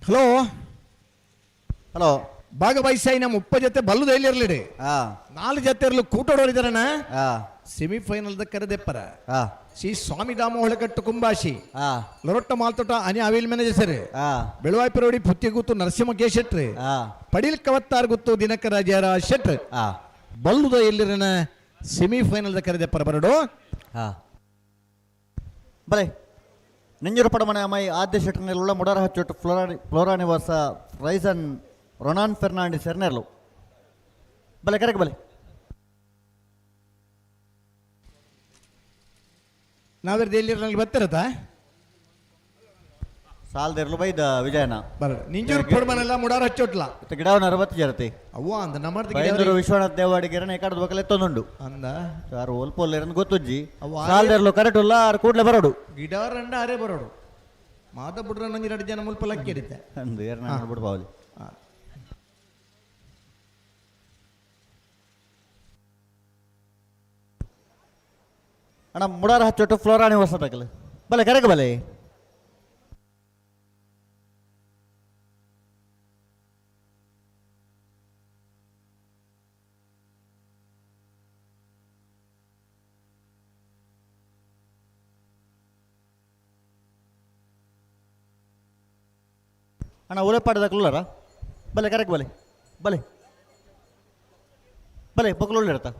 ಹಲೋ ಹಲೋ ಭಾಗವಹಿಸಾಯಿನ 30 ಜೊತೆ ಬಲ್ಲು ದೈಲಿರ್ಲಿಡಿ 4 ಜೊತೆ ಇರಲು ಕೂಟೋಡೋರಿದಾರಣ ಸೆಮಿಫೈನಲ್ ಕರೆದೆಪ್ಪರ ಶ್ರೀ ಸ್ವಾಮಿ ದಾಮ ಹೊಳಕಟ್ಟು ಕುಂಭಾಶಿ ಲೊರೊಟ್ಟ ಮಾಲ್ತೋಟ ಅನಿ ಅವಿಲ್ ಮ್ಯಾನೇಜರ್ ಸರ್ ಬೆಳವಾಯಿಪರೋಡಿ ಪುತ್ತಿಗುತ್ತು ನರಸಿಂಹ ಶೆಟ್ರಿ ಪಡೀಲ್ ಕವತ್ತಾರ್ ಗುತ್ತು ದಿನಕರ ಜಯರ ಶೆಟ್ರ್ ಬಲ್ಲುದ ಎಲ್ಲಿರನ ಸೆಮಿಫೈನಲ್ ಕರೆದೆಪ್ಪರ ಬರಡು ಬಲೆ ನೆಂಜೂರು ಪಡಮನೆ ಅಮ್ಮಾಯಿ ಆದ್ಯ ಶೆಟ್ರನೆಲ್ಲ ಮುಡಾರ ಹಚ್ಚೊಟ್ಟು ಫ್ಲೋರಾನಿವಾಸ ರೈಸನ್ ರೊನಾನ್ ಫೆರ್ನಾಂಡಿಸ್ ಎರ್ನೆರ್ಲು ಬಲೆ ಕರೆಕ್ಟ್ ಬಲೆ ನಾವಿರ್ದು ಎಲ್ಲಿರಲ್ಲಿ ಬರ್ತಿರತ್ತ ಸಾಲದಿರ್ಲು ಬೈದ ವಿಜಯನ ನಿಂಜೂರು ಪಡ್ಮನೆಲ್ಲ ಮುಡಾರ ಹಚ್ಚೋಟ್ಲ ಗಿಡವನ್ನ 60 ಜರತಿ ಅವ್ವ ಅಂದ ಬೈಂದೂರು ವಿಶ್ವನಾಥ್ ದೇವಾಡಿಗೆ ಎಕಾಡದ ಬಕಲ್ ಎತ್ತೊಂದುಂಡು ಅಂದ ಯಾರು ಓಲ್ಪೋಲ್ ಎರನ್ ಗೊತ್ತುಜ್ಜಿ ಸಾಲದಿರ್ಲು ಕರೆಕ್ಟ್ ಇಲ್ಲ ಆರು ಕೂಡ್ಲೆ ಬರೋಡು ಗಿಡ ರಂಡ ಅರೆ ಬರೋಡು ಮಾತ ಬಿಡ್ರ ನಂಜಿ 2 ಜನ ಮುಲ್ಪ ಲಕ್ಕಿ ಹಿಡಿತೆ ಅಂದು ಎರನ ಬಿಡ್ಬಾವಲಿ ಅಣ್ಣ ಮುಡಾರ ಹಚ್ಚೊಟ್ಟು ಫ್ಲೋರಾಣಿ ಹೊಸ ತಗಲು ಬಲೆ ಕರೆಗೆ ಬಲೆ ಅಣ್ಣ ಉಲೆಪಾಡದಕ್ಕುಲ್ಲಾರ ಬಲೆ ಕರೆಕ್ಟ್ ಬಲೆ ಬಲೆ ಬಲೆ ಬೊಕ್ಕಲು ಒಳ್ಳೆ ಇರತ್ತಾ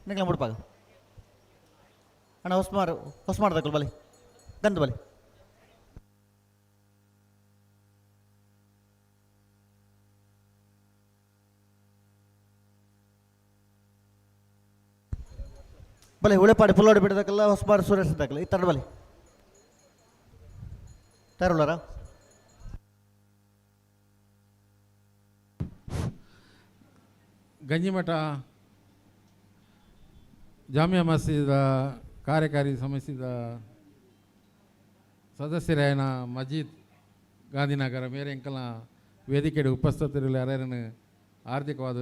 ನಿಂಗೆ ಮುಡ್ಪಾಗ ಅಣ್ಣ ಹೊಸ ಮಾಡ್ದಕ್ಕಲ್ಲ ಬಲೆ ಗಂಧ ಬಲೆ ಬಲೆ ಉಳೆಪಾಡಿ ಪುಲ್ಲೋಡಿ ಬಿಡದಕ್ಕಲ್ಲ ಹೊಸಮಾರು ಸುರೇಶ್ ಇದ್ದಾಗಲ್ಲ ಈ ತಡ ಬಲೆ ತರುಳ್ಳಾರ ಗಂಜಿಮಠ ಜಾಮಿಯಾ ಮಸೀದ ಕಾರ್ಯಕಾರಿ ಸಮಿತಿದ ಸದಸ್ಯರಾಯನ ಮಜೀದ್ ಗಾಂಧಿನಗರ ಮೇರೆ ಎಂಕಲ್ನ ವೇದಿಕೆಗೆ ಉಪಸ್ಥಿತರಿಲ್ಲ ಯಾರ್ಯಾರನ್ನು ಆರ್ಥಿಕವಾದ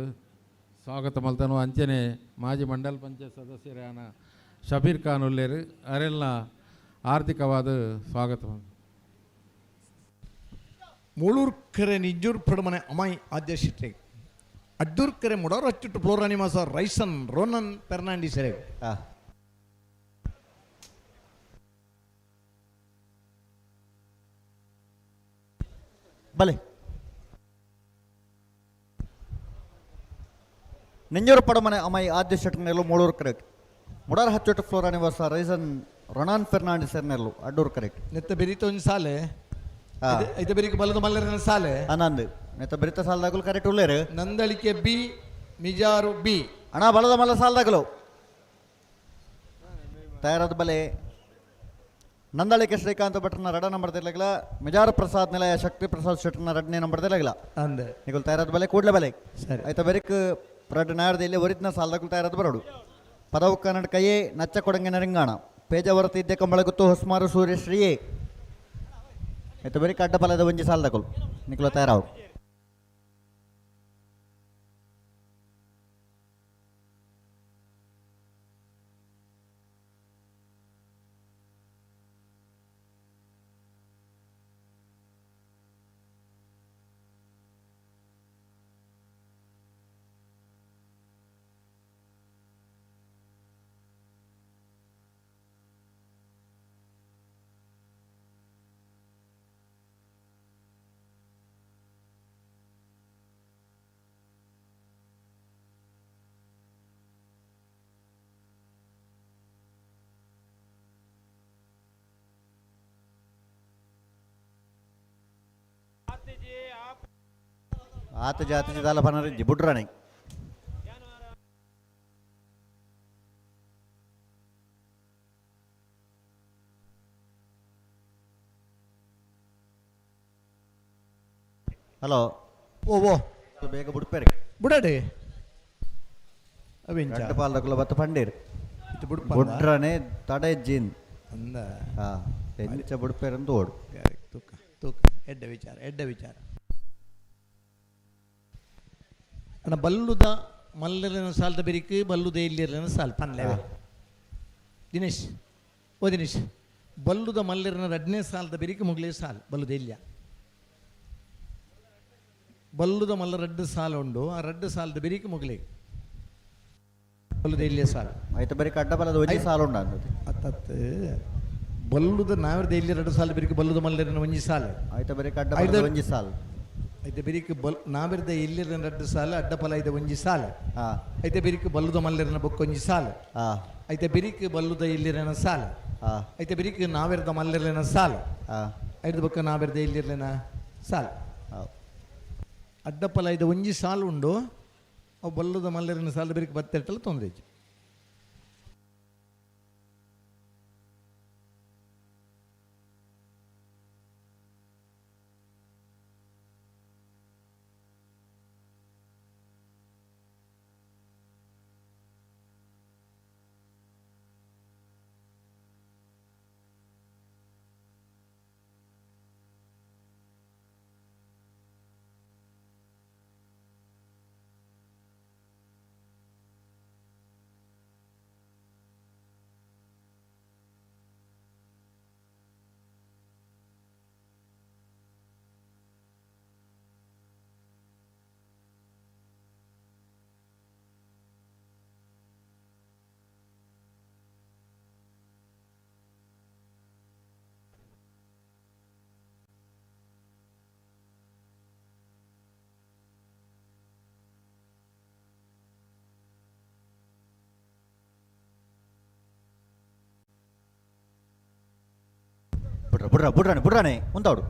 ಸ್ವಾಗತ ಮಲ್ತನು ಅಂಚನೆ ಮಾಜಿ ಮಂಡಲ ಪಂಚಾಯತ್ ಸದಸ್ಯರಾಯನ ಶಬೀರ್ ಖಾನ್ ಉಲ್ಲೇರು ಅರೆಲ್ಲ ಆರ್ಥಿಕವಾದ ಸ್ವಾಗತ ಮುಳೂರ್ ಕರೆ ನಿಜೂರ್ ಪಡಮನೆ ಅಮಾಯಿ ಆದ್ಯ ಶೆಟ್ಟಿ ಅಡ್ಡೂರ್ ಕರೆ ಮುಡಾರು ಹಚ್ಚಿಟ್ಟು ಫ್ಲೋರಾನಿ ಮಾಸ ರೈಸನ್ ರೋನನ್ ಫೆರ್ನಾಂಡಿಸ್ ಬಲೆ ನೆಂಜೂರು ಪಡಮನೆ ಅಮೈ ಆದ್ಯ ಶೆಟ್ನೆರಲು ಮೂಳೂರು ಕರೆಕ್ಟ್ ಮುಡಾರ್ ಹಚ್ಚೋಟ ಫ್ಲೋರಾ ನಿವಾಸ ರೈಸನ್ ರೊನಾನ್ ಫೆರ್ನಾಂಡಿಸ್ ಎರ್ನೆರ್ಲು ಅಡ್ಡೂರು ಕರೆಕ್ಟ್ ನೆತ್ತ ಬೆರಿತ ಒಂದು ಸಾಲೆ ಐತ ಬೆರಿಕೆ ಬಲ್ಲದ ಮಲ್ಲರನ ಸಾಲೆ ಆನಂದ್ ನೆತ್ತ ಬೆರಿತ ಸಾಲದಾಗಲು ಕರೆಕ್ಟ್ ಉಳ್ಳೇರು ನಂದಳಿಕೆ ಬಿ ಮಿಜಾರು ಬಿ ಅಣ್ಣ ಬಲದ ಮಲ್ಲ ಸಾಲದಾಗಲು ತಯಾರಾದ ಬಲೆ ನಂದಳಿಕೆ ಶ್ರೀಕಾಂತ್ ಭಟ್ರನ ರಡ ನಂಬರ್ ತೆರಲಾಗಿಲ್ಲ ಮಿಜಾರ್ ಪ್ರಸಾದ್ ನಿಲಯ ಶಕ್ತಿ ಪ್ರಸಾದ್ ಶೆಟ್ರನ ರಡ್ನೇ ನಂಬರ್ ತೆರಲಾಗಿಲ್ಲ ಅಂದೆ ನಿಗಲ್ ತಯಾರಾದ ಬಲೆ ಕೂಡಲೇ ಬಲೆ ಸರಿ ಆಯ್ತಾ ಬೆರಿಕ್ ರಡ್ ನಾಡ್ದಲ್ಲಿ ಒರಿಜಿನ ಸಾಲದಾಗಲು ತಯಾರಾದ ಬರೋಡು ಪದವು ಕನ್ನಡ ಕೈಯೇ ನಚ್ಚ ಕೊಡಂಗೆ ನರಿಂಗಾಣ ಪೇಜವರತಿ ಇದ್ದೆ ಕಂಬಳ ಗುತ್ತು ಹೊಸ್ಮಾರು ಸೂರ್ಯ ಶ್ರೀಯೇ ಆಯ್ತಾ ಬೆರಿಕ್ ಅಡ್ಡ ಫಲದ ಒಂಜಿ ಸಾಲದಾಗಲು ನಿಖಲ ತಯಾರಾವು आत जातीची झाला पाहणार जिबुड्रा नाही ಹಲೋ ಓ ಬೇಗ ಬುಡ್ಪೇರಿ ಬುಡಡೆ ಗಂಟ ಪಾಲದಕ್ಕಲ್ಲ ಬತ್ತ ಪಂಡೇರು ಇದು ಬುಡ್ ಬುಡ್ರನೆ ತಡೆ ಜಿನ್ ಅಂದ ಹಾ ಎಂಚ ಬುಡ್ಪೇರಂತ ಓಡು ತೂಕ ತೂಕ ಎಡ್ಡ ವಿಚಾರ ಅಣ್ಣ ಬಲ್ಲುದ ಮಲ್ಲರನ ಸಾಲದ ಬೆರಿಕೆ ಬಲ್ಲುದ ಇಲ್ಲಿರನ ಸಾಲ್ ಪನ್ಲೇವೆ ದಿನೇಶ್ ಓ ದಿನೇಶ್ ಬಲ್ಲುದ ಮಲ್ಲರನ ರಡ್ನೇ ಸಾಲದ ಬೆರಿಕೆ ಮುಗ್ಲೇ ಸಾಲ್ ಬಲ್ಲುದ ಇಲ್ಯ ಬಲ್ಲುದ ಮಲ್ಲ ರಡ್ಡು ಸಾಲ ಉಂಡು ಆ ರಡ್ಡು ಸಾಲದ ಬೆರಿಕೆ ಮುಗ್ಲೇ ಬಲ್ಲುದ ಇಲ್ಲಿಯ ಸಾಲ್ ಆಯ್ತು ಬರೀ ಕಡ್ಡ ಬಲದ ಒಂಜಿ ಸಾಲ ಉಂಡ ಅತ್ತತ್ತು ಬಲ್ಲುದ ನಾವಿರದ ಇಲ್ಲಿ ಎರಡು ಸಾಲ ಬೆರಿಕೆ ಬಲ್ಲುದ ಮಲ್ಲರನ ಒಂಜಿ ಸಾಲ ಆಯ್ತು ಬರೀ ಕಡ್ಡ ಬಲದ ಒಂಜಿ ಸಾಲ ಐತೆ ಬೆರಿಕೆ ನಾವಿರದ ಇಲ್ಲಿರನ ಎರಡು ಸಾಲ ಅಡ್ಡಪಲ ಐತೆ ಒಂಜಿ ಸಾಲ ಐತೆ ಬೆರಿಕೆ ಬಲ್ಲುದ ಮಲ್ಲರನ ಬೊಕ್ಕ ಒಂಜಿ ಸಾಲ ಐತೆ ಬೆರಿಕೆ ಬಲ್ಲುದ ಇಲ್ಲಿರನ ಸಾಲ ಐತೆ ಬೆರಿಕೆ ನಾವಿರದ ಮಲ್ಲರನ ಸಾಲ ಐದು ಬೊಕ್ಕ ನಾವಿರದ ಇಲ್ಲಿರನ ಸಾಲ ಅಡ್ಡಪಲ ಐದು ಒಂಜಿ ಸಾಲ ಉಂಡು ಅವು ಬಲ್ಲುದ ಮಲ್ಲರನ ಸಾಲ ಬೆರಿಕೆ ಬತ್ತೆಟ್ಟಲು ತೊಂದರೆ ಬುಡ್ರಾನೆ ಮುಂದಾಡು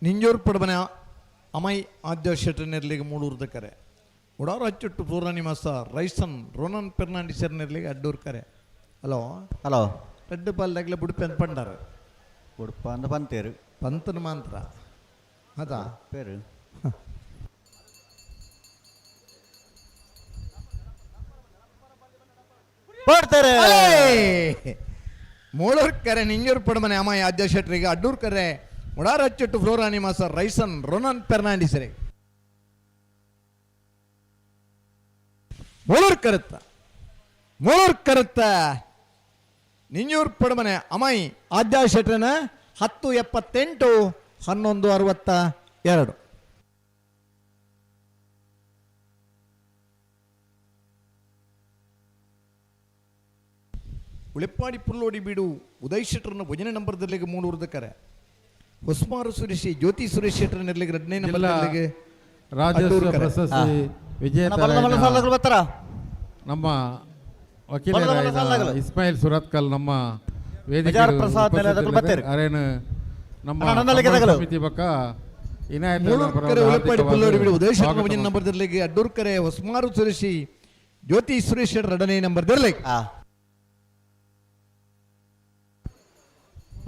ನಿಂಜೋರ್ ಪಡಬನ ಅಮೈ ಆದ್ಯ ಶೆಟ್ಟನೆರ್ಲಿಗೆ ಮೂಳೂರ್ದ ಕರೆ ಉಡಾರು ಅಚ್ಚುಟ್ಟು ಪೂರ್ಣಿಮಾಸ ರೈಸನ್ ರೋನನ್ ಫೆರ್ನಾಂಡಿಸರ್ನಿರ್ಲಿಗೆ ಅಡ್ಡೂರ್ ಕರೆ ಹಲೋ ಹಲೋ ರೆಡ್ ಪಾಲ್ದಾಗಲೇ ಬುಡುಪೆ ಅಂತ ಪಂಡಾರ ಉಡುಪ ಅಂದ ಪಂತೇರು ಪಂತನ ಮಾತ್ರ ಅದಾ ಪೇರು ಮಾಡ್ತಾರೆ ಮೂಳೂರ್ ಕರೆ ನಿಂಜೂರ್ ಪಡಮನೆ ಅಮ್ಮಾಯಿ ಆದ್ಯ ಶೆಟ್ರಿಗೆ ಅಡ್ಡೂರ್ ಕರೆ ಉಡಾರು ಅಚ್ಚುಟ್ಟು ಫ್ಲೋರಾನಿಮಾಸ ರೈಸನ್ ರೋನನ್ ಫೆರ್ನಾಂಡಿಸರೆ ಮೂಳೂರ್ ಕರುತ್ತ ನಿಂಜೂರ್ ಪಡಮನೆ ಅಮ್ಮಾಯಿ ಆದ್ಯ ಶೆಟ್ರನ 1078 1162 ಉಳಿಪ್ಪಾಡಿ ಪುಲ್ಲೋಡಿ ಬೀಡು ಉದಯ್ ಶೆಟ್ರನ ಭಜನೆ ನಂಬರ್ದಲ್ಲಿಗೆ 3 ಕರೆ ಹೊಸ್ಮಾರು ಸುರೇಶಿ ಜ್ಯೋತಿ ಸುರೇಶ್ ಶೆಟ್ರ ನಿರ್ಲಿಗೆ 2ನೇ ನಂಬರ್ದಲ್ಲಿಗೆ ರಾಜ್ಯೋತ್ಸವ ಪ್ರಶಸ್ತಿ ವಿಜೇತ ನಮ್ಮ ವಕೀಲರಾದ ಇಸ್ಮಾಯಿಲ್ ಸುರತ್ಕಲ್ ನಮ್ಮ ವೇದಿಕೆ ಅರೇನು ನಮ್ಮ ಸಮಿತಿ ಬಕ್ಕ ಉದಯ್ ಶೆಟ್ರನ ಭಜನೆ ನಂಬರ್ದಲ್ಲಿಗೆ ಅಡ್ಡೂರ್ ಕರೆ ಹೊಸ್ಮಾರು ಸುರೇಶಿ ಜ್ಯೋತಿ ಸುರೇಶ್ ಶೆಟ್ರ 2ನೇ ನಂಬರ್ದಲ್ಲಿಗೆ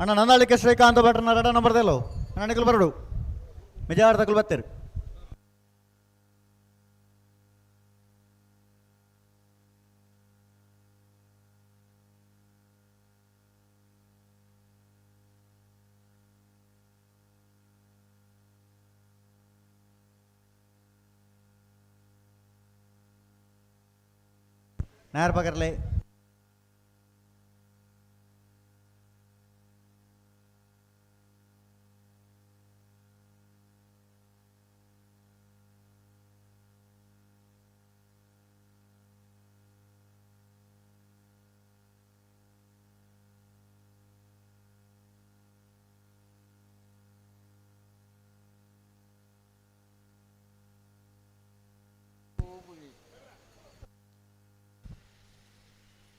ಅಣ್ಣ ನಂದಾಳಿಕೆ ಶ್ರೀಕಾಂತ್ ಭಟ್ರನ 2 ನಂಬರ್ದಲ್ಲೋ ಅಣ್ಣ ನಿಖಲ್ ಬರಡು ಮೆಜಾರ್ ತಕಲ್ ಬತ್ತೇರು ನಾರ್ ಪಕರ್ಲೆ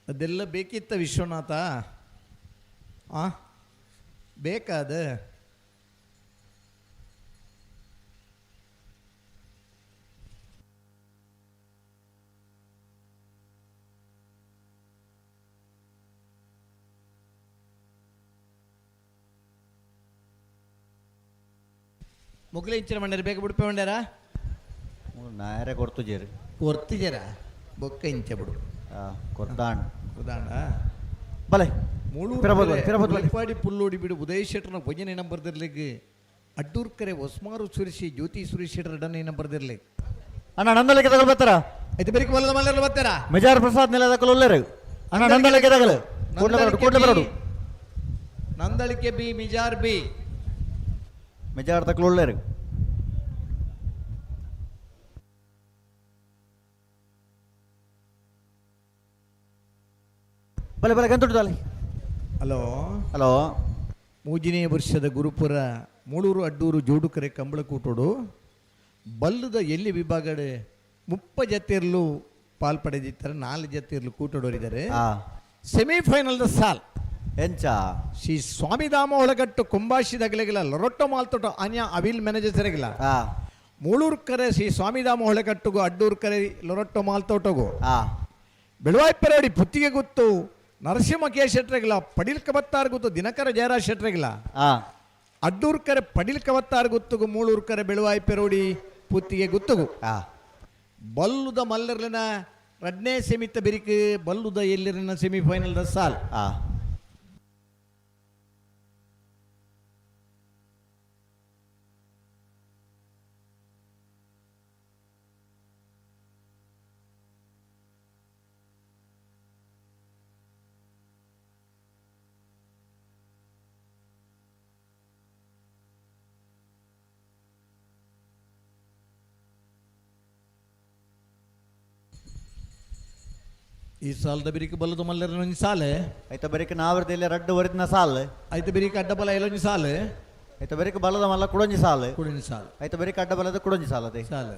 ಅದೆಲ್ಲ ಬೇಕಿತ್ತ ವಿಶ್ವನಾಥ ಬೇಕಾದ ಮುಗ್ಲಿ ಇಂಚಿನ ಮಂಡ್ಯಾರ ಬೇಗ ಬಿಡ್ಪೆ ಮಂಡ್ಯಾರ ನಾಯರೇ ಕೊಡ್ತುಜೇರು ಕೊರ್ತಿಜರ ಬೊಕ್ಕ ಇಂಚ ಬಿಡು ಕೊರ್ದಾಂಡ್ ಬಲೆ ಮೂಳೂರು ಪುಲ್ಲೋಡಿ ಬಿಡು ಉದಯ್ ಶೆಟ್ರನ ಭಜನೆ ನಂಬರ್ದಿರ್ಲಿಕ್ಕೆ ಅಡ್ಡೂರ್ ಕರೆ ಹೊಸ್ಮಾರು ಸುರೇಶಿ ಜ್ಯೋತಿ ಸುರೇಶ್ ಶೆಟ್ರ 2ನೇ ನಂಬರ್ದಿರ್ಲಿ ಅಣ್ಣ ನಂದಲಿಕೆ ತಗೊಳ್ ಬರ್ತಾರ ಐತೆ ಬೇರೆ ಬಲ್ಲದ ಮಲ್ಲೆಲ್ಲ ಬರ್ತಾರ ಮೆಜಾರ್ ಪ್ರಸಾದ್ ನೆಲದಕ್ಕಲು ಒಳ್ಳೆರು ಅಣ್ಣ ನಂದಲಿಕೆ ತಗೊಳ್ಳು ಕೂಡಲೇ ಬರಡು ನಂದಳಿಕೆ ಬಿ ಮಿಜಾರ್ ಬಿ ಮೆಜಾರ್ ತಕ್ಕಲು ಒಳ್ಳೆರು ಬಲೆ ಬಲೆ ಗಂತುಡು ತಾಲೆ ಹಲೋ ಹಲೋ ಮೂಜಿನೇ ವರ್ಷದ ಗುರುಪುರ ಮೂಳೂರು ಅಡ್ಡೂರು ಜೋಡುಕರೆ ಕಂಬಳಕೂಟೋಡು ಬಲ್ಲದ ಎಲ್ಲಿ ವಿಭಾಗಡೆ 30 ಜತೆಯರ್ಲು ಪಾಲ್ಪಡೆದಿದ್ದಾರೆ 4 ಜತೆಯರ್ಲು ಕೂಟೋಡೋರಿದ್ದಾರೆ ಸೆಮಿಫೈನಲ್ದ ಸಾಲ್ ಎಂಚ ಶ್ರೀ ಸ್ವಾಮಿಧಾಮ ಒಳಗಟ್ಟು ಕುಂಬಾಶಿದಾಗಲಿಗಿಲ್ಲ ಲೊರೊಟ್ಟೊ ಮಾಲ್ತೋಟ ಅನ್ಯ ಅವಿಲ್ ಮ್ಯಾನೇಜರ್ ಸರಿಗಿಲ್ಲ ಮೂಳೂರು ಕರೆ ಶ್ರೀ ಸ್ವಾಮಿಧಾಮ ಒಳಗಟ್ಟುಗು ಅಡ್ಡೂರು ಕರೆ ಲೊರೊಟ್ಟೊ ಮಾಲ್ತೋಟಗು ಬೆಳವಾಯ್ಪೆರಡಿ ಪುತ್ತಿಗೆ ಗೊತ್ತು ನರಸಿಂಹ ಕೆ ಶೆಟ್ರೆಗಿಲ್ಲ ಪಡಿಲ್ಕ ಬತ್ತಾರ್ ಗೊತ್ತು ದಿನಕರ ಜಯರಾಜ್ ಶೆಟ್ರೆಗಿಲ್ಲ ಅಡ್ಡೂರ್ ಕರೆ ಪಡಿಲ್ಕ ಬತ್ತಾರ್ ಗೊತ್ತುಗು ಮೂಳೂರು ಕರೆ ಬೆಳವಾಯ್ಪೆರೋಡಿ ಪುತ್ತಿಗೆ ಗೊತ್ತುಗು ಬಲ್ಲುದ ಮಲ್ಲರ್ಲಿನ 2ನೇ ಸೆಮಿತ್ತ ಬೆರಿಕೆ ಬಲ್ಲುದ ಎಲ್ಲಿರಿನ ಸೆಮಿಫೈನಲ್ದ ಸಾಲ್ ಈ ಸಾಲದ ಬಿರಿಕೆ ಬಲ್ಲದ ಮಲ್ಲರ ಒಂಜಿ ಸಾಲೆ ಐತ ಬರಿಕೆ ನಾವರ್ದಲ್ಲಿ 2 ವರಿದಿನ ಸಾಲ್ ಐತ ಬಿರಿಕೆ ಅಡ್ಡಬಲ ಎಲ್ಲೊಂಜಿ ಸಾಲೆ ಐತ ಬರಿಕೆ ಬಲ್ಲದ ಮಲ್ಲ ಕುಡೊಂಜಿ ಸಾಲ್ ಕುಡೊಂಜಿ ಸಾಲ್ ಐತ ಬರಿಕೆ ಅಡ್ಡಬಲದ ಕುಡೊಂಜಿ ಸಾಲ್ ಅದೇ ಸಾಲ್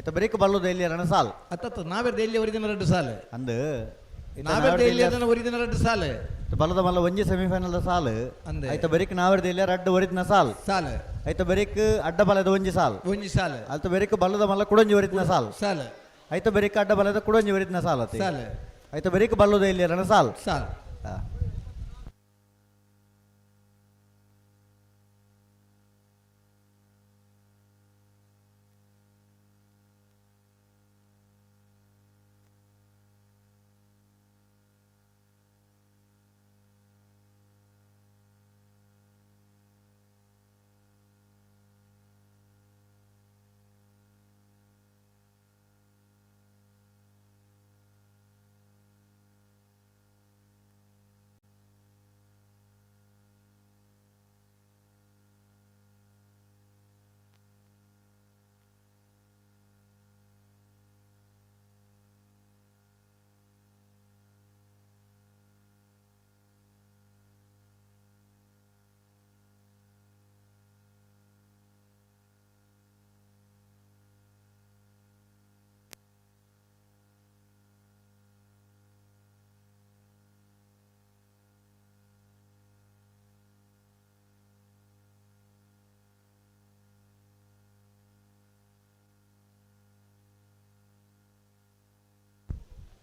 ಐತ ಬರಿಕೆ ಬಲ್ಲದ ಇಲ್ಲಿ 2 ಸಾಲ್ ಅತ್ತ ನಾವೆರ್ದ ಎಲ್ಲಿ ವರಿದಿನ 2 ಸಾಲೆ ಅಂದು ನಾವೆರ್ದ ಎಲ್ಲಿ ಅದನ್ನ ವರಿದಿನ 2 ಸಾಲೆ ಬಲ್ಲದ ಮಲ್ಲ ಒಂಜಿ ಸೆಮಿಫೈನಲ್ ಸಾಲ್ ಐತ ಬರಿಕೆ ನಾವರ್ದ ಇಲ್ಲಿ 2 ವರಿದಿನ ಸಾಲ್ ಸಾಲೆ ಐತ ಬೆರಿಕ್ ಅಡ್ಡ ಬಲದ ಒಂಜಿ ಸಾಲ್ ಒಂಜಿ ಸಾಲ್ ಅಲ್ತ ಬೆರಿಕ್ ಬಲ್ಲದ ಮಲ್ಲ ಕುಡೊಂಜಿ ವರಿತಿನ ಸಾಲ್ ಸಾಲ್ ಐತ ಬೆರಿಕ್ ಅಡ್ಡ ಬಲದ ಕುಡೊಂಜಿ ವರಿತಿನ ಸಾಲ್ ಅತಿ ಸಾಲ್ ಐತ ಬೆರಿಕ್ ಬಲ್ಲದ ಇಲ್ಲಿ ರಣ ಸಾಲ್ ಸಾಲ್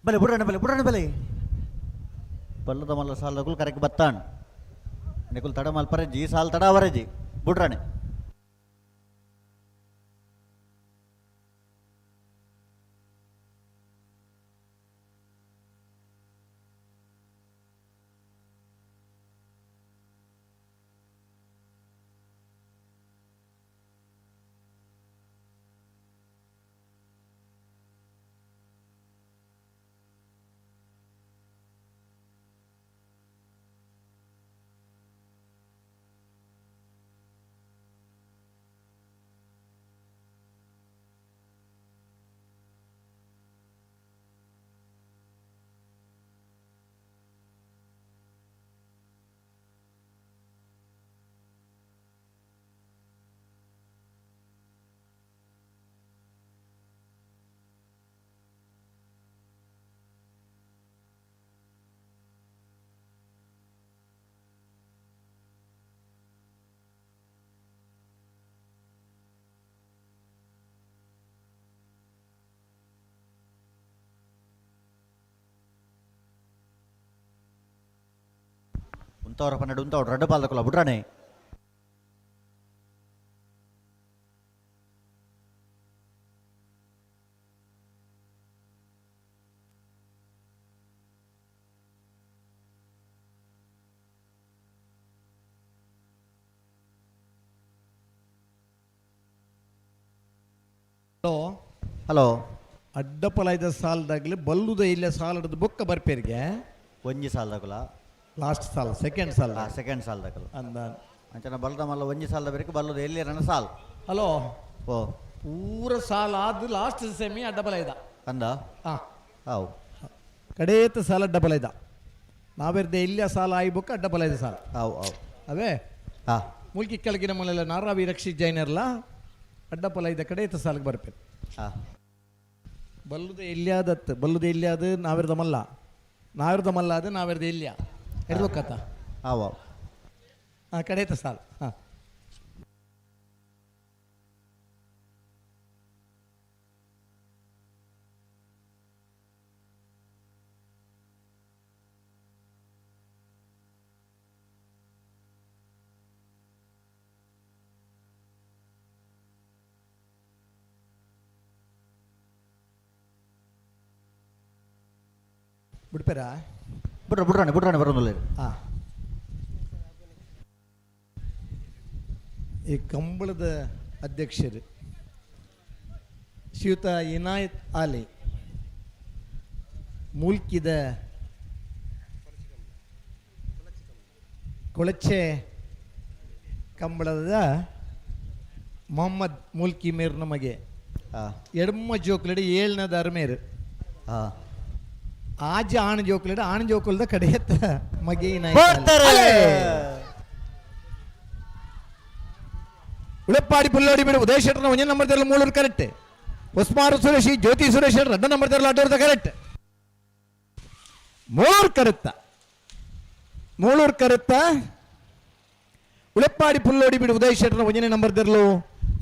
ಬಲೆ ಬುಡಣ ಬಲೆ ಬಲ್ಲದ ಮಲ್ಲ ಸಾಲ್ ದಕುಲ್ ಕರೆಕ್ಟ್ ಬತ್ತಾನ್ ನಿಕುಲ್ ತಡ ಮಲ್ಪರೆ ಜಿ ಸಾಲ್ ತಡ ಅವರೆ ಜಿ ಬುಡ್ರಾಣೆ ఉంతవర పన్నెడు ఉంతాడు రెడ్డ పాలకుల బుడ్రానే ಹಲೋ ಅಡ್ಡಪಲೈದ ಸಾಲದಾಗಲಿ ಬಲ್ಲುದ ಇಲ್ಲ ಸಾಲದ ಬೊಕ್ಕ ಬರ್ಪೇರಿಗೆ ಒಂಜಿ ಸಾಲ್ದಾಕುಲ ಲಾಸ್ಟ್ ಸಾಲ್ ಸೆಕೆಂಡ್ ಸಾಲ್ ಸೆಕೆಂಡ್ ಸಾಲ್ದಾಕುಲ ಅಂದ ಅಂಚನ ಬಲ್ಲದ ಮಲ್ಲ ಒಂಜಿ ಸಾಲ್ದ ಬೇರೆ ಬಲ್ಲದ ಎಲ್ಲಿ ರಣ ಸಾಲ್ ಹಲೋ ಓ ಪೂರ ಸಾಲ ಆದ ಲಾಸ್ಟ್ ಸೆಮಿ ಅಡ್ಡಬಲೈದ ಅಂದ ಹಾ ಹಾವು ಕಡೇತ ಸಾಲ ಅಡ್ಡಬಲೈದ ನಾವೆರ್ದೆ ಇಲ್ಲಿಯ ಸಾಲ ಆಯ್ಬೊಕ್ಕ ಅಡ್ಡಬಲೈದ ಸಾಲ ಹಾವು ಹಾವು ಅವೇ ಹಾ ಮುಲ್ಕಿ ಕೆಳಗಿನ ಮನೆಲ್ಲ ನಾರಾವಿ ರಕ್ಷಿತ್ ಜೈನರ್ಲ ಅಡ್ಡಪಲೈದ ಕಡೇತ ಸಾಲಿಗೆ ಬರ್ಪೇನೆ ಹಾ ಬಲ್ಲುದ ಎಲ್ಲಿಯಾದತ್ ಬಲ್ಲುದ ಎಲ್ಲಿಯಾದ ನಾವಿರ್ದ ಮಲ್ಲ ನಾವಿರ್ದ ಮಲ್ಲ ಅದು ನಾವಿರ್ದ ಎಲ್ಲಿಯ ಎಡ್ಬೇಕತ್ತ ಹಾವು ಹಾಂ ಕಡೇತ ಸಾಲ ಹಾಂ ಬಿಡ್ಪೇರಾ ಬಿಡ್ರಾಣೆ ಬರೋದಿಲ್ಲ ಹಾಂ ಈ ಕಂಬಳದ ಅಧ್ಯಕ್ಷರು ಶ್ರೀಯುತ ಇನಾಯತ್ ಆಲಿ ಮೂಲ್ಕಿದ ಕೊಳಚೆ ಕಂಬಳದ ಮೊಹಮ್ಮದ್ ಮೂಲ್ಕಿ ಮೇರ್ ನಮಗೆ ಎಡಮ್ಮ ಜೋಕ್ಲಡಿ 7ನೇದ ಅರ್ಮೇರು ಆಜ ಆಣ ಜೋಕ್ಲಡಿ ಆಣ ಜೋಕಲ್ದ ಕಡೆಯತ್ತ ಮಗೆ ಉಳಪ್ಪಾಡಿ ಪುಲ್ಲೋಡಿ ಬಿಡು ಉದಯ ಶೆಟ್ಟರ್ನ ಒಂದೇ ನಂಬರ್ ತೆರಲು 3 ಕರೆಕ್ಟ್ ಉಸ್ಮಾರು ಸುರೇಶ್ ಜ್ಯೋತಿ ಸುರೇಶ್ 2 ನಂಬರ್ ತೆರಲು ಅಡ್ಡೋರ್ದ ಕರೆಕ್ಟ್ 3 ಕರೆಕ್ಟ ಉಳೆಪ್ಪಾಡಿ ಪುಲ್ಲೋಡಿ ಬಿಡು ಉದಯ್ ಶೆಟ್ಟರ್ನ 1ನೇ ನಂಬರ್ ದಿರಲು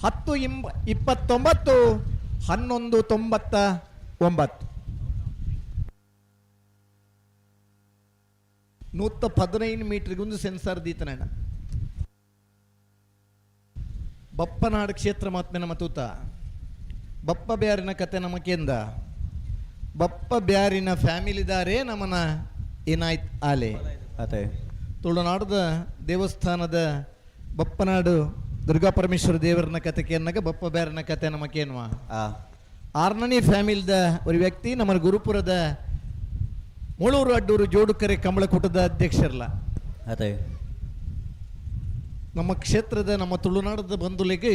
10-29 11-99 115 ಮೀಟರ್ಗೆ ಒಂದು ಸೆನ್ಸಾರ್ ದೀತನಣ್ಣ ಬಪ್ಪನಾಡು ಕ್ಷೇತ್ರ ಮಾತ್ಮೆ ನಮ್ಮ ತೂತ ಬಪ್ಪ ಬ್ಯಾರಿನ ಕತೆ ನಮಕೆಂದ ಬಪ್ಪ ಬ್ಯಾರಿನ ಫ್ಯಾಮಿಲಿದಾರೇ ನಮ್ಮನ ಏನಾಯ್ತು ಆಲೆ ಅದೇ ತುಳುನಾಡದ ದೇವಸ್ಥಾನದ ಬಪ್ಪನಾಡು ದುರ್ಗಾ ಪರಮೇಶ್ವರ ದೇವರನ ಕತೆ ಕೇನ್ನಾಗ ಬಪ್ಪ ಬ್ಯಾರಿನ ಕತೆ ನಮಕೇನ್ವಾ 6ನೇ ಫ್ಯಾಮಿಲಿದ ಒಂದು ವ್ಯಕ್ತಿ ನಮ್ಮ ಗುರುಪುರದ ಮೂಳೂರು ಅಡ್ಡೂರು ಜೋಡುಕರೆ ಕಂಬಳಕೂಟದ ಅಧ್ಯಕ್ಷರಲ್ಲ ಅದೇ ನಮ್ಮ ಕ್ಷೇತ್ರದ ನಮ್ಮ ತುಳುನಾಡದ ಬಂಧುಲಿಗೆ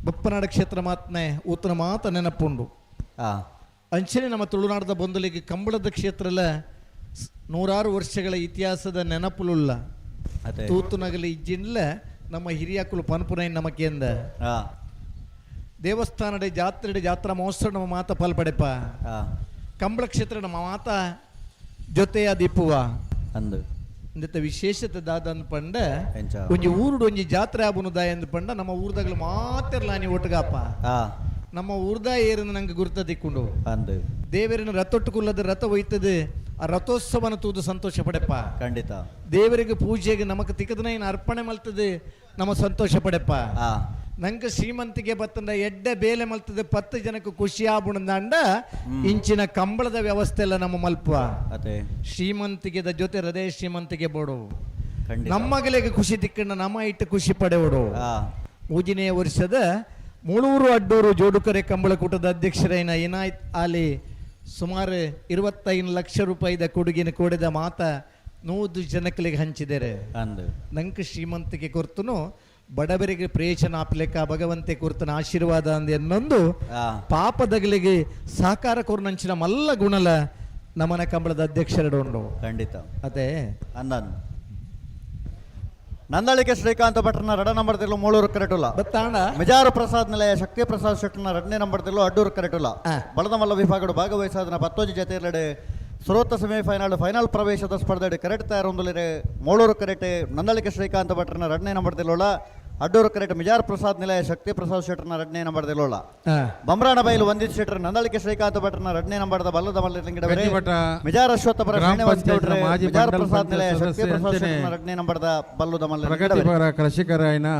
ಬಪ್ಪನಾಡ ಕ್ಷೇತ್ರ ಮಾತನೆ ಉತ್ತರ ಮಾತ ನೆನಪುಂಡು ಅಂಚನೆ ನಮ್ಮ ತುಳುನಾಡದ ಬಂಧುಲಿಗೆ ಕಂಬಳದ ಕ್ಷೇತ್ರಲ 100 ವರ್ಷಗಳ ಇತಿಹಾಸದ ನೆನಪುಲುಲ್ಲ ತೂತುನಗಲಿ ಇಜ್ಜಿನ್ಲ ನಮ್ಮ ಹಿರಿಯಕ್ಕಲು ಪನ್ಪುನೈ ನಮಕೇಂದ ದೇವಸ್ಥಾನದ ಜಾತ್ರಾ ಮಹೋತ್ಸವ ನಮ್ಮ ಮಾತ ಪಾಲ್ಪಡೆಪ್ಪ ಕಂಬಳ ಕ್ಷೇತ್ರ ನಮ್ಮ ಮಾತ ಜೊತೆಯ ದೀಪುವ ಅಂದು ಇಂಥ ವಿಶೇಷತೆ ದಾದ ಅಂದ್ಪಂಡ ಒಂಜಿ ಊರುಡು ಒಂಜಿ ಜಾತ್ರೆ ಆಗುನುದ ಎಂದ್ಪಂಡ ನಮ್ಮ ಊರ್ದಾಗಲು ಮಾತಿರ್ಲ ನೀ ಒಟ್ಟುಗಾಪ ನಮ್ಮ ಊರ್ದ ಏರನ್ನು ನಂಗೆ ಗುರುತ ತಿಕ್ಕೊಂಡು ದೇವರಿನ ರಥೊಟ್ಟುಕುಲ್ಲದ ರಥ ಒಯ್ತದೆ ಆ ರಥೋತ್ಸವನ ತೂದು ಸಂತೋಷ ಪಡೆಪ್ಪ ಖಂಡಿತ ದೇವರಿಗೆ ಪೂಜೆಗೆ ನಮಕ್ ತಿಕ್ಕದನ ಏನು ಅರ್ಪಣೆ ಮಲ್ತದೆ ನಮ್ಮ ಸಂತೋಷ ಪಡೆಪ್ಪ ನಂಗೆ ಶ್ರೀಮಂತಿಗೆ ಬತ್ತಂದ ಎಡ್ಡೆ ಬೇಲೆ ಮಲ್ತದೆ 10 ಜನಕ್ಕೆ ಖುಷಿ ಆಗುಣಂದ ಇಂಚಿನ ಕಂಬಳದ ವ್ಯವಸ್ಥೆ ಎಲ್ಲ ನಮ್ಮ ಮಲ್ಪ ಶ್ರೀಮಂತಿಗೆದ ಜೊತೆ ಹೃದಯ ಶ್ರೀಮಂತಿಗೆ ಬೋಡು ನಮ್ಮಗಳಿಗೆ ಖುಷಿ ತಿಕ್ಕಂಡ ನಮ್ಮ ಇಟ್ಟು ಖುಷಿ ಪಡೆಯೋಡು 3ನೇ ವರ್ಷದ ಮೂಳೂರು ಅಡ್ಡೂರು ಜೋಡುಕರೆ ಕಂಬಳಕೂಟದ ಅಧ್ಯಕ್ಷರೈನ ಇನಾಯತ್ ಆಲಿ ಸುಮಾರು 25 ಲಕ್ಷ ರೂಪಾಯಿದ ಕೊಡುಗಿನ ಕೊಡಿದ ಮಾತ 100 ಜನಕ್ಕೆ ಹಂಚಿದ್ದಾರೆ ನಂಗೆ ಶ್ರೀಮಂತಿಗೆ ಕೊರ್ತನು ಬಡವರಿಗೆ ಪ್ರೇಷಣ ಆಪ್ಲೆಕ್ಕ ಭಗವಂತೆ ಕುರ್ತನ ಆಶೀರ್ವಾದ ಅಂದೆನ್ನೊಂದು ಪಾಪದಗಳಿಗೆ ಸಹಕಾರ ಕೊರ್ನಂಚಿನ ಮಲ್ಲ ಗುಣಲ ನಮನ ಕಂಬಳದ ಅಧ್ಯಕ್ಷರಡು ಖಂಡಿತ ಅದೇ ಅಂದನ್ ನಂದಳಿಕೆ ಶ್ರೀಕಾಂತ ಭಟ್ರನ 2 ನಂಬರ್ ತಿರ್ಲು ಮೂಳೂರು ಕರೆಟುಲ ಬತ್ತಾಣ ಮಿಜಾರು ಪ್ರಸಾದ್ ನಿಲಯ ಶಕ್ತಿ ಪ್ರಸಾದ್ ಶೆಟ್ಟರ್ನ 2ನೇ ನಂಬರ್ ತಿರ್ಲು ಅಡ್ಡೂರು ಕರೆಟುಲ ಬಳದ ಮಲ್ಲ ವಿಭಾಗಗಳು ಭಾಗವಹಿಸಾದನ 10 ಜೊತೆಯಲ್ಲಡೆ ಸುರೋತ್ತ ಸೆಮಿಫೈನಲ್ ಫೈನಲ್ ಪ್ರವೇಶದ ಸ್ಪರ್ಧೆ ಕರೆಕ್ಟ್ ತಯಾರೊಂದಲಿರೆ ಮೂಳೂರು ಕರೆಟೆ ನಂದಳಿಕೆ ಶ್ರೀಕಾಂತ ಭಟ್ರನ 2ನೇ ನಂಬರ್ ತಿರ್ಲೋಳ ಅಡ್ಡೂರು ಕರೆಟ್ ಮಿಜಾರ್ ಪ್ರಸಾದ್ ನಿಲಯ ಶಕ್ತಿ ಪ್ರಸಾದ್ ಶೆಟ್ಟರ್ನ 2ನೇ ನಂಬರ್ ತಿರ್ಲೋಳ ಬಮ್ರಾಣ ಬೈಲು ವಂದಿತ್ ಶೆಟ್ಟರ್ ನಂದಳಿಕೆ ಶ್ರೀಕಾಂತ ಭಟ್ರನ 2ನೇ ನಂಬರ್ದ ಬಲ್ಲದ ಮಲ್ಲಿಂಗಿಡವರೆ ಮಿಜಾರ್ ಅಶ್ವತ್ಥಪರ ಶ್ರೀನಿವಾಸ್ ಗೌಡ್ರೆ ಮಿಜಾರ್ ಪ್ರಸಾದ್ ನಿಲಯ ಶಕ್ತಿ ಪ್ರಸಾದ್ ಶೆಟ್ಟರ್ನ 2ನೇ ನಂಬರ್ದ ಬಲ್ಲದ ಪ್ರಗತಿಪರ ಕೃಷಿಕರಾಯನ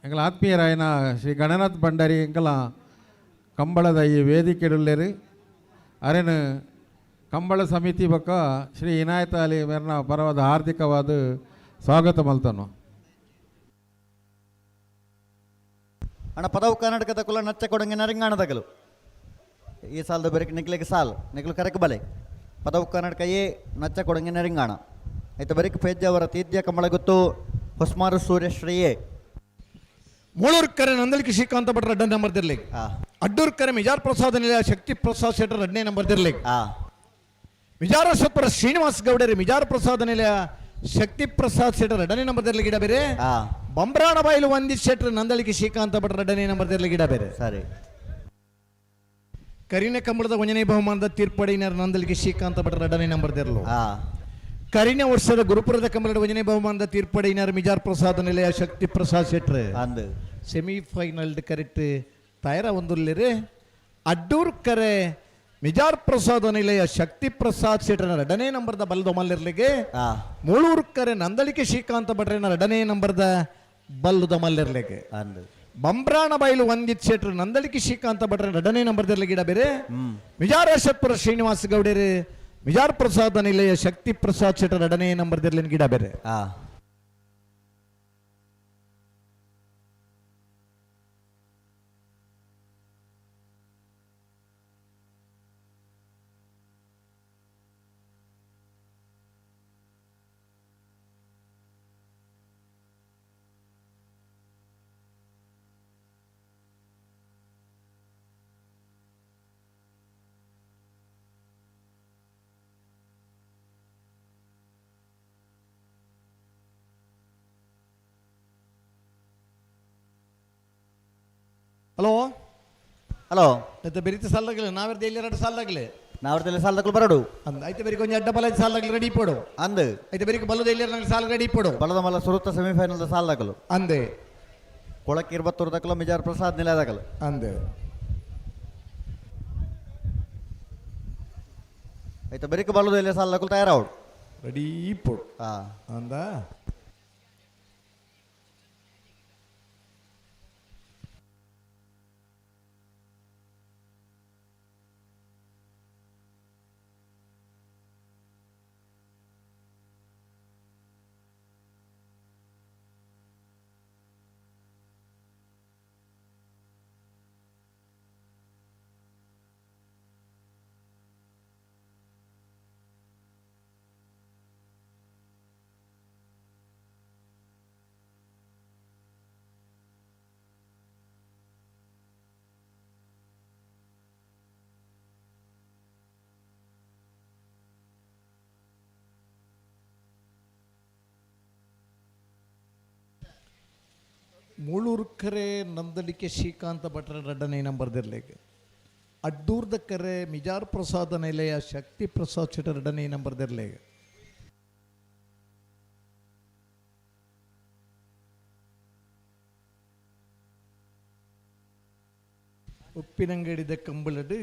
ಎಂಗಳ ಆತ್ಮೀಯರಾಯನ ಶ್ರೀ ಗಣನಾಥ್ ಭಂಡಾರಿ ಎಂಕಲ ಕಂಬಳದ ಈ ವೇದಿಕೆಡುಲ್ಲೇರು ಅರೇನು ಕಂಬಳ ಸಮಿತಿ ಬಕ್ಕ ಶ್ರೀ ಇನಾಯತ್ ಅಲಿ ಮೇರ್ನ ಪರವಾದ ಹಾರ್ದಿಕವಾದ ಸ್ವಾಗತ ಮಲ್ತನು ಅಣ್ಣ ಪದವು ಕರ್ನಾಟಕದ ಕುಲ ನಚ್ಚ ಕೊಡಂಗೆ ನರಿಂಗಾಣದಗಲು ಈ ಸಾಲದ ಬೆರಕೆ ನಿಕ್ಲಿಗೆ ಸಾಲ್ ನಿಕ್ಲು ಕರೆಕ್ ಬಲೆ ಪದವು ಕರ್ನಾಟಕ ಏ ನಚ್ಚ ಕೊಡಂಗೆ ನರಿಂಗಾಣ ಆಯ್ತು ಬರೀಕ್ ಪೇಜ್ಜ ಅವರ ತೀದ್ಯ ಕಂಬಳ ಗೊತ್ತು ಹೊಸ್ಮಾರು ಸೂರ್ಯಶ್ರೀಯೇ ಮೂಳೂರು ಕರೆ ನಂದಳಿಕೆ ಶ್ರೀಕಾಂತ ಭಟ್ರ 2ನೇ ನಂಬರ್ ತಿರ್ಲಿಕ್ಕೆ ಅಡ್ಡೂರು ಕರೆ ಮಿಜಾರ್ ಪ್ರಸಾದ್ ನಿಲಯ ಶಕ್ತಿ ಪ್ರಸಾದ್ ಶೆಟ್ಟರ್ 2ನೇ ನಂಬರ್ ತಿರ್ಲಿಕ್ಕೆ ಮಿಜಾರಶ್ವತ್ಪುರ ಶ್ರೀನಿವಾಸ್ ಗೌಡರಿ ಮಿಜಾರ್ ಪ್ರಸಾದ್ ನಿಲಯ ಶಕ್ತಿ ಪ್ರಸಾದ್ ಶೆಟ್ಟರ್ 2ನೇ ನಂಬರ್ ತಿರ್ಲಿಕ್ಕೆ ಇಡ ಬೇರೆ ಬಂಬ್ರಾಣ ಬಾಯಿಲು ವಂದಿತ್ ಶೆಟ್ಟರ್ ನಂದಳಿಕೆ ಶ್ರೀಕಾಂತ ಭಟ್ರ 2ನೇ ನಂಬರ್ ತಿರ್ಲಿಕ್ಕೆ ಇಡ ಬೇರೆ ಸರಿ ಕರಿನೆ ಕಂಬಳದ 1ನೇ ಬಹುಮಾನದ ತೀರ್ಪಡಿನ ನಂದಳಿಕೆ ಶ್ರೀಕಾಂತ ಭಟ್ರ 2ನೇ ನಂಬರ್ ತಿರ್ಲು ಕರಿನೆ ವರ್ಷದ ಗುರುಪುರದ ಕಂಬಳದ 1ನೇ ಬಹುಮಾನದ ತೀರ್ಪಡಿನ ಮಿಜಾರ್ ಪ್ರಸಾದ್ ನಿಲಯ ಶಕ್ತಿ ಪ್ರಸಾದ್ ಶೆಟ್ಟರ್ ಸೆಮಿಫೈನಲ್ ಕರೆಕ್ಟ್ ತಯಾರ ಒಂದುಲ್ಲಿರಿ ಅಡ್ಡೂರ್ ಕರೆ ಮಿಜಾರ್ ಪ್ರಸಾದ್ ನಿಲಯ ಶಕ್ತಿ ಪ್ರಸಾದ್ ಶೆಟ್ಟರ್ನ 2ನೇ ನಂಬರ್ದ ಬಲ್ಲದ ಮಲ್ಲಿರ್ಲಿಗೆ ಮೂಳೂರು ಕರೆ ನಂದಳಿಕೆ ಶ್ರೀಕಾಂತ ಭಟ್ರನ 2ನೇ ನಂಬರ್ದ ಬಲ್ಲದ ಮಲ್ಲಿರ್ಲಿಗೆ ಬಂಬ್ರಾಣ ಬೈಲು ವಂದಿತ್ ಶೆಟ್ಟರ್ ನಂದಳಿಕೆ ಶ್ರೀಕಾಂತ ಭಟ್ರನ 2ನೇ ನಂಬರ್ದಲ್ಲಿ ಗಿಡ ಬೇರೆ ಮಿಜಾರ್ ಅಶ್ವತ್ಪುರ ಶ್ರೀನಿವಾಸ್ ಗೌಡರು ಮಿಜಾರ್ ಪ್ರಸಾದ್ ನಿಲಯ ಶಕ್ತಿ ಪ್ರಸಾದ್ ಶೆಟ್ಟರ್ 2ನೇ ನಂಬರ್ದಲ್ಲಿ ಗಿಡ ಬೇರೆ ಹಲೋ ಹಲೋ ಬೆರೀತ ಸಾಲಾಗಲಿ ನಾವ್ರದ್ದು ಇಲ್ಲಿ 2 ಸಾಲಾಗಲಿ ನಾವರ್ದಲ್ಲಿ ಸಾಲದಕ್ಕಲು ಬರಡು ಅಂದ ಐತೆ ಬೇರೆ ಕೊಂಚ ಅಡ್ಡ ಬಲ ಸಾಲದಾಗಲು ರೆಡಿ ಇಪ್ಪಡು ಅಂದು ಐತೆ ಬೇರೆ ಬಲ್ಲದ ಇಲ್ಲಿ ಸಾಲ ರೆಡಿ ಇಪ್ಪಡು ಬಲದ ಮಲ್ಲ ಸುರುತ್ತ ಸೆಮಿಫೈನಲ್ ಸಾಲದಾಗಲು ಅಂದೆ ಕೊಳಕ್ಕೆ 20 ಮಿಜಾರ್ ಪ್ರಸಾದ್ ನಿಲಯದಾಗಲು ಅಂದೆ ಐತೆ ಬರೀಕ ಬಲ್ಲದ ಇಲ್ಲಿ ಸಾಲದಾಗಲು ತಯಾರಾವಡು ರೆಡಿ ಇಪ್ಪಡು ಅಂದ ಮೂಳೂರು ನಂದಲಿಕೆ ಶ್ರೀಕಾಂತ ಭಟ್ರ ರಡ್ಡನೇ ನಂಬರ್ದಿರ್ಲೇಗೆ ಅಡ್ಡೂರ್ದ ಕರೆ ಮಿಜಾರ್ ಪ್ರಸಾದ ನಿಲಯ ಶಕ್ತಿ ಪ್ರಸಾದ್ ಚಟ ರಡ್ಡನೇ ನಂಬರ್ದಿರ್ಲೇಗೆ ಉಪ್ಪಿನಂಗಡಿದ ಕಂಬಳಡು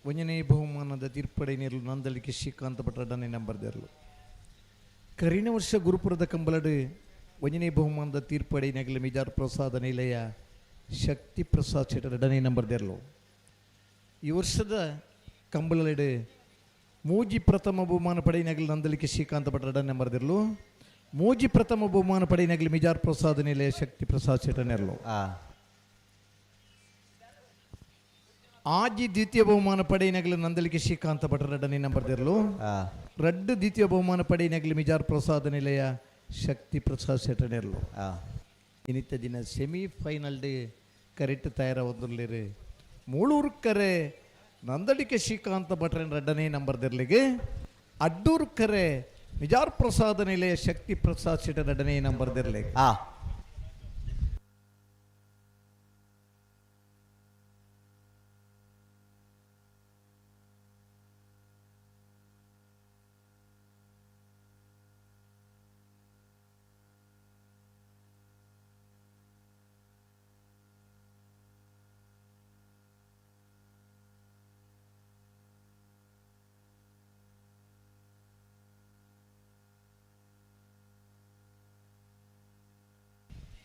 ಒಂಜನೇ ಬಹುಮಾನದ ತೀರ್ಪಡೆ ನೀರು ನಂದಲಿಕೆ ಶ್ರೀಕಾಂತ ಭಟ್ರ ರಡ್ಡನೇ ನಂಬರ್ದಿರ್ಲು ಕರಿನ ವರ್ಷ ಗುರುಪುರದ ಕಂಬಳಡು ಒಂಜನೇ ಬಹುಮಾನದ ತೀರ್ಪಡೆ ನಗಲ ಮಿಜಾರ್ ಪ್ರಸಾದ ನಿಲಯ ಶಕ್ತಿ ಪ್ರಸಾದ್ ಚಟ ರಡ್ಡನೇ ನಂಬರ್ದಿರ್ಲು ಈ ವರ್ಷದ ಕಂಬಳಡು ಮೂಜಿ ಪ್ರಥಮ ಬಹುಮಾನ ಪಡೆಯಿನಗಲು ನಂದಲಿಕೆ ಶ್ರೀಕಾಂತ ಭಟ್ರ ರಡ್ಡನೇ ನಂಬರ್ದಿರ್ಲು ಮೂಜಿ ಪ್ರಥಮ ಬಹುಮಾನ ಪಡೆಯಿನಗಲು ಮಿಜಾರ್ ಪ್ರಸಾದ ನಿಲಯ ಶಕ್ತಿ ಪ್ರಸಾದ್ ಚಟ ನೆರ್ಲು ಆಜಿ ದ್ವಿತೀಯ ಬಹುಮಾನ ಪಡೆಯಿನಗಲು ನಂದಲಿಕೆ ಶ್ರೀಕಾಂತ ಭಟ್ರ ರಡ್ಡನೇ ನಂಬರ್ದಿರ್ಲು ರಡ್ಡು ದ್ವಿತೀಯ ಬಹುಮಾನ ಪಡೆಯಿನಗಲು ಮಿಜಾರ್ ಪ್ರಸಾದ ನಿಲಯ ಶಕ್ತಿ ಪ್ರಸಾದ್ ಸೆಟನೆರ್ಲು ಇನ್ನಿತ್ತ ದಿನ ಸೆಮಿಫೈನಲ್ ಡೇ ಕರೆಕ್ಟ್ ತಯಾರಾವದ್ರಲ್ಲಿರಿ ಮೂಳೂರು ಕರೆ ನಂದಲಿಕೆ ಶ್ರೀಕಾಂತ ಭಟ್ರನ ರಡ್ಡನೇ ನಂಬರ್ದಿರ್ಲಿಗೆ ಅಡ್ಡೂರು ಕರೆ ಮಿಜಾರ್ ಪ್ರಸಾದ ನಿಲಯ ಶಕ್ತಿ ಪ್ರಸಾದ್ ಸೆಟ ರಡ್ಡನೇ ನಂಬರ್ದಿರ್ಲಿಗೆ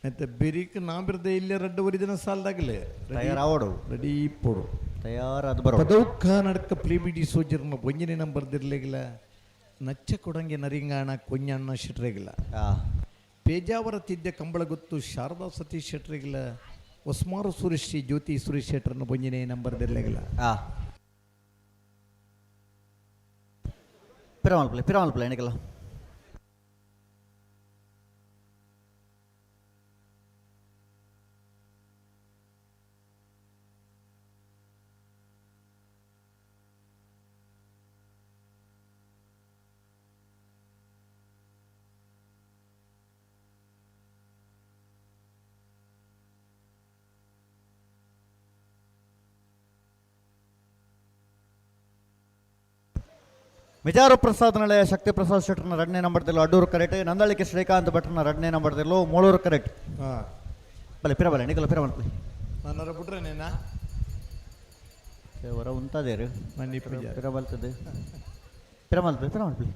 ಮತ್ತೆ ಬೆರಿಕ್ ನಾಬಿರ್ದೆ ಇಲ್ಲೇ ರಡ್ಡ ಒರಿದಿನ ಸಾಲದಾಗಲೇ ತಯಾರಾವಡು ರೆಡಿ ಇಪ್ಪಡು ತಯಾರಾದ ಬರೋ ಪದೌಖ ನಡಕ ಪ್ಲೇಬಿಡಿ ಸೋಜರ್ನ ಒಂಜನೇ ನಂಬರ್ ದಿರ್ಲೆಗಿಲ್ಲ ನಚ್ಚ ಕೊಡಂಗೆ ನರಿಂಗಾಣ ಕೊഞ്ഞಣ್ಣ ಶೆಟ್ರೆಗಿಲ್ಲ ಪೇಜಾವರ ತಿದ್ದೆ ಕಂಬಳ ಗೊತ್ತು ಶಾರದಾ ಸತೀಶ್ ಶೆಟ್ರೆಗಿಲ್ಲ ಒಸ್ಮಾರು ಸುರೇಶ್ ಜ್ಯೋತಿ ಸುರೇಶ್ ಶೆಟ್ರನ್ನ ಒಂಜನೇ ನಂಬರ್ ದಿರ್ಲೆಗಿಲ್ಲ ಪಿರಾಮಲ್ ಪ್ಲೇ ಎಣಿಕಲ್ಲ ಮಿಜಾರು ಪ್ರಸಾದ್ ನಿಲಯ ಶಕ್ತಿ ಪ್ರಸಾದ್ ಶೆಟ್ರನ ರಡ್ಡನೇ ನಂಬರ್ದಿಲ್ಲ ಅಡ್ಡೂರು ಕರೆಕ್ಟ್ ನಂದಳಿಕೆ ಶ್ರೀಕಾಂತ್ ಭಟ್ರನ ರಡ್ಡನೇ ನಂಬರ್ದಿಲ್ಲ ಮೂಳೂರು ಕರೆಕ್ಟ್ ಬಲೆ ಪಿರಬಲೆ ನಿಕಲ ಪಿರಬಲ್ ಪ್ಲೇ ನನ್ನರ ಬಿಟ್ರೆ ನೇನಾ ಹೊರ ಉಂತದೇರು ಮನ್ನಿ ಪಿರಬಲ್ತದೆ ಪಿರಮಲ್ ಪ್ಲೇ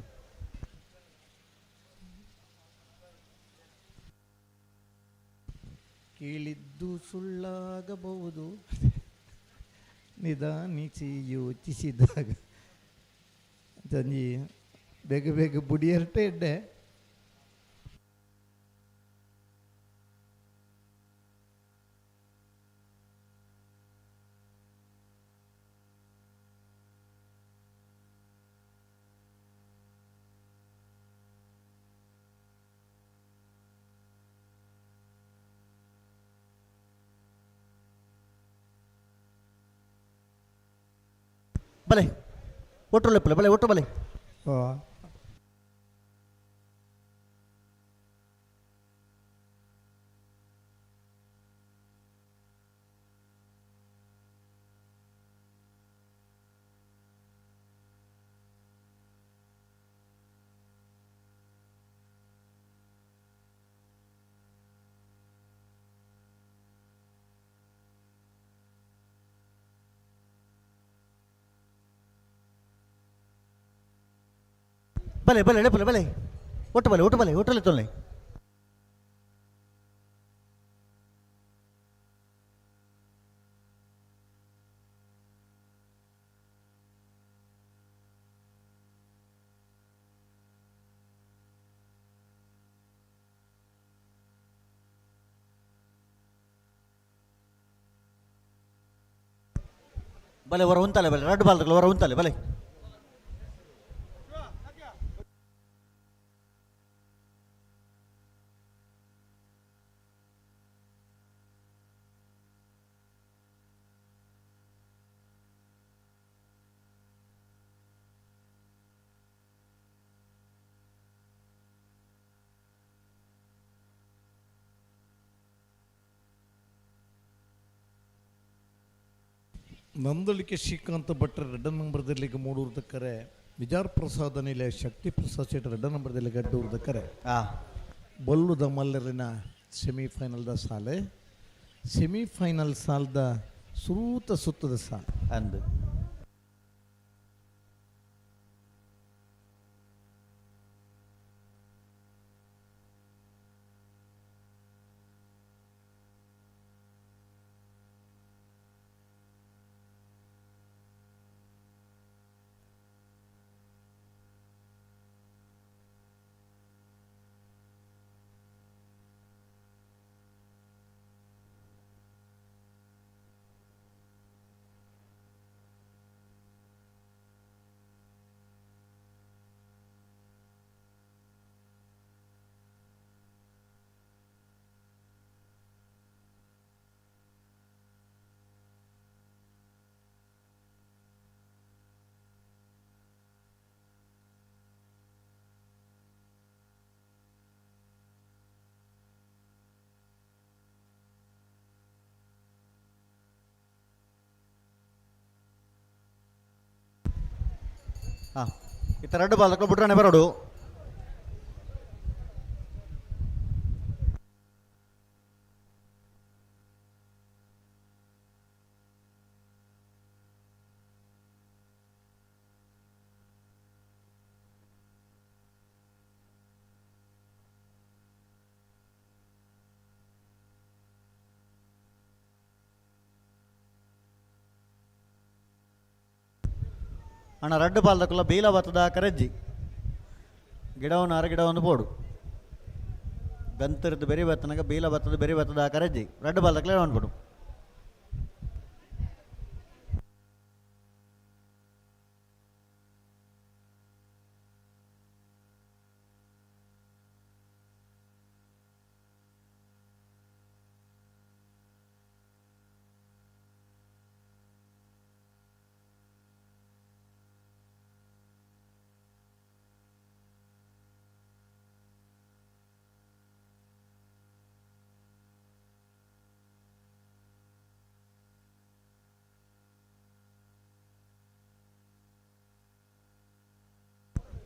ಕೇಳಿದ್ದು ಸುಳ್ಳಾಗಬಹುದು ನಿಧಾನಿಸಿ ಯೋಚಿಸಿದಾಗ ತಂಜಿ ಬೇಗ ಬೇಗ ಬುಡಿ ಹರಟೆ ಇಡ್ಡೆ ಬಲೆ ಒಟ್ಟು ಲೆಪ್ಪಲೆ ಬಲೆ ಒಟ್ಟು ಬಲೆ ಬಲೆ ಬಲೆ ಬಲೆ ಬಲೆ ಒಟ್ಟು ಬಲೆ ಒಟ್ಟು ಬಲೆ ಒಟ್ಟಲ್ಲಿ ತೊಲೆ ಬಲೆ ಹೊರ ಉಂತಲೆ ಬಲೆ ರೆಡ್ ಬಾಲ್ ಹೊರ ಉಂತಲೆ ಬಲೆ ನಂದಳಿಕೆ ಶ್ರೀಕಾಂತ ಭಟ್ರ ರೆಡ್ಡ ನಂಬರ್ದಲ್ಲಿಗೆ ಮೂಡೂರ್ದ ಕರೆ ವಿಜಾರ್ ಪ್ರಸಾದ ನಿಲೆ ಶಕ್ತಿ ಪ್ರಸಾದ್ ಶೆಟ್ಟಿ ರೆಡ್ಡ ನಂಬರ್ದಲ್ಲಿ ಗಡ್ಡೂರ್ದ ಕರೆ ಬಲ್ಲುದ ಮಲ್ಲರಿನ ಸೆಮಿಫೈನಲ್ದ ಸಾಲೆ ಸೆಮಿಫೈನಲ್ ಸಾಲದ ಸುತ್ತದ ಸಾಲ ಅಂದು ಹಾಂ ಇತ್ತ ರೆಡ್ ಬಾಲ್ ಬಿಟ್ರೆ ಬರೋಡು ಅಣ್ಣ ರೆಡ್ ಬಾಲ್ ದಕ್ಕಲ್ಲ ಬೀಲ ಬತ್ತದ ಕರೆಜ್ಜಿ ಗಿಡವನ್ನು ಗಿಡವನ್ನು ಬೋಡು ಗಂತರದ್ದು ಬೆರಿ ಬತ್ತನಾಗ ಬೀಲ ಬತ್ತದ ಬೆರಿ ಬತ್ತದ ಕರೆಜ್ಜಿ ರೆಡ್ ಬಾಲ್ ದಕ್ಕಲೇ ಅನ್ಬಿಡು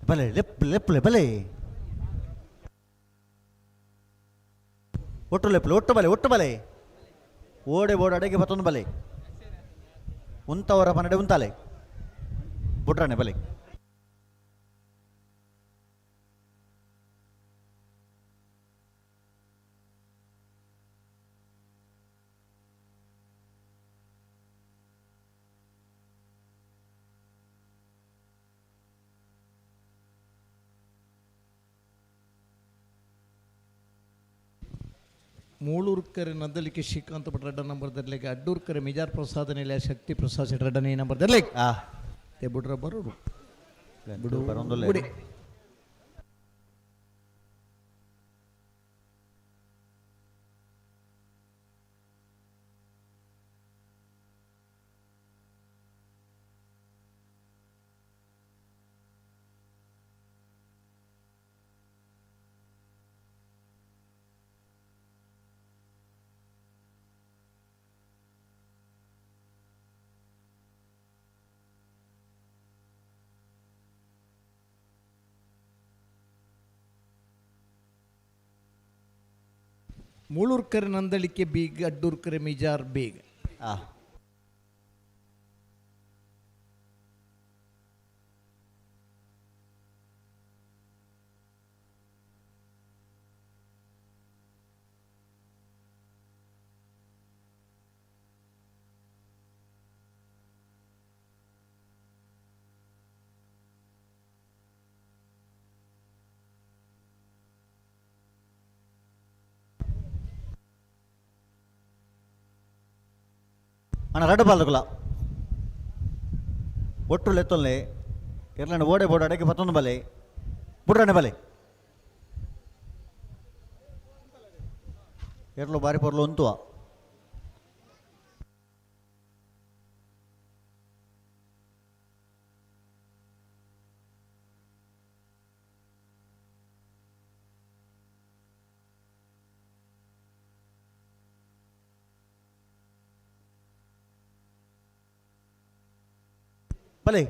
ಬಲೆ ಲೆಪ್ಲೆ ಬಲೆ ಒಟ್ಟು ಲೆಪ್ಲೆ ಒಟ್ಟು ಬಲೆ ಓಡೆ ಬೋರ್ಡ್ ಅಡೆಗೆ ಮತ್ತೊಂದು ಬಲೆ ಉಂತವರ ಪನ್ನಡೆ ಉಂತಾಲೆ ಬುಟ್ರಾನೆ ಬಲೆ ಮೂಳೂರ್ಕರೆ ನಂದಲಿಕೆ ಶ್ರೀಕಾಂತ ಭಟ್ ರೆಡ್ಡ ನಂಬರ್ದಲ್ಲಿ ಅಡ್ಡೂರ್ಕರೆ ಮಿಜಾರ್ ಪ್ರಸಾದ ನಿಲಯ ಶಕ್ತಿ ಪ್ರಸಾದ್ ಶೆಟ್ಟಿ ರೆಡ್ಡನ ಈ ನಂಬರ್ದಲ್ಲಿ ಬಿಡ್ರ ಬರೋಡು ಬಿಡು ಬರೋದಿಲ್ಲ ಮೂಳೂರ್ಕರೆ ನಂದಳಿಕೆ ಬೀಗ್ ಅಡ್ಡೂರ್ಕರೆ ಮಿಜಾರ್ ಬೇಗ್ ಅಣ್ಣ ರಡ್ಡು ಬಾಲ್ದಕುಲ ಒಟ್ಟು ಲೆತ್ತೊಲ್ಲೆ ಎರಲಂಡು ಓಡೆ ಬೋರ್ಡ್ ಅಡಕ್ಕೆ 11 ಬಲೆ ಬುಡ್ರನೆ ಬಲೆ ಎರಲು ಬಾರಿ ಪೊರ್ಲು ಉಂತುವ ಬಲೆ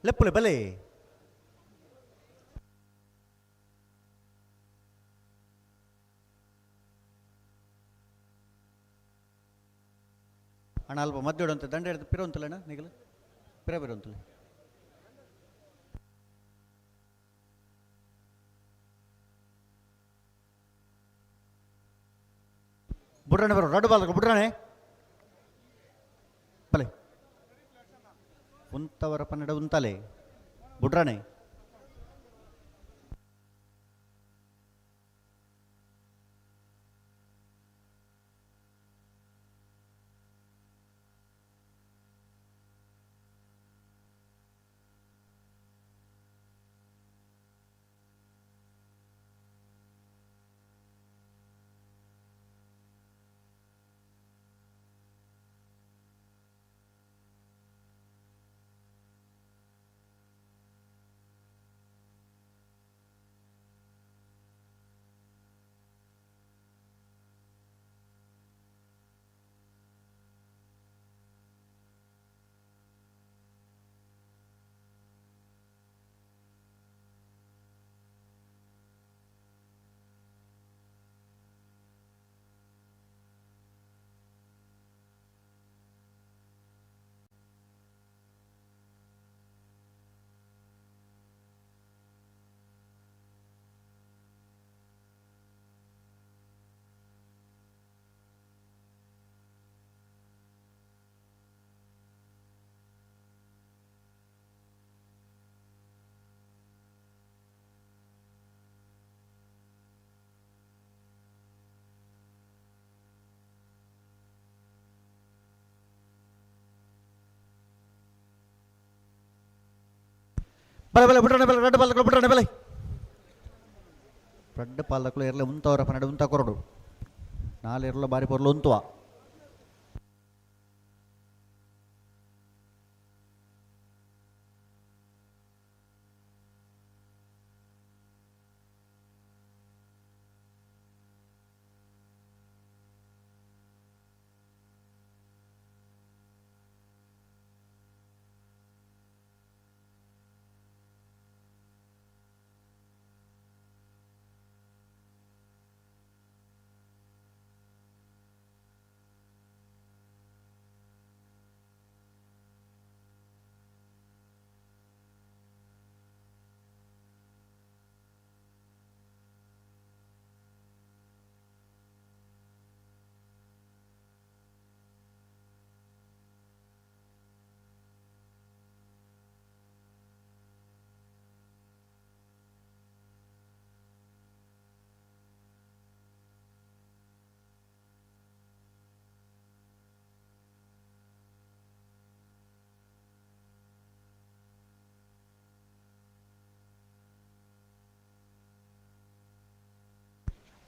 ಲೆಪ್ಪಲೆ ಬಲೆ ಅಣ್ಣ ಅಲ್ಪ ಮದ್ದೋಡು ಅಂತ ದಂಡ ಹಿಡಿದು ಪಿರ ಉಂತಲ್ಲ ಅಣ್ಣ ನಿಗಲು ಪಿರ ಉಂತಲ್ಲ ಬುಡ್ರಾಣೆ ಬರೋ ರಡ್ಡು ಬಾಲ್ಕ ಬುಡ್ರಾಣೆ ಬಲೆ ಉಂತವರ ಪನ್ನಡ ಉಂತಲೆ ಬುಡ್ರಾಣೆ ಬಲೆ ಬಲೆ ಬಿಡ್ರಣ ಬಲೆ ರಡ್ಡು ಪಾಲಕಲು ಬಿಡ್ರಣ ಬಲೆ ರಡ್ಡು ಪಾಲಕಲು ಎರಲೆ ಉಂತವರ ಪನ್ನಡ ಉಂತ ಕೊರಡು ನಾಳೆ ಎರಲ ಬಾರಿ ಪೊರ್ಲು ಉಂತುವ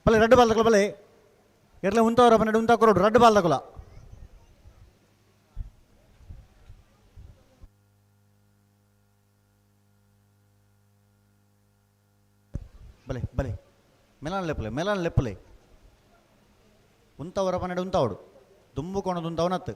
ಬಲೆ ರಡ್ಡು ಬಾಲ್ದಕಲ ಬಲೆ ಎರಲೆ ಉಂತವರ ಪನ್ನಡ ಉಂತ ಕೊರಡು ರಡ್ಡು ಬಾಲ್ದಕಲ ಬಲೆ ಬಲೆ ಮೆಲಾನ್ ಲೆಪ್ಪಲೆ ಉಂತವರ ಪನ್ನಡ ಉಂತವಡು ದುಂಬು ಕೋಣದು ಉಂತವನತ್ತು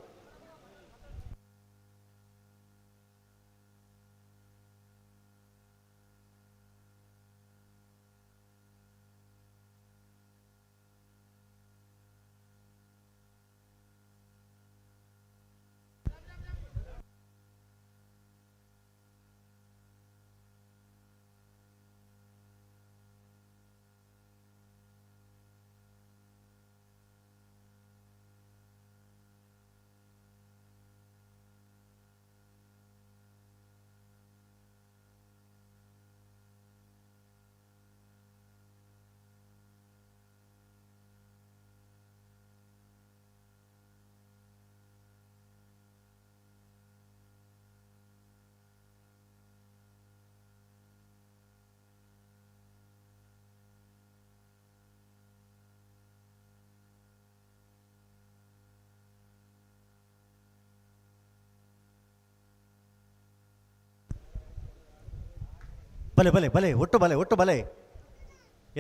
ಬಲೆ ಬಲೆ ಬಲೆ ಒಟ್ಟು ಬಲೆ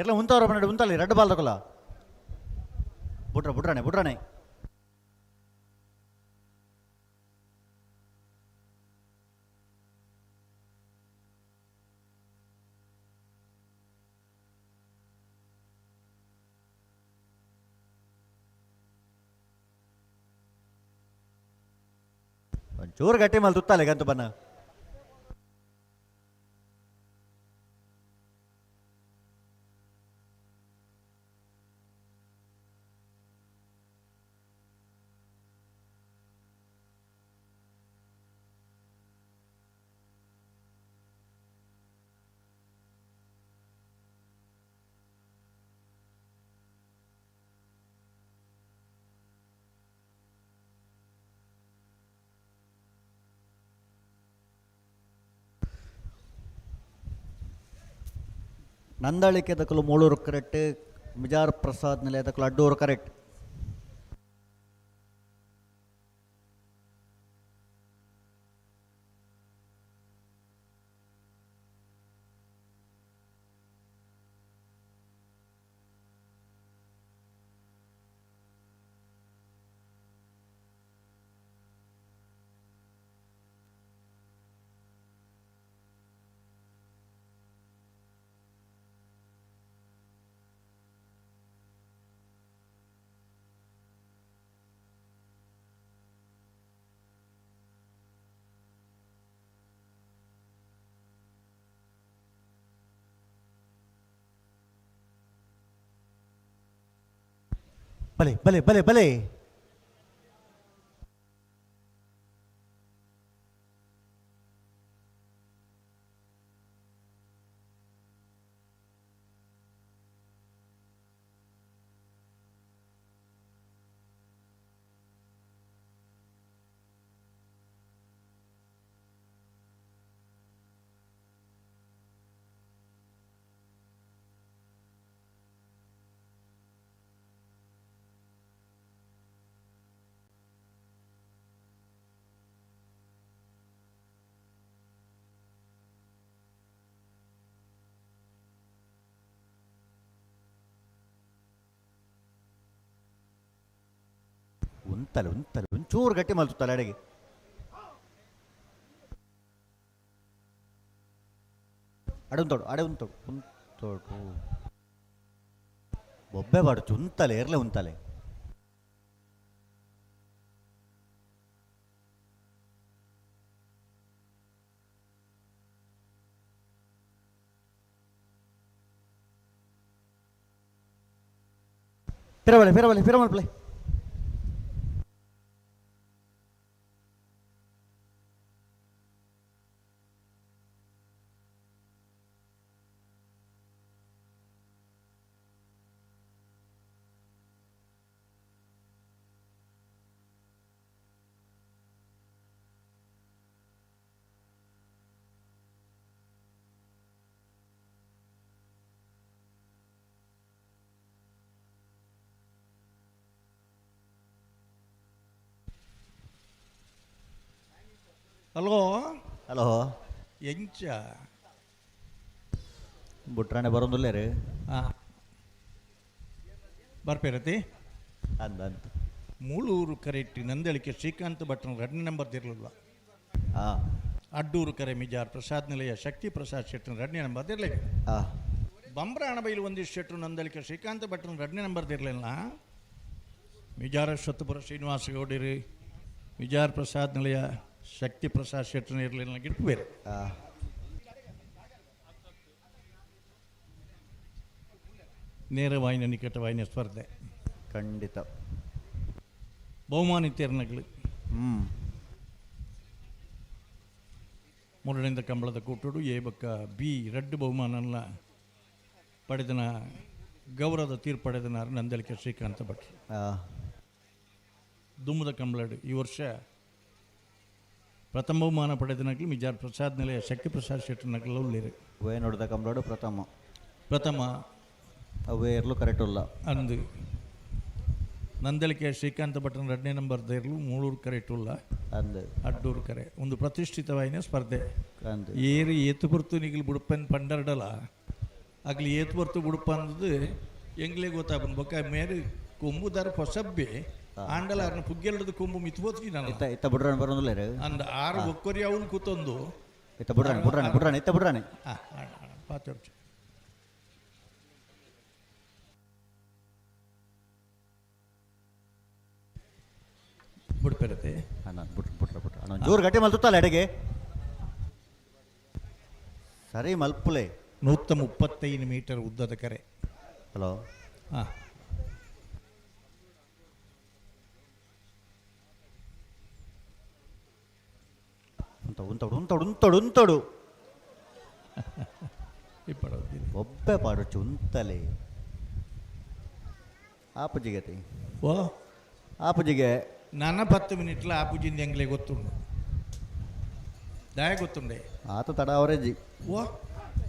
ಎರ್ಲ ಉಂತವ್ರ ಪನ್ನಡೆ ಉಂತಲ್ಲಿ ರೆಡ್ ಬಾಲ್ ತಗೊಲ್ಲ ಬುಟ್ರಾಣೆ ಒಂಚೂರು ಗಟ್ಟಿ ಮೇಲೆ ತುತ್ತಲೆ ಗಂತು ಬನ್ನ ನಂದಾಳಿಕೆ ದಕ್ಕಲು 3 ಕರೆಕ್ಟ್, ಮಿಜಾರ್ ಪ್ರಸಾದ್ ನಿಲಯ ದಕ್ಕಲು 2 ಕರೆಕ್ಟ್. ಬಲೆ ಬಲೆ ಬಲೆ ಬಲೆ ಉಂತಲೆ ಒಂಚೂರು ಗಟ್ಟಿ ಮಲ್ಸುತ್ತಲ್ಲ ಅಡೆಗೆ. ಅಡೆ ಉಂತೋಡು ಬೊಬ್ಬೆ ಬಾಡು ಉಂತಲೆ ಎರ್ಲೆ ಉಂತಲೆ ಪಿರಮಲ್ ಪ್ಲೇ. ಹಲೋ ಎಂಚ ಬುಟ್ರಾಣೆ ಬರೋದಿಲ್ಲ ರೀ. ಬರ್ಪೇರತಿ ಅಂತ ಮೂಳೂರು ಕರೆಕ್ಟ್ ನಂದಳಿಕೆ ಶ್ರೀಕಾಂತ್ ಭಟ್ನ 2 ನಂಬರ್ ಇರಲಿಲ್ಲ. ಅಡ್ಡೂರು ಕರೆ ಮಿಜಾರ್ ಪ್ರಸಾದ್ ನಿಲಯ ಶಕ್ತಿ ಪ್ರಸಾದ್ ಶೆಟ್ಟಿ 2 ನಂಬರ್ ಇರಲಿಲ್ಲ. ಬಂಬ್ರಾಣ ಬೈಲು ಒಂದಿಷ್ಟು ಶೆಟ್ರು ನಂದಳಿಕೆ ಶ್ರೀಕಾಂತ್ ಭಟ್ನ 2 ನಂಬರ್ ಇರಲಿಲ್ಲ. ಮಿಜಾರ ಶ್ವತ್ತಪುರ ಶ್ರೀನಿವಾಸ ಗೌಡರಿ ಮಿಜಾರ್ ಪ್ರಸಾದ್ ನಿಲಯ ಶಕ್ತಿ ಪ್ರಸಾದ್ ಶೆಟ್ಟರ್ನ ಇರಲಿಲ್ಲ ಗಿಟ್ಟು ಬೇರೆ. ನೇರವಾಹಿನಿ ನಿಕಟವಾಹಿನಿ ಸ್ಪರ್ಧೆ ಖಂಡಿತ ಬಹುಮಾನಿತ್ಯರ್ನಗಳು. ಮೂರರಿಂದ ಕಂಬಳದ ಕೂಟೋಡು ಎ ಬಕ್ಕ ಬಿ ರೆಡ್ ಬಹುಮಾನಲ್ಲ ಪಡೆದನ ಗೌರವದ ತೀರ್ಪು ಪಡೆದನಾರು ನಂದಳಿಕೆ ಶ್ರೀಕಾಂತ ಭಟ್ರು. ದುಮ್ಮದ ಕಂಬಳಡು ಈ ವರ್ಷ ಪ್ರಥಮ ಬಹುಮಾನ ಪಡೆದನಗಳು ಮಿಜಾರ್ ಪ್ರಸಾದ್ ನಿಲಯ ಶಕ್ತಿ ಪ್ರಸಾದ್ ಶೆಟ್ಟಿ ನಗಲು ಉಳ್ಳೇರು. ವೇ ನೋಡಿದ ಕಂಬಳೋಡು ಪ್ರಥಮ ಅವೇ ಇರಲು ಕರೆಕ್ಟ್ ಇಲ್ಲ ಅಂದು ನಂದಲಿಕೆ ಶ್ರೀಕಾಂತ ಭಟ್ರನ 2ನೇ ನಂಬರ್ ದೇರ್ಲು 3 ಕರೆಟುಲ್ಲ ಅಡ್ಡೂರು ಕರೆ ಒಂದು ಪ್ರತಿಷ್ಠಿತವಾಯಿನ ಸ್ಪರ್ಧೆ ಏರಿ ಏತು ಬರ್ತು ನಿಗಲು ಬುಡುಪನ್ ಪಂಡರ್ಡಲ ಆಗ್ಲಿ ಏತು ಬರ್ತು ಬುಡುಪ ಅನ್ನೋದು ಎಂಗ್ಲೇ ಗೊತ್ತಾಪನ್ ಬೊಕ್ಕ ಮೇರೆ ಕೊಂಬುದಾರ ಹೊಸಬ್ಬೆ ಆಂಡಲ ಅರ್ನ ಪುಗ್ಗೆಲ್ಡದ ಕೊಂಬು ಮಿತ್ಬೋತ್ಗಿ ನಾನು ಇತ್ತ ಬಿಡ್ರಾಣ ಬರೋದಿಲ್ಲ ಅಂದ 6 ಒಕ್ಕೊರಿ ಅವನು ಕೂತೊಂದು ಇತ್ತ ಬಿಡ್ರಾಣ ಇತ್ತ ಬಿಡ್ರಾಣೆ ಪಾತೋರ್ಚು ಬಿಡ್ಪೇರತೆ ಬಿಟ್ರ ಜೋರು ಗಟ್ಟಿ ಮಲ್ತಲ್ಲ ಎಡೆಗೆ ಸರಿ ಮಲ್ಪುಲೆ 135 ಮೀಟರ್ ಉದ್ದದ ಕರೆ. ಹಲೋ ಹಾಂ ఉంతడు ఇప్పుడు ಒಬ್ಬೆ ಪಾಡೊಚ್ಚು ಉಂತಲೆ ಆಪುಜಿಗತಿ ಓ ಆಪುಜಿಗೆ ನನ್ನ 10 ಮಿನಿಟ್ಲ ಆಪುಜಿಂದ ಎಂಗ್ಲೆ ಗೊತ್ತುಂಡು ದಯ ಗೊತ್ತುಂಡೆ ಆತ ತಡ ಅವರೆಜ್ಜಿ ಓ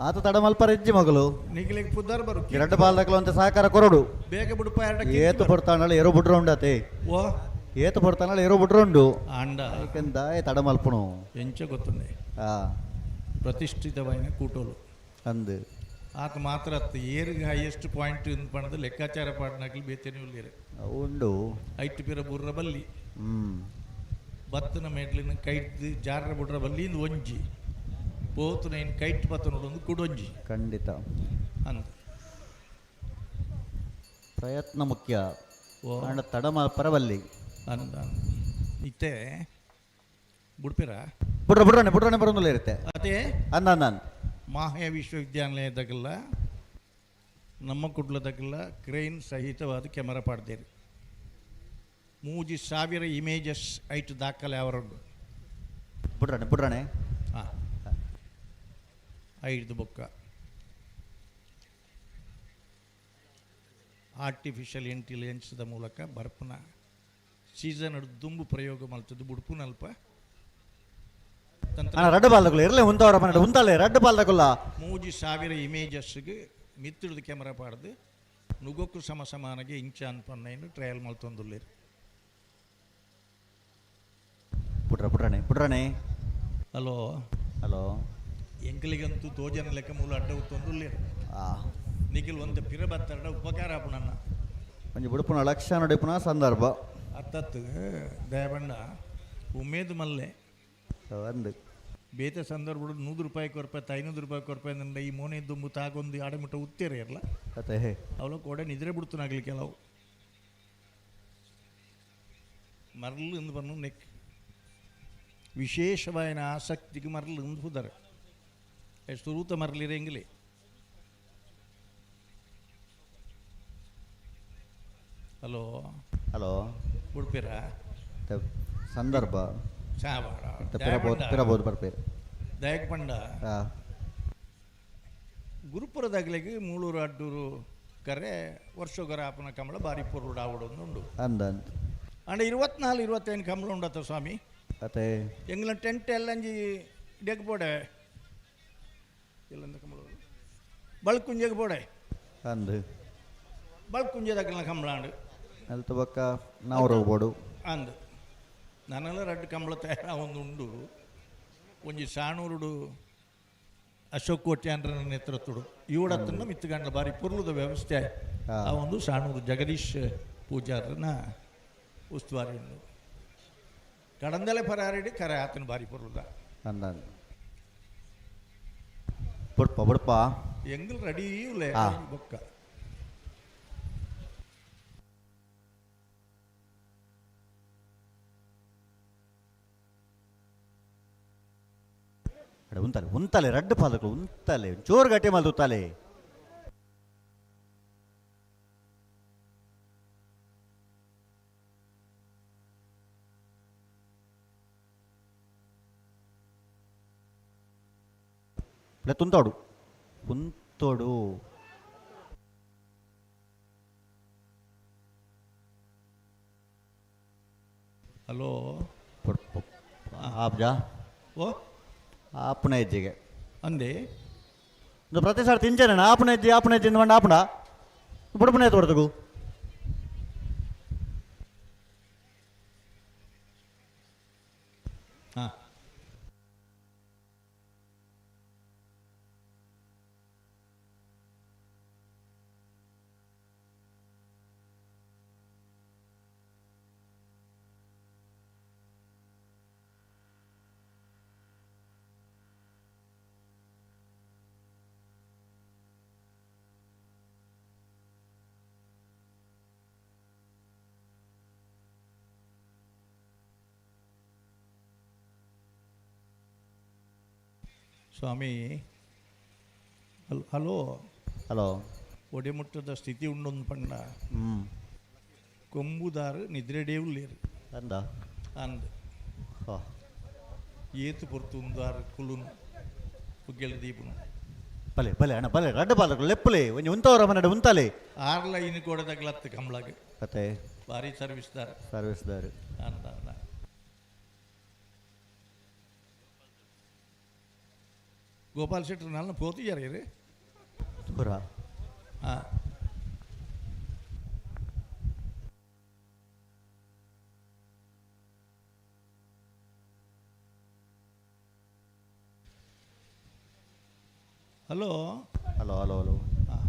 ಆತ ತಡ ಮಲ್ಪರೆಜ್ಜಿ ಮಗಳು ನಿಗಲಿಗೆ ಪುದ್ದಾರ ಬರು ಎರಡು ಬಾಲ್ದಕ್ಲು ಅಂತ ಸಾಕಾರ ಕೊರಡು ಬೇಗ ಬಿಡುಪ ಏತು ಪಡ್ತಾಣಲ್ಲ ಎರೋ ಬಿಡ್ರ ಉಂಡತೆ ಓ ಏತು ಪಡ್ತಾಣಲ್ಲ ಎರೋ ಬಿಡ್ರ ಉಂಡು ಅಂಡ ಯಾಕೆಂದ ತಡ ಮಲ್ಪುಣು ಎಂಚ ಗೊತ್ತುಂಡೆ ಪ್ರತಿಷ್ಠಿತವಾಯಿನ ಕೂಟೋಲು ಅಂದು ಆತ ಮಾತ್ರ ಏರಿಗೆ ಹೈಯೆಸ್ಟ್ ಪಾಯಿಂಟ್ ಪಣದ ಲೆಕ್ಕಾಚಾರ ಪಾಡ್ನಾಗ್ಲಿ ಬೇತೇನೆ ಉಳ್ಳೇರೆ ಉಂಡು ಐಟ್ ಪಿರ ಬುರ್ರ ಬಲ್ಲಿ ಬತ್ತನ ಮೇಡ್ಲಿನ ಕೈಟ್ ಜಾರ ಬುಡ್ರ ಬಲ್ಲಿ ಇಂದು ಒಂಜಿ ಪೋತನ ಏನು ಕೈಟ್ ಬತ್ತ ನೋಡೊಂದು ಕುಡೊಂಜಿ ಖಂಡಿತ ಅಂತ ಪ್ರಯತ್ನ ಮುಖ್ಯ ಅಂಡ ತಡ ಪರವಲ್ಲಿ ಅಂದ ಇತ್ತೆ ಬುಡ್ಪಿರ ಬುಡ್ರನೆ ಬರೋದಿಲ್ಲ ಇರುತ್ತೆ ಅದೇ ಅಂದ ಮಾಹ್ಯ ವಿಶ್ವವಿದ್ಯಾನಿಲಯದಾಗಲ್ಲ ನಮ್ಮ ಕುಡ್ಲದಾಗಲ್ಲ ಕ್ರೇನ್ ಸಹಿತವಾದ ಕ್ಯಾಮರಾ ಪಾಡ್ದೇರಿ 3000 ಇಮೇಜಸ್ ಐಟ್ ದಾಖಲೆ ಅವರೊಂದು ಬುಡ್ರನೆ ಹಾಂ 5 ಬೊಕ್ಕ ಆರ್ಟಿಫಿಷಿಯಲ್ ಇಂಟೆಲಿಜೆನ್ಸ್ದ ಮೂಲಕ ಬರ್ಪನ ಸೀಸನ್ ದುಂಬು ಪ್ರಯೋಗ ಮಲ್ತದ್ದು ಬುಡುಪು ನಲ್ಪ ರಡ್ಡು ಬಾಲ್ದಗುಲ್ಲ ಇರಲೇ ಉಂತವರ ಮನೆ ಉಂತಲ್ಲೇ ರಡ್ಡು ಬಾಲ್ದಗುಲ್ಲ 3000 ಇಮೇಜಸ್ಗೆ ಮಿತ್ತಿಡ್ದು ಕ್ಯಾಮರಾ ಪಾಡ್ದು ನುಗೊಕ್ಕು ಸಮಾನಗೆ ಇಂಚ ಅನ್ಪನ್ನೇನು ಟ್ರಯಲ್ ಮಲ್ತೊಂದುಲ್ಲೇರು ಬುಡ್ರನೆ ಹಲೋ ಎಂಕಲಿಗಂತೂ ತೋಜನ ಲೆಕ್ಕ ಮೂಲ ಅಡ್ಡ ಉತ್ತೊಂದುಲ್ಲೇರು ನಿಖಿಲ್ ಒಂದು ಪಿರ ಬತ್ತಡ ಉಪಕಾರ ಆಪುನನ್ನ ಒಂಜಿ ಬುಡುಪುನ ಲಕ್ಷ ನಡಿಪುನ ಸಂದರ್ಭ ಅತ್ತತ್ತು ದಯಬಂಡ ಉಮೇದು ಮಲ್ಲೆ ಅಂದು ಬೇತೆ ಸಂದರ್ಭ 100 ರೂಪಾಯಿ ಕೊರಪಾಯಿ 500 ರೂಪಾಯಿ ಕೊರಪಾಯಿ ಅಂದ್ರೆ ಈ ಮೋನೆ ದುಂಬು ತಾಗೊಂದು ಆಡಮಿಟ ಉತ್ತೇರೆ ಇರಲ್ಲ ಅವಳ ಕೊಡೆ ನಿದ್ರೆ ಬಿಡ್ತನಾಗ್ಲಿ ಕೆಲವು ಮರಳು ಎಂದು ಬನ್ನು ನೆಕ್ ವಿಶೇಷವಾಯಿನ ಆಸಕ್ತಿಗೆ ಮರಳು ಎಂದು ಹೋದರೆ ಎಷ್ಟು ರೂತ ಮರಳಿರಂಗಿಲ್ಲ ಹಲೋ ಉಡುಪಿರ ಸಂದರ್ಭ ದಯಕ್ ಪಂಡ ಗುರುಪುರದಾಗ್ಲಿಗೆ ಮೂಳೂರು ಅಡ್ಡೂರು ಕರೆ ವರ್ಷಗರ ಆಪನ ಕಮಲ ಬಾರಿ ಪೊರುಡು ಆವಡೊಂದು ಉಂಡು ಅಂಡ 24-25 ಕಮಲ ಉಂಡತ್ತ ಸ್ವಾಮಿ ಅತೆ ಎಂಗ್ಲ ಟೆಂಟ್ ಎಲ್ಲಂಜಿ ಡೆಗ್ಬೋಡೆ ಎಲ್ಲಂದ ಕಮಲ ಬಳ್ಕುಂಜೆಗೆ ಬೋಡೆ ಅಂದು ಬಳ್ಕುಂಜೆದಾಗಲ ಕಮಲಾಂಡು ಅಲ್ತ ಬಕ್ಕ ನಾವು ರೋಗ್ಬೋಡು ಅಂದು ನನ್ನೆಲ್ಲ ರಡ್ಡು ಕಂಬಳ ತಯಾರ ಒಂದು ಉಂಡು ಒಂಜಿ ಸಾಣೂರುಡು ಅಶೋಕ್ ಕೋಟ್ಯಾಂಡ್ರ ನೇತೃತ್ವಡು ಇವಡತ್ತನ್ನ ಮಿತ್ತುಗಂಡ ಬಾರಿ ಪುರ್ಲದ ವ್ಯವಸ್ಥೆ ಆ ಒಂದು ಸಾಣೂರು ಜಗದೀಶ್ ಪೂಜಾರನ ಉಸ್ತುವಾರಿ ಉಂಡು ಕಡಂದಲೆ ಪರಾರಿಡಿ ಕರೆ ಆತನ ಬಾರಿ ಪುರ್ಲದ ಬುಡ್ಪ ಎಂಗಲ್ ರೆಡಿ ಇವ್ಲೆ ಬೊಕ್ಕ ಉಂತಲೆ ರಡ್ಡು ಪಾಲಕಲು ಉಂತಲೆ ಜೋರು ಗಟ್ಟಿ ಮಲ್ದು ಉತ್ತಾಲೆ ತುಂತೋಡು ಕುಂತೋಡು ಹಲೋ ಆಪ್ಜಾ ಓ ಆಪನ ಹೆಜ್ಜೆಗೆ ಅಂದೆ ಇದು ಪ್ರತಿ ಸಾರಿ ತಿಂಚೇನ ಆಪನ ಹೆಜ್ಜೆ ಬಂಡ ಆಪಣ ಬುಡಪನ ಎತ್ತು ಹೊಡೆದಗು ಹಾಂ ಸ್ವಾಮಿ ಹಲೋ ಹಲೋ ಒಡೆಮುಟ್ಟದ ಸ್ಥಿತಿ ಉಂಡೊಂದು ಪಂಡ ಕೊಂಬುದಾರು ನಿದ್ರೆಡೇ ಉಳ್ಳೇರು ಅಂದ ಅಂದ್ ಏತು ಪೊರ್ತು ಉಂದಾರು ಕುಳುನು ಪುಗ್ಗೆಳ ದೀಪುನು ಬಲೆ ಬಲೆ ಅಣ್ಣ ಬಲೆ ರಡ್ಡು ಪಾಲಕಲು ಲೆಪ್ಪಲೆ ಒಂಜಿ ಉಂತವರ ಮನೆ ಉಂತಲೆ ಆರ್ಲ ಇನ್ನು ಕೂಡ ತಗ್ಲತ್ತು ಕಂಬ್ಳಾಗ ಕತೆ ಭಾರಿ ಸರ್ವಿಸ್ದಾರ ಸರ್ವಿಸ್ದಾರು ಅಂದ ಅಂದ ಗೋಪಾಲ್ ಶೆಟ್ರು ನನ್ನ ಪೋತಿಯಾರ ಇರು ಪುರ ಹಾಂ ಹಲೋ ಹಲೋ ಹಲೋ ಹಲೋ ಹಾಂ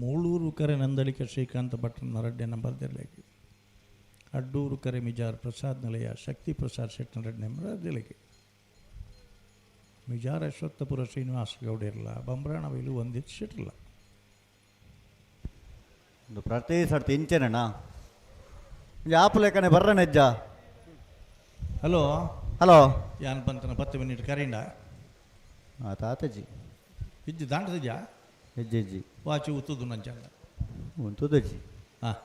ಮೂಳೂರು ಕರೆ ನಂದಳಿಕೆ ಶ್ರೀಕಾಂತ ಭಟ್ರ ನರಡ್ಡೆ ನಂಬರ್ ದಿರಲಿಕ್ಕೆ ಅಡ್ಡೂರು ಕರೆ ಮಿಜಾರ್ ಪ್ರಸಾದ್ ನಿಲಯ ಶಕ್ತಿ ಪ್ರಸಾದ್ ಶೆಟ್ಟಿ ನರಡ್ಡೆ ನಂಬರ್ ದಿರಲಿಕ್ಕೆ ಮಿಜಾರ್ ಅಶ್ವತ್ಥಪುರ ಶ್ರೀನಿವಾಸ ಗೌಡ ಇರಲ್ಲ ಬಂಬ್ರಾಣ ವೈಲು ಒಂದಿತ್ತು ಶೆಟ್ರಲ್ಲ ಒಂದು ಪ್ರತಿ ಸರ್ತಿ ಇಂಚೆನಣ್ಣ ಆಪು ಲೆಕ್ಕನೆ ಬರ್ರ ನೆಜ್ಜ ಹಲೋ ಹಲೋ ಯಾನ್ ಬಂತನ 10 ಮಿನಿಟ್ ಕರೀಂಡ ತಾತಜಿ ಇಜ್ಜಿ ದಾಂಡದಜ್ಜ ಹೆಜ್ಜೆ ಹೆಜ್ಜಿ ವಾಚು ಉತ್ತುದು ನಂಚಂಡ ಉಂತುದಜ್ಜಿ ಹಾಂ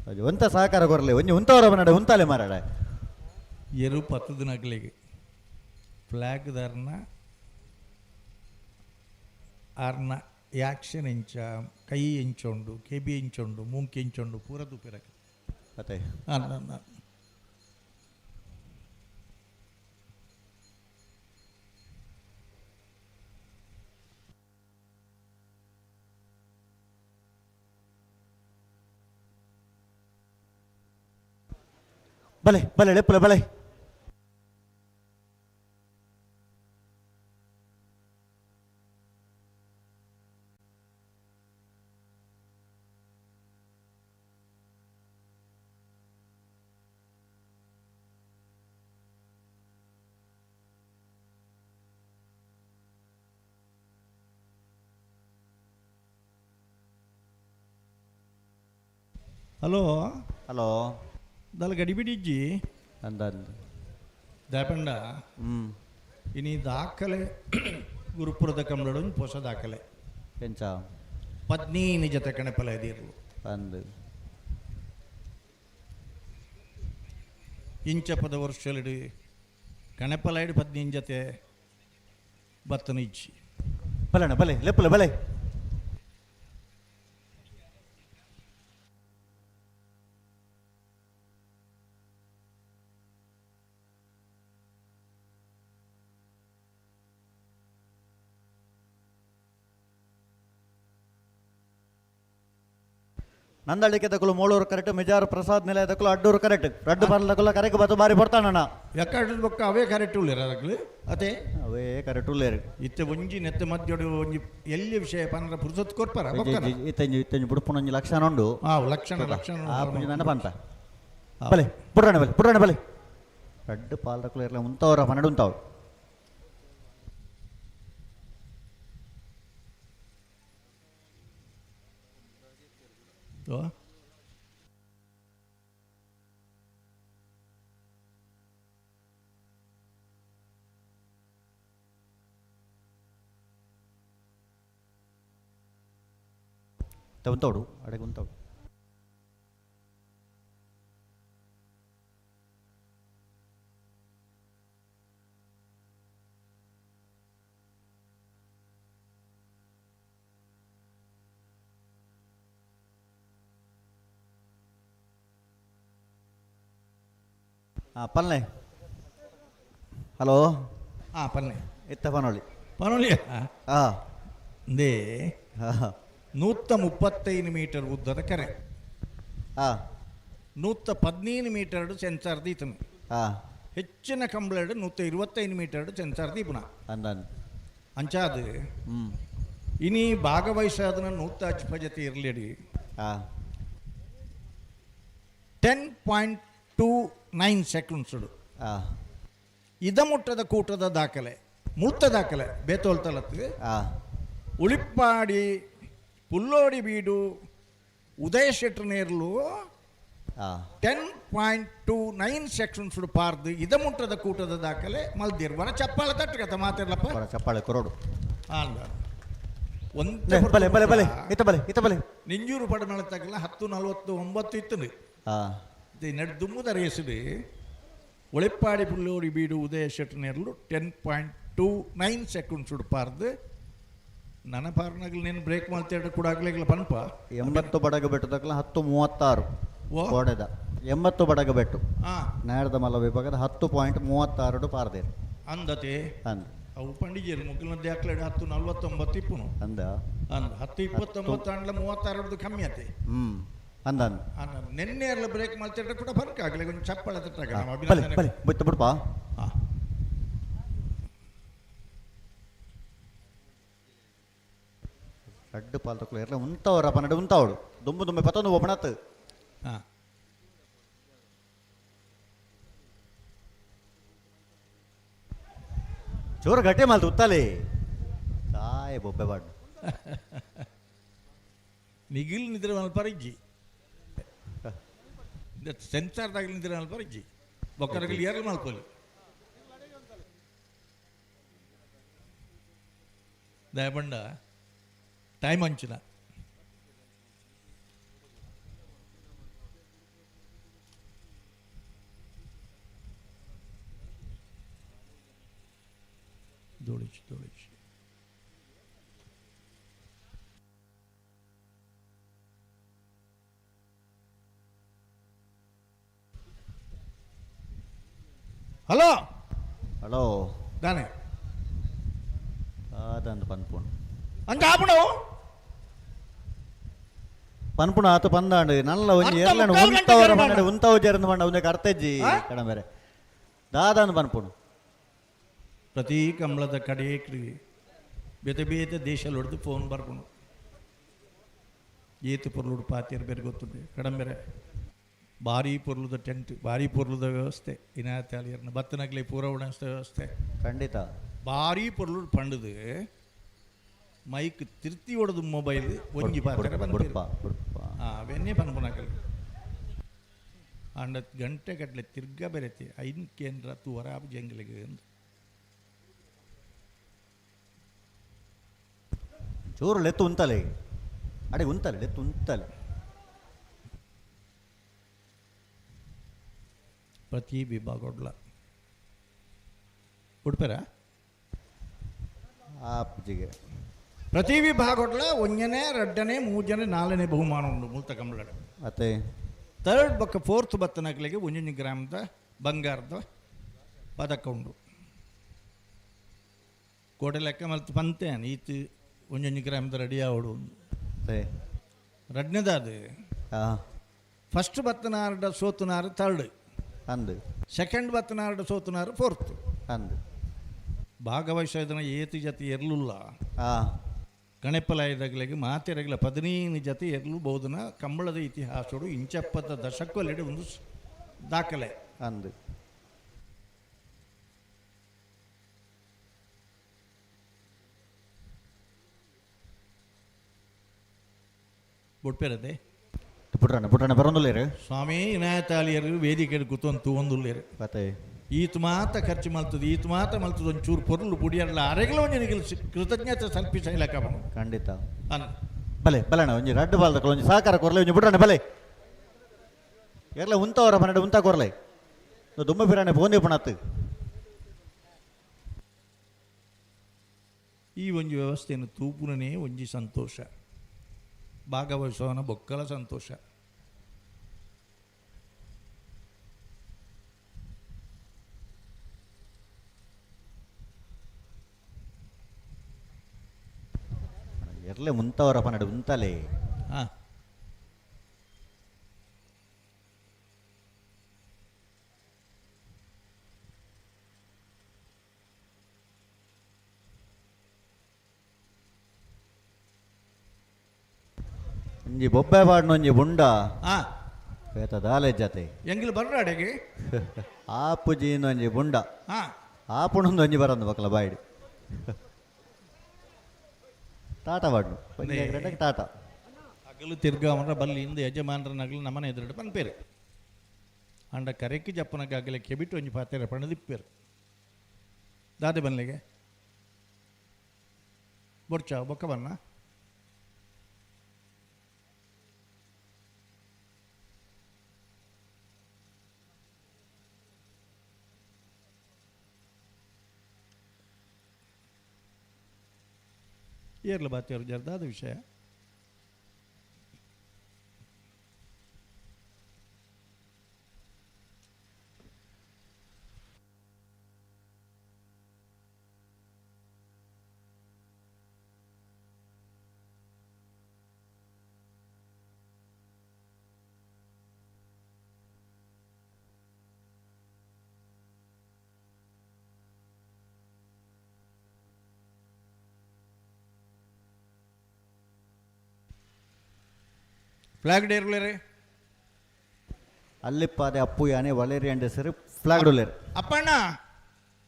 ಅದು ಒಂತ ಸಹಕಾರ ಕೊರಲೆ ಒಂಜಿ ಉಂತವರ ಮನಡೆ ಉಂತಾಲೆ ಮಾರಾಡ ಎರು 10 ದಿನಗಳಿಗೆ ಫ್ಲ್ಯಾಗ್ ದಾರ್ನ ಆರ್ನ ಯಾಕ್ಷನ್ ಎಂಚ ಕೈ ಎಂಚೊಂಡು ಕೆಬಿ ಎಂಚೊಂಡು ಮೂಂಕಿ ಎಂಚೊಂಡು ಪೂರ ತುಪ್ಪಿರಕ್ಕೆ ಅದೇ ಬಲೆ ಬಲೆ ಲೆಪ್ಪಲೆ ಬಲೆ ಹಲೋ ಹಲೋ ದಲ್ ಗಡಿಬಿಡಿಜ್ಜಿ ಅಂದ ದಾಪಂಡ ಇನಿ ದಾಖಲೆ ಗುರುಪುರದ ಕಂಬಳು ಹೊಸ ದಾಖಲೆ ಎಂಚ ಪತ್ನಿ ನಿಜತೆ ಕಣಪಲ ಇದಿರ್ಲು ಅಂದು ಇಂಚಪದ ವರ್ಷಲಿಡಿ ಕಣಪಲ ಪತ್ನಿ ಜೊತೆ ಬತ್ತನ ಇಚ್ಚಿ ಬಲಣ್ಣ ಬಲೆ ಲೆಪ್ಪಲೆ ಬಲೆ ನಂದಳಿಕೆ ತಗೊಳ್ಳು ಮೂಳೂರು ಕರೆಕ್ಟ್ ಮಿಜಾರು ಪ್ರಸಾದ್ ನಿಲಯ ತಗೊಳ್ಳು ಅಡ್ಡೂರು ಕರೆಕ್ಟ್ ರಡ್ಡು ಪಾಲ ತಗೊಳ್ಳ ಕರೆಕ್ಟ್ ಬತ್ತು ಬಾರಿ ಬರ್ತಾನಣ್ಣ ಎಕ್ಕಡ ಬೊಕ್ಕ ಅವೇ ಕರೆಕ್ಟ್ ಉಳ್ಳೇರ ಅದಕ್ಕೆ ಅದೇ ಅವೇ ಕರೆಕ್ಟ್ ಉಳ್ಳೇರು ಇತ್ತೆ ಒಂಜಿ ನೆತ್ತ ಮಧ್ಯೊಡು ಒಂಜಿ ಎಲ್ಲಿ ವಿಷಯ ಪಂದ್ರ ಪುರ್ಸತ್ ಕೊರ್ಪರ ಬೊಕ್ಕನ ಇತ್ತಂಜಿ ಬುಡುಪುನೊಂಜಿ ಲಕ್ಷಣ ಉಂಡು ಲಕ್ಷಣ ಆ ಪುಂಜಿ ನನ್ನ ಪಂತ ಬಲೆ ಪುಡ್ರಾಣ ಬಲೆ ರಡ್ಡು ಪಾಲ್ ತಗೊಳ್ಳು ಇರಲ್ಲ ಉಂತವ್ರ ಪನ್ನಡು ಉಂತಾವ್ ಉಂತೋಡು ಅಡೆಗೆ ಉಂತೋಡು ಪಲ್ಲೆ ಹಲೋ ಪಲ್ಲೆ ಇತ್ತ ಪನೋಳಿ ಪನೋಳಿ ಹಾಂ ದೇ 135 ಮೀಟರ್ ಉದ್ದದ ಕೆರೆ. 115 ಮೀಟರ್ ಸೆನ್ಸಾರ್ ದೀತನು. ಹೆಚ್ಚಿನ ಕಂಬಳ 125 ಮೀಟರ್ ಸೆನ್ಸಾರ್ ದೀಪನ ಅಂಚಾದು ಇನಿ ಭಾಗವಹಿಸಾದನ 150 ಇರಲಿ 10.29 ಸೆಕೆಂಡ್ಸ್ ಇದಮುಟ್ಟದ ಕೂಟದ ದಾಖಲೆ ಮುಳ್ತ ದಾಖಲೆ ಬೇತೋಲ್ತಲತ್ತು ಉಳಿಪ್ಪಾಡಿ ಪುಲ್ಲೋಡಿ ಬೀಡು ಉದಯ ಶೆಟ್ರು ನೇರ್ಲು 10.29 ಸೆಕೆಂಡ್ಸ್ ಪಾರ್ದು ಇದಮುಟ್ಟದ ಕೂಟದ ದಾಖಲೆ ಮಲ್ದಿರ್ವರ ಚಪ್ಪಾಳೆ ತಟ್ಟು ಕಥ ಮಾತಾಡ್ಲಪ್ಪ ಚಪ್ಪಾಳೆ ಕೊರೋಡು ನಿಂಜೂರು ಪಡಮೇಳ ತಗಲ 10:49 ಇತ್ತು ನಡ್ದುಮ್ಮದ ರೇಸುಡು ಉಳಿಪ್ಪಾಡಿ ಪುಲ್ಲೋಡಿ ಬೀಡು ಉದಯ ಶೆಟ್ರು ನೇರ್ಲು 10.29 ಸೆಕೆಂಡ್ಸ್ ಪಾರ್ದು ನನ್ನ ಪಾರ್ನಾಗಲಿ ನೀನು ಬ್ರೇಕ್ ಮಾಡ್ತೇವೆ ಕೂಡ ಆಗ್ಲಿಲ್ಲ ಪನ್ಪ 80 ಬಡಗ ಬೆಟ್ಟು ತಕ್ಕಲ 10:36 ಓಡೆದ 80 ಬಡಗ ಬೆಟ್ಟು ನಾಡದ ಮಲ್ಲ ವಿಭಾಗದ 10.36 ಪಾರ್ದೇರು ಅಂದತೆ ಅಂದ ಅವು ಪಂಡಿಜೇರು ಮುಗಿಲದ ಹಾಕ್ಲೆ 10:49 ಇಪ್ಪುನು ಅಂದ ಅಂದ 10:29 ಅಂಡ್ಲ 36 ಕಮ್ಮಿ ಆತೆ ಅಂದ ನಿನ್ನೆ ಎಲ್ಲ ಬ್ರೇಕ್ ಮಾಡ್ತೇವೆ ಕೂಡ ಫರ್ಕ್ ಆಗಲಿ ಕೊಂಚ ಚಪ್ಪಳ ತಟ್ಟಾಗ ಬಿಟ್ಟು ಬಿಡ್ಪಾ ரெண்டு பாலத்துக்குள்ள ஏறல உண்டவரா பன்னெண்டு உண்டாவடு தும்பு தும்பு 11 ஒப்பனத்து ಚೋರ ಗಟ್ಟೆ ಮಾಲ್ತು ಉತ್ತಲೆ ಸಾಯ್ ಬೊಬ್ಬೆ ಬಾಡ್ ನಿಗಿಲ್ ನಿದ್ರೆ ಮಲ್ಪರಿಜ್ಜಿ ಸೆನ್ಸಾರ್ ದಾಗಿಲ್ ನಿದ್ರೆ ಮಲ್ಪರಿಜ್ಜಿ ಬೊಕ್ಕರಗಲಿ ಏರ್ಲ ಮಲ್ಪಲಿ ದಯಬಂಡ ಟೈಮ್ ಹಂಚಿನ ದೋಳಿಸಿ ಹಲೋ ಹಲೋ ದಾನೆ ಅದಂದು ಪನ್ಪುಣ್ ಅಂಚ ಆಪಣು ಪನ್ಪುಣ ಆತು ಪಂದಾಂಡು ನಲ್ಲ ಒಂಜಿ ಎರ್ಲನು ಉಂತವರ ಮನೆ ಉಂತವ ಜೇರನ್ನು ಮಂಡ ಒಂದಕ್ಕೆ ಅರ್ಥಜ್ಜಿ ಕಡಮೇರೆ ದಾದಾನು ಪನ್ಪುಣು ಪ್ರತಿ ಕಂಬಳದ ಕಡೆಯಕ್ರಿ ಬೇತೆ ಬೇತೆ ದೇಶಲ್ಲಿ ಹೊಡೆದು ಫೋನ್ ಬರ್ಕೊಂಡು ಏತು ಪೊರ್ಲುಡು ಪಾತಿಯರು ಬೇರೆ ಗೊತ್ತುಂಟು ಕಡಂಬೇರೆ ಭಾರಿ ಪೊರ್ಲುದ ಟೆಂಟ್ ಭಾರಿ ಪೊರ್ಲುದ ವ್ಯವಸ್ಥೆ ಇನಾತಾಲಿಯರ್ನ ಬತ್ತನಗ್ಲಿ ಪೂರ ಉಡಸ್ತ ವ್ಯವಸ್ಥೆ ಖಂಡಿತ ಭಾರಿ ಪೊರ್ಲುಡು ಪಂಡದು ಮೈಕ್ ತಿರ್ತಿ ಹೊಡೆದು ಮೊಬೈಲ್ ಒಂಜಿ ಪಾತ್ರೆ ಅವನ್ನೇ ಪನ್ಪುನಾಕಲ್ ಅಂಡ ಗಂಟೆ ಗಟ್ಟಲೆ ತಿರ್ಗ ಬೆರೆತಿ 5 ಕೇಂದ್ರ ತೂವರಾಬ್ ಜಂಗಲಿಗೆ ಅಂತ ಚೂರು ಲೆತ್ತು ಉಂತಲೆ ಅಡೆ ಉಂತಲೆ ಲೆತ್ತು ಉಂತಲೆ ಪ್ರತಿ ವಿಭಾಗೊಡ್ಲ ಉಡ್ಪೇರ ಆಪ್ಜಿಗೆ ಪ್ರತಿ ವಿಭಾಗೊಡ್ಲ ಒಂಜನೇ ರಡ್ಡನೇ ಮೂಜನೇ ನಾಲ್ಕನೇ ಬಹುಮಾನ ಉಂಡು ಮುಲ್ತ ಕಂಬಳ ಮತ್ತೆ ಥರ್ಡ್ ಬೊಕ್ಕ ಫೋರ್ತ್ ಬತ್ತನಕ್ಲಿಗೆ 1 ಗ್ರಾಮದ ಬಂಗಾರದ ಪದಕ ಉಂಡು ಕೋಟೆ ಲೆಕ್ಕ ಮಲ್ತು ಪಂತೇನು ಈತು 1 ಗ್ರಾಮದ ರೆಡಿ ಆವಡು ರಡ್ನೇದಾದು ಫಸ್ಟ್ ಬತ್ತನಾರ್ಡ ಸೋತುನಾರು ಥರ್ಡ್ ಅಂದು ಸೆಕೆಂಡ್ ಬತ್ತನಾರ್ಡ ಸೋತುನಾರು ಫೋರ್ತ್ ಅಂದು ಭಾಗವಹಿಸೋದನ್ನ ಏತು ಜೊತೆ ಇರಲಿಲ್ಲ ಗಣಪಲಾಯದಾಗಲಿಗೆ ಮಾತೆರಗಲ 15 ಜೊತೆ ಇರಲು ಬಹುದನ ಕಂಬಳದ ಇತಿಹಾಸಡು ಇಂಚಪ್ಪದ ದಶಕಲ್ಲೆಡೆ ಒಂದು ದಾಖಲೆ ಅಂದು ಬುಡ್ಪೇರದೆ ಪುಟ್ರಣ್ಣ ಬರೋದಿಲ್ಲ ಸ್ವಾಮಿ ಇನಾಯತಾಲಿಯರು ವೇದಿಕೆ ಕೂತಂತು ಒಂದುಲ್ಲೇರು ಮತ್ತೆ ಈತ ಮಾತ ಖರ್ಚು ಮಲ್ತದೆ ಈತ ಮಾತ ಮಲ್ತದ ಒಂಚೂರು ಪೊರ್ಲು ಪುಡಿಯಲ್ಲ ಅರೆಗಲ ಒಂಜನಿಗೆ ಕೃತಜ್ಞತೆ ಸಲ್ಪಿಸ ಇಲ್ಲಕ್ಕ ಖಂಡಿತ ಬಲೆ ಬಲಣ್ಣ ಒಂಜಿ ರಡ್ಡು ಬಾಲ್ದ ಒಂಜಿ ಸಹಕಾರ ಕೊರ್ಲೆ ಒಂಜಿ ಬಿಟ್ರಣ್ಣ ಬಲೆ ಎಲ್ಲ ಉಂತವರ ಮನೆ ಉಂತ ಕೊರ್ಲೆ ದುಮ್ಮ ಬಿರಾಣೆ ಬೋಂದಿ ಪಣತ್ತು ಈ ಒಂಜಿ ವ್ಯವಸ್ಥೆಯನ್ನು ತೂಪುನೇ ಒಂಜಿ ಸಂತೋಷ ಭಾಗವಹಿಸೋನ ಬೊಕ್ಕಲ ಸಂತೋಷ ಎರ್ಲೆ ಮುಂತವರಪ್ಪ ನಡು ಉಂತಲೇ ಹಾಂ ಒಂಜಿ ಬೊಬ್ಬೆ ಪಾಡ್ನ ಒಂಜಿ ಬುಂಡ ಹಾಂ ಏತ ದಾಲೆ ಜತೆ ಎಂಗಿಲ್ ಬರ್ರಾಡೆಗೆ ಆಪುಜಿನ ಒಂಜಿ ಬುಂಡ ಹಾಂ ಆಪುಣೊಂದು ಒಂಜಿ ಬರಂದು ಮಕ್ಕಳ ಬಾಯ್ಡು ಟಾಟಾ ಪಾಡ್ನು ಟಾಟಾ ಹಗಲು ತಿರ್ಗಾವರ ಬಲ್ಲಿ ಇಂದು ಯಜಮಾನರ ನಗಲು ನಮ್ಮನೆ ಎದುರುಡು ಪನ್ಪೇರು ಅಂಡ ಕರೆಕ್ಕಿ ಜಪ್ಪನಗಾಗಲೆ ಕೆಬಿಟ್ಟು ಒಂಜಿ ಪಾತೆರ ಪಣದಿಪ್ಪೇರು ದಾದೆ ಬನ್ಲೆಗೆ ಬೊಡ್ಚ ಬೊಕ್ಕ ಬನ್ನ ಏರ್ಲ ಬಾತಿಯವರು ಜರ್ದಾದ ವಿಷಯ ಫ್ಲಾಗ್ ಡೇರ್ಲೇರೆ ಅಲ್ಲಿಪ್ಪಾದೆ ಅಪ್ಪು ಯಾನೆ ವಲೇರಿ ಅಂಡೆ ಸರಿ ಫ್ಲಾಗ್ ಡೊಲೇರ್ ಅಪ್ಪಣ್ಣ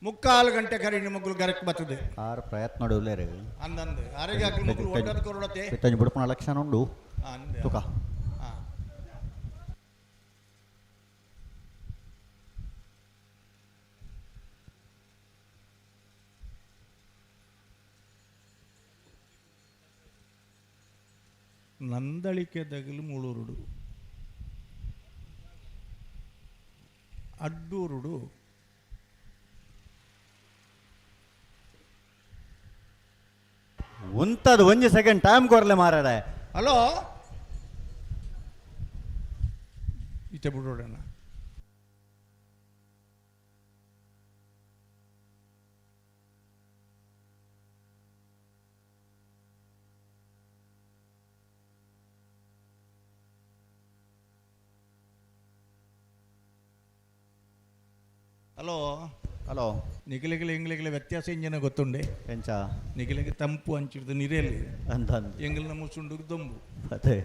3/4 ಗಂಟೆ ಕರಿ ಮಕ್ಕಳು ಗರಕ್ಕೆ ಬರ್ತದೆ ಆರು ಪ್ರಯತ್ನ ಡೊಲೇರ್ ಅಂದಂದು ಆರೋಗ್ಯ ಹಾಕಲು ಮಕ್ಕಳು ಒಡ್ಡದ ಕೊರಡತೆ ಇತ್ತಂಜಿ ಬಿಡ್ಪಣ ಲಕ್ಷಣ ಉಂಡು ಅಂದೆ ತುಕ ಹಾಂ ನಂದಳಿಕೆ ದಗಲು ಮುಳೂರುಡು ಅಡ್ಡೂರುಡು ಉಂತದು ಒಂಜಿ ಸೆಕೆಂಡ್ ಟೈಮ್ ಕೊರ್ಲೆ ಮಾರಾಡ ಹಲೋ ಈಚೆ ಬಿಡೋಣ ಹಲೋ ಹಲೋ ನಿಖಿಲೆಗೆ ಎಂಗ್ಲಿಗೆ ವ್ಯತ್ಯಾಸ ಇಂಜನ ಗೊತ್ತುಂಡೆ ಎಂಚ ನಿಖಿಲೆಗೆ ತಂಪು ಹಂಚಿಡ್ದು ನೀರಲ್ಲಿ ಅಂತ ಎಂಗಿಲ್ನ ಮುಸುಂಡು ದೊಂಬು ಅದೇ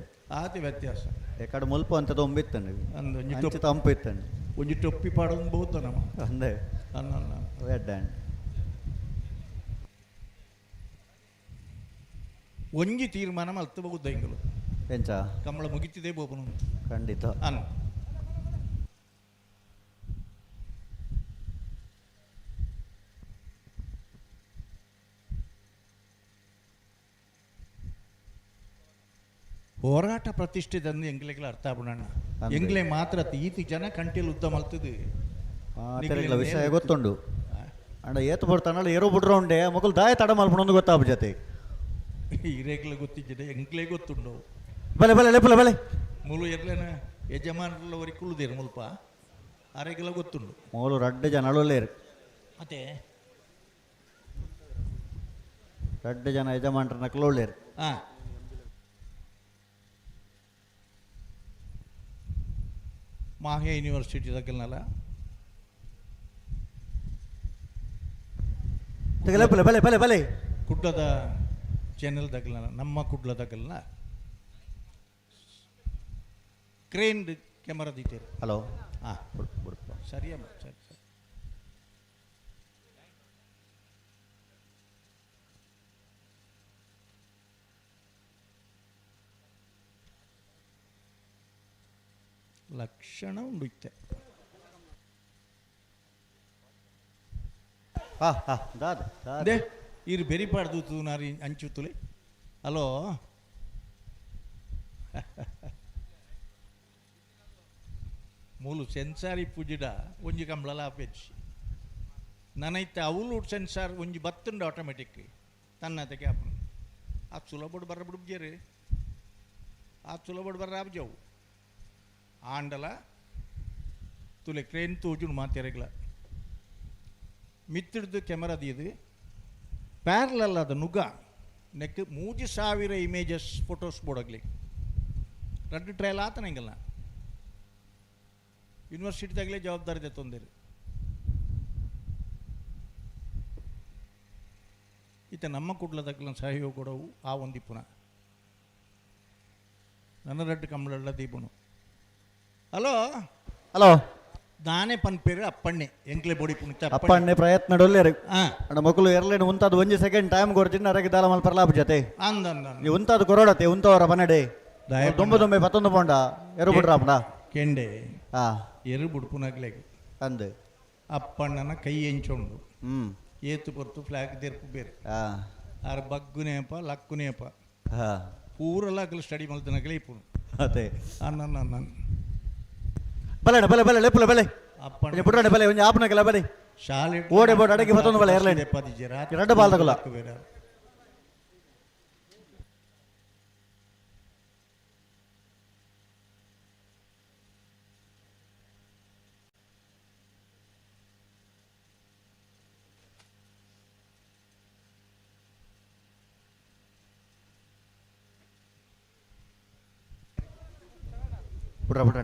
ಆತ ವ್ಯತ್ಯಾಸ ಎಕಡೆ ಮುಲ್ಪ ಅಂತ ಒಂಬಿತ್ತಂಡು ಅಂದು ಒಂಜಿ ಅಂಚು ತಂಪು ಇತ್ತಂಡು ಒಂಜಿ ಟೊಪ್ಪಿ ಪಾಡೋದು ಬಹುದು ನಮ್ಮ ಅಂದೆ ಅನ್ನ ರೆಡ್ ಹ್ಯಾಂಡ್ ಒಂಜಿ ತೀರ್ಮಾನ ಮಲ್ತು ಬಹುದು ಎಂಗಲು ಎಂಚ ಕಂಬಳ ಮುಗಿತಿದೆ ಬೋಪನು ಖಂಡಿತ ಅನ್ನ ಹೋರಾಟ ಪ್ರತಿಷ್ಠೆ ತಂದು ಎಂಗ್ಲೆಗಳ ಅರ್ಥ ಆಗ್ಬಿಡೋಣ ಎಂಗ್ಲೆ ಮಾತ್ರ ಈತಿ ಜನ ಕಂಟಿಯಲ್ಲಿ ಉದ್ದ ಮಲ್ತದೆ ವಿಷಯ ಗೊತ್ತುಂಡು ಅಂಡ ಏತು ಬರ್ತಾನಲ್ಲ ಏರೋ ಬಿಡ್ರೋ ಉಂಡೆ ಮಕ್ಕಳು ದಾಯ ತಡ ಮಲ್ಪಣೊಂದು ಗೊತ್ತಾಗ ಜೊತೆ ಹಿರೇಗ್ಲ ಗೊತ್ತಿದ್ದೆ ಎಂಗ್ಲೇ ಗೊತ್ತುಂಡು ಬಲೆ ಬಲೆ ಲೆಪ್ಪಲ ಬಲೆ ಮೂಲು ಎರ್ಲೇನ ಯಜಮಾನರೆಲ್ಲ ಅವರಿಗೆ ಕುಳ್ಳುದೇರು ಮುಲ್ಪ ಆರೆಗೆಲ್ಲ ಗೊತ್ತುಂಡು ಮೂಲು ರಡ್ಡು ಜನ ಅಳುಲೇರು ಮತ್ತೆ ರಡ್ಡು ಜನ ಯಜಮಾನ್ರನ್ನ ಕ್ಲೋಳ್ಳೇರು ಹಾಂ ಮಾಹೆ ಯೂನಿವರ್ಸಿಟಿ ತಗಲ್ನಲ್ಲ ಬಲೆ ಬಲೆ ಬಲೆ ಬಲೆ ಕುಡ್ಲದ ಚಾನೆಲ್ ತಗಲ್ನಲ್ಲ ನಮ್ಮ ಕುಡ್ಲ ತಗಲ್ನ ಕ್ರೇನ್ ಕ್ಯಾಮರಾ ದೀತೇರು ಹಲೋ ಹಾಂ ಸರಿಯಮ್ಮ ಸರಿ ಸರಿ ಲಕ್ಷಣ ಉಂಡುತ್ತೆ ಅದೇ ಇರು ಬೆರಿಪಾಡ್ದು ನಾರಿ ಅಂಚುತ್ತಲೆ ಹಲೋ ಮೂಲು ಸೆನ್ಸಾರಿ ಪೂಜಿಡ ಒಂಜಿ ಕಂಬಳಲ ಆಪೆಚ್ಚಿ ನನೈತೆ ಅವಳು ಸೆನ್ಸಾರ್ ಒಂಜಿ ಬತ್ತುಂಡು ಆಟೋಮೆಟಿಕ್ ತನ್ನತೆ ಕ್ಯಾಪ್ ಆ ಸುಲಭಡು ಬರ್ರ ಬಿಡ್ಜೇರಿ ಆ ಸುಲಭಡು ಬರ್ರ ಆಬ್ಜವು ಆಂಡಲ ತುಲೆ ಕ್ರೇನ್ ತೂಜುನು ಮಾತೆರೆಗ್ಲ ಮಿತ್ತಿಡ್ದು ಕ್ಯಾಮರಾ ದೀದು ಪ್ಯಾರಲಲ್ ಅದ ನುಗ್ಗ ನೆಕ್ 3000 ಇಮೇಜಸ್ ಫೋಟೋಸ್ ಬೋಡಾಗ್ಲಿ ರಡ್ಡು ಟ್ರಯಲ್ ಆತನ ಹಿಂಗಲ್ಲ ಯೂನಿವರ್ಸಿಟಿದಾಗಲೇ ಜವಾಬ್ದಾರಿ ತೊಂದರೆ ಈತ ನಮ್ಮ ಕುಡ್ಲದಾಗಲ ಸಹಯೋಗ ಕೊಡವು ಆ ಒಂದಿಪ್ಪುನ ನನ್ನ ರಡ್ಡು ಕಂಬಳಲ್ಲ ದೀಪನು ಹಲೋ ಹಲೋ ದಾನೆ ಪನ್ಪೇರು ಅಪ್ಪಣ್ಣೆ ಎಂಕ್ಲೆ ಬೋಡಿ ಪುಣಿತ ಅಪ್ಪಣ್ಣೆ ಪ್ರಯತ್ನ ಡೊಲ್ಲೇರು ಅಣ್ಣ ಮಕ್ಕಳು ಎರಲೇನು ಉಂತಾದು 1 ಸೆಕೆಂಡ್ ಟೈಮ್ ಕೊಡ್ತೀನಿ ಅರಗೆ ದಾಲ ಮಲ್ ಪರ್ಲಾಪ ಜೊತೆ ನೀವು ಉಂತಾದು ಕೊರೋಡತೆ ಉಂತವರ ಪನ್ನಡೆ 11 ಪೌಂಡ ಎರು ಬಿಡ್ರಾಪಣ ಕೆಂಡೆ ಎರು ಬುಡ್ಪುನಾಗ್ಲೆ ಅಂದು ಅಪ್ಪಣ್ಣನ ಕೈ ಎಂಚೊಂಡು ಏತು ಪೊರ್ತು ಫ್ಲಾಗ್ ತೆರ್ಪು ಬೇರೆ ಆರ ಬಗ್ಗುನೇಪ ಲಕ್ಕುನೇಪ ಪೂರಲಾಗಲು ಸ್ಟಡಿ ಮಲ್ತನಾಗಲೇ ಇಪ್ಪು ಅದೇ ಅನ್ನ ಬಲೆ ಬಲೆ ಬಲೆ ಲೆಪ್ಪಲ ಬಲೆ ಅಪ್ಪಣ್ಣ ಬಿಡ್ರಾಡೆ ಬಲೆ ಒಂದು ಆಪನಕಲ್ಲ ಬಲೆ ಶಾಲೆ ಓಡೆ ಬೋಟ್ ಅಡಗಿ 11 ಬಲೆ ಎರಲೇನ್ ಎರಡು ಬಾಲ್ ತಗೊಲ್ಲ ಬಿಡ್ರಾಡೆ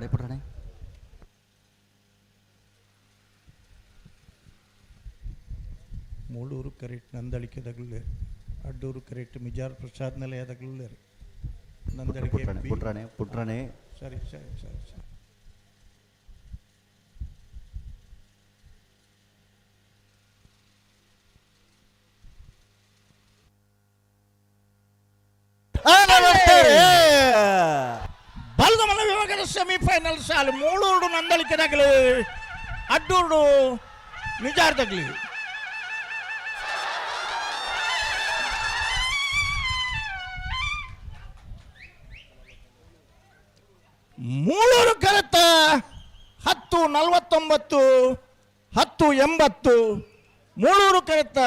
ಮೂಳೂರು ಕರೆಕ್ಟ್ ನಂದಳಿಕೆದಾಗಲೇ ಅಡ್ಡೂರು ಕರೆಕ್ಟ್ ಮಿಜಾರ್ ಪ್ರಸಾದ್ ನಿಲಯದಾಗಲೇ ನಂದಳಿಕೆ ಪುಟ್ರಾಣೆ ಸರಿ ಸರಿ ಸರಿ ಸರಿ ಬಲ್ದಮಲ ವಿಭಾಗದ ಸೆಮಿಫೈನಲ್ ಸಾಲು ಮೂಳೂರು ನಂದಳಿಕೆದಾಗಲೇ ಅಡ್ಡೂರು ಮಿಜಾರ್ದಾಗಲಿ ಮೂಳೂರು ಕರೆತ 10:49 10:80 ಮೂಳೂರು ಕರೆತ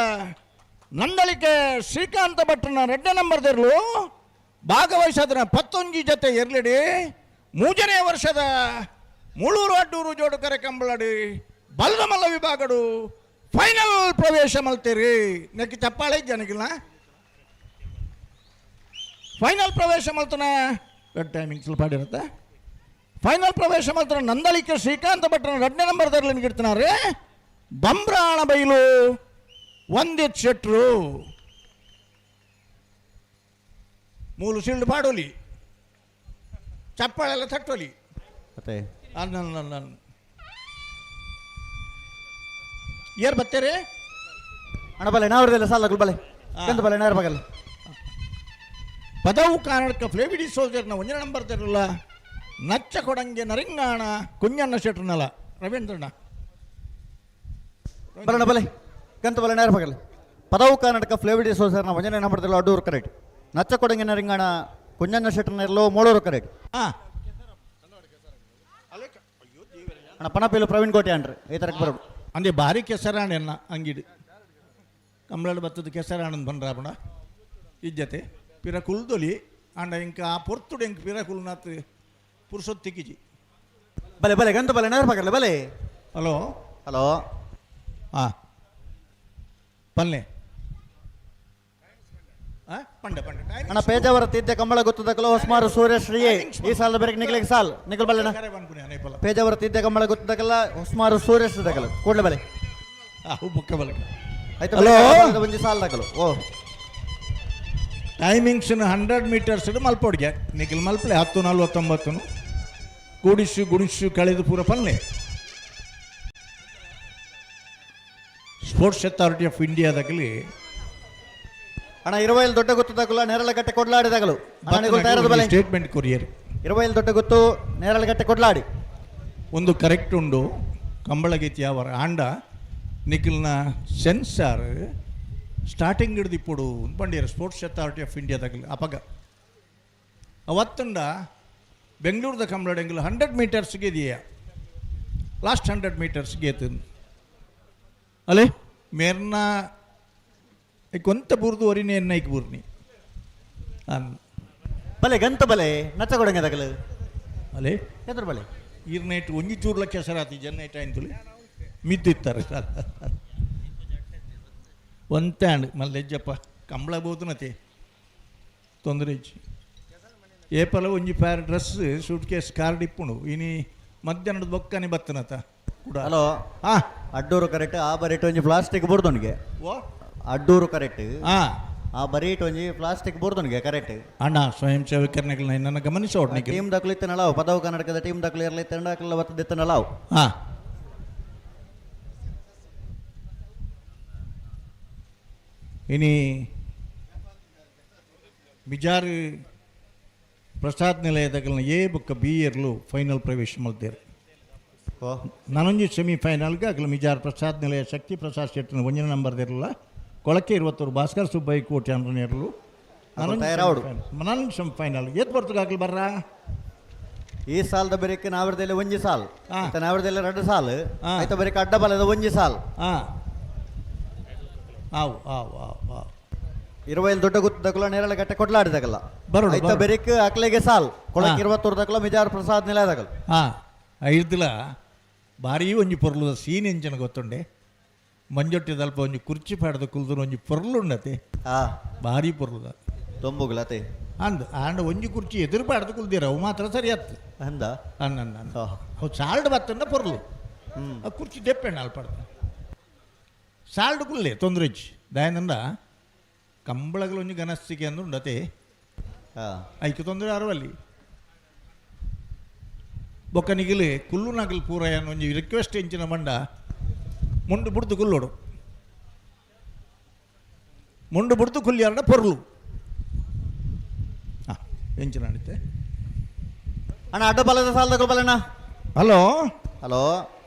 ನಂದಳಿಕೆ ಶ್ರೀಕಾಂತ ಭಟ್ರನ 2ನೇ ನಂಬರ್ದಿರ್ಲು ಭಾಗವಹಿಸೋದನ್ನ 11 ಜೊತೆ ಇರ್ಲಿಡಿ 3ನೇ ವರ್ಷದ ಮೂಳೂರು ಅಡ್ಡೂರು ಜೋಡು ಕರೆ ಕಂಬಳಡಿ ಬಲ್ದಮಲ್ಲ ವಿಭಾಗಡು ಫೈನಲ್ ಪ್ರವೇಶ ಮಲ್ತೀರಿ ನೆಕ್ಕಿ ಚಪ್ಪಾಳೆ ಜನಗಿಲ್ಲ ಫೈನಲ್ ಪ್ರವೇಶ ಮಲ್ತನ ಟೈಮಿಂಗ್ ಸ್ವಲ್ಪ ಇರುತ್ತೆ ಫೈನಲ್ ಪ್ರವೇಶ ಮಾತ್ರ ನಂದಳಿಕೆ ಶ್ರೀಕಾಂತ ಭಟ್ರನ 2ನೇ ನಂಬರ್ದಲ್ಲಿ ನಿಗಿಡ್ತಾನೆ ಬಂಬ್ರಾಣ ಬೈಲು ಒಂದಿತ್ ಶೆಟ್ರು ಮೂಲು ಸಿಳ್ಳು ಪಾಡೋಲಿ ಚಪ್ಪಾಳೆಲ್ಲ ತಟ್ಟೋಲಿ ಮತ್ತೆ ಏರ್ ಬತ್ತೇರಿ ಅಣ್ಣ ಬಲೆ ನಾವ್ರದೆಲ್ಲ ಸಾಲ ಬಲೆ ಎಂತ ಬಲೆ ನೇರ ಬಗಲ್ಲ ಪದವು ಕಾರಣಕ್ಕೆ ಫ್ಲೇವಿಡಿ ಸೋಲ್ಜರ್ನ 1ನೇ ನಂಬರ್ದಿರಲ್ಲ ನಚ್ಚ ಕೊಡಂಗೆ ನರಿಂಗಾಣ ಕುഞ്ഞಣ್ಣ ಶೆಟ್ರನಲ್ಲ ರವೀಂದ್ರಣ್ಣ ಬರೋಣ ಬಲೆ ಕಂತ ಬಲೆ ನೇರ ಬಗಲ್ಲ ಪದವು ಕರ್ನಾಟಕ ಫ್ಲೇವಿಡಿ ಸೋಲ್ಜರ್ನ 1ನೇ ನಂಬರ್ದಿರಲ್ಲ ಅಡ್ಡೂರು ಕರೆಕ್ಟ್ ನಚ್ಚ ಕೊಡಂಗೆ ನರಿಂಗಾಣ ಕುഞ്ഞಣ್ಣ ಶೆಟ್ರನೆಲ್ಲೋ ಮೂಳೂರು ಕರೆಕ್ಟ್ ಅಣ್ಣ ಪಣಪೇಲು ಪ್ರವೀಣ್ ಕೋಟೆ ಅನ್ರಿ ಈ ತರಕ್ಕೆ ಬರೋದು ಅಂದೇ ಭಾರಿ ಕೆಸರಾಣೆ ಅನ್ನ ಅಂಗಿಡಿ ಕಂಬಳಾಡು ಬತ್ತದ ಕೆಸರಾಣನ್ ಬಂದ್ರಾಬಣ ಇಜ್ಜತೆ ಪಿರ ಕುಲ್ದೊಲಿ ಅಂಡ ಇಂಕ ಆ ಪೊರ್ತುಡು ಇಂಕ ಪಿರ ಕುಲ್ನಾತ್ ಪುರುಸೊತ್ತಿಕ್ಕಿಜಿ ಬಲೆ ಬಲೆ ಗಂತ ಬಲೆ ನೇರ ಬಗಲ್ಲ ಬಲೆ ಹಲೋ ಹಲೋ ಪಲ್ಲೆ ಪಂಡೆ ಪಂಡೆ ಅಣ್ಣ ಪೇಜಾವರ ತಿದ್ದೆ ಕಂಬಳ ಗೊತ್ತದಕ್ಕಲ್ಲ ಹೊಸ್ಮಾರು ಸೂರ್ಯಶ್ರೀಯೇ ಈ ಸಾಲದ ಬೇರೆ ನಿಗ್ಲಿಕ್ಕೆ ಸಾಲ್ ನಿಗಲ್ ಬಲ್ಲೆನ ಪೇಜಾವರ ತಿದ್ದೆ ಕಂಬಳ ಗೊತ್ತದಕ್ಕಲ್ಲ ಹೊಸ್ಮಾರು ಸೂರ್ಯಶ್ರೀ ದಕ್ಕಲ್ಲ ಕೂಡಲೇ ಬಲೆ ಬುಕ್ಕ ಬಲೆ ಆಯ್ತು ಒಂಜಿ ಸಾಲ್ ದಕ್ಕಲು ಓ ಟೈಮಿಂಗ್ಸ್ 100 ಮೀಟರ್ಸ್ ಮಲ್ಪೊಡ್ಗೆ ನಿಖಿಲ್ ಮಲ್ಪಲೆ 10:49 ಗುಣಿಸು ಕಳೆದು ಪೂರ ಪಲ್ಲೆ ಸ್ಪೋರ್ಟ್ಸ್ ಅಥಾರಿಟಿ ಆಫ್ ಇಂಡಿಯಾದಾಗಲಿ ಅಣ್ಣ 20 ದೊಡ್ಡ ಗೊತ್ತದಾಗಲ್ಲ ನೇರಳಗಟ್ಟೆ ಕೊಡ್ಲಾಡಿದಾಗಲು ಸ್ಟೇಟ್ಮೆಂಟ್ ಕೊರಿಯರ್ 20 ದೊಡ್ಡ ಗೊತ್ತು ನೇರಳಗಟ್ಟೆ ಕೊಡ್ಲಾಡಿ ಒಂದು ಕರೆಕ್ಟ್ ಉಂಡು ಕಂಬಳಗೀತಿ ಅವರ ಆಂಡ ನಿಖಿಲ್ನ ಸೆನ್ಸಾರ್ ಸ್ಟಾರ್ಟಿಂಗ್ ಹಿಡಿದು ಇಪ್ಪಡು ಪಂಡಿಯರು ಸ್ಪೋರ್ಟ್ಸ್ ಅಥಾರಿಟಿ ಆಫ್ ಇಂಡಿಯಾದಾಗಲಿ ಅಪಗ ಅವತ್ತುಂಡ ಬೆಂಗಳೂರದ ಕಂಬಳಡೆಂಗಿಲ್ಲ 100 ಮೀಟರ್ಸ್ಗೆ ಇದೆಯಾ ಲಾಸ್ಟ್ 100 ಮೀಟರ್ಸ್ಗೆ ಏತು ಅಲ್ಲೇ ಮೇರ್ನ ಕೊಂತ ಬುರ್ದು ವರಿನಿ ಎನ್ನೈಕ್ ಬುರ್ನಿ ಬಲೆ ಗಂತ ಬಲೆ ನಚ್ಚ ಕೊಡಂಗೆ ದಗಲು ಅಲ್ಲೇ ಎದ್ರ ಬಲೆ ಈರ್ನೈಟ್ ಒಂಜಿ ಚೂರ್ಲ ಕೆಸರಾತಿ ಜನ್ನೈಟ್ ಆಯ್ತುಲಿ ಮಿದ್ದಿತ್ತಾರೆ ಒಂತ್ಯಾಂಡ್ ಮಲ್ಲೆಜ್ಜಪ್ಪ ಕಂಬಳ ಬೋತುನತೆ ತೊಂದರೆ ಇಚ್ಚಿ ಏಪಲ ಒಂಜಿ ಪ್ಯಾರ್ ಡ್ರೆಸ್ ಸೂಟ್ ಕೇಸ್ ಕಾರ್ಡ್ ಇಪ್ಪುಂಡು ಇನಿ ಮಧ್ಯಾಹ್ನದ ಬೊಕ್ಕನೆ ಬತ್ತನತ ಕೂಡ ಹಲೋ ಅಡ್ಡೂರು ಕರೆಕ್ಟ್ ಆ ಬರೀಟ್ ಒಂಜಿ ಪ್ಲಾಸ್ಟಿಕ್ ಬುರ್ದೊನ್ಗೆ ಓ ಅಡ್ಡೂರು ಕರೆಕ್ಟ್ ಹಾಂ ಆ ಬರೀಟ್ ಒಂಜಿ ಪ್ಲಾಸ್ಟಿಕ್ ಬುರ್ದೊನ್ಗೆ ಕರೆಕ್ಟ್ ಅಣ್ಣ ಸ್ವಯಂ ಸೇವಕರನ್ನ ನನ್ನ ಗಮನಿಸೋಡ್ನಿ ಟೀಮ್ ದಾಖಲು ಇತ್ತನಲಾವು ಪದವು ಕರ್ನಾಟಕದ ಟೀಮ್ ದಾಖಲು ಇರಲಿ ತಂಡಾಕಲ್ಲ ಬತ್ತದಿತ್ತನಲಾವು ಹಾಂ ಇನಿ ಬಿಜಾರು ಪ್ರಸಾದ್ ನಿಲಯದಾಗಲ್ನ ಎ ಬೊಕ್ಕ ಬಿ ಇರ್ಲು ಫೈನಲ್ ಪ್ರವೇಶ ಮಲ್ತೇರು ನಾನೊಂಜಿ ಸೆಮಿಫೈನಲ್ಗೆ ಆಗಲಿ ಮಿಜಾರ್ ಪ್ರಸಾದ್ ನಿಲಯ ಶಕ್ತಿ ಪ್ರಸಾದ್ ಶೆಟ್ಟಿನ ಒಂಜನೇ ನಂಬರ್ದಿರಲ್ಲ ಕೊಳಕೆ 20 ಭಾಸ್ಕರ್ ಸುಬ್ಬಯ್ಯ ಕೋಟಿ ಅಂದ್ರೆ ಇರಲು ನಾನು ಸೆಮಿಫೈನಲ್ ಏತ್ ಬರ್ತದಾಗಲಿ ಬರ್ರ ಈ ಸಾಲದ ಬರೀಕೆ ನಾವರದಲ್ಲಿ ಒಂಜಿ ಸಾಲ್ ನಾವರದಲ್ಲಿ 2 ಸಾಲ್ ಆಯ್ತಾ ಬರೀಕೆ ಅಡ್ಡ ಬಲದ ಒಂಜಿ ಸಾಲ್ ಆವು ಆವು ಆವು ಆವು 20 ದೊಡ್ಡ ಗುತ್ತದಕಲ ನೇರಳೆ ಗಟ್ಟೆ ಕೊಡ್ಲಾಡಿದಾಗಲ್ಲ ಆಯ್ತಾ ಬರೀಕೆ ಅಕ್ಲೆಗೆ ಸಾಲ್ ಕೊಳಕೆ 20 ದಕಲ ಮಿಜಾರ್ ಪ್ರಸಾದ್ ನಿಲಯದಾಗಲ್ಲ ಐದಿಲ ಭಾರಿ ಒಂಜಿ ಪೊರ್ಲುದ ಸೀನ್ ಎಂಚನ ಗೊತ್ತುಂಡೆ ಮಂಜೊಟ್ಟಿ ದಲ್ಪ ಒಂಜಿ ಕುರ್ಚಿ ಪಾಡ್ದ ಕುಲ್ದು ಒಂಜಿ ಪೊರ್ಲುಂಡತೆ ಭಾರಿ ಪೊರ್ಲುದ ತೊಂಬುಗುಲತೆ ಆಂಡ ಒಂಜಿ ಕುರ್ಚಿ ಎದುರು ಪಾಡ್ದು ಕುಲ್ದಿರ ಅವು ಮಾತ್ರ ಸರಿ ಹತ್ತು ಅಂದ ಅವು ಸಾಲ್ಡ್ ಬತ್ತಂಡ ಪೊರ್ಲು ಆ ಕುರ್ಚಿ ಡೆಪ್ಪೆಂಡ್ ಅಲ್ಪಡ್ದ ಸಾಲ್ಡ್ ಕುಲ್ಲೆ ತೊಂದರೆ ಇಚ್ಚಿ ದಾಯನಂದ ಕಂಬಳಗಳು ಒಂಜಿ ಗನಸ್ಸಿಗೆ ಅಂದು ಉಂಡತೆ ಐಕೆ ತೊಂದರೆ ಅರವಲ್ಲಿ ಬೊಕ್ಕ ನಿಗಿಲು ಕುಲ್ಲು ನಗಲು ಪೂರಯ್ಯ ಒಂಜಿ ರಿಕ್ವೆಸ್ಟ್ ಎಂಚಿನ ಮಂಡ ಮುಂಡು ಬುಡ್ದು ಕುಲ್ಲೋಡು ಮುಂಡು ಬುಡ್ದು ಕುಲ್ಲಿಯಾರಡ ಪೊರ್ಲು ಎಂಚಿನ ಅಣಿತೆ ಅಣ್ಣ ಅಡ್ಡ ಬಲದ ಸಾಲದ ಬಲಣ್ಣ ಹಲೋ ಹಲೋ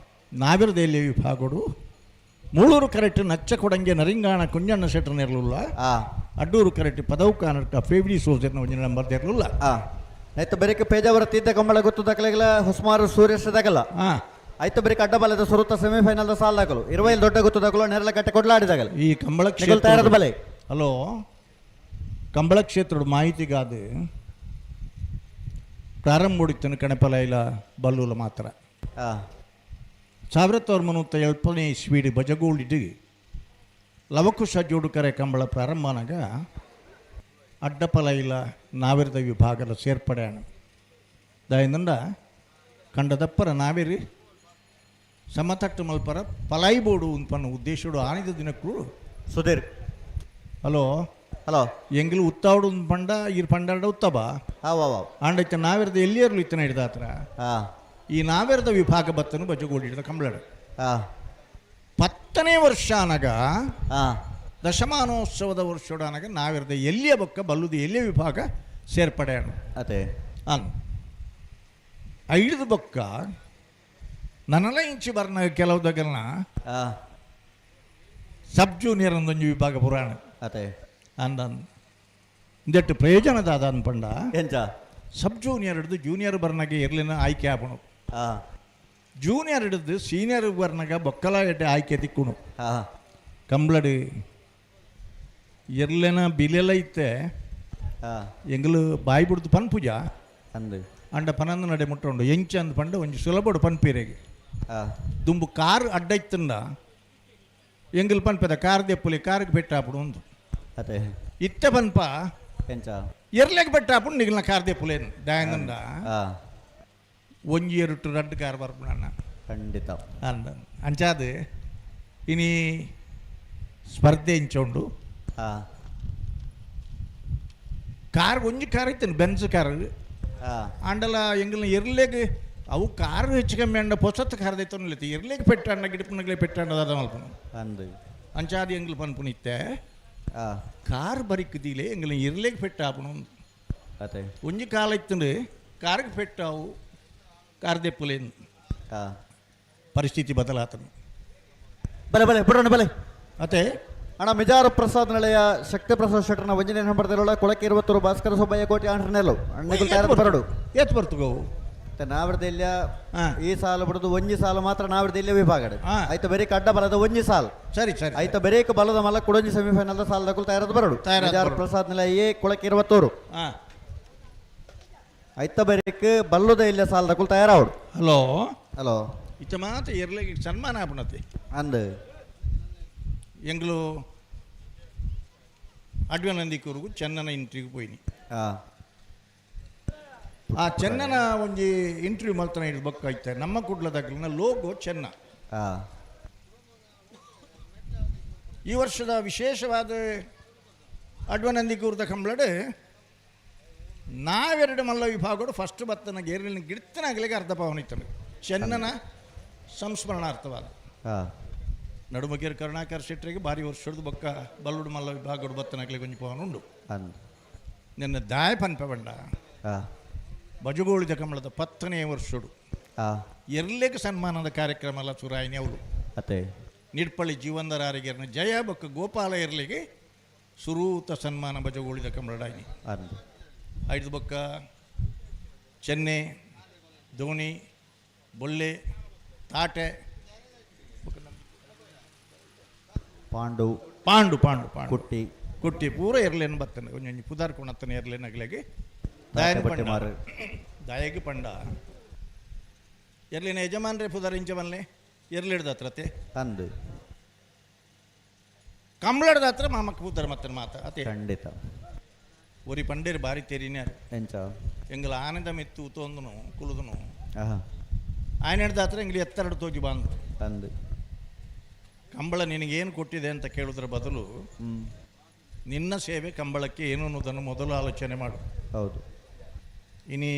ನಾವಿರದಲ್ಲಿ ವಿಭಾಗೋಡು ಮೂಳೂರು ಕರೆಕ್ಟ್ ನಚ್ಚ ಕೊಡಂಗೆ ನರಿಂಗಾಣ ಕುಂಜಣ್ಣ ಶೆಟ್ರನ ಇರಲಿಲ್ಲ ಅಡ್ಡೂರು ಕರೆಕ್ಟ್ ಪದವು ಕಾನಟ್ಟ ಫೇವ್ರಿ ಸೋಸರ್ನ ಒಂಜಿನ ನಂಬರ್ ಇರಲಿಲ್ಲ ಆಯ್ತು ಬರೀಕೆ ಪೇಜಾವರ ತೀರ್ಥ ಕಂಬಳ ಗೊತ್ತು ದಾಖಲೆಗಳ ಹುಸ್ಮಾರು ಸೂರ್ಯಸ್ ದಾಖಲ ಆಯ್ತು ಬರೀಕೆ ಅಡ್ಡ ಬಲದ ಸುರುತ್ತ ಸೆಮಿಫೈನಲ್ ಸಾಲ್ ದಾಖಲು 20 ದೊಡ್ಡ ಗೊತ್ತು ದಾಖಲು ನೇರಳೆ ಗಟ್ಟೆ ಕೊಡ್ಲಾಡಿದಾಗಲ್ಲ ಈ ಕಂಬಳ ಕ್ಷೇತ್ರದ ಬಲೆ ಹಲೋ ಕಂಬಳ ಕ್ಷೇತ್ರದ ಮಾಹಿತಿಗಾದ ಪ್ರಾರಂಭ ಹೊಡಿತಾನೆ ಕಣಪಲ ಇಲ್ಲ ಬಲ್ಲೂಲ ಮಾತ್ರ 1970 ಇಸ್ವಿಡ್ ಬಜಗೋಳಿಡು ಲವಕುಶ ಜೋಡುಕರೆ ಕಂಬಳ ಪ್ರಾರಂಭನಾಗ ಅಡ್ಡಪಲ ಇಲ್ಲ ನಾವಿರದ ವಿಭಾಗದ ಸೇರ್ಪಡೆ ದಾಯನಂದ ಕಂಡದಪ್ಪರ ನಾವೇರಿ ಸಮತಟ್ಟು ಮಲ್ಪರ ಪಲಾಯಿ ಬೋಡು ಉಂಪನ್ನ ಉದ್ದೇಶಡು ಆನಿದ ದಿನಕ್ಕೂ ಸುಧೀರ್ ಹಲೋ ಹಲೋ ಎಂಗಿಲು ಉತ್ತಾವಡು ಪಂಡ ಇರ್ ಪಂಡ ಉತ್ತಬ ಆಂಡೈತ ನಾವಿರದ ಎಲ್ಲಿಯರ್ಲು ಇತ್ತನ ಹಿಡ್ದ ಹತ್ರ ಈ ನಾವಿರದ ವಿಭಾಗ ಬತ್ತನು ಬಜಗೋಡಿ ಹಿಡ್ದ ಕಂಬಳಡ 10ನೇ ವರ್ಷ ಅನಗ ದಶಮಾನೋತ್ಸವದ ವರ್ಷೋಡನಾಗ ನಾವಿರದ ಎಲ್ಲಿಯ ಬೊಕ್ಕ ಬಲ್ಲುದು ಎಲ್ಲಿಯ ವಿಭಾಗ ಸೇರ್ಪಡೆ ಅದೇ ಐದು ಬೊಕ್ಕ ನನ್ನಲ್ಲ ಇಂಚಿ ಬರ್ನ ಕೆಲವುದಗಲ್ನ ಸಬ್ ಜೂನಿಯರ್ ಒಂದೊಂದು ವಿಭಾಗ ಪುರಾಣ ಅದೇ ಇಂದಟ್ಟು ಪ್ರಯೋಜನದ ಅನ್ಪಂಡ ಎಂಚ ಸಬ್ ಜೂನಿಯರ್ ಹಿಡಿದು ಜೂನಿಯರ್ ಬರ್ನಾಗೆ ಇರ್ಲಿನ ಆಯ್ಕೆ ಆಪಣು ಜೂನಿಯರ್ ಹಿಡಿದು ಸೀನಿಯರ್ ಬರ್ನಾಗ ಬೊಕ್ಕಲ ಎಡ್ಡೆ ಆಯ್ಕೆ ತಿಕ್ಕುಣು ಕಂಬ್ಳಡು ಎರ್ಲೆನ ಬಿಲೆಲ್ಲ ಇತ್ತೆ ಎಂಗಲು ಬಾಯಿ ಬಿಡ್ದು ಪನ್ ಪೂಜ ಅಂಡ ಪನಂದು ನಡೆ ಮುಟ್ಟುಂಡು ಎಂಚ ಅಂದ್ ಪಂಡ ಒಂಜಿ ಸುಲಭಡು ಪನ್ಪೀರೆಗೆ ದುಂಬು ಕಾರ್ ಅಡ್ಡ ಇತ್ತಂದ ಎಂಗಲ್ ಪನ್ಪದ ಕಾರ್ ದೆಪ್ಪುಲಿ ಕಾರ್ಗೆ ಬೆಟ್ಟಾಪುಡು ಒಂದು ಅದೇ ಇತ್ತೆ ಪನ್ಪ ಎಂಚ ಎರ್ಲೆಗೆ ಬೆಟ್ಟಾಪುಡು ನಿಗಲ್ನ ಕಾರ್ ದೆಪ್ಪುಲೇನು ದಾಯಂದ ಒಂಜಿ ಎರಡು ರಡ್ಡು ಕಾರ್ ಬರ್ಪುಣ ಖಂಡಿತ ಅಂದ ಅಂಚಾದು ಇನಿ ಸ್ಪರ್ಧೆ ಇಂಚೋಂಡು ಕಾರ್ ಒಂಜಿ ಕಾರ್ ಇತ್ತೇನು ಬೆನ್ಸ್ ಕಾರ್ ಆಂಡಲ ಎಂಗಲ್ನ ಎರ್ಲೆಗೆ ಅವು ಕಾರು ಹೆಚ್ಚು ಕಮ್ಮಿ ಅಂಡ ಪೊಸತ್ತು ಕಾರದೈತಲ್ಲ ಎರ್ಲೆಗೆ ಪೆಟ್ಟಾಂಡ ಗಿಡಪನಗಲೇ ಪೆಟ್ಟಾಂಡದ ಮಲ್ಪನು ಅಂಚಾದಿ ಎಂಗ್ಲು ಪನ್ಪುನ ಇತ್ತೆ ಕಾರ್ ಬರಿಕದಿಲೆ ಎಂಗ್ಲ ಎರ್ಲೆಗೆ ಪೆಟ್ಟಾಪುನು ಅದೇ ಒಂಜಿ ಕಾಲ ಇತ್ತಂದ್ರೆ ಕಾರ್ಗೆ ಪೆಟ್ಟಾವು ಕಾರ್ ದೆಪ್ಪುಲೇನು ಪರಿಸ್ಥಿತಿ ಬದಲಾತನು ಬಲೆ ಬಲೆ ಬಿಡೋಣ ಬಲೆ ಅದೇ ಅಣ್ಣ ಮಿಜಾರ ಪ್ರಸಾದ್ ನಿಲಯ ಶಕ್ತಿ ಪ್ರಸಾದ್ ಶೆಟ್ರನ ಒಂಜನೇ ನಂಬರ್ದಿರೋಳ ಕೊಳಕೆ 20 ಭಾಸ್ಕರ ಸುಬ್ಬಯ್ಯ ಕೋಟಿ ಆಂಡ್ರನೆಲ್ಲು ಅಣ್ಣಗಳು ತಯಾರು ಬರಡು ಏತ್ ಬರ್ತಗವು ನಾವಿರ್ದ ಇಲ್ಲ ಈ ಸಾಲ ಬಿಡದು ಒಂಜಿ ಸಾಲ ಮಾತ್ರ ನಾವಿರ್ದ ಇಲ್ಲೇ ವಿಭಾಗ ಆಯ್ತು ಬರೀ ಅಡ್ಡ ಬಲದ ಒಂಜಿ ಸಾಲ್ ಸರಿ ಸರಿ ಆಯ್ತು ಬರೀಕ್ ಬಲದ ಮಲ್ಲ ಕುಡೊಂಜಿ ಸೆಮಿಫೈನಲ್ ಸಾಲದಕ್ಕೂ ತಯಾರದ ಬರಡು ಮಿಜಾರ ಪ್ರಸಾದ್ ನಿಲಯ ಎ ಕೊಳಕೆ 20 ಆಯ್ತ ಬರೀಕ್ ಬಲ್ಲುದ ಇಲ್ಲ ಸಾಲದಕ್ಕೂ ತಯಾರಾವಡು ಹಲೋ ಹಲೋ ಇತ್ತ ಮಾತ್ರ ಎರ್ಲೆಗೆ ಸನ್ಮಾನ ಆಪಣತೆ ಅಂದ್ ಎಂಗ್ಲು ಅಡ್ವನಂದಿಕೂರಿಗೂ ಚೆನ್ನನ ಇಂಟ್ರಿಗೆ ಪೋಯಿನಿ ಆ ಚೆನ್ನನ ಒಂಜಿ ಇಂಟರ್ವ್ಯೂ ಮಲ್ತನ ಇದು ಬೊಕ್ಕ ಐತೆ ನಮ್ಮ ಕುಡ್ಲದಾಗಲಿನ ಲೋಗೋ ಚೆನ್ನ. ಈ ವರ್ಷದ ವಿಶೇಷವಾದ ಅಡ್ವನಂದಿ ಕೂರ್ದ ಕಂಬಳಡು ನಾವೆರಡು ಮಲ್ಲ ವಿಭಾಗಗಳು ಫಸ್ಟ್ ಬತ್ತನ ಗೇರಿನ ಗಿಡ್ತನಾಗಲಿಕ್ಕೆ ಅರ್ಧ ಪಾವನ ಇತ್ತನು ಚೆನ್ನನ ಸಂಸ್ಮರಣಾರ್ಥವಾದ ನಡುಮಗೇರು ಕರುಣಾಕರ್ ಶೆಟ್ಟರಿಗೆ ಭಾರಿ ವರ್ಷದ ಬೊಕ್ಕ ಬಲ್ಲುಡು ಮಲ್ಲ ವಿಭಾಗಗಳು ಬತ್ತನಾಗಲಿಕ್ಕೆ ಕೊಂಚ ಪಾವನ ಉಂಡು. ನಿನ್ನ ದಾಯ ಪನ್ಪ ಬಂಡ ಬಜಗೋಳಿದ ಕಮಲದ 10ನೇ ವರ್ಷಡು ಎರ್ಲೆಗೆ ಸನ್ಮಾನದ ಕಾರ್ಯಕ್ರಮ ಎಲ್ಲ ಚುರಾಯಿನಿ ಅವರು ಅತ್ತೆ ನಿಡ್ಪಳ್ಳಿ ಜೀವಂದರಾರಿಗೆರ್ನ ಜಯ ಬೊಕ್ಕ ಗೋಪಾಲ ಎರ್ಲಿಗೆ ಸುರೂತ ಸನ್ಮಾನ ಬಜಗೋಳಿದ ಕಮಲಡಾಯಿನಿ. ಐದು ಬೊಕ್ಕ ಚೆನ್ನೈ ಧೋನಿ ಬೊಳ್ಳೆ ತಾಟೆ ಪಾಂಡು ಪಾಂಡು ಪಾಂಡು ಪಾಂಡು ಕುಟ್ಟಿ ಕುಟ್ಟಿ ಪೂರ ಎರ್ಲೇನು ಬತ್ತನೆ ಒಂಜೊಂಜಿ ಪುದಾರ್ ಕೊಣತ್ತನ ಎರ್ಲೇನಗ್ಲೆಗೆ ದಾಯಗೆ ಪಂಡ ಎರ್ಲಿನ ಯಜಮಾನ್ರೆ ಪುದಾರ್ ಇಂಚ ಬನ್ಲೆ ಎರ್ಲಿಡ್ದ ಹತ್ರತೆ ತಂದು ಕಂಬಳದ ಹತ್ರ ಮಾಮಕ್ಕೆ ಪುದಾರ್ ಮತ್ತೆ ಮಾತ ಅತೆ ಖಂಡಿತ ಒರಿ ಪಂಡೇರು ಬಾರಿ ತೆರಿನ್ಯಾರು ಎಂಚ ಎಂಗಲ ಆನಂದ ಮೆತ್ತು ಉತ್ತೊಂದನು ಕುಲುದನು ಆಹಾ ಆಯ್ನ ಹಿಡ್ದ ಹತ್ರ ಎಂಗ್ಲಿ ಎತ್ತರಡು ತೋಗಿ ಬಾಂದು ತಂದು ಕಂಬಳ ನಿನಗೇನು ಕೊಟ್ಟಿದೆ ಅಂತ ಕೇಳೋದ್ರ ಬದಲು ನಿನ್ನ ಸೇವೆ ಕಂಬಳಕ್ಕೆ ಏನು ಅನ್ನೋದನ್ನು ಮೊದಲು ಆಲೋಚನೆ ಮಾಡು. ಹೌದು. ಇನಿ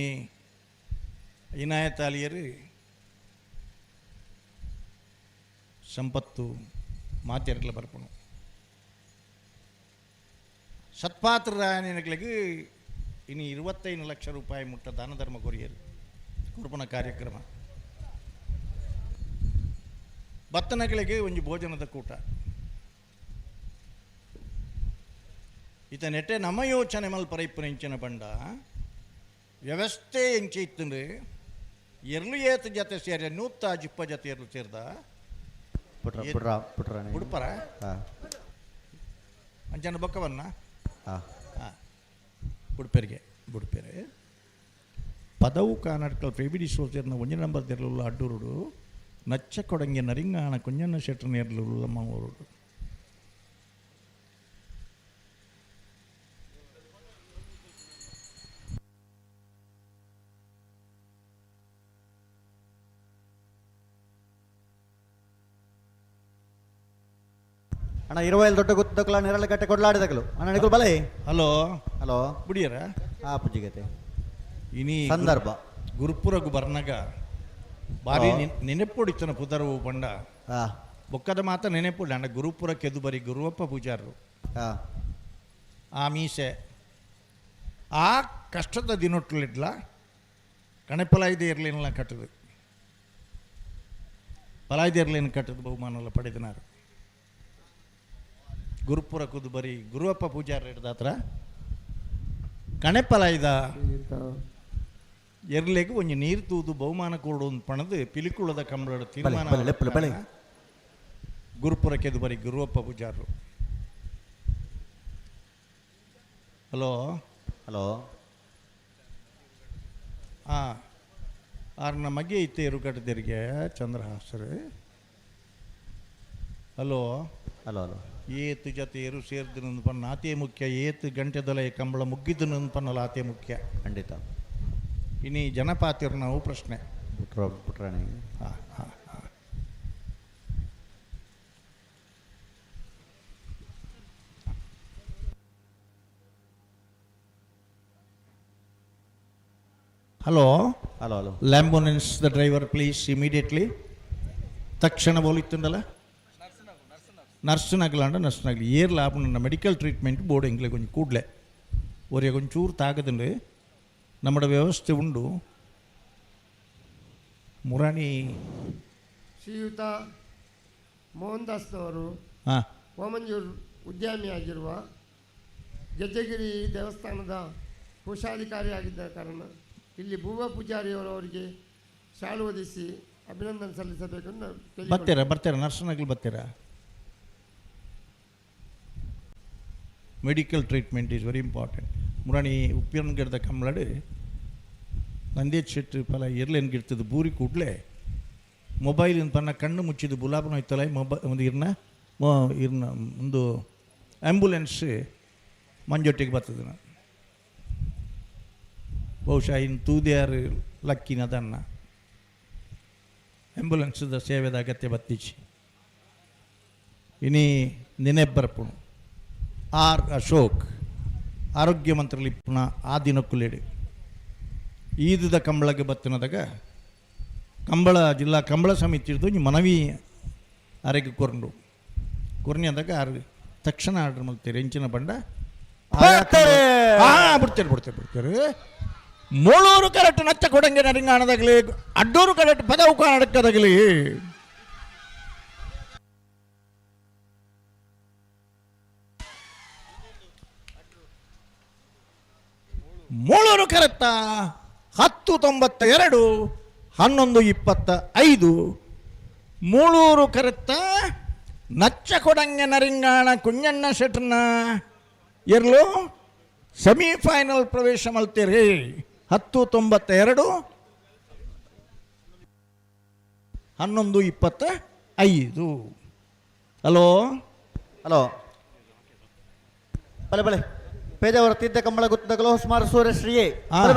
ಇನಾಯತಾಲಿಯರು ಸಂಪತ್ತು ಮಾತೆರಗಲ ಬರ್ಪಣು ಸತ್ಪಾತ್ರರಾಯನಿಗಳಿಗೆ ಇನ್ನು 25 ಲಕ್ಷ ರೂಪಾಯಿ ಮುಟ್ಟ ದಾನ ಧರ್ಮ ಕೊರಿಯರು ಕುರುಪನ ಕಾರ್ಯಕ್ರಮ ಭತ್ತನಗಳಿಗೆ ಒಂಜಿ ಭೋಜನದ ಕೂಟ ಈತ ನೆಟ್ಟೆ ನಮ್ಮ ಯೋಚನೆ ಮಲ್ಪರ ಇಪ್ಪನ ಇಂಚಿನ ಬಂಡ ವ್ಯವಸ್ಥೆ ಎಂಚೆ ಇತ್ತಂದ್ರೆ ಎರ್ಲು ಏತ ಜೊತೆ ಸೇರಿ ನೂತ್ತ ಜಿಪ್ಪ ಜೊತೆ ಎರ್ಲು ಸೇರ್ದ ಉಡುಪರ ಅಂಚನ ಬೊಕ್ಕವನ್ನ ಬುಡ್ಪೆರಿಗೆ ಬುಡ್ಪೆರೆ ಪದವು ಕಾನಾಡ್ಕಲ್ ಫೆಬಿಡಿ ಸೋಚರ್ನ ಒಂಜಿ ನಂಬರ್ ತೆರಳುಲ್ಲ ಅಡ್ಡೂರುಡು ನಚ್ಚ ಕೊಡಂಗೆ ನರಿಂಗಾಣ ಕುಂಜನ್ನ ಶೆಟ್ರ ನೇರ್ಲುಲ್ಲ ಮಾವೂರುಡು ಅಣ್ಣ 25 ದೊಡ್ಡ ಗುತ್ತಕಲ ನೆರಳು ಕಟ್ಟೆ ಕೊಡ್ಲಾಡಿದಕಲು ಅಣ್ಣ ನಿಕಲ್ ಬಲೈ ಹಲೋ ಹಲೋ ಬುಡಿಯರ ಆ ಪುಜ್ಜಿಗತೆ ಇನಿ ಸಂದರ್ಭ ಗುರುಪುರಗು ಬರ್ನಗ ಬಾರಿ ನೆನೆಪೊಡಿತನ ಪುದರವು ಬಂಡ ಬೊಕ್ಕದ ಮಾತ ನೆನೆಪೊಡಿ ಅಂಡ ಗುರುಪುರಕ್ಕೆ ಎದು ಬರಿ ಗುರುವಪ್ಪ ಪೂಜಾರರು ಆ ಮೀಸೆ ಆ ಕಷ್ಟದ ದಿನೊಟ್ಟಲಿಡ್ಲ ಕಣೆಪಲಾಯ್ದೆ ಇರಲಿಲ್ಲ ಕಟ್ಟದು ಪಲಾಯ್ದೆ ಇರಲಿನ ಕಟ್ಟದ ಬಹುಮಾನ ಎಲ್ಲ ಪಡೆದನಾರು ಗುರುಪುರ ಕುದು ಬರಿ ಗುರುವಪ್ಪ ಪೂಜಾರ ಹಿಡ್ದ ಹತ್ರ ಕಣೆಪಲಾಯ್ದ ಎರ್ಲೆಗೆ ಒಂಜಿ ನೀರು ತೂದು ಬಹುಮಾನ ಕೊಡು ಅಂತ ಪಣದು ಪಿಲಿಕುಳದ ಕಂಬಳದ ತೀರ್ಮಾನ ಗುರುಪುರಕ್ಕೆ ಅದು ಬರೀ ಗುರುವಪ್ಪ ಪೂಜಾರರು. ಹಲೋ ಹಲೋ ಆರ್ನ ಮಗೆ ಇತ್ತೆ ಇರುಕಟ್ಟದಿರಿಗೆ ಚಂದ್ರಹಾಸರು. ಹಲೋ ಹಲೋ ಹಲೋ ಏತು ಜೊತೆ ಏರು ಸೇರಿದ್ರು ಪನ್ನ ಆತೆ ಮುಖ್ಯ ಏತು ಗಂಟೆದೊಲೆ ಕಂಬಳ ಮುಗ್ಗಿದ್ದು ಪನ್ನಲ್ಲ ಆತೆ ಮುಖ್ಯ ಖಂಡಿತ. ಇನ್ನು ಜನಪಾತಿರು ನಾವು ಪ್ರಶ್ನೆ ಪುಟ್ರಾಣಿ hello hello hello ambulance the driver please immediately ತಕ್ಷಣ ಬೋಲಿತ್ತುಂಡಲ್ಲ ನರ್ಸ್ನಾಗಲಾಂಡ ನರ್ಸ್ನಾಗಲಿ ಏರ್ ಲಾಭ ನನ್ನ ಮೆಡಿಕಲ್ ಟ್ರೀಟ್ಮೆಂಟ್ ಬೋರ್ಡ್ ಎಂಗ್ಲೆ ಕೊಂಚ ಕೂಡಲೇ ಒರೆ ಒಂಚೂರು ತಾಗದಂಡು ನಮ್ಮ ವ್ಯವಸ್ಥೆ ಉಂಡು. ಮುರಾಣಿ ಶ್ರೀಯುತ ಮೋಹನ್ ದಾಸ್ನವರು ಓಮಂಜೂರು ಉದ್ಯಮಿಯಾಗಿರುವ ಗೆಜ್ಜೆಗಿರಿ ದೇವಸ್ಥಾನದ ಕೋಶಾಧಿಕಾರಿಯಾಗಿದ್ದ ಕಾರಣ ಇಲ್ಲಿ ಭೂವ ಪೂಜಾರಿಯವರವರಿಗೆ ಶಾಲು ಒದಿಸಿ ಅಭಿನಂದನೆ ಸಲ್ಲಿಸಬೇಕು. ಬರ್ತೀರಾ ನರ್ಸ್ನಾಗ್ಲಿ ಬರ್ತೀರಾ? Medical treatment is very important. ಮುರಾಣಿ ಉಪ್ಪಿನಗಿಡದ ಕಮ್ಮಳಡು ನಂದೇಜ್ ಶೆಟ್ಟಿ ಫಲ ಇರ್ಲೇನು ಗಿಡ್ತದೆ ಬೂರಿ ಕೂಡಲೇ ಮೊಬೈಲಿನ ಪನ್ನ ಕಣ್ಣು ಮುಚ್ಚಿದ್ದು ಬುಲಾಬನ ಹೋಯ್ತಲ್ಲ ಒಂದು ಇರ್ನ ಒಂದು ಆ್ಯಂಬುಲೆನ್ಸ್ ಮಂಜೊಟ್ಟಿಗೆ ಬರ್ತದೆ. ಬಹುಶಃ ಇನ್ನು ತೂದ್ಯಾರು ಲಕ್ಕಿನದನ್ನ ಆಂಬ್ಯುಲೆನ್ಸ್ದ ಸೇವೆದ ಅಗತ್ಯ ಬತ್ತಿಚ್ಚಿ ಇನಿ ನೆನೆಬ್ಬರ್ಪುಣು ಆರ್ ಅಶೋಕ್ ಆರೋಗ್ಯ ಮಂತ್ರಿ ಇಪ್ಪುನ ಆ ದಿನಕ್ಕುಲೇಡಿ ಈದುದ ಕಂಬಳಗೆ ಬತ್ತಿನದಾಗ ಕಂಬಳ ಜಿಲ್ಲಾ ಕಂಬಳ ಸಮಿತಿ ಹಿಡಿದು ಮನವಿ ಅರೆಗೆ ಕೊರ್ನಿಯಾದಾಗ ತಕ್ಷಣ ಆರ್ಡರ್ ಮಾಡ್ತೀರಿ ಹೆಂಚಿನ ಬಂಡ ಬಿಡ್ತಾರೆ ಮೂಳೂರು ಕರೆಕ್ಟ್ ನಚ್ಚ ಕೊಡಂಗೆ ನರಿಂಗಾಣದಾಗಲಿ ಅಡ್ಡೂರು ಕರೆಕ್ಟ್ ಪದವು ಕಾಣಡಕ್ಕದಾಗಲಿ ಮೂಳೂರು ಕರೆಕ್ಟ 1092 1125 ಮೂಳೂರು ಕರೆಕ್ಟ ನಚ್ಚ ಕೊಡಂಗೆ ನರಿಂಗಾಣ ಕುಂಜಣ್ಣ ಶೆಟ್ನ ಇರ್ಲು ಸೆಮಿಫೈನಲ್ ಪ್ರವೇಶ ಮಲ್ತೀರಿ 1092 1125. ಹಲೋ ಹಲೋ ಬಲೆ ಬಲೆ ಪೇಜಾವರ ತಿದ್ದ ಕಂಬಳ ಗುತ್ತಗಲು ಸುಮಾರು ಸೂರ್ಯಶ್ರೀಯೇ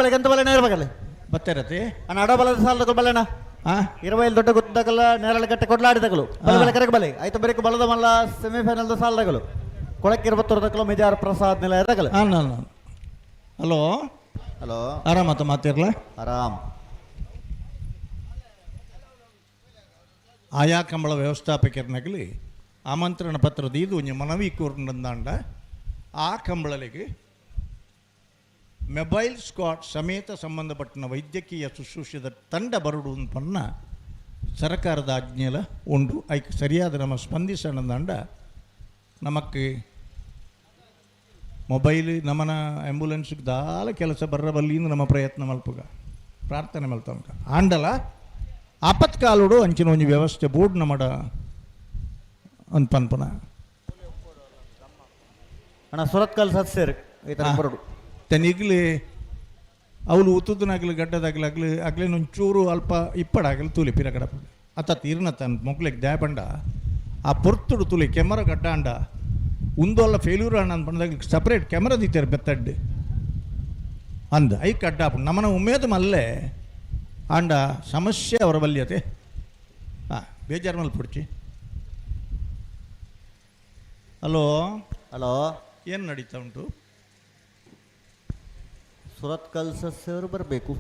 ಬಲೆ ಗಂತ ಬಲೆ ನೇರ ಬಗಲೆ ಬತ್ತೇರತಿ ಅಣ್ಣ ಅಡಬಲದ ಸಾಲದ ಬಲೆನ 20 ದೊಡ್ಡ ಗುತ್ತಗಲ ನೇರಳಗಟ್ಟೆ ಕೊಡ್ಲಾಡಿದಗಲು ಬಲೆ ಬಲೆ ಕರೆಗೆ ಬಲೆ ಆಯ್ತು ಬರೀಕ್ ಬಲದ ಮಲ್ಲ ಸೆಮಿಫೈನಲ್ದ ಸಾಲದಗಲು ಕೊಳಕ್ಕೆ 20 ಮೆಜಾರ್ ಪ್ರಸಾದ್ ನಿಲಯ ತಗಲು ಹಲೋ ಹಲೋ ಆರಾಮತ್ತ ಮಾತಿರ್ಲ ಆರಾಮ್ ಆಯಾ ಕಂಬಳ ವ್ಯವಸ್ಥಾಪಕರನಾಗಲಿ ಆಮಂತ್ರಣ ಪತ್ರದ ಇದು ಒಂಜಿ ಮನವಿ ಕೂರ್ನಂದಾಂಡ ಆ ಕಂಬಳಲಿಗೆ ಮೊಬೈಲ್ ಸ್ಕ್ವಾಡ್ ಸಮೇತ ಸಂಬಂಧಪಟ್ಟ ವೈದ್ಯಕೀಯ ಶುಶ್ರೂಷದ ತಂಡ ಬರಡು ಪನ್ನ ಸರ್ಕಾರದ ಆಜ್ಞೆಲ ಉಂಡು ಐಕ್ ಸರಿಯಾದ ನಮ್ಮ ಸ್ಪಂದಿಸೋಣಂದಾಂಡ ನಮಕ್ಕೆ ಮೊಬೈಲ್ ನಮ್ಮನ ಆ್ಯಂಬುಲೆನ್ಸ್ಗೆ ದಾಲ ಕೆಲಸ ಬರಬಲ್ಲಿಂದ ನಮ್ಮ ಪ್ರಯತ್ನ ಮಲ್ಪುಗ ಪ್ರಾರ್ಥನೆ ಮಲ್ತಂಕ ಆಂಡಲ ಆಪತ್ಕಾಲುಡು ಅಂಚಿನ ಒಂಜಿ ವ್ಯವಸ್ಥೆ ಬೋರ್ಡ್ ನಮ್ಮಡ ಅನ್ಪನ್ಪನ ಅಣ್ಣ ಸುರತ್ಕಲ್ ಸತ್ಸೇರ್ ಬರಡು ತನಿಗ್ಲಿ ಅವಳು ಉತ್ತುದನಾಗ್ಲಿ ಗಡ್ಡದಾಗ್ಲಾಗ್ಲಿ ಆಗ್ಲೇನು ಒಂಚೂರು ಅಲ್ಪ ಇಪ್ಪಡಾಗಲಿ ತೂಲಿ ಪಿರಗಡ ಅತ್ತ ತೀರ್ನ ತನ್ನ ಮೊಗ್ಲಿಗೆ ದ್ಯಾಬಂಡ ಆ ಪೊರ್ತುಡು ತುಲಿ ಕೆಮರ ಗಡ್ಡ ಅಂಡ ಉಂದೊಲ್ಲ ಫೇಲ್ಯೂರ್ ಅಣ್ಣ ಅನ್ಪಂದಾಗ ಸಪ್ರೇಟ್ ಕೆಮರಾ ದಿತ್ತಾರೆ ಬೆತ್ತಡ್ಡು ಅಂದ ಐ ಕಡ್ಡ ನಮ್ಮನ ಉಮೇದು ಮಲ್ಲೇ ಆಂಡ ಸಮಸ್ಯೆ ಅವರ ಬಲ್ಯತೆ ಬೇಜಾರು ಮಲ್ ಪುಡ್ಚಿ ಹಲೋ ಹಲೋ ಏನು ನಡೀತಾ ಉಂಟು ಸುರತ್ಕಲ್ ಸಸ್ಯವರು ಬರಬೇಕು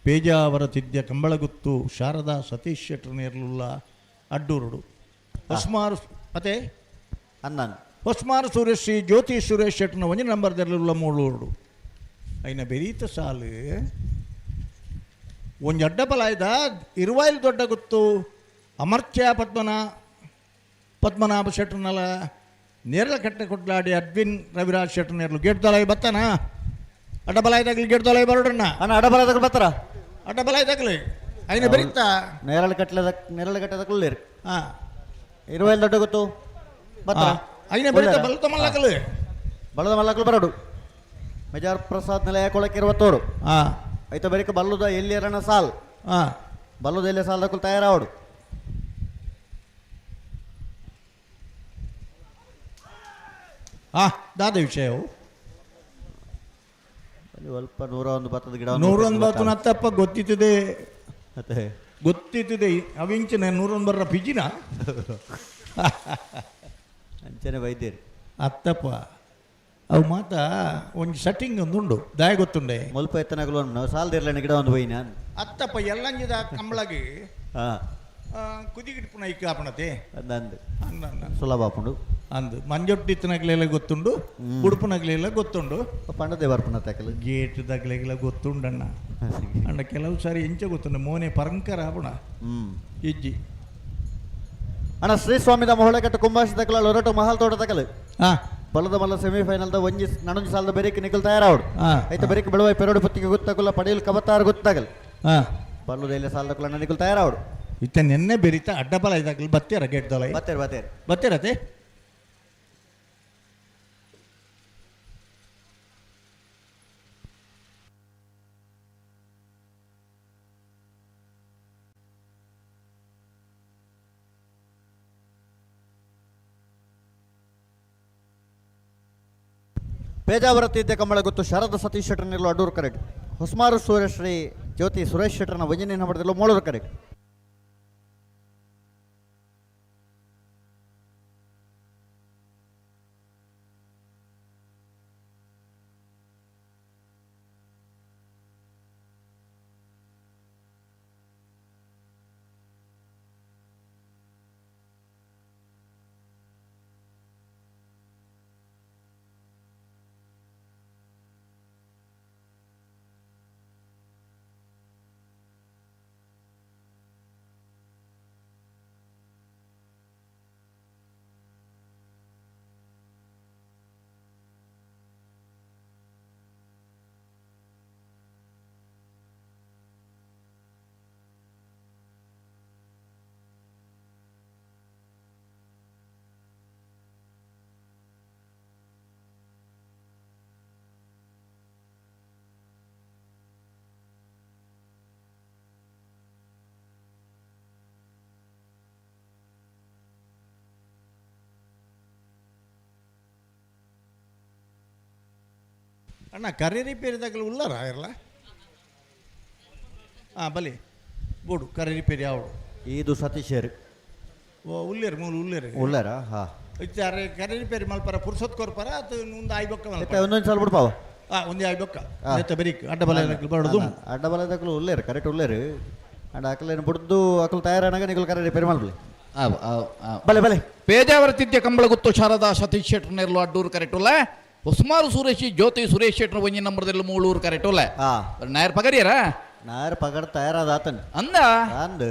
ಪೇಜಾವರ ತಿದ್ಯ ಕಂಬಳಗುತ್ತು ಶಾರದಾ ಸತೀಶ್ ಶೆಟ್ರ್ ನೇರ್ಲುಲ್ಲ ಅಡ್ಡೂರುಡು ಹೊಸ್ಮಾರು ಮತ್ತೆ ಅನ್ನಾನು ಹೊಸ್ಮಾರು ಸುರೇಶಿ ಜ್ಯೋತಿ ಸುರೇಶ್ ಶೆಟ್ರ್ನ ಒಂಜಿ ನಂಬರ್ದಲ್ಲಿಲ್ಲ ಮೂಳೂರುಡು అయిన ಬೆರೀತ ಸಾಲು ಒಂಜಿ ಅಡ್ಡಬಲಾಯ್ದ 20 ದೊಡ್ಡ ಗುತ್ತು ಅಮರ್ತ್ಯ ಪದ್ಮನಾಭ ಶೆಟ್ರ್ನಲ ನೇರಳ ಕಟ್ಟೆ ಕೊಡ್ಲಾಡಿ ಅಡ್ವಿನ್ ರವಿರಾಜ್ ಶೆಟ್ರ್ ನೇರ್ಲು ಗೇಟ್ದೊಳಗೆ ಬತ್ತಾನ ಅಡ್ಡಬಲಾಯ್ದಾಗ್ಲಿ ಗೇಟ್ದೊಳಗೆ ಬರೋಡಣ್ಣ ಅಣ್ಣ ಅಡ್ಡಬಲಾಯ್ದಾಗ ಬರ್ತಾರ ಅಡ್ಡಬಲಾಯ್ದಾಗ್ಲಿ అయిన ಬೆರೀತಾ ನೇರಳ ಕಟ್ಟೆದಕ್ಕೂ 20 ದೊಡ್ಡ ಗುತ್ತು ಬರ್ತಾರ అయిన ಬೆರೀತಾ ಬಲದ ಮಲ್ಲಕಲು ಬರೋಡು ಮೆಜಾರ್ ಪ್ರಸಾದ್ ನಿಲಯ ಕೊಳಕ್ಕೆ 20 ಆಯ್ತು ಬರೀಕ ಬಲ್ಲುದ ಎಲ್ಲಿಯರಣ ಸಾಲ್ ಬಲ್ಲುದ ಎಲ್ಲಿ ಸಾಲ್ದಕ್ಕೂ ತಯಾರಾವಡು ದಾದ ವಿಷಯವು ಸ್ವಲ್ಪ 101 ಭತ್ತದ ಗಿಡ 101 ಭತ್ತ ನತ್ತಪ್ಪ ಗೊತ್ತಿತ್ತದೆ ಅವಿಂಚನೆ 101 ಬರ್ರ ಪಿಜಿನ ಅಂಚನೆ ವೈದ್ಯರು ಅತ್ತಪ್ಪ ಅವು ಮಾತ ಒಂದು ಸೆಟ್ಟಿಂಗ್ ಒಂದುಂಡು ದಾಯ ಗೊತ್ತುಂಡೆ ಮುಲ್ಪ ಎತ್ತನಾಗಲು ಸಾಲದಿರ್ಲ ಗಿಡ ಒಂದು ಬೈ ನಾನು ಅತ್ತಪ್ಪ ಎಲ್ಲಂಜಿದ ಕಂಬಳಗೆ ಕುದಿಗಿಡ್ಪುನ ಇಕ್ಕ ಆಪಣತೆ ಅಂದು ಸುಲಭ ಆಪುಂಡು ಅಂದು ಮಂಜೊಟ್ಟಿತ್ತನಾಗ್ಲೆಲ್ಲ ಗೊತ್ತುಂಡು ಉಡುಪುನಾಗ್ಲೆಲ್ಲ ಗೊತ್ತುಂಡು ಪಂಡದೆ ಬರ್ಪುನ ತಕಲು ಗೇಟ್ ದಗ್ಲೆಗೆಲ್ಲ ಗೊತ್ತುಂಡಣ್ಣ ಅಣ್ಣ ಕೆಲವು ಸಾರಿ ಎಂಚ ಗೊತ್ತುಂಡ ಮೋನೆ ಪರಂಕರ ಆಪುಣ ಇಜ್ಜಿ ಅಣ್ಣ ಶ್ರೀ ಸ್ವಾಮಿದ ಮೊಹಳೆಕಟ್ಟು ಕುಂಭಾಷಿ ತಕಲ ಲೊರಟು ಮಹಾಲ್ ತೋಟ ತಕಲು ಬಲದ ಮಲ್ಲ ಸೆಮಿಫೈನಲ್ದ ಒಂಜಿ ನಡೊಂಜಿ ಸಾಲದ ಬೆರೇಕ್ ನಿಖಲ್ ತಯಾರಾವಡು ಐತ ಬೆರೇಕ್ ಬೆಳುವಾಯಿ ಪೆರೋಡು ಪತ್ತಿಗೆ ಗೊತ್ತಾಗಲ್ಲ ಪಡೆಯಲು ಕಬತ್ತಾರು ಗೊತ್ತಾಗಲ್ಲ ಬಲ್ಲುದ ಎಲ್ಲ ಸಾಲದ ಕುಲ ನಿಖಲ್ ತಯಾರಾವಡು ಇತ್ತ ನೆನ್ನೆ ಬೆರೀತಾ ಅಡ್ಡಬಲ ಇದಾಗಲಿ ಬತ್ತೇರ ಗೇಟ್ದೊಳ ಬತ್ತೇರತೆ ಪೇಜಾವರ ತೀರ್ಥ ಕಂಬಳ ಗೊತ್ತು ಶಾರದಾ ಸತೀಶ್ ಶೆಟ್ಟರ್ ನಿಲ್ಲು ಅಡ್ಡೂರು ಕರೆಕ್ಟ್. ಹೊಸಮಾರು ಸೂರ್ಯಶ್ರೀ ಜ್ಯೋತಿ ಸುರೇಶ್ ಶೆಟ್ಟರ್ನ ವಂಜನೆ ಪಡೆದಿಲ್ಲ ಮೂಳೂರು ಕರೆಕ್ಟ್. ಅಣ್ಣ ಕರೆ ರಿಪೇರಿದಾಗಲೂ ಉಳ್ಳಾರ ಇರಲ್ಲ ಬಲಿ ಬೋಡು ಕರೆ ರಿಪೇರಿ ಯಾವಡು ಇದು ಸತೀಶೇರ್ ಓ ಉಳ್ಳೇರು ಮೂಲ ಉಳ್ಳೇರು ಉಳ್ಳಾರ ಹಾ ಇಚ್ಚಾರೆ ಕರೆ ರಿಪೇರಿ ಮಲ್ಪರ ಪುರ್ಸೊತ್ ಕೊರ್ಪರ ಅದು ಒಂದು ಆಯ್ಬೊಕ್ಕ ಒಂದೊಂದು ಸಲ ಬಿಡ್ಪಾವ ಒಂದೇ ಆಯ್ಬೊಕ್ಕ ಬೆರಿಕ್ ಅಡ್ಡಬಲ ಬರೋದು ಅಡ್ಡಬಲದಾಗಲೂ ಉಳ್ಳೇರು ಕರೆಕ್ಟ್ ಉಳ್ಳೇರು ಅಂಡ್ ಅಕಲೇನು ಬಿಡ್ದು ಅಕಲ್ ತಯಾರಾನಾಗ ನಿಗಲ್ ಕರೆ ರಿಪೇರಿ ಮಾಡ್ಬಲಿ ಬಲೆ ಬಲೆ ಪೇಜಾವರ ತಿದ್ಯ ಕಂಬಳ ಗೊತ್ತು ಶಾರದಾ ಸತೀಶ್ ಶೆಟ್ಟರ್ ನೆರಲು ಅಡ್ಡೂರು ಕರೆಕ್ಟುಲ್ಲ ಉಸ್ಮಾರು ಸುರೇಶಿ ಜ್ಯೋತಿ ಸುರೇಶ್ ಶೆಟ್ಟರ್ ಒಂಜಿ ನಂಬರ್ದಲ್ಲಿ ಮೂಳೂರು ಕರೆಕ್ಟುಲ್ಲ ನಾಯರ್ ಪಗರಿಯರ ನಾಯರ್ ಪಗಡ್ ತಯಾರಾದ ಆತನ್ ಅಂದ ಅಂದ್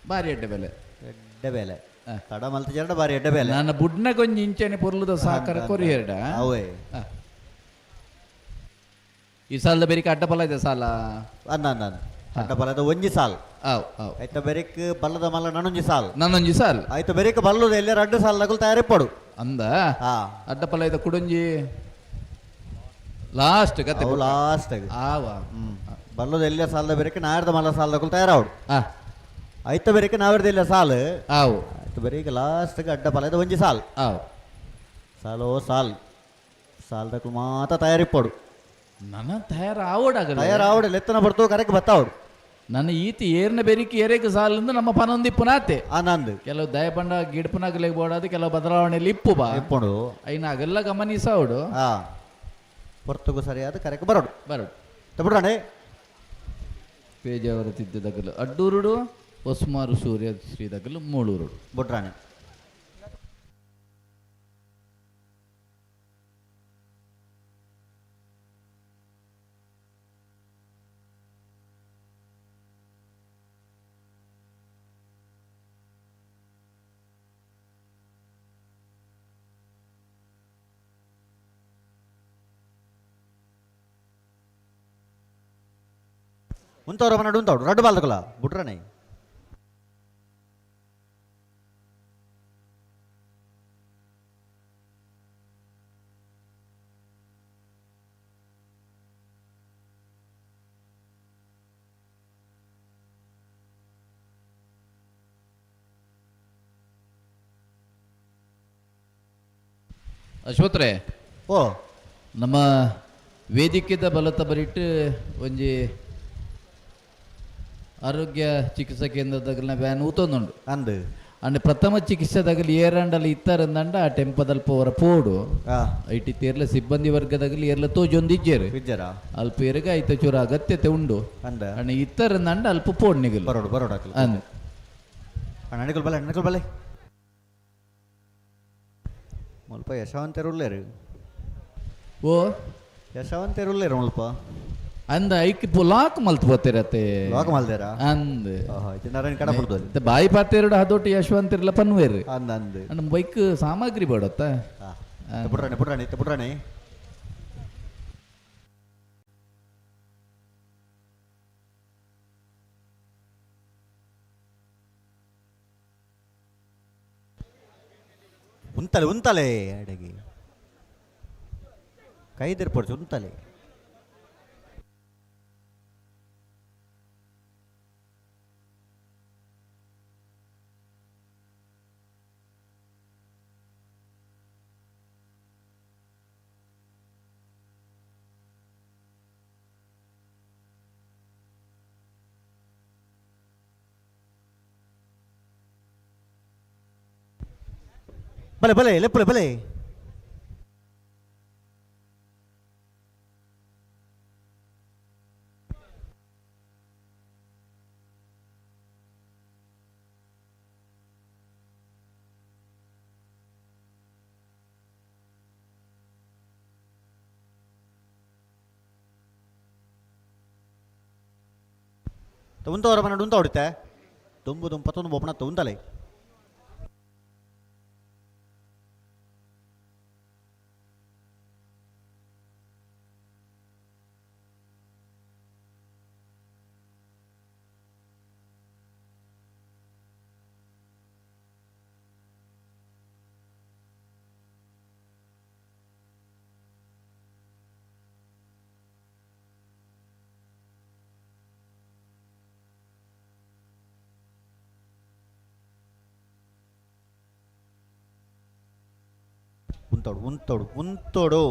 ಬಾರಿ ಎಡ್ಡೆ ಬೆಲೆ ಎಡ್ಡೆ ಬೆಲೆ ತಡ ಮಲ್ತ ಜರಡ ಬಾರಿ ಎಡ್ಡೆ ಬೆಲೆ ನನ್ನ ಬುಡ್ನ ಕೊಂಚ ಇಂಚನೆ ಪೊರ್ಲುದ ಸಾಕರ ಕೊರಿಯರ್ಡ ಅವೇ ಈ ಸಾಲದ ಬೇರಿಕೆ ಅಡ್ಡಬಲ ಇದೆ ಸಾಲ ಅಂದ ಅಡ್ಡಬಲದ ಒಂಜಿ ಸಾಲ್ ಆಯ್ತ ಬೆರಿಕ್ ಬಲ್ಲದ ಮಲ್ಲ ನನ್ನೊಂಜಿ ಸಾಲ್ ನನ್ನೊಂಜಿ ಸಾಲ್ ಆಯ್ತ ಬೆರಿಕ್ ಬಲ್ಲದ ಎಲ್ಲರ ಅಡ್ಡ ಸಾಲ್ ನಗಲ್ ತಯಾರಿಪ್ಪಡು ಅಂದ ಅಡ್ಡಪಲ ಇದ ಕುಡಂಜಿ ಲಾಸ್ಟ್ ಕತೆ ಲಾಸ್ಟ್ ಆವ ಬಲ್ಲದ ಎಲ್ಲ ಸಾಲದ ಬೆರಿಕೆ ನಾಯರ್ದ ಮಲ್ಲ ಸಾಲ್ ನಗಲ್ ತಯಾರಾವಡು ಆಯ್ತ ಬೆರಿಕೆ ನಾವಿರ್ದ ಇಲ್ಲ ಸಾಲ್ ಆವು ಆಯ್ತ ಬೆರಿಕೆ ಲಾಸ್ಟ್ ಅಡ್ಡ ಬಲದ ಒಂಜಿ ಸಾಲ್ ಸಾಲೋ ಸಾಲ್ ಸಾಲ್ದಕ್ಕೂ ಮಾತ ತಯಾರಿಪ್ಪಡು ನನ್ನ ತಯಾರಾವಡಾಗಲ್ಲ ತಯಾರಾವಡ ಎತ್ತನ ಬರ್ತೋ ಕರೆಕ್ಟ್ ಬತ್ತಾವಡು ನನ್ನ ಈತಿ ಏರ್ನ ಬೆರಿಕೆ ಏರೇಕ ಸಾಲಿಂದ ನಮ್ಮ ಪನೊಂದಿಪ್ಪುನಾತೆ ಆನಂದ್ ಕೆಲವು ದಯಪಂಡ ಗಿಡಪನಾಗಲಿಗೆ ಬೋಡಾದು ಕೆಲವು ಬದಲಾವಣೆಯಲ್ಲಿ ಇಪ್ಪು ಬಾ ಇಪ್ಪುಡು ಐನ ಅವೆಲ್ಲ ಗಮನಿಸವಡು ಹೊರ್ತಗೂ ಸರಿಯಾದ ಕರೆಕ್ಟ್ ಬರೋಡು ಬಿಡ್ರಾಣೆ ಪೇಜಾವರ ತಿದ್ದದಗಲು ಅಡ್ಡೂರುಡು ಒಸ್ಮಾರು ಸೂರ್ಯ ಶ್ರೀದಗಲು ಮೂಳೂರು ಬುಡ್ರಾಣೆ ఉంతవర మనడు ఉంటాడు రెడ్ బాల్ తగల బుట్రనే ಅಶ್ವತ್ರೆ ಓ ನಮ್ಮ ವೇದಿಕೆದ ಬಲತ ಬರಿಟ್ಟು ಒಂಜಿ ಆರೋಗ್ಯ ಚಿಕಿತ್ಸಾ ಕೇಂದ್ರದಾಗಲ ವ್ಯಾನ್ ಊತೊಂದುಂಡು ಅಂಡ್ ಪ್ರಥಮ ಚಿಕಿತ್ಸೆದಾಗಲಿ ಏರಂಡಲ್ಲಿ ಇತ್ತಾರಂದಂಡ ಆ ಟೆಂಪದಲ್ಪ ಅವರ ಪೋಡು ಐಟಿ ತೇರ್ಲ ಸಿಬ್ಬಂದಿ ವರ್ಗದಾಗಲಿ ಏರ್ಲ ತೋಜೊಂದಿಜ್ಜೇರು ಅಲ್ಪ ಏರಗ ಐತ ಚೂರ ಅಗತ್ಯತೆ ಉಂಡು ಅಣ್ಣ ಇತ್ತಾರಂದಂಡ ಅಲ್ಪ ಪೋಡ್ ನಿಗಲು ಬರೋಡು ಬರೋಡು ಅಂದ್ ಅಣ್ಣಗಳು ಬಲೆ ಮುಲ್ಪ ಯಶವಂತರುಳ್ಳೇರು ಓ ಯಶವಂತರುಳ್ಳೇರು ಮುಲ್ಪ ಅಂದ ಐಕ್ ಲಾಕ್ ಮಲ್ತ್ పోతేరತೆ ಲಾಕ್ ಮಲ್ದೇರ ಅಂದ್ ನಾರಾಯಣ ಕಡ ಬಿಡ್ದು ಬಾಯಿ ಪಾತೇರಡು ಹದೋಟಿ ಯಶವಂತ ಇರಲ್ಲ ಪನ್ವೇರು ಅಂದ್ ಅಂದ್ ಅಂಡ್ ಬೈಕ್ ಸಾಮಗ್ರಿ ಬೇಡತ್ತ ಪುಟ್ರಾಣಿ ಉಂತಲೆ ಅಡಗಿ ಕೈದಿರ್ಪಡ್ಸು ಉಂತಲೆ ಬಲೆ ಬಲೆ ಲೆಪ್ಪಲೆ ಬಲೆ ಉಂತವರ ಮನೆ ಉಂತ ಹೊಡಿತೆ ತುಂಬು ಪತ್ತೊಂದು ಒಬ್ಬನ ಉಂತಲೆ ಉಂತೋಡು ಉಂತೋಡು ಉಂತೋಡು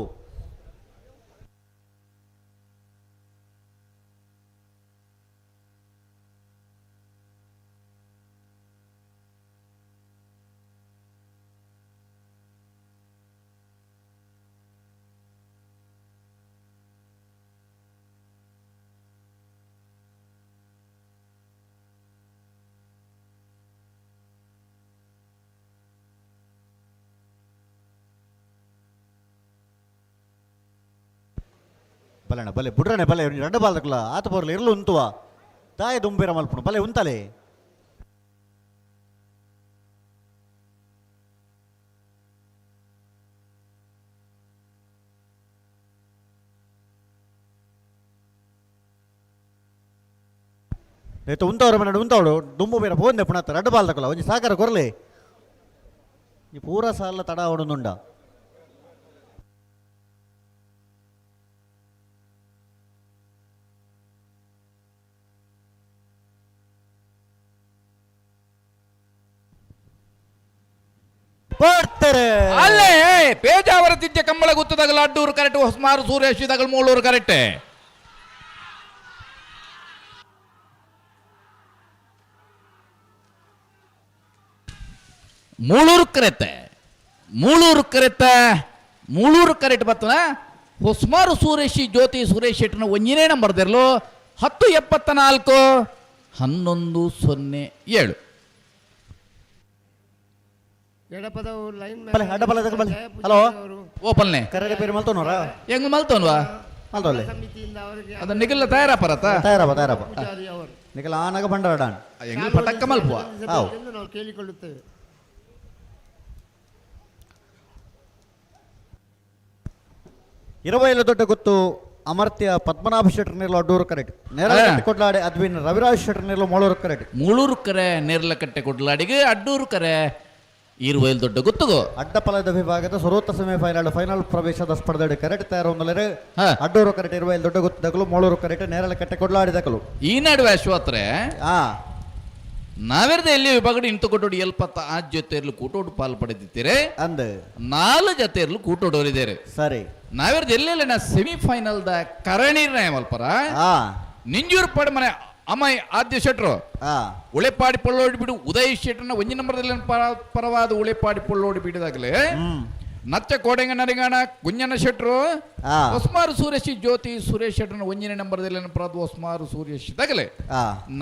ಬಲಣ್ಣ ಬಲೆ ಬುಡ್ರನೆ ಬಲೆ ಎರಡು ಬಾಲ್ದಕ್ಕಲ್ಲ ಆತ ಬರಲಿ ಇರಲು ಉಂತುವ ತಾಯಿ ದುಂಬೇರ ಮಲ್ಪುಣ ಬಲೆ ಉಂತಲೆ ಉಂತವ್ರ ಮನೆ ಉಂತವಡು ದುಂಬು ಬೇರೆ ಹೋಂದೆ ಪುಣತ್ತ ಎರಡು ಬಾಲ್ದಕ್ಕಲ್ಲ ಒಂಜಿ ಸಾಕಾರ ಕೊರಲಿ ಈ ಪೂರ ಸಾಲ ತಡ ಅವಡುಂಡ ಅಲ್ಲೇ ಪೇಜಾವರ ತಿಜ್ಜೆ ಕಂಬಳ ಗುತ್ತದಾಗಲ ಅಡ್ಡೂರು ಕರೆಕ್ಟ್ ಹೊಸಮಾರು ಸೂರ್ಯಶಿ ದಗಲ್ ಮೂಳೂರು ಕರೆಕ್ಟ್ ಮೂಳೂರು ಕರೆಕ್ಟ್ ಬರ್ತನ ಹೊಸಮಾರು ಸೂರ್ಯಶಿ ಜ್ಯೋತಿ ಸುರೇಶ್ ಶೆಟ್ಟನ ಒಂಜನೇ ನಂಬರ್ ದಿರ್ಲು 1074 1107 ಹಲೋ ಓಪನ್ನೆ ಕರೆಕ್ಟ್ ಪೇರು ಮಲ್ತೋನೋರ ಹೆಂಗ್ ಮಲ್ತೋನ್ವಾ ಮಲ್ತೋಲೆ ಅದ ನಿಗಲ್ಲ ತಯಾರಪರತ ತಯಾರಪ್ಪ ನಿಗಲ ಆನಾಗ ಬಂಡಾಡಾನ್ ಹೆಂಗ್ ಪಟಕ್ಕ ಮಲ್ಪುವ ನಾವು ಕೇಳಿಕೊಳ್ಳುತ್ತೇವೆ. ಇರವೈಲ ದೊಡ್ಡ ಗೊತ್ತು ಅಮರ್ತ್ಯ ಪದ್ಮನಾಭ ಶೆಟ್ಟರ್ ನಿರ್ಲು ಅಡ್ಡೂರು ಕರೆಕ್ಟ್ ನೇರಳೆ ಕೊಡ್ಲಾಡೆ ಅದ್ವಿನ್ ರವಿರಾಜ್ ಶೆಟ್ಟರ್ ನಿರ್ಲು ಮೂಳೂರು ಕರೆಕ್ಟ್ ಮೂಳೂರು ಕರೆ ನೇರ್ಲಕಟ್ಟೆ ಕೊಡ್ಲಾಡಿಗೆ ಅಡ್ಡೂರು ಕರೆ ಇರುವೈಲ್ ದೊಡ್ಡ ಗೊತ್ತುಗೋ ಅಡ್ಡಪಲದ ವಿಭಾಗದ ಸರ್ವೋತ್ತ ಫೈನಲ್ ಪ್ರವೇಶದ ಸ್ಪರ್ಧೆ ಕರೆಕ್ಟ್ ತಯಾರೊಂದಲೇ ಅಡ್ಡೂರು ಕರೆಕ್ಟ್ ಇರುವೈಲ್ ದೊಡ್ಡ ಗೊತ್ತದಕಲು ಮೂಳೂರು ಕರೆಕ್ಟ್ ನೇರಳೆ ಕಟ್ಟೆ ಕೊಡ್ಲಾಡಿದಕಲು ಈ ನಡುವೆ ಅಶ್ವತ್ರೆ ನಾವೆರ್ದ ಎಲ್ಲಿ ವಿಭಾಗದ ಇಂಟು ಕೊಟ್ಟೋಡು ಎಲ್ಪತ್ತ ಆ ಜೊತೆಯರ್ಲು ಕೂಟೋಡು ಪಾಲು ಪಡೆದಿದ್ದೀರಿ ಅಂದ 4 ಜೊತೆಯರ್ಲು ಕೂಟೋಡೋರಿದ್ದಾರೆ ಸರಿ ನಾವೆರ್ದ ಎಲ್ಲೆಲ್ಲ ಸೆಮಿಫೈನಲ್ ದ ಕರಣೀರ್ನ ಮಲ್ಪರ ನಿಂಜೂರು ಪಡ ಮನೆ ಅಮ್ಮಾಯಿ ಆದ್ಯ ಶೆಟ್ರು ಉಳೆಪಾಡಿ ಪೊಳ್ಳೋಡಿ ಬಿಡು ಉದಯ್ ಶೆಟ್ರನ ಒಂಜಿ ನಂಬರ್ದಲ್ಲಿ ಪರವಾದ ಉಳೆಪಾಡಿ ಪೊಳ್ಳೋಡಿ ಬಿಡದಾಗಲೇ ನಚ್ಚ ಕೋಡೆಂಗ ನರಿಗಾಣ ಕುಂಜನ ಶೆಟ್ರು ಹೊಸ್ಮಾರು ಸೂರ್ಯಶಿ ಜ್ಯೋತಿ ಸುರೇಶ್ ಶೆಟ್ರನ ಒಂಜನೇ ನಂಬರ್ದಲ್ಲಿ ಪರವಾದ ಹೊಸ್ಮಾರು ಸೂರ್ಯಶಿ ತಗಲೆ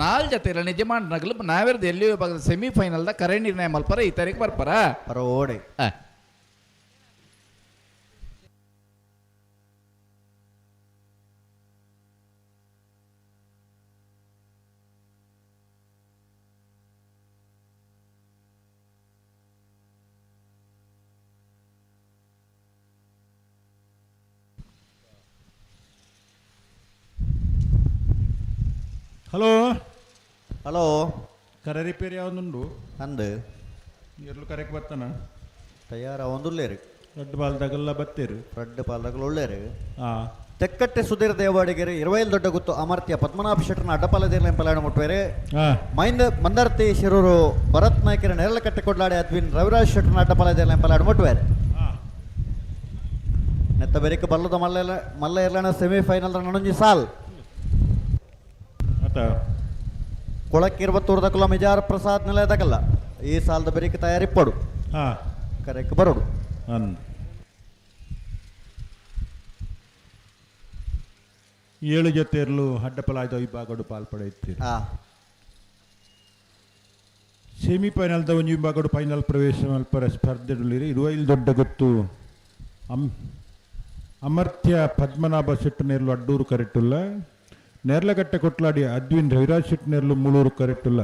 4 ಜೊತೆ ನಿಜಮಾನ್ ನಗಲು ನಾವೆರ್ದ ಎಲ್ಲಿ ಭಾಗದ ಸೆಮಿಫೈನಲ್ ದ ಕರೆ ನಿರ್ಣಯ ಮಲ್ಪರ ಈ ತಾರೀಕು ಬರ್ಪರ ಓಡಿ ಹಲೋ ಹಲೋ ಕರೆ ರಿಪೇರಿ ಯಾವ್ದುಂಡು ಅಂದು ಎರ್ಲು ಕರೆಕ್ ಬರ್ತಾನ ತಯಾರ ಒಂದುಲ್ಲೇರು ದೊಡ್ಡ ಬಾಲ್ದಾಗೆಲ್ಲ ಬತ್ತೇರು ದೊಡ್ಡ ಪಾಲದಾಗಲು ಒಳ್ಳೇರು ಹಾಂ ತೆಕ್ಕಟ್ಟೆ ಸುಧೀರ್ ದೇವಾಡಿಗೆರೆ ಇರವೈಲ್ ದೊಡ್ಡ ಗುತ್ತು ಅಮರ್ತ್ಯ ಪದ್ಮನಾಭ ಶೆಟ್ಟರ್ನ ಅಡ್ಡಪಾಲದಿರ್ಲ ಎಂಪಲಾಡ ಮುಟ್ವೇರೆ ಮಂದರ್ತಿ ಶಿರೂರು ಭರತ್ ನಾಯ್ಕರ ನೆರಳಕಟ್ಟೆ ಕೊಡ್ಲಾಡೆ ಅದ್ವಿನ್ ರವಿರಾಜ್ ಶೆಟ್ಟರ್ನ ಅಡ್ಡಪಾಲದಿರ್ಲ ಎಂಪಲಾಡ ಮುಟ್ವೇರೆ ನೆತ್ತ ಬೆರಿಕ ಬಲ್ಲದ ಮಲ್ಲ ಇರ್ಲಣ ಸೆಮಿಫೈನಲ್ ನಣಂಜಿ ಸಾಲ್ ಕೊಳಕ್ಕೆ 20 ಮಿಜಾರ್ ಪ್ರಸಾದ್ ನಿಲಯದಾಗಲ್ಲ ಈ ಸಾಲದ ಬೆರಿಕ ತಯಾರಿಪ್ಪಡು ಕರೆಕ್ಟ್ ಬರೋಡು ಅಂದ್ 7 ಜೊತೆಯಲ್ಲೂ ಅಡ್ಡಪಲಾಯ್ದ ವಿಭಾಗಡು ಪಾಲ್ಪಡೆಯುತ್ತೀರಿ. ಸೆಮಿಫೈನಲ್ದ ಒಂಜಿ ವಿಭಾಗಡು ಫೈನಲ್ ಪ್ರವೇಶ ಮಲ್ಪರ ಸ್ಪರ್ಧೆಡುಲ್ಲಿರಿ 25 ದೊಡ್ಡ ಗೊತ್ತು ಅಮರ್ತ್ಯ ಪದ್ಮನಾಭ ಶೆಟ್ಟು ನೇರ್ಲು ಅಡ್ಡೂರು ಕರೆಕ್ಟುಲ್ಲ, ನೇರ್ಲಗಟ್ಟೆ ಕೊಟ್ಲಾಡಿ ಅದ್ವಿನ್ ರವಿರಾಜ್ ಶೆಟ್ಟು ನೇರ್ಲು ಮೂಳೂರು ಕರೆಕ್ಟುಲ್ಲ.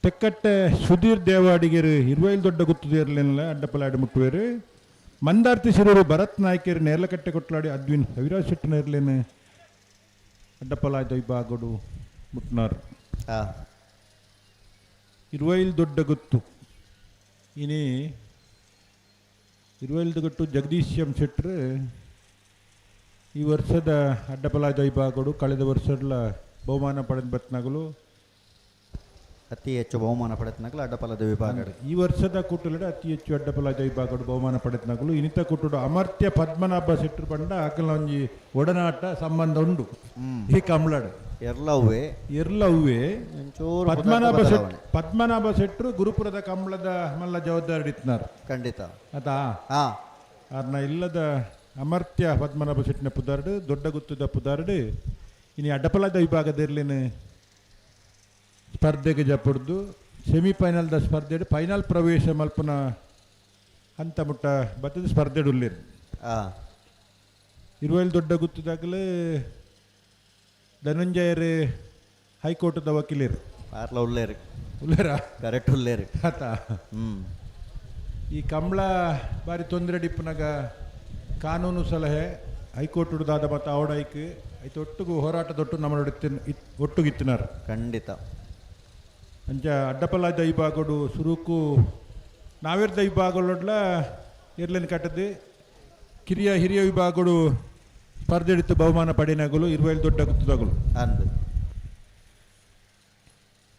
ತೆಕ್ಕಟ್ಟೆ ಸುಧೀರ್ ದೇವಾಡಿಗೆರು 25 ದೊಡ್ಡ ಗುತ್ತು ದೇರ್ಲಿಲ್ಲ ಅಡ್ಡಪಲಾಡಿ ಮುಟ್ಟುವೇರು. ಮಂದಾರ್ತಿ ಶಿರೂರು ಭರತ್ ನಾಯ್ಕರು ನೇರ್ಲಕಟ್ಟೆ ಕೊಟ್ಲಾಡಿ ಅದ್ವಿನ್ ರವಿರಾಜ್ ಶೆಟ್ಟು ನೇರ್ಲೇನು ಅಡ್ಡಪಲಾಯ್ದ ವಿಭಾಗಡು ಮುಟ್ನಾರು. 25 ದೊಡ್ಡ ಗುತ್ತು ಇನಿ 25 ಗೊತ್ತು ಜಗದೀಶ್ ಎಂ ಶೆಟ್ರು ಈ ವರ್ಷದ ಅಡ್ಡಪಲಾಯ್ದ ವಿಭಾಗಡು ಕಳೆದ ವರ್ಷದ ಬಹುಮಾನ ಪಡೆದ ಬತ್ನಾಗಲು ಅತಿ ಹೆಚ್ಚು ಬಹುಮಾನ ಪಡೆತ್ನಾಗಲು ಅಡ್ಡಪಲಾದ ವಿಭಾಗ. ಈ ವರ್ಷದ ಕೂಟಲಡೆ ಅತಿ ಹೆಚ್ಚು ಅಡ್ಡಪಲಾದ ವಿಭಾಗಡು ಬಹುಮಾನ ಪಡೆತ್ನಾಗಲು ಇನಿತ ಕೂಟಡು ಅಮರ್ತ್ಯ ಪದ್ಮನಾಭ ಶೆಟ್ರು ಪಂಡ ಆಕಲ ಒಂಜಿ ಒಡನಾಟ ಸಂಬಂಧ ಉಂಡು ಈ ಕಂಬಳಡು ಎರ್ಲವ್ವೇ ಪದ್ಮನಾಭ ಶೆಟ್ರು ಗುರುಪುರದ ಕಂಬಳದ ಮಲ್ಲ ಜವಾಬ್ದಾರಿ ಇತ್ನಾರು ಖಂಡಿತ ಅದಾ ಅದನ್ನ ಇಲ್ಲದ ಅಮರ್ತ್ಯ ಪದ್ಮನಾಭ ಶೆಟ್ಟಿನ ಪುದಾರ್ಡು ದೊಡ್ಡ ಗುತ್ತದ ಪುದಾರ್ಡು ಇನಿ ಅಡ್ಡಪಲಾದ ವಿಭಾಗದಲ್ಲಿನ ಸ್ಪರ್ಧೆಗೆ ಜಪಡ್ದು ಸೆಮಿಫೈನಲ್ದ ಸ್ಪರ್ಧೆ ಫೈನಲ್ ಪ್ರವೇಶ ಮಲ್ಪನ ಹಂತ ಮುಟ್ಟ ಬತ್ತದ ಸ್ಪರ್ಧೆಡು ಉಳ್ಳೇರು. 25 ದೊಡ್ಡ ಗುತ್ತದಾಗಲೇ ಧನಂಜಯರು ಹೈಕೋರ್ಟ್ದ ವಕೀಲರು ಉಳ್ಳೇರಾ ಕರೆಕ್ಟ್ ಉಳ್ಳೇರು ಆತ ಈ ಕಂಬಳ ಬಾರಿ ತೊಂದರೆ ಡಿಪ್ಪನಾಗ ಕಾನೂನು ಸಲಹೆ ಹೈಕೋರ್ಟ್ ಹುಡುದಾದ ಮತ್ತು ಅವಡೈಕ್ ಐತೆ ಒಟ್ಟಿಗೂ ಹೋರಾಟದೊಟ್ಟು ನಮ್ಮ ಒಟ್ಟುಗಿತ್ತಿನಾರು ಖಂಡಿತ. ಅಂಚ ಅಡ್ಡಪಲಾದ ವಿಭಾಗಡು ಸುರುಕು ನಾವಿರ್ದ ವಿಭಾಗಗಳೊಡ್ಲ ಇರ್ಲೇನು ಕಟ್ಟದು ಹಿರಿಯ ವಿಭಾಗಗಳು ಸ್ಪರ್ಧೆ ಹಿಡಿತು ಬಹುಮಾನ ಪಡೆನಾಗಲು 25 ದೊಡ್ಡ ಗುತ್ತದಾಗಲು ಅಂದು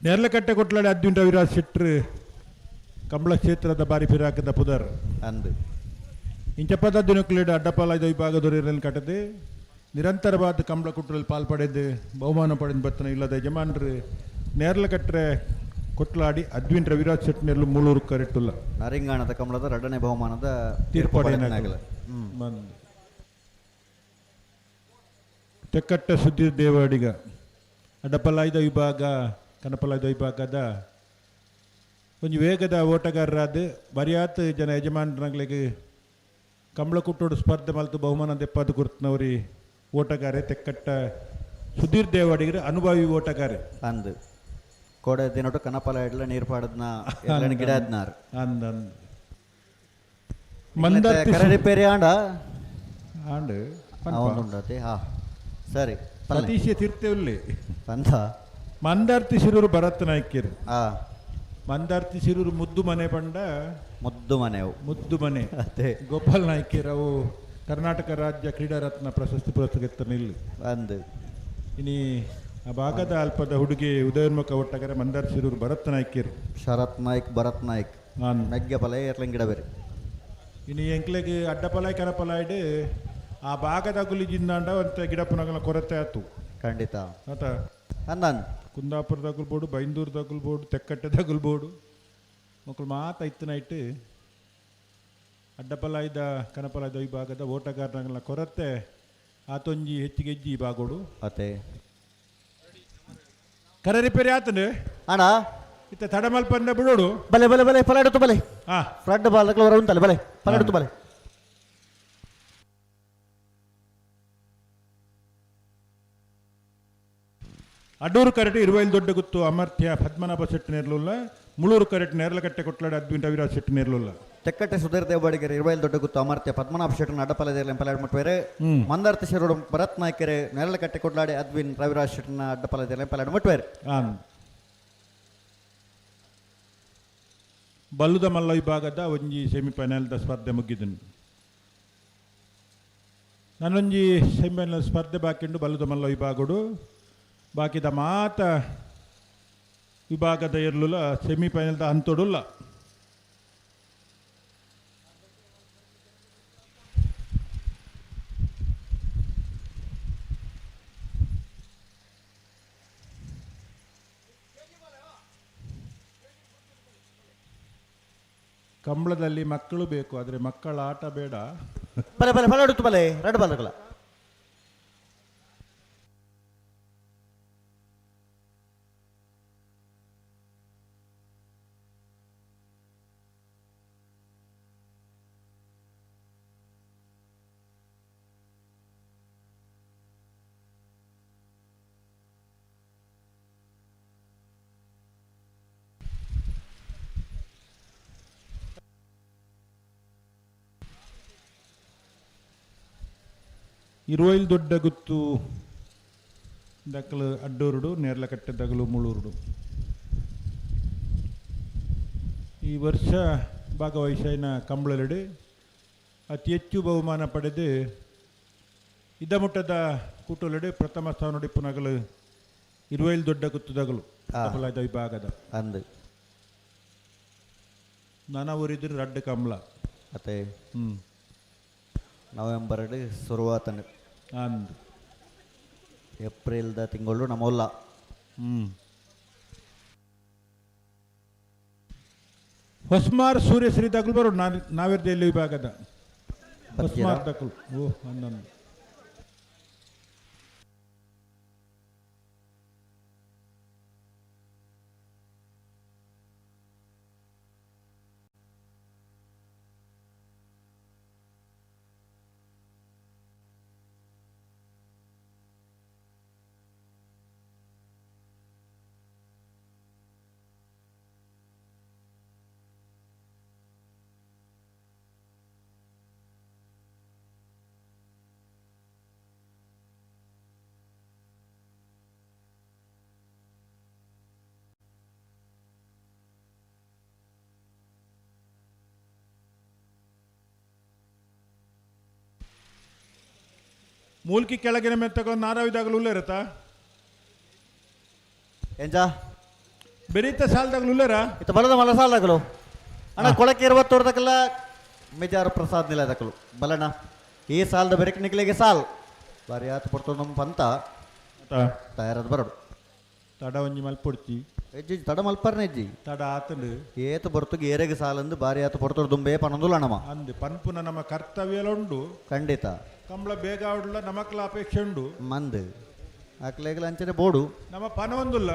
ನೇರ್ಲಕಟ್ಟೆ ಕೊಟ್ಲಾಡಿ ಅದ್ವಿನ್ ರವಿರಾಜ್ ಶೆಟ್ರು ಕಂಬಳ ಕ್ಷೇತ್ರದ ಬಾರಿ ಫಿರಾಕದ ಪುದರ್ ಅಂದು ಇಂಚಪದ ದಿನಕ್ಲೇಡ ಅಡ್ಡಪಲಾದ ವಿಭಾಗದವರು ಇರಲು ಕಟ್ಟದು ನಿರಂತರವಾದ ಕಂಬಳ ಕುಟ್ರಲ್ಲಿ ಪಾಲ್ಪಡೆದು ಬಹುಮಾನ ಪಡೆದು ಬರ್ತನ ಇಲ್ಲದ ಯಜಮಾನ್ರು ನೇರ್ಲಕಟ್ಟೆ ಕೊಟ್ಲಾಡಿ ಅದ್ವಿನ್ ರವಿರಾಜ್ ಶೆಟ್ಟಿ ನೇರ್ಲು ಮೂಳೂರು ಕರೆಕ್ಟುಲ್ಲ ನರಿಂಗಾಣದ ಕಂಬಳದ 2ನೇ ಬಹುಮಾನದ ತೀರ್ಪಡೆನಾಗಲ ತೆಕ್ಕಟ್ಟ ಸುಧೀರ್ ದೇವಾಡಿಗ ಅಡ್ಡಪಲಾಯ್ದ ವಿಭಾಗ ಕನಪಲಾಯ್ದ ವಿಭಾಗದ ಒಂದು ವೇಗದ ಓಟಗಾರರಾದ ಬರಿಯಾತ್ ಜನ ಯಜಮಾನರಿಗೆ ಕಂಬಳ ಕುಟ್ಟೋಡು ಸ್ಪರ್ಧೆ ಮಲ್ತು ಬಹುಮಾನ ದೆಪ್ಪದು ಗುರ್ತನವರಿ ಓಟಗಾರೆ ತೆಕ್ಕಟ್ಟ ಸುಧೀರ್ ದೇವಾಡಿಗರು ಅನುಭವಿ ಓಟಗಾರೆ ಅಂದು ಕೋಡೆ ದಿನೊಟ್ಟು ಕನಪಲಾಯ್ಡ್ಲ ನೀರು ಪಾಡದ್ನ ಗಿಡ ಅದ್ನಾರು ಅಂದ್ ಕರೆ ರಿಪೇರಿ ಆಂಡ ಅವನುಂಡತೆ ಸರಿ ಸತೀಶ ತೀರ್ಥೆಯಲ್ಲಿ ಅಂತ ಮಂದಾರ್ತಿ ಶಿರೂರು ಭರತ್ ನಾಯ್ಕರು ಮಂದಾರ್ತಿ ಶಿರೂರು ಮುದ್ದು ಮನೆ ಪಂಡ ಮುದ್ದು ಮನೆ ಗೋಪಾಲ್ ನಾಯ್ಕರ್ ಅವು ಕರ್ನಾಟಕ ರಾಜ್ಯ ಕ್ರೀಡಾ ರತ್ನ ಪ್ರಶಸ್ತಿ ಪುರಸ್ಕೃತ ನಿಲ್ಲು ಅಂದು ಇನಿ ಆ ಭಾಗದ ಅಲ್ಪದ ಹುಡುಗಿ ಉದಯೋನ್ಮುಖ ಒಟ್ಟಗರೆ ಮಂದಾರ್ ಶಿರೂರು ಭರತ್ ನಾಯ್ಕರು ಶರತ್ ನಾಯ್ಕ್ ಭರತ್ ನಾಯ್ಕ್ ಮೆಗ್ಗೆ ಪಲ ಏರ್ಲಂಗ್ ಗಿಡ ಬೇರೆ ಇನ್ನು ಎಂಕ್ಲೆಗೆ ಅಡ್ಡಪಲಾಯ್ ಕರಪಲಾಯ್ಡು ಆ ಭಾಗದ ಗುಲಿಜಿಂದಾಂಡ ಅಂತ ಗಿಡಪನಗಳ ಕೊರತೆ ಆಯ್ತು ಖಂಡಿತ ಆತ ಅಂದನ್ ಕುಂದಾಪುರ ತಗುಲ್ಬೋಡು ಬೈಂದೂರು ತಗುಲ್ಬೋಡು ತೆಕ್ಕಟ್ಟೆ ತಗುಲ್ಬೋಡು ಮಕ್ಕಳು ಮಾತಾಯ್ತು ನೈಟ್ ಅಡ್ಡಪಲಾಯ್ದ ಕನಪಲಾಯ್ದ ಈ ಭಾಗದ ಓಟಗಾರಗಳ ಕೊರತೆ ಆತೊಂಜಿ ಹೆಚ್ಚಿಗೆ ಹೆಜ್ಜಿ ಈ ಭಾಗೋಡು ಅತೆ ಕರೆ ರಿಪೇರಿ ಆತಂಡೆ ಅಣ್ಣ ಇತ್ತ ತಡ ಮಲ್ಪಂದ ಬಿಡೋಡು ಬಲೆ ಬಲೆ ಬಲೆ ಪಲಾಡುತ್ತು ಬಲೆ ಫ್ರಂಟ್ ಬಾಲ್ ಉಂಟಲ್ಲ ಬಲೆ ಪಲಾಡುತ್ತು ಬಲೆ ಅಡ್ಡೂರು ಕರೆಟ್ 25 ದೊಡ್ಡ ಗುತ್ತು ಅಮರ್ತ್ಯ ಪದ್ಮನಾಭ ಶೆಟ್ಟಿ ನೇರ್ಲುಲ್ಲ ಮುಳೂರು ಕರೆಟ್ ನೇರ್ಲಕಟ್ಟೆ ಕೊಟ್ಲಾಡಿ ಅದ್ವಿನ್ ರವಿರಾಜ್ ಶೆಟ್ಟಿ ನೇರ್ಲುಲ್ಲ ತೆಕ್ಕಟ್ಟೆ ಸುಧೀರ್ ದೇವಬಾಡಿಗೆರೆ 25 ದೊಡ್ಡ ಗುತ್ತು ಅಮರ್ತ್ಯ ಪದ್ಮನಾಭ ಶೆಟ್ಟಿ ಅಡ್ಡಪಲದಲ್ಲಿ ಪಲಾಡ್ ಮುಟ್ವೇರೆ ಮಂದಾರ್ತಿ ಶಿರೋಡು ಭರತ್ ನಾಯ್ಕರೆ ನೇರ್ಲಕಟ್ಟೆ ಕೊಟ್ಲಾಡಿ ಅದ್ವಿನ್ ರವಿರಾಜ್ ಶೆಟ್ಟಿನ ಅಡ್ಡಪಲದಲ್ಲಿ ಪಲಾಡ್ ಮುಟ್ವೇರೆ ಬಲ್ಲುದ ಮಲ್ಲ ವಿಭಾಗದ ಒಂಜಿ ಸೆಮಿಫೈನಲ್ದ ಸ್ಪರ್ಧೆ ಮುಗಿದನು ನಾನೊಂಜಿ ಸೆಮಿಫೈನಲ್ ಸ್ಪರ್ಧೆ ಬಾಕಿಂಡು ಬಲ್ಲುದ ಮಲ್ಲ ವಿಭಾಗಡು ಬಾಕಿದ ಮಾತ ವಿಭಾಗದ ಇರಲಿಲ್ಲ ಸೆಮಿಫೈನಲ್ದ ಹಂತೊಡುಲ್ಲ ಕಂಬಳದಲ್ಲಿ ಮಕ್ಕಳು ಬೇಕು, ಆದರೆ ಮಕ್ಕಳ ಆಟ ಬೇಡ. ಬಲೆ ಬಲೆ ಬಲೆ ಹೊಡಿತು ಬಲೆ ರಡ್ಡು ಬಾಲ್ದಕಲ. ಇರುವೈಲ್ ದೊಡ್ಡ ಗುತ್ತು ದಕ್ಕಲು ಅಡ್ಡೂರುಡು, ನೇರ್ಲಕಟ್ಟೆ ದಗಲು ಮುಳೂರುಡು. ಈ ವರ್ಷ ಭಾಗವಹಿಸಿನ ಕಂಬಳಲೆಡೆ ಅತಿ ಹೆಚ್ಚು ಬಹುಮಾನ ಪಡೆದು ಇದ್ದಮುಟ್ಟದ ಕೂಟಲೆಡೆ ಪ್ರಥಮ ಸ್ಥಾನ ನೋಡಿ ಪುನಗಲು ಇರುವೈಲ್ ದೊಡ್ಡ ಗುತ್ತುದಗಲು ತಬಲಾದ ವಿಭಾಗದ ಅಂದು ನಾನಾ ಊರಿದ್ರು ರಡ್ಡು ಕಂಬಳ ಅತ್ತೆ ನವೆಂಬರ್ ಶುರುವಾತನು ಅಂದು ಏಪ್ರಿಲ್ದ ತಿಂಗಳು ನಮ್ಮಲ್ಲ. ಹೊಸ್ಮಾರ್ ಸೂರ್ಯಶ್ರೀ ದಗಲು ಬರೋ ನಾವೆರ್ದಲ್ಲಿ ವಿಭಾಗದ ಹೊಸ್ಮಾರ್ ದಗಲು. ಓ ಹನ್ನೊಂದು ಮೂಲ್ಕಿ ಕೆಳಗಿನ ಮೆತ್ತಗ ನಾರಾವಿದಾಗಲೂ ಇರುತ್ತಾ ಎಂಜ ಬೆರೀತ ಸಾಲದಾಗಲೂ ಇಲ್ಲರ ಇತ್ತು ಬಲದ ಮಲ ಸಾಲದಾಗಲು ಅಣ್ಣ ಕೊಳಕ್ಕೆ 20 ವರ್ಷದಕ್ಕೆಲ್ಲ ಮೆಜಾರು ಪ್ರಸಾದ್ ನಿಲಯದಕ್ಕಲು ಬಲಣ್ಣ ಈ ಸಾಲದ ಬೆರಕೆ ನಿಕ್ಲಿಗೆ ಸಾಲ್ ಬಾರಿ ಆತು ಪಡ್ತದೆ ನಮ್ಮ ಪಂತ ತಯಾರದ ಬರೋಡು ತಡ ಒಂಜಿ ಮಲ್ಪೊಡ್ತಿ ಹೆಜ್ಜಿ ತಡ ಮಲ್ಪರ್ನ ಹೆಜ್ಜಿ ತಡ ಆತಂಡು ಏತು ಬರ್ತಗೆ ಏರೆಗೆ ಸಾಲಂದು ಬಾರಿ ಆತು ಪಡ್ತೋಡು ದುಂಬೆ ಪನೊಂದುಲ್ಲ ಅಣ್ಣಮ್ಮ ಅಂದು ಪನ್ಪುನ ನಮ್ಮ ಕರ್ತವ್ಯ ಉಂಡು ಖಂಡಿತ ಕಂಬಳ ಬೇಗ ಆಡುಲ್ಲ ನಮಕ್ಲ ಅಪೇಕ್ಷೆ ಉಂಡು ಮಂದು ಆಕಲೇಗಲ ಅಂಚನೆ ಬೋಡು ನಮ್ಮ ಪನ ಒಂದುಲ್ಲ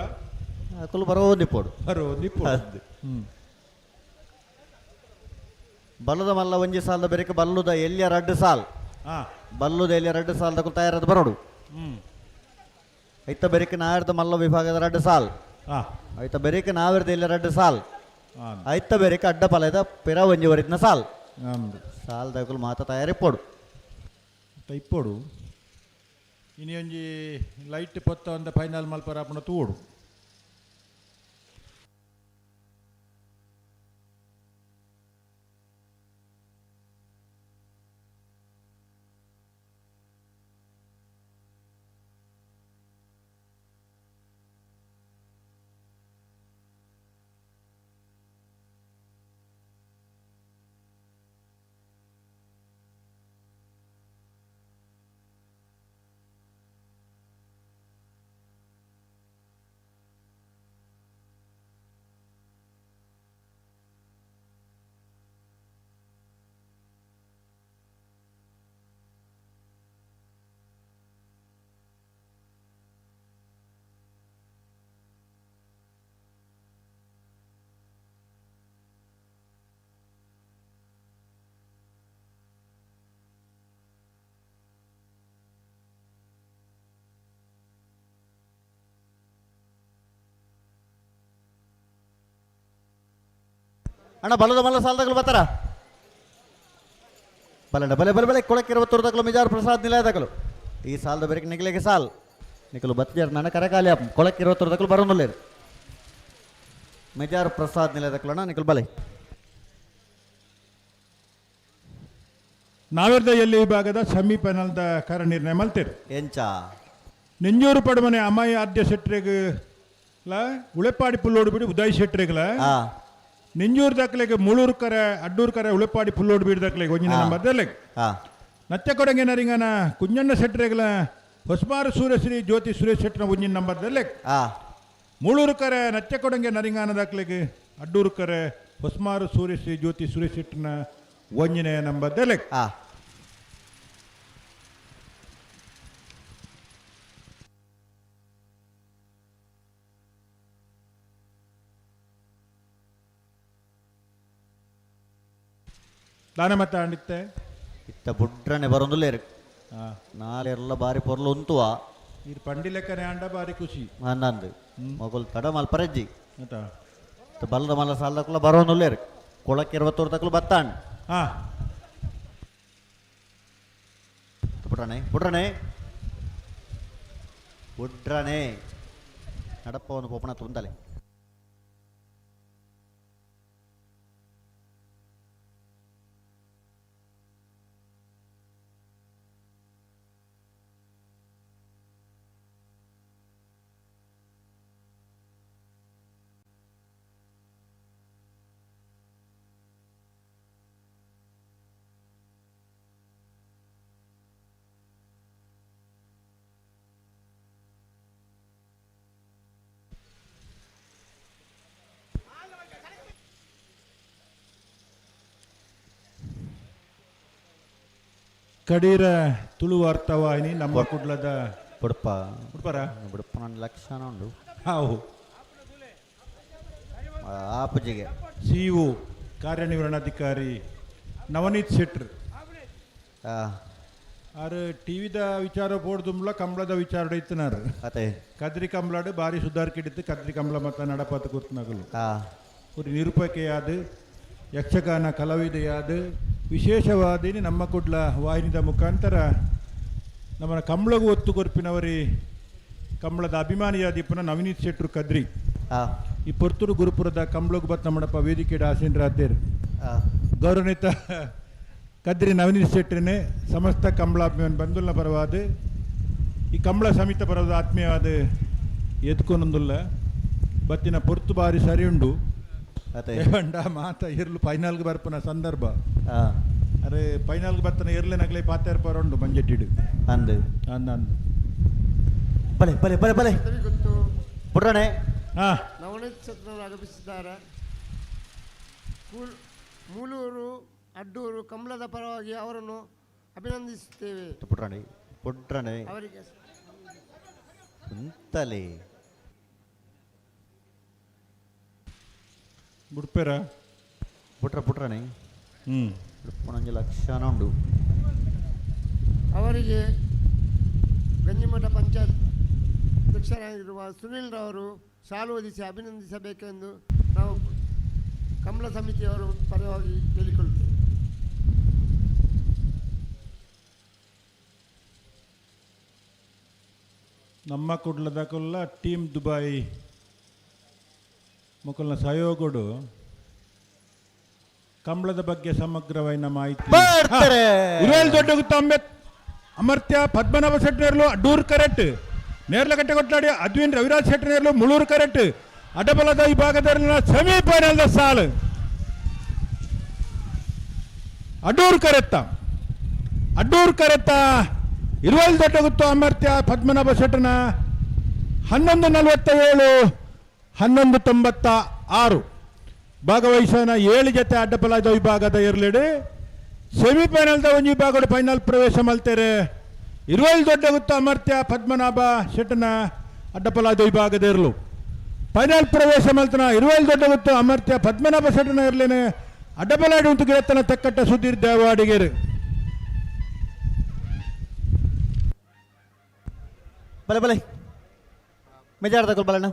ಆಕಲು ಬರೋ ನಿಪ್ಪೋಡು ಬರೋ ನಿಪ್ಪು ಬಲ್ಲದ ಮಲ್ಲ ಒಂಜಿ ಸಾಲದ ಬೆರಕೆ ಬಲ್ಲುದ ಎಲ್ಲಿಯ ರಡ್ಡು ಸಾಲ್ ಬಲ್ಲುದ ಎಲ್ಲಿಯ ರಡ್ಡು ಸಾಲದ ತಯಾರದ ಬರೋಡು ಐತ ಬೆರಕೆ ನಾಯರ್ದ ಮಲ್ಲ ವಿಭಾಗದ ರಡ್ಡು ಸಾಲ್ ಐತ ಬೆರಕೆ ನಾವಿರ್ದ ಎಲ್ಲಿಯ ರಡ್ಡು ಸಾಲ್ ಐತ ಬೆರಕೆ ಅಡ್ಡ ಪಲದ ಪಿರ ಒಂಜಿ ವರಿದ್ನ ಸಾಲ್ ಸಾಲ್ದಾಗಲು ಮಾತ ತಯಾರಿಪ್ಪೋಡು ಇಪ್ಪೋಡು ಇನಿ ಒಂಜಿ ಲೈಟ್ ಪೊತ್ತ ಒಂದ ಫೈನಲ್ ಮಲ್ಪರಾಪಣ ತೂಡು ಅಣ್ಣ ಬಲದ ಮಲ್ಲ ಸಾಲದಾಗಲು ಬರ್ತಾರ ಬಲಣ್ಣ ಬಲೆ ಬಲೆ ಬಲೆ ಕೊಳಕ್ಕೆ 20 ವರ್ಷದಕ್ಕಲು ಮಿಜಾರು ಪ್ರಸಾದ್ ನಿಲಯದಾಗಲು ಈ ಸಾಲದ ಬೆರಕೆ ನಿಕ್ಲಿಗೆ ಸಾಲ್ ನಿಕಲು ಬತ್ತಿಜಾರ್ ನನ್ನ ಕರಕಾಲಿ ಕೊಳಕ್ಕೆ 20 ವರ್ಷದಕ್ಕಲು ಬರೋದಿಲ್ಲ ಮಿಜಾರು ಪ್ರಸಾದ್ ನಿಲಯದಕ್ಕಲು ಅಣ್ಣ ನಿಕಲು ಬಲೆ ನಾವೆರ್ದ ಎಲ್ಲಿ ವಿಭಾಗದ ಸೆಮಿಫೈನಲ್ದ ಕರ ನಿರ್ಣಯ ಮಲ್ತೇರು ಎಂಚ ನೆಂಜೂರು ಪಡುಮನೆ ಅಮ್ಮಾಯಿ ಆದ್ಯ ಶೆಟ್ರೆಗ್ಲ ಉಳೆಪಾಡಿ ಪುಲ್ಲೋಡು ಬಿಡಿ ಉದಯ್ ಶೆಟ್ರೆಗ್ಲ ನೆಂಜೂರು ದಕ್ಲೆಗೆ ಮುಳೂರು ಕರೆ ಅಡ್ಡೂರು ಕರೆ ಉಳೆಪಾಡಿ ಪುಲ್ಲೋಡು ಬಿಡಿ ದಕ್ಲೆಗೆ ಒಂಜಿನ ನಂಬರ್ದಲ್ಲೇ ನಚ್ಚ ಕೊಡಂಗೆ ನರಿಂಗನ ಕುಂಜಣ್ಣ ಶೆಟ್ರೆಗ್ಲ ಹೊಸ್ಮಾರು ಸೂರ್ಯಶ್ರೀ ಜ್ಯೋತಿ ಸುರೇಶ್ ಶೆಟ್ನ ಒಂಜಿನ ನಂಬರ್ದಲ್ಲೇ ಮುಳೂರು ಕರೆ ನಚ್ಚ ಕೊಡಂಗೆ ನರಿಂಗಾನ ದಕ್ಲೆಗೆ ಅಡ್ಡೂರು ಕರೆ ಹೊಸ್ಮಾರು ಸೂರ್ಯಶ್ರೀ ಜ್ಯೋತಿ ಸುರೇಶ್ ಶೆಟ್ಟರ್ನ ಒಂಜನೆಯ ನಂಬರ್ ದೆಲೆಕ್ ದಾನ ಮತ ಅಂಡಿತ್ತೆ ಇತ್ತ ಬುಡ್ರನೆ ಬರೋದಿಲ್ಲ ನಾಳೆ ಎಲ್ಲ ಬಾರಿ ಪೊರ್ಲು ಉಂತುವ ಈ ಪಂಡಿ ಲೆಕ್ಕನೆ ಅಂಡ ಬಾರಿ ಖುಷಿ ಅನ್ನಂದು ಮಗಲ್ ತಡ ಮಲ್ಪರಜ್ಜಿ ಆಯ್ತಾ ಬಲ್ಲದ ಮಲ್ಲ ಸಾಲದಕ್ಕಲ್ಲ ಬರೋದಿಲ್ಲ ಕೊಳಕ್ಕೆ 20 ತಕ್ಕಲು ಬತ್ತಾಂಡ್ ಬುಡ್ರನೆ ನಡಪ್ಪವನ್ನು ಪೋಪಣ ತುಂದಲೆ ಕಡೀರ ತುಳು ವಾರ್ತಾವಾಹಿನಿ ನಮ್ಮ ಕುಡ್ಲದ ಬುಡಪ್ಪ ನನ್ನ ಲಕ್ಷಣ ಉಂಡು ಹಾವು ಆಪಜಿಗೆ ಸಿಇಒ ಕಾರ್ಯನಿರ್ವಹಣಾಧಿಕಾರಿ ನವನೀತ್ ಶೆಟ್ರ್ ಆರು ಟಿವಿದ ವಿಚಾರ ಬೋಡ್ದುಂಬ್ಲ ಕಂಬಳದ ವಿಚಾರ ಇತ್ತನಾರು ಅದೇ ಕದ್ರಿ ಕಂಬಳಾಡು ಬಾರಿ ಸುಧಾರಿಕಿಡಿತ್ತು ಕದ್ರಿ ಕಂಬಳ ಮತ್ತ ನಡಪಾತ ಕೂತ್ನಾಗಲು ஒரு ನಿರೂಪಕೆಯಾದ ಯಕ್ಷಗಾನ ಕಲಾವಿದೆಯಾದ ವಿಶೇಷವಾದಿನಿ ನಮ್ಮ ಕುಡ್ಲ ವಾಹಿನಿದ ಮುಖಾಂತರ ನಮ್ಮ ಕಂಬಳಗೂ ಒತ್ತು ಕೊರ್ಪಿನವರಿ ಕಂಬಳದ ಅಭಿಮಾನಿಯಾದಿಪ್ಪನ ನವನೀತ್ ಶೆಟ್ರು ಕದ್ರಿ ಈ ಪೊರ್ತೂರು ಗುರುಪುರದ ಕಂಬಳಗೂ ಬತ್ ನಮ್ಮಡಪ್ಪ ವೇದಿಕೆ ಆಸೀನರಾದ್ದೇರು ಗೌರವನಿತ ಕದ್ರಿ ನವನೀತ್ ಶೆಟ್ರನೇ ಸಮಸ್ತ ಕಂಬಳಾಭಿಮಾನಿ ಬಂಧುಲ್ನ ಪರವಾದ ಈ ಕಂಬಳ ಸಮಿತ ಪರವಾದ ಆತ್ಮೀಯವಾದ ಎತ್ಕೊನೊಂದುಲ್ಲ ಬತ್ತಿನ ಪೊರ್ತು ಬಾರಿ ಸರಿ ಉಂಡು ಏವಂಡ ಮಾತ ಇರ್ಲು ಫೈನಲ್ಗೆ ಬರ್ಪನ ಸಂದರ್ಭ ಅರೆ ಫೈನಲ್ಗೆ ಬರ್ತನ ಇರ್ಲೆ ನಗಲೆ ಪಾತ್ಯಾರ ಪರಂಡು ಮಂಜೆಟ್ಟಿಡು ಅಂದು ಅಂದು ಬಲೆ ಬಲೆ ಬಲೆ ಬಲೆ ಗೊತ್ತು ಬುಡ್ರನೆ ನವನೀತ್ ಶೆಟ್ರವರು ಆಗಮಿಸಿದ್ದಾರೆ ಮೂಲೂರು ಅಡ್ಡೂರು ಕಂಬಳದ ಪರವಾಗಿ ಅವರನ್ನು ಅಭಿನಂದಿಸುತ್ತೇವೆ. ಪುಟ್ರನೆ ಅವರಿಗೆ ಉಂತಲೆ ಬುಡ್ಪೇರ ಪುಟ್ರನೆ ಬುಡ್ಪಣಂಜಿ ಲಕ್ಷಣ ಉಂಡು. ಅವರಿಗೆ ಗಂಜಿಮಠ ಪಂಚಾಯತ್ ಅಧ್ಯಕ್ಷರಾಗಿರುವ ಸುನೀಲ್ ರವರು ಶಾಲು ಹೊದಿಸಿ ಅಭಿನಂದಿಸಬೇಕೆಂದು ನಾವು ಕಂಬಳ ಸಮಿತಿಯವರು ಪರವಾಗಿ ಕೇಳಿಕೊಳ್ಳುತ್ತೇವೆ. ನಮ್ಮ ಕುಡ್ಲದ ಕೊಲ್ಲ ಟೀಮ್ ದುಬೈ ಮೊಕಲ್ನ ಸಹಯೋಗಡು ಕಂಬಳದ ಬಗ್ಗೆ ಸಮಗ್ರವಾದ ಮಾಹಿತಿ ದೊಡ್ಡ ಅಮರ್ತ್ಯ ಪದ್ಮನಾಭ ಶೆಟ್ಟರ್ಲು ಅಡ್ಡೂರು ಕರೆಕ್ಟ್ ನೇರ್ಲಕಟ್ಟೆ ಕೊಟ್ಟಾಡಿ ಅದ್ವಿನ್ ರವಿರಾಜ್ ಶೆಟ್ಟರ್ಲು ಮುಳೂರು ಕರೆಕ್ಟ್ ಅಡ್ಡಬಲದ ವಿಭಾಗದಲ್ಲಿನ ಸೆಮಿಫೈನಲ್ದ ಸಾಲು ಅಡ್ಡೂರು ಕರೆತ್ತ ಇರುವಲ್ಲಿ ದೊಡ್ಡ ಗೊತ್ತು ಅಮರ್ತ್ಯ ಪದ್ಮನಾಭ ಶೆಟ್ಟನ 11:47 11:96 ಭಾಗವಹಿಸೋಣ 7 ಜೊತೆ ಅಡ್ಡಬಲದ ವಿಭಾಗದ ಇರ್ಲಿಡಿ ಸೆಮಿಫೈನಲ್ದ ಒಂದು ವಿಭಾಗದ ಫೈನಲ್ ಪ್ರವೇಶ ಮಲ್ತೇರೆ ಇರುವಲ್ಲಿ ದೊಡ್ಡ ಗೊತ್ತು ಅಮರ್ತ್ಯ ಪದ್ಮನಾಭ ಶೆಟ್ಟನ ಅಡ್ಡಬಲದ ವಿಭಾಗದ ಇರಲು ಫೈನಲ್ ಪ್ರವೇಶ ಮಲ್ತನ ಇರುವಲ್ಲಿ ದೊಡ್ಡ ಗೊತ್ತು ಅಮರ್ತ್ಯ ಪದ್ಮನಾಭ ಶೆಟ್ಟನ ಇರ್ಲೇನೆ ಅಡ್ಡಬಲಾಡಿ ಉಂಟು ಗಿರತ್ತನ ತೆಕ್ಕಟ್ಟ ಸುಧೀರ್ ದೇವಾಡಿಗೇರು ಬಲೆ ಬಲೆ ಮೆಜಾರ್ ತಗೊಳ್ ಬಲಣ್ಣ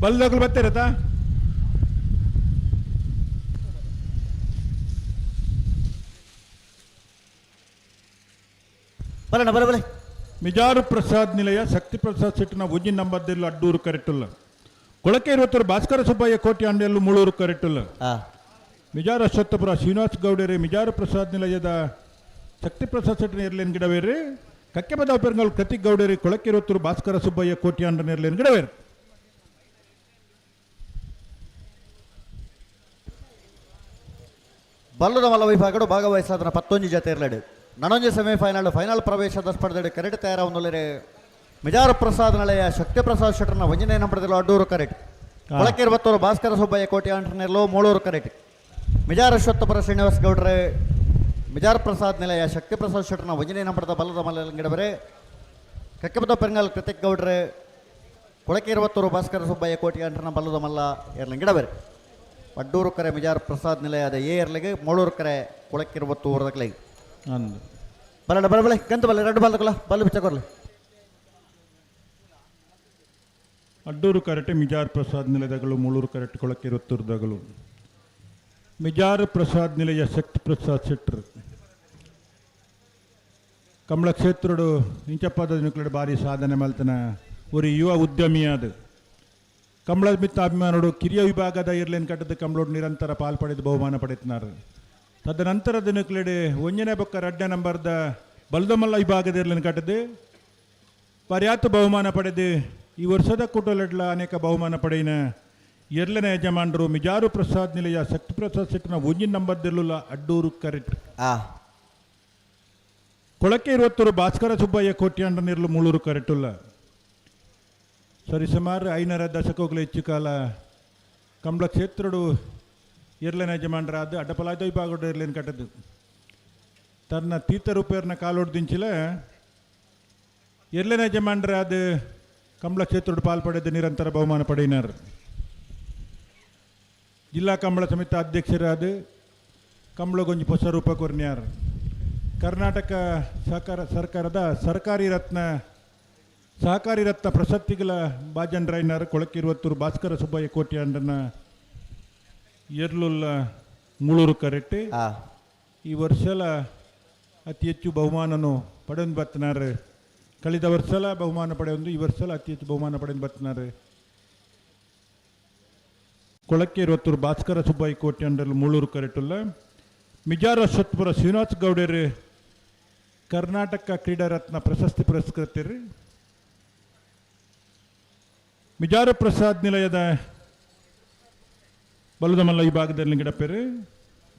ಬಲ್ದಗಳು ಬರ್ತಿರತ್ತಾ ಬಲಣ್ಣ ಬಲೆ ಬಲೆ ಮಿಜಾರು ಪ್ರಸಾದ್ ನಿಲಯ ಶಕ್ತಿ ಪ್ರಸಾದ್ ಶೆಟ್ಟನ ಉಜ್ಜಿನ ನಂಬರ್ದಲ್ಲಿ ಅಡ್ಡೂರು ಕರೆಕ್ಟುಲ್ಲ ಕೊಳಕೆ 20 ಭಾಸ್ಕರ ಸುಬ್ಬಯ್ಯ ಕೋಟಿ ಅಂಡೆಯಲ್ಲೂ ಮುಳೂರು ಕರೆಕ್ಟುಲ್ಲ ಮಿಜಾರು ಅಶ್ವತ್ಥಪುರ ಶ್ರೀನಿವಾಸ್ ಗೌಡರೇ ಮಿಜಾರು ಪ್ರಸಾದ್ ನಿಲಯದ ಶಕ್ತಿ ಪ್ರಸಾದ್ ಶೆಟ್ಟನ ಇರ್ಲೇನು ಗಿಡವೇರಿ ಕಕ್ಕೆ ಬದ ಪೆರಂಗಲ್ ಕತಿಕ್ ಗೌಡರೇ ಕೊಳಕೆ 20 ಭಾಸ್ಕರ ಸುಬ್ಬಯ್ಯ ಕೋಟಿ ಅಂಡನ ಇರ್ಲೇನು ಗಿಡವೇರಿ ಬಲ್ಲದ ಮಲ್ಲ ವಿಭಾಗಡು ಭಾಗವಹಿಸಾದನ 11 ಜತೆ ಇರಲಾಡು ನನೊಂಜಿ ಸೆಮಿಫೈನಲ್ ಫೈನಲ್ ಪ್ರವೇಶದ ಸ್ಪರ್ಧೆಡು ಕರೆಕ್ಟ್ ತಯಾರಾವೊಂದುಲ್ಲೆರೆ ಮಿಜಾರು ಪ್ರಸಾದ್ ನಳೆಯ ಶಕ್ತಿ ಪ್ರಸಾದ್ ಶೆಟ್ಟರ್ನ ಒಂಜನೇ ನಂಬರ್ದಲ್ಲೂ ಅಡ್ಡೂರು ಕರೆಕ್ಟ್ ಕೊಳಕೆ 20 ಭಾಸ್ಕರ ಸುಬ್ಬಯ್ಯ ಕೋಟೆ ಅಂಟರ್ನೆಲ್ಲೋ ಮೂಳೂರು ಕರೆಕ್ಟ್ ಮಿಜಾರ್ ಅಶ್ವತ್ಥಪುರ ಶ್ರೀನಿವಾಸ್ ಗೌಡ್ರೆ ಮಿಜಾರ್ ಪ್ರಸಾದ್ ನಿಲಯ ಶಕ್ತಿ ಪ್ರಸಾದ್ ಶೆಟ್ಟರ್ನ ಒಂಜನೇ ನಂಬರ್ದ ಬಲ್ಲದ ಮಲ್ಲ ಗಿಡಬರೆ ಕಕ್ಕೆಬದ ಪೆರಂಗಾಲ್ ಕೃತಿಕ್ ಗೌಡ್ರೆ ಕೊಳಕೆ 20 ಭಾಸ್ಕರ ಸುಬ್ಬಯ್ಯ ಕೋಟೆ ಅಂಟರ್ನ ಬಲ್ಲದ ಮಲ್ಲ ಎರಲ ಗಿಡಬರೆ ಅಡ್ಡೂರು ಕರೆ ಮಿಜಾರ್ ಪ್ರಸಾದ್ ನಿಲಯದ ಏರ್ಲೆಗೆ ಮೂಳೂರು ಕರೆ ಕೊಳಕೆ 20 ಊರದಕ್ಲೆಗೆ ಅಂದು ಬರಡ ಬರಬಳೆ ಕಂತು ಬಲ್ಲ ಎರಡು ಬಾಲ್ದಕ್ಕಲ್ಲ ಬಲ್ಲು ಬಿಚ್ಚಕೊರ್ಲಿ ಅಡ್ಡೂರು ಕರೆಕ್ಟ್ ಮಿಜಾರ್ ಪ್ರಸಾದ್ ನಿಲಯದಗಳು ಮೂಳೂರು ಕರೆಕ್ಟ್ ಕೊಳಕ್ಕೆ 20 ಮಿಜಾರ್ ಪ್ರಸಾದ್ ನಿಲಯ ಶಕ್ತಿ ಪ್ರಸಾದ್ ಶೆಟ್ಟರ್ ಕಮಲ ಕ್ಷೇತ್ರಡು ಇಂಚಪ್ಪದ ನಿಕ್ಲಡು ಭಾರಿ ಸಾಧನೆ ಮಲ್ತನ ஒரு ಯುವ ಉದ್ಯಮಿಯಾದ ಕಮಲ ಮಿತ್ತ ಅಭಿಮಾನೋಡು ಕಿರಿಯ ವಿಭಾಗದ ಇರ್ಲೇನ್ ಕಟ್ಟದ ಕಮಲೋಡು ನಿರಂತರ ಪಾಲ್ಪಡೆದು ಬಹುಮಾನ ಪಡೆಯುತ್ತಾರೆ ತದನಂತರದ ನಿಕ್ಲೆಡೆ ಒಂಜನೇ ಬೊಕ್ಕ 2ನೇ ನಂಬರ್ದ ಬಲ್ದಮಲ್ಲ ವಿಭಾಗದ ಇರ್ಲೇನ್ ಕಟ್ಟದು ಪರ್ಯಾಪ್ತ ಬಹುಮಾನ ಪಡೆದು ಈ ವರ್ಷದ ಕುಟುಲೆಡ್ಲ ಅನೇಕ ಬಹುಮಾನ ಪಡೆಯಿನ ಎರಲನ ಯಜಮಾನರು ಮಿಜಾರು ಪ್ರಸಾದ್ ನಿಲಯ ಶಕ್ತಿ ಪ್ರಸಾದ್ ಶೆಟ್ಟರ್ನ 1 ನಂಬರ್ದಲ್ಲೂ ಅಡ್ಡೂರು ಕರೆಕ್ಟ್ ಕೊಳಕೆ 20 ಭಾಸ್ಕರ ಸುಬ್ಬಯ್ಯ ಕೋಟ್ಯಾಂಡ ನಿರ್ಲು ಮೂಳೂರು ಕರೆಕ್ಟುಲ್ಲ ಸರಿಸುಮಾರು 5ರ ದಶಕಗಳು ಹೆಚ್ಚು ಕಾಲ ಕಂಬಳ ಕ್ಷೇತ್ರಡು ಎರಲನ ಯಜಮಾನರಾದ ಅಡ್ಡಪಲಾದ ವಿಭಾಗಡು ಇರ್ಲೇನು ಕಟ್ಟದು ತನ್ನ ತೀರ್ಥ ರೂಪೇರ್ನ ಕಾಲೊಡ್ದಿಂಚಿಲ ಎರಲನ ಯಜಮಾನರಾದ ಕಂಬಳ ಕ್ಷೇತ್ರಡು ಪಾಲ್ಪಡೆದು ನಿರಂತರ ಬಹುಮಾನ ಪಡೆಯಿನಾರು ಜಿಲ್ಲಾ ಕಂಬಳ ಸಮಿತಿ ಅಧ್ಯಕ್ಷರಾದ ಕಂಬಳಗೊಂಜಿ ಹೊಸ ರೂಪ ಕೊರ್ನ್ಯಾರ್ ಕರ್ನಾಟಕ ಸರ್ಕಾರದ ಸಹಕಾರಿ ರತ್ನ ಪ್ರಶಸ್ತಿಗಳ ಬಾಜನ್ರಾಯ್ನಾರ್ ಕೊಳಕೆ 20 ಭಾಸ್ಕರ ಸುಬ್ಬಯ್ಯ ಕೋಟ್ಯಾಂಡನ ಎರ್ಲುಲ್ಲ ಮೂಳೂರು ಕರೆಕ್ಟ್ ಈ ವರ್ಷಲ ಅತಿ ಹೆಚ್ಚು ಬಹುಮಾನನು ಪಡೆದು ಬರ್ತನಾರೆ ಕಳೆದ ವರ್ಷಲ ಬಹುಮಾನ ಪಡೆಯೊಂದು ಈ ವರ್ಷಲ ಅತಿ ಹೆಚ್ಚು ಬಹುಮಾನ ಪಡೆದು ಬರ್ತನಾರೆ ಕೊಳಕೆ 20 ಭಾಸ್ಕರ ಸುಬ್ಬಯ್ಯ ಕೋಟ್ಯಾಂಡಲು ಮೂಳೂರು ಕರೆಕ್ಟುಲ್ಲ ಮಿಜಾರ್ ಅಶ್ವತ್ಥಪುರ ಶ್ರೀನಿವಾಸ್ ಗೌಡರು ಕರ್ನಾಟಕ ಕ್ರೀಡಾ ರತ್ನ ಪ್ರಶಸ್ತಿ ಪುರಸ್ಕೃತರು ಮಿಜಾರು ಪ್ರಸಾದ್ ನಿಲಯದ ಬಲುದಮಲ್ಲ ಈ ಭಾಗದಲ್ಲಿ ಗಿಡಪೇರು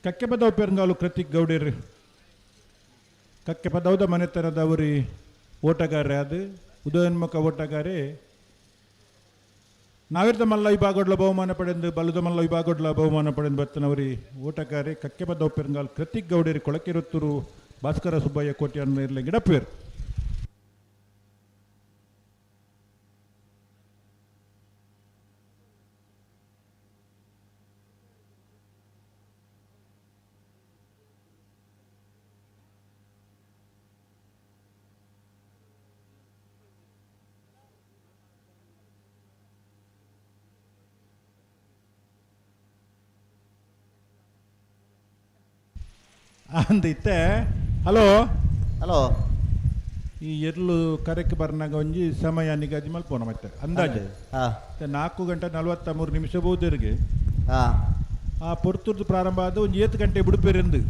ಕಕ್ಕೆ ಪದವ ಪೆರಂಗಾಲು ಕೃತಿಕ್ ಗೌಡರು ಕಕ್ಕೆ ಪದವದ ಮನೆತನದವರಿ ಓಟಗಾರ ಅದು ಉದಯೋನ್ಮುಖ ಓಟಗಾರೆ ನಾವಿರ್ದ ಮಲ್ಲ ವಿಭಾಗಡ್ಲ ಬಹುಮಾನ ಪಡೆದು ಬಲುದ ಮಲ್ಲ ವಿಭಾಗಡ್ಲ ಬಹುಮಾನ ಪಡೆದು ಬರ್ತನವರಿ ಓಟಗಾರೆ ಕಕ್ಕೆ ಪದವ ಪೆರಂಗಾಲ್ ಕೃತಿಕ್ ಗೌಡರು ಕೊಳಕೆ 20 ಭಾಸ್ಕರ ಸುಬ್ಬಯ್ಯ ಕೋಟ್ಯಾನ್ನ ಇರಲಿ ಗಿಡಪೇರು ಅಂದಿತ್ತೆ ಹಲೋ ಈ ಎರ್ಲು ಕರೆಕ್ಟ್ ಬರ್ನಾಗ ಒಂಜಿ ಸಮಯ ನಿಗದಿ ಮಲ್ಪೋನ ಮತ್ತೆ ಅಂದಾಜು 4 ಗಂಟೆ 43 ನಿಮಿಷ ಬೋದರಿಗೆ ಆ ಪೊರ್ತುರ್ದು ಪ್ರಾರಂಭ ಆದ ಒಂಜಿ 7 ಗಂಟೆ ಬಿಡುಪೇರೆಂದು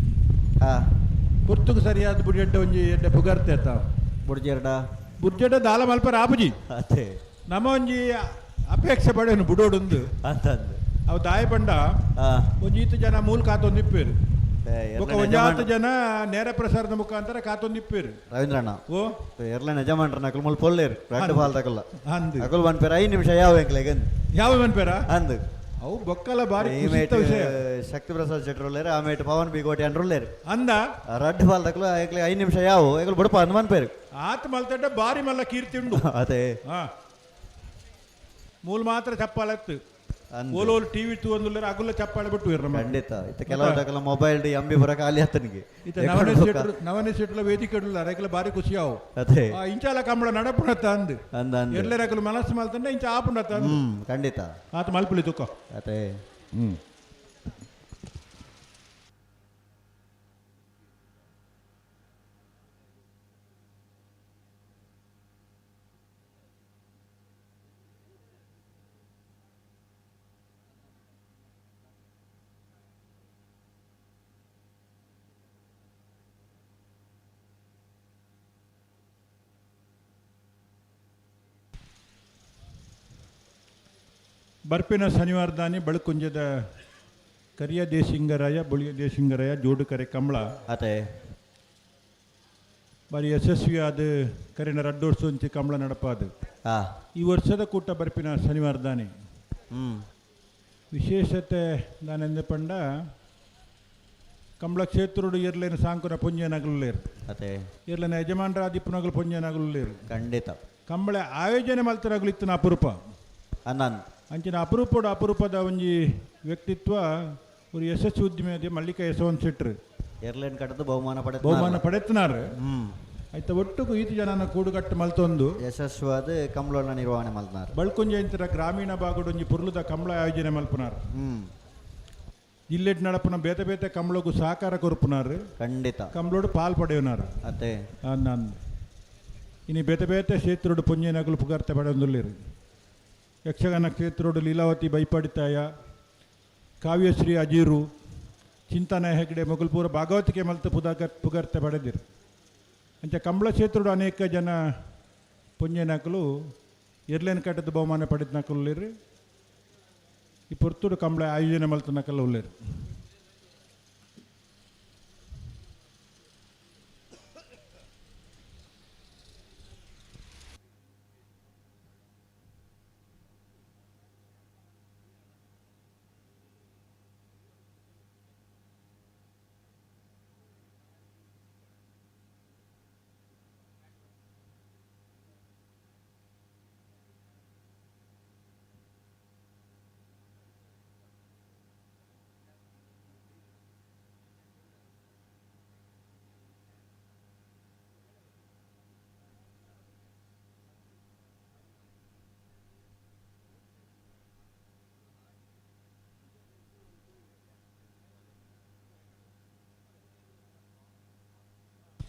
ಪೊರ್ತುಗೆ ಸರಿಯಾದ ಬುಡಿಯಡ್ಡ ಒಂಜಿ ಎಡ್ಡೆ ಪುಗರ್ತೆ ಬುರ್ಜೆಡ್ಡ ದಾಲ ಮಲ್ಪರ ಆಪುಜಿ ನಮ್ಮ ಒಂಜಿ ಅಪೇಕ್ಷೆ ಪಡೆಯನು ಬುಡೋಡೊಂದು ಅವು ದಾಯ ಪಂಡ ಒಂಜಿ 7 ಜನ ಮೂಲ ಕಾತೊಂದಿಪ್ಪೇರು ಒಂಜಾತು ಜನ ನೇರ ಪ್ರಸಾರದ ಮುಖಾಂತರ ಕಾತೊಂದಿಪ್ಪೇರು ರವೀಂದ್ರಣ್ಣ ಓ ಎರ್ಲ ಯಜಮಾನ್ರ ನಕಲ್ ಮುಲ್ ಪೊಲ್ಲೇರು ರೆಡ್ ಬಾಲ್ ತಕಲ್ಲ ಅಕಲ್ ಬನ್ಪೇರ 5 ನಿಮಿಷ ಯಾವ ಎಂಕ್ಲೆಗನ್ ಯಾವ ಬನ್ಪೇರ ಅಂದು ಅವು ಬೊಕ್ಕಲ ಬಾರಿ ವಿಷಯ ಶಕ್ತಿ ಪ್ರಸಾದ್ ಶೆಟ್ಟರ್ ಆಮೇಲೆ ಪವನ್ ಬಿ ಕೋಟೆ ಅಂಡ್ರುಲ್ಲೇರು ಅಂದ ರೆಡ್ ಬಾಲ್ ತಕಲ ಎಂಕ್ಲೆ 5 ನಿಮಿಷ ಯಾವ ಎಂಕ್ಲೆ ಬುಡಪ ಅಂದ್ ಬನ್ಪೇರು ಆತ ಮಲ್ತಡ್ಡ ಬಾರಿ ಮಲ್ಲ ಕೀರ್ತಿ ಉಂಡು ಅದೇ ಮೂಲ ಮಾತ್ರ ಚಪ್ಪಾಲತ್ತು ಓಲೋಲ್ ಟಿವಿ ತೂಂದುಲ್ಲರ ಅಗುಲ್ಲ ಚಪ್ಪಾಳೆ ಬಿಟ್ಟು ಇರ್ರ ಖಂಡಿತ ಇತ್ತ ಕೆಲವದಕ್ಕೆಲ್ಲ ಮೊಬೈಲ್ ಎಂಬಿ ಬರ ಖಾಲಿ ಹತ್ತನಿಗೆ ಇತ್ತ ನವನೇ ಸೀಟ್ಲ ವೇದಿಕೆ ಇಡಲ್ಲ ರೈಕಲ ಬಾರಿ ಖುಷಿ ಆವು ಅದೇ ಇಂಚಾಲ ಕಂಬಳ ನಡಪುಣತ್ತ ಅಂದ್ ಎಲ್ಲೇ ರೈಕಲು ಮನಸ್ಸು ಮಲ್ತಂಡ ಇಂಚ ಆಪುಣತ್ತ ಅಂದ್ ಖಂಡಿತ ಆತ ಮಲ್ಪುಳಿ ತುಕ್ಕ ಅದೇ ಬರ್ಪಿನ ಶನಿವಾರದಾನಿ ಬಳುಕುಂಜದ ಕರಿಯ ದೇಶಿಂಗರಾಯ ಬುಳಿಯ ದೇಶಿಂಗರಾಯ ಜೋಡುಕರೆ ಕಂಬಳ ಅದೇ ಬಾರಿ ಯಶಸ್ವಿಯಾದ ಕರೆನ 2 ವರ್ಷ ಒಂಚಿ ಕಂಬಳ ನಡಪಾದು ಈ ವರ್ಷದ ಕೂಟ ಬರ್ಪಿನ ಶನಿವಾರದಾನೆ ವಿಶೇಷತೆ ದಾನೆಂದು ಪಂಡ ಕಂಬಳ ಕ್ಷೇತ್ರೋಡು ಎರ್ಲೇನು ಸಾಂಕುನ ಪುಂಜನಗಲೇರು ಅದೇ ಎರ್ಲೇನ ಯಜಮಾನರ ಆದಿಪ್ಪನಗಲು ಪುಂಜನಗಲೇರು ಖಂಡಿತ ಕಂಬಳ ಆಯೋಜನೆ ಮಲ್ತರಾಗಲು ಇತ್ತಿನ ಅಪರೂಪ ಅಂಚಿನ ಅಪರೂಪದ ಒಂಜಿ ವ್ಯಕ್ತಿತ್ವ ಒಂದು ಯಶಸ್ವಿ ಉದ್ಯಮಿ ಅದೇ ಮಲ್ಲಿಕ ಯಶವಂತ್ ಶೆಟ್ರು ಏರ್ಲೈನ್ ಕಟ್ಟದು ಬಹುಮಾನ ಪಡೆತ್ನಾರು ಆಯ್ತಾ ಒಟ್ಟು ಈತು ಜನನ ಕೂಡುಗಟ್ಟು ಮಲ್ತೊಂದು ಯಶಸ್ವಾದ ಕಂಬಳ ನಿರ್ವಹಣೆ ಮಲ್ತನಾರು ಬಳ್ಕೊಂಜ ಇಂತರ ಗ್ರಾಮೀಣ ಭಾಗದ ಒಂಜಿ ಪುರ್ಲುದ ಕಂಬಳ ಆಯೋಜನೆ ಮಲ್ಪನಾರು ಜಿಲ್ಲೆಡ್ ನಡಪನ ಬೇತೆ ಬೇತೆ ಕಂಬಳಗೂ ಸಹಕಾರ ಕೊರ್ಪುನಾರು ಖಂಡಿತ ಕಂಬಳೋಡು ಪಾಲ್ ಪಡೆಯೋನಾರು ಅದೇ ನಾನು ಇನ್ನು ಬೇತೆ ಬೇತೆ ಕ್ಷೇತ್ರೋಡು ಪುಂಜನಗಲು ಪುಗಾರ್ತೆ ಪಡೆಯೊಂದುಲ್ಲೇರು ಯಕ್ಷಗಾನ ಕ್ಷೇತ್ರೋಡು ಲೀಲಾವತಿ ಬೈಪಾಡಿತಾಯ ಕಾವ್ಯಶ್ರೀ ಅಜೀರು ಚಿಂತನ ಹೆಗ್ಡೆ ಮೊಗಲ್ಪುರ ಭಾಗವತಿಕೆ ಮಲ್ತ ಪುಗರ್ತೆ ಪಡೆದಿರು ಅಂಚ ಕಂಬಳ ಕ್ಷೇತ್ರೋಡು ಅನೇಕ ಜನ ಪುಂಜನಕಲು ಎರ್ಲೇನ್ ಕಟ್ಟದ ಬಹುಮಾನ ಪಡೆದ ನಕಲು ಈ ಪುರ್ತುಡು ಕಂಬಳ ಆಯೋಜನೆ ಮಲ್ತ ನಕಲು ಉಳ್ಳೇರು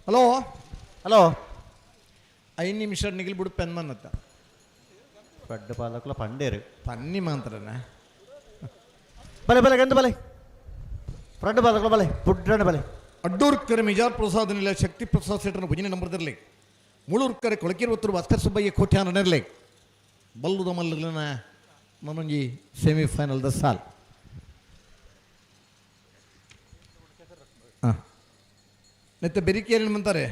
ಹಲೋ 5 ನಿಮಿಷ ನಿಗಿಲ್ಬಿಡು ಪೆನ್ ಮನ್ನತ್ತ ಪಡ್ಡು ಪಾಲಕಲ ಪಂಡೇರು ಪನ್ನಿ ಮಾತ್ರನ ಬಲೆ ಗಂದು ಬಲೆ ಪಡ್ಡು ಪಾಲಕಲ ಬಲೆ ಪುಡ್ಡಣ ಬಲೆ ಅಡ್ಡೂರ್ಕರೆ ಮಿಜಾರ್ ಪ್ರಸಾದ್ ನಿಲ ಶಕ್ತಿ ಪ್ರಸಾದ್ ಸೆಟ್ರನ ಭುಜನೆ ನಂಬರ್ದಿರಲಿ ಮುಳೂರ್ಕರೆ ಕೊಳಕಿರುವತ್ತರು ಭಾಸ್ಕರ್ ಸುಬ್ಬಯ್ಯ ಕೋಟ್ಯಾನ ನೆರಲಿ ಬಲ್ಲುದ ಮಲ್ಲನ ನನ್ನೊಂಜಿ ಸೆಮಿಫೈನಲ್ದ ಸಾಲ್ ನೆತ್ತ ಬೆರಿಕೆಯಲ್ಲಿ ಮಂತಾರೆ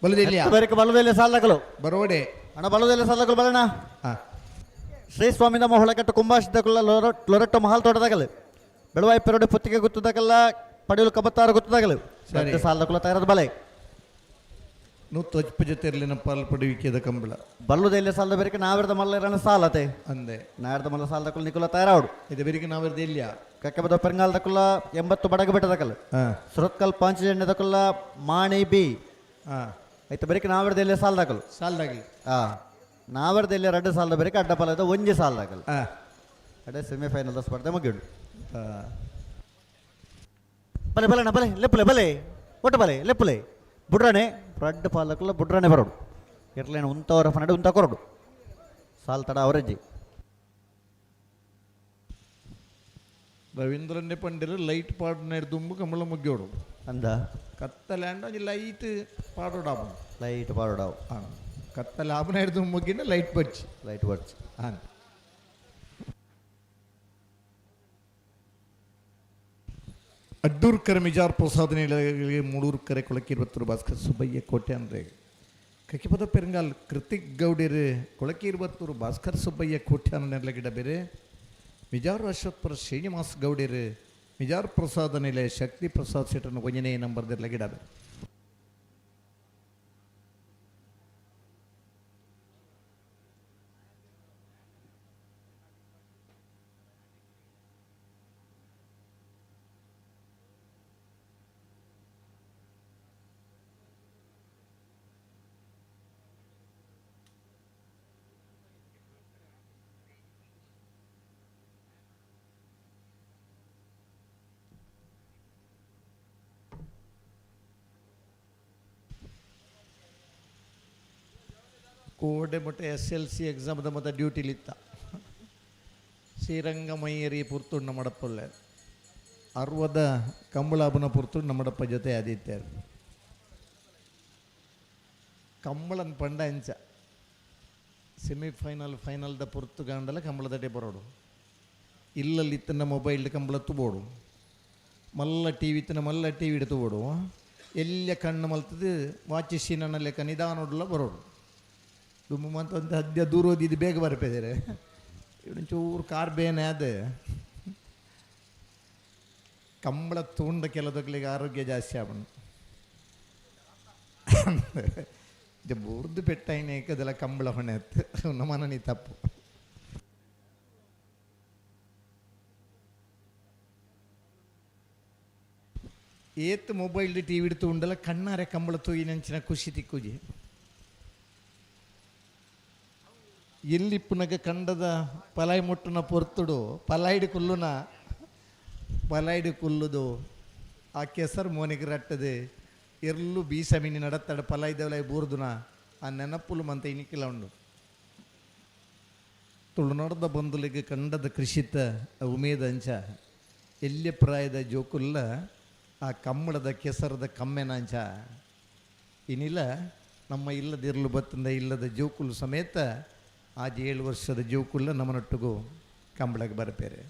ಬಲ್ಲುದೆಲ್ಲ ಸಾಲಗಳು ಬರೋಡೆ ಅಣ್ಣ ಬಲ್ಲುದೆಲ್ಲ ಸಾಲಗಳು ಬರೋಣ ಶ್ರೀ ಸ್ವಾಮಿ ನಮ್ಮ ಹೊಳಕಟ್ಟು ಕುಂಭಾಶಿದ್ದಕಲ್ಲ ಲೊರಟ್ಟು ಮಹಾಲ್ ತೋಟದಾಗಲು ಬೆಳವಾಯಿ ಪೆರಡು ಪುತ್ತಿಗೆ ಗುತ್ತದಾಗಲ್ಲ ಪಡೆಯಲು ಕಬತ್ತಾರು ಗುತ್ತದಾಗಲು ಸಾಲದಕುಲ ತಯಾರದ ಬಲೆ ನೂತ್ತು ಜೊತೆ ಇರಲಿ ನಮ್ಮ ಪಾಲ್ ಪಡುವಿಕೆದ ಕಂಬಳ ಬಲ್ಲುದೆಲ್ಲ ಸಾಲದ ಬೇರೆ ನಾವಿರದ ಮಲ್ಲ ಸಾಲತೆ ಅಂದೆ ನಾಡ್ದ ಮಲ್ಲ ಸಾಲದಕುಲ ನಿಕುಲ ತಯಾರಾಡು ಇದು ಬೇರಿಗೆ ನಾವಿರ್ದ ಇಲ್ಲ ಕಕ್ಕೆ ಬದ ಪೆರಂಗಾಲದಕುಲ್ಲ 80 ಬಡಗ ಬೆಟ್ಟದಕಲ್ಲ ಸುರತ್ಕಲ್ ಪಾಂಚಜನ್ಯದಕುಲ್ಲ ಮಾಣಿ ಬಿ ಆಯ್ತು ಬೇರೆ ನಾವಿರ್ದೆಲ್ಲ ಸಾಲದಾಕಲು ಸಾಲದಾಗಲಿ ನಾವರ್ದೆಲ್ಲ 2 ಸಾಲದ ಬೇರೆ ಅಡ್ಡಪಾಲದ ಒಂಜಿ ಸಾಲದಾಗಲ್ಲ ಅಡೆ ಸೆಮಿಫೈನಲ್ ಸ್ಪರ್ಧೆ ಮುಗಿಡು ಬಲೆ ಬಲೆ ಬಲೆ ಲೆಪ್ಪಲೆ ಬಲೆ ಒಟ್ಟು ಬಲೆ ಲೆಪ್ಪಲೆ ಬುಡ್ರಾಣೆ ರಡ್ಡು ಪಾಲಕಲ್ಲ ಬುಡ್ರಾಣೆ ಬರೋಡು ಇರ್ಲೇನು ಉಂತವರ ಫನಡೆ ಉಂತ ಕೊರಡು ಸಾಲ್ ತಡ ಅವರಜ್ಜಿ ರವೀಂದ್ರನ್ನೇ ಪಂಡಿರು ಲೈಟ್ ಪಾಡಿನ ದುಂಬು ಕಂಬಳ ಮುಗ್ಗೋಡು ಅಂದ ಕತ್ತಲ್ಯಾಂಡ ಲೈಟ್ ಪಾಡೋಡಾಬು ಲೈಟ್ ಪಾಡೋಡಾವು ಕತ್ತಲ ಆಪನ ಹಿಡಿದು ಮುಗ್ಗಿನ ಲೈಟ್ ಬಡ್ಚಿ ಹಾಂ ಅಡ್ಡೂರ್ಕರ ಮಿಜಾರ್ ಪ್ರಸಾದ್ ನಿಲಯಗಳಿಗೆ ಮೂಡೂರ್ಕರೆ ಕೊಳಕಿರುವತ್ತರು ಭಾಸ್ಕರ್ ಸುಬ್ಬಯ್ಯ ಕೋಟೆ ಅಂದರೆ ಕಕ್ಕಿಪದ ಪೆರಂಗಾಲ್ ಕೃತಿಕ್ ಗೌಡಿರು ಕೊಳಕಿರುವತ್ತರು ಭಾಸ್ಕರ್ ಸುಬ್ಬಯ್ಯ ಕೋಟೆ ಅನ್ನೋ ಗಿಡ ಬೇರೆ ಮಿಜಾರ್ ಅಶ್ವತ್ಪುರ ಶ್ರೀನಿವಾಸ್ ಗೌಡಿರು ಮಿಜಾರ್ ಪ್ರಸಾದ ನಿಲಯ ಶಕ್ತಿ ಪ್ರಸಾದ್ ಸೆಟ್ರನ್ನು ಒಂಜನೇ ನಂಬರ್ದಿರಲ ಗಿಡ ಬೇರೆ ಕೋಡೆ ಮಟ್ಟ SLC ಎಕ್ಸಾಮ್ದ ಮತ್ತು ಡ್ಯೂಟಿಲಿತ್ತ ಶ್ರೀರಂಗಮಯ್ಯರಿ ಪುರ್ತುಂಡ ಮಡಪ್ಪಲ್ಲ 60 ಕಂಬಳಾಬನ ಪುರ್ತುಂಡ ನಮ್ಮಡಪ್ಪ ಜೊತೆ ಆದಿತ್ಯ ಕಂಬಳನ್ ಪಂಡ ಅಂಚ ಸೆಮಿಫೈನಲ್ ಫೈನಲ್ದ ಪುರ್ತುಗಾಂಡಲ ಕಂಬಳದಡ್ಡೆ ಬರೋಡು ಇಲ್ಲಲ್ಲಿ ತನ್ನ ಮೊಬೈಲ್ ಕಂಬಳ ತುಬೋಡು ಮಲ್ಲ ಟಿ ವಿ ತನ್ನ ಮಲ್ಲ ಟಿ ವಿ ತುಬೋಡು ಎಲ್ಲ ಕಣ್ಣು ಮಲ್ತದ್ದು ವಾಚಿಸಿ ನನ್ನ ಲೆಕ್ಕ ನಿಧಾನೋಡ್ಲ ಬರೋಡು ದುಮ್ಮು ಮಂತ ಒಂದು ಹದ್ಯ ದೂರ ಓದಿದ್ದು ಬೇಗ ಬರ್ಪಿದ್ದಾರೆ ಇವನು ಚೂರು ಕಾರ್ ಬೇನೆ ಅದೇ ಕಂಬಳ ತೂಂಡ ಕೆಲದೊಗ್ಲಿಗೆ ಆರೋಗ್ಯ ಜಾಸ್ತಿ ಆವಣ ಬೋರ್ದು ಪೆಟ್ಟಾಯಿನ ಏಕದೆಲ್ಲ ಕಂಬಳ ಹೊಣೆ ಅತ್ತು ನಮ್ಮನ ನೀ ತಪ್ಪು ಏತ್ ಮೊಬೈಲ್ ಟಿ ವಿ ಇಡ್ತು ಉಂಡಲ್ಲ ಕಣ್ಣಾರೆ ಕಂಬಳ ತೂಯಿ ನಂಚಿನ ಖುಷಿ ತಿಕ್ಕುಜಿ ಎಲ್ಲಿಪ್ಪುನಗ ಕಂಡದ ಪಲಾಯಿ ಮುಟ್ಟುನ ಪೊರ್ತುಡು ಪಲಾಯಿಡು ಕುಲ್ಲುದು ಆ ಕೆಸರು ಮೋನಿಗೆ ರಟ್ಟದೆ ಎರ್ಲು ಬೀಸಮೀನಿ ನಡತ್ತಾಡ ಪಲಾಯಿದವಲಾಯಿ ಬೂರ್ದುನ ಆ ನೆನಪುಲು ಮಂತ ಇನಿಕಿಲ್ಲ ಉಂಡು ತುಳುನಾಡದ ಬಂಧುಲಿಗೆ ಕಂಡದ ಕೃಷಿತ ಉಮೇದ ಅಂಚ ಎಲ್ಲಿ ಪ್ರಾಯದ ಜೋಕುಲ್ಲ ಆ ಕಮ್ಮಳದ ಕೆಸರದ ಕಮ್ಮೆನಂಚ ಇನ್ನಿಲ್ಲ ನಮ್ಮ ಇಲ್ಲದಿರಲು ಬತ್ತಂದ ಇಲ್ಲದ ಜೋಕುಲು ಸಮೇತ ಆಜ್ 7 ವರ್ಷದ ಜೋಕುಲ್ಲ ನಮ್ಮನೊಟ್ಟಿಗೂ ಕಂಬಳಕ್ಕೆ ಬರಪೇರೆ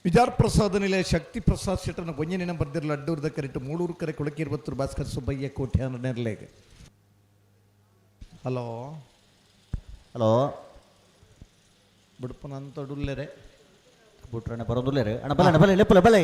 ವಿಜಾರ್ ಪ್ರಸಾದ ನಿಲಯ ಶಕ್ತಿ ಪ್ರಸಾದ್ ಶೆಟ್ಟನ ಗೊಂಜನಿನ ಬರ್ದಿರಲು ಅಡ್ಡೂರ್ದ ಕರೆಟ್ಟು ಮೂಳೂರು ಕರೆ ಕೊಳಕೆ 20 ಭಾಸ್ಕರ್ ಸುಬ್ಬಯ್ಯ ಕೋಟೆ ನೆರಲೆಗೆ ಹಲೋ ಹಲೋ ಬಿಡ್ಪನ ಅಂತ ಡುಲ್ಲೆರೆ ಬಿಟ್ರಣ್ಣ ಬರೋದಿಲ್ಲ ಅಣ್ಣ ಬಲ ಬಲೆ ಲೆಪ್ಪಲ ಬಲೆ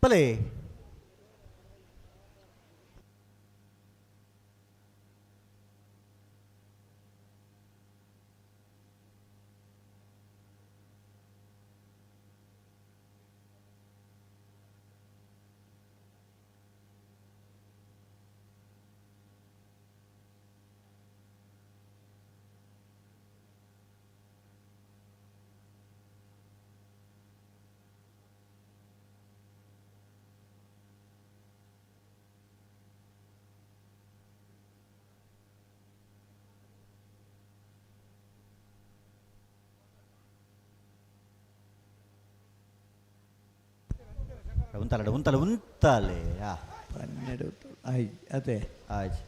ಬಲೆ ಉಂತಲೆ ಅದೇ ಆಯ್ತು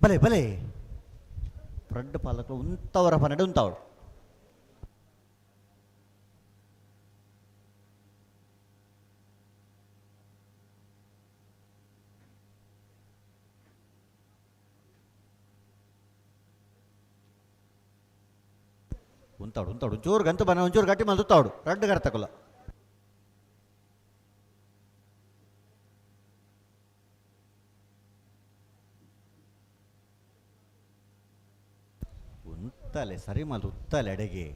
ಬಲೆ ಬಲೆ ರಡ್ಡು ಪಾಲಕರು ಉಂತವರ ಪನ್ನಡೆ ಉಂತಾವಳು ಉಂತಾವಡು ಉಂತಾವಡು ಒಂಚೂರು ಗಂತು ಬನ್ನ ಒಂಚೂರು ಗಟ್ಟಿ ಮಂದು ಉತ್ತಾವಡು ರಡ್ಡು ಗರ ತಗೊಲ್ಲ ಉಂತಲೆ ಸರಿ ಮಲ್ದು ಉತ್ತಲೆ ಎಡೆಗೆ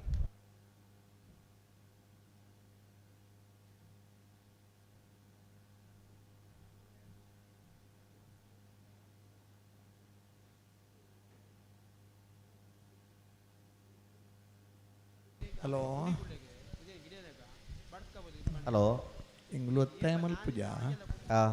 ಹಲೋ ಹಲೋ ಇಂಗ್ಲು ಒತ್ತಾಯ ಮಲ್ಪುಜಾ ಹಾಂ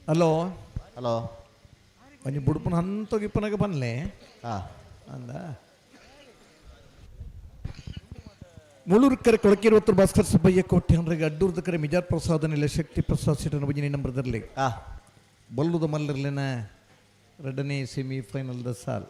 ಹಲೋ ಹಲೋ ಒಂಜಿ ಬುಡುಪುನ ಹಂತೋಗಿಪ್ಪನಾಗ ಬನ್ಲೆ ಹಾಂ ಅಂದ ಮುಳೂರು ಕೊಳಕಿರುವತ್ತು ಭಾಸ್ಕರ್ ಸುಬ್ಬಯ್ಯ ಕೋಟೆ ಅಂದ್ರೆ ಅಡ್ಡೂರ್ದ ಕರೆ ಮಿಜಾರ್ ಪ್ರಸಾದನಿಲ್ಲ ಶಕ್ತಿ ಪ್ರಸಾದ್ ಸೀಟನ ಬುಜಿನಿ ನಂಬರ್ದಲ್ಲಿ ಬಲ್ಲುದ ಮಲ್ಲರ್ಲಿನ ಎರಡನೇ ಸೆಮಿಫೈನಲ್ದ ಸಾಲ್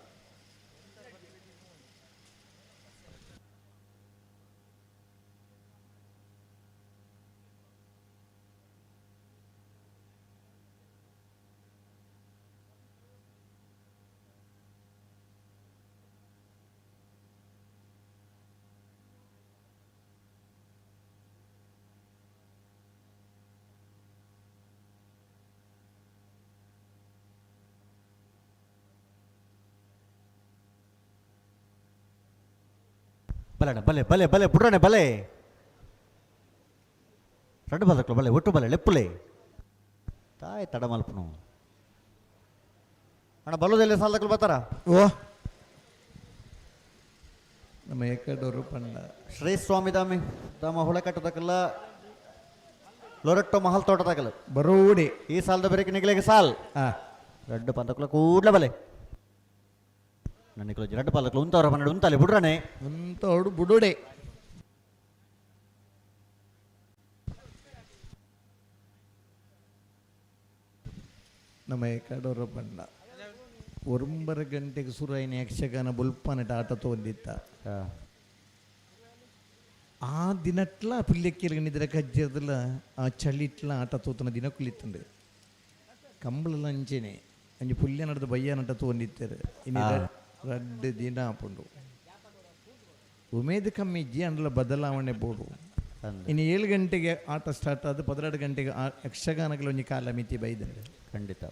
ಬಲೆ ಬಲೆ ಬಲೆ ಬಲೆ ಬುಡ್ರನೆ ಬಲೆ ರಡ್ಡು ಬದಕ್ಲು ಬಲೆ ಒಟ್ಟು ಬಲೆ ಲೆಪ್ಪುಲೆ ತಾಯಿ ತಡ ಮಲ್ಪನು ಅಣ್ಣ ಬಲ್ಲೋದೆಲ್ಲ ಸಾಲದಕ್ಲು ಬರ್ತಾರ ಓ ನಮ್ಮ ಏಕಡೋರು ಪಂಡ ಶ್ರೀ ಸ್ವಾಮಿ ದಾಮಿ ದಾಮ ಹೊಳೆ ಕಟ್ಟದಕ್ಕಲ್ಲ ಲೊರಟ್ಟೋ ಮಹಲ್ ತೋಟದಾಗಲ್ಲ ಬರೋಡಿ ಈ ಸಾಲದ ಬೇರೆ ನಿಗಲಿಗೆ ಸಾಲ್ ರಡ್ಡು ಪಂದಕ್ಲ ಕೂಡ್ಲ ಬಲೆ ನನ್ನ ರಡ್ಡು ಪಾಲಕ್ಲು ಉಂತವರ ಪನ್ನಡು ಉಂತಲೆ ಬುಡ್ರನೆ ಉಂತೋಡು ಬುಡುಡೆ ನಮ್ಮ ಏಕಡೋರು ಪಂಡ 9 ಗಂಟೆಗೆ ಸುರಾಯಿನ ಯಕ್ಷಗಾನ ಬುಲ್ಪನಟ ಆಟ ತಗೊಂಡಿತ್ತ ಆ ದಿನಟ್ಲ ಪಿಲ್ಲೆಕ್ಕಿರ್ಗ ನಿದ್ರೆ ಕಜ್ಜದಲ್ಲ ಆ ಚಳಿಟ್ಲ ಆಟ ತೋತನ ದಿನ ಕುಳಿತಂಡು ಕಂಬಳಲ್ಲ ಅಂಚೆನೆ ಅಂಜಿ ಪುಲ್ಯ ನಡೆದ ಬಯ್ಯ ನಟ ತಗೊಂಡಿತ್ತಾರೆ ಇನ್ನು ರಡ್ಡು ದಿನ ಆಪುಂಡು ಉಮೇದು ಕಮ್ಮಿ ಇಜ್ಜಿ ಅಂಡ್ಲ ಬದಲಾವಣೆ ಬೋಡು ಇನ್ನು 7 ಗಂಟೆಗೆ ಆಟ ಸ್ಟಾರ್ಟ್ ಆದ 12 ಗಂಟೆಗೆ ಯಕ್ಷಗಾನಗಳು ಒಂಜಿ ಕಾಲ ಮಿತಿ ಬೈದಂಡೆ ಖಂಡಿತ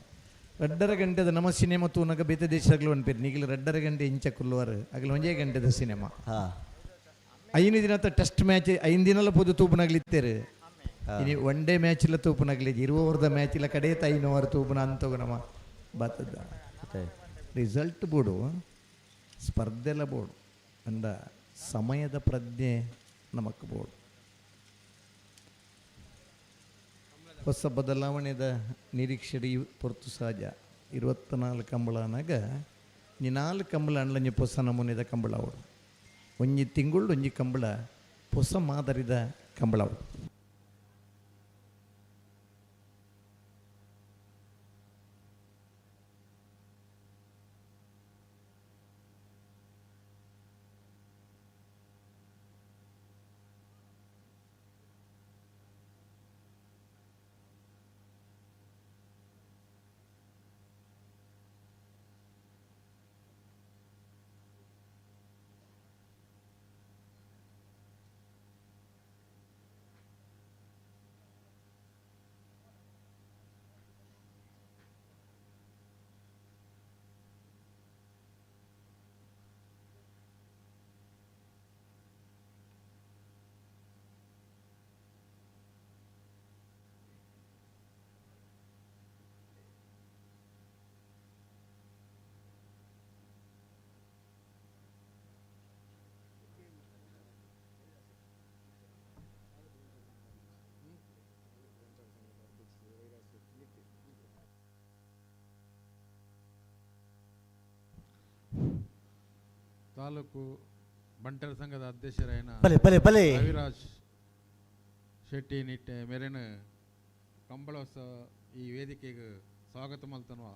2:30 ಗಂಟೆದ ನಮ್ಮ ಸಿನಿಮಾ ತೂನಗ ಬೇತೆ ದೇಶಗಳು ಅನ್ಪೇರು ನೀಗಿಲು 2:30 ಗಂಟೆ ಇಂಚ ಕುಲ್ಲುವರು ಆಗಲು 1 ಗಂಟೆದ ಸಿನಿಮಾ 5 ದಿನ ಟೆಸ್ಟ್ ಮ್ಯಾಚ್ 5 ದಿನಲ್ಲ ಪೋದು ತೂಪನಾಗ್ಲಿತ್ತೇರು ಇനി ಒನ್ ಡೇ ಮ್ಯಾಚಿಲ ತೂಪುನಾಗಲಿ 20 ಓವರ್ದ ಮ್ಯಾಚಿಲ ಕಡೆ ತೈನೋವರ್ ತೂಪುನ ಅಂತೋಗ ನಮ್ಮ ಬತ್ತದ ರಿಸಲ್ಟ್ ಬೋಡು ಸ್ಪರ್ಧೆಲ ಬೋಡು ಅಂದ ಸಮಯದ ಪ್ರಜ್ಞೆ ನಮಕ್ ಬೋಡು ಹೊಸ ಬದಲಾವಣೆದ ನಿರೀಕ್ಷೆ ಪೊರ್ತು ಸಹಜ 24 ಕಂಬಳನಾಗ 4 ಕಂಬಳ ಅಂಡ್ಲಂಜಿ ಹೊಸ ನಮೂನೆದ ಕಂಬಳ ಅವಳು ಒಂಜಿ ತಿಂಗಳು ಒಂಜಿ ಕಂಬಳ ಹೊಸ ಮಾದರಿದ ಕಂಬಳ ಅವಳು ತಾಲೂಕು ಬಂಟರ ಸಂಘದ ಅಧ್ಯಕ್ಷರಾಯನ ರವಿರಾಜ್ ಶೆಟ್ಟಿ ನಿಟ್ಟೆ ಮೇರೆನ ಕಂಬಳೋತ್ಸವ ಈ ವೇದಿಕೆಗೆ ಸ್ವಾಗತ ಮಲ್ತನ್ವ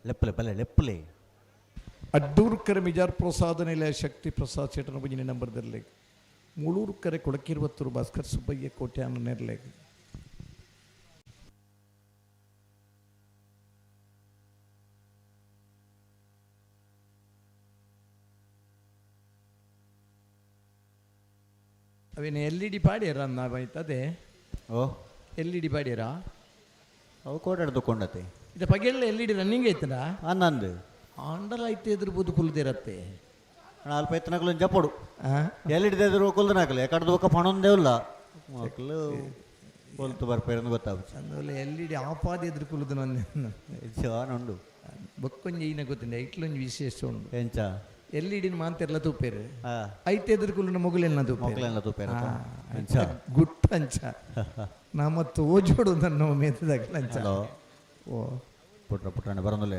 ಲೆಪ್ಪಲೆ ಬಲೆ ಲೆಪ್ಪಲೆ ಅಡ್ಡೂರ್ಕರ ಮಿಜಾರ್ ಪ್ರಸಾದ ನಿಲಯ ಶಕ್ತಿ ಪ್ರಸಾದ್ ಶೆಟ್ಟನ ಬುಜಿನ ನಂಬರ್ದಲ್ಲಿ ಮೂಳೂರ್ಕರೆ ಕೊಳಕಿರುವತ್ತೂರು ಭಾಸ್ಕರ್ ಸುಬ್ಬಯ್ಯ ಕೋಟ್ಯಾನ ನೆರಲೆ ಅವೇನು LED ಪಾಡ್ಯಾರ ನಾವಾಯ್ತದೆ ಓ LED ಪಾಡ್ಯಾರ ಅವು ಕೋಟಾಡ ತಗೊಂಡತೆ ಇದು ಪಗೆಲ್ಲ LED ರನ್ನಿಂಗ್ ಐತನ ಅನ್ನಂದು ಆಂಡಲ್ ಐತೆ ಎದುರು ಬುದು ಕುಲ್ದಿರತ್ತೆ ಅಲ್ಪ ಎತ್ತನಕಲು ಜಪ್ಪಡು ಎಲ್ಲಿಡಿದೆ ಎದುರು ಕುಲ್ದನಾಕಲೆ ಕಡ್ದು ಒಕ್ಕ ಪಣೊಂದೇ ಇಲ್ಲ ಮಕ್ಕಳು ಕೊಲ್ತು ಬರ್ಪೇರಂದು ಗೊತ್ತಾಗುತ್ತೆ అందువల్ల LED ಆಫ್ ಆದ ಎದುರು ಕುಲ್ದು ಉಂಡು ಬೊಕ್ಕೊಂಜಿ ಈನ ಗೊತ್ತಿಂದ ಐಟ್ಲೊಂದು ವಿಶೇಷ ಉಂಡು ಎಂಚ LED ಮಾಂತೆರ್ಲ ತೂಪೇರು ಐತೆ ಎದುರು ಕುಲ್ಲು ಮೊಗಲೆಲ್ಲ ತೂಪೇರು ಗುಟ್ಟಂಚ ನಮ್ಮ ತೋಜೋಡು ನನ್ನ ಮೇತದಾಗಲಂಚ ಓ ಪುಟ್ರ ಪುಟ್ರಣ್ಣ ಬರೋದಿಲ್ಲ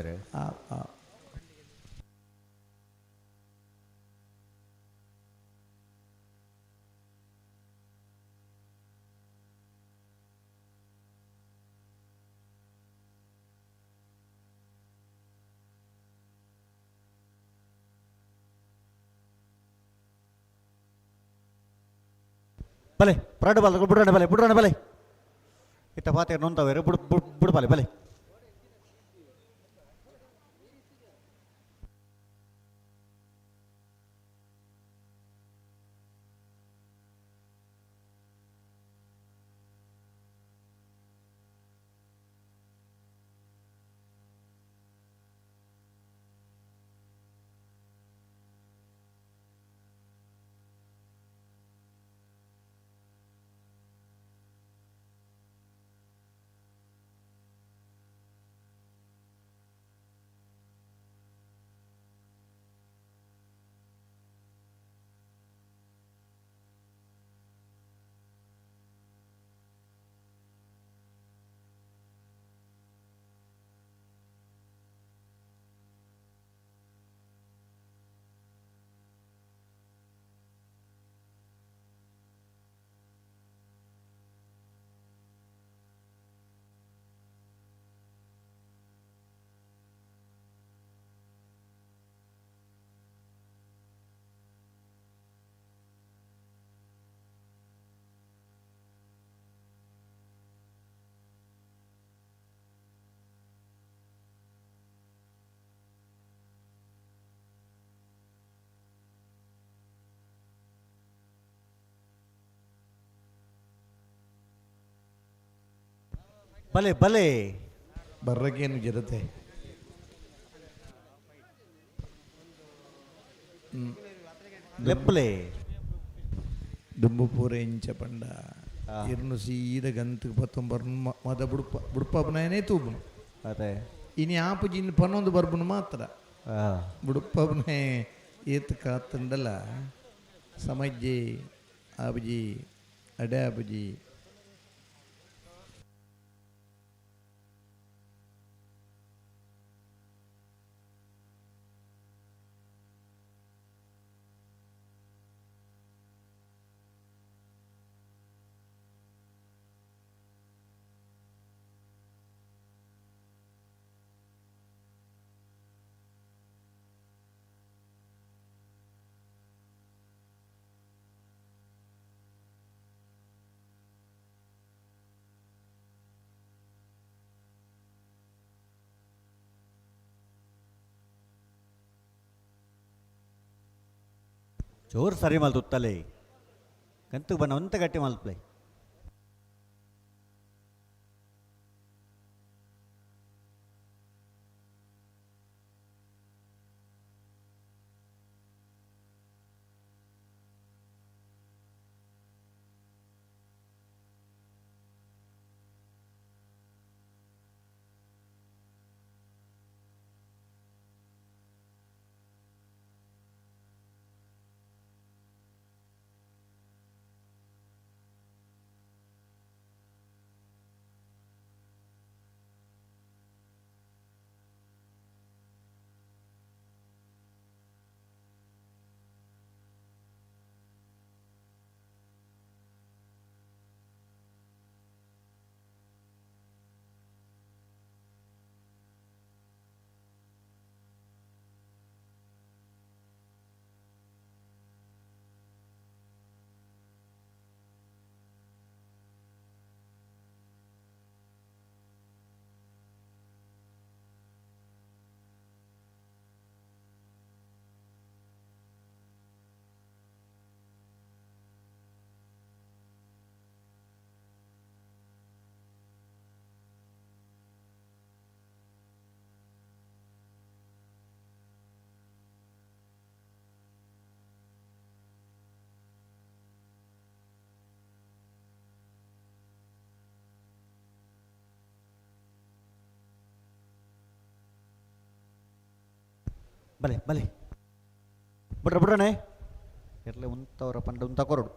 ಬಲೆ ಪರಾಡು ಬಾಲ್ ಬುಡ್ರಾಣ ಬಲೆ ಇತ್ತ ಪಾತೆ ನೊಂತವೇರು ಬುಡು ಬಾಲೆ ಬಲೆ ಬಲೆ ಬಲೆ ಬರ್ರಗೇನು ಜರತೆ ಲೆಪ್ಪಲೆ ದುಂಬು ಪೂರ ಇಂಚ ಪಂಡ ಇರ್ನು ಸೀದ ಗಂತು ಪತ್ತೊಂಬರ್ನು ಮದ ಬುಡುಪ್ಪನೇ ತೂಬುನು ಅದೇ ಇನಿ ಆಪುಜಿ ಇನ್ನು ಪನ್ನೊಂದು ಬರ್ಬುನು ಮಾತ್ರ ಬುಡುಪ್ಪನೇ ಏತ್ ಕಾತಂಡಲ್ಲ ಸಮಜ್ಜಿ ಆಬುಜಿ ಅಡೆ ಆಬುಜಿ ಜೋರು ಸರಿ ಮಲ್ತುತ್ತಲೇ ಕಂತು ಬನ್ನ ಒಂತ ಗಟ್ಟಿ ಮಲ್ಪ್ಲೆ ಬಲೆ ಬಲೆ ಬಿಡ್ರನೆ ಎರ್ಲೆ ಉಂತವರ ಪಂಡ ಉಂತ ಕೊರಡು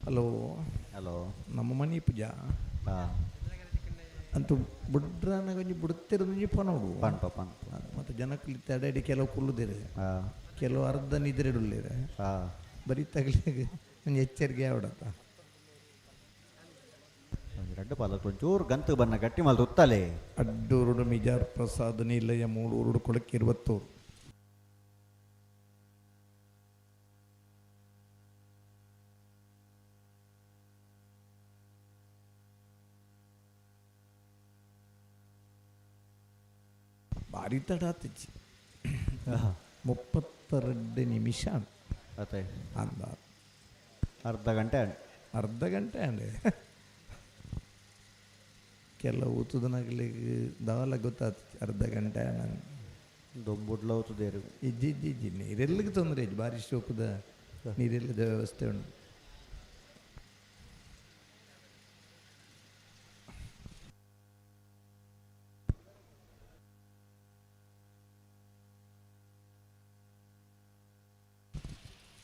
ಹಲೋ ಹಲೋ ನಮ್ಮ ಮನೆ ಪೂಜಾ ಅಂತೂ ಬುಡ್ರನ ಕೊಂಚ ಬುಡುತ್ತಿರೋದು ಪನೋಡು ಪನ್ಪ ಪನ್ ಮತ್ತು ಜನಕ್ಕೆ ತಡೆಡಿ ಕೆಲವು ಕುಲ್ಲುದಿರೆ ಕೆಲವು ಅರ್ಧ ನಿದ್ರೆಡುಲ್ಲಿರೆ ಬರೀ ತಗಲಿಗೆ ಒಂದು ಎಚ್ಚರಿಕೆ ಆವಡತ್ತ ரெண்டு பாலத்து ಒಂಚೂರು ಗಂತು ಬನ್ನ ಗಟ್ಟಿ ಮಲ್ತು ಉತ್ತಲೆ ಅಡ್ಡೂರುಡು ಮಿಜಾರ್ ಪ್ರಸಾದ್ ನಿಲಯ ಮೂಡೂರುಡು ಕೊಳಕ್ಕೆ 20. ಭಾರಿ ತಡ ಆತಿಚ್ಚಿ 32 ನಿಮಿಷ ಅದೇ ಅಂದ ಅರ್ಧ ಗಂಟೆ ಅಂಡೆ ಕೆಲವು ಊತದನಾಗಲಿಗೆ ದಾಲ ಗೊತ್ತಾಗ್ತಿ ಅರ್ಧ ಗಂಟೆ ದೊಂಬುಡ್ಲ ಹೋಗ್ತದೇರು ಇಜ್ಜಿ ನೀರೆಲ್ಲಿಗೆ ತೊಂದರೆ ಇಜ್ಜಿ ಭಾರಿ ಶೋಕದ ನೀರೆಲ್ಲದ ವ್ಯವಸ್ಥೆ ಉಂಟು.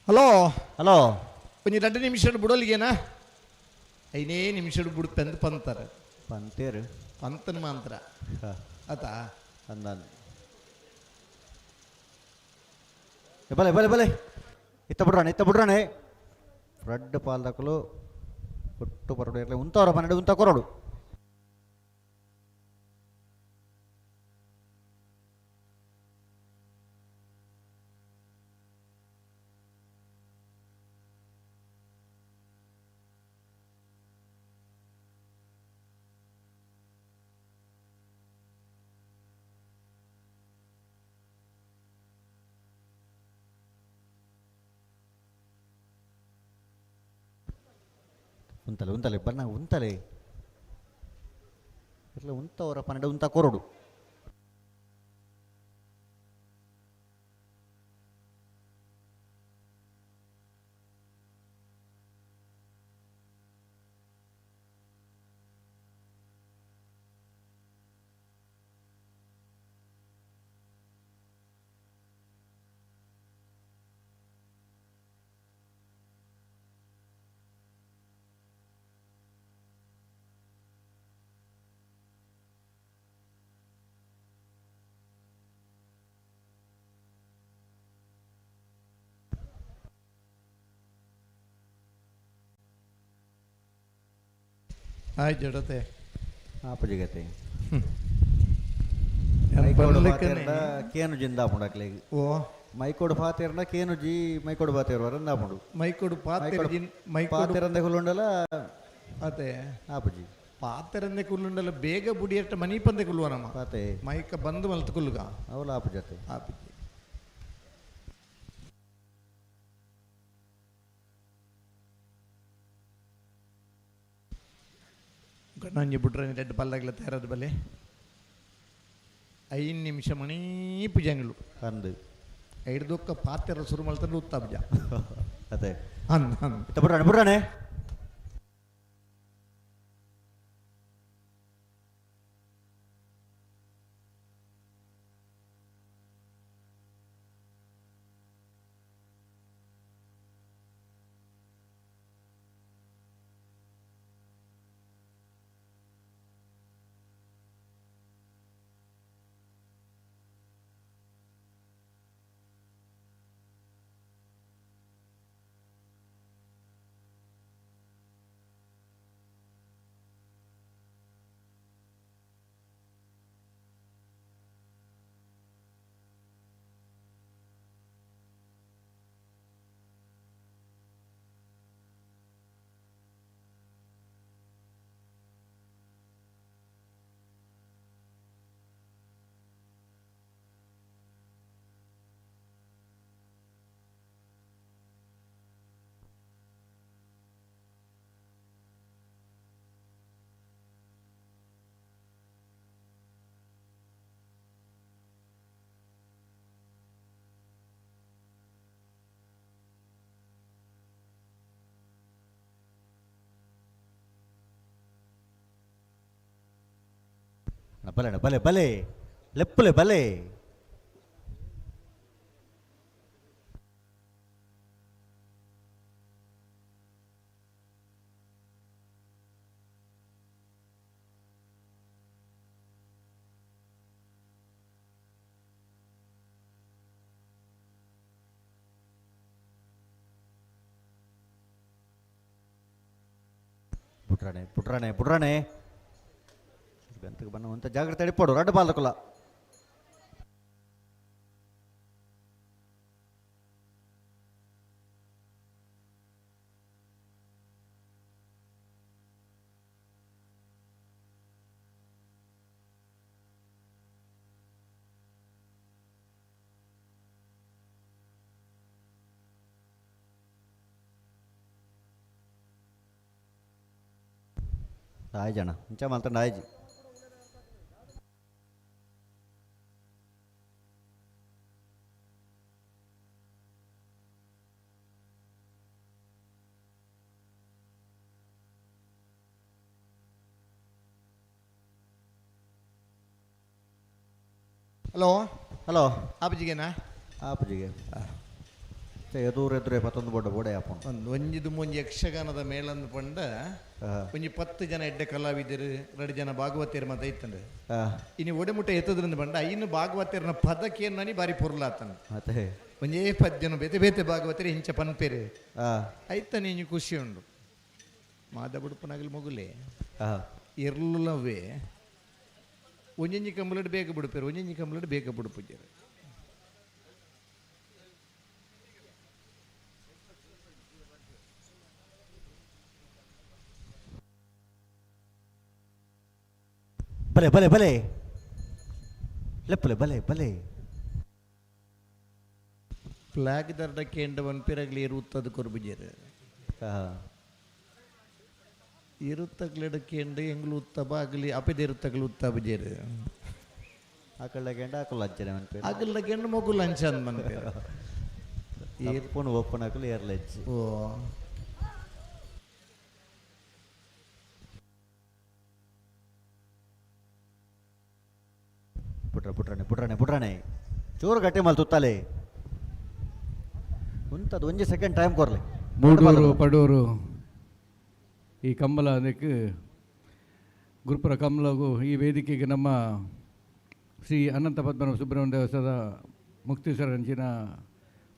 ಹಲೋ ಹಲೋ ಒಂಜಿ 2 ನಿಮಿಷ ಬಿಡೋಲಿಗೇನಾ 5 ನಿಮಿಷ ಬಿಡು ಪೆಂದು ಪಂತಾರೆ ಪಂತೇರು ಪಂತನ ಮಾತ್ರ ಆತಾ ಅಂದಾನು ಬಲೆ ಬಲೆ ಬಲೆ ಇತ್ತ ಬಿಡ್ರಾನೆ ಫ್ರಡ್ ಪಾಲ್ದಕ್ಕಲು ಒಟ್ಟು ಪರಡು ಇರಲಿ ಉಂತವರ ಪನ್ನೆರಡು ಉಂತ ಕೊರಡು ಉಂತಲೆ ಉಂತಲೆ ಬನ್ನ ಉಂತಲೆ ಇರಲಿ ಉಂತವರ ಪನ್ನಡೆ ಉಂತ ಕೊರಡು ಆಯ್ತು ಜಡತೆ ಆಪಜಿಗತೆ ಕೇನು ಜಿಂದ ಪುಂಡಕ್ಲೆ ಓ ಮೈಕೋಡು ಪಾತಿರ್ನ ಕೇನು ಜಿ ಮೈಕೋಡು ಪಾತಿರ್ ವರಂದ ಪುಂಡು ಮೈಕೋಡು ಪಾತಿರಂದೆ ಹುಲ್ಲುಂಡಲ ಅದೇ ಆಪಜಿ ಪಾತೆರಂದೆ ಕುಲ್ಲುಂಡಲ ಬೇಗ ಬುಡಿಯಟ್ಟ ಮನಿ ಪಂದೆ ಕುಲ್ಲುವನಮ್ಮ ಪಾತೆ ಮೈಕ ಬಂದು ಮಲ್ತ ಕುಲ್ಲುಗ ಅವಲ ಆಪಜತೆ ಆಪಿಜಿ ಗಣ್ಣಂಜಿ ಬಿಟ್ರೆ ರೆಡ್ ಪಲ್ಲಾಗ್ಲ ತೇರದ ಬಲೆ 5 ನಿಮಿಷ ಮಣೀಪು ಜಂಗ್ಲು ಅಂದು ಐಡ್ದೊಕ್ಕ ಪಾತೆರ ಶುರು ಮಾಡ್ತಾರೆ ಉತ್ತಾಬ್ಜ ಅದೇ ಅಂದ ಬಿಡ್ರಾಣೆ ಬಿಡ್ರಾಣೆ ಬಲೆ ಬಲೆ ಬಲೆ ಲೆಪ್ಪಲೆ ಬಲೆ ಪುಟ್ರಾಣೆ ಪುಟ್ರಾಣೆ ಪುಟ್ರಾಣೆ ಗಂತಕ್ಕೆ ಬನ್ನುವಂಥ ಜಾಗ್ರತೆ ಅಡಿಪೋಡು ರಡ್ಡು ಬಾಲಕುಲ ಆಯ್ ಜನ ಇಂಚ ಮಾಲ್ತಂಡ ಆಯ್ಜಿ ಹಲೋ ಹಲೋ ಆಪಜಿಗೆನಾ ಆಪಜಿಗೆ ಎದುರೆ ಪತ್ತೊಂದು ಬೋಡ ಬೋಡೆ ಆಪನ್ ಒಂದು ಒಂಜಿದು ಮುಂಜಿ ಯಕ್ಷಗಾನದ ಮೇಳಂದು ಪಂಡ ಒಂಜಿ 10 ಜನ ಎಡ್ಡೆ ಕಲಾವಿದರು 2 ಜನ ಭಾಗವತಿಯರು ಮತ್ತೆ ಐತಂದ್ರೆ ಇನ್ನು ಒಡೆಮುಟ್ಟ ಎತ್ತದ್ರಿಂದ ಪಂಡ ಇನ್ನು ಭಾಗವತಿಯರನ ಪದಕ್ಕೆ ನನಿ ಬಾರಿ ಪೊರ್ಲಾತನ ಮತ್ತೆ ಒಂಜೇ 10 ಜನ ಬೇತೆ ಬೇತೆ ಭಾಗವತರು ಇಂಚ ಪನ್ಪೇರು ಐತ ನೀನು ಖುಷಿ ಉಂಡು ಮಾದ ಬುಡುಪನಾಗಲಿ ಮಗುಲೆ ಇರ್ಲವೇ ಒಂಜಿ ಕಂಬಲಡ್ ಬೇಗ ಬಿಡುಪೇರು ಒಂಜಿ ಕಂಬಲಡ್ ಬೇಗ ಬಿಡುಪುಜರು ಬಲೆ ಬಲೆ ಬಲೆ ಲೆಪ್ಪಲೆ ಬಲೆ ಬಲೆ ಫ್ಲಾಗ್ ದರ್ಡಕ್ಕೆ ಎಂಡ ಒನ್ಪಿರಗ್ಲಿ ಇರುತ್ತದೆ ಕೊರ್ಬುಜರು ಇರುತ್ತಗ್ಲಿಡಕ್ಕೆ ಎಂಗ್ಲು ಉತ್ತಬ ಆಗಲಿ ಅಪೆದ ಇರುತ್ತಗ್ಲು ಉತ್ತಬ ಜೇರು ಆಕಳಗೆಂಡ ಆಕಳು ಹಚ್ಚನೆ ಮನ್ಪೇರು ಆಗಲ್ದಗೆಂಡು ಮಗು ಲಂಚ ಅಂದ್ ಮನ್ಪೇರು ಏರ್ಪೋನ್ ಓಪನ್ ಹಾಕಲು ಏರ್ಲೆಚ್ಚಿ ಓ ಪುಟ್ರಾಣೆ ಚೂರು ಗಟ್ಟಿ ಮಲ್ ತುತ್ತಾಲೆ ಉಂತದು ಒಂಜಿ ಸೆಕೆಂಡ್ ಟೈಮ್ ಕೊರ್ಲಿ ಮೂಡೂರು ಪಡೂರು ಈ ಕಂಬಲ ಅದಕ್ಕೆ ಗುರುಪುರ ಕಮಲಗೂ ಈ ವೇದಿಕೆಗೆ ನಮ್ಮ ಶ್ರೀ ಅನಂತ ಪದ್ಮನಾಭ ಸುಬ್ರಹ್ಮಣ್ಯ ದೇವಸ್ಥಾನದ ಮುಕ್ತೇಶ್ವರ ಅಂಚಿನ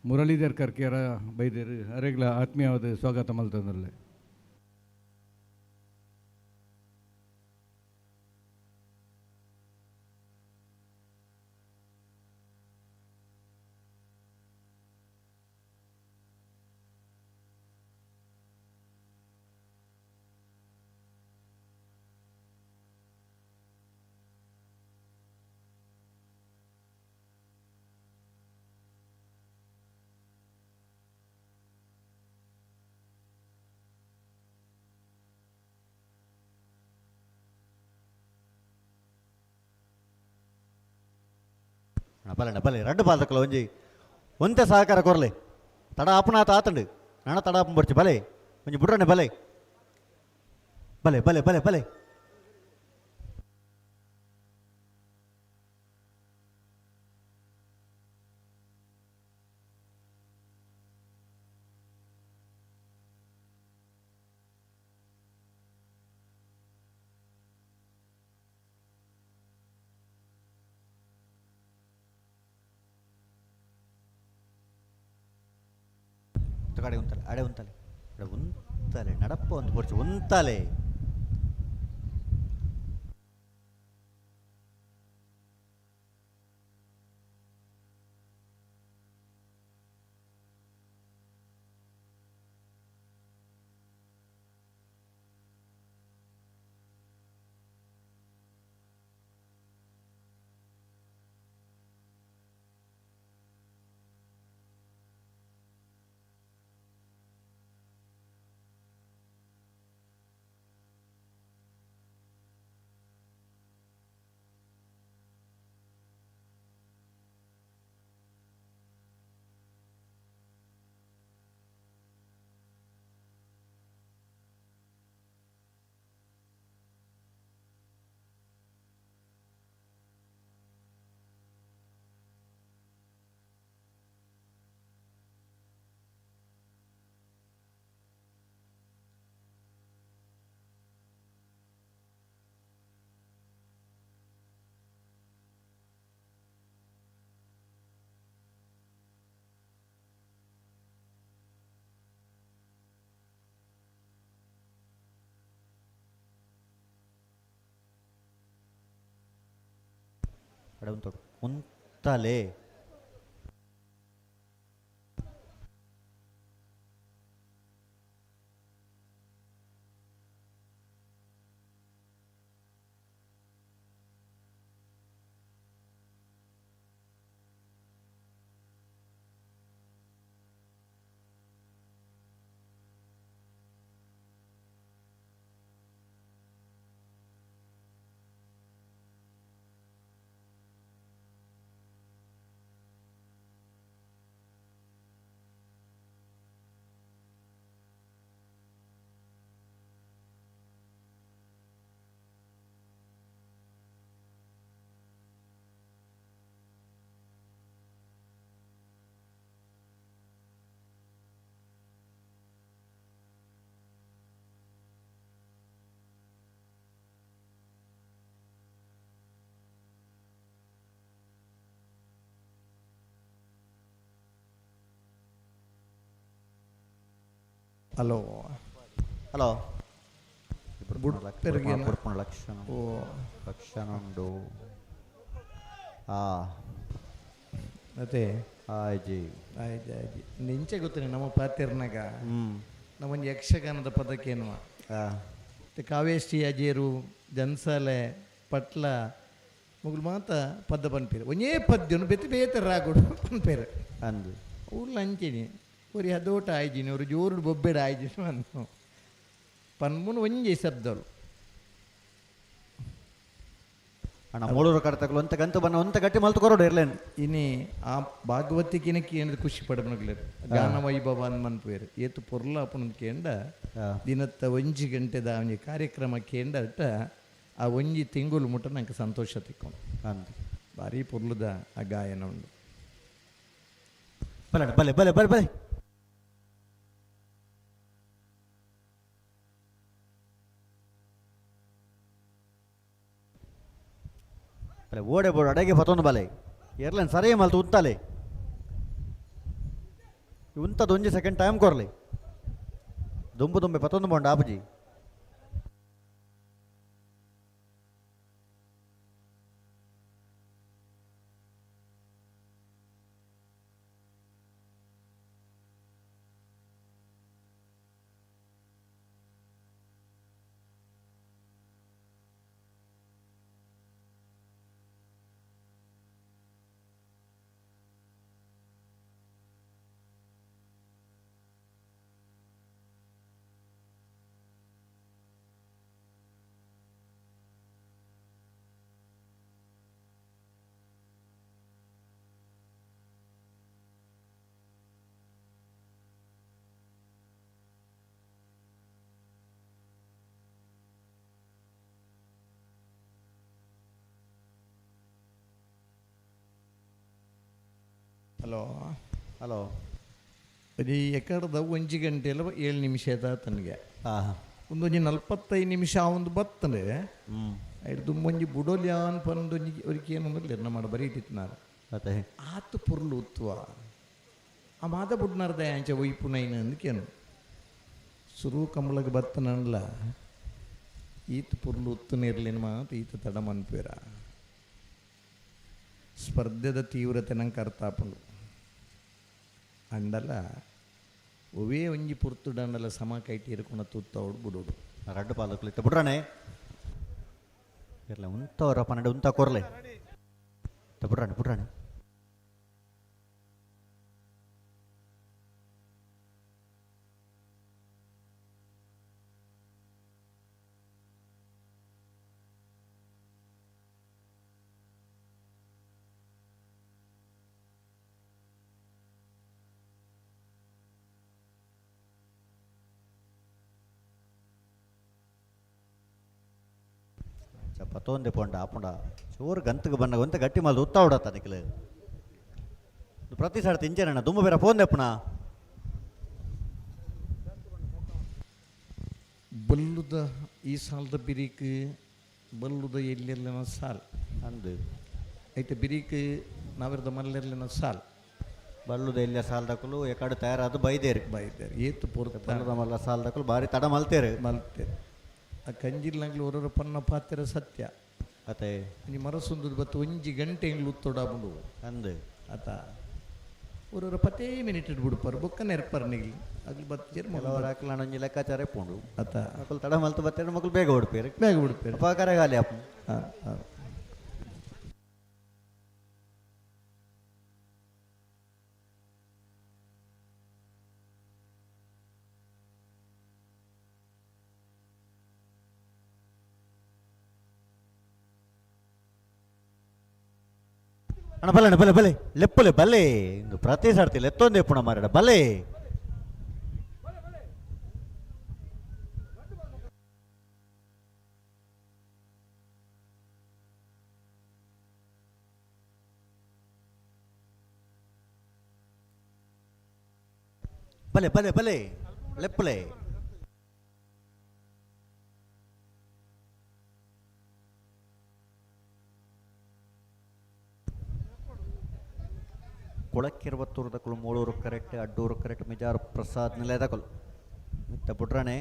ಮುರಳೀಧರ್ ಕರ್ಕಿಯರ ಬೈದೇರು ಅರೆಗ್ಲ ಆತ್ಮೀಯವಾದ ಸ್ವಾಗತ ಮಲ್ತಂದ್ರಲ್ಲೇ ಬಲೆ రెండు బాధకులు ಒಂಜಿ ಒಂತೆ ಸಹಕಾರ ಕೊರ್ಲೆ ತಡ ಆಪುನಾತ ಆತಂಡು ನಾನ ತಡ ಆಪನ್ ಬರ್ಚಿ ಬಲೆ ಒಂಜಿ ಬುಡ್ರನೆ ಬಲೆ ಬಲೆ ಬಲೆ ಬಲೆ ಬಲೆ ಕಡೆ ಉಂತಲೆ ಅಡೆ ಉಂತಲೆ ಅಡೆ ಉಂತಲೆ ನಡಪ್ಪ ಒಂದು ಪೊರ್ಚು ಉಂತಲೆ ಅಡೆ ಉಂತೋಡು ಉಂತಲೆ ಹಲೋ ಹಲೋ ಬುಡ್ಪೆರ್ಗೇನ ಲಕ್ಷಣ ಓ ಲಕ್ಷಣ ಉಂಡು ಮತ್ತೆ ಆಯ್ಜಿ ಆಯ್ತು ಆಯ್ತು ನಿಂಚೆ ಗೊತ್ತೇನೆ ನಮ್ಮ ಪಾತೆರ್ನಾಗ ನಮ್ಮೊಂದು ಯಕ್ಷಗಾನದ ಪದಕ್ಕೇನು ಕಾವೇಷ್ಟಿ ಅಜೇರು ಜನ್ಸಾಲೆ ಪಟ್ಲ ಮುಗುಲು ಮಾತ ಪದ್ದ ಪನ್ಪೇರು ಒಂದೇ ಪದ್ಯನು ಬೆತ್ತಿ ಬೇತ ರಾಗುಡು ಪನ್ಪೇರು ಅಂದು ಊರ್ಲ ಅಂಚೆನಿ ஒரு அதோட்ட ஆயிடுச்சு ஒரு ஜோரு பொப்பேடு ஆயிடுச்சு வந்து ಪನ್ಮುನ್ ಒಂಜಿ ಶಬ್ದಲು ಅಣ್ಣ ಮೂಳೂರು ಕಡತಗಳು ಅಂತ ಗಂತು ಬನ್ನ ಒಂತ ಗಟ್ಟಿ ಮಲ್ತು ಕೊರೋಡು ಇರ್ಲೇನು ಇನಿ ಆ ಭಾಗವತಿಕಿನಕ್ಕೆ ಏನಿದೆ ಖುಷಿ ಪಡಬನಗ್ಲೇರು ಗಾನ ವೈಭವ ಅನ್ ಮನ್ಪೇರು ಏತು ಪೊರ್ಲ ಅಪ್ಪನ ಕೇಂಡ ದಿನತ್ತ ಒಂಜಿ ಗಂಟೆದ ಅವನಿ ಕಾರ್ಯಕ್ರಮ ಕೇಂಡಟ ಆ ಒಂಜಿ ತಿಂಗುಲು ಮುಟ್ಟ ನಂಗೆ ಸಂತೋಷ ತಿಕ್ಕೊಂಡು ಅಂದ ಭಾರಿ ಪೊರ್ಲುದ ಆ ಗಾಯನ ಉಂಡು ಬಲೆ ಬಲೆ ಬಲೆ ಬಲೆ ಬಲೆ ಬಲೆ ಓಡೆ ಬೋಡು ಅಡಗೆ ಪತ್ತೊಂದು ಬಲೆ ಏರ್ಲೈನ್ ಸರಿ ಮಲ್ತು ಉಂತಲೆ ಉಂತದ್ದು ಒಂಜಿ ಸೆಕೆಂಡ್ ಟೈಮ್ ಕೊರ್ಲಿ ದುಂಬು ದುಂಬೆ ಪತ್ತೊಂದು ಬೋಂಡ ಆಪುಜಿ ಹಲೋ ಹಲೋ ಅದು ಎಕಡದ ಒಂಜಿ ಗಂಟೆಲ್ಲ 7 ನಿಮಿಷ ಆಯ್ತಾ ತನಗೆ ಒಂದೊಂಜಿ 45 ನಿಮಿಷ ಒಂದು ಬತ್ತಂದ್ರೆ ಐದು ಒಂಜಿ ಬುಡೋಲಿ ಅನ್ಪಂದೊಂಜಿ ಅವ್ರಿಗೆ ಏನು ನಿರ್ಣಯ ಮಾಡಿ ಬರೀತಿತ್ತು ನಾನು ಮತ್ತೆ ಆತು ಪುರ್ಲು ಉತ್ವ ಆ ಮಾದ ಬುಡ್ನಾರ್ದ ಆಂಚೆ ಒಯ್ಪು ನೈನ ಅಂದಕೇನು ಸುರು ಕಂಬಳಗೆ ಬತ್ತನಲ್ಲ ಈತ ಪುರ್ಲು ಉತ್ತು ನಿರ್ಲಿನ ಮಾತು ಈತ ತಡ ಮನ್ಪೇರ ಸ್ಪರ್ಧೆದ ತೀವ್ರತೆ ನಂಗೆ ಅರ್ಥ ಆಪಂಡು ಅಂಡಲ್ಲ ಒವೇ ಒಂಜಿ ಪುರ್ತುಡಂಡಲ ಸಮ ಕೈಟಿ ಇರ್ಕೊಂಡು ತುತ್ತವಡು ಬಿಡೋಡು ರಡ್ಡು ಪಾಲಕ್ಲು ಇತ್ತ ಬಿಡ್ರಾನೆ ಇರಲ್ಲ ಉಂತವರ ಪನ್ನಡೆ ಉಂತ ಕೊರ್ಲೆ ಬಿಡ್ರಾಣೆ ಬಿಡ್ರಾಣೆ ಪತ್ತೊಂದೆ ಪೊಂಡ ಆಪುಂಡ ಚೋರು ಗಂತಗೆ ಬನ್ನ ಒಂತ ಗಟ್ಟಿ ಮಲ್ದು ಉತ್ತಾವಡತ್ತ ನಿಖಿಲ್ ಪ್ರತಿ ಸಾಡ ತಿಂಚೇನಣ್ಣ ತುಂಬ ಬೇರೆ ಫೋನ್ ದೆಪ್ಪಣ ಬಲ್ಲುದ ಈ ಸಾಲದ ಬಿರಿಕ್ ಬಲ್ಲುದ ಎಲ್ಲೆಲ್ಲ ಸಾಲ್ ಅಂದು ಐತೆ ಬಿರಿಕ್ ನಾವಿರದ ಮಲ್ಲೆರ್ಲಿನ ಸಾಲ್ ಬಲ್ಲುದ ಎಲ್ಲ ಸಾಲದಕ್ಕಲು ಎಕಡೆ ತಯಾರಾದ ಬೈದೇರಿ ಏತು ಪೂರ್ತ ಬಲ್ಲುದ ಮಲ್ಲ ಸಾಲದಕ್ಕಲು ಭಾರಿ ತಡ ಮಲ್ತೇರಿ ಆ ಕಂಜಿಲ್ನಾಗ್ಲಿ ಹೊರ ಪನ್ನ ಪಾತ್ರ ಸತ್ಯ ಅತ್ತೆ ನೀ ಮರಸೊಂದು ಬತ್ತು ಒಂಜಿ ಗಂಟೆ ಹಿಂಗ್ಲು ಉತ್ತೋಡಾಬುಂಡು ಅಂದು ಆತ ஒரு 10 ಮಿನಿಟ್ ಇಟ್ಬಿಡ್ಪಾರು ಬೊಕ್ಕ ನೆರ್ಪಾರು ನಿಗ್ಲಿ ಅಗ್ಲಿ ಬತ್ತಿರು ಕೆಲವರು ಹಾಕಲ ಒಂಜಿ ಲೆಕ್ಕಾಚಾರ ಇಪ್ಪುಂಡು ಆತ ಮಕ್ಕಳು ತಡ ಮಲ್ತು ಬತ್ತೇರು ಮಕ್ಕಳು ಬೇಗ ಹೊಡ್ಪೇರು ಅಪಾಕಾರ ಗಾಲಿ ಅಪ್ಪ ಅಣ್ಣ ಬಲೆ ಬಲೆ ಬಲೆ ಲೆಪ್ಪಲೆ ಬಲೆ ಇಂದು ಪ್ರತಿ ಸಾಡ್ತಿ ಲೆತ್ತೊಂದೆ ಪುಣ ಮಾರಾಡ ಬಲೆ ಬಲೆ ಬಲೆ ಬಲೆ ಲೆಪ್ಪಲೆ ಕೊಳಕ್ಕಿರುವತ್ತೂರದಕ್ಕಳು ಮೂಳೂರು ಕರೆಕ್ಟ್ ಅಡ್ಡೂರು ಕರೆಕ್ಟ್ ಮಿಜಾರು ಪ್ರಸಾದ್ ನಿಲಯದಕ್ಕಳು ಮಿತ್ತ ಬುಡ್ರಾಣೆ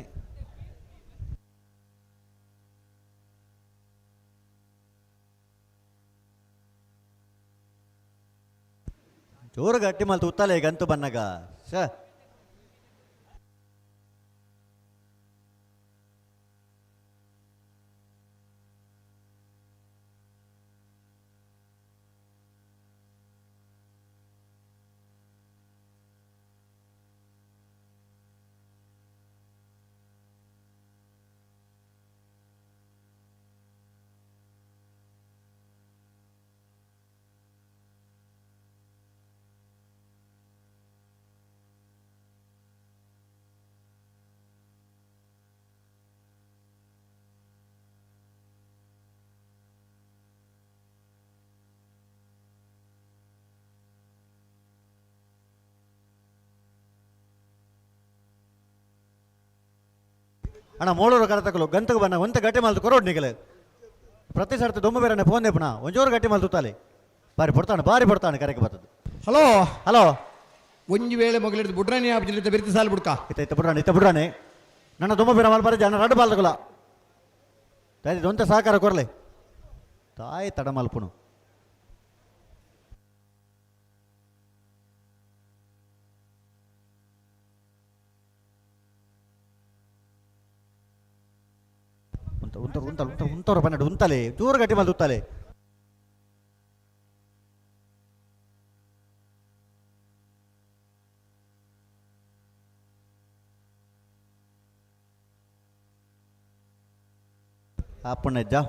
ಜೋರು ಗಟ್ಟಿ ಮಲ್ತು ಉತ್ತಲೆ ಗಂತು ಬನ್ನಗ ಶ ಅಣ್ಣ ಮೋಳೂರು ಕರ ತಕಲು ಗಂತకు ಬನ್ನ ಒಂತ ಗಟ್ಟಿ ಮಾಲ್ತು ಕೊರೋಡ್ ನಿಗಲೆ ಪ್ರತಿ ಸರ್ತಿ ದೊಮ್ಮ ಬೇರೆ ಫೋನ್ ದೇಪಣ ಒಂಜೋರು ಗಟ್ಟಿ ಮಾಲ್ತು ತಾಲೆ ಬಾರಿ ಪಡ್ತಾನೆ ಕರೆಗೆ ಬರ್ತದೆ. ಹಲೋ ಹಲೋ ಒಂಜಿ ವೇಳೆ ಮೊಗಲಿಡ್ದು ಬುಡ್ರಾನಿ ಆಬ್ಜಿಲಿದ್ದ ಬಿರ್ತಿ ಸಾಲು ಬುಡ್ಕ ಇತ್ತ ಬುಡ್ರಾನೆ ನನ್ನ ದೊಮ್ಮ ಬೇರೆ ಮಾಲ್ ಬರ ಜನ ರಡ್ಡು ಬಾಲ್ ತಗೊಳ ತಾಯಿ ದೊಂತ ಸಹಕಾರ ಕೊರಲೆ ತಾಯಿ ತಡ ಮಲ್ಪುಣು ఉంతవర పన్నెండు ఉంతలే దూర గట్టి మళ్ళీ ఉత్తాలే ఆపుణ్యజ్జా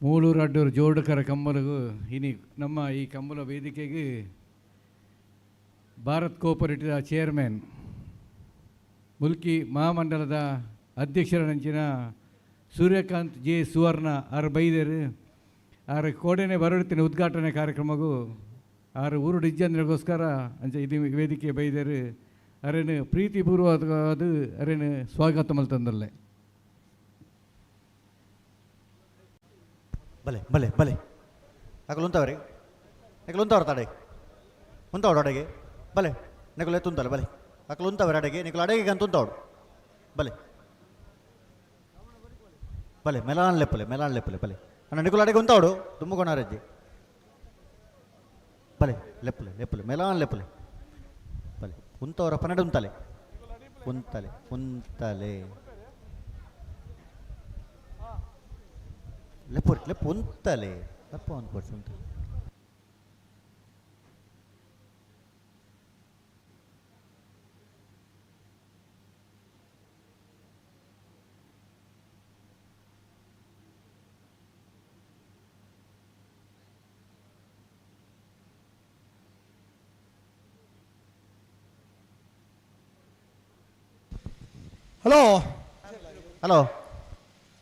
ಮೂಳೂರು ಅಡ್ಡೂರು ಜೋಡಕರ ಕಮ್ಮಲಿಗೂ ಇನಿ ನಮ್ಮ ಈ ಕಮ್ಮಲ ವೇದಿಕೆಗೆ ಭಾರತ್ ಕೋಪರೇಟಿವ್ ಚೇರ್ಮನ್ ಮುಲ್ಕಿ ಮಹಾಮಂಡಲದ ಅಧ್ಯಕ್ಷರನಂಚಿನ ಸೂರ್ಯಕಾಂತ್ ಜೆ ಸುವರ್ಣ ಆರು ಬೈದರು ಆರು ಕೋಡೆನೆ ಬರಡ್ತಿನ ಉದ್ಘಾಟನೆ ಕಾರ್ಯಕ್ರಮಗೂ ಆರು ಊರು ಡಿಜ್ಜಂದ್ರಗೋಸ್ಕರ ಅಂಚ ಇದು ವೇದಿಕೆ ಬೈದರು ಅರೇನು ಪ್ರೀತಿಪೂರ್ವವಾದ ಅರೇನು ಸ್ವಾಗತ ಮಲ್ತಂದಲ್ಲೇ భలే భలే భలే అక్కడ ఉంటావరి అక్కడ ఉంటావరు తాడే ఉంటావాడు అడిగి భలే నీకు ఎత్తుంటాలి భలే అక్కడ ఉంటావరు అడిగి నీకు అడిగి అంత ఉంటావాడు భలే భలే మెలాన్ లెప్పలే భలే అన్న నీకు అడిగి ఉంటావాడు దుమ్ముకొన్నారజ్జి భలే లెప్పలే మెలాన్ లెప్పలే భలే ఉంటావర పన్నెడు ఉంతాలే ఉంతలే ಲೆಪ್ಪು ಉಂತಲೆ ಲೆಪ್ಪ ಒಂದು ಪರ್ಸು ಉಂಟು ಹಲೋ ಹಲೋ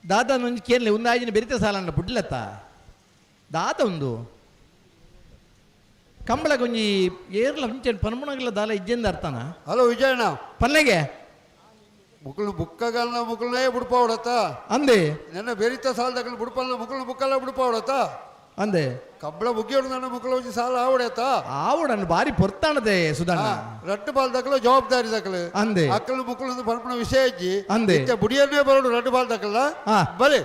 ದಾದ ಒಂಜಿ ಕೇರ್ಲೆ ಒಂದು ಆಜಿನ ಬೆರಿತ ಸಾಲನ್ನ ಬುಡ್ಲತ್ತ ದಾದ ಒಂದು ಕಂಬಳ ಕೊಂಜಿ ಏರ್ಲ ಹುಂಚೆ ಪನ್ಮುಣಗಿಲ್ಲ ದಾಲ ಇಜ್ಜೆಂದ ಅರ್ಥನ ಹಲೋ ವಿಜಯಣ್ಣ ಪಲ್ಲೆಗೆ ಮುಕ್ಕಳು ಬುಕ್ಕಗಲ್ನ ಮುಕ್ಕಳನೇ ಬುಡ್ಪಾವಡತ್ತ ಅಂದೆ ನೆನ್ನ ಬೆರಿತ ಸಾಲದಾಗ ಬುಡ್ಪಲ್ನ ಮುಕ್ಕಳು ಬುಕ್ಕಲ್ಲ ಬುಡ್ಪಾವಡತ್ತ ಅಂದೆ ಕಬ್ಬಳ ಬುಗ್ಗಿಯೋಡು ನನ್ನ ಮುಕ್ಕಳು ಒಂಜಿ ಸಾಲ ಆವಡತ್ತ ಆವಡನ್ನು ಬಾರಿ ಪೊರ್ತಾಣದೆ ಸುಧಾಣ ರಟ್ಟು ಬಾಲ್ ದಕ್ಕಲು ಜವಾಬ್ದಾರಿ ದಕ್ಕಲು ಅಂದೆ ಅಕ್ಕಲು ಮುಕ್ಕಳು ಪನ್ಪುಣ ವಿಷಯ ಇಜ್ಜಿ ಅಂದೆ ಬುಡಿಯನ್ನೇ ಬರೋಡು ರಟ್ಟು ಬಾಲ್ ದಕ್ಕಲ್ಲ ಬಲೆ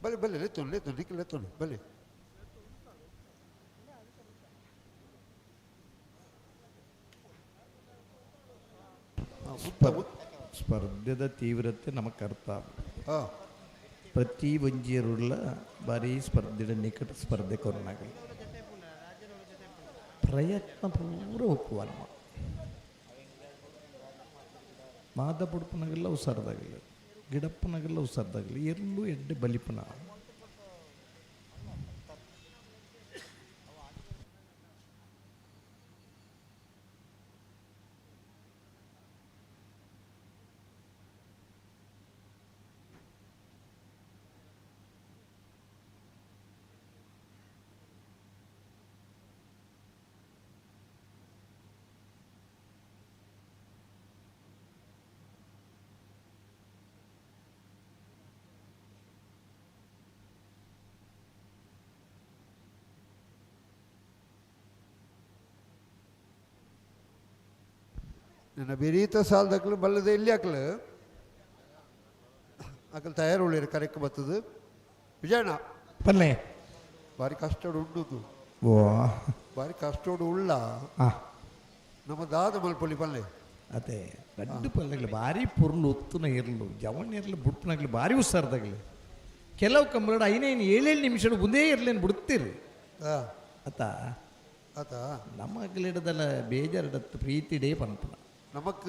ಬಲೆ ಬಲೆ ಲೆತ್ತೊಂಡು ನಿಕ್ಕಲು ಬಲೆ ಸ್ಪರ್ಧೆದ ತೀವ್ರತೆ ನಮಗೆ ಅರ್ಥ ಪ್ರತಿ ಒಂಜಿಯರುಳ್ಳ ಬಾರಿ ಸ್ಪರ್ಧೆಯ ನಿಕಟ ಸ್ಪರ್ಧೆ ಕೊರನಾಗಲಿ ಪ್ರಯತ್ನ ಪೂರ ಒಪ್ಪುವ ಮಾದ ಬುಡುಪನಾಗೆಲ್ಲ ಉಸಾರದಾಗಲಿ ಗಿಡಪ್ಪನಾಗೆಲ್ಲ ಉಸಾರದಾಗಲಿ ಎಲ್ಲೂ ಎಡ್ಡೆ ಬಲಿಪನ ನನ್ನ ಬೆರೀತ ಸಾಲದಕ್ಕಲು ಬಲ್ಲದ ಎಲ್ಲಿ ಹಾಕಲು ಅಕಲ್ ತಯಾರು ಉಳ್ಳಿರಿ ಕರೆಕ್ಟ್ ಬರ್ತದೆ ವಿಜಯಣ್ಣ ಪಲ್ಲೆ ಭಾರಿ ಕಷ್ಟ ಉಂಡುದು ಓ ಭಾರಿ ಕಷ್ಟ ಉಳ್ಳ ನಮ್ಮ ದಾದ ಮಲ್ಪೊಳ್ಳಿ ಪಲ್ಲೆ ಅದೇ ದೊಡ್ಡ ಪಲ್ಲೆಗಳು ಭಾರಿ ಪುರ್ಲು ಒತ್ತುನ ಇರಲು ಜವಣ್ಣ ಇರಲು ಬುಡ್ಪನಾಗ್ಲಿ ಭಾರಿ ಉಸಾರದಾಗಲಿ ಕೆಲವು ಕಂಬಳ 5-7 ನಿಮಿಷ ಮುಂದೇ ಇರ್ಲೇನು ಬಿಡ್ತೀರಿ ಅತ್ತ ಆತ ನಮಗಳಿಡದಲ್ಲ ಬೇಜಾರಿಡತ್ತು ಪ್ರೀತಿ ಡೇ ಪನ್ಪುನ ನಮಕ್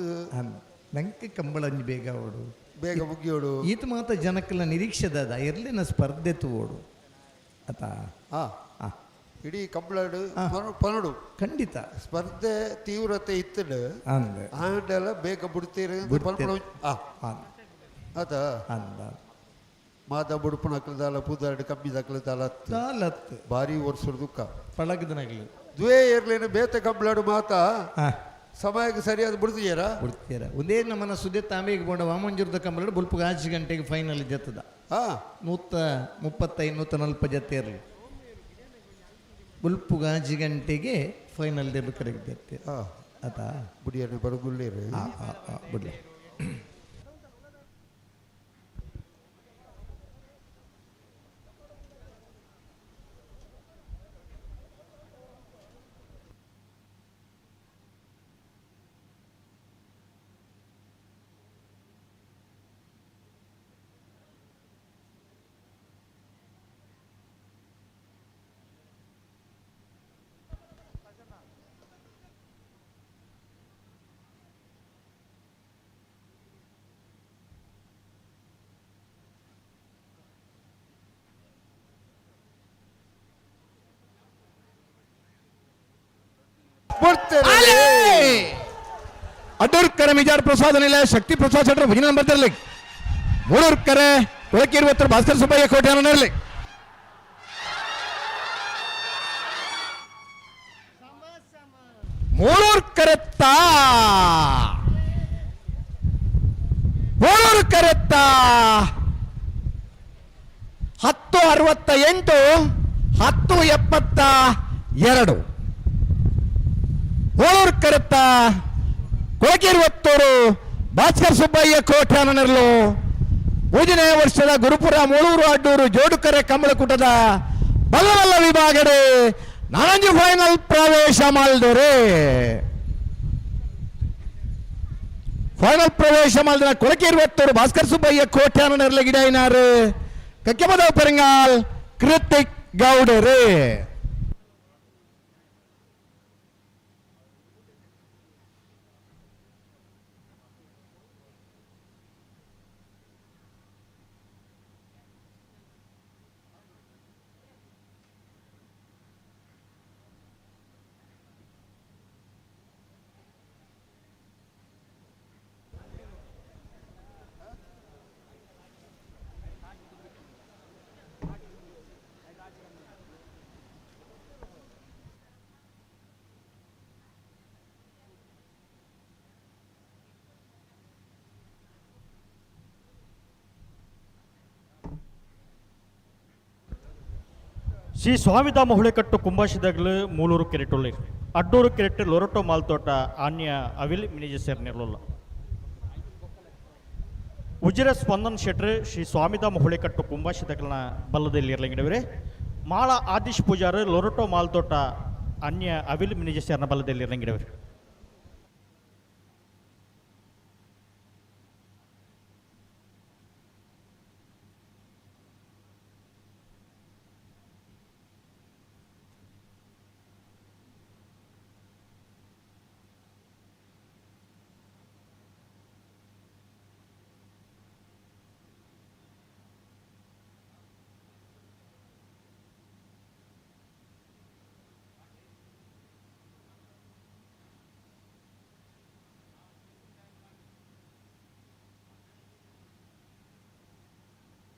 ನಂಗೆ ಕಂಬಳಂಜಿ ಬೇಗ ಓಡು ಬೇಗ ಮುಗಿಯೋಡು ಈತ ಮಾತ ಜನಕ್ಕೆಲ್ಲ ನಿರೀಕ್ಷೆದ ಇರ್ಲಿನ ಸ್ಪರ್ಧೆ ತೋಡು ಆತ ಇಡೀ ಕಂಬಳಡು ಪನಡು ಖಂಡಿತ ಸ್ಪರ್ಧೆ ತೀವ್ರತೆ ಇತ್ತಡು ಅಂದೆ ಆಂಡೆಲ್ಲ ಬೇಗ ಬಿಡ್ತೀರಿ ಅದ ಅಂದ ಮಾದ ಬುಡುಪು ನಕಲದಾಲ ಪೂದಾಡು ಕಮ್ಮಿ ದಕಲದಾಲ ತಾಲತ್ ಭಾರಿ ವರ್ಷದ ದುಃಖ ಪಳಗದನಾಗ್ಲಿ ದ್ವೇ ಇರ್ಲೇನು ಬೇತೆ ಕಂಬಳಾಡು ಮಾತ ಸಮಯಕ್ಕೆ ಸರಿಯಾದ ಬಿಡ್ತೀಯರ ಬಿಡ್ತೀರ ಒಂದೇ ನಮ್ಮನ್ನ ಸುದ್ದಿ ತಾಂಬೆಗೆ ಬೋಂಡ ವಾಮಂಜೂರದ ಕಂಬಳ ಬುಲ್ಪುಗ 5 ಗಂಟೆಗೆ ಫೈನಲ್ ಜತ್ತದ 135-140 ಜತ್ತೆ ಇರಲಿ ಬುಲ್ಪುಗ 5 ಗಂಟೆಗೆ ಫೈನಲ್ ದೇರು ಕಡೆಗೆ ಜತ್ತೆ ಆತಾ ಬುಡಿಯನ್ನು ಬರಗುಳ್ಳೇರಿ ಬಿಡ್ಲಿ ಅಡ್ಡೂರ್ಕರೆ ಮಿಜಾರ್ ಪ್ರಸಾದ ನಿಲಯ ಶಕ್ತಿ ಪ್ರಸಾದ್ ಸೆಂಟರ್ ಭಜನೆ ನಂಬರ್ ತರಲಿ ಮೂಡೂರ್ಕರೆ ಕೊಳಕೆ 20 ಭಾಸ್ಕರ್ ಸುಬ್ಬಯ್ಯ ಕೋಟೆಯನ್ನು ನೆರಲಿ ಮೂಡೂರ್ಕರೆತ್ತ 1068 1072 ಮೂಡೂರ್ಕರೆತ್ತ ಕೊಳಕೆ 20 ಭಾಸ್ಕರ್ ಸುಬ್ಬಯ್ಯ ಕೋಟೆಯನ್ನು ನೆರಲು 5ನೇ ವರ್ಷದ ಗುರುಪುರ ಮೂಳೂರು ಅಡ್ಡೂರು ಜೋಡುಕರೆ ಕಂಬಳಕೂಟದ ಬಲ್ಲವಲ್ಲ ವಿಭಾಗಡೆ ನಾನಂಜು ಫೈನಲ್ ಪ್ರವೇಶ ಮಾಡಿದರೆ ಫೈನಲ್ ಪ್ರವೇಶ ಮಾಡಿದ ಕೊಳಕೆ 20 ಭಾಸ್ಕರ್ ಸುಬ್ಬಯ್ಯ ಕೋಟೆಯನ್ನು ನೆರಲು ಗಿಡೈನಾರು ಕಕ್ಕೆಮದ ಪೆರಿಂಗಾಲ್ ಕೃತಿಕ್ ಗೌಡರೇ ಶ್ರೀ ಸ್ವಾಮಿದಾಮ ಹುಳೆಕಟ್ಟು ಕುಂಬಾಶಿದಾಗಲು ಮೂಲೂರು ಕೆರೆಟೊಳ್ಳಿ ಅಡ್ಡೂರು ಕೆರೆಟ್ಟು ಲೊರಟೋ ಮಾಲ್ತೋಟ ಆನ್ಯ ಅವಿಲ್ ಮಿನಿಜ ಸೇರ್ನಿರಲಿಲ್ಲ ಉಜಿರ ಸ್ಪಂದನ್ ಶೆಟ್ರ್ ಶ್ರೀ ಸ್ವಾಮಿದಾಮ ಹುಳೆಕಟ್ಟು ಕುಂಬಾಶಿದಾಗಲನ ಬಲ್ಲದಲ್ಲಿ ಇರಲಿಂಗಿಡವ್ರೆ ಮಾಳ ಆದಿಶ್ ಪೂಜಾರ ಲೊರಟೋ ಮಾಲ್ತೋಟ ಅನ್ಯ ಅವಿಲ್ ಮಿನಿಜ ಸೇರ್ನ ಬಲ್ಲದಲ್ಲಿ ಇರಲಿಂಗಿಡವ್ರೆ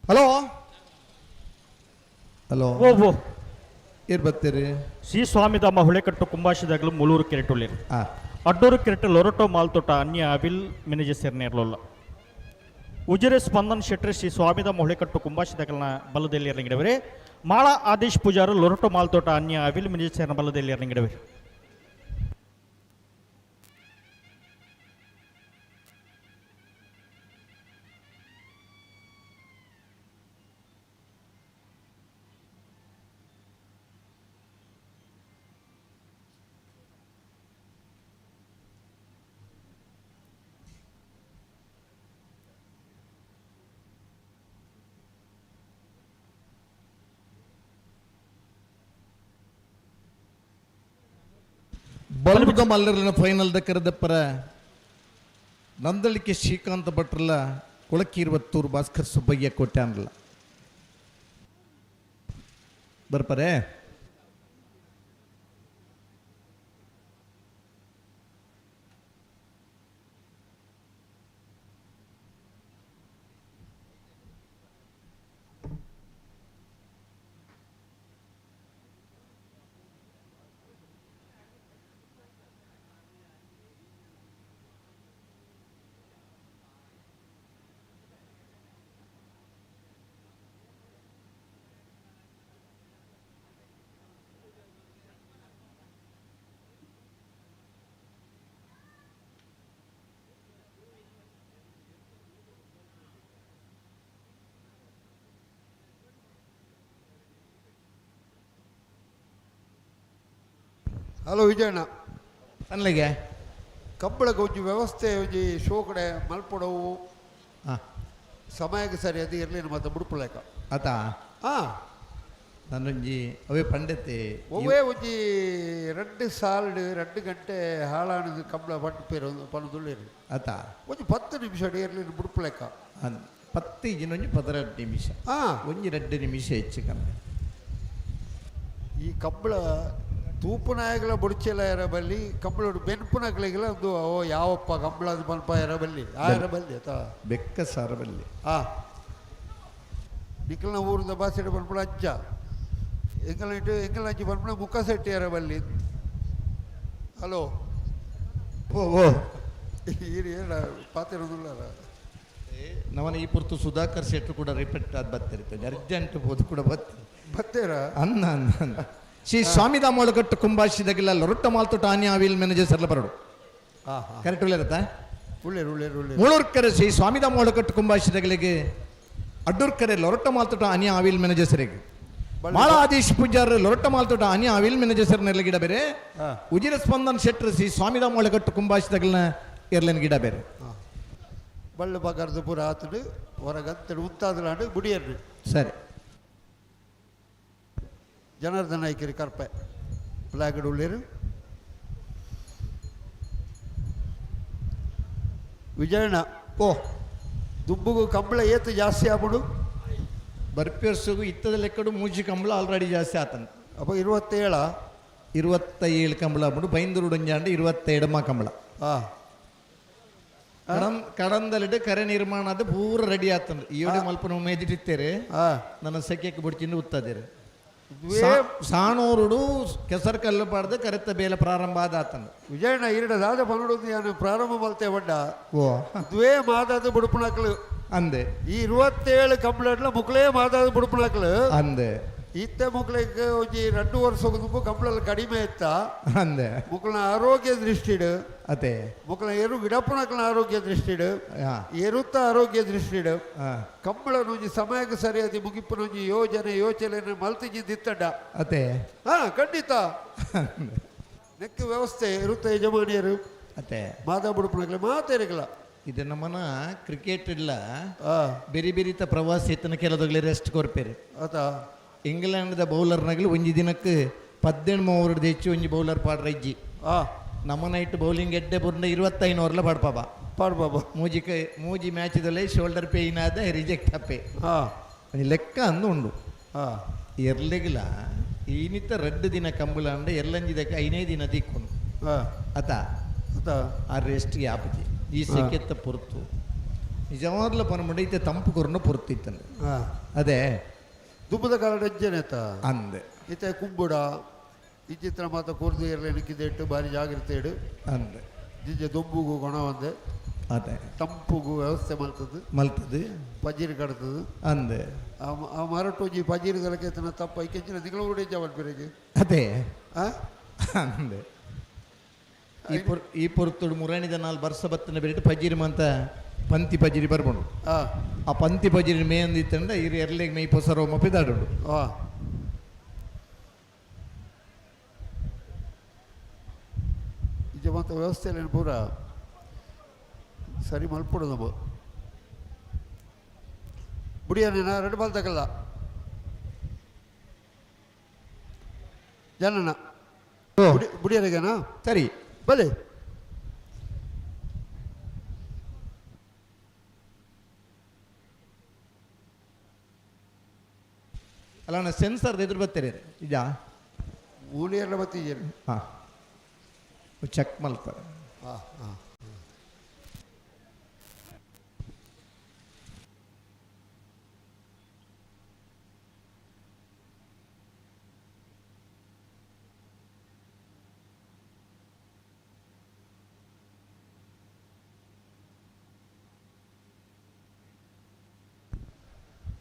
ಹಲೋ ಹಲೋ ಓ ಬರ್ತೀರಿ ಶ್ರೀ ಸ್ವಾಮಿದಾಮ ಹುಳೆಕಟ್ಟು ಕುಂಬಾಶಿದಾಗಲು ಮೂಲೂರು ಕೆರೆಟೊಳ್ಳಿ ಅಡ್ಡೂರು ಕೆರೆಟ್ಟು ಲೊರಟೋ ಮಾಲ್ತೋಟ ಅನ್ಯ ಅವಿಲ್ ಮಿನಿಜ ಸೇರ್ನಿರಲಿಲ್ಲ ಉಜಿರೆ ಸ್ಪಂದನ್ ಶೆಟ್ರಿ ಶ್ರೀ ಸ್ವಾಮಿದಾಮ ಹುಳೆಕಟ್ಟು ಕುಂಬಾಶಿದಾಗಲನ ಬಲ್ಲದಲ್ಲಿ ಇರಲಿಂಗಿಡವ್ರೆ ಮಾಳ ಆದೇಶ್ ಪೂಜಾರು ಲೊರಟೋ ಮಾಲ್ತೋಟ ಅನ್ಯ ಅವಿಲ್ ಮಿನಿಜ ಸೇರ್ನ ಬಲ್ಲದಲ್ಲಿ ಇರಲಿಂಗಿಡವ್ರೆ ಬಲ್ಬುಗ ಮಲ್ಲರಿನ ಫೈನಲ್ ಕರೆದಪ್ಪರ ನಂದಳಿಕೆ ಶ್ರೀಕಾಂತ್ ಭಟ್ರಲ್ಲ ಕೊಳಕೆ 20 ಭಾಸ್ಕರ್ ಸುಬ್ಬಯ್ಯ ಕೋಟೆ ಅನ್ನಲ್ಲ ಬರ್ಪರೆ ಹಲೋ ವಿಜಯಣ್ಣ ಅಲ್ಲಿಗೆ ಕಂಬಳಕ್ಕೆ ಒಂಜಿ ವ್ಯವಸ್ಥೆ ಒಂಜಿ ಶೋ ಕಡೆ ಮಲ್ಪೊಡವು ಸಮಯಕ್ಕೆ ಸರಿ ಅದು ಇರಲಿಲ್ಲ ಮತ್ತೆ ಬುಡುಪುಲೇಕ ಆತ ಹಾಂ ನನ್ನೊಂಜಿ ಅವೇ ಪಂಡತೆ ಒವ್ವೇ ಒಂಜಿ 2 ಸಾಲ್ಡ್ 2 ಗಂಟೆ ಹಾಳಾಣದ ಕಂಬಳ ಪಂಡು ಪೇರು ಪಣದುಳ್ಳೇರು ಆತ ಒಂಜಿ 10 ನಿಮಿಷ ಇರಲಿಲ್ಲ ಬುಡುಪುಲೇಕ 10 ಒಂಜಿ 12 ನಿಮಿಷ ಒಂಜಿ 2 ನಿಮಿಷ ಹೆಚ್ಚು ಕಮ್ಮಿ ಈ ಕಂಬಳ ತೂಪುನಾಯಗಳ ಬುಡ್ಚೆಲ್ಲ ಎರಬಲ್ಲಿ ಕಂಬಳ ಬೆನ್ಪುನಗಳಿಗೆಲ್ಲ ಒಂದು ಓ ಯಾವಪ್ಪ ಕಂಬಳ ಅದು ಮಲ್ಪ ಎರಬಲ್ಲಿ ಆ ಎರಬಲ್ಲಿ ಆತ ಬೆಕ್ಕ ಸಾರಬಲ್ಲಿ ನಿಖಲ್ನ ಊರಿಂದ ಬಾಸಿಡ ಪನ್ಪುಳ ಅಜ್ಜ ಎಂಕಲ್ ಅಂಚಿ ಪನ್ಪುಳ ಮುಖ ಸೆಟ್ಟಿ ಎರಬಲ್ಲಿ ಹಲೋ ಓ ಈರು ಏನ ಪಾತಿರೋದಿಲ್ಲ ನವನ ಈ ಪುರ್ತು ಸುಧಾಕರ್ ಶೆಟ್ರು ಕೂಡ ರಿಪೀಟ್ ಆದ ಬರ್ತಿರ್ತದೆ ಅರ್ಜೆಂಟ್ ಬೋದು ಕೂಡ ಬತ್ತೇರ ಅನ್ನ ಶ್ರೀ ಸ್ವಾಮಿ ದಾಮೋಳಗಟ್ಟು ಕುಂಭಾಷಿದಾಗಿಲ್ಲ ಲೊರೊಟ್ಟ ಮಾಲ್ತೊಟ್ಟ ಆನಿ ಆವಿಲ್ ಮ್ಯಾನೇಜರ್ ಸರ್ಲ ಬರೋಡು ಕರೆಕ್ಟ್ ಉಳ್ಳೇರತ್ತ ಮುಳೂರ್ಕರೆ ಶ್ರೀ ಸ್ವಾಮಿ ದಾಮೋಳಗಟ್ಟು ಕುಂಭಾಷಿದಾಗಲಿಗೆ ಅಡ್ಡೂರ್ಕರೆ ಲೊರೊಟ್ಟ ಮಾಲ್ತೊಟ್ಟ ಆನಿ ಆವಿಲ್ ಮ್ಯಾನೇಜರ್ ಸರಿಗೆ ಮಾಳ ಆದೇಶ್ ಪೂಜಾರ್ ಲೊರೊಟ್ಟ ಮಾಲ್ತೊಟ್ಟ ಆನಿ ಆವಿಲ್ ಮ್ಯಾನೇಜರ್ ಸರ್ನೆಲ್ಲ ಗಿಡ ಬೇರೆ ಉಜಿರ ಸ್ಪಂದನ್ ಶೆಟ್ರು ಶ್ರೀ ಸ್ವಾಮಿ ದಾಮೋಳಗಟ್ಟು ಕುಂಭಾಷಿದಾಗಲಿನ ಎರ್ಲನ್ ಗಿಡ ಬೇರೆ ಬಳ್ಳು ಬಗಾರ್ದು ಪೂರ ಆತಡು ಹೊರಗಂತಡು ಉತ್ತಾದಲಾಂಡು ಗುಡಿಯರ್ನು ಸರಿ ಜನಾರ್ದನ ನಾಯ್ಕರಿ ಕರ್ಪೆ ಪ್ಲಾಗಡ್ ಉಳ್ಳೇರು ವಿಜಯಣ್ಣ ಓ ದುಬ್ಬುಗು ಕಂಬಳ ಏತು ಜಾಸ್ತಿ ಆಗ್ಬಿಡು ಬರ್ಪಿಯರ್ಸುಗು ಇತ್ತದ ಲೆಕ್ಕಡು ಮೂಜಿ ಕಂಬಳ ಆಲ್ರೆಡಿ ಜಾಸ್ತಿ ಆತನ ಅಪ್ಪ 27 ಕಂಬಳ ಆಗ್ಬಿಡು ಬೈಂದೂರುಡಂಜಾಂಡು 27 ಕಂಬಳ ಕಡಂದಲ್ಲಿಟ್ಟು ಕರೆ ನಿರ್ಮಾಣ ಅದು ಪೂರ ರೆಡಿ ಆತಂದ್ರೆ ಈಯೋಡೆ ಮಲ್ಪನ ಮೇದಿಟ್ಟಿತ್ತೇರೆ ನನ್ನ ಸೆಕೆಕ್ಕೆ ಬಿಡ್ತಿಂದು ಉತ್ತದೇರೆ ಸಾಣೂರುಡು ಕೆಸರು ಕಲ್ಲು ಪಾಡ್ದು ಕರೆತ್ತ ಬೇಲೆ ಪ್ರಾರಂಭ ಆದ ಆತಂದು ವಿಜಯಣ್ಣ ಇರಡದಾದ ಪನ್ನಡುದು ನಾನು ಪ್ರಾರಂಭ ಮಲ್ತೆ ಬಡ್ಡ ದ್ವೇ ಮಾದಾದ ಬುಡುಪುಣಕ್ಲು ಅಂದೆ ಈ 27 ಕಂಬಳ ಮುಕ್ಳೇ ಮಾದಾದ ಬುಡುಪುಣಕ್ಲು ಅಂದೆ ಇತ್ತ ಮುಕ್ಳಿಗೆ ಒಂಜಿ 2 ವರ್ಷ ಮುಪ್ಪು ಕಂಬಳ ಕಡಿಮೆ ಇತ್ತ ಅಂದೆ ಮುಕ್ಳನ ಆರೋಗ್ಯ ದೃಷ್ಟಿಡು ಅದೇ ಮುಕ್ಳ ಎರು ಗಿಡಪುಣಕ್ಲ ಆರೋಗ್ಯ ದೃಷ್ಟಿಡು ಎರುತ್ತ ಆರೋಗ್ಯ ದೃಷ್ಟಿಡು ಕಂಬಳ ಒಂಜಿ ಸಮಯಕ್ಕೆ ಸರಿಯಾದ ಮುಗಿಪು ಒಂಜಿ ಯೋಚನೆ ಮಲ್ತಿಜಿ ದಿತ್ತಡ್ಡ ಅದೇ ಖಂಡಿತ ನೆಕ್ಕ ವ್ಯವಸ್ಥೆ ಇರುತ್ತೆ ಯಜಮಾನಿಯರು ಅದೇ ಮಾತಾ ಬುಡುಪುಣಕ್ಲೆ ಮಾತೇರಿಗಲ್ಲ ಇದು ನಮ್ಮನ ಕ್ರಿಕೆಟ್ ಇಲ್ಲ ಬೇರೆ ಬೇರೆ ಪ್ರವಾಸಿ ಇತ್ತನ ಕೆಲದೊಗ್ಲಿ ರೆಸ್ಟ್ ಕೊರ್ಪೇರಿ ಆತ ಇಂಗ್ಲೆಂಡ್ ಬೌಲರ್ನಾಗಲಿ ಒಂಜಿ ದಿನಕ್ಕೆ 18 ಓವರ್ ಹೆಚ್ಚು ಒಂಜಿ ಬೌಲರ್ ಪಾಡ್ರ ಇಜ್ಜಿ ನಮ್ಮ ನೈಟ್ ಬೌಲಿಂಗ್ ಎಡ್ಡೆ ಬುರ್ನ 25 ಓವರ್ಲ ಪಾಡ್ಪಾಬ ಮೂಜಿ ಮ್ಯಾಚ್ದಲ್ಲೇ ಶೋಲ್ಡರ್ ಪೇಯ್ನ್ ಆದ ರಿಜೆಕ್ಟ್ ಅಪ್ಪೆ ಲೆಕ್ಕ ಅಂದು ಉಂಡು ಎರ್ಲೆಗಿಲ ಈನಿತ್ತ 2 ದಿನ ಕಂಬಳ ಅಂಡ ಎರ್ಲಂಜಿದಕ್ಕೆ 5 ದಿನ ದಿಕ್ಕೊಂಡು ಆತ ಆ ರೆಸ್ಟ್ಗೆ ಆಪತಿ ಈ ಸೆಕೆತ್ತ ಪುರ್ತು ನಿಜವಾಗ್ಲ ಪನ್ಮಂಡ ಇತ್ತೆ ತಂಪು ಕೊರನು ಪುರ್ತಿತ್ತಂದು ಅದೇ ದುಬ್ಬದ ಕಾಲ ರಜ್ಜನೇತ ಅಂದೆ ಇತ್ತೆ ಕುಂಬುಡ ಈ ಚಿತ್ರ ಮಾತ ಕೊರ್ದು ಇರಲಿಕ್ಕಿದೆ ಇಟ್ಟು ಭಾರಿ ಜಾಗ್ರತೆ ಇಡು ಅಂದೆ ಜಿಂಜೆ ದುಂಬುಗು ಗುಣ ಒಂದೆ ಅದೇ ತಂಪುಗು ವ್ಯವಸ್ಥೆ ಮಲ್ತದು ಪಜೀರಿ ಕಡ್ತದು ಅಂದೆ ಆ ಮರಟೋಜಿ ಪಜೀರಿ ದಲಕೇತನ ತಪ್ಪ ಐಕೆಂಚಿನ ನಿಗಳ ಉಡೆ ಜವಲ್ ಬೆರೆಗೆ ಅದೇ ಅಂದೆ ಈ ಪುರ್ತುಡು ಮುರಾಣಿದ 4 ವರ್ಷ ಬತ್ತನ ಬೆರೆಟ್ಟು ಪಜೀರಿ ಮಂತ ಪಂತಿ ಪಜಿರಿ ಬರ್ಬೋದು ಆ ಪಂತಿ ಪಜಿರಿ ಮೇ ಅಂದಿತ್ತಂಡ ಇರು ಎರ್ಲೆಗೆ ಮೈ ಪೊಸರೋ ಮಪ್ಪಿದಾಡು ಇದು ಮತ್ತು ವ್ಯವಸ್ಥೆಯಲ್ಲಿ ಪೂರ ಸರಿ ಮಲ್ಪಡು ನಮ್ಮ ಬುಡಿಯನೇನ 2 ಬಾಲ್ ತಗಲ್ಲ ಜನನ ಬುಡಿಯನಿಗೇನಾ ಸರಿ ಬಲಿ ಅಲ್ಲ ನಾ ಸೆನ್ಸರ್ ಎದುರು ಬರ್ತೀರಿ ಇದಾ ಮೂಲಿಯೆಲ್ಲ ಬತ್ತಿದ್ದೀರಿ ಚೆಕ್ ಮಲ್ತಾರೆ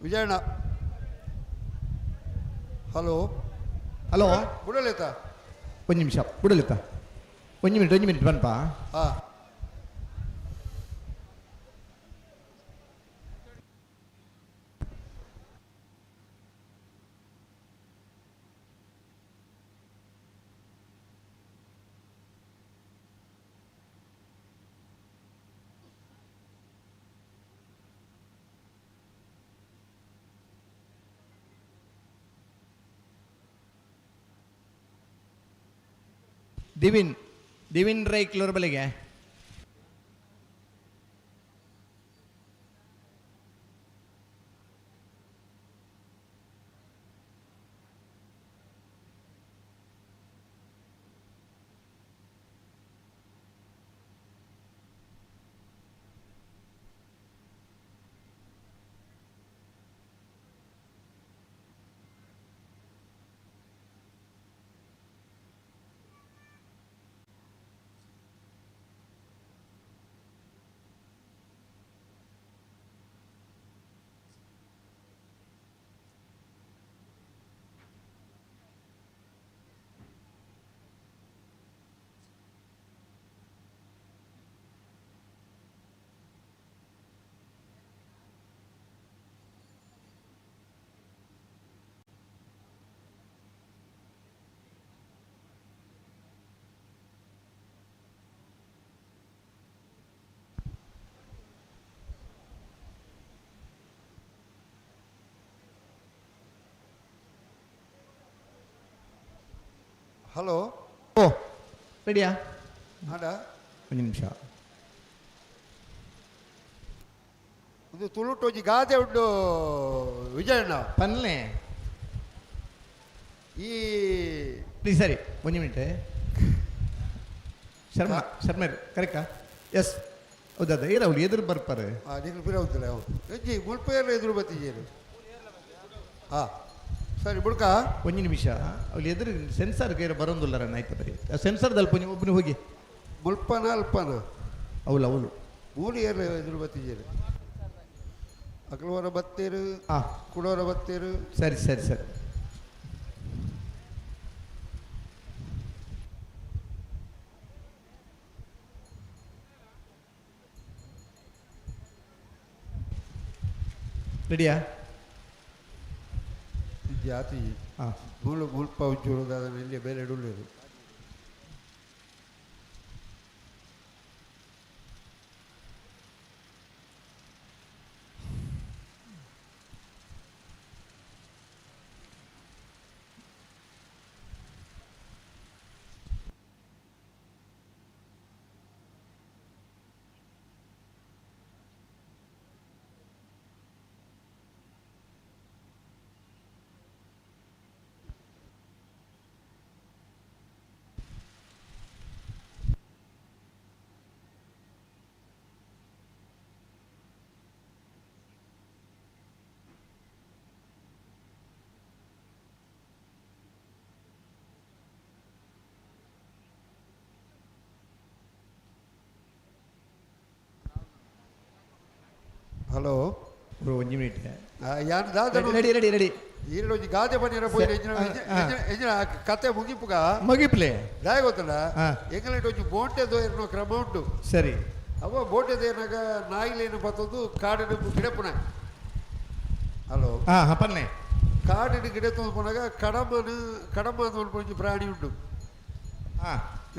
ವಿಜಯಣ್ಣ ಹಲೋ ಹಲೋ ಬುಡಲೇತ ಒಂದು ನಿಮಿಷ ಬಿಡಲಿತ್ತ 1 ಮಿನಿಟ್ ಬನ್ಪ ದಿವಿನ್ ರೈಕ್ಲೂರ್ ಬಳಿಗೆ ಹಲೋ ಓ ರೆಡಿಯಾ ಆಡ ಒಂದು ನಿಮಿಷ ಒಂದು ತುಳುಟೋಜಿ ಗಾದೆ ಉಂಡು ವಿಜಯಣ್ಣ ಪನ್ಲೆ ಈ ಪ್ಲೀಸ್ ಸರಿ ಒಂದು ಮಿನಿಟ್ ಶರ್ಮ ಕರೆಕ್ಟಾ ಎಸ್ ಹೌದಾ ಏರ ಅವ್ರು ಎದುರು ಬರ್ಪಾರೆ ನೀವು ಪಿರವುದಿಲ್ಲ ಹೆಜ್ಜಿ ಮುಲ್ಪೇರ್ಲ ಎದುರು ಬತ್ತಿದ್ದೀರಿ ಹಾಂ ಸರಿ ಬುಡ್ಕ ಒಂದು ನಿಮಿಷ ಅವ್ರು ಎದುರು ಸೆನ್ಸಾರ್ ಕೈರ ಬರೋದಿಲ್ಲ ರನ್ ಆಯ್ತು ಬರೀ ಸೆನ್ಸಾರ್ದಲ್ಲಿ ಒಬ್ಬನು ಹೋಗಿ ಮುಲ್ಪನ ಅಲ್ಪನ ಅವಳು ಮೂಲಿಯರ್ಲ ಎದುರು ಬತ್ತಿದ್ದೀರಿ ಅಕ್ಲವರ ಬತ್ತೇರು ಕುಡೋರ ಬತ್ತೇರು ಸರಿ ಸರಿ ಸರಿ ರೆಡಿಯಾ ಜಾತಿ ಮುಲ್ಪ ಉಜ್ಜೋಳದ ಇಲ್ಲಿ ಬೇರೆ ಇಡುಳ್ಳೇರು ಹಲೋ ಬ್ರೋ ಒಂದು ಮಿನಿಟ್ ಯಾನ್ ದಾದ ರೆಡಿ ರೆಡಿ ರೆಡಿ ಈರೊಂದು ಗಾದೆ ಬನ್ನಿರ ಪೋಯಿ ಎಂಜಿನ ಕತೆ ಮುಗಿಪುಗ ಮುಗಿಪ್ಲೆ ದಾಯ ಗೊತ್ತಲ್ಲ ಎಂಗಲೈಟ್ ಒಂಜಿ ಬೋಂಟೆ ದೋಯರ್ನೋ ಕ್ರಮ ಉಂಟು ಸರಿ ಅವ ಬೋಂಟೆ ದೋಯರ್ನಾಗ ನಾಯಿಲೇನು ಬತ್ತದು ಕಾಡಿನ ಗಿಡಪುಣ ಹಲೋ ಪನ್ನೆ ಕಾಡಿನ ಗಿಡ ತೊಂದು ಪೋನಾಗ ಕಡಮ ಅಂತ ಒಂಜಿ ಪ್ರಾಣಿ ಉಂಟು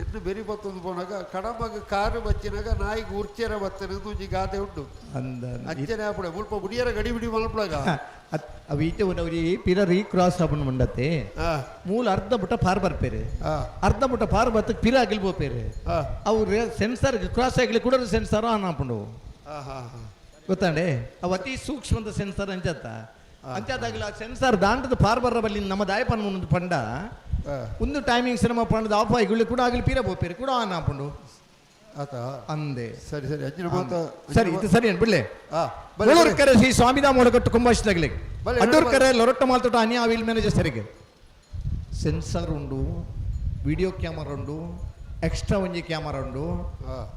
ಎನ್ನು ಬೆರಿ ಬತ್ತೊಂದು ಪೋನಾಗ ಕಡಂಬಗ ಕಾರು ಬಚ್ಚಿನಾಗ ನಾಯಿಗೆ ಉರ್ಚೆರ ಬತ್ತನೆ ಒಂಜಿ ಗಾದೆ ಉಂಟು ಅಂಚನೆ ಆಪಡೆ ಮುಲ್ಪ ಬುಡಿಯರ ಗಡಿ ಬಿಡಿ ಮಲ್ಪಳಾಗ ಅವೀತೆ ಅವ್ರಿ ಪಿರ ಕ್ರಾಸ್ ಆಪಣ್ ಮಂಡತ್ತೆ ಮೂಲ ಅರ್ಧ ಬುಟ್ಟ ಪಾರ್ ಬರ್ಪೇರು ಅರ್ಧ ಬುಟ್ಟ ಪಾರ್ ಬತ್ತಕ್ಕೆ ಪಿರ ಆಗಿಲ್ ಬೋಪೇರು ಅವ್ರು ಸೆನ್ಸಾರ್ ಕ್ರಾಸ್ ಆಗಲಿ ಕೂಡ ಸೆನ್ಸಾರ್ ಆನ್ ಆಪಂಡು ಗೊತ್ತಾಂಡೆ ಅವು ಅತಿ ಸೂಕ್ಷ್ಮದ ಸೆನ್ಸಾರ್ ಅಂಚತ್ತ ಅಂಚಾದಾಗಲ ಸೆನ್ಸಾರ್ ದಾಂಡದ ಪಾರ್ ಬರ್ರ ಬಲ್ಲಿ ನಮ್ಮ ದಾಯಪನ್ ಒಂದು ಪಂಡ ಒಂದು ಟೈಮಿಂಗ್ ಸಿನಿಮಾ ಪಂಡದ ಆಫ್ ಆಗಿ ಕೂಡ ಆಗಲಿ ಪೀರ ಬೋಪೇರು ಕೂಡ ಆನ್ ಆಪಂಡು ಆತ ಅಂದೆ ಸರಿ ಸರಿ ಅಂಚಿನ ಮಾತ ಸರಿ ಇದು ಸರಿ ಬಿಡ್ಲೆ ಕರೆ ಶ್ರೀ ಸ್ವಾಮಿದಾಮ ಒಳಗಟ್ಟು ಕುಂಭಾಷಿದಾಗಲಿ ಅಡ್ಡೂರ್ ಕರೆ ಲೊರಟ್ಟು ಮಾಲ್ತೋಟ ಅನ್ಯ ವಿಲ್ ಮ್ಯಾನೇಜರ್ ಸರಿಗೆ ಸೆನ್ಸಾರ್ ಉಂಡು ವಿಡಿಯೋ ಕ್ಯಾಮರಾ ಉಂಡು ಎಕ್ಸ್ಟ್ರಾ ಒಂಜಿ ಕ್ಯಾಮರಾ ಉಂಡು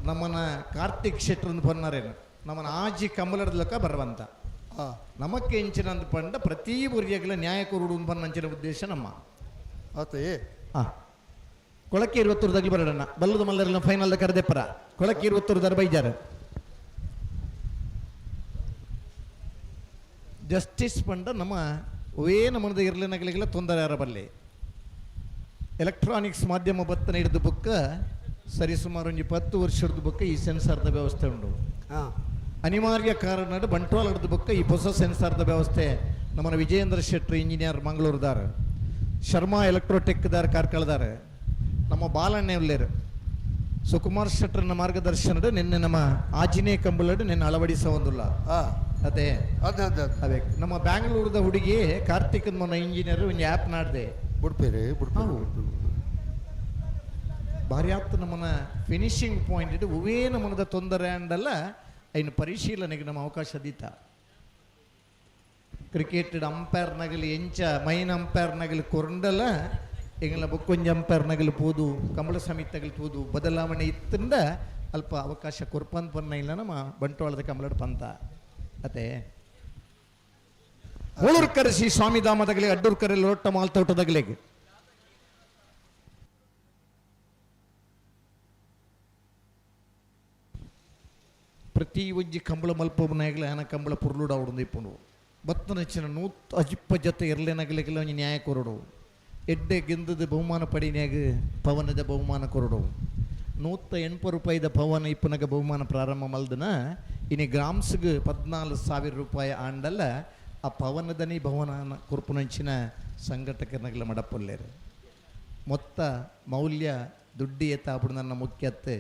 ನಮ್ಮನ ಕಾರ್ತಿಕ್ ಶೆಟ್ರ್ ಪನ್ನರೇನು ನಮ್ಮನ ಆಜಿ ಕಮಲದ ಲೆಕ್ಕ ಬರುವಂತ ನಮಕ್ಕೆ ಎಂಚಿನ ಪಂಡ ಪ್ರತಿ ಊರಿಯಾಗಲ ನ್ಯಾಯ ಕೊರುಡು ಪನ್ನಂಚಿನ ಉದ್ದೇಶ ನಮ್ಮ ಆತೇ ಕೊಳಕ್ಕೆ 20 ಬರೋಣ ಬಲ್ಲದ ಮಲ್ಲರೆಲ್ಲ ಫೈನಲ್ ಕರೆದೆಪ್ಪರ ಕೊಳಕ್ಕೆ 20 ಬೈಜಾರ ಜಸ್ಟಿಸ್ ಪಂಡ ನಮ್ಮ ಒವೇ ನಮ್ಮದ ಇರ್ಲಿನಗಳಿಗೆಲ್ಲ ತೊಂದರೆ ಯಾರ ಬಲ್ಲಿ ಎಲೆಕ್ಟ್ರಾನಿಕ್ಸ್ ಮಾಧ್ಯಮ ಬತ್ತನ ಹಿಡಿದು ಬುಕ್ಕ ಸರಿಸುಮಾರು ಒಂದು 10 ವರ್ಷದ ಬುಕ್ಕ ಈ ಸೆನ್ಸಾರ್ದ ವ್ಯವಸ್ಥೆ ಉಂಟು ಅನಿವಾರ್ಯ ಕಾರಣ ಬಂಟ್ವಾಳ ಹಿಡಿದು ಬುಕ್ಕ ಈ ಹೊಸ ಸೆನ್ಸಾರ್ದ ವ್ಯವಸ್ಥೆ ನಮ್ಮನ ವಿಜಯೇಂದ್ರ ಶೆಟ್ಟಿ ಇಂಜಿನಿಯರ್ ಮಂಗಳೂರುದಾರ ಶರ್ಮಾ ಎಲೆಕ್ಟ್ರೋಟೆಕ್ದಾರ ಕಾರ್ಕಳದಾರ ನಮ್ಮ ಬಾಲಣ್ಣೆ ಉಳ್ಳೇರು ಸುಕುಮಾರ್ ಶೆಟ್ಟರ್ನ ಮಾರ್ಗದರ್ಶನದ ನಿನ್ನೆ ನಮ್ಮ ಆಂಜನೇಯ ಕಂಬಳಡು ನಿನ್ನೆ ಅಳವಡಿಸೋದಿಲ್ಲ ಅದೇ ಅದೇ ನಮ್ಮ ಬ್ಯಾಂಗ್ಳೂರದ ಹುಡುಗಿ ಕಾರ್ತಿಕ್ ಮೊನ್ನ ಇಂಜಿನಿಯರ್ ಒಂದು ಆ್ಯಪ್ ನಾಡ್ದೆ ಬಿಡ್ಪೇರಿ ಭಾರಿ ಆಗ್ತದೆ ನಮ್ಮನ್ನ ಫಿನಿಶಿಂಗ್ ಪಾಯಿಂಟ್ ಇಟ್ಟು ಉವೇ ನಮ್ಮದ ತೊಂದರೆ ಅಂಡಲ್ಲ ಇನ್ನು ಪರಿಶೀಲನೆಗೆ ನಮ್ಮ ಅವಕಾಶ ದೀತ ಕ್ರಿಕೆಟ್ ಅಂಪೈರ್ ನಗಲಿ ಎಂಚ ಮೈನ್ ಅಂಪೈರ್ ನಗಲಿ ಕೊರಂಡಲ್ಲ ಎಂಗಲ ಬೊಕ್ಕೊಂಜ ಅಂಪೈರ್ ನಗಲಿ ಪೋದು ಕಂಬಳ ಸಮಿತಿಗಳು ಪೋದು ಬದಲಾವಣೆ ಇತ್ತಂದ ಅಲ್ಪ ಅವಕಾಶ ಕೊರ್ಪಂದ್ ಪನ್ನ ಇಲ್ಲ ನಮ್ಮ ಬಂಟ್ವಾಳದ ಕಂಬಳದ ಪಂತ ಅದೇ ಮೂಳೂರ್ಕರ ಶ್ರೀ ಸ್ವಾಮಿ ಧಾಮದಗಳಿಗೆ ಅಡ್ಡೂರ್ಕರಲ್ಲಿ ಲೊಟ್ಟ ಮಾಲ್ತೋಟದಗಳಿಗೆ ಪ್ರತಿ ಒಂಜಿ ಕಂಬಳ ಮಲ್ಪನಾಗಲೇ ಆನ ಕಂಬಳ ಪುರ್ಲುಡ ಅವಡು ಇಪ್ಪುಂಡು ಬತ್ತನ ಹೆಚ್ಚಿನ 150 ಜೊತೆ ಎರಲೇನಾಗಲಿಕ್ಕೆಲ್ಲ ಒಂದು ನ್ಯಾಯ ಕೊರಡು ಎಡ್ಡೆ ಗೆಂದದ ಬಹುಮಾನ ಪಡಿನ್ಯಾಗ ಪವನದ ಬಹುಮಾನ ಕೊರಡು 180 ರೂಪಾಯಿದ ಪವನ ಇಪ್ಪನಾಗ ಬಹುಮಾನ ಪ್ರಾರಂಭ ಮಲ್ದನ ಇನ್ನು ಗ್ರಾಮ್ಸ್ಗೆ 14,000 ರೂಪಾಯಿ ಆಂಡಲ್ಲ ಆ ಪವನದನಿ ಭವನ ಕುರ್ಪುನಂಚಿನ ಸಂಘಟಕರನಗಲ ಮಡಪೊಲ್ಲೇರು ಮೊತ್ತ ಮೌಲ್ಯ ದುಡ್ಡಿ ಎತ್ತಾಬಿಡು ನನ್ನ ಮುಖ್ಯತ್ತೆ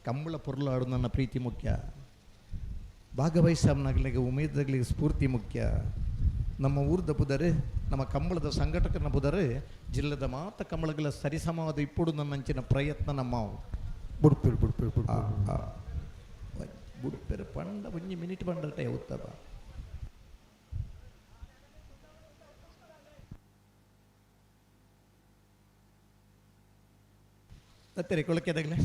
ಕಂಬಳ ಪೊರ್ಲು ಆಡು ನನ್ನ ಪ್ರೀತಿ ಮುಖ್ಯ ಭಾಗವಹಿಸಮ್ನಾಗಲಿಗೆ ಉಮೇದಗಳಿಗೆ ಸ್ಫೂರ್ತಿ ಮುಖ್ಯ ನಮ್ಮ ಊರ್ದ ಬುಧರು ನಮ್ಮ ಕಂಬಳದ ಸಂಘಟಕರನ ಬುಧರು ಜಿಲ್ಲದ ಮಾತ ಕಂಬಳಗಳ ಸರಿಸಮವಾದ ಇಪ್ಪುಡು ನನ್ನಂಚಿನ ಪ್ರಯತ್ನ ನಮ್ಮ ಬುಡ್ಪೇರು ಪಂಡ ಒಂಜಿ ಮಿನಿಟ್ ಬಂಡಟ ಉತ್ತಮ ಅತ್ತರಿ ಕೊಳಕೆದಾಗಲೇ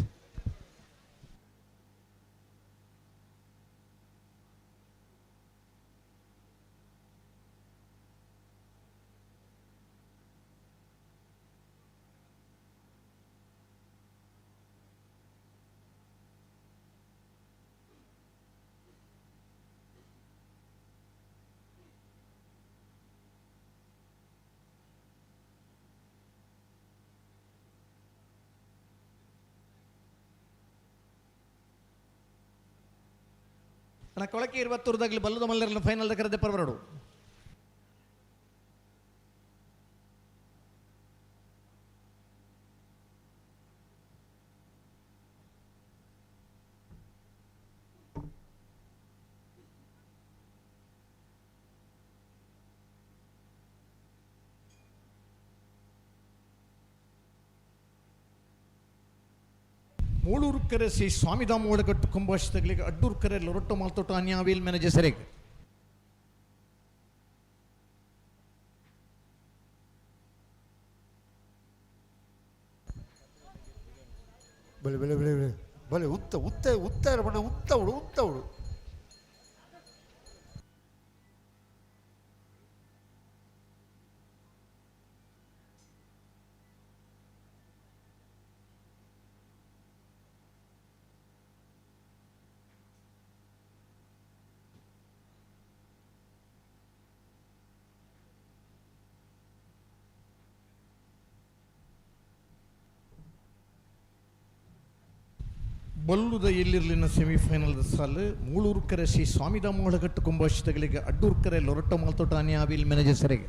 ಕೊಳಕೆ 20 ಬಲ್ಲದ ಮಲ್ಲರ್ನ ಫೈನಲ್ ಕರೆದೆ ಪರ್ವರಡು ಮೂಳೂರ್ಕರೆ ಶ್ರೀ ಸ್ವಾಮಿಧಾಮ ಒಳಗಟ್ಟು ಕುಂಭಾಷಿತಗಳಿಗೆ ಅಡ್ಡೂರ್ಕರೆ ಲೊರೊಟ್ಟು ಮಾಲ್ತೋಟ ಅನ್ಯಾವಿಲ್ ಮ್ಯಾನೇಜರ್ ಸರಿಗೆ ಬಲೆ ಬಲೆ ಬಲೆ ಬಲೆ ಬಲೆ ಉತ್ತ ಬಣ್ಣ ಉತ್ತವಡು ಬಲ್ಲುದ ಎಲ್ಲಿರ್ಲಿನ ಸೆಮಿಫೈನಲ್ ಸಾಲು ಮೂಳೂರ್ಕರೆ ಶ್ರೀ ಸ್ವಾಮಿಧಾಮ ಒಳಗಟ್ಟು ಕುಂಭಾಷಿತಗಳಿಗೆ ಅಡ್ಡೂರ್ಕರೆ ಲೊರೊಟ್ಟ ಮಾಲ್ತೋಟ ಅನ್ಯಾವಿಲ್ ಮ್ಯಾನೇಜರ್ ಸರಿಗೆ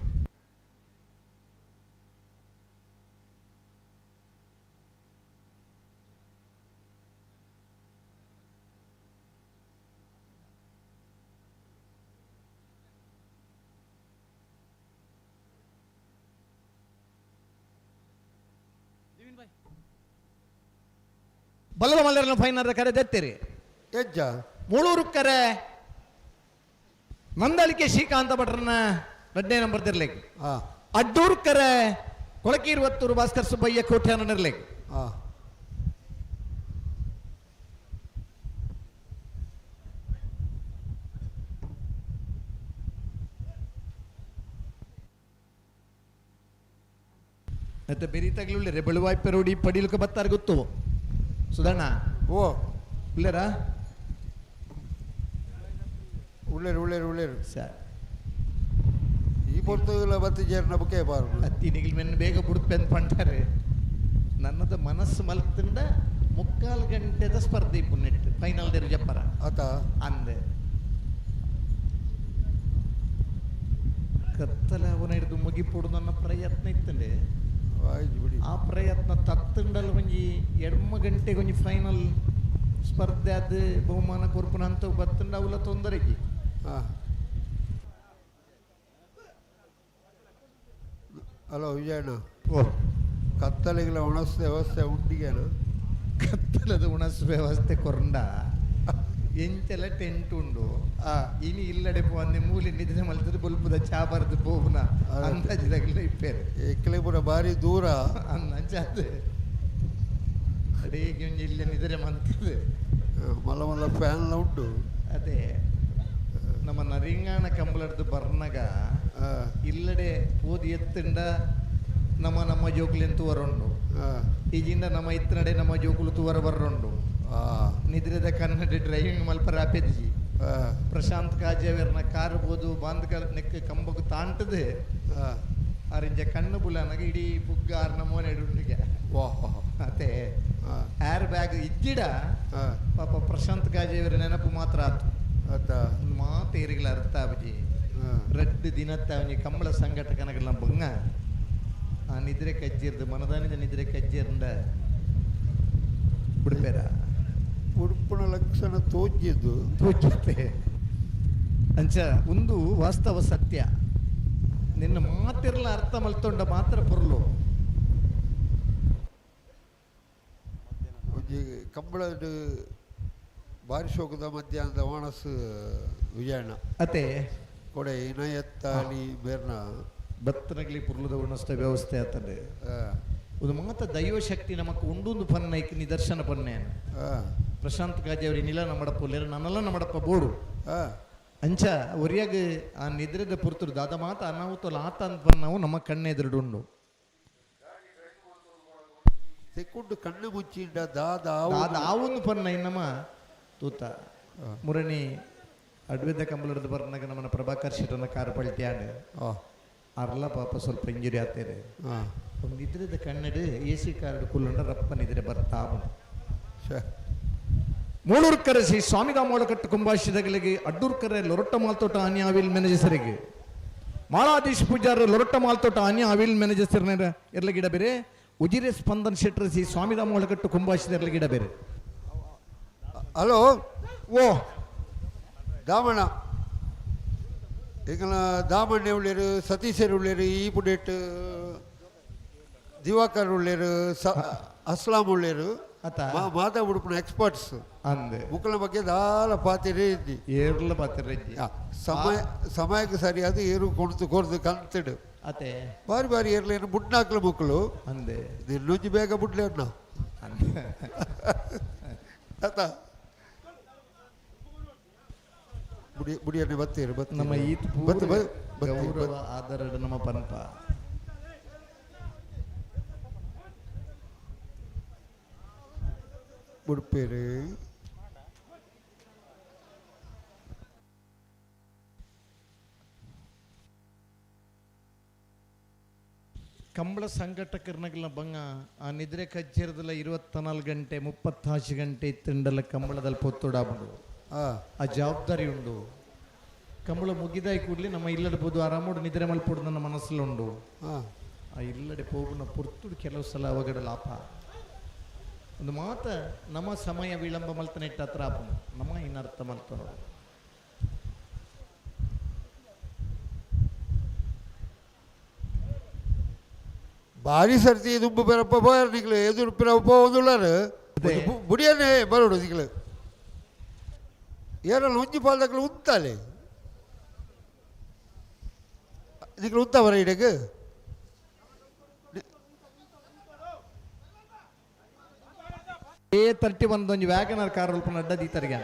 ಬಲ್ಲದ ಮಲ್ಲರ್ನ ಫೈನಲ್ ಕರೆದೆತ್ತೀರಿ ಹೆಜ್ಜ ಮೂಳೂರ್ಕರೆ ಮಂದಳಿಕೆ ಶ್ರೀಕಾಂತ ಭಟ್ರನ್ನ 2ನೇ ನಂಬರ್ ತಿರ್ಲಿಕ್ಕೆ ಅಡ್ಡೂರ್ಕರೆ ಕೊಳಕೆ 20 ಭಾಸ್ಕರ್ ಸುಬ್ಬಯ್ಯ ಕೋಟ್ಯಾನ ನಿರ್ಲಿಕ್ಕೆ ಮತ್ತೆ ಬೆರೀತಾಗ್ಲಿ ರೇ ಬೆಳುವಾಯ್ಪೆರೋಡಿ ಪಡೀಲಿಕ್ಕೆ ಬತ್ತಾರ ಗೊತ್ತು ಸುಧಣ್ಣ ಓ ಉಳ್ಳೇರಾ ಉಳ್ಳೇರು ಸರ್ ಈ ಪೊರ್ತುಗಳ ಬತ್ತಿ ಜೇರ್ನ ಬುಕ್ಕೆ ಬಾರು ಅತ್ತಿ ನಿಗಿಲ್ ಮೆನ್ ಬೇಗ ಬುಡ್ಪೆಂದ್ ಪಂಟಾರೆ ನನ್ನದು ಮನಸ್ಸು ಮಲ್ತಂಡ 3/4 ಗಂಟೆದ ಸ್ಪರ್ಧೆ ಇಪ್ಪು ನೆಟ್ ಫೈನಲ್ ದೇರು ಜಪ್ಪರ ಆತ ಅಂದೆ ಕತ್ತಲ ಅವನ ಹಿಡಿದು ಮುಗಿಪುಡು ನನ್ನ ಪ್ರಯತ್ನ ಇತ್ತಂಡೆ ಆ ಪ್ರಯತ್ನ ತತ್ತಂಡಲ್ ಒಂಜಿ ಎಡ್ಮ ಗಂಟೆಗೆ ಒಂಜಿ ಫೈನಲ್ ಸ್ಪರ್ಧೆ ಅದು ಬಹುಮಾನ ಕೊರ್ಪುನ ಅಂತ ಬತ್ತಂಡ ಅವಲ ತೊಂದರೆಗೆ ಹಲೋ ವಿಜಯಣ್ಣ ಕತ್ತಲೆಗಳ ಉಣಸ್ ವ್ಯವಸ್ಥೆ ಉಂಟಿಗೇನು ಕತ್ತಲದ ಉಣಸ್ ವ್ಯವಸ್ಥೆ ಕೊರಂಡ ಎಂಚೆಲ್ಲ ಟೆಂಟ್ ಉಂಡು ಇನಿ ಇಲ್ಲಡೆ ಪೋಂದೆ ಮೂಲೆ ನಿದ್ರೆ ಮಲ್ತದ ಬಲ್ಪದ ಚಾ ಬರೆದು ಪೋಪುನ ಅಂದಾಜಿದಾಗಲ ಇಪ್ಪೇರು ಎಕ್ಕಲೆಪುರ ಭಾರಿ ದೂರ ಅಂಚಾದ ಅಡೇಗೆ ಒಂಜಿ ಇಲ್ಲ ನಿದ್ರೆ ಮಂತದೆ ಮಲ್ಲ ಮಲ್ಲ ಫ್ಯಾನ್ಲ ಉಂಟು ಅದೇ ನಮ್ಮ ನರಿಂಗಾಣ ಕಂಬಳದ್ದು ಬರ್ನಗ ಇಲ್ಲಡೆ ಓದಿ ಎತ್ತಂಡ ನಮ್ಮ ಜೋಕುಲೆನ್ ತೂವರುಂಡು ಈಜಿಂದ ನಮ್ಮ ಇತ್ತನಡೆ ನಮ್ಮ ಜೋಕುಲು ತೂವರ ಬರ್ರುಂಡು ನಿದ್ರೆದ ಕನ್ನಡ ಡ್ರೈವಿಂಗ್ ಮಲ್ಪರ ಆಪೆದ್ಜಿ ಪ್ರಶಾಂತ್ ಕಾಜೇವರ್ನ ಕಾರ್ ಬೋದು ಬಾಂಧಕ ನೆಕ್ ಕಂಬಕ್ಕೆ ತಾಂಟದೆ ಅರಿಂಜ ಕಣ್ಣು ಬುಲನಗ ಇಡೀ ಬುಗ್ಗ ಆರ್ನ ಮೋನೆಡುಂಡಿಗೆ ಅದೇ ಏರ್ ಬ್ಯಾಗ್ ಇಜ್ಜಿಡ ಪಾಪ ಪ್ರಶಾಂತ್ ಕಾಜೇವರ ನೆನಪು ಮಾತ್ರ ಆತು ಮಾತು ಏರಿಗಳ ಅರ್ಥ ಆಬಜಿ ರೆಡ್ ದಿನತ್ತ ಅವನಿ ಕಂಬಳ ಸಂಘಟಕನಗಳ ಬಂಗ ಆ ನಿದ್ರೆ ಕಜ್ಜಿರ್ದು ಮನದಾನಿದ ನಿದ್ರೆ ಕಜ್ಜಿರ್ಂಡ ಬಿಡ್ಬೇರ ಉಡುಪಿನ ಲಕ್ಷಣ ತೋಜ್ಜಿದ್ದು ತೋಜುತ್ತೆ ಅಂಚ ಒಂದು ವಾಸ್ತವ ಸತ್ಯ ನಿನ್ನ ಮಾತಿರ್ಲ ಅರ್ಥ ಮಲ್ತೊಂಡ ಮಾತ್ರ ಪೊರ್ಲು ಕಂಬಳದ ಬಾರಿ ಶೋಕದ ಮಧ್ಯಾಹ್ನದ ವಾಣಸ್ ವಿಜಯಣ್ಣ ಅತೆ ಕೊಡೆ ಇನಯತ್ತಾಲಿ ಬೇರ್ನ ಬತ್ತನಗಲಿ ಪುರ್ಲದ ಉಣಸ್ತ ವ್ಯವಸ್ಥೆ ಆತದೆ ಒಂದು ಮಾತ ದೈವಶಕ್ತಿ ನಮಕ್ ಉಂಡೊಂದು ಪನ್ನ ಇಕ್ ನಿದರ್ಶನ ಪನ್ನೆ ಪ್ರಶಾಂತ್ ಕಾಜಿ ಅವ್ರಿ ನಿಲ ನಮ್ಮಡಪ್ಪ ನನ್ನೆಲ್ಲ ನಮ್ಮಡಪ್ಪ ಬೋಡು ಅಂಚ ಒರಿಯಾಗ ಆ ನಿದ್ರೆದ ಪುರ್ತರು ದಾದ ಮಾತ ಅನಾಹುತಲ್ಲ ಆತ ಅಂತ ಪನ್ನವು ನಮ್ಮ ಕಣ್ಣೆದುರುಡುಂಡು ತೆಕ್ಕೊಂಡು ಕಣ್ಣು ಮುಚ್ಚಿಂಡ ದಾದ ಆವೊಂದು ಪನ್ನ ಇನ್ನಮ್ಮ ತೂತ ಮುರಣಿ ಅಡ್ವೆದ ಕಂಬಳದ ಬರ್ನಾಗ ನಮ್ಮನ್ನ ಪ್ರಭಾಕರ್ ಶೆಟ್ಟನ ಕಾರ್ ಪಲ್ಟ್ಯಾಣ ಅರ್ಲ ಪಾಪ ಸ್ವಲ್ಪ ಇಂಜುರಿ ಆಗ್ತೇನೆ ಒಂದು ನಿದ್ರೆದ ಕನ್ನಡ ಎ ಸಿ ಕಾರ್ಡ್ ಕುಲ್ಲಂಡ ರಪ್ಪ ನಿದ್ರೆ ಬರ್ತಾ ಮೂಳೂರ್ಕರ ಶ್ರೀ ಸ್ವಾಮಿದಾಮೋಳಕಟ್ಟು ಕುಂಭಾಷಿದಗಳಿಗೆ ಅಡ್ಡೂರ್ಕರ ಲೊರಟ್ಟ ಮಾಲ್ತೋಟ ಆನಿ ಆವಿಲ್ ಮೆನಜಸರಿಗೆ ಮಾಳಾದೀಶ್ ಪೂಜಾರ ಲೊರಟ್ಟ ಮಾಲ್ತೋಟ ಆನಿ ಆವಿಲ್ ಮೆನಜಸರ್ನ ಎರ್ಲ ಗಿಡ ಬೇರೆ ಉಜಿರೆ ಸ್ಪಂದನ್ ಶೆಟ್ರ ಶ್ರೀ ಸ್ವಾಮಿದಾಮೋಳಕಟ್ಟು ಕುಂಭಾಷಿದ ಎರ್ಲ ಗಿಡ ಬೇರೆ ಹಲೋ ಓ ದಾಮಣ್ಣ ಈಗ ದಾಮಣ್ಣೆ ಉಳ್ಳೇರು ಸತೀಶರು ಉಳ್ಳೇರು ಈ ಪುಡೇಟ್ ದಿವಾಕರ್ ಉಳ್ಳೇರು ಅಸ್ಲಾಂ ಉಳ್ಳೇರು ಮಾತಾ ಉಡುಪಿನ ಎಕ್ಸ್ಪರ್ಟ್ಸ್ ಅಂದೆ ಮುಕ್ಕಳ ಬಗ್ಗೆ ದಾಲ ಪಾತಿರೇ ಇದ್ದಿ ಏರ್ಲ ಪಾತಿರೇ ಇದ್ದಿ ಸಮಯಕ್ಕೆ ಸರಿಯಾದ ಏರು ಕೊಡ್ದು ಕಂತಿಡು ಅತೆ ಬಾರಿ ಬಾರಿ ಏರ್ಲೇನು ಬುಡ್ನಾಕ್ಲ ಮಕ್ಕಳು ಅಂದೆ ನುಜ್ಜಿ ಬೇಗ ಬುಡ್ಲೆ ಅಣ್ಣ ಆತ ಬುಡಿಯನ್ನೇ ಬತ್ತೀರಿ ನಮ್ಮ ಈತ್ ಗೌರವ ಆಧಾರ ನಮ್ಮ ಪಂಪ ಉಡುಪೇರಿ ಕಂಬಳ ಸಂಘಟಕರ್ನಗಳ ಬಂಗ ಆ ನಿದ್ರೆ ಕಚ್ಚೇರದಲ್ಲ 24 ಗಂಟೆ 36 ಗಂಟೆ ಇತ್ತಂಡಲ್ಲ ಕಂಬಳದಲ್ಲಿ ಪೊತ್ತೊಡಾಬುಡು ಆ ಜವಾಬ್ದಾರಿ ಉಂಡು ಕಂಬಳ ಮುಗಿದಾಯಿ ಕೂಡಲಿ ನಮ್ಮ ಇಲ್ಲಡೆ ಬೋದು ಆರಾಮೋಡು ನಿದ್ರೆ ಮಲ್ಪೋಡು ನನ್ನ ಮನಸ್ಸಲ್ಲುಂಡು ಆ ಇಲ್ಲಡೆ ಹೋಗುನ ಪುರ್ತುಡು ಕೆಲವು ಸಲ ಅವಗಡ ಲಾಪ ಒಂದು ಮಾತ ನಮ್ಮ ಸಮಯ ವಿಳಂಬ ಮಲ್ತನ ಇಟ್ಟ ಹತ್ರ ಆಪನು ನಮ್ಮ ಇನ್ನರ್ಥ ಮಲ್ತನ ಭಾರಿ ಸರ್ತಿ ದುಂಬು ಬೆರಪ್ಪ ಬೋಯರ್ ನಿಕ್ಲು ಎದುರು ಪಿರಪ್ಪ ಒಂದುಳ್ಳಾರು ಬುಡಿಯನ್ನೇ ಬರೋಡು ನಿಕ್ಲು ಏರಲ್ಲ ಉಂಜಿ ಪಾಲ್ದಕ್ಲು ಉಂತಾಲೆ ನಿಕ್ಲು ಉಂತಾವರ ಇಡಕ್ಕೆ A31 ಒಂಜಿ ವ್ಯಾಗನರ್ ಕಾರ್ ಉಲ್ಪನ ಅಡ್ಡ ದೀತರಿಗೆ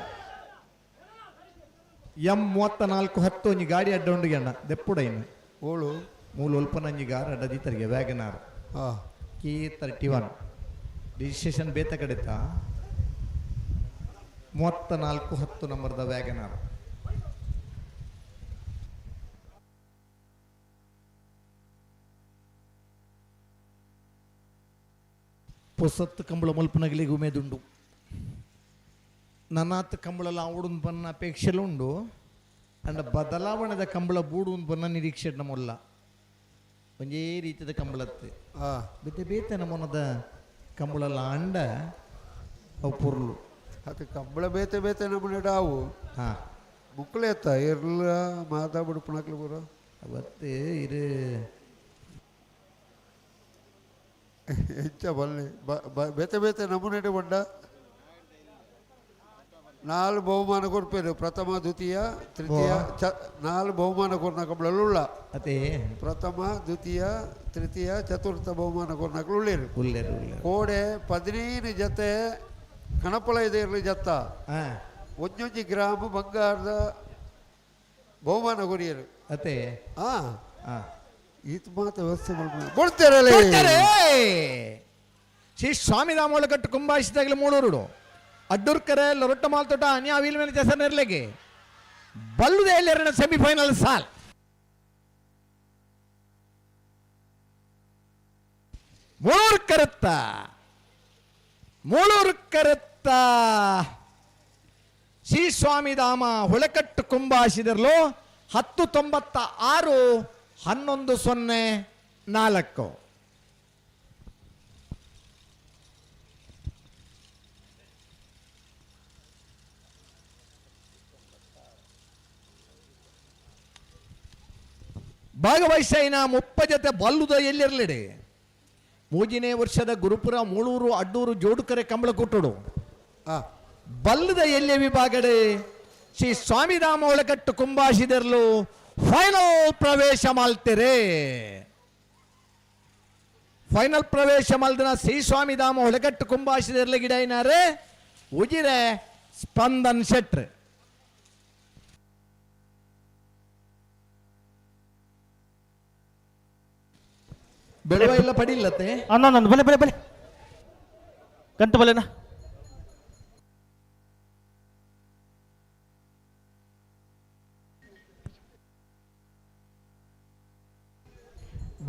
M34 10 ಒಂಜಿ ಗಾಡಿ ಅಡ್ಡ ಉಂಡಿಗೆ ಅಣ್ಣ ದೆಪ್ಪುಡ ಇನ್ನು ಓಳು ಮೂಲ ಉಲ್ಪನ ಒಂಜಿ ಗಾರ್ ಅಡ್ಡ ದೀತರಿಗೆ ವ್ಯಾಗನಾರ್ K31 ರಿಜಿಸ್ಟ್ರೇಷನ್ ಬೇತ ಕಡೆತ 34 10 ನಂಬರ್ದ ವ್ಯಾಗನಾರ್ ಪೊಸತ್ತು ಕಂಬಳ ಮಲ್ಪನಗಳಿಗೆ ಉಮೇದುಂಡು ನನ್ನಾತ್ ಕಂಬಳಲ್ಲ ಆವಡುನ್ ಬನ್ನ ಅಪೇಕ್ಷೆಲುಂಡು ಅಂಡ ಬದಲಾವಣೆದ ಕಂಬಳ ಬೂಡು ಬನ್ನ ನಿರೀಕ್ಷೆ ನಮ್ಮಲ್ಲ ಒಂದೇ ರೀತಿಯ ಕಂಬಳತ್ತು ಬೇತೆ ಬೇತೆ ನಮ್ಮನದ ಕಂಬಳಲ್ಲ ಅಂಡ ಅವು ಪುರ್ಲು ಅದು ಕಂಬಳ ಬೇತೆ ಬೇತೆ ನಮ್ಮನೆ ಡಾವು ಮುಕ್ಕಳೆತ್ತ ಇರ್ಲ ಮಾತಾಡ್ಬಿಡು ಪುಣಕ್ಲು ಬರೋ ಅವತ್ತು ಇದು ಹೆಚ್ಚ ಬಲ್ಲೆ ಬೇತೆ ಬೇತೆ ನಮ್ಮನೆ ಬಂಡ 4 ಬಹುಮಾನ ಕೊಡ್ಪೇರು ಪ್ರಥಮ ದ್ವಿತೀಯ ತೃತೀಯ 4 ಬಹುಮಾನ ಕೊರ್ನ ಕಂಬಳಲ್ಲ ಅದೇ ಪ್ರಥಮ ದ್ವಿತೀಯ ತೃತೀಯ ಚತುರ್ಥ ಬಹುಮಾನ ಕೊರ್ನಕ್ಲು ಉಳ್ಳೇರು ಕೋಡೆ 15 ಜೊತೆ ಕಣಪಳ ಇದೆ ಇರಲಿ ಜತ್ತ ಒಂದೊಂದು ಗ್ರಾಮ ಬಂಗಾರದ ಬಹುಮಾನ ಕೊರಿಯರು ಅದೇ ಈತ ಮಾತ ವ್ಯವಸ್ಥೆ ಕೊಡ್ತಾರೆ ಶ್ರೀ ಸ್ವಾಮಿ ದಾಮೋಳಕಟ್ಟು ಕುಂಭಾಷಿದಾಗಲಿ ಮೂಳೂರುಡು ಅಡ್ಡೂರ್ಕರೆ ಲೊರಟ್ಟ ಮಾಲ್ತೋಟ ಅನ್ಯ ಅವಿಲ್ ಮೇಲೆ ಹೆಸರಿರ್ಲೆಗೆ ಬಲ್ಲುದೆಯಲ್ಲಿ 2 ಸೆಮಿಫೈನಲ್ ಸಾಲ್ ಮೂಳೂರು ಕರುತ್ತ ಶ್ರೀ ಸ್ವಾಮಿ ಧಾಮ ಹೊಳೆಕಟ್ಟು ಕುಂಭಾಷಿದರ್ಲು 1096 1104 ಭಾಗವಹಿಸಿನ 30 ಜೊತೆ ಬಲ್ಲುದ ಎಲ್ಲಿರಲಿಡೆ 3ನೇ ವರ್ಷದ ಗುರುಪುರ ಮೂಳೂರು ಅಡ್ಡೂರು ಜೋಡುಕರೆ ಕಂಬಳ ಕೊಟ್ಟುಡು ಬಲ್ಲದ ಎಲ್ಲಿಯ ವಿಭಾಗಡೆ ಶ್ರೀ ಸ್ವಾಮಿಧಾಮ ಒಳಗಟ್ಟು ಕುಂಭಾಷಿದರ್ಲು ಫೈನಲ್ ಪ್ರವೇಶ ಮಾಲ್ತೆರೆ ಫೈನಲ್ ಪ್ರವೇಶ ಮಾಲ್ದಿನ ಶ್ರೀ ಸ್ವಾಮಿಧಾಮ ಒಳಗಟ್ಟು ಕುಂಭಾಷಿದರ್ಲ ಗಿಡ ಏನಾರೆ ಉಜಿರೆ ಸ್ಪಂದನ್ ಶೆಟ್ರ್ ಬೆಳವ ಇಲ್ಲ ಪಡಿಲ್ಲತ್ತೆ ಅನ್ನ ಬಲೆ ಬಲೆ ಬಲೆ ಕಂತ ಬಲೆನಾ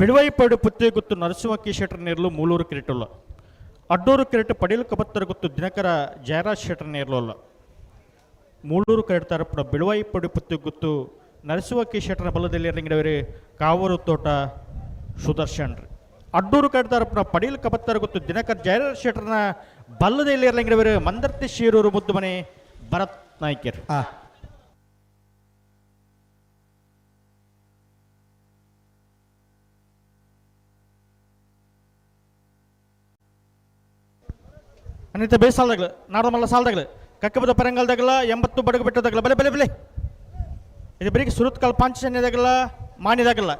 ಬಿಡುವೈಪಾಡು ಪುತ್ತೆ ಗುತ್ತು ನರಸಿಂಹಕ್ಕಿ ಶೆಟ್ರ್ ನೇರ್ಲು ಮೂಳೂರು ಕಿರೀಟಲ್ಲ ಅಡ್ಡೂರು ಕಿರೀಟ ಪಡೀಲು ಕಬತ್ತರ ಗುತ್ತು ದಿನಕರ ಜಯರಾಜ್ ಶೆಟ್ರ್ ನೇರ್ಲಲ್ಲ ಮೂಳೂರು ಕಿರೀಟ ತರಪುಡ ಬಿಡುವೈಪಾಡು ಪುತ್ತೆ ಗುತ್ತು ನರಸಿಂಹಕ್ಕಿ ಶೆಟ್ರ ಬಲದಲ್ಲಿ ಇರಂಗಿಡವರೇ ಕಾವೂರು ತೋಟ ಸುದರ್ಶನ್ ರೀ ಅಡ್ಡೂರು ಕಿರೀಟ ತರಪುಡ ಪಡೀಲು ಕಬತ್ತರ ಗುತ್ತು ದಿನಕರ ಜಯರಾಜ್ ಶೆಟ್ರನ ಬಲ್ಲದಲ್ಲಿ ಇರಂಗಿಡವರೇ ಮಂದರ್ತಿ ಶೀರೂರು ಮುದ್ದು ಮನೆ ಭರತ್ ನಾಯ್ಕರ್ ಅನಿತ ಬೇಸ್ ಸಾಲದಾಗಲ ನಾರ್ಮಲ್ಲ ಸಾಲದಾಗಲ ಕಕ್ಕಬದ ಪರಂಗಲ್ದಾಗಲ 80 ಬಡಗು ಬೆಟ್ಟದಾಗಲ ಬಲೆ ಬಲೆ ಬಲೆ ಇದು ಬರೀ ಸುರತ್ಕಲ್ ಪಾಂಚಜನ್ಯದಾಗಲ ಮಾನ್ಯದಾಗಲ್ಲ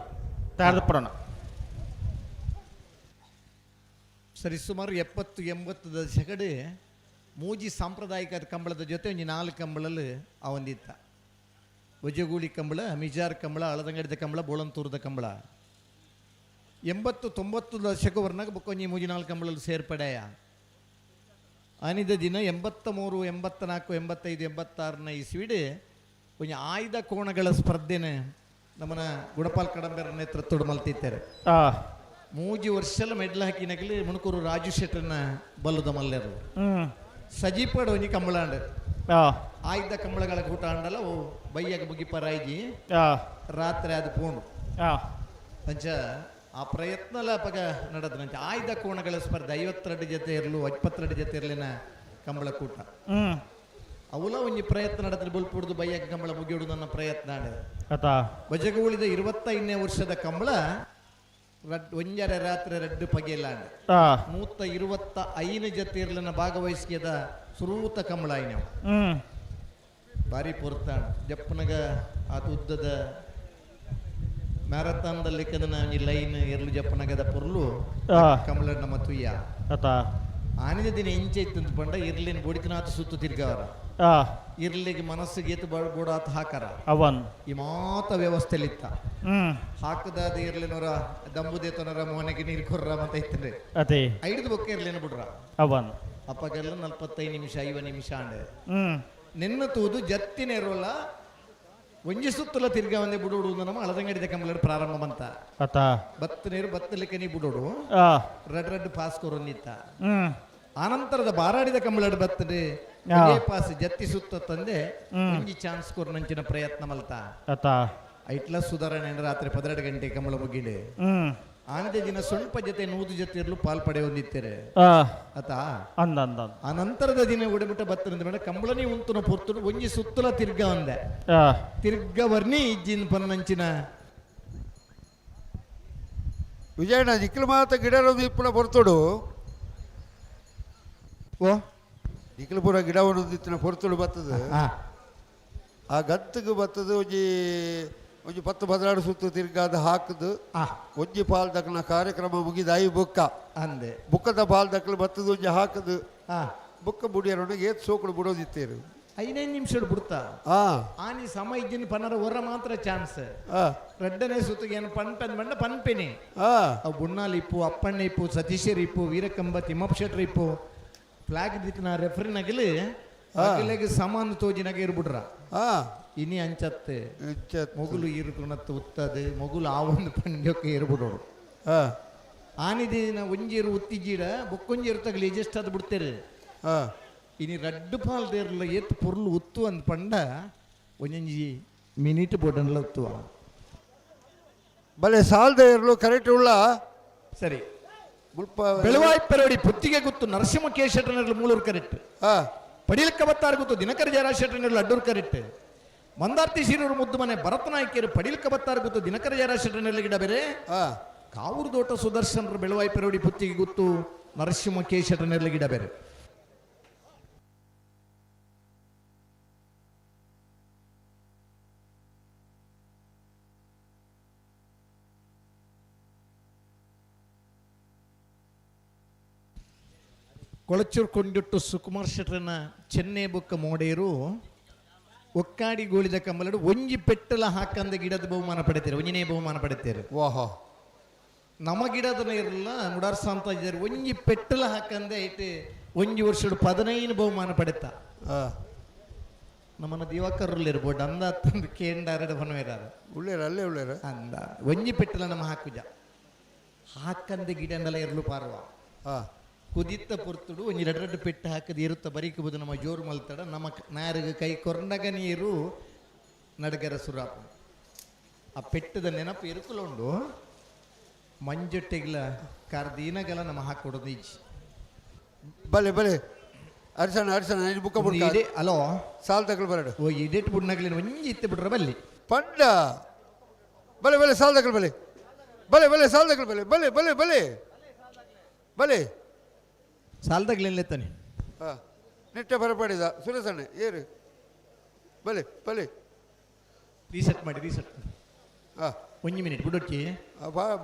ತಯಾರದ ಪುರಾಣ ಸರಿ ಸುಮಾರು 70-80 ದಶಕಡೆ ಮೂಜಿ ಸಾಂಪ್ರದಾಯಿಕ ಕಂಬಳದ ಜೊತೆ ಒಂದು 4 ಕಂಬಳಲ್ಲಿ ಅವಂದಿತ್ತ ವಜಗೂಳಿ ಕಂಬಳ ಮಿಜಾರ್ ಕಂಬಳ ಅಳದಂಗಡಿದ ಕಂಬಳ ಬೋಳಂತೂರದ ಕಂಬಳ 80-90 ದಶಕವರೆನಾಗ ಬುಕ್ಕೊಂಜಿ ಮೂಜಿ 4 ಕಂಬಳಲ್ಲಿ ಸೇರ್ಪಡೆಯ ಅನಿದ ದಿನ 83, 84, 85, 86ನ ಇಸ್ವಿಡೆ ಒಂದು ಆಯ್ದ ಕೋಣಗಳ ಸ್ಪರ್ಧೆನೆ ನಮ್ಮನ ಗುಡಪಾಲ್ ಕಡಂಬೆರ ನೇತೃತ್ವದ ಮಲ್ತಿದ್ದಾರೆ ಮೂಜಿ ವರ್ಷಲ ಮೆಡ್ಲ ಹಾಕಿನಗಲಿ ಮುಣಕೂರು ರಾಜು ಶೆಟ್ಟರ್ನ ಬಲ್ಲುದ ಮಲ್ಯರು ಸಜೀಪಡ್ ಒಂಜಿ ಕಂಬಳಾಂಡ್ ಆಯ್ದ ಕಂಬಳಗಳ ಕೂಟ ಆಂಡಲ್ಲ ಓ ಬಯ್ಯಾಗ ಮುಗಿಪರಾಯ್ಜಿ ರಾತ್ರಿ ಅದು ಪೋಣು ಅಂಚ ಆ ಪ್ರಯತ್ನಲ ಪಗ ನಡೆದಂಚ ಆಯ್ದ ಕೋಣಗಳ ಸ್ಪರ್ಧೆ 52 ಜೊತೆ ಇರಲು 22 ಜೊತೆ ಇರಲಿನ ಕಂಬಳ ಕೂಟ ಅವಲ ಒಂಜಿ ಪ್ರಯತ್ನ ನಡೆದ್ರೆ ಬಲ್ಪುಡ್ದು ಬಯ್ಯಾಗ ಕಂಬಳ ಮುಗಿಯೋಡು ನನ್ನ ಪ್ರಯತ್ನ ಬಜಗ ಉಳಿದ 25ನೇ ವರ್ಷದ ಕಂಬಳ ಒಂಜರ ರಾತ್ರಿ 2 ಪಗೆಲಾಂಡ್ 125 ಜೊತೆ ಇರಲಿನ ಭಾಗವಹಿಸಿದ ಸುರೂತ ಕಂಬಳ ನಾವು ಬಾರಿ ಪೊರ್ತಾಣ ಜಪ್ಪನಗ ಆ ಉದ್ದದ ಮ್ಯಾರಥಾನ್ದಲ್ಲಿ ಕದನ ಲೈನ್ ಎರಲು ಜಪ್ಪನಗದ ಪೊರ್ಲು ಕಮಲ ನಮ್ಮ ತುಯ್ಯ ಆನಿದ ದಿನ ಎಂಚೆ ಇತ್ತು ಪಂಡ ಇರ್ಲಿನ ಬೊಡಿತನಾಥ ಸುತ್ತು ತಿರ್ಗವರ ಇರ್ಲಿಗೆ ಮನಸ್ಸಿಗೆ ಎತ್ತು ಬೋಡಾತ ಹಾಕರ ಅವನ್ ಈ ಮಾತ ವ್ಯವಸ್ಥೆಲಿತ್ತ ಹಾಕದಾದ ಇರ್ಲಿನವರ ದಂಬುದೇತನರ ಮೋನೆಗೆ ನೀರು ಕೊರ್ರ ಅಂತ ಇತ್ತಂದ್ರೆ ಅದೇ ಐದು ಬೊಕ್ಕ ಇರ್ಲಿನ ಬಿಡ್ರ ಅವನ್ ಅಪ್ಪಗೆಲ್ಲ 45 ನಿಮಿಷ 50 ನಿಮಿಷ ಅಂಡೆ ನಿನ್ನ ತೂದು ಜತ್ತಿನ ಇರೋಲ್ಲ ಒಂಜಿ ಸುತ್ತಲ ತಿರ್ಗ ಒಂದೇ ಬಿಡೋಡು ನಮ್ಮ ಅಳದಂಗಡಿದ ಕಂಬಳ ಪ್ರಾರಂಭ ಬಂತ ಬತ್ತ ನೀರು ಬತ್ತಲಿಕ್ಕೆ ನೀ ಬಿಡೋಡು ರೆಡ್ ಪಾಸ್ ಕೊರೊಂದಿತ್ತ ಆನಂತರದ ಬಾರಾಡಿದ ಕಂಬಳ ಬತ್ತದೆ ಪಾಸ್ ಜತ್ತಿ ಸುತ್ತ ತಂದೆ ಒಂಜಿ ಚಾನ್ಸ್ ಕೊರ್ನಂಚಿನ ಪ್ರಯತ್ನ ಮಲ್ತ ಐಟ್ಲ ಸುಧಾರಣೆ ರಾತ್ರಿ 12 ಗಂಟೆ ಕಂಬಳ ಮುಗಿಡೆ ಆನದೇ ದಿನ ಸ್ವಲ್ಪ ಜೊತೆ 100 ಜೊತೆ ಇರಲು ಪಾಲ್ಪಡೆ ಹೊಂದಿತ್ತೇರೆ ಆತ ಅಂದ ಅಂದ ಆ ನಂತರದ ದಿನ ಉಡಬಿಟ್ಟ ಬತ್ತನದ ಮೇಲೆ ಕಂಬಳನೇ ಉಂತುನ ಪೊರ್ತುಡು ಒಂಜಿ ಸುತ್ತಲ ತಿರ್ಗ ಒಂದೆ ತಿರ್ಗ ವರ್ಣಿ ಇಜ್ಜಿನ ಪನ್ನಂಚಿನ ವಿಜಯಣ್ಣ ನಿಖಿಲ ಮಾತ ಗಿಡರೊಂದು ಇಪ್ಪಣ ಪೊರ್ತುಡು ಓ ನಿಖಿಲಪುರ ಗಿಡವನ್ನು ಇತ್ತಿನ ಪೊರ್ತುಡು ಬರ್ತದೆ ಆ ಗತ್ತಿಗೆ ಬರ್ತದೆ ಒಂಜಿ 10-12 ಸುತ್ತು ತಿರ್ಗಾದ ಹಾಕದು ಒಂಜಿ ಪಾಲ್ ದಕ್ಕನ ಕಾರ್ಯಕ್ರಮ ಮುಗಿದ ಐ ಬುಕ್ಕ ಅಂದೆ ಬುಕ್ಕದ ಪಾಲ್ ದಕ್ಕಲು ಬರ್ತದೆ ಒಂಜಿ ಹಾಕದು ಬುಕ್ಕ ಬುಡಿಯರೊಳಗೆ ಏತ್ ಸೋಕಳು ಬಿಡೋದಿತ್ತೇರು 5 ನಿಮಿಷ ಬಿಡ್ತಾ ಆನಿ ಸಮ ಇಜ್ಜಿನ ಪನ್ನರ ಹೊರ ಮಾತ್ರ ಚಾನ್ಸ್ ರೆಡ್ಡನೇ ಸುತ್ತಿಗೆ ಏನು ಪನ್ಪೆನ್ ಬಂಡ ಪನ್ಪೆನೆ ಅವು ಬುಣ್ಣಾಲ್ ಇಪ್ಪು ಅಪ್ಪಣ್ಣ ಇಪ್ಪು ಸತೀಶರ್ ಇಪ್ಪು ವೀರಕಂಬ ತಿಮ್ಮಪ್ಪ ಶೆಟ್ರ್ ಇಪ್ಪು ಫ್ಲಾಗ್ ದಿಕ್ಕಿನ ರೆಫ್ರಿನಗಲಿ ಅಗಲೆಗೆ ಸಮಾನ ತೋಜಿನಾಗ ಇರ್ಬಿಡ್ರ ಇನಿ ಅಂಚತ್ತೆ ಮೊಗುಲು ಇರುಕುಣತ್ತು ಉತ್ತದು ಮೊಗುಲು ಆ ಒಂದು ಪಂಡ್ಯಕ್ಕೆ ಇರ್ಬಿಡೋರು ಆನಿದಿನ ಒಂಜಿರು ಉತ್ತಿಜೀಡ ಬೊಕ್ಕೊಂಜಿರು ತಗಲಿ ಜಸ್ಟ್ ಅದು ಬಿಡ್ತೇರೆ ಇನಿ ರಡ್ಡು ಪಾಲ್ದೇರ್ಲ ಏತ್ ಪೊರ್ಲು ಉತ್ತು ಅಂದ್ ಪಂಡ ಒಂಜಿ ಮಿನಿಟ್ ಬೋಡನ್ಲ ಉತ್ತುವ ಬಲೆ ಸಾಲ್ದ ಇರಲು ಕರೆಕ್ಟ್ ಉಳ್ಳ ಸರಿ ಬೆಳವಾಯ್ಪೆರಡಿ ಪುತ್ತಿಗೆ ಗೊತ್ತು ನರಸಿಂಹ ಕೆ ಶೆಟ್ಟರ್ನರ್ಲು ಮೂಲೂರು ಕರೆಕ್ಟ್ ಪಡಿಲಕ್ಕ ಬತ್ತಾರು ಗೊತ್ತು ದಿನಕರ ಜಯರಾಜ್ ಶೆಟ್ಟರ್ನರ್ಲು ಅಡ್ಡೂರು ಕರೆಕ್ಟ್ ಮಂದಾರ್ತಿ ಶಿರೂರು ಮುದ್ದು ಮನೆ ಭರತ ನಾಯ್ಕರು ಪಡಿಲಕ್ಕ ಬತ್ತಾರು ಗೊತ್ತು ದಿನಕರ ಜಯರಾಜ್ ಶೆಟ್ಟರ್ನರ್ಲು ಗಿಡ ಬೇರೆ ಕಾವೂರು ದೋಟ ಸುದರ್ಶನರು ಬೆಳವಾಯ್ಪೆರಡಿ ಪುತ್ತಿಗೆ ಗೊತ್ತು ನರಸಿಂಹ ಕೆ ಶೆಟ್ಟರ್ನರ್ಲು ಗಿಡ ಬೇರೆ ಕೊಳಚೂರು ಕೊಂಡಿಟ್ಟು ಸುಕುಮಾರ್ ಶೆಟ್ರನ ಚೆನ್ನೈ ಬುಕ್ಕ ಮೋಡೇರು ಒಕ್ಕಾಡಿ ಗೋಳಿದ ಕಂಬಲಡು ಒಂಜಿ ಪೆಟ್ಟಲ ಹಾಕಂದ ಗಿಡದ ಬಹುಮಾನ ಪಡಿತಾರೆ ಒಂಜಿನೇ ಬಹುಮಾನ ಪಡಿತಾರೆ ವಾಹ ನಮ್ಮ ಗಿಡದನ ಇರಲ್ಲ ಮುಡಾರ್ಸ ಅಂತ ಇದ್ದಾರೆ ಒಂಜಿ ಪೆಟ್ಟಲ ಹಾಕಂದ ಐತೆ ಒಂಜಿ ವರ್ಷ 15 ಬಹುಮಾನ ಪಡಿತ ನಮ್ಮನ್ನ ದಿವಾಕರಲ್ಲಿ ಇರ್ಬೋದು ಅಂದ ತಂದು ಕೇಂಡಾರಡ ಬನ್ವೇರಾರ ಉಳ್ಳೇರ ಅಲ್ಲೇ ಉಳ್ಳೇರ ಅಂದ ಒಂಜಿ ಪೆಟ್ಟಲ ನಮ್ಮ ಹಾಕುಜ ಹಾಕಂದ ಗಿಡನೆಲ್ಲ ಇರಲು ಪಾರ್ವ ಕುದಿತ್ತ ಪುರ್ತುಡು ಒಂಜಿ ಎರಡು ಪೆಟ್ಟು ಹಾಕದು ಇರುತ್ತ ಬರೀಕಬಹುದು ನಮ್ಮ ಜೋರು ಮಲ್ತಡ ನಮ್ಮ ನಾರಿಗೆ ಕೈ ಕೊರಂಡಗ ನೀರು ನಡಗರ ಸುರಾಪ ಆ ಪೆಟ್ಟದ ನೆನಪು ಇರುಕುಲುಂಡು ಮಂಜೊಟ್ಟೆಗ್ಲ ಕರ್ದೀನಗಲ ನಮ್ಮ ಹಾಕೊಡೋದು ಈಜಿ ಬಲೆ ಬಲೆ ಅರ್ಸಣ ಅರ್ಸಣ ಬುಕ್ಕ ಬಿಡ ಅಲೋ ಸಾಲ್ ತಗೊಳ್ ಬರಡು ಓ ಇಡೇಟ್ ಬುಡ್ನಾಗ್ಲಿ ಒಂಜಿ ಇತ್ತು ಬಿಡ್ರ ಬಲ್ಲಿ ಪಂಡ ಬಲೆ ಬಲೆ ಸಾಲ್ ತಗೊಳ್ ಬಲೆ ಬಲೆ ಬಲೆ ಸಾಲ್ ತಗೊಳ್ ಬಲೆ ಬಲೆ ಬಲೆ ಬಲೆ ಬಲೆ ಸಾಲ್ದಾಗ್ಲೇತಾನೆ ನೆಟ್ಟ ಬರಪಡಿದ ಸುರೇಶಣ್ಣ ಏರು ಬಲೆ ಬಲೆ ರೀಸೆಟ್ ಮಾಡಿ ರೀಸೆಟ್ ಒಂಜಿ ಮಿನಿಟ್ ಬಿಡೋಕ್ಕಿ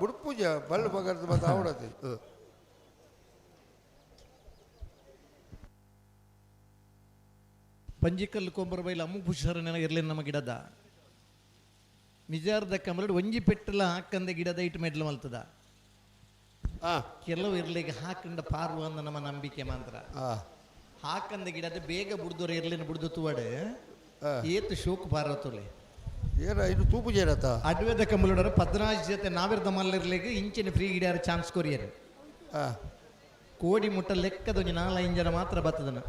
ಬುಡ್ ಪೂಜೆ ಬಲ್ಲು ಬಗರ್ದು ಮತ್ತೆ ಆವಡತ್ತೆ ಪಂಜಿಕಲ್ಲು ಕೊಂಬರ ಬೈಲ ಅಮ್ಮು ಪುಷಾರ ನೆನ ಇರಲಿ ನಮ್ಮ ಗಿಡದ ನಿಜಾರ್ದ ಕಮರಡು ಒಂಜಿ ಪೆಟ್ಟಲ ಹಾಕಂದ ಗಿಡದ ಇಟ್ಟು ಮೆಡ್ಲು ಮಲ್ತದ ಕೆಲವು ಇರ್ಲಿಕ್ಕೆ ಹಾಕಂಡ ಪಾರ್ವ ಅಂದ ನಮ್ಮ ನಂಬಿಕೆ ಮಾತ್ರ ಹಾಕಂದ ಗಿಡದ ಬೇಗ ಬುಡ್ದೋರ ಇರ್ಲಿನ ಬುಡ್ದು ತುವಡೆ ಏತು ಶೋಕ್ ಪಾರತುಲೆ ಏನ ಇದು ತೂಪು ಜೇರತ್ತ ಅಡ್ವೇದ ಕಂಬಲೋಡರ 15 ಜೊತೆ ನಾವಿರ್ದ ಮಲ್ಲಿರ್ಲಿಕ್ಕೆ ಇಂಚಿನ ಫ್ರೀ ಗಿಡ ಚಾನ್ಸ್ ಕೊರಿಯರು ಕೋಡಿ ಮುಟ್ಟ ಲೆಕ್ಕದ ಒಂಜಿ 4-5 ಜನ ಮಾತ್ರ ಬತ್ತದನ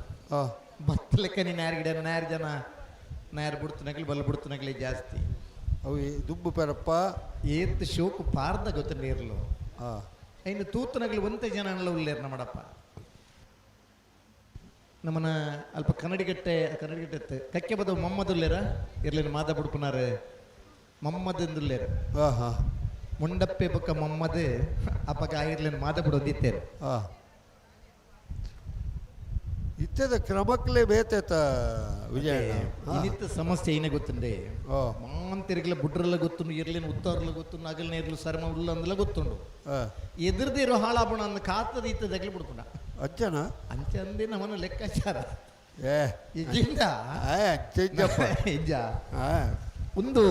ಬತ್ತ ಲೆಕ್ಕ ನೀನು ಯಾರು ಗಿಡ ನ್ಯಾರು ಜನ ನ್ಯಾರು ಬಿಡ್ತನಗ್ಲಿ ಬಲ್ಲ ಬಿಡ್ತನಗ್ಲಿ ಜಾಸ್ತಿ ಅವು ದುಬ್ಬು ಪೆರಪ್ಪ ಏತ್ ಶೋಕ್ ಪಾರ್ದ ಗೊತ್ತಂದ್ರೆ ಇರ್ಲು ಇನ್ನು ತೂತನಗ್ಲಿ ಒಂತೆ ಜನ ಎಲ್ಲ ಉಳ್ಳೇರು ನಮ್ಮಡಪ್ಪ ನಮ್ಮನ ಅಲ್ಪ ಕನ್ನಡಿಗಟ್ಟೆ ಕಕ್ಕೆ ಬದ ಮೊಮ್ಮದುಲ್ಲೇರ ಇರ್ಲಿನ ಮಾದ ಬಿಡ್ಪುನಾರ ಮೊಮ್ಮದ್ ಎಂದುಲ್ಲೇರು ಮುಂಡಪ್ಪೆ ಬೊಕ್ಕ ಮೊಮ್ಮದ್ ಅಪ್ಪಗ ಇರ್ಲಿನ ಮಾದ ಬಿಡೋದಿತ್ತೇರು ಇತ್ತದ ಕ್ರಮಕ್ಲೇ ಬೇತೇತ ವಿಜಯ ಇನ್ನಿತ್ತ ಸಮಸ್ಯೆ ಏನೇ ಗೊತ್ತುಂಡೆ ಮಾಂತಿರ್ಗಲ ಬುಡ್ರಲ್ಲ ಗೊತ್ತುಂಡು ಇರ್ಲಿನ ಉತ್ತರ್ಲ ಗೊತ್ತುಂಡು ಅಗಲ್ನ ಇರ್ಲು ಸರ್ಮ ಉಲ್ಲ ಅಂದೆಲ್ಲ ಗೊತ್ತುಂಡು ಎದುರ್ದಿ ಇರೋ ಹಾಳಾಬೋಣ ಅಂದ ಕಾತದ ಇತ್ತ ದಗ್ಲಿ ಬಿಡ್ಕೊಂಡ ಅಜ್ಜನ ಅಂಚೆ ಅಂದೆ ನಮ್ಮನ್ನ ಲೆಕ್ಕಾಚಾರ ಒಂದು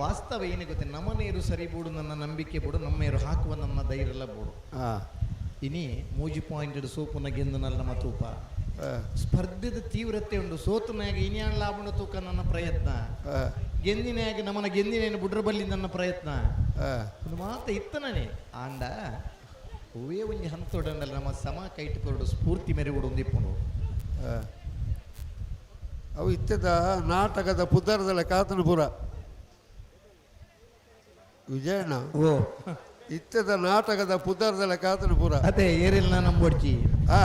ವಾಸ್ತವ ಏನೇ ಗೊತ್ತೆ ನಮ್ಮ ನೀರು ಸರಿ ಬೋಡು ನನ್ನ ನಂಬಿಕೆ ಬೋಡು ನಮ್ಮ ನೀರು ಹಾಕುವ ನನ್ನ ಧೈರ್ಯ ಎಲ್ಲ ಬೋಡು ಇನಿ ಮೂಜಿ ಪಾಯಿಂಟೆಡ್ ಸೋಪುನ ಗೆಂದನಲ್ಲ ನಮ್ಮ ತೂಪ ಸ್ಪರ್ಧೆದ ತೀವ್ರತೆ ಉಂಡು ಸೋತನಾಗ ಇನ್ಯಾಣ ಲಾಭನ ತೂಕ ನನ್ನ ಪ್ರಯತ್ನ ಗೆಂದಿನಾಗ ನಮ್ಮನ ಗೆಂದಿನೇನು ಬುಡ್ರ ಬಲ್ಲಿ ನನ್ನ ಪ್ರಯತ್ನ ಒಂದು ಮಾತ ಇತ್ತನೇ ಆಂಡ ಹೂವೇ ಒಂಜಿ ಹಂತೊಡಂಡಲ್ಲ ನಮ್ಮ ಸಮ ಕೈಟ್ಕೊರಡು ಸ್ಫೂರ್ತಿ ಮೆರೆಗುಡು ಒಂದಿಪ್ಪುಂಡು ಅವು ಇತ್ತದ ನಾಟಕದ ಪುದರದಲ್ಲ ಕಾತನಪುರ ವಿಜಯಣ್ಣ ಓ ಇತ್ತದ ನಾಟಕದ ಪುದರ್ದಲ್ಲ ಕಾತನ ಪುರ ಅದೇ ಏರಿಲ್ ನಂಬೋಡ್ಚಿ ಹಾ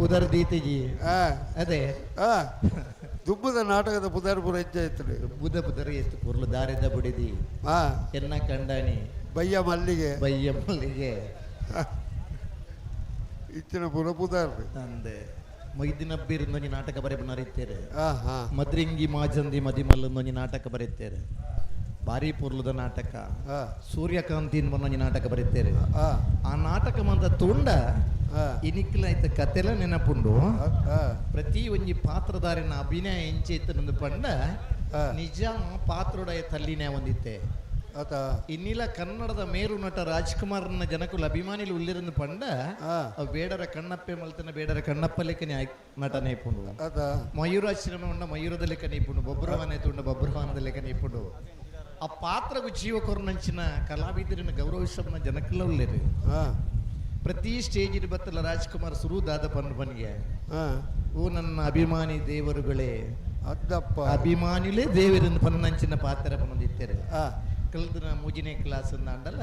ಉದರ್ ದೀತಿಜಿ ಅದೇ ದುಬ್ಬದ ನಾಟಕದ ಪುದರ್ ಪುರ ಹೆಜ್ಜೆ ಇತ್ತು ಬುಧ ಪುದರ್ ಎತ್ತು ಪುರ್ಲು ದಾರಿದ ಬುಡಿದಿ ಎನ್ನ ಕಂಡಾನಿ ಬಯ್ಯ ಮಲ್ಲಿಗೆ ಇಚ್ಚಿನ ಪುರ ಪುದರ್ ಅಂದೆ ಮೊಯ್ದಿನ ಹಬ್ಬಿರಿಂದೊಂದು ನಾಟಕ ಬರೆಯರಿತ್ತೇರೆ ಮದ್ರಿಂಗಿ ಮಾಜಂದಿ ಮದಿಮಲ್ಲೊಂದು ನಾಟಕ ಬರೆಯುತ್ತೇರೆ ಭಾರಿ ಪುರ್ಲದ ನಾಟಕ ಸೂರ್ಯಕಾಂತಿ ಒಂದು ನಾಟಕ ಬರೀತೇರೆ ಆ ನಾಟಕ ಮಂತ ತುಂಡ ಇನಿಕ್ಲ ಐತ ಕತೆಲ ನೆನಪುಂಡು ಪ್ರತಿ ಒಂಜಿ ಪಾತ್ರಧಾರಿನ ಅಭಿನಯ ಎಂಚೈತನಂದು ಪಂಡ ನಿಜ ಪಾತ್ರೋಡ ತಲ್ಲಿನೇ ಒಂದಿತ್ತೆ ಇನ್ನಿಲ್ಲ ಕನ್ನಡದ ಮೇರು ನಟ ರಾಜ್ಕುಮಾರ್ನ ಜನಕುಲ ಅಭಿಮಾನಿಲು ಉಳ್ಳಿರಂದು ಪಂಡ ಬೇಡರ ಕಣ್ಣಪ್ಪೆ ಮಲ್ತನ ಬೇಡರ ಕಣ್ಣಪ್ಪ ಲೆಕ್ಕನೆ ನಟನೆ ಇಪ್ಪುಂಡು ಮಯೂರಾಶ್ರಮ ಉಂಡ ಮಯೂರದ ಲೆಕ್ಕನೆ ಇಪ್ಪುಂಡು ಬೊಬ್ರವನೆ ತುಂಡ ಬೊಬ್ರವನದ ಲೆಕ್ಕನೆ ಇಪ್ಪುಂಡು ಆ ಪಾತ್ರಗೂ ಜೀವಕೊರ್ನಂಚಿನ ಕಲಾವಿದರಿನ ಗೌರವಿಸಮ್ನ ಜನಕ್ಕೆಲ್ಲ ಉಳ್ಳೇರು ಪ್ರತಿ ಸ್ಟೇಜ್ ಬತ್ತಲ್ಲ ರಾಜ್ಕುಮಾರ್ ಸುರುದಾದ ಪನ್ಗೆ ಓ ನನ್ನ ಅಭಿಮಾನಿ ದೇವರುಗಳೇ ಅದ್ದಪ್ಪ ಅಭಿಮಾನಿಲೇ ದೇವರನ್ನು ಪನ್ನಂಚಿನ ಪಾತ್ರ ಬಂದಿತ್ತೇರೆ ಕಲ್ದನ ಮೂಜಿನೇ ಕ್ಲಾಸ್ ಅಂಡಲ್ಲ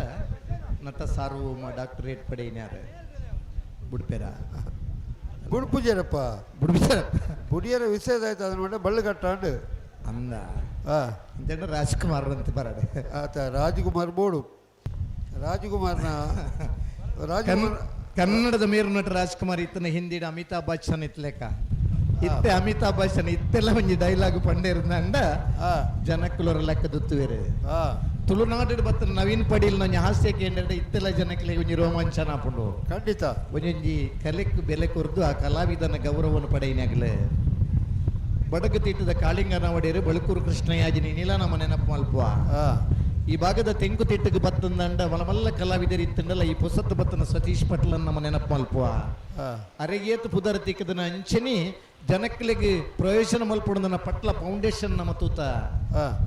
ನಟ ಸಾರ್ವಭೌಮ ಡಾಕ್ಟರೇಟ್ ಪಡೆಯಿನಾರ ಬುಡ್ಪೇರ ಬುಡ್ಪುಜರಪ್ಪ ಬುಡಿಯರ ವಿಷಯದ ಆಯ್ತು ಅದನ್ನ ಮಾಡಿ ಬಳ್ಳು ಕಟ್ಟಾಂಡು ಅಂದ ಇಂತ ರಾಜ್ಕುಮಾರ್ ಅಂತ ಬರಡೆ ಆತ ರಾಜ್ಕುಮಾರ್ ಬೋಡು ರಾಜ್ಕುಮಾರ್ನ ಕನ್ನಡದ ಮೇರು ನಟ ರಾಜ್ಕುಮಾರ್ ಇತ್ತನ ಹಿಂದಿಡ ಅಮಿತಾಬ್ ಬಚ್ಚನ್ ಇತ್ಲೆಕ್ಕ ಇತ್ತೆ ಅಮಿತಾಬ್ ಬಚ್ಚನ್ ಇತ್ತೆಲ್ಲ ಒಂಜಿ ಡೈಲಾಗ್ ಪಂಡೆ ಇರಂದ ಜನಕ್ಕುಲರ ಲೆಕ್ಕ ದುತ್ತುವೇರೆ ತುಳುನಾಡು ಬತ್ತ ನವೀನ್ ಪಡೀಲ್ ನಂಜಿ ಹಾಸ್ಯ ಕೇಂದ್ರ ಇತ್ತೆಲ್ಲ ಜನಕ್ಕೆ ಒಂಜಿ ರೋಮಾಂಚನ ಆಪುಂಡು ಖಂಡಿತ ಒಂಜೊಂಜಿ ಕಲೆಕ್ ಬೆಲೆ ಕೊರ್ದು ಆ ಕಲಾವಿದನ ಗೌರವವನ್ನು ಪಡೆಯಿನಾಗಲೇ ಬಡಗು ತೀಟದ ಕಾಳಿಂಗನ ಒಡೆಯರು ಬಳುಕೂರು ಕೃಷ್ಣಯಾಜಿನಿ ನೀಲ ನಮ್ಮ ನೆನಪು ಮಲ್ಪುವ ಈ ಭಾಗದ ತೆಂಕು ತಿಟ್ಟಿಗೆ ಬತ್ತಂದಂಡ ಮಲಮಲ್ಲ ಕಲಾವಿದರು ಇತ್ತಂಡಲ್ಲ ಈ ಪುಸತ್ ಬತ್ತನ ಸತೀಶ್ ಪಟ್ಲನ್ ನಮ್ಮ ನೆನಪು ಮಲ್ಪುವ ಅರೆಗೇತು ಪುದರ್ ತಿಕ್ಕದನ ಅಂಚನಿ ಜನಕ್ಕಳಿಗೆ ಪ್ರಯೋಜನ ಮಲ್ಪುಡದನ ಪಟ್ಲ ಫೌಂಡೇಶನ್ ನಮ್ಮ ತೂತ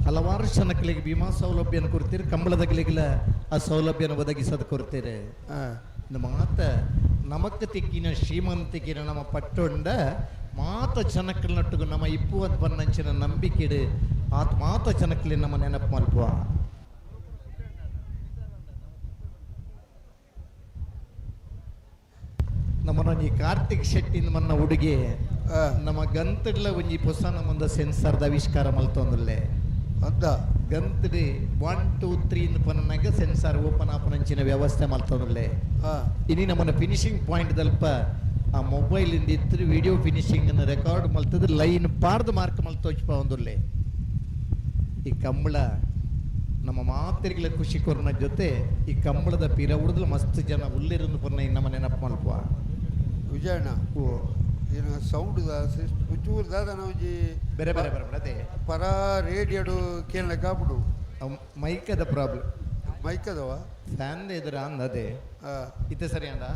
ಹಲವಾರು ಜನಕ್ಕಳಿಗೆ ವಿಮಾ ಸೌಲಭ್ಯನ ಕೊಡ್ತೀರಿ ಕಂಬಳದಗಳಿಗೆಲ್ಲ ಆ ಸೌಲಭ್ಯನ ಒದಗಿಸೋದು ಕೊಡ್ತೀರಿ ಮಾತ ನಮಕ್ ತಿಕ್ಕಿನ ಶ್ರೀಮಂತಿಕಿನ ನಮ್ಮ ಪಟ್ಟೊಂಡ ಮಾತ ಜನಕ್ಕಲ್ ನಟ್ಟುಗು ನಮ್ಮ ಇಪ್ಪುವದ್ ಬನ್ನಂಚಿನ ನಂಬಿಕೆಡು ಆತ್ ಮಾತ ಜನಕ್ಕಲಿ ನಮ್ಮ ನೆನಪು ಮಲ್ಪುವ ನಮ್ಮನೊಂಜಿ ಕಾರ್ತಿಕ್ ಶೆಟ್ಟಿನ ಮನ್ನ ಹುಡುಗಿ ನಮ್ಮ ಗಂತಡ್ಲ ಒಂಜಿ ಪುಸ ನಮ್ಮೊಂದು ಸೆನ್ಸಾರ್ದ ಆವಿಷ್ಕಾರ ಮಲ್ತೊಂದುಲ್ಲೆ ಅಂತ ಗಂತಡಿ 1 2 3 ಪನ್ನಾಗ ಸೆನ್ಸಾರ್ ಓಪನ್ ಆಪನಂಚಿನ ವ್ಯವಸ್ಥೆ ಮಲ್ತೊಂದುಲ್ಲೆ ಇನಿ ನಮ್ಮನ್ನ ಫಿನಿಶಿಂಗ್ ಪಾಯಿಂಟ್ ದಲ್ಪ ಆ ಮೊಬೈಲ್ ಇಂದ ಇತ್ತು ವಿಡಿಯೋ ಫಿನಿಶಿಂಗ್ ಅನ್ನು ರೆಕಾರ್ಡ್ ಮಲ್ತದ ಲೈನ್ ಪಾರ್ದು ಮಾರ್ಕ್ ಮಲ್ತೋಚ್ಪ ಒಂದುಲ್ಲೆ ಈ ಕಂಬಳ ನಮ್ಮ ಮಾತಿರಿಗಳ ಖುಷಿ ಕೊರನ ಜೊತೆ ಈ ಕಂಬಳದ ಪಿರ ಉಳಿದ್ರೆ ಮಸ್ತ್ ಜನ ಉಲ್ಲಿರಂದು ಪರ್ನ ನಮ್ಮ ನೆನಪು ಮಲ್ಪುವ ವಿಜಯಣ್ಣ ಓ ಏನು ಸೌಂಡ್ ಚೂರು ದಾದ ನಾವು ಬೇರೆ ಬೇರೆ ಬೇರೆ ಅದೇ ಪರ ರೇಡಿಯೋಡು ಕೇಳಲೆ ಕಾಪುಡು ಮೈಕದ ಪ್ರಾಬ್ಲಮ್ ಮೈಕದವ ಫ್ಯಾನ್ ಎದುರ ಅಂದ ಅದೇ ಇತ್ತೆ ಸರಿ ಅಂದ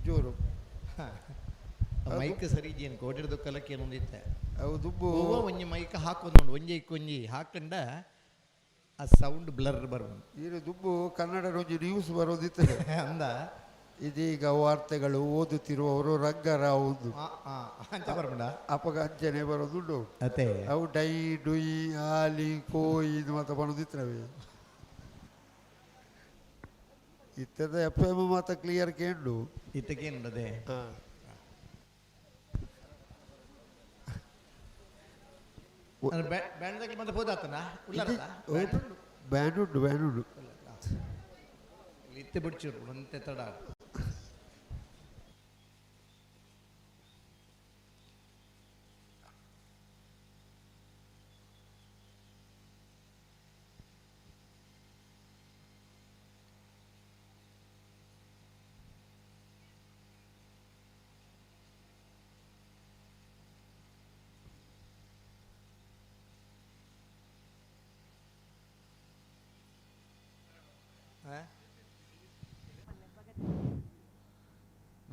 ಚೂರು ಮೈಕ್ ಸರಿ ಏನು ಕೋಟಿಡ್ದು ಕಲಕ್ಕೆ ಏನೊಂದಿತ್ತೆ ಅವು ದುಬ್ಬು ಒಂಜಿ ಮೈಕ್ ಹಾಕೊಂಡ್ ಒಂಜಿ ಕೊಂಜಿ ಹಾಕೊಂಡ ಆ ಸೌಂಡ್ ಬ್ಲರ್ ಬರೋದು ಇದು ದುಬ್ಬು ಕನ್ನಡ ಒಂಜಿ ನ್ಯೂಸ್ ಬರೋದಿತ್ತು ಅಂದ ಇದೀಗ ವಾರ್ತೆಗಳು ಓದುತ್ತಿರುವವರು ರಂಗರಾವ್ ಅಪಗ ಅಂಚನೆ ಬರೋದುಂಡು ಅದೇ ಅವು ಡೈ ಡುಯಿ ಆಲಿ ಕೋಯಿ ಇದು ಮಾತ ಬರೋದಿತ್ತವೆ ಇತ್ತದ FM ಮಾತ ಕ್ಲಿಯರ್ ಕೇಂಡು ಇತ್ತಕೇಂಡದೆ ಬ್ಯಾಂಡ್ದಾಗಿ ಮತ್ತೆ ಹೋದಾತನ ಬ್ಯಾಂಡ್ ಉಂಡು ಇತ್ತೆ ಬಿಡ್ಚಿರು ಅಂತೆ ತಡ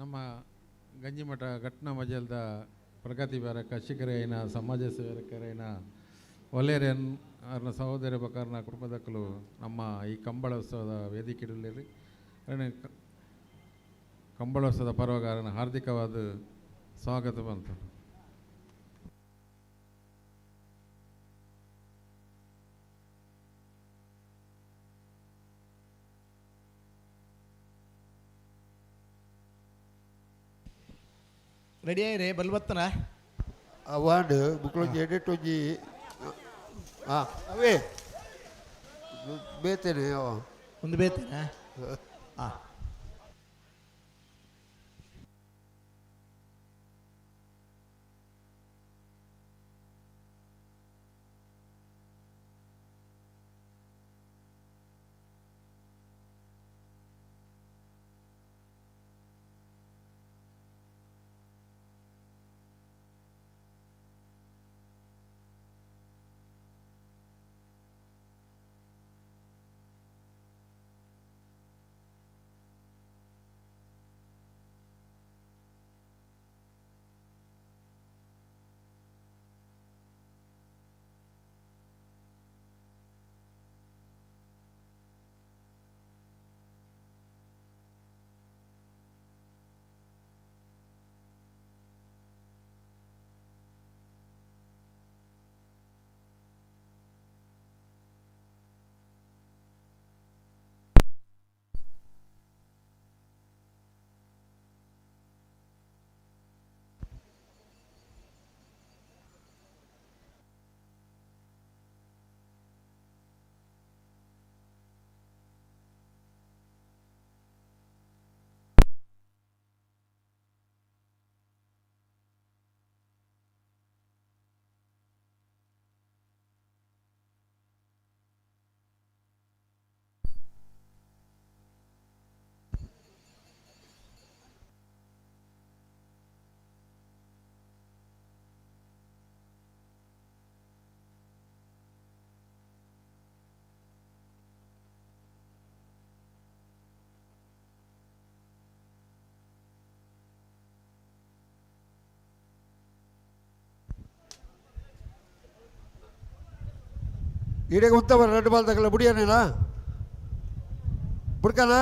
ನಮ್ಮ ಗಂಜಿಮಠ ಘಟ್ನ ಮಜಲ್ದ ಪ್ರಗತಿಪರ ಕೃಷಿಕರೈನ ಸಮಾಜ ಸೇವಕರೈನ ಒಲೆರೆನ್ ಅವ್ರನ್ನ ಸಹೋದರ ಬಕಾರ್ನ ಕುಟುಂಬದಕ್ಕಲು ನಮ್ಮ ಈ ಕಂಬಳೋತ್ಸವದ ವೇದಿಕೆಯಲ್ಲಿ ಕಂಬಳೋತ್ಸವದ ಪರ್ವಗಾರನ ಹಾರ್ದಿಕವಾದ ಸ್ವಾಗತ ಬಂತು. ರೆಡಿ ಆಯ್ರಿ ಬಲ್ವತ್ತನ ಅವಾಂಡ್ ಬುಕ್ಲೊಂಜಿ ಎಡೆಟ್ ಒಂಜಿ ಅವೇ ಬೇತೇನೆ ಒಂದು ಬೇತೇನೆ ఈడేగా ఉంతా రెడ్ బాల్ తగల బుడియానేనా బుడకానా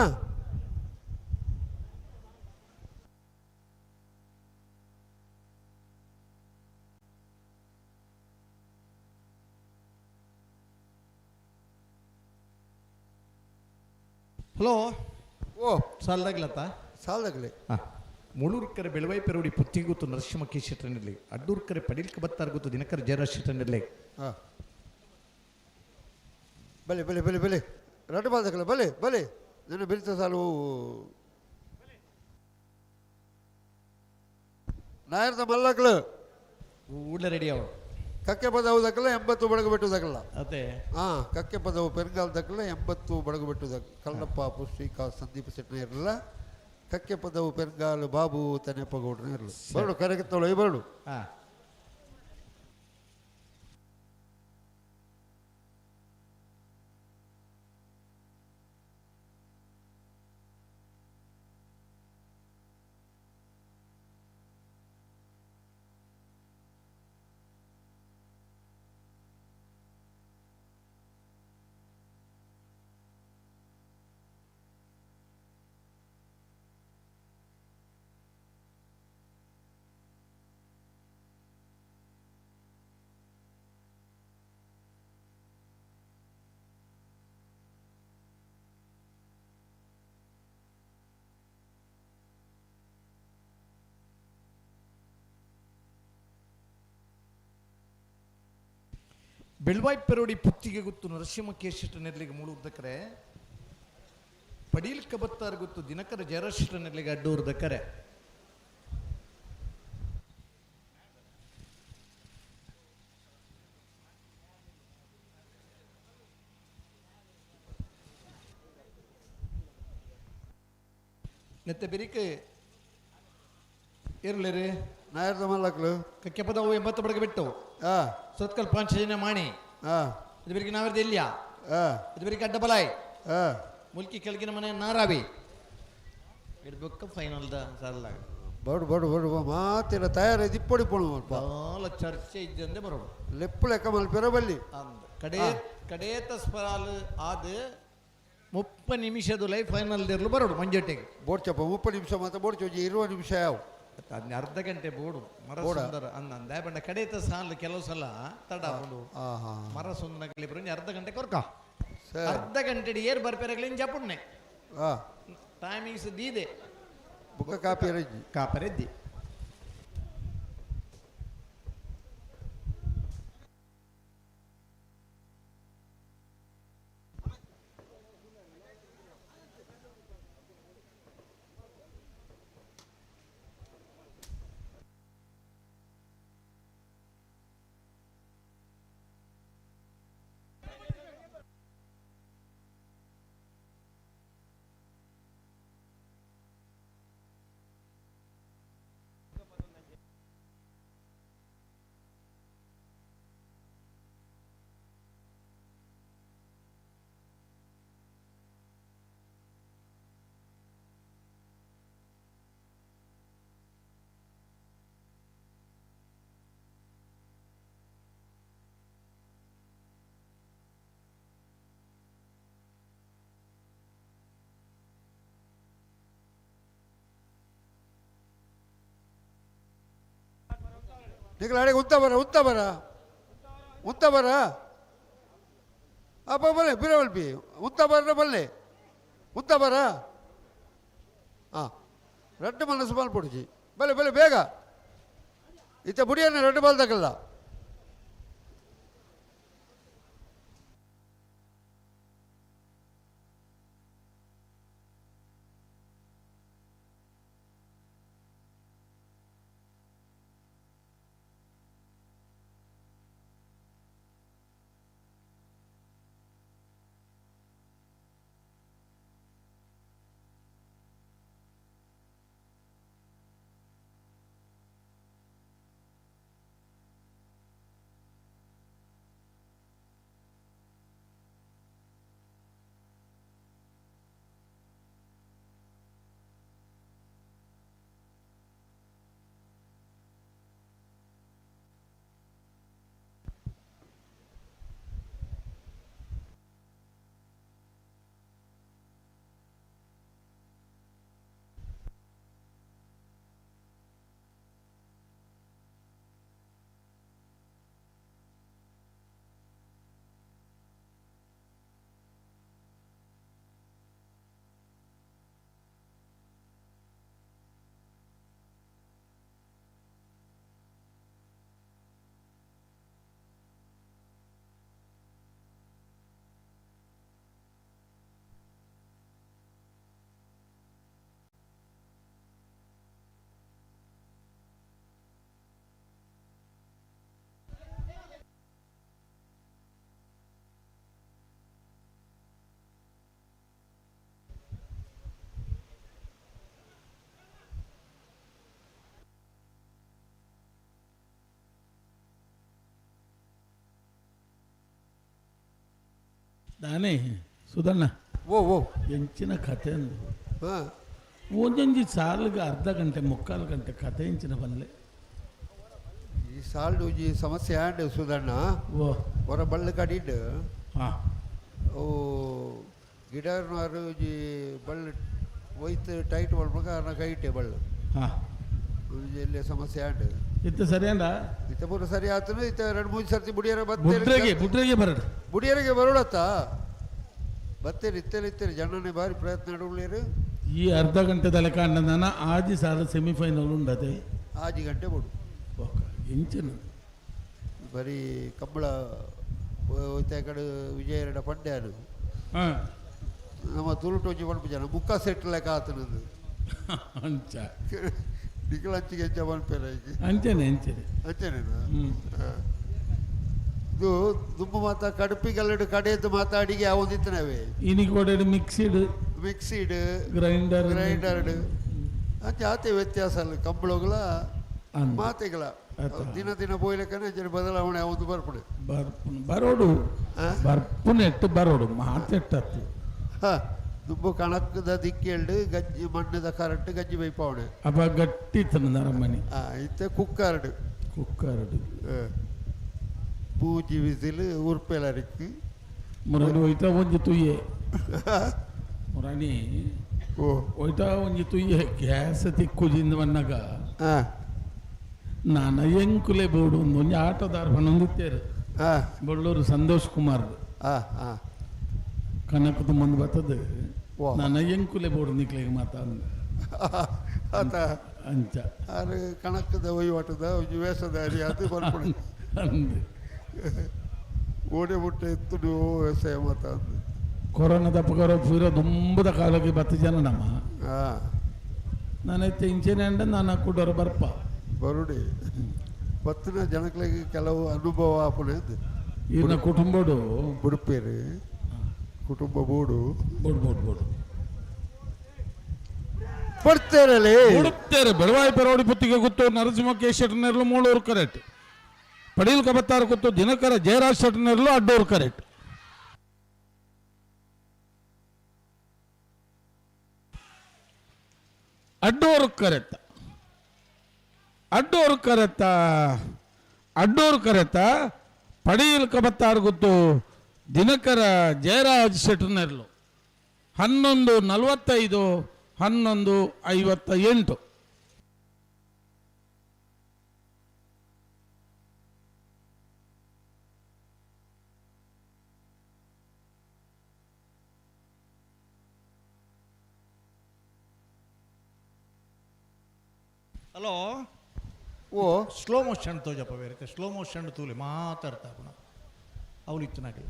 ಹಲೋ ಓ ಸಾಲ್ ತಗ್ಲತ್ತ ಸಾಲ್ ತಗಲೆ ಮುಳೂರ್ಕರೆ ಬೆಳವೈ ಪೆರುಡಿ ಪುತ್ತಿಗುತ್ತು ನರಸಿಂಹ ಕೇಶಿಟ್ರನಿರ್ಲಿ ಅಡ್ಡೂರ್ಕರೆ ಪಡಿಲ್ಕ ಬತ್ತಾರ್ಗುತ್ತು ದಿನಕರ ಜಯರಾಶಿಟ್ರನಿರ್ಲಿ ಬಲೆ ಬಲೆ ಬಲೆ ಬಲೆ రెడ్ బాల్ తగల బలే బలే నేను బెరిత సాలు ನಾಯರ್ದ ಮಲ್ಲಕ್ಳು ಊళ్ళ ರೆಡಿ ಅವ ಕಕ್ಕೆ ಪದವು ದಕ್ಕಲ 80 ಬಡಗಬೆಟ್ಟು ದಕ್ಕಲ ಅದೇ ಕಕ್ಕೆ ಪದವು ಪೆರುಗಾಲ ದಕ್ಕಲ 80 ಬಡಗಬೆಟ್ಟು ದಕ್ಕ ಕಲ್ಲಪ್ಪ ಶ್ರೀಕಾಂತ್ ಸಂದೀಪ್ ಶೆಟ್ಟಿ ಇರಲಿಲ್ಲ ಕಕ್ಕೆ ಪದವು ಪೆರುಗಾಲು ಬಾಬು ತನೆಪ್ಪ ಗೌಡ್ರನ್ನ ಇರಲಿಲ್ಲ ಬರಡು ಕರೆಗೆತ್ತಳು ಬರಡು ಬೆಳ್ವಾಯ್ ಪೆರೋಡಿ ಪುತ್ತಿಗೆ ಗೊತ್ತು ನರಸಿಂಹ ಕೇಶಿಟ್ರನೆರ್ಲಿಗೆ ಮುಳುವುದಕ್ಕರೆ ಪಡೀಲ್ಕ ಬತ್ತಾರ್ ಗೊತ್ತು ದಿನಕರ ಜಯರಾಶಿಟ್ರನೆರ್ಲಿಗೆ ಅಡ್ಡೂರ್ದಕ್ಕರೆ ನೆತ್ತೆ ಬೆರಿಕೆ ಇರ್ಲೇರಿ ನಾಯರ್ದ ಮಲ್ಲಕ್ಳು ಕಕ್ಕೆ ಪದವು 80 ಬಡಗ ಬಿಟ್ಟು ಸತ್ಕಲ್ ಪಾಂಚಜನ್ಯ ಮಾಣಿ ಇದುವರೆಗೆ ನಾವಿರ್ದು ಇಲ್ಯ ಇದುವರೆಗೆ ಅಡ್ಡ ಬಲಾಯ್ ಮುಲ್ಕಿ ಕೆಳಗಿನ ಮನೆ ನಾರಾವಿ ಇಡ್ಬೇಕ ಫೈನಲ್ದ ಸಾಲ ಬಡು ಬಡು ಬಡು ಮಾತಿನ ತಯಾರ ದಿಪ್ಪಡಿ ಪೋಣ ಬಾಲ ಚರ್ಚೆ ಇದ್ದಂದೆ ಬರೋಡು ಲೆಪ್ಪು ಲೆಕ್ಕ ಮಲ್ಪೆರ ಬಲ್ಲಿ ಕಡೇತ ಸ್ಪರಾಲು ಆದ 30 ನಿಮಿಷದ ಲೈಫ್ ಫೈನಲ್ ಇರ್ಲು ಬರೋಡು ಮಂಜಟ್ಟಿಗೆ ಬೋಡ್ಚಪ್ಪ 30 ನಿಮಿಷ ಮಾತ್ರ ಬೋಡ್ಚೋಜಿ 20 ನಿಮಿಷ ಯಾವ ಅದನ್ನ ಅರ್ಧ ಗಂಟೆ ಬೋಡು ಮರ ಸುಂದರ ಅಂದ ಬಂಡ ಕಡೇತ ಸಾಲು ಕೆಲವು ಸಲ ತಡ ಬೋಡು ಮರ ಸುಂದರ ಕಲಿಬ್ರು ಅರ್ಧ ಗಂಟೆ ಕೊರ್ಕ ಅರ್ಧ ಗಂಟೆ ಏರ್ ಬರ್ಪೇರಾಗ್ಲಿ ಜಪುಣ್ಣೆ ಟೈಮಿಂಗ್ಸ್ ದೀದೆ ಬುಕ್ಕ ಕಾಪಿ ಕಾಪರೆದ್ದಿ ನಿಖಲ ಅಡೆ ಉಂತ ಬರ ಅಪ್ಪ ಬಲ್ಲೆ ಬಿರವಲ್ಪಿ ಉಂತ ಬಲ್ಲೆ ಉಂತ ಬರ ಹಾಂ ரெண்டு மனசு பால் போடுச்சு பலே ಬೇಗ ಇತ್ತ ಬುಡಿಯನ್ನು 2 ಬಾಲ್ ತಗಲ್ಲ ನಾನೇ ಸುಧಣ್ಣ ಓ ಎಂಚಿನ ಕಥೆ ಒಂದೊಂದು ಸಾಲಿಗೆ ಅರ್ಧ ಗಂಟೆ ಮುಕ್ಕಾಲು ಗಂಟೆ ಕಥೆ ಎಂಚಿನ ಬಲ್ಲೆ ಈ ಸಾಲ್ಡು ಈ ಸಮಸ್ಯೆ ಆಂಡ್ ಸುಧಣ್ಣ ಹೊರ ಬಳ್ಳ ಕಡಿಡ್ ಓ ಗಿಡರ್ನಾರು ಈ ಬಳ್ಳ ಒಯ್ತು ಟೈಟ್ ಬಳ್ಮಗ ಅನ್ನ ಕೈಟೆ ಬಳ್ಳ ಇಲ್ಲಿ ಸಮಸ್ಯೆ ಆಂಡ್ ಇತ್ತು ಸರಿಯಂಡ ಇತ್ತ ಪೂರ ಸರಿ ಆತನು ಇತ್ತ 2-3 ಸರ್ತಿ ಬುಡಿಯರ ಬುಡ್ರೆಗೆ ಬರಡು ಬುಡಿಯರಿಗೆ ಬರೋಡತ್ತ ಬತ್ತೇರಿ ಇತ್ತೇರಿ ಜನನೇ ಬಾರಿ ಪ್ರಯತ್ನ ನಡುವಲೇರು ಈ ಅರ್ಧ ಗಂಟೆ ತಲೆ ಕಾಂಡನ ಆಜಿ ಸಾಲ ಸೆಮಿಫೈನಲ್ ಉಂಡದೆ ಆಜಿ ಗಂಟೆ ಬೋಡು ಎಂಚಿನ ಬರೀ ಕಂಬಳ ಕಡೆ ವಿಜಯರಡ ಪಂಡ್ಯಾನು ನಮ್ಮ ತುಳುಟೋಜಿ ಪಂಪ ಜನ ಮುಕ್ಕ ಸೆಟ್ ಲೆಕ್ಕ ಆತನದು ಅಂಚ ನಿಖಲಂಚಿಗೆ ಹೆಚ್ಚ ಪಂಪೇರ ಅಂಚೆನೆ ಅಂಚೆನೇನಾ ಇದು ದುಂಬು ಮಾತಾ ಕಡುಪಿಗೆಲ್ಲಡು ಕಡೆಯದ್ದು ಮಾತಾಡಿಗೆ ಯಾವೊಂದಿತ್ತನವೆ ಇನಿಗೋಡೆ ಮಿಕ್ಸಿಡ್ ಗ್ರೈಂಡರ್ ಜಾತಿ ವ್ಯತ್ಯಾಸ ಅಲ್ಲ ಕಂಬಳಗಳ ಮಾತೆಗಳ ದಿನ ಬೋಯ್ಲಕ್ಕನೆ ಜನ ಬದಲಾವಣೆ ಯಾವುದು ಬರ್ಪಡೆ ಬರೋಡು ಬರ್ಪುನೆಟ್ಟು ಬರೋಡು ಮಾತೆಟ್ಟತ್ತು ದುಂಬು ಕಣಕ್ಕದ ದಿಕ್ಕೆಲ್ಡು ಗಜ್ಜಿ ಮಣ್ಣದ ಕರೆಂಟ್ ಗಜ್ಜಿ ಬೈಪಾವಣೆ ಅಪ್ಪ ಗಟ್ಟಿ ನರಮಣಿ ಇತ್ತೆ ಕುಕ್ಕರ್ಡು பூஜி விசில் உறுப்பில் இருக்கு முரணி ஒய்ட்டா ಒಂಜಿ ತುಯ್ಯೆ ಮುರಣಿ ಒಯ್ಟಾ ಒಂಜಿ ತುಯ್ಯೆ ಗ್ಯಾಸ್ ತಿಕ್ಕುಜಿಂದ ಬಣ್ಣಗ ನಾನು ಎಂಕುಲೆ ಬೋಡು ಒಂಜಿ ಆಟೋದಾರ ಬಂದಿತ್ತೇರು ಬಳ್ಳೂರು ಸಂತೋಷ್ ಕುಮಾರ್ ಕನಕದ ಮುಂದೆ ಬರ್ತದೆ ನಾನು ಎಂಕುಲೆ ಬೋಡು ನಿಕ್ಲಿಗೆ ಮಾತಾಡ ಅಂಚ ಅದು ಕಣಕದ ವಹಿವಾಟದ ಒಂಜಿ ವೇಷಧಾರಿ ಅದು ಬರ್ಕೊಂಡು ಅಂದು ಓಡೆ ಮುಟ್ಟೆ ಎತ್ತು ವ್ಯವಸಾಯ ಮಾತಾಡ ಕೊರೋನಾ ತಪ್ಪಗಾರ ಪೂರ ದುಂಬದ ಕಾಲಕ್ಕೆ 10 ಜನ ನಮ್ಮ ನಾನೈತೆ ಇಂಚೆನೆ ಅಂಡ ನಾನು ಕೂಡೋರು ಬರ್ಪ ಬರುಡಿ 10 ಜನಗಳಿಗೆ ಕೆಲವು ಅನುಭವ ಆಪಣೆ ಇನ್ನ ಕುಟುಂಬಡು ಬುಡುಪೇರು ಕುಟುಂಬ ಬೋಡು ಬರ್ತಾರಲ್ಲಿ ಹುಡುಕ್ತೇರೆ ಬೆಳವಾಯಿ ಪೆರೋಡಿ ಪುತ್ತಿಗೆ ಗೊತ್ತು ನರಸಿಂಹ ಕೇಶಟನೆರ್ಲು ಮೂಳೂರು ಕರೆಕ್ಟ್ ಪಡೀಲ್ ಕಬತ್ತಾರು ಗೊತ್ತು ದಿನಕರ ಜಯರಾಜ್ ಶೆಟ್ಟನೆರ್ಲು ಅಡ್ಡೂರು ಕರೆಕ್ಟ್ ಅಡ್ಡೂರು ಕರೆತ್ತ ಪಡೀಲ್ ಕಬತ್ತಾರು ಗೊತ್ತು ದಿನಕರ ಜಯರಾಜ್ ಶೆಟ್ಟನೆರ್ಲು 11:45 11:58 ಹಲೋ ಓ ಸ್ಲೋ ಮೋಷನ್ ತೋಜಪ್ಪ ಬೇರೆ ಸ್ಲೋ ಮೋಷನ್ ತೂಲಿ ಮಾತಾಡ್ತಾ ಪುನಃ ಅವಳು ಇತ್ತನಾಗಿ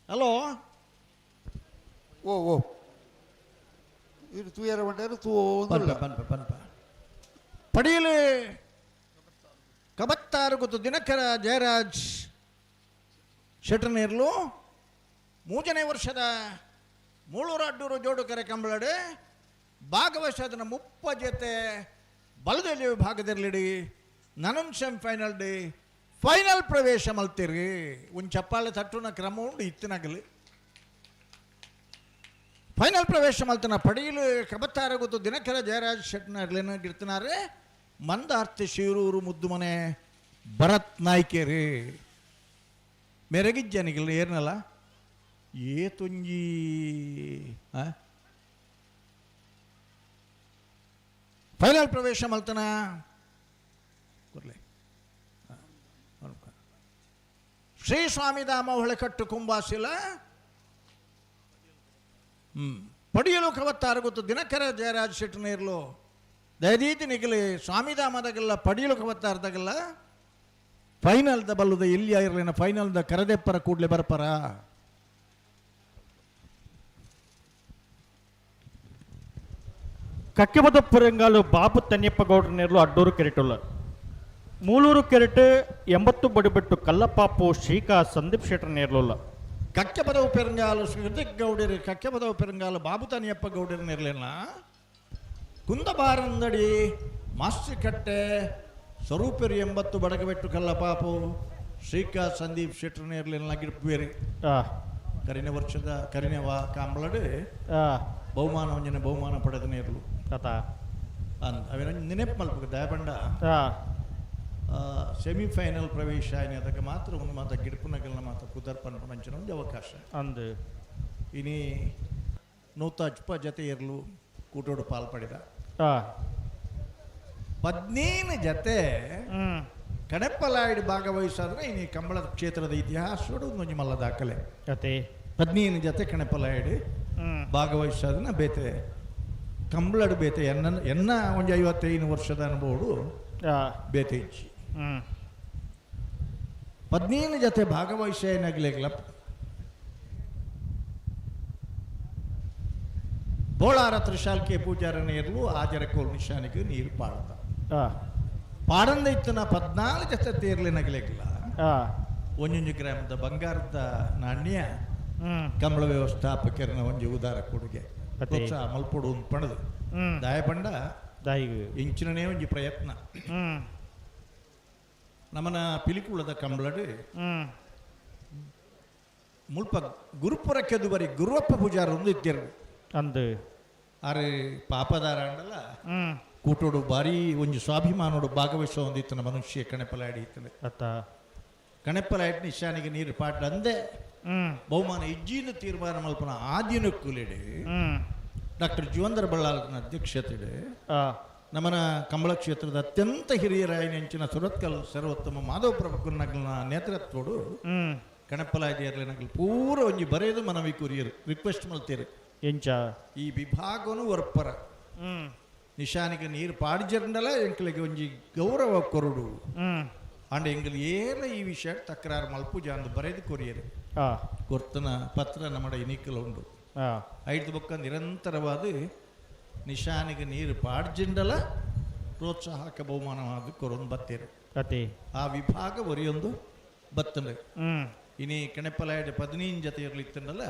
ಹಲೋ ಓ ಓ ಇದು ತೂ ಯಾರ ಬಂಡಾರು ತೂ ಪನ್ಪ ಪಡಿಯಲು ಕಬತ್ತಾರು ಗೊತ್ತು ದಿನಕರ ಜಯರಾಜ್ ಶೆಟ್ಟರ್ನೇರ್ಲು 3ನೇ ವರ್ಷದ ಮೂಳೂರು ಅಡ್ಡೂರು ಜೋಡುಕರೆ ಕಂಬಳಡೆ ಭಾಗವಹಿಸೋದನ್ನ 30 ಜೊತೆ ಬಲದಲ್ಲಿ ವಿಭಾಗದಲ್ಲಿಡಿ ನನೊಂದು ಸೆಮಿಫೈನಲ್ ಡಿ ಫೈನಲ್ ಪ್ರವೇಶ ಮಲ್ತೀರಿ ಒಂದು ಚಪ್ಪಾಳೆ ತಟ್ಟುನ ಕ್ರಮ ಉಂಡು ಇತ್ತಿನಾಗಲಿ ಫೈನಲ್ ಪ್ರವೇಶ ಮಲ್ತನ ಪಡೆಯಲು ಕಬತ್ತಾರ ಗೊತ್ತು ದಿನಕರ ಜಯರಾಜ್ ಶೆಟ್ಟರ್ನೇರ್ಲೇನ ಗಿರ್ತನಾರೆ ಮಂದಾರ್ತಿ ಶಿರೂರು ಮುದ್ದು ಮನೆ ಭರತ್ ನಾಯ್ಕೇರಿ ಮೆರಗಿಜ್ಜನಿಗಿಲ್ಲ ಏರ್ನಲ್ಲ ತುಂಜಿ ಫೈನಲ್ ಪ್ರವೇಶ ಮಲ್ತನ ಶ್ರೀ ಸ್ವಾಮಿಧಾಮ ಹೊಳೆಕಟ್ಟು ಕುಂಬಾಸಿಲ ಪಡಿಯಲು ಕವತ್ತಾರು ಗೊತ್ತು ದಿನಕರ ಜಯರಾಜ್ ಶೆಟ್ಟರ್ನೇರ್ಲು ದಯದೀತಿ ನಿಗಲಿ ಸ್ವಾಮಿಧಾಮದಾಗಲ್ಲ ಪಡಿಯಲು ಕವತ್ತಾರ್ದಾಗಲ್ಲ ಫೈನಲ್ದ ಬಲ್ಲುದ ಎಲ್ಲಿ ಇರಲಿನ ಫೈನಲ್ದ ಕರದೆಪ್ಪರ ಕೂಡಲೇ ಬರ್ಪರ ಕಕ್ಕೆಬದ ಪುರಂಗಾಲು ಬಾಬು ತನ್ಯಪ್ಪ ಗೌಡ್ರನೇರ್ಲು ಅಡ್ಡೂರು ಕೆರೆಟುಲ್ಲ ಮೂಳೂರು ಕೆರೆಟ್ 80 ಬಡಿಬೆಟ್ಟು ಕಲ್ಲಪ್ಪಾಪು ಶ್ರೀಕಾ ಸಂದೀಪ್ ಶೆಟ್ಟರ್ನೇರ್ಲುಲ್ಲ ಕಕ್ಕೆಬದವು ಪೆರಂಗಾಲು ಶ್ರೀದಿಕ್ ಗೌಡರು ಕಕ್ಕೆಬದವು ಪೆರಂಗಾಲು ಬಾಬು ತನಿಯಪ್ಪ ಗೌಡರನ್ನಿರಲಿಲ್ಲ ಕುಂದಬಾರಂದಡಿ ಮಾಸ್ಟರ್ ಕಟ್ಟೆ ಸ್ವರೂಪರು 80 ಬಡಗಬೆಟ್ಟು ಕಲ್ಲಪಾಪು ಶ್ರೀಕಾ ಸಂದೀಪ್ ಶೆಟ್ಟರ್ನೇರ್ಲಿಲ್ಲ ಗಿಡ್ಬೇರೆ ಕರಿನ ವರ್ಷದ ಕರಿನೆವ ಕಾಂಬಳಡು ಬಹುಮಾನ ಒಂಜನೆ ಬಹುಮಾನ ಪಡೆದ ನೇರ್ಲು ಅವೇನ ನೆನಪು ಮಲ್ಪಕ ದಯಪಂಡ ಸೆಮಿಫೈನಲ್ ಪ್ರವೇಶ ಅದಕ್ಕೆ ಮಾತ್ರ ಒಂದು ಮಾತ ಗಿಡ್ಪುನಗೆಲ್ಲ ಮಾತ ಕುದರ್ಪಣ ಮಂಚಿನ ಒಂದು ಅವಕಾಶ ಅಂದು ಇನಿ ನೂತ ಅಜ್ಪ ಜತೆ ಇರಲು ಕೂಟೋಡು ಪಾಲ್ಪಡಿದ 15 ಜತೆ ಕಡೆಪ್ಪಲಾಯ್ಡು ಭಾಗವಹಿಸಾದ್ರೆ ಇನ್ನು ಕಂಬಳದ ಕ್ಷೇತ್ರದ ಇತಿಹಾಸೋಡು ಒಂದು ಮಲ್ಲ ದಾಖಲೆ 15 ಜತೆ ಕಣೆಪ್ಪಲಾಯ್ಡು ಭಾಗವಹಿಸೋದನ್ನ ಬೇತೆ ಕಂಬಳಡು ಬೇತೆ ಎನ್ನ ಒಂದು 55 ವರ್ಷದ ಅನುಭವಡು ಬೇತೆ ಇಚ್ಚಿ 15 ಜತೆ ಭಾಗವಹಿಸ ಏನಾಗ್ಲಿಲ್ಲ ಬೋಳಾರ ತ್ರಿಶಾಲ್ಕೆ ಪೂಜಾರನೇ ಇರಲು ಆಜರಕೋಲ್ ನಿಶಾನಿಗೆ ನೀರು ಪಾಡ್ದ ಪಾಡಂದ ಇತ್ತನ 14 ಜತೆ ತೀರ್ಲಿನಾಗ್ಲಿಲ್ಲ ಒಂದೊಂದು ಗ್ರಾಮದ ಬಂಗಾರದ ನಾಣ್ಯ ಕಂಬಳ ವ್ಯವಸ್ಥಾಪಕರನ್ನ ಒಂದು ಉದಾರ ಕೊಡುಗೆ ಪ್ರೋತ್ಸಾಹ ಮಲ್ಪೊಡು ಒಂದು ಪಣದು ದಾಯಪಂಡ ಇಂಚಿನೇ ಒಂದು ಪ್ರಯತ್ನ ನಮ್ಮನ ಪಿಲಿಕುಳದ ಕಂಬಳಡು ಮುಲ್ಪ ಗುರುಪುರಕ್ಕೆದು ಬರೀ ಗುರುವಪ್ಪ ಪೂಜಾರ ಒಂದು ಇದ್ದರು ಅಂದು ಆರೆ ಪಾಪದಾರ ಅಂಡಲ್ಲ ಕೂಟೋಡು ಬಾರಿ ಒಂದು ಸ್ವಾಭಿಮಾನೋಡು ಭಾಗವಹಿಸೋ ಒಂದಿತ್ತನ ಮನುಷ್ಯ ಕಣೆಪಲಾಡಿ ಇತ್ತನೆ ಕಣೆಪಲಾಡಿ ನಿಶಾನಿಗೆ ನೀರು ಪಾಟ ಅಂದೆ ಬಹುಮಾನ ಇಜ್ಜಿನ ತೀರ್ಮಾನ ಮಲ್ಪನ ಆದಿನ ಕೂಲಿಡೆ ಡಾಕ್ಟರ್ ಜೀವಂದರ ಬಳ್ಳಾಲ್ನ ಅಧ್ಯಕ್ಷತೆಡೆ ನಮ್ಮನ ಕಂಬಳ ಕ್ಷೇತ್ರದ ಅತ್ಯಂತ ಹಿರಿಯರಾಯನೆಂಚಿನ ಸುರತ್ಕಲ್ ಸರ್ವೋತ್ತಮ ಮಾಧವ ಪ್ರಭುನಗಲ್ನ ನೇತೃತ್ವಡು ಕಣಪಲಾಯ್ದಿಯರ್ಲಿ ನಗಲ್ ಪೂರ ಒಂಜಿ ಬರೆಯದು ಮನವಿ ಕುರಿಯರು ರಿಕ್ವೆಸ್ಟ್ ಮಲ್ತೀರಿ ಎಂಚ ಈ ವಿಭಾಗನು ವರ್ಪರ ನಿಶಾನಿಗೆ ನೀರು ಪಾಡಿಜರ್ನಲ್ಲ ಎಂಕಲಿಗೆ ಒಂಜಿ ಗೌರವ ಕೊರಡು ಅಂಡ್ ಎಂಗಲ್ ಏನ ಈ ವಿಷಯ ತಕರಾರು ಮಲ್ಪುಜ ಅಂದು ಬರೆದು ಕೊರಿಯರು ಕೊರ್ತನ ಪತ್ರ ನಮ್ಮ ಇನಿಕಲ್ ಉಂಡು 5 ಬೊಕ್ಕ ನಿರಂತರವಾದ ನಿಶಾನಿಗೆ ನೀರು ಪಾಡ್ಜಿಂಡಲ ಪ್ರೋತ್ಸಾಹಕ ಬಹುಮಾನವಾದ ಕೊರೊಂದು ಬತ್ತೇರು ಆ ವಿಭಾಗ ಒರಿಯೊಂದು ಬತ್ತಂಡೆ ಇನಿ ಕಣೆಪ್ಪಲಾಯ್ಡ 15 ಜತೆ ಇರ್ಲಿತ್ತಂಡಲ್ಲ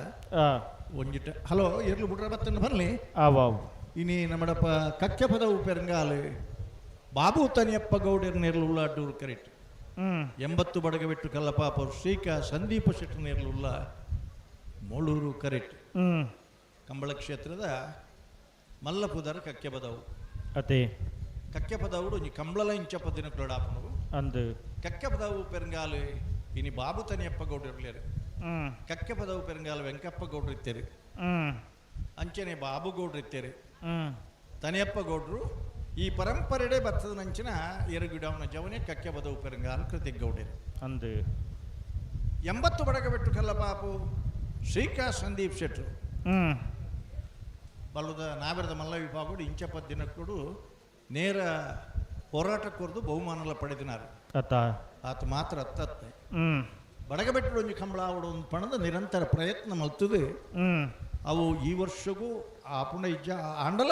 ಒಂಜಿಟ ಹಲೋ ಇರ್ಲು ಬಿಟ್ರೆ ಬತ್ತಂಡ ಬರಲಿ ಇನಿ ನಮ್ಮಡಪ್ಪ ಕಕ್ಕೆ ಪದವು ಪೆರಂಗಾಲು ಬಾಬು ತನಿಯಪ್ಪ ಗೌಡರ್ ನೇರ್ಲು ಅಡ್ಡೂರು ಕರೆಕ್ಟ್ 80 ಬಡಗಬೆಟ್ಟು ಕಲ್ಲಪಾಪ ಶ್ರೀಕಾ ಸಂದೀಪ ಶೆಟ್ಟಿ ನೇರ್ಲುಲ್ಲ ಮೂಳೂರು ಕರೆಕ್ಟ್ ಕಂಬಳ ಕ್ಷೇತ್ರದ ಮಲ್ಲಪುದರ ಕಕ್ಕೆ ಪದವು ಕಕ್ಕೆ ಪದವು ಕಂಬಳ ಇಂಚಪ್ಪ ದಿನ ಕ್ರೀಡಾಪನವು ಕಕ್ಕೆ ಪದವು ಪೆರಂಗಾಲು ಇನಿ ಬಾಬು ತನಿಯಪ್ಪ ಗೌಡರು ಇರ್ಲೇರು ಕಕ್ಕೆ ಪದವು ಪೆರಂಗಾಲು ವೆಂಕಪ್ಪ ಗೌಡ್ರು ಇತ್ತೇರಿ ಅಂಚನೆ ಬಾಬು ಗೌಡ್ರು ಇತ್ತೇರಿ ತನಿಯಪ್ಪ ಗೌಡ್ರು ಈ ಪರಂಪರೆಡೆ ಬತ್ತದ ನಂಚಿನ ಎರಗಿಡವನ ಜವನೆ ಕಕ್ಕೆ ಬದವು ಪೆರಂಗಾಲು ಕೃತಿಕ್ ಗೌಡರು 80 ಬಡಗಬೆಟ್ಟು ಕಲ್ಲಪಾಪು ಶ್ರೀಕಾ ಸಂದೀಪ್ ಶೆಟ್ರು ಬಲ್ಲದ ನಾವೆರದ ಮಲ್ಲ ವಿಭಾಗಡು ಇಂಚಪ್ಪ ದಿನಕ್ಕೂ ನೇರ ಹೋರಾಟ ಕೊರ್ದು ಬಹುಮಾನಲ ಪಡೆದಿನಾರು ಆತ ಮಾತ್ರ ಅತ್ತತ್ತೆ ಬಡಗಬೆಟ್ಟು ಒಂಜಿ ಕಂಬಳ ಆವಡು ಒಂದು ಪಣದ ನಿರಂತರ ಪ್ರಯತ್ನ ಮಲ್ತದೆ ಅವು ಈ ವರ್ಷಗೂ ಆ ಪುಂಡ ಇಜ್ಜ ಆಂಡಲ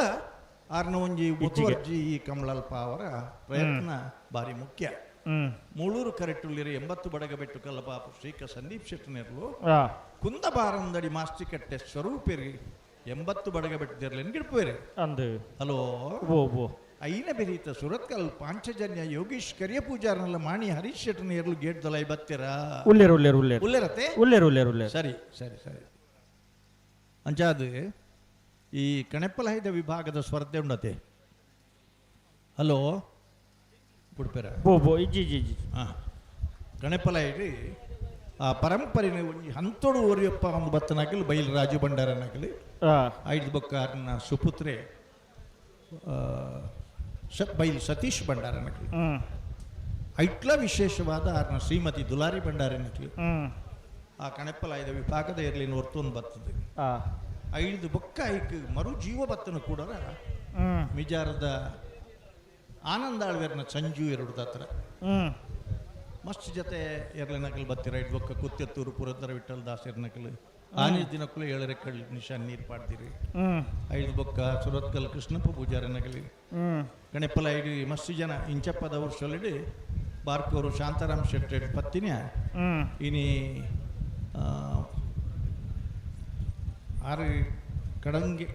ಆರ್ನ ಒಂಜಿ ಒತ್ತುವರ್ಜಿ ಈ ಕಮಲಲ್ಪ ಅವರ ಪ್ರಯತ್ನ ಬಾರಿ ಮುಖ್ಯ. ಮೂಳೂರು ಕರೆಟ್ಟುಲ್ಲಿರಿ 80 ಬಡಗಬೆಟ್ಟು ಕಲ್ಲಪಾಪು ಶ್ರೀಕ ಸಂದೀಪ್ ಶೆಟ್ಟನೇರ್ಲು ಕುಂದಬಾರಂದಡಿ ಮಾಸ್ತಿಕಟ್ಟೆ ಸ್ವರೂಪೇರಿ 80 ಬಡಗಬೆಟ್ಟು ಗಿಡ್ಪೇರಿ ಹಲೋ ಐನ ಬೆರೀತ ಸುರತ್ಕಲ್ ಪಾಂಚಜನ್ಯ ಯೋಗೀಶ್ ಕರಿಯ ಪೂಜಾರನೆಲ್ಲ ಮಾಣಿ ಹರೀಶ್ ಶೆಟ್ಟನೇರ್ಲು ಗೇಟ್ ದೊಲೈ ಬತ್ತೀರಾ ಉಲ್ಲೇರತೆ ಸರಿ ಸರಿ ಸರಿ ಅಂಚಾದು ಈ ಕಣೆಪ್ಪಲಹೈದ ವಿಭಾಗದ ಸ್ಪರ್ಧೆ ಉಂಡತೆ. ಹಲೋ ಪುಡ್ಪೇರ ಹಾಂ ಕಣೆಪ್ಪಲಹೈಡಿ ಆ ಪರಂಪರೆನ ಒಂಜಿ ಹಂತೋಡು ಓರಿಯಪ್ಪ ಒಂದು ಬತ್ತನಾಕಲಿ ಬೈಲ್ ರಾಜು ಭಂಡಾರನಾಕಲಿ ಐದು ಬೊಕ್ಕ ಸುಪುತ್ರೆ ಬೈಲ್ ಸತೀಶ್ ಭಂಡಾರನಾಕಲಿ ಐಟ್ಲ ವಿಶೇಷವಾದ ಆರ್ನ ಶ್ರೀಮತಿ ದುಲಾರಿ ಭಂಡಾರನಾಕಲಿ ಆ ಕಣೆಪ್ಪಲಾಯ್ದ ವಿಭಾಗದ ಇರಲಿನ ಹೊರ್ತೊಂದು ಬರ್ತದೆ. ಐದು ಬೊಕ್ಕ ಐಕ್ ಮರು ಜೀವ ಬತ್ತನು ಕೂಡ ಮಿಜಾರದ ಆನಂದಾಳ್ವೇರ್ನ ಸಂಜು ಎರಡು ಹತ್ರ ಮಸ್ತ್ ಜೊತೆ ಎರಲಿನಕಲ್ ಬತ್ತಿರ ಐದು ಬೊಕ್ಕ ಕುತ್ತೆತ್ತೂರು ಪುರಂದರ ವಿಠಲ್ ದಾಸ್ ಎರನಕಲ್ ಆನೆ ದಿನಕ್ಕೂ ಏಳರೆಕ್ಕಲ್ ನಿಶಾನ್ ನೀರು ಪಾಡ್ದಿರಿ ಐದು ಬೊಕ್ಕ ಸುರತ್ಕಲ್ ಕೃಷ್ಣಪ್ಪ ಪೂಜಾರನಗಲಿ ಗಣೆಪ್ಪಲ ಐದು ಮಸ್ತ್ ಜನ ಇಂಚಪ್ಪದವ್ರು ಸೊಲ್ಲಿಡಿ ಬಾರ್ಕೋರು ಶಾಂತಾರಾಮ್ ಶೆಟ್ಟಿ ಪತ್ತಿನ ಇನಿ ಆರು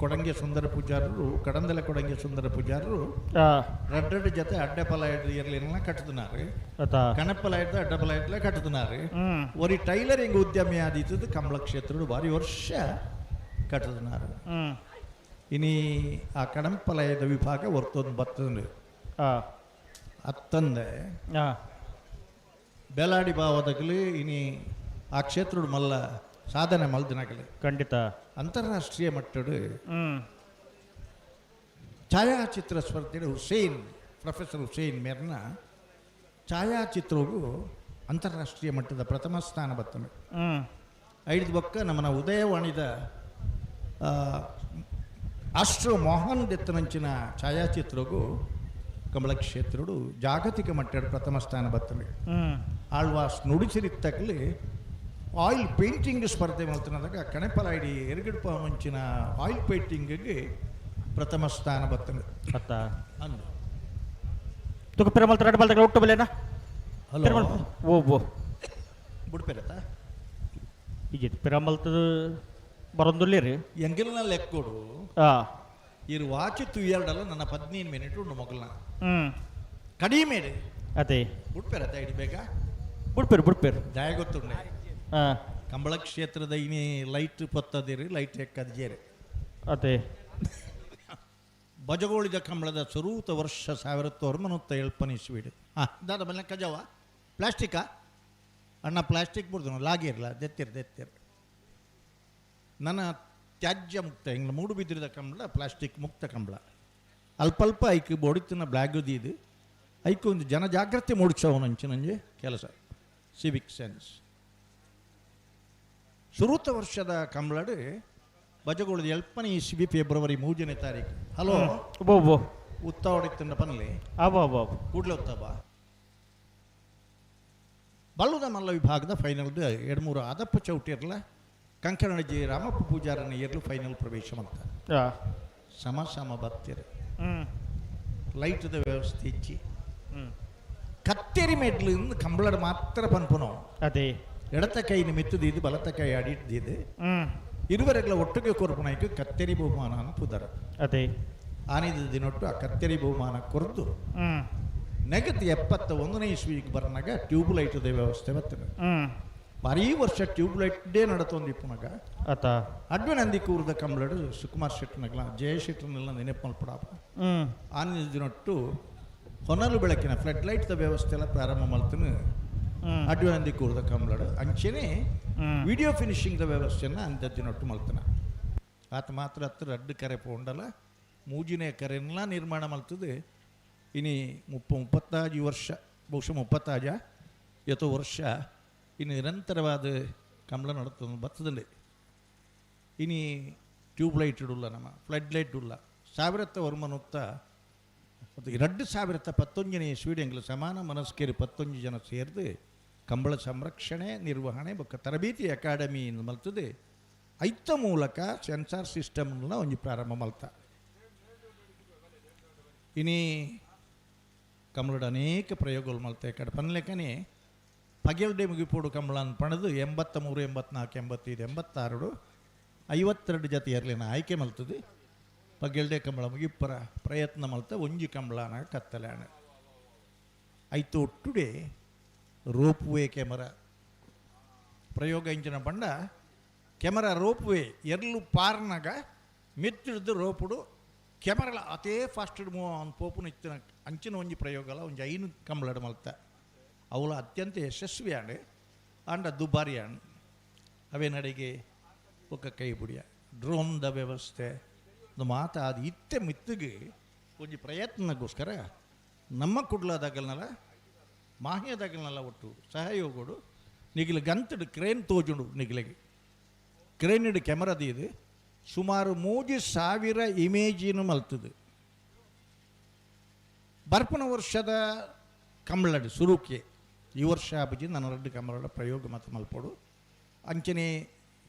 ಕೊಡಂಗೆ ಸುಂದರ ಪೂಜಾರರು ಕಡಂದಲ ಕೊಡಂಗೆ ಸುಂದರ ಪೂಜಾರರು ರಡ್ಡಡ್ ಜೊತೆ ಅಡ್ಡಪಲ ಇರ್ಲಿನ ಕಟ್ಟುದಿನಾರು ಕಣಪ್ಪಲ ಇಡ್ದ ಅಡ್ಡಪಲ ಇಡ್ಲ ಕಟ್ಟುದಿನಾರು ಒರಿ ಟೈಲರಿಂಗ್ ಉದ್ಯಮಿ ಆದೀತದ ಕಂಬಳ ಕ್ಷೇತ್ರ ಬಾರಿ ವರ್ಷ ಕಟ್ಟುದಿನಾರು ಇನಿ ಆ ಕಣಂಪಲಯದ ವಿಭಾಗ ಹೊರ್ತೊಂದು ಬರ್ತದ ಅತ್ತಂದೆ ಬೇಲಾಡಿ ಭಾವದಾಗಲಿ ಇನಿ ಆ ಕ್ಷೇತ್ರ ಮಲ್ಲ ಸಾಧನೆ ಮಲ್ದಿನಾಗಲಿ ಖಂಡಿತ ಅಂತಾರಾಷ್ಟ್ರೀಯ ಮಟ್ಟದ ಛಾಯಾಚಿತ್ರ ಸ್ಪರ್ಧೆ ಪ್ರೊಫೆಸರ್ ಹುಸೇನ್ ಮೇರ್ನ ಛಾಯಾಚಿತ್ರವು ಅಂತಾರಾಷ್ಟ್ರೀಯ ಮಟ್ಟದ ಪ್ರಥಮ ಸ್ಥಾನ ಬರ್ತವೆ. ಐದು ಬೊಕ್ಕ ನಮ್ಮನ ಉದಯವಾಣಿದ ಅಷ್ಟು ಮೋಹನ್ ದೆತ್ತನಂಚಿನ ಛಾಯಾಚಿತ್ರಗೂ ಕಮಲ ಕ್ಷೇತ್ರಡು ಜಾಗತಿಕ ಮಟ್ಟದ ಪ್ರಥಮ ಸ್ಥಾನ ಬರ್ತವೆ. ಆಳ್ವಾಸ್ ನುಡಿಸಿರಿತ್ತಕ್ಕಲಿ ಆಯಿಲ್ ಪೇಂಟಿಂಗ್ ಸ್ಪರ್ಧೆ ಮಾಡ್ತಿನದಾಗ ಕಣೆಪಲಾಯ್ಡಿ ಎರಗಡ್ಪ ಮುಂಚಿನ ಆಯಿಲ್ ಪೇಂಟಿಂಗ್ಗೆ ಪ್ರಥಮ ಸ್ಥಾನ ಬರ್ತದೆ. ಬಿಡ್ಪೇರತ್ತ ಈಗ ಪಿರಾಮಲ್ತದ ಬರೋದಿಲ್ಲ ಎಂಗಿಲ್ನ ಲೆಕ್ಕೊಡು ಇರು ವಾಚ್ ಎರಡಲ್ಲ ನನ್ನ 15 ಮಿನಿಟ್ ಉಂಡು ಮೊಗಲ್ನ ಕಡಿಮೆ ಅದೇ ಬಿಡ್ಪೇರತ್ತ ಇಡಿ ಬೇಗ ಬಿಡ್ಪೇರು ದಯ ಗೊತ್ತುಂಡೆ ಕಂಬಳ ಕ್ಷೇತ್ರದ ಇನಿ ಲೈಟ್ ಪತ್ತದಿರಿ ಲೈಟ್ ಎಕ್ಕದಿರಿ ಅದೇ ಬಜಗೋಳಿದ ಕಂಬಳದ ಸ್ವರೂತ ವರ್ಷ 1997 ಇಸ್ವಿಡು ದಾದ ಬಲ್ಲ ಕಜವ ಪ್ಲಾಸ್ಟಿಕಾ ಅಣ್ಣ ಪ್ಲಾಸ್ಟಿಕ್ ಬಿಡ್ದು ಲಾಗಿರ್ಲ ದೆತ್ತಿರ್ ನನ್ನ ತ್ಯಾಜ್ಯ ಮುಕ್ತ ಹಿಂಗೆ ಮೂಡು ಬಿದ್ದಿರದ ಕಂಬಳ ಪ್ಲಾಸ್ಟಿಕ್ ಮುಕ್ತ ಕಂಬಳ ಅಲ್ಪ ಐಕ್ ಬೊಡಿತಿನ ಬ್ಲಾಗುದಿ ಇದು ಐಕ್ ಒಂದು ಜನಜಾಗೃತಿ ಮೂಡಿಸೋನು ನಂಜೆ ಕೆಲಸ ಸಿವಿಕ್ ಸೆನ್ಸ್ ಸುರೂತ ವರ್ಷದ ಕಂಬಳಡು ಬಜಗೋಳದ 20 ಇಸ್ವಿ ಫೆಬ್ರವರಿ 3ನೇ ತಾರೀಕು. ಹಲೋ ಉತ್ತ ಹೊಡಿತಂಡ ಪನ್ಲಿ ಕೂಡ್ಲೆ ಉತ್ತಬ ಬಲ್ಲುದ ಮಲ್ಲ ವಿಭಾಗದ ಫೈನಲ್ 2-3 ಅದಪ್ಪ ಚೌಟಿರ್ಲ ಕಂಕಣಜಿ ರಾಮಪ್ಪ ಪೂಜಾರನ ಏರ್ಲು ಫೈನಲ್ ಪ್ರವೇಶ ಅಂತ ಸಮ ಬತ್ತಿರ ಲೈಟ್ದ ವ್ಯವಸ್ಥೆ ಇಚ್ಚಿ ಕತ್ತೇರಿ ಮೆಡ್ಲಿಂದ ಕಂಬಳದ ಮಾತ್ರ ಪನ್ಪುನೋ ಅದೇ ಎಡತ ಕೈನ ಮೆತ್ತುದಿದ್ದು ಬಲತ ಕೈ ಅಡಿದ್ದು ಇರುವರೆಲ್ಲ ಒಟ್ಟಿಗೆ ಕೊರ್ಪುನಾಯ್ತು ಕತ್ತೇರಿ ಬಹುಮಾನ ಪುದರ ಅದೇ ಆನಿದ ದಿನೊಟ್ಟು ಆ ಕತ್ತೇರಿ ಬಹುಮಾನ ಕೊರದು ನೆಗತ್ 71ನೇ ಇಸ್ವಿಗೆ ಬರ್ನಾಗ ಟ್ಯೂಬ್ ಲೈಟ್ದ ವ್ಯವಸ್ಥೆ ಬರ್ತದೆ. ಭಾರೀ ವರ್ಷ ಟ್ಯೂಬ್ ಲೈಟ್ ಡೇ ನಡತೊಂದು ಇಪ್ಪುನಾಗ ಅಡ್ವನಂದಿ ಕೂರ್ದ ಕಂಬಳಡು ಸುಕುಮಾರ್ ಶೆಟ್ಟನಗಲ ಜಯ ಶೆಟ್ಟರ್ನೆಲ್ಲ ನೆನಪು ಮಲ್ಪಡ ಆನಿದ ದಿನೊಟ್ಟು ಹೊನಲು ಬೆಳಕಿನ ಫ್ಲಡ್ ಲೈಟ್ದ ವ್ಯವಸ್ಥೆ ಎಲ್ಲ ಪ್ರಾರಂಭ ಮಾಡ್ತಾನೆ. ಅಡ್ವನಂದಿ ಕೂರ್ದ ಕಂಬಳಡು ಅಂಚೆನೆ ವಿಡಿಯೋ ಫಿನಿಶಿಂಗ್ದ ವ್ಯವಸ್ಥೆನ ಅಂದದ್ದಿನೊಟ್ಟು ಮಲ್ತಾನೆ. ಆತ ಮಾತ್ರ ಹತ್ರ ಅಡ್ಡು ಕರೆ ಪೋಂಡಲ್ಲ ಮೂಜಿನೇ ಕರೆಲ್ಲ ನಿರ್ಮಾಣ ಮಲ್ತದೆ. ಇನಿ 35 ವರ್ಷ ಬಹುಶಃ 35 ವರ್ಷ ಇನ್ನು ನಿರಂತರವಾದ ಕಂಬಳ ನಡತ ಬರ್ತದೆ. ಇನಿ ಟ್ಯೂಬ್ಲೈಟ್ ಇಡುಲ್ಲ ನಮ್ಮ ಫ್ಲಡ್ ಲೈಟ್ ಉಲ್ಲ 1911 ಇಸ್ವಿಡ್ ಎಂಗ್ಲು ಸಮಾನ ಮನಸ್ಕೇರಿ 11 ಜನ ಸೇರಿದು ಕಂಬಳ ಸಂರಕ್ಷಣೆ ನಿರ್ವಹಣೆ ಬೊಕ್ಕ ತರಬೇತಿ ಅಕಾಡೆಮಿ ಮಲ್ತದೆ ಐತ ಮೂಲಕ ಸೆನ್ಸಾರ್ ಸಿಸ್ಟಮ್ನ ಒಂಜಿ ಪ್ರಾರಂಭ ಮಲ್ತ ಇನಿ ಕಂಬಳದ ಅನೇಕ ಪ್ರಯೋಗಗಳು ಮಲ್ತೆ ಕಡೆ ಪನ್ಲೆಕ್ಕನೆ ಪಗೆಲ್ಡೆ ಮುಗಿಪೋಡು ಕಂಬಳನ್ನು ಪಣದು 83 84 85 86 52 ಜೊತೆ ಇರಲಿನ ಆಯ್ಕೆ ಮಲ್ತದೆ ಪಗೆಲ್ಡೆ ಕಂಬಳ ಮುಗಿಪ್ಪರ ಪ್ರಯತ್ನ ಮಲ್ತ ಒಂಜಿ ಕಂಬಳನ ಕತ್ತಲಾಣ ಐತು ಒಟ್ಟುಡೆ ರೋಪ್ವೇ ಕೆಮರಾ ಪ್ರಯೋಗ ಇಂಚಿನ ಪಂಡ ಕೆಮರಾ ರೋಪ್ವೇ ಎರ್ಲು ಪಾರ್ನಾಗ ಮೆತ್ತಿಡ್ದು ರೋಪುಡು ಕೆಮರಲ ಅತೇ ಫಾಸ್ಟ್ ಮೂವ್ ಅವ್ನು ಪೋಪುನ ಇತ್ತಿನ ಅಂಚಿನ ಒಂಜಿ ಪ್ರಯೋಗಲ ಒಂಜಿ 5 ಕಂಬಳಡ ಮಲ್ತ ಅವಳು ಅತ್ಯಂತ ಯಶಸ್ವಿ ಆಂಡೆ ಆಂಡ ದುಬಾರಿ ಆಂಡ್ ಅವೇ ನಡಿಗೆ ಒಕ್ಕ ಕೈ ಬುಡಿಯ ಡ್ರೋನ್ದ ವ್ಯವಸ್ಥೆ ಮಾತ ಅದು ಇತ್ತೆ ಮಿತ್ತಿಗೆ ಒಂಜಿ ಪ್ರಯತ್ನಕ್ಕೋಸ್ಕರ ನಮ್ಮ ಕುಡ್ಲದಾಗಲ್ನಲ್ಲ ಮಾಹ್ಯದಾಗಲ್ನಲ್ಲ ಒಟ್ಟು ಸಹಯೋಗಡು ನಿಗಿಲ ಗಂತಡು ಕ್ರೇನ್ ತೋಜುಂಡು ನಿಗಿಲಿಗೆ ಕ್ರೇನ್ ಇಡು ಕೆಮರಾದ ಇದು ಸುಮಾರು 3000 ಇಮೇಜಿನ ಮಲ್ತದೆ ಬರ್ಪನ ವರ್ಷದ ಕಂಬಳಡು ಸುರುಕೆ ಈ ವರ್ಷ ಬಜಿ ನನ್ನ 2 ಕಂಬಳಡ ಪ್ರಯೋಗ ಮತ್ತು ಮಲ್ಪೋಡು ಅಂಚನೆ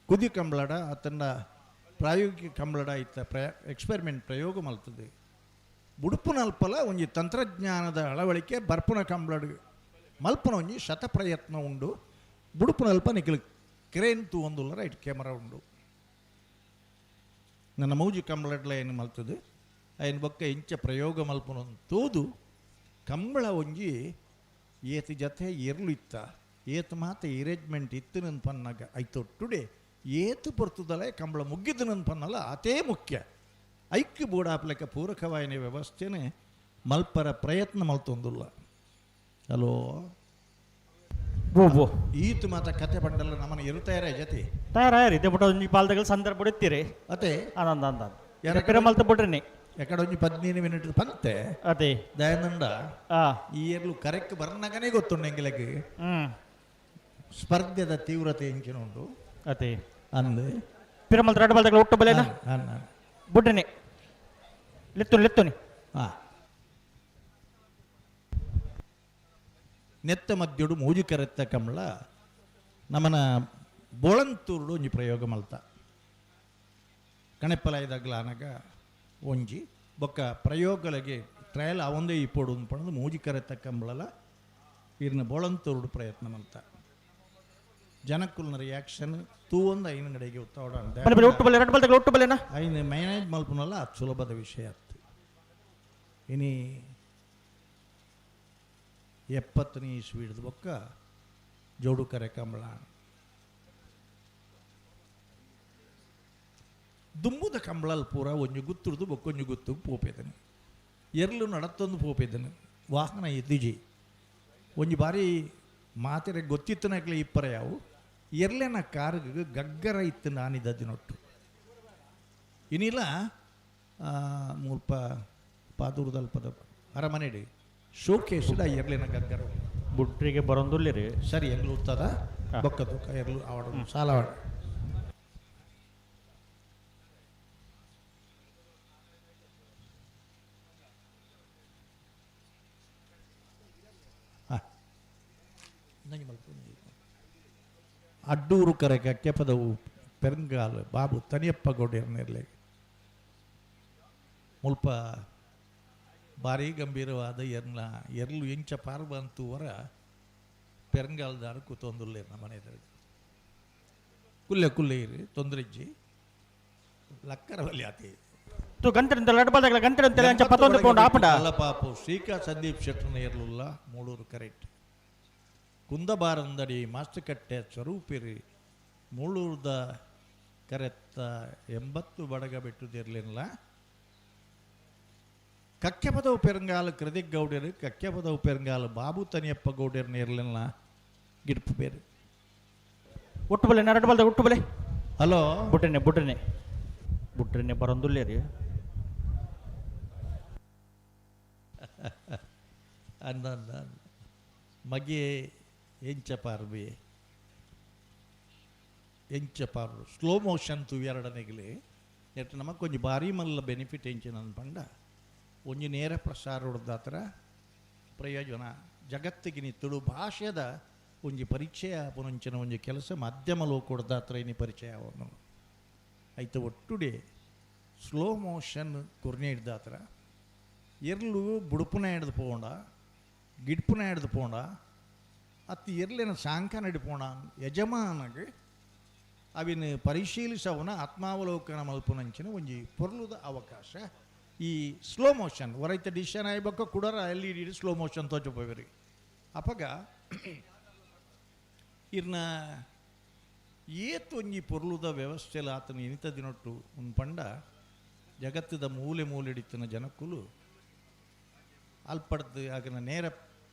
ಕುದಿ ಕಂಬಳಡ ಅತನ್ನ ಪ್ರಾಯೋಗಿಕ ಕಂಬಳಡ ಇತ್ತ ಎಕ್ಸ್ಪೆರಿಮೆಂಟ್ ಪ್ರಯೋಗ ಮಲ್ತದೆ ಬುಡುಪುನಲ್ಪಲ ಒಂಜಿ ತಂತ್ರಜ್ಞಾನದ ಅಳವಳಿಕೆ ಬರ್ಪುನ ಕಂಬಳಡು ಮಲ್ಪನ ಒಂಜಿ ಶತ ಪ್ರಯತ್ನ ಉಂಡು ಬುಡುಪುನಲ್ಪ ನಿಖಿಲ್ ಕ್ರೇನ್ ತೂ ಒಂದುಲ್ಲ ರೈಟ್ ಕ್ಯಾಮರಾ ಉಂಡು ನನ್ನ ಮೌಜಿ ಕಂಬಳಡ್ಲ ಏನು ಮಲ್ತದೆ ಅಯ್ಯನ ಬೊಕ್ಕ ಇಂಚ ಪ್ರಯೋಗ ಮಲ್ಪನ ತೋದು ಕಂಬಳ ಒಂಜಿ ಏತು ಜೊತೆ ಎರ್ಲು ಇತ್ತ ಏತು ಮಾತ ಇರೇಂಜ್ಮೆಂಟ್ ಇತ್ತು ನನ್ನ ಪನ್ನಾಗ ಐತು ಟುಡೇ ಏತು ಪೊರ್ತದಲ್ಲ ಕಂಬಳ ಮುಗಿದು ನನ್ನ ಪನ್ನಲ್ಲ ಅತೇ ಮುಖ್ಯ ಐಕ್ಯ ಬೋಡಾಪ್ಲೆಕ್ಕ ಪೂರಕವಾಯಿನ ವ್ಯವಸ್ಥೆನೇ ಮಲ್ಪರ ಪ್ರಯತ್ನ ಮಲ್ತೊಂದುಲ್ಲ ಹಲೋ ಈತು ಮಾತ ಕತೆ ಪಂಡಲ್ಲ ನಮ್ಮನ್ನ ಇರುತ್ತಾರೆ ಜೊತೆ ತಯಾರಿ ಇದೆ ಬಿಟ್ಟು ಒಂಜಿ ಪಾಲ್ದಗಳು ಸಂದರ್ಭ ಬಿಡುತ್ತೀರಿ ಅದೇ ಅಂದ ಮಲ್ತ ಬಿಡ್ರಿ ಎಕಡೆ ಒಂಜಿ 15 ಮಿನಿಟ್ ಪಂತೆ ಅದೇ ದಯಾನಂದ ಈ ಏರ್ಲು ಕರೆಕ್ಟ್ ಬರ್ನಾಗನೇ ಗೊತ್ತುಂಡು ಎಂಗಿಲಕ್ಕೆ ಸ್ಪರ್ಧೆದ ತೀವ್ರತೆ ಎಂಚಿನ ಉಂಟು ಅದೇ ಅಂದು ಪಿರಮಲ್ 2 ಬಾಲ್ದಗಳು ಒಟ್ಟು ಬಲೇನ ಬುಡ್ರಿನಿ ಲೆತ್ತುನಿ ನೆತ್ತ ಮದ್ಯುಡು ಮೂಜಿ ಕರೆತ್ತ ಕಂಬಳ ನಮ್ಮನ ಬೋಳಂತೂರುಡು ಒಂಜಿ ಪ್ರಯೋಗ ಮಲ್ತ ಕಣೆಪ್ಪಲಾಯ್ದಾಗ್ಲ ಅನಗ ಒಂಜಿ ಬೊಕ್ಕ ಪ್ರಯೋಗಗಳಿಗೆ ಟ್ರಯಲ್ ಅವೊಂದೇ ಇಪ್ಪೋಡು ಪಣದು ಮೂಜಿ ಕರೆತ್ತ ಕಂಬಳಲ ಇರ್ನ ಬೋಳಂತೂರುಡು ಪ್ರಯತ್ನ ಮಲ್ತ ಜನಕ್ಕುಲ್ನ ರಿಯಾಕ್ಷನ್ ತೂ ಒಂದು ಐನ ಕಡೆಗೆ ಉತ್ತೋಡ ಐನ ಮ್ಯಾನೇಜ್ ಮಲ್ಪನಲ್ಲ ಅದು ಸುಲಭದ ವಿಷಯ ಆಯ್ತು ಇನಿ 70ನೇ ಇಸ್ವಿಡ್ದು ಬೊಕ್ಕ ಜೋಡು ಕರೆ ಕಂಬಳ ದುಂಬುದ ಕಂಬಳಲ್ ಪೂರ ಒಂಜಿ ಗುತ್ತುರ್ದು ಬೊಕ್ಕೊಂಜಿ ಗುತ್ತು ಪೋಪೇದನು ಎರ್ಲು ನಡತ್ತೊಂದು ಪೋಪೇದನು ವಾಹನ ಎದ್ದಿಜಿ ಒಂಜಿ ಬಾರಿ ಮಾತೆರೆ ಗೊತ್ತಿತ್ತನಕ್ಲೆ ಇಪ್ಪರ ಯಾವು ಎರ್ಲೆನ ಕಾರ್ಗೆ ಗಗ್ಗರ ಇತ್ತು ನಾನಿದ್ದದಿನೊಟ್ಟು ಇನ್ನಿಲ್ಲ ಮುಲ್ಪ ಪಾದೂರದಲ್ಪದ ಅರಮನೆಡಿ ಶೋಕೇಶದ ಎರ್ಲಿನ ಗಗ್ಗರ ಬುಟ್ರಿಗೆ ಬರೋದಿಲ್ಲ ಸರಿ ಎರ್ಲು ಉತ್ತದ ಬೊಕ್ಕ ದುಃಖ ಎರ್ಲು ಆವಡ ಸಾಲವಾಡ ಅಡ್ಡೂರು ಕರೆಕ ಕೆಪದವು ಪೆರಂಗಾಲು ಬಾಬು ತನಿಯಪ್ಪ ಗೌಡ್ಯರ್ನೆರ್ಲೆ ಮುಲ್ಪ ಭಾರಿ ಗಂಭೀರವಾದ ಎರ್ಲು ಎಂಚ ಪಾರ್ಬ ಅಂತೂವರ ಪೆರಂಗಾಲ್ದಾರ ಕೂತೊಂದುಲ್ಲೇರು ನಮ್ಮ ಮನೆಯದಾಗ ಕುಲ್ಲೆ ಇರಿ ತೊಂದರೆಜ್ಜಿ ಲಕ್ಕರವಲ್ಲಿ ಆತಿ ಪಾಪು ಶ್ರೀಕಾ ಸಂದೀಪ್ ಶೆಟ್ಟರ್ನ ಎರ್ಲುಲ್ಲ ಮೂಳೂರು ಕರೆಕ್ಟ್ ಕುಂದಬಾರಂದಡಿ ಮಾಸ್ಟರ್ಕಟ್ಟೆ ಸ್ವರೂಪಿರಿ ಮೂಳೂರ್ದ ಕರೆತ್ತ 80 ಬಡಗ ಬಿಟ್ಟುದಿರಲಿಲ್ಲ ಕಕ್ಕೆಪದವು ಪೆರಂಗಾಲು ಕೃತಿಕ್ ಗೌಡ್ಯರು ಕಕ್ಕೆಪದವು ಪೆರಂಗಾಲು ಬಾಬು ತನಿಯಪ್ಪ ಗೌಡ್ಯರ್ನ ಇರಲಿಲ್ಲ ಗಿಡ್ಪು ಬೇರೆ ಒಟ್ಟು ಬಲೆ 2 ಬಾಲ್ದ ಒಟ್ಟು ಬಲೆ ಹಲೋ ಬುಟ್ರೆನೆ ಬರೋದಿಲ್ಲ ರೀ ಅಂದ ಮಗೆ ಎಂಚ ಪಾರು ಸ್ಲೋ ಮೋಷನ್ ತು ಎರಡನೆಗಲಿ ನೆಟ್ಟು ನಮಗೆ ಕೊಂಚ ಭಾರಿ ಮಲ್ಲ ಬೆನಿಫಿಟ್ ಎಂಚಿನ ಪಂಡ ಒಂಜಿ ನೇರ ಪ್ರಸಾರ ಹೊಡೆದಾತ್ರ ಪ್ರಯೋಜನ ಜಗತ್ತಿಗೆ ನಿತ್ತುಡು ಭಾಷೆದ ಒಂಜಿ ಪರಿಚಯ ಪುನಂಚಿನ ಒಂಜಿ ಕೆಲಸ ಮಾಧ್ಯಮ ಲೋಕ ಹೊಡೆದಾತ್ರ ಇನಿ ಪರಿಚಯ ಅವನು ಐತೆ ಒಟ್ಟುಡೆ ಸ್ಲೋ ಮೋಷನ್ ಕುರ್ನೆ ಹಿಡ್ದಾತ್ರ ಎರ್ಲು ಬುಡುಪುನ ಹಿಡ್ದು ಪೋಂಡ ಗಿಡ್ಪುನ ಹಿಡ್ದು ಪೋಂಡ ಅತ್ತು ಎರ್ಲಿನ ಶಾಂಕ ನಡಿಪೋಣ ಯಜಮಾನಗೆ ಅವಿನ ಪರಿಶೀಲಿಸವನ ಆತ್ಮಾವಲೋಕನ ಮಲ್ಪುನಂಚಿನ ಒಂಜಿ ಪೊರ್ಲುದ ಅವಕಾಶ ಈ slow motion ಹೊರೈತ ಡಿಶನ್ ಆಯ್ಬೇಕು ಕುಡರ LED slow motion ತೋಚಪೋಯ್ರಿ ಅಪಗ ಇರ್ನ ಏತು ಒಂಜಿ ಪೊರ್ಲುದ ವ್ಯವಸ್ಥೆಲ ಆತನ ಇನಿತ ದಿನೊಟ್ಟು ಉನ್ ಪಂಡ ಜಗತ್ತದ ಮೂಲೆ ಮೂಲೆಡಿತ್ತಿನ ಜನಕ್ಕುಲು ಅಲ್ಪಡ್ದು ಆಗನ ನೇರ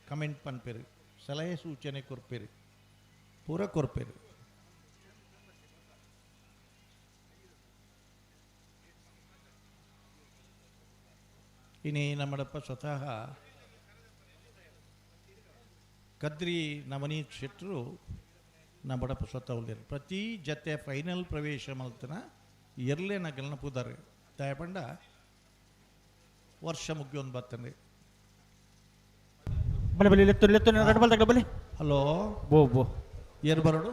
ಕಮೆಂಟ್ ಪನ್ಪೆರು ಸಲಹೆ ಸೂಚನೆ ಕೊರ್ಪೆರು ಪೂರ ಕೊರ್ಪೆರು ಇನಿ ನಮ್ಮಡಪ್ಪ ಸ್ವತಃ ಕದ್ರಿ ನವನೀತ್ ಶೆಟ್ಟರು ನಮ್ಮಡಪ್ಪ ಸ್ವತಃ ಉಳ್ಳೇರು ಪ್ರತಿ ಜತೆ ಫೈನಲ್ ಪ್ರವೇಶ ಮಲ್ತನ ಎರ್ಲೆ ನಗಲ್ನ ಪುದಾರೆ ದಯಪಂಡ ವರ್ಷ ಮುಗಿಯೊಂದು ಬರ್ತಂದೆ ಬಲೆ ಬಲೆ ಲೆತ್ತು ಲೆತ್ತು ರಡ್ಡು ಪಾಲ್ ತಗಲ ಬಲೆ ಹಲೋ ಬೋ ಬೋ ಏರ್ ಬರೋಡು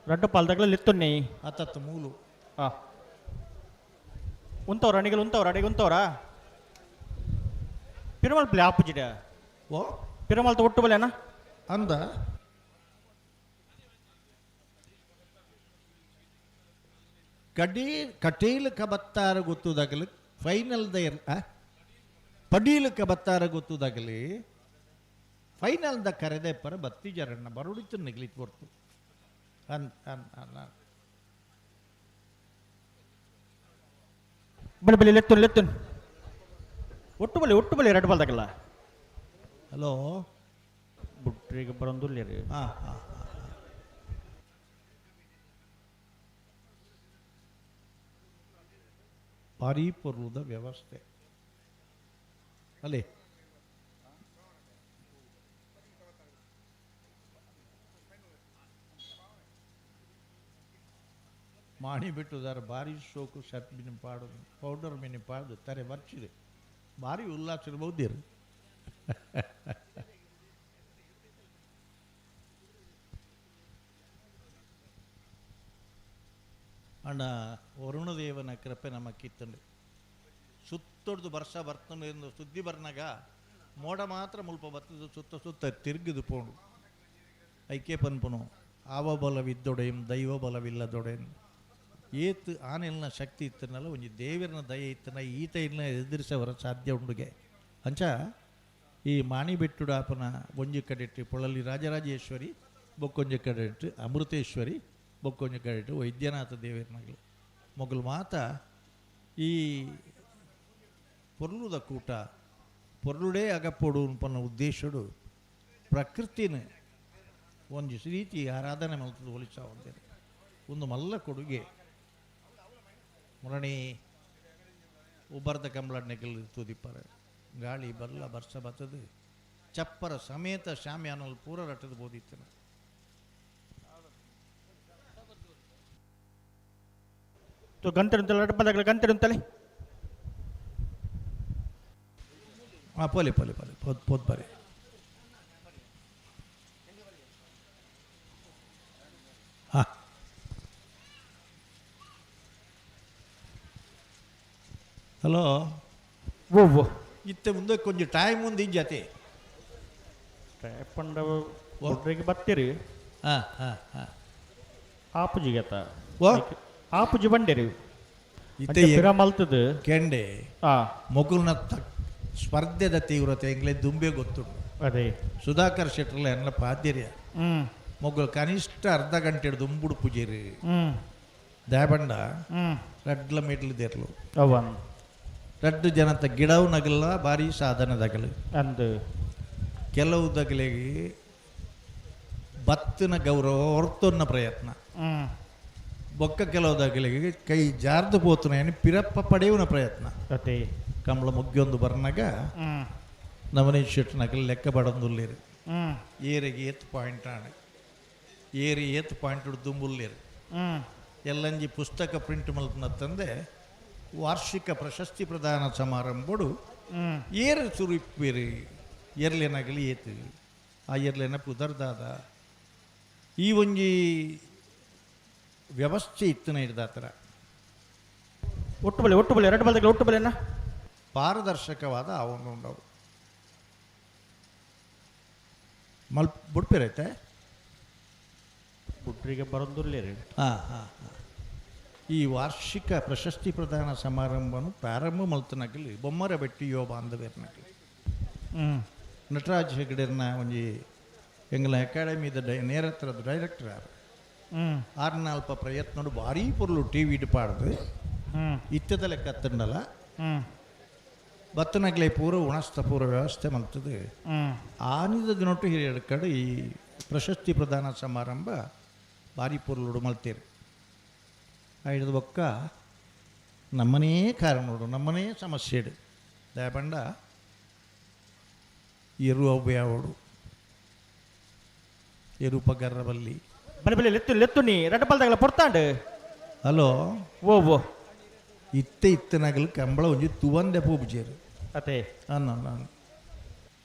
ರಡ್ಡು ಪಾಲ್ ತಗಲ ಲೆತ್ತುನ್ನಿ ಅತ್ತತ್ತು ಮೂಲು ಉಂತವ್ರ ಅಣಿಗಳು ಉಂತವ್ರ ಅಡಿಗೆ ಉಂತವ್ರ ಪಿರಮಲ್ ಪ್ಲೇ ಆಪುಜಿಡ ಓ ಪಿರಮಲ್ ಒಟ್ಟು ಬಲೆನಾ ಅಂದ ಕಟೀಲಕ ಬತ್ತಾರ ಗೊತ್ತುದಾಗಲಿ ಫೈನಲ್ ಪಡೀಲಕ ಬತ್ತಾರ ಗೊತ್ತುದಾಗಲಿ ಫೈನಲ್ ದ ಕರೆದೆ ಪರ ಬತ್ತಿ ಜರಣ್ಣ ಬರುಡಿತು ನಿಗ್ಲಿತ್ ಬರ್ತು ಬಲೆ ಬಲೆ ಲೆತ್ತು ಲೆತ್ತು ಒಟ್ಟು ಬಲೆ ರಡ್ಡು ಪಾಲ್ ತಗಲ ಹಲೋ ಬುಟ್ರಿಗೆ ಬರೋದಿಲ್ಲ ರೀ ಭಾರಿ ಪೊರ್ಲುದ ವ್ಯವಸ್ಥೆ ಅಲ್ಲೇ ಮಾಡಿ ಬಿಟ್ಟುದಾರ ಭಾರಿ ಸೋಕು ಶರ್ಟ್ ಮಿನಿ ಪಾಡು ಪೌಡರ್ ಮಿನಿ ಪಾಡು ತರೆ ಬರ್ಚಿದೆ ಭಾರಿ ಉಲ್ಲಾಸ ಇರ್ಬೋದಿರು ಅಣ್ಣ ವರುಣದೇವನ ಕೃಪೆ ನಮಕ್ಕಿತ್ತಂಡು ಸುತ್ತೊಡ್ದು ವರ್ಷ ಬರ್ತಂಡು ಎಂದು ಸುದ್ದಿ ಬರ್ನಾಗ ಮೋಡ ಮಾತ್ರ ಮುಲ್ಪ ಬರ್ತದ ಸುತ್ತ ಸುತ್ತ ತಿರುಗಿದು ಪೋಂಡು ಐಕೆ ಪನ್ಪುನು ಆವ ಬಲವಿದ್ದೊಡೆಯಂ ದೈವ ಬಲವಿಲ್ಲದೊಡೆಯಂ ಏತ್ ಆನೆಲ್ನ ಶಕ್ತಿ ಇತ್ತನಲ್ಲ ಒಂಜಿ ದೇವರನ ದಯೆ ಇತ್ತನ ಈತ ಇಲ್ಲ ಎದುರಿಸವರ ಸಾಧ್ಯ ಉಂಡುಗೆ ಅಂಚ ಈ ಮಾಣಿಬೆಟ್ಟುಡು ಆಪನ ಒಂಜಿ ಕಡೆಟ್ಟು ಪೊಳಲಿ ರಾಜರಾಜೇಶ್ವರಿ ಬೊಕ್ಕೊಂಜಿ ಕಡೆಟ್ಟು ಅಮೃತೇಶ್ವರಿ ಬೊಕ್ಕೊಂಜಿ ಕಡೆಟ್ಟು ವೈದ್ಯನಾಥ ದೇವರನಗಳು ಮೊಗಲು ಮಾತ ಈ ಪೊರ್ಲುದ ಕೂಟ ಪೊರ್ಲುಡೇ ಅಗಪ್ಪೊಡು ಪನ್ನ ಉದ್ದೇಶಡು ಪ್ರಕೃತಿನ ಒಂದು ರೀತಿ ಆರಾಧನೆ ಮಲ್ತದ ಹೋಲಿಸ ಒಂದೇನೆ ಒಂದು ಮಲ್ಲ ಕೊಡುಗೆ ಮುರಣಿ ಉಬ್ಬರ್ದ ಕಂಬಳಣ್ಣೆಗಳು ತುದಿಪ್ಪರ ಗಾಳಿ ಬಲ್ಲ ಬರ್ಸ ಬತ್ತದು ಚಪ್ಪರ ಸಮೇತ ಶಾಮ್ಯಾನಲ್ಲಿ ಪೂರ ರಟ್ಟದ ಬೋದಿತ್ತನ ಗಂಟೆ ಗಂಟೆ ಪೋಲೆ ಪೋಲೆ ಪೋಲೆ ಪೋದ್ ಬರೀ ಹಲೋ ಓ ಓ ಇತ್ತೆ ಮುಂದೆ ಕೊಂಚ ಟೈಮ್ ಮುಂದೆ ಜತೆ ಪಂಡ ಒಡ್ರಿಗೆ ಬತ್ತೀರಿ ಆಪುಜಿಗೆತ ಆಪುಜಿ ಬಂಡೇರಿ ಇತ್ತೆ ಮಲ್ತದ ಕೆಂಡೆ ಮೊಗುಲ್ನ ಸ್ಪರ್ಧೆದ ತೀವ್ರತೆ ಎಂಗ್ಲೇ ದುಂಬೆ ಗೊತ್ತುಂಟು ಅದೇ ಸುಧಾಕರ್ ಶೆಟ್ರಲ್ಲ ಎಲ್ಲ ಪಾದ್ಯರ್ಯ ಮೊಗ್ಗಲು ಕನಿಷ್ಠ ಅರ್ಧ ಗಂಟೆ ದುಂಬುಡು ಪೂಜೆರಿ ದಾಬಂಡ ರಡ್ಲ ಮೆಡ್ಲು ದೇರ್ಲು ಅವನ್ ರಡ್ಡು ಜನತ ಗಿಡವು ನಗಲ್ಲ ಭಾರಿ ಸಾಧನದಗಲು ಅಂದು ಕೆಲವು ದಗಲಿಗೆ ಬತ್ತಿನ ಗೌರವ ಹೊರತೊನ್ನ ಪ್ರಯತ್ನ ಬೊಕ್ಕ ಕೆಲವು ದಗಲಿಗೆ ಕೈ ಜಾರ್ದು ಪೋತುನ ಪಿರಪ್ಪ ಪಡೆಯುವನ ಪ್ರಯತ್ನ ಅದೇ ಕಂಬಳ ಮುಗ್ಗಿಯೊಂದು ಬರ್ನಾಗ ನವನೀತ್ ಶೆಟ್ಟಿ ನಗಲು ಲೆಕ್ಕ ಬಡಂದುಲ್ಲೇರು ಏರಿಗೆ ಏತ್ ಪಾಯಿಂಟ್ ಆಣೆ ಏರಿ ಏತ್ ಪಾಯಿಂಟ್ ದುಂಬುಲ್ಲೇರು ಎಲ್ಲಂಜಿ ಪುಸ್ತಕ ಪ್ರಿಂಟ್ ಮಲ್ಪನ ತಂದೆ ವಾರ್ಷಿಕ ಪ್ರಶಸ್ತಿ ಪ್ರದಾನ ಸಮಾರಂಭಡು ಏರು ಸುರಿಪ್ಪೇರು ಎರ್ಲೆನಗಲಿ ಏತು ಆ ಎರ್ಲೆನ ಪುದರ್ದಾದ ಈ ಒಂಜಿ ವ್ಯವಸ್ಥೆ ಇತ್ತನ ಹಿಡ್ದಾತರ ಒಟ್ಟು ಬಲೆ ಎರಡು ಬಲ್ದಗಳು ಒಟ್ಟು ಬಲೆನ ಪಾರದರ್ಶಕವಾದ ಅವನು ಉಂಡವು ಬುಡ್ಪಿರೈತೆ ಬುಡ್ರಿಗೆ ಬರೋದಿಲ್ಲ ರೀ. ಈ ವಾರ್ಷಿಕ ಪ್ರಶಸ್ತಿ ಪ್ರದಾನ ಸಮಾರಂಭನು ಪ್ರಾರಂಭ ಮಲ್ತನಗಲಿ ಬೊಮ್ಮರ ಬೆಟ್ಟಿ ಯೋ ಬಾಂಧವ್ಯರ್ನಗಲಿ ನಟರಾಜ್ ಹೆಗಡೆರ್ನ ಒಂಜಿ ಎಂಗ್ಲ ಅಕಾಡೆಮಿದ ನೇರತ್ರದ ಡೈರೆಕ್ಟರ್ ಆರ್ನಾಲ್ಪ ಪ್ರಯತ್ನಡು ಭಾರೀ ಪೊರ್ಲು ಟಿವಿ ಪಾಡ್ದು ಇತ್ತದ ಲೆಕ್ಕ ತಂಡಲ ಬತ್ತನಗ್ಲೆ ಪೂರ ಉಣಸ್ತ ಪೂರ ವ್ಯವಸ್ಥೆ ಮಲ್ತದೆ ಆನಿದ ದಿನೊಟ್ಟು ಹಿರಿಯರ ಕಡೆ ಈ ಪ್ರಶಸ್ತಿ ಪ್ರದಾನ ಸಮಾರಂಭ ಭಾರಿ ಪೊರ್ಲುಡು ಮಲ್ತೇರು ಹಿಡಿದ ಬೊಕ್ಕ ನಮ್ಮನೇ ಕಾರಣೋಡು ನಮ್ಮನೇ ಸಮಸ್ಯೆಡು ದಯಪಂಡ ಎರು ಅವ್ಯಾವಡು ಎರು ಪಗರ್ರ ಬಲ್ಲಿ ಬಲೆ ಲೆತ್ತು ನೀ ಎರಡು ಬಲ್ದಾಗಲ ಪೊರ್ತಾಂಡು ಹಲೋ ಓ ಇತ್ತನಗಲು ಕಂಬಳ ಒಂಜಿ ತುವಂದೆ ಪೂಬುಜೇರು ಅದೇ ನಾನು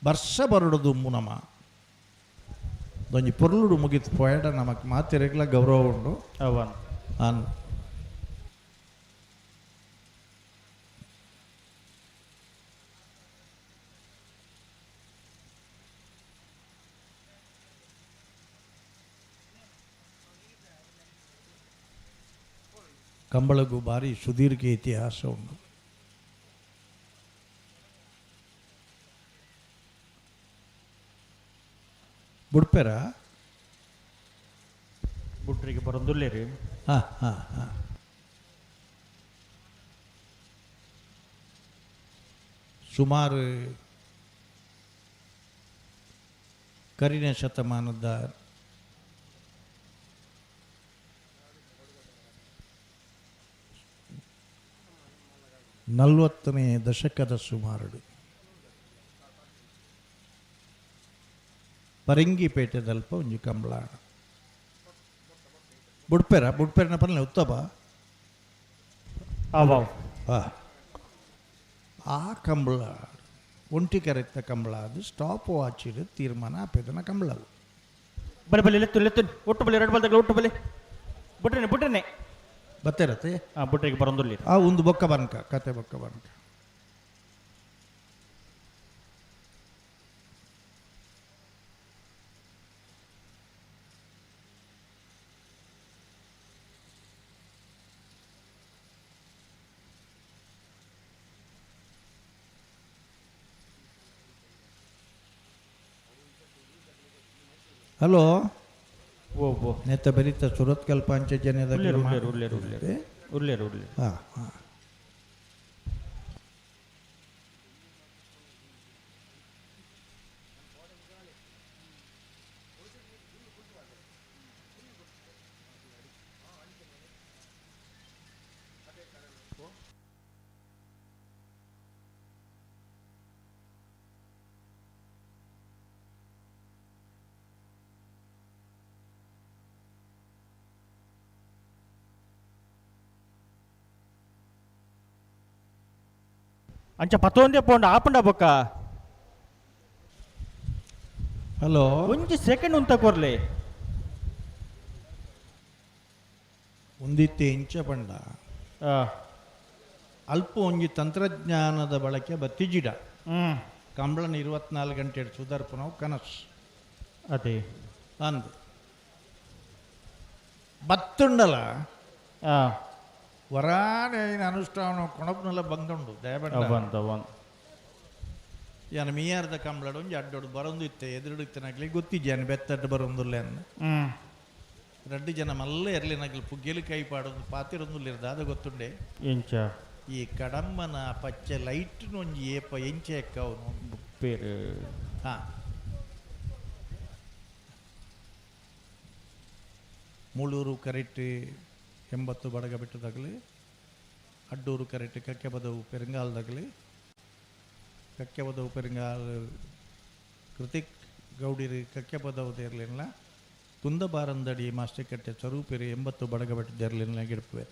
ವರ್ಷ ಬರಡು ನಮ್ಮ ಒಂಜಿ ಪೊರ್ಲುಡು ಮುಗಿತು ಪೋಯಡ ನಮಕ್ ಮಾತಿರಗ್ಲ ಗೌರವ ಉಂಡು ಅನ್ ಕಂಬಳಗೂ ಭಾರಿ ಸುದೀರ್ಘ ಇತಿಹಾಸ ಉಂಟು. ಬುಡ್ಪೆರ ಬುಡ್ರಿಗೆ ಬರೋದಿಲ್ಲ ರೀ. ಸುಮಾರು ಕರಿನ ಶತಮಾನದ ನಲ್ವತ್ತನೇ ದಶಕದ ಸುಮಾರು ಪರಂಗಿಪೇಟೆದಲ್ಪ ಒಂಜಿ ಕಂಬಳಾಡ ಬುಡ್ಪೆರನ ಪನ್ಲೆ ಉತ್ತಮ ಆ ಕಂಬಳ ಒಂಟಿ ಕರೆತ್ತ ಕಂಬಳ ಅದು ಸ್ಟಾಪ್ ವಾಚ್ ಇಡು ತೀರ್ಮಾನ ಆಪೇದನ ಕಂಬಳ ಬಲೆ ಲೆತ್ತು ಒಟ್ಟು ಬಲೆ ಎರಡು ಬಲ್ದಾಗ ಒಟ್ಟು ಬಲೆ ಬುಟ್ರೆನೆ ಬತ್ತಿರತ್ತೆ ಬುಟ್ರಿಗೆ ಬರೋದಿಲ್ಲ ಆ ಒಂದು ಬೊಕ್ಕ ಬನ್ಕ ಕತೆ ಬೊಕ್ಕ ಬನ್ಕ ಹಲೋ नेता बरीता सुरतकल पंचायत ಅಂಚ ಪತ್ತೊಂದೇ ಪೋಂಡ ಆಪಂಡ ಬೊಕ್ಕ ಹಲೋ ಒಂಜಿ ಸೆಕೆಂಡ್ ಉಂತ ಕೊರ್ಲೆ ಒಂದಿತ್ತೆ ಇಂಚ ಪಂಡ ಅಲ್ಪ ಒಂಜಿ ತಂತ್ರಜ್ಞಾನದ ಬಳಕೆ ಬತ್ತಿಜಿಡ ಕಂಬಳನ 24 ಗಂಟೆ ಸುಧಾರ್ಪು ನಾವು ಕನಸು ಅದೇ ಅಂದು ಬತ್ತುಂಡಲ ವರಾನೆ ಅನುಷ್ಠಾನ ಕೊಣಪ್ನೆಲ್ಲ ಬಂದುಂಡು ದಯಬಂಡ ಯಾನ ಮೀಯಾರ್ದ ಕಂಬಳಡು ಒಂಜಿ ಅಡ್ಡೋಡು ಬರೊಂದು ಇತ್ತೆ ಎದುರುಡಿತ್ತನಾಗ್ಲಿ ಗೊತ್ತಿಜ್ಜಾನ ಬೆತ್ತಡ್ಡು ಬರೊಂದುಲ್ಲ ಅನ್ನ 2 ಜನ ಮಲ್ಲ ಎರ್ಲಿನಾಗ್ಲಿ ಪುಗ್ಗೆಲು ಕೈ ಪಾಡೋದು ಪಾತಿರೊಂದುಲ್ಲಿರ್ದ ಅದು ಗೊತ್ತುಂಡೆ ಎಂಚ ಈ ಕಡಮ್ಮನ ಪಚ್ಚೆ ಲೈಟ್ ಒಂಜಿ ಏಪ ಎಂಚೆ ಎಕ್ಕ ಅವನು ಬೇರೆ ಮೂಳೂರು ಕರೆಕ್ಟ್ 80 ಬಡಗ ಬಿಟ್ಟದಾಗಲಿ ಅಡ್ಡೂರು ಕರೆಕ್ಟ್ ಕಕ್ಕೆಬದವು ಪೆರಂಗಾಲದಾಗಲಿ ಕಕ್ಕೆಬದವು ಪೆರಂಗಾಲ್ ಕೃತಿಕ್ ಗೌಡಿರಿ ಕಕ್ಕೆಬದವುದಿರಲಿಲ್ಲ ಕುಂದಬಾರಂದಡಿ ಮಾಸ್ಟರ್ ಕಟ್ಟೆ ಸ್ವರೂಪಿರಿ 80 ಬಡಗ ಬಿಟ್ಟದಿರಲಿಲ್ಲ ಗಿಡಪುವೆ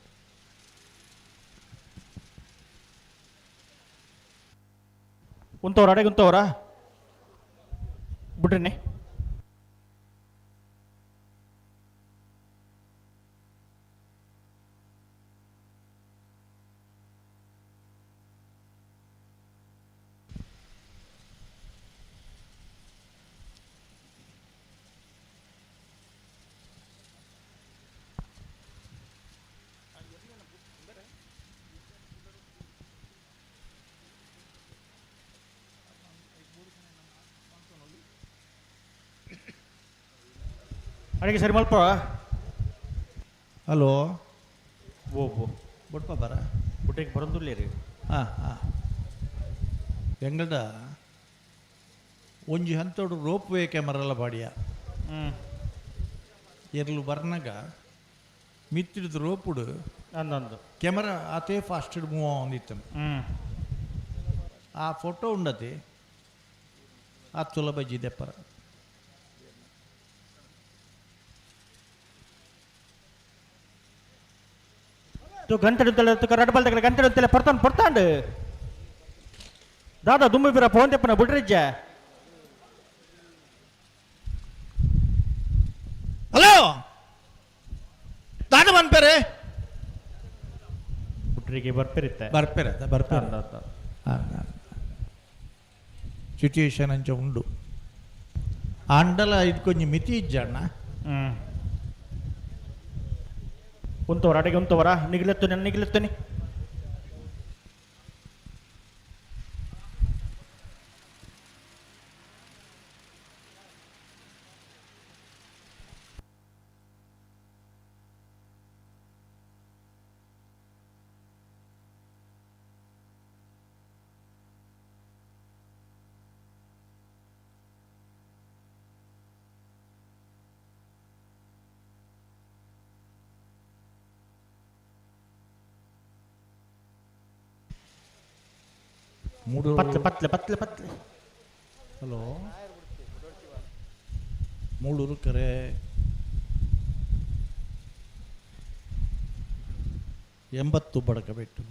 ಉಂತವ್ರ ಅಡೆಗೆ ಉಂತವ್ರ ಬಿಡ್ರಿನೇ ಅಡಿಗೆ ಸರಿ ಮಲ್ಪ ಹಲೋ ಓ ಬುಡ್ಪ ಬರ ಬುಟ್ಟಿಗೆ ಬರೋದಿಲ್ಲ ರೀ ಹಾಂ ಹಾಂ ಎಂಗದ ಒಂಜಿ ಹಂತೋಡು ರೋಪ್ ವೇ ಕ್ಯಾಮರಲ್ಲ ಬಾಡಿಯ ಎರ್ಲು ಬರ್ನಾಗ ಮಿತ್ತಿಡ್ದು ರೋಪುಡು ಅಂದಂದು ಕ್ಯಾಮರಾ ಆತೇ ಫಾಸ್ಟ್ ಮೂವ್ ಆಂದಿತ್ತು ಆ ಫೋಟೋ ಉಂಡತಿ ಆ ಸುಲಭ ಜಿದೆಪ್ಪರ ಗಂಟೆಡುತ್ತಲೆ ರಡ್ ಬಾಲ್ ತಗಲ ಗಂಟೆಡುತ್ತಲೆ ಪರ್ತಾಂಡು ದಾದಾ ದುಮ್ಮಿ ಬಿರ ಫೋನ್ ತೆಪ್ಪನ ಬಿಡ್ರಿಜ್ಜ ಹಲೋ ದಾದ ಬನ್ಪೇರೆ ಬಿಟ್ರಿಗೆ ಬರ್ಪೇರಿತ್ತೆ ಬರ್ಪೇರೆ ಸಿಚುಯೇಷನ್ ಅಂಚ ಉಂಡು ಅಂಡಲ ಇದಕ್ಕೊಂದು ಮಿತಿ ಇಜ್ಜಣ್ಣ ಉಂತವರ ಅಡೆಗೆ ಉಂತವರ ನಿಗಿಲೆತ್ತುನಿ ಪತ್ಲೆ ಹಲೋ ಮೂಳೂರು ಕೆರೆ ಎಂಬತ್ತು ಬಡಕಬೆಟ್ಟು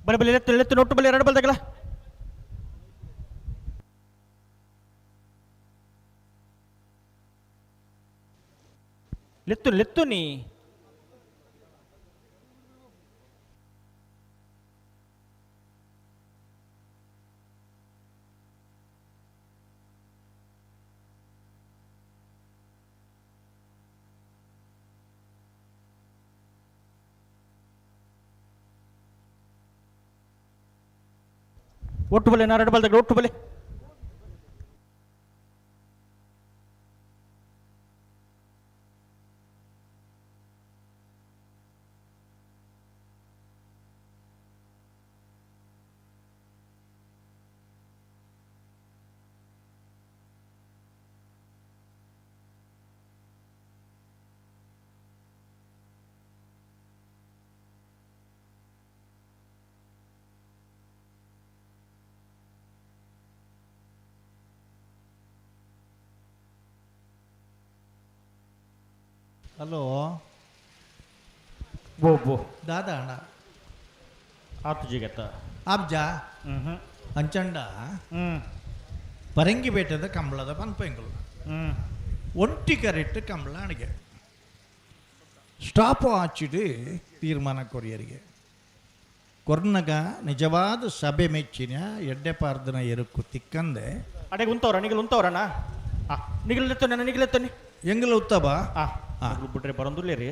ಬಲೆ ಎತ್ತು ನೋಟು ಬಲೆ ಎರಡು ಬಲ್ ತಗಲ ಲೆತ್ತು ನೀ ಒಟ್ಟು ಬಲೆ ಎರಡು ಬಲ್ ತಗಲ ಒಟ್ಟು ಬಲೆ ಹಲೋ ಬೋ ದಾದಾ ಅಣ್ಣ ಆತು ಜಿಗತ್ತ ಆಬ್ಜಾ ಅಂಚಂಡ ಪರಂಗಿಪೇಟದ ಕಂಬಳದ ಪನ್ಪೆಂಗಳು ಒಂಟಿ ಕರೆಕ್ಟ್ ಕಂಬಳ ಅಣಿಗೆ ಸ್ಟಾಪ್ ಹಾಚಿಡು ತೀರ್ಮಾನ ಕೊರಿಯರಿಗೆ ಕೊರ್ನಗ ನಿಜವಾದ ಸಭೆ ಮೆಚ್ಚಿನ ಎಡ್ಡೆ ಪಾರ್ದನ ಎರುಕು ತಿಕ್ಕಂದೆ ಅಡೆಗೆ ಉಂತವ್ರಣ್ಣ ನಿಗಿಲೆತ್ತನೆ ಎಂಗಲ ಉತ್ತಬ ಬಿಟ್ರೆ ಬರೋದಿಲ್ಲ ರೀ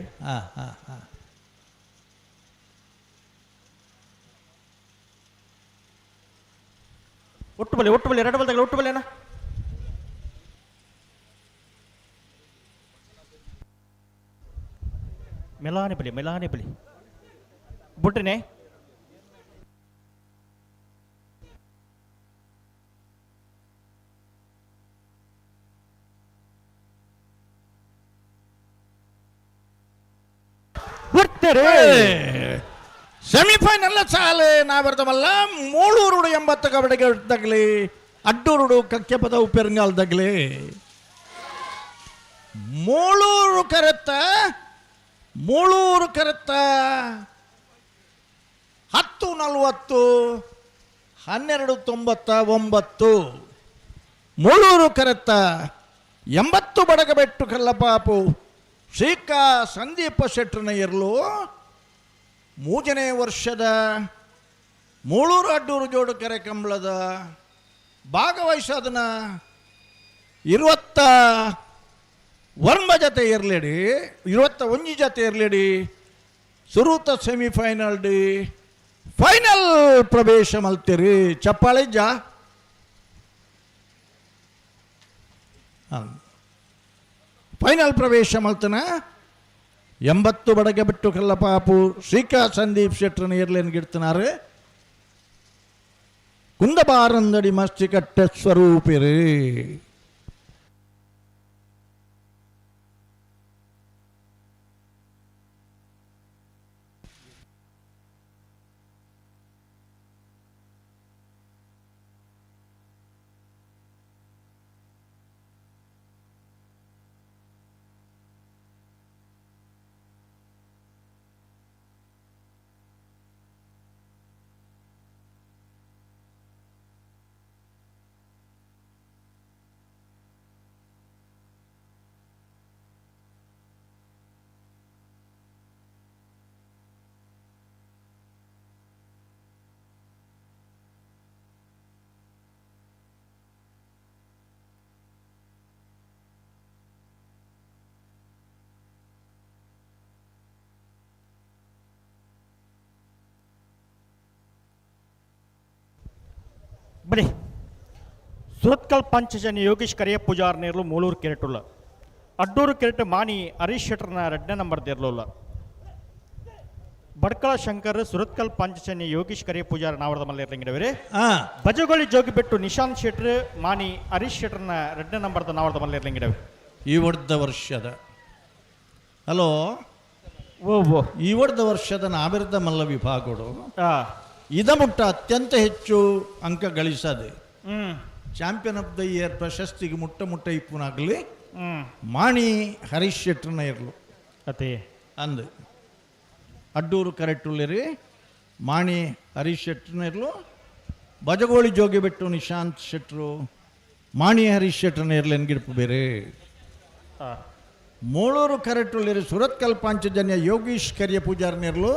ಒಟ್ಟು ಬಲೆ ಎರಡು ಬಲ್ ತಗಲ ಒಟ್ಟು ಬಲೆನಾ ಮೆಲಾನೆ ಬಲಿ ಬಿಟ್ರಿನೇ ಸೆಮಿಫೈನಲ್ ಸಾಲು ನಾ ಬರ್ತಾವಲ್ಲ ಮೂಳೂರುಡು 80 ಕಬಡಿಗೆ ತಗಲಿ ಅಡ್ಡೂರುಡು ಕಕ್ಕೆ ಪದವು ಪೆರಂಗಾಲ್ ತಗಲಿ ಮೂಳೂರು ಕರೆತ್ತ ಮೂಳೂರು ಕರೆತ 10:40 12:99. ಮೂಳೂರು ಕರೆತ 80 ಬಡಗಬೆಟ್ಟು ಕಲ್ಲಪಾಪು ಶ್ರೀಕಾ ಸಂದೀಪ ಶೆಟ್ಟರ್ನ ಇರಲು 3ನೇ ವರ್ಷದ ಮೂಳೂರು ಅಡ್ಡೂರು ಜೋಡು ಕೆರೆ ಕಂಬಳದ ಭಾಗವಹಿಸೋದನ್ನ 21 ಜೊತೆ ಇರಲಿಡಿ 21 ಜೊತೆ ಇರಲಿಡಿ ಸುರೂತ ಸೆಮಿಫೈನಲ್ ಡಿ ಫೈನಲ್ ಪ್ರವೇಶ ಮಲ್ತೀರಿ ಚಪ್ಪಾಳಿಜ್ಜ ಫೈನಲ್ ಪ್ರವೇಶ ಮಲ್ತನ 80 ಬಡಗೆ ಬಿಟ್ಟು ಕಲ್ಲಪಾಪು ಶ್ರೀಕಾ ಸಂದೀಪ್ ಶೆಟ್ಟರ್ನ ಇರ್ಲೇನ್ ಗಿಡ್ತನಾರು ಕುಂದಬಾರಂದಡಿ ಮಸ್ತಿ ಕಟ್ಟ ಸ್ವರೂಪಿರಿ. ಬನ್ನಿ ಸುರತ್ಕಲ್ ಪಂಚಜನ್ಯ ಯೋಗೀಶ್ ಕರಿಯ ಪೂಜಾರ್ ನೇರ್ಲು ಮೂಳೂರು ಕೆರೆಟುಲ್ಲ ಅಡ್ಡೂರು ಕೆರೆಟ್ ಮಾಣಿ ಹರೀಶ್ ಶೆಟ್ಟರ್ನ 2ನೇ ನಂಬರ್ ದೇರ್ಲುಲ್ಲ ಬಡ್ಕಳ ಶಂಕರ್ ಸುರತ್ಕಲ್ ಪಂಚಜನ್ಯ ಯೋಗೀಶ್ ಕರಿಯ ಪೂಜಾರ್ ನಾವರದ ಮಲ್ಲ ಇರ್ಲಿಂಗಿಡವರೇ ಬಜಗೋಳಿ ಜೋಗಿ ಬಿಟ್ಟು ನಿಶಾಂತ್ ಶೆಟ್ರ್ ಮಾಣಿ ಹರೀಶ್ ಶೆಟ್ಟರ್ನ 2ನೇ ನಂಬರ್ದ ನಾವರದ ಮಲ್ಲ ಇರ್ಲಿಂಗಿಡವೆ ಈ ವರ್ಷದ ಹಲೋ ಓ ಈ ವರ್ಷದ ನಾವಿರದ ಮಲ್ಲ ವಿಭಾಗಗಳು ಇದ ಮುಟ್ಟ ಅತ್ಯಂತ ಹೆಚ್ಚು ಅಂಕ ಗಳಿಸದೆ ಚಾಂಪಿಯನ್ ಆಫ್ ದ ಇಯರ್ ಪ್ರಶಸ್ತಿಗೆ ಮುಟ್ಟ ಇಪ್ಪುನಾಗಲಿ ಮಾಣಿ ಹರೀಶ್ ಶೆಟ್ಟರ್ನ ಇರಲು ಅದೇ ಅಂದು ಅಡ್ಡೂರು ಕರೆಕ್ಟುಳ್ಳಿರಿ ಮಾಣಿ ಹರೀಶ್ ಶೆಟ್ಟರ್ನ ಇರಲು ಬಜಗೋಳಿ ಜೋಗಿ ಬಿಟ್ಟು ನಿಶಾಂತ್ ಶೆಟ್ರು ಮಾಣಿ ಹರೀಶ್ ಶೆಟ್ಟರ್ನ ಇರಲಿ ಎನ್ಗಿಡ್ಪು ಬೇರೆ ಮೂಳೂರು ಕರೆಕ್ಟುಳ್ಳಿರಿ ಸುರತ್ಕಲ್ ಪಾಂಚಜನ್ಯ ಯೋಗೀಶ್ ಕರಿಯ ಪೂಜಾರ್ನ ಇರಲು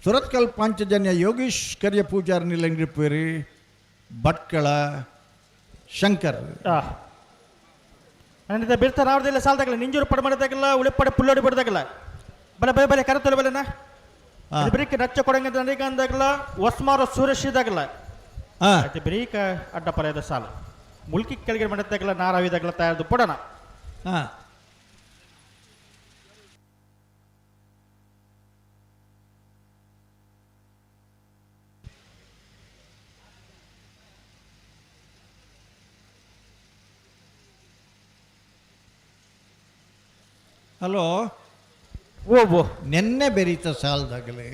ಸುರತ್ಕಲ್ ಪಾಂಚಜನ್ಯ ಯೋಗೀಶ್ ಕರಿಯ ಪೂಜಾರ್ ನಿಲಂಗಿಪ್ಪೇರಿ ಭಟ್ಕಳ ಶಂಕರ್ ನನ್ನಿಂದ ಬೀರ್ತಾರ ಅವ್ರದೆಲ್ಲ ಸಾಲದಾಗಲ್ಲ ನಿಂಜೂರು ಪಡ ಮಾಡಿದಾಗಲ್ಲ ಉಳಿಪಡೆ ಪುಲ್ಲೋಡಿ ಬಿಡದಾಗಲ್ಲ ಬಲೆ ಬಲೆ ಬಲೆ ಕರೆತೊಲೆ ಬಲೆನ ಬ್ರೀಕ್ ನಚ್ಚ ಕೊಡಂಗ ನನಗೆ ಅಂದಾಗಲ್ಲ ಒಸ್ಮಾರು ಸುರೇಶ್ ಇದಾಗಲ್ಲ ಅದು ಬ್ರೀಕ್ ಅಡ್ಡ ಪರ್ಯದ ಸಾಲ ಮುಲ್ಕಿ ಕೆಳಗೆ ಮಾಡಿದಾಗಲ್ಲ ನಾರಾವಿದಾಗಲ್ಲ ತಯಾರದು ಪಡೋಣ ಹಲೋ ಓ ನೆನ್ನೆ ಬೆರೀತ ಸಾಲದಾಗಲೇ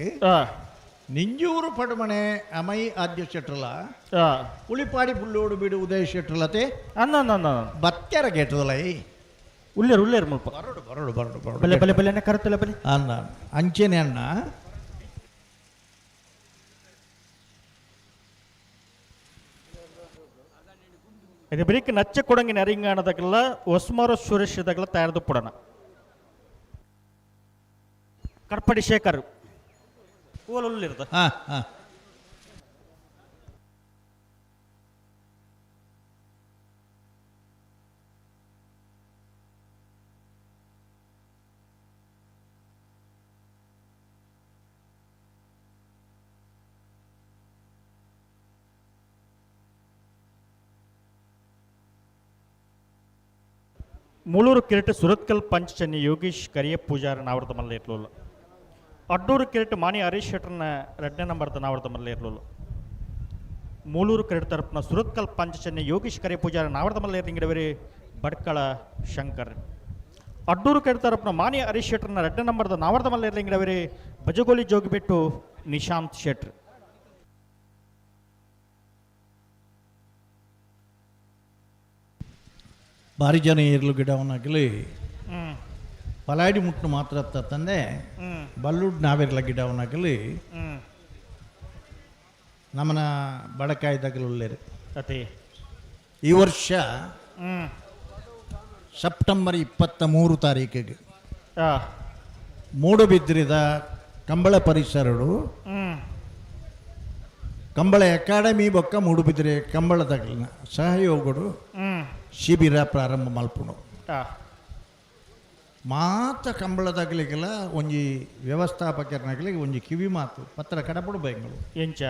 ನಿಂಜೂರು ಪಡಮಣೆ ಅಮೈ ಆದ್ಯ ಶೆಟ್ರಲ ಉಳಿಪಾಡಿ ಪುಲ್ಲೋಡು ಬಿಡು ಉದಯ ಶೆಟ್ರಲತೆ ಅನ್ನ ಬತ್ತೆರ ಗೇಟದಲೈ ಉಳ್ಳೇರು ಮುಲ್ಪ ಬರಡು ಬಲೆ ಬಲೆ ಬಲೆ ಕರೆತಲ್ಲ ಬಲೆ ಅನ್ನ ಅಂಚೆನೆ ಅಣ್ಣ ಇದು ಬ್ರೀಕ್ ನಚ್ಚ ಕೊಡಂಗಿ ನರಿಂಗ ಅನ್ನೋದಾಗಲ್ಲ ಒಸ್ಮಾರೋ ಸುರೇಶ್ ಇದಾಗಲ್ಲ ತಯಾರದು ಪಡೋಣ ಕಡ್ಪಡಿ ಶೇಖರ್ ಓಲಿರ್ತದೆ ಮೂಳೂರು ಕಿರೀಟ ಸುರತ್ಕಲ್ ಪಂಚಚನ್ಯ ಯೋಗೀಶ್ ಕರಿಯ ಪೂಜಾರ ನಾವರ್ದ ಮಲ್ಲ ಇರ್ಲಿಲ್ಲ ಅಡ್ಡೂರು ಕಿರೀಟ ಮಾಣಿ ಹರೀಶ್ ಶೆಟ್ಟರ್ನ 2ನೇ ನಂಬರ್ದ ನಾವರ್ದ ಮಲ್ಲ ಇರಲಿಲ್ಲ ಮೂಳೂರು ಕಿರೀಟ ತರಪನ ಸುರತ್ಕಲ್ ಪಂಚಚನ್ಯ ಯೋಗೀಶ್ ಕರಿಯ ಪೂಜಾರ ನಾವರ್ದ ಮಲ್ಲ ಇರ್ಲಿಂಗಿಡವರಿ ಬಡ್ಕಳ ಶಂಕರ್ ಅಡ್ಡೂರು ಕಿರೀಟ ತರಪನ ಮಾಣಿ ಹರೀಶ್ ಶೆಟ್ಟರ್ನ 2ನೇ ನಂಬರ್ದ ನಾವರ್ದ ಮಲ್ಲ ಇರ್ಲಿಂಗಿಡವರಿ ಬಜಗೋಲಿ ಜೋಗಿ ಬಿಟ್ಟು ನಿಶಾಂತ್ ಶೆಟ್ರ್ ಭಾರಿ ಜನ ಇರಲು ಗಿಡವನ್ನಾಗಲಿ ಪಲಾಡಿ ಮುಟ್ಟು ಮಾತ್ರ ತಂದೆ ಬಲ್ಲುಡ್ ನಾವೆರ್ಲ ಗಿಡವನಾಗಲಿ ನಮ್ಮನ ಬಡಕಾಯ್ದಾಗಲು ಉಳ್ಳೇರು ಅತಿ ಈ ವರ್ಷ ಸೆಪ್ಟೆಂಬರ್ 23 ತಾರೀಕಿಗೆ ಮೂಡುಬಿದ್ರಿದ ಕಂಬಳ ಪರಿಸರಡು ಕಂಬಳ ಅಕಾಡೆಮಿ ಬೊಕ್ಕ ಮೂಡುಬಿದ್ರೆ ಕಂಬಳದಾಗಲಿನ ಸಹಯೋಗಡು ಶಿಬಿರ ಪ್ರಾರಂಭ ಮಲ್ಪುಣು ಮಾತ ಕಂಬಳದಾಗಲಿಗೆಲ್ಲ ಒಂಜಿ ವ್ಯವಸ್ಥಾಪಕರನಾಗಲಿ ಒಂಜಿ ಕಿವಿ ಮಾತು ಪತ್ರ ಕಡಪಡು ಬೆಂಗಳು ಎಂಚ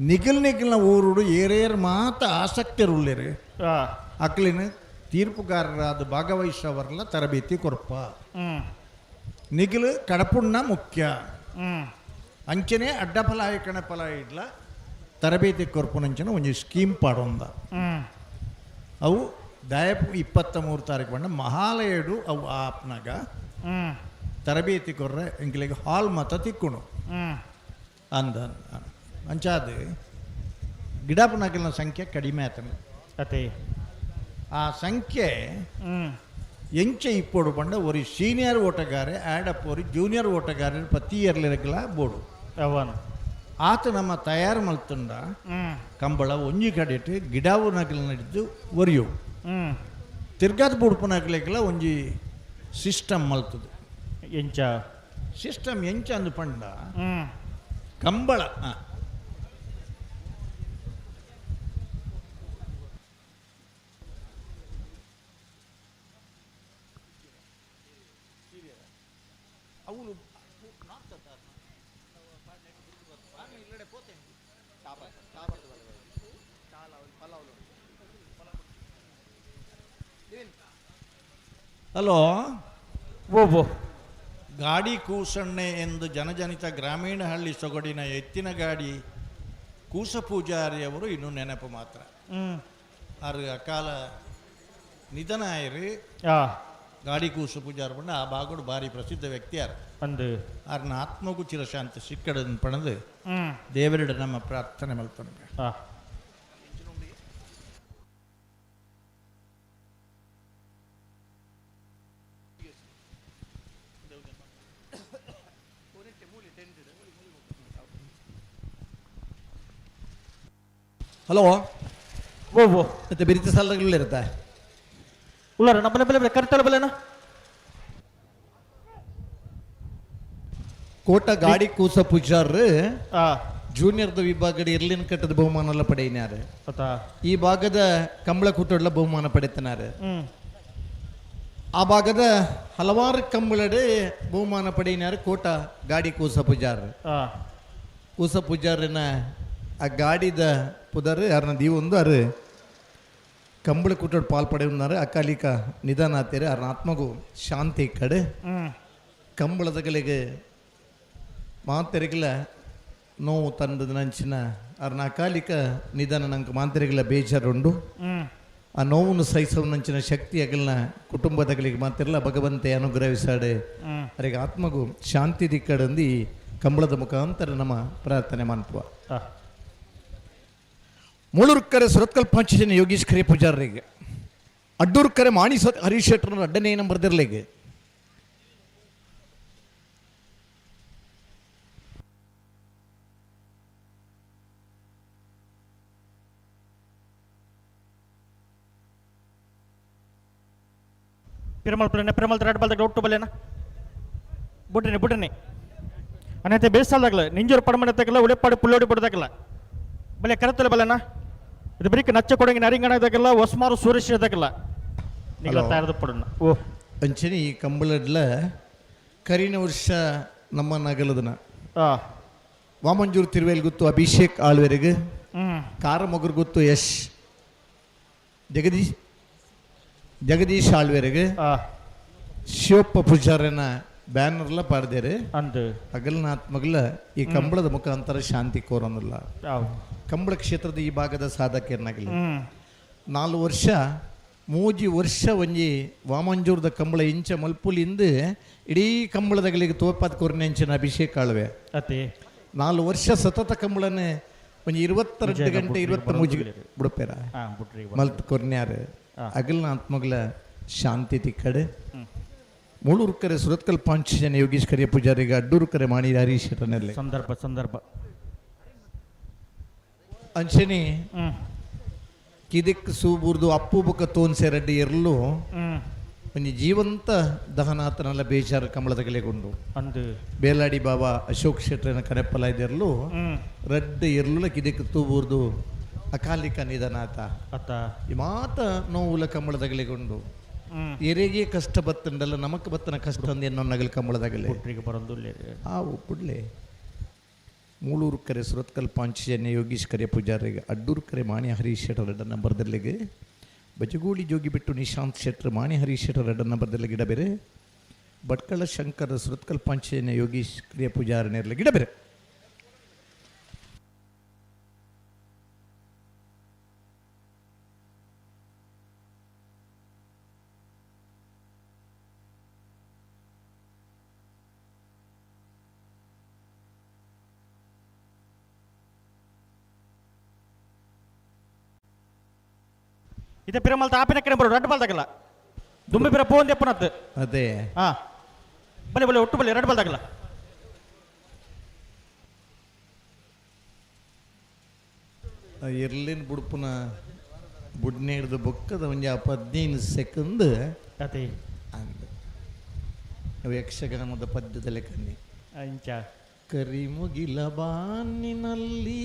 ನಿಖಿಲ್ನ ಊರುಡು ಏರೇರು ಮಾತ ಆಸಕ್ತರುಳ್ಳೇರು ಅಕ್ಲಿನ ತೀರ್ಪುಗಾರರಾದ ಭಾಗವಹಿಸೋವರೆಲ್ಲ ತರಬೇತಿ ಕೊರಪ ನಿಖಿಲ್ ಕಡಪುಣ್ಣ ಮುಖ್ಯ ಅಂಚನೆ ಅಡ್ಡಫಲಾಯಕಣ ಫಲ ಇಡ್ಲ ತರಬೇತಿ ಕೊರಪುನಂಚನ ಒಂಜಿ ಸ್ಕೀಮ್ ಪಾಡೊಂದ ಅವು ದಯಪು 23 ತಾರೀಕು ಬಂಡ ಮಹಾಲಯಡು ಅವು ಆಪ್ನಾಗ ತರಬೇತಿ ಕೊರ್ರೆ ಎಂಕ್ಲಿಗೆ ಹಾಲ್ ಮತ ತಿಕ್ಕುಣು ಅಂದ ಅಂಚಾದ ಗಿಡಪುನಕಲಿನ ಸಂಖ್ಯೆ ಕಡಿಮೆ ಆತನ ಅತಿ ಆ ಸಂಖ್ಯೆ ಎಂಚೆ ಇಪ್ಪೋಡು ಬಂಡ ஒரு ಸೀನಿಯರ್ ಓಟಗಾರೆ ಆಡಪ್ ஒரு ಜೂನಿಯರ್ ಓಟಗಾರ ಪ್ರತಿ ಇಯರ್ಲಿರಗಲ ಬೋಡು ಅವನು ಆತ ನಮ್ಮ ತಯಾರು ಮಲ್ತಂಡ ಕಂಬಳ ಒಂಜಿ ಕಡೆಟ್ ಗಿಡಾವು ನಗಲು ನಡೆದು ಒರಿಯು ತಿರ್ಗಾದ ಬುಡುಪು ನಗಲಿಗೆಲ್ಲ ಒಂಜಿ ಸಿಸ್ಟಮ್ ಮಲ್ತದು ಎಂಚ ಸಿಸ್ಟಮ್ ಎಂಚ ಅಂದು ಪಂಡ ಕಂಬಳ ಹಲೋ ಓ ಗಾಡಿ ಕೂಸಣ್ಣೆ ಎಂದು ಜನಜನಿತ ಗ್ರಾಮೀಣ ಹಳ್ಳಿ ಸೊಗಡಿನ ಎತ್ತಿನ ಗಾಡಿ ಕೂಸ ಪೂಜಾರಿಯವರು ಇನ್ನೂ ನೆನಪು ಮಾತ್ರ ಅವ್ರ ಅಕಾಲ ನಿಧನ ಆಯ್ರಿ ಗಾಡಿ ಕೂಸ ಪೂಜಾರಿ ಬಂಡ ಆ ಬಾಗೋಡು ಭಾರಿ ಪ್ರಸಿದ್ಧ ವ್ಯಕ್ತಿ ಯಾರು ಅಂದು ಅವ್ರನ್ನ ಆತ್ಮಗೂ ಚಿರಶಾಂತಿ ಸಿಕ್ಕಡನ್ನು ಪಣದು ದೇವರಿಡ ನಮ್ಮ ಪ್ರಾರ್ಥನೆ ಮಲ್ತಾನೆ ಹಲೋ ಓ ಮತ್ತೆ ಬಿರಿತ ಸಾಲಗಳಿರುತ್ತೆ ಉಳ್ಳಾರ ನಮ್ಮನೆ ಬೆಲೆ ಕರೆಕ್ಟ್ ಬೆಲೆನಾ ಕೋಟ ಗಾಡಿ ಕೂಸ ಪೂಜಾರ್ರು ಜೂನಿಯರ್ದ ವಿಭಾಗದ ಇರ್ಲಿನ ಕಟ್ಟದ ಬಹುಮಾನ ಎಲ್ಲ ಪಡೆಯಿನಾರು ಈ ಭಾಗದ ಕಂಬಳ ಕೂಟಲ್ಲ ಬಹುಮಾನ ಪಡೆತನಾರು ಆ ಭಾಗದ ಹಲವಾರು ಕಂಬಳದ ಬಹುಮಾನ ಪಡೆಯಿನಾರು ಕೋಟ ಗಾಡಿ ಕೂಸ ಪೂಜಾರಿನ ಆ ಗಾಡಿದ ಪುದರ್ ಯಾರನ್ನ ದೀವೊಂದು ಅರು ಕಂಬಳ ಕೂಟೋಡು ಪಾಲ್ಪಡೆ ಉన్నారు ಅಕಾಲಿಕ ನಿಧಾನ ಆತೀರಿ ಅವ್ರನ್ನ ಆತ್ಮಗೂ ಶಾಂತಿ ಕಡೆ ಕಂಬಳದಗಳಿಗೆ ಮಾತೆರಿಗಲ ನೋವು ತಂಡದ ನಂಚಿನ ಅವ್ರನ್ನ ಅಕಾಲಿಕ ನಿಧಾನ ನಂಗೆ ಮಾತೆರಿಗಲ ಬೇಜಾರುಂಡು ಆ ನೋವನ್ನು ಸಹಿಸೋ ನಂಚಿನ ಶಕ್ತಿ ಅಗಲ್ನ ಕುಟುಂಬದಗಳಿಗೆ ಮಾತಿರಲ್ಲ ಭಗವಂತೆ ಅನುಗ್ರಹಿಸಾಡೆ ಅವರಿಗೆ ಆತ್ಮಗೂ ಶಾಂತಿ ದಿಕ್ಕಡಂದು ಈ ಕಂಬಳದ ಮುಖಾಂತರ ನಮ್ಮ ಪ್ರಾರ್ಥನೆ ಮಾಡ್ತೀವ ಮೂಳೂರ್ಕರೆ ಸುರತ್ಕಲ್ ಪಂಚಜನ ಯೋಗೀಶ್ ಖರೆ ಪೂಜಾರರಿಗೆ ಅಡ್ಡೂರ್ಕರೆ ಮಾಣಿ ಹರೀಶ್ ಶೆಟ್ಟರ್ ಅಡ್ಡನೇ ನಂಬರ್ದಿರ್ಲಿಗೆ ಪಿರಮಲ್ ರೆಡ್ ಬಾಲ್ದಾಗ ಒಟ್ಟು ಬಲ್ಲೇನ ಬುಟ್ರಿನಿ ಅನ್ನೈತೆ ಬೇಸಾಲ್ದಾಗಲ್ಲ ನಿಂಜೂರು ಪಡಮಡತ್ತಾಗಲ್ಲ ಉಳೆಪಾಡು ಪುಲ್ಲೋಡಿ ಬಿಡದಾಗಲ್ಲ ಬಲೆ ಕರೆತ್ತಲ್ಲ ಬಲ್ಲೇನ ಇದು ಬರೀ ನಚ್ಚ ಕೊಡಂಗಿ ನರಿಂಗಣದಾಗಲ್ಲ ಹೊಸ್ಮಾರು ಸೂರೇಶದಾಗಲ್ಲ ನಿಗಳ ತಯಾರದ ಪಡೋಣ ಓ ಅಂಚನಿ ಈ ಕಂಬಳಡ್ಲ ಕರಿನ ವರ್ಷ ನಮ್ಮ ನಗಲದನ ವಾಮಂಜೂರು ತಿರುವೇಲ್ ಗೊತ್ತು ಅಭಿಷೇಕ್ ಆಳ್ವೆರೆಗೆ ಕಾರ ಮಗುರು ಗೊತ್ತು ಯಶ್ ಜಗದೀಶ್ ಆಳ್ವೆರೆಗೆ ಶಿವಪ್ಪ ಪೂಜಾರನ ಬ್ಯಾನರ್ಲ ಪಾಡ್ದೇರೆ ಹಗಲ್ನಾತ್ಮಗಲ ಈ ಕಂಬಳದ ಮುಖಾಂತರ ಶಾಂತಿ ಕೋರನಲ್ಲ ಕಂಬಳ ಕ್ಷೇತ್ರದ ಈ ಭಾಗದ ಸಾಧಕರನಾಗಲಿ 4 ವರ್ಷ ಮೂಜಿ ವರ್ಷ ಒಂಜಿ ವಾಮಂಜೂರ್ದ ಕಂಬಳ ಇಂಚ ಮಲ್ಪುಲಿಂದ ಇಡೀ ಕಂಬಳದಗಳಿಗೆ ತೋಪಾದ ಕೊರ್ನೆಂಚಿನ ಅಭಿಷೇಕ ಆಳ್ವೆ 4 ವರ್ಷ ಸತತ ಕಂಬಳನೆ ಒಂಜಿ 22 ಗಂಟೆ 23 ಬಿಡಪೇರ ಮಲ್ತ್ ಕೊರ್ನ್ಯಾರ ಅಗಲ್ನ ಆತ್ಮಗಲ ಶಾಂತಿ ತಿಕ್ಕಡೆ ಮೂಳೂರು ಕರೆ ಸುರತ್ಕಲ್ ಪಾಂಚಜನ್ಯ ಯೋಗೀಶ್ ಕರಿಯ ಪೂಜಾರಿಗೆ ಅಡ್ಡೂರು ಕರೆ ಮಾಡಿ ಹರೀಶ್ ಶೆಟ್ಟರ್ನಲ್ಲೇ ಸಂದರ್ಭ ಅಂಚನೆ ಕಿದಿಕ್ ಸೂಬೂರ್ದು ಅಪ್ಪು ಬುಕ್ಕ ತೋನ್ಸೆ ರೆಡ್ಡಿ ಎರಲು ಒಂಜಿ ಜೀವಂತ ದಹನಾತನೆಲ್ಲ ಬೇಜಾರು ಕಮಲದಗಲೆಗೊಂಡು ಅಂದು ಬೇಲಾಡಿ ಬಾಬಾ ಅಶೋಕ್ ಶೆಟ್ಟರನ ಕರೆಪ್ಪಲ ಇದೆರಲು ರೆಡ್ ಎರಲು ಕಿದಿಕ್ ತೂಬೂರ್ದು ಅಕಾಲಿಕ ನಿಧನಾತ ಅತ್ತ ಈ ಮಾತ ನೋವುಲ ಕಮಲದಗಲೆಗೊಂಡು ಎರೆಗೆ ಕಷ್ಟ ಬತ್ತಂಡಲ್ಲ ನಮಕ್ ಬತ್ತನ ಕಷ್ಟ ಅಂದ ಎನ್ನೋ ನಗಲ್ ಕಮಲದಗಲೆ ಬರಂದುಲ್ಲೆ ಆ ಒಪ್ಪುಡ್ಲೆ ಮೂಳೂರು ಕರೆ ಸುರತ್ಕಲ್ ಪಾಂಚಜನ್ಯ ಯೋಗೀಶ್ ಕರೆ ಪೂಜಾರಿಗೆ ಅಡ್ಡೂರು ಕರೆ ಮಾಣಿ ಹರೀಶ್ ಶೆಟ್ಟರ್ ರೆಡ್ಡ ನಂಬರ್ದಲ್ಲಿಗೆ ಬಜಗೂಳಿ ಜೋಗಿ ಬಿಟ್ಟು ನಿಶಾಂತ್ ಶೆಟ್ಟರ್ ಮಾಣಿ ಹರೀಶ್ ಶೆಟ್ಟರ್ ರೆಡ್ಡ ನಂಬರ್ದಲ್ಲಿ ಗಿಡ ಬೇರೆ ಭಟ್ಕಳ ಶಂಕರ ಸುರತ್ಕಲ್ ಪಾಂಚಜನ್ಯ ಯೋಗೀಶ್ ಕ್ರಿಯ ಪೂಜಾರನೇರ್ಲಿ ಗಿಡ ಬೇರೆ ಇದೇ ಪಿರಮಲ್ ತಾಪಿನ ಕಡೆ ಬರೋ ರೆಡ್ ಬಾಲ್ ತಗಲ್ಲ ದುಂಬಿ ಪಿರ ಪೋನ್ ದೆಪ್ಪನತ್ತು ಅದೇ ಹಾ ಬಲೆ ಒಟ್ಟು ಬಲೆ ರೆಡ್ ಬಾಲ್ ತಗಲ್ಲ ಇರ್ಲಿನ ಬುಡ್ಪುನ ಬುಡ್ನೆ ಹಿಡ್ದು ಬೊಕ್ಕದ ಒಂಜಿ 15 ಸೆಕೆಂಡ್ ಅದೇ ಅವು ಯಕ್ಷಗಾನದ ಪದ್ಯದಲ್ಲಿ ಕನ್ನಿ ಅಂಚ ಕರಿಮುಗಿಲ ಬಾನಿನಲ್ಲಿ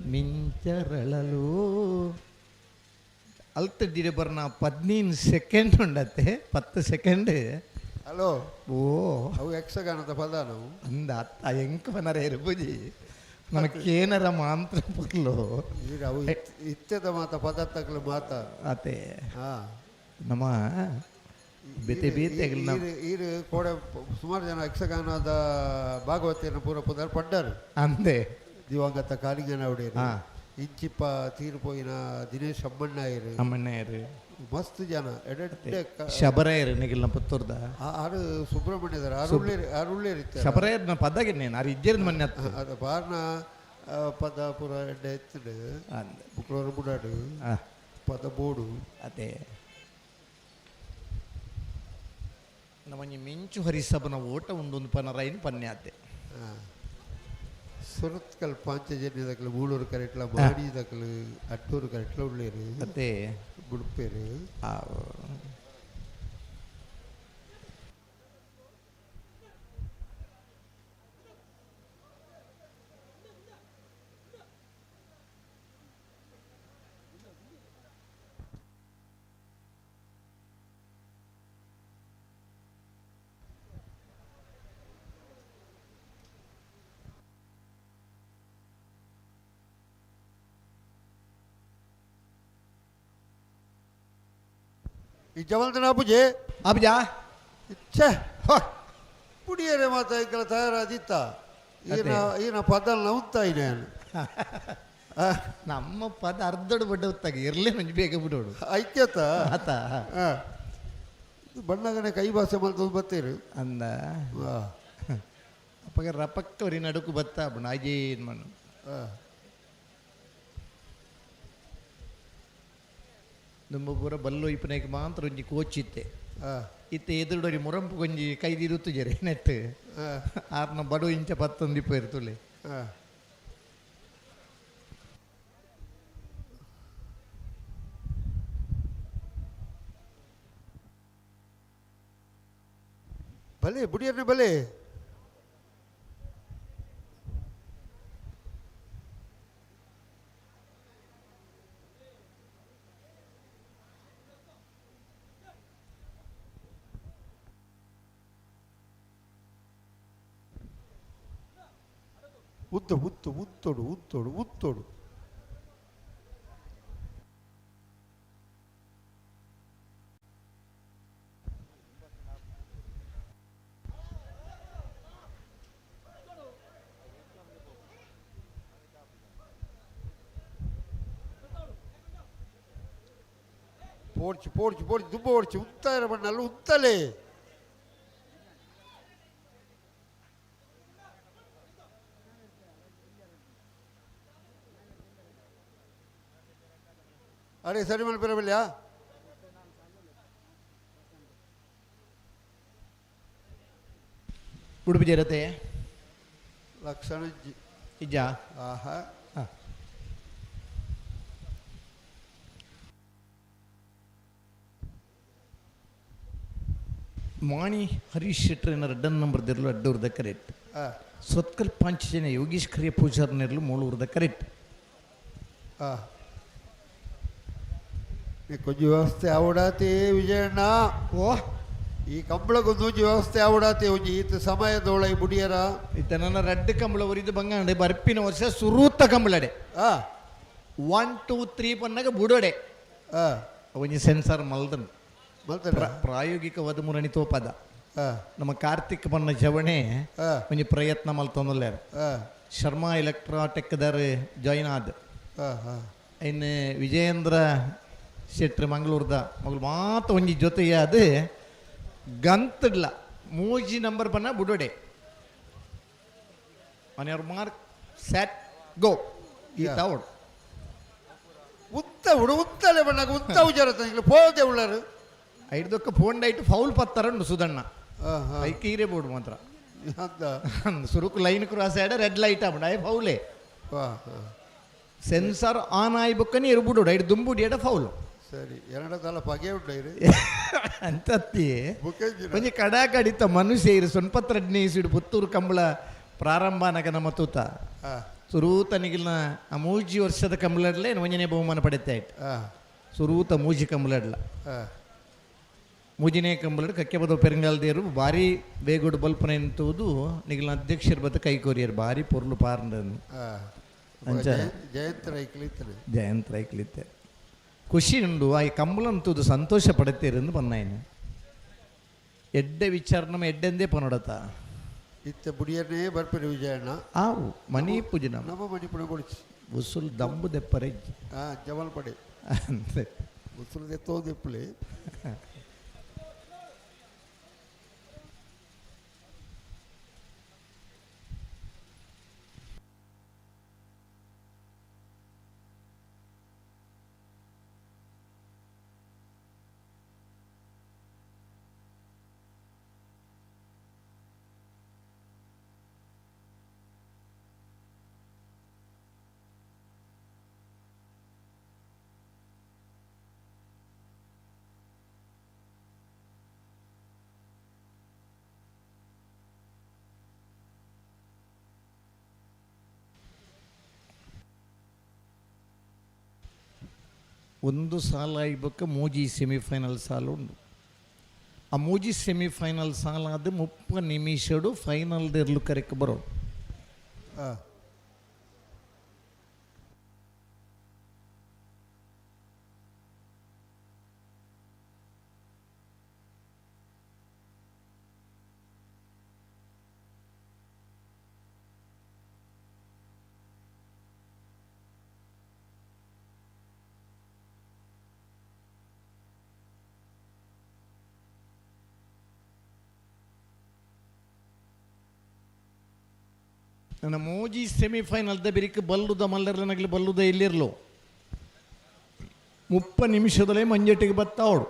ಮಿಂಚರಳಲು ಅಲ್ತಡ್ಡಿಡೆ ಬರ್ನ 15 ಸೆಕೆಂಡ್ ಉಂಡತ್ತೆ 10 ಸೆಕೆಂಡ್ ಹಲೋ ಓ ಅವು ಯಕ್ಷಗಾನದ ಪದ ನಾವು ಅಂದ ಅತ್ತ ಎಂಕ ಬನರ ಇರ್ಬುಜಿ ನನಗೇನರ ಮಾಂತ್ರ ಪರ್ಲು ಈಗ ಅವು ಇತ್ಯದ ಮಾತ ಪದಾರ್ಥಗಳು ಮಾತ ಅತೆ ಹಾ ನಮ್ಮ ಬೇತೆ ಬೇತೆಗಳು ಈರು ಕೋಡೆ ಸುಮಾರು ಜನ ಯಕ್ಷಗಾನದ ಭಾಗವತಿಯನ್ನು ಪೂರ ಪುದರ್ ಪಡ್ಡರು ಅಂದೆ ದಿವಂಗತ ಕಾಲಿಂಗನ ಒಡೆಯರು ಇಂಚಿಪ್ಪ ತೀರ್ಪೋಯಿನ ದಿನೇಶ್ ಅಮ್ಮಣ್ಣಯ್ಯರು ಮಸ್ತ್ ಜನ ಎಡೆ ಶಬರಾಯರು ನಿಗಿಲ್ನ ಪುತ್ತೂರ್ದ ಆರು ಸುಬ್ರಹ್ಮಣ್ಯದರ ಅರುಳ್ಳೇರಿತ್ತು ಶಬರಾಯರ್ನ ಪದಾಗಿನ್ನೇನು ಆರು ಇಜ್ಜೇರಿದ ಮನೆ ಅದು ಬಾರ್ನ ಪದ ಪುರ ಎಡ್ಡೆ ಎತ್ತಡು ಬುಕ್ಳೋರು ಬುಡಾಡು ಪದ ಬೋಡು ಅದೇ ನಮ್ಮಂಜಿ ಮಿಂಚು ಹರಿಸಬನ ಓಟ ಉಂಡು ಪನರೈನ್ ಪನ್ಯಾತೆ ಸುರತ್ಕಲ್ ಪಾಂಚಜನ್ಯದಕ್ಕಲು ಮೂಳೂರು ಕರೆಟ್ಲ ಮಾಡಿದಕ್ಕಲು ಅಟ್ಟೂರು ಕರೆಟ್ಲ ಉಳ್ಳೇರು ಅದೇ ಬುಡ್ಪೇರು ಈ ಜವಂತನ ಪೂಜೆ ಅಬ್ಜಾ ಛೇ ಪುಡಿಯರೆ ಮಾತ ಇಂಕಲ ತಯಾರಾದಿತ್ತ ಈನ ಪದಲ್ ನವ್ತಾ ಇನೇನು ನಮ್ಮ ಪದ ಅರ್ಧಡು ಬಡ್ಡ ಹೊತ್ತಾಗಿ ಇರ್ಲೇ ಮಂಜು ಬೇಗ ಬಿಡೋಡು ಐಕ್ಯತ ಆತ ಬಣ್ಣಗನೆ ಕೈ ಭಾಷೆ ಮಲ್ತೊಂದು ಬತ್ತೀರು ಅಂದ ಅಪ್ಪಗ ರಪಕ್ಕವರಿ ನಡುಕು ಬತ್ತ ಬಣ್ಣ ಆಜೇನ್ ಮಣ್ಣು ನಮ್ಮ ಪೂರ ಬಲ್ಲು ಇಪ್ಪನೇಗೆ ಮಾತ್ರ ಒಂಜಿ ಕೋಚಿತ್ತೆ ಇತ್ತೆ ಎದುರುಡೊರಿ ಮುರಂಪು ಕೊಂಜಿ ಕೈದಿರುತ್ತು ಜರೆ ನೆಟ್ ಆರ್ನ ಬಡು ಇಂಚ 11 ಇಪ್ಪ ಇರ್ತುಲೆ ಬಲೆ ಬುಡಿಯರ್ನೆ ಬಲೆ ಉತ್ತೋಡು ಪೋಡ್ಚಿ ದುಬ್ಬ ಓಡ್ಚಿ ಉತ್ತಾ ಇರೋ ಬಣ್ಣಲ್ಲ ಉತ್ತಲೇ ಅರೆ ಸರಿ ಮಲ್ಪಿರಬಲ್ಯಾ ಉಡುಪಿ ಜರತೆ ಲಕ್ಷಣ ಇಜ್ಜ ಆಹಾ ಮಾಣಿ ಹರೀಶ್ ಶೆಟ್ಟರ್ ರೆಡ್ಡನ್ ನಂಬರ್ ದಿರಲು ಅಡ್ಡೂರ್ದ ಕರೆಕ್ಟ್ ಸೊತ್ಕಲ್ ಪಾಂಚಜನ ಯೋಗೀಶ್ ಖರಿಯ ಪೂಜಾರ್ ನೆರಲು ಮೂಳೂರ್ದ ಕರೆಕ್ಟ್ ಕೊಂಚ ವ್ಯವಸ್ಥೆ ಅವಡಾತಿ ವಿಜಯಣ್ಣ ಓ ಈ ಕಂಬಳಕ್ಕೊಂದು ಒಂಜಿ ವ್ಯವಸ್ಥೆ ಅವಡಾತಿ ಒಂಜಿ ಈತ ಸಮಯದೊಳ ಈ ಬುಡಿಯರ ಇತ್ತ ನನ್ನ ರೆಡ್ ಕಂಬಳ ಒರಿದು ಬಂಗಂಡೆ ಬರ್ಪಿನ ವರ್ಷ ಸುರೂತ ಕಂಬಳಡೆ 1 2 3 ಪನ್ನಾಗ ಬುಡೋಡೆ ಒಂಜಿ ಸೆನ್ಸಾರ್ ಮಲ್ದನ್ ಪ್ರಾಯೋಗಿಕವಾದ ಮುರಣಿ ತೋಪದ ನಮ್ಮ ಕಾರ್ತಿಕ್ ಪನ್ನ ಜವಣೆ ಒಂಜಿ ಪ್ರಯತ್ನ ಮಲ್ತೊಂದುಲ್ಲೇರ ಶರ್ಮಾ ಎಲೆಕ್ಟ್ರಾಟೆಕ್ದಾರ ಜಾಯಿನ್ ಆದ ಇನ್ನು ವಿಜಯೇಂದ್ರ ಶೆಟ್ರ್ ಮಂಗಳೂರ್ದ ಮಗಳು ಮಾತ ಒಂಜಿ ಜೊತೆಯಾದ ಗಂತಡ್ಲ ಮೂಜಿ ನಂಬರ್ ಪನ್ನ ಬುಡೋಡೆ ಮನೆಯವ್ರ ಮಾರ್ಕ್ ಸೆಟ್ ಗೋ ಈತ ಓಡು ಉತ್ತ ಉಡು ಉತ್ತಲೆ ಬಣ್ಣಾಗ ಉತ್ತ ಉಜಾರ ಪೋದೆ ಉಳ್ಳಾರು ಐದಕ್ಕೆ ಫೋನ್ ಡೈಟ್ ಫೌಲ್ ಪತ್ತಾರಂಡು ಸುಧಣ್ಣ ಕೀರೆ ಬೋರ್ಡ್ ಮಾತ್ರ ಸುರುಕು ಲೈನ್ ಕ್ರಾಸ್ ಆಡ ರೆಡ್ ಲೈಟ್ ಆಡ ಫೌಲೇ ಸೆನ್ಸಾರ್ ಆನ್ ಆಯ್ಬಕ್ಕನಿ ಇರ್ಬಿಡು ಐದು ದುಂಬುಡಿ ಆಡ ಫೌಲ್ ಸರಿ ಎರಡದಲ್ಲ ಪಗೆ ಉಂಟು ಅಂತತ್ತಿ ಕೊಂಚ ಕಡಾಕಡಿತ ಮನುಷ್ಯ ಇರು ಸೊನ್ಪತ್ರಡ್ನೇ ಇಸಿಡು ಪುತ್ತೂರು ಕಂಬಳ ಪ್ರಾರಂಭ ನಗ ನಮ್ಮ ತೂತ ಸುರೂತ ನಿಗಿಲ್ನ ಆ ಮೂಜಿ ವರ್ಷದ ಕಂಬಳಡ್ಲೆ ಒಂಜನೇ ಬಹುಮಾನ ಪಡೆತ್ತೆ ಆಯ್ತು ಸುರೂತ ಮೂಜಿ ಕಂಬಳಡ್ಲ ಮೂಜಿನೇ ಕಂಬಳಡ್ ಕಕ್ಕೆ ಬದ ಪೆರಂಗಾಲ್ದೇರು ಭಾರಿ ಬೇಗುಡು ಬಲ್ಪನೆ ಎಂತುವುದು ನಿಗಿಲ್ನ ಅಧ್ಯಕ್ಷರ ಬತ್ತ ಕೈ ಕೋರಿಯರು ಭಾರಿ ಪೊರ್ಲು ಪಾರ್ಂಡನು ಜಯಂತ್ ರೈಕ್ಲಿತ್ತೆ ಖುಷಿ ಉಂಡು ಆ ಕಂಬಳಂತುದು ಸಂತೋಷ ಪಡುತ್ತೀರೆಂದು ಪನ್ನಾಯಿನ ಎಡ್ಡೆ ವಿಚಾರ ನಮ್ಮ ಎಡ್ಡೆಂದೇ ಪನೊಡತ ಇತ್ತ ಬುಡಿಯನ್ನೇ ಬರ್ಪೇನೆ ವಿಜಯಣ್ಣ ಆವು ಮನಿ ಪೂಜನ ನಮ್ಮ ಮನಿ ಪುಣ ಕೊಡಿಸಿ ಉಸುಲ್ ದಂಬು ದೆಪ್ಪರೆ ಜವಲ್ ಪಡೆ ಉಸುಲ್ ದೆತ್ತೋ ದೆಪ್ಪಲೆ ಒಂದು ಸಾಲ ಇಬ್ಬಕ್ಕ ಮೂಜಿ ಸೆಮಿಫೈನಲ್ ಸಾಲು ಉಂಡು ಆ ಮೂಜಿ ಸೆಮಿಫೈನಲ್ ಸಾಲ ಅದು 30 ನಿಮಿಷಡು ಫೈನಲ್ ಇರ್ಲು ಕರೆಕ್ ಬರೋ ನನ್ನ ಮೋಜಿ ಸೆಮಿಫೈನಲ್ದ ಬೆರಿಕೆ ಬಲ್ಲುದ ಮಲ್ಲರ್ಲನಾಗಲಿ ಬಲ್ಲುದ ಇಲ್ಲಿರ್ಲು 30 ನಿಮಿಷದಲ್ಲೇ ಮಂಜಟ್ಟಿಗೆ ಬತ್ತಾವಡು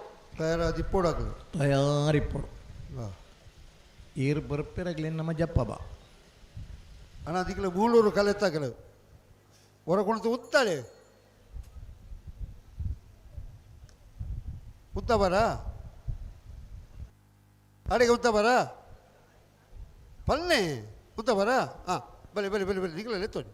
ತಯಾರಿಪ್ಪೋಡು ಏರು ಬರ್ಪಿರಾಗಲಿ ನಮ್ಮ ಜಪ್ಪ ಬಾ ಅಣ್ಣ ಅದಕ್ಕೆ ಮೂಳೂರು ಕಲೆತ್ತಾಗಲು ಹೊರಕೊಳ್ತು ಉತ್ತಾಳೆ ಉತ್ತ ಬರ ಅಡಿಗೆ ಉತ್ತ ಬರ ಪಲ್ಲೆ ಉತ್ತ ಬರ ಹಾಂ ಬಲೆ ಬಲೆ ಬಲೆ ಬಲೆ ನಿಗಲಲ್ಲಿ ಎತ್ತೋಡಿ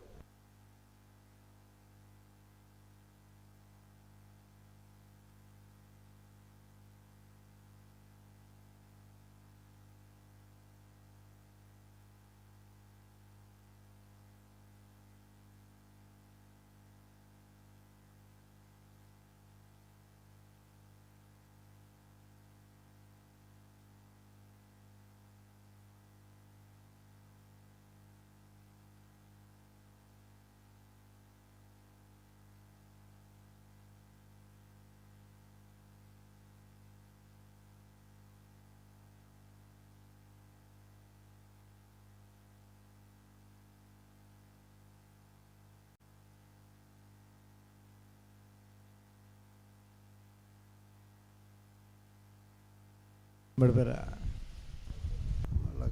ಬಿಡ್ಬೇರ